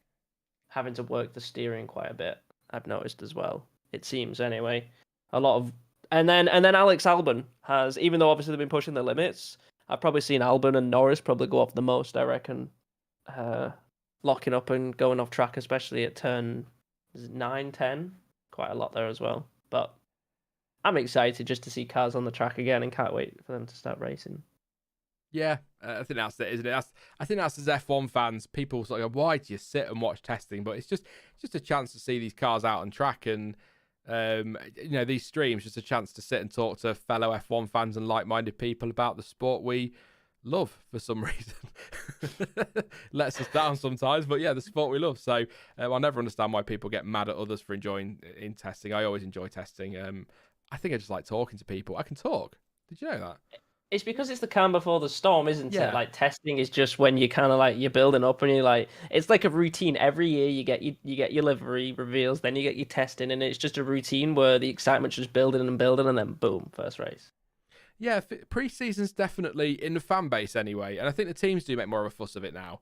having to work the steering quite a bit. I've noticed as well. It seems anyway. A lot of and then Alex Albon has, even though obviously they've been pushing the limits, I've probably seen Albon and Norris probably go off the most, I reckon. Locking up and going off track, especially at turn 9, 10. Quite a lot there as well. But I'm excited just to see cars on the track again and can't wait for them to start racing. Yeah, I think that's it, isn't it? I think that's as F1 fans, people sort of go, why do you sit and watch testing? But it's just a chance to see these cars out on track, and these streams, just a chance to sit and talk to fellow F1 fans and like-minded people about the sport we love for some reason. Lets us down sometimes, but yeah, the sport we love. So I'll never understand why people get mad at others for enjoying in testing. I always enjoy testing. I think I just like talking to people. I can talk. Did you know that? It's because it's the calm before the storm, isn't Yeah. it? Like, testing is just when you kind of like, you're building up and you're like, it's like a routine. Every year you get your livery reveals, then you get your testing, and it's just a routine where the excitement's just building and building, and then boom, first race. Yeah, pre-season's definitely in the fan base anyway, and I think the teams do make more of a fuss of it now,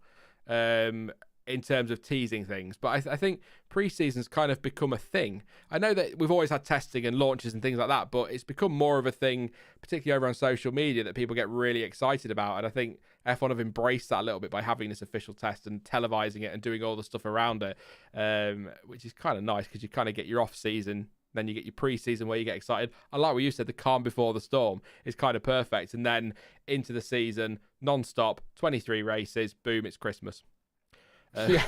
in terms of teasing things. But I think pre-season's kind of become a thing. I know that we've always had testing and launches and things like that, but it's become more of a thing, particularly over on social media, that people get really excited about. And I think F1 have embraced that a little bit by having this official test and televising it and doing all the stuff around it, which is kind of nice because you kind of get your off-season, then you get your pre-season where you get excited. I like what you said, the calm before the storm is kind of perfect. And then into the season, non-stop, 23 races, boom, it's Christmas. Yeah,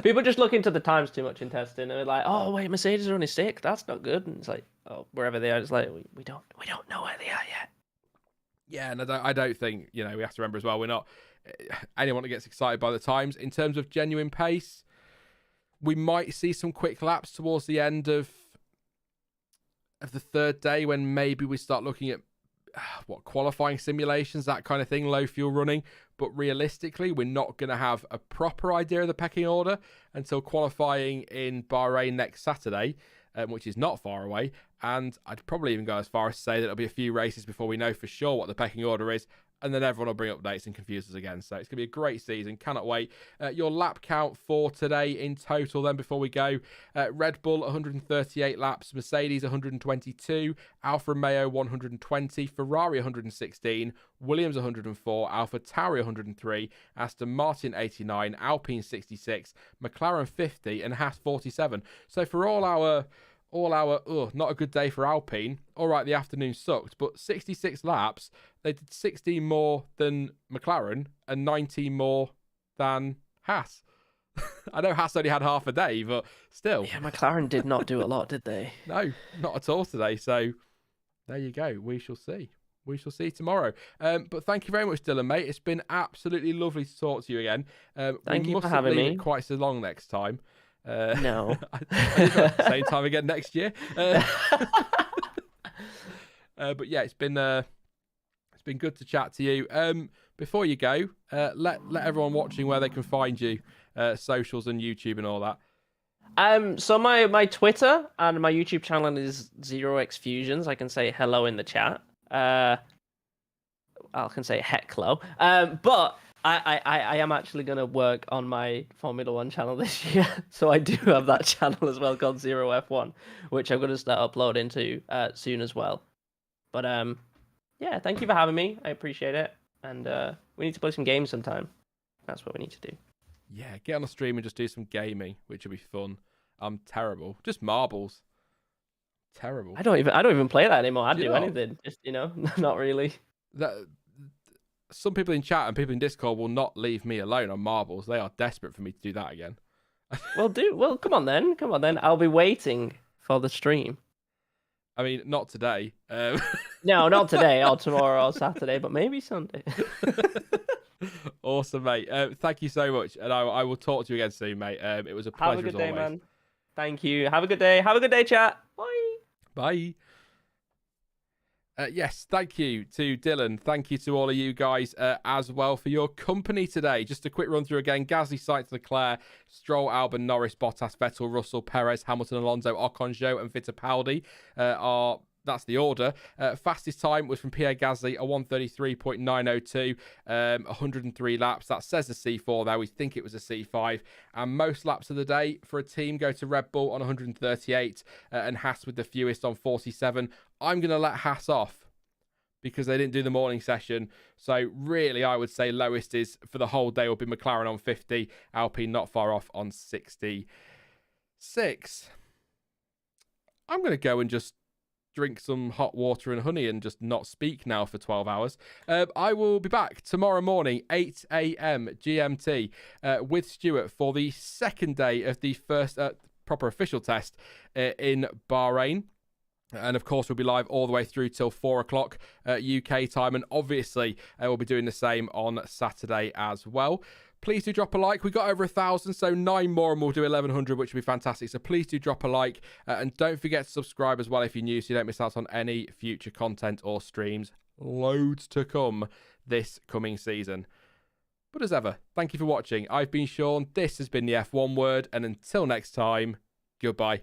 people just look into the times too much in testing, and they're like, "Oh wait, Mercedes are only 6. That's not good." And it's like, "Oh, wherever they are, it's like we don't know where they are yet." Yeah, and I don't think we have to remember as well. We're not anyone that gets excited by the times in terms of genuine pace. We might see some quick laps towards the end of the third day when maybe we start looking at qualifying simulations, that kind of thing, low fuel running. But realistically, we're not going to have a proper idea of the pecking order until qualifying in Bahrain next Saturday, which is not far away. And I'd probably even go as far as to say that it'll be a few races before we know for sure what the pecking order is. And then everyone will bring updates and confuse us again. So it's going to be a great season. Cannot wait. Your lap count for today in total then before we go. Red Bull, 138 laps. Mercedes, 122. Alfa Romeo, 120. Ferrari, 116. Williams, 104. Alpha Tauri, 103. Aston Martin, 89. Alpine, 66. McLaren, 50. And Haas, 47. So for all our not a good day for Alpine. All right, the afternoon sucked, but 66 laps, they did 16 more than McLaren and 19 more than Haas. I know Haas only had half a day, but still. Yeah, McLaren did not do a lot, did they? No, not at all today. So there you go. We shall see. We shall see tomorrow. But thank you very much, Dylan, mate. It's been absolutely lovely to talk to you again. Thank you for having me. It quite so long next time. No. Same time again next year. But yeah, it's been good to chat to you. Before you go, let everyone watching where they can find you, socials and YouTube and all that. So my Twitter and my YouTube channel is 0x Fusions. I can say hello in the chat. I can say hecklo. But I am actually going to work on my Formula One channel this year. So I do have that channel as well called 0F1, which I'm going to start uploading to soon as well. But yeah, thank you for having me. I appreciate it. And we need to play some games sometime. That's what we need to do. Yeah, get on a stream and just do some gaming, which will be fun. I'm terrible. Just marbles. Terrible. I don't even play that anymore. I'd do anything. Just, not really. Some people in chat and people in Discord will not leave me alone on marbles. They are desperate for me to do that again. Well, come on then. I'll be waiting for the stream. I mean, not today. No, not today or tomorrow or Saturday, but maybe Sunday. Awesome, mate. Thank you so much. And I will talk to you again soon, mate. It was a pleasure. Have a good day, always. man. Thank you. Have a good day. Have a good day, chat. Bye. Bye. Yes, thank you to Dylan. Thank you to all of you guys as well for your company today. Just a quick run through again. Gasly, Sainz, Leclerc, Stroll, Albon, Norris, Bottas, Vettel, Russell, Perez, Hamilton, Alonso, Ocon, Zhou and Fittipaldi are... That's the order. Fastest time was from Pierre Gasly, a 1:33.902, 103 laps. That says a C4 there. We think it was a C5. And most laps of the day for a team go to Red Bull on 138 and Haas with the fewest on 47. I'm going to let Haas off because they didn't do the morning session. So really, I would say lowest is for the whole day will be McLaren on 50, Alpine not far off on 66. I'm going to go and just drink some hot water and honey and just not speak now for 12 hours. I will be back tomorrow morning, 8 a.m. GMT, with Stuart for the second day of the first proper official test in Bahrain. And of course, we'll be live all the way through till 4 o'clock UK time. And obviously, we'll be doing the same on Saturday as well. Please do drop a like. We got over 1,000, so 9 more and we'll do 1,100, which will be fantastic. So please do drop a like. And don't forget to subscribe as well if you're new, so you don't miss out on any future content or streams. Loads to come this coming season. But as ever, thank you for watching. I've been Sean. This has been the F1 Word. And until next time, goodbye.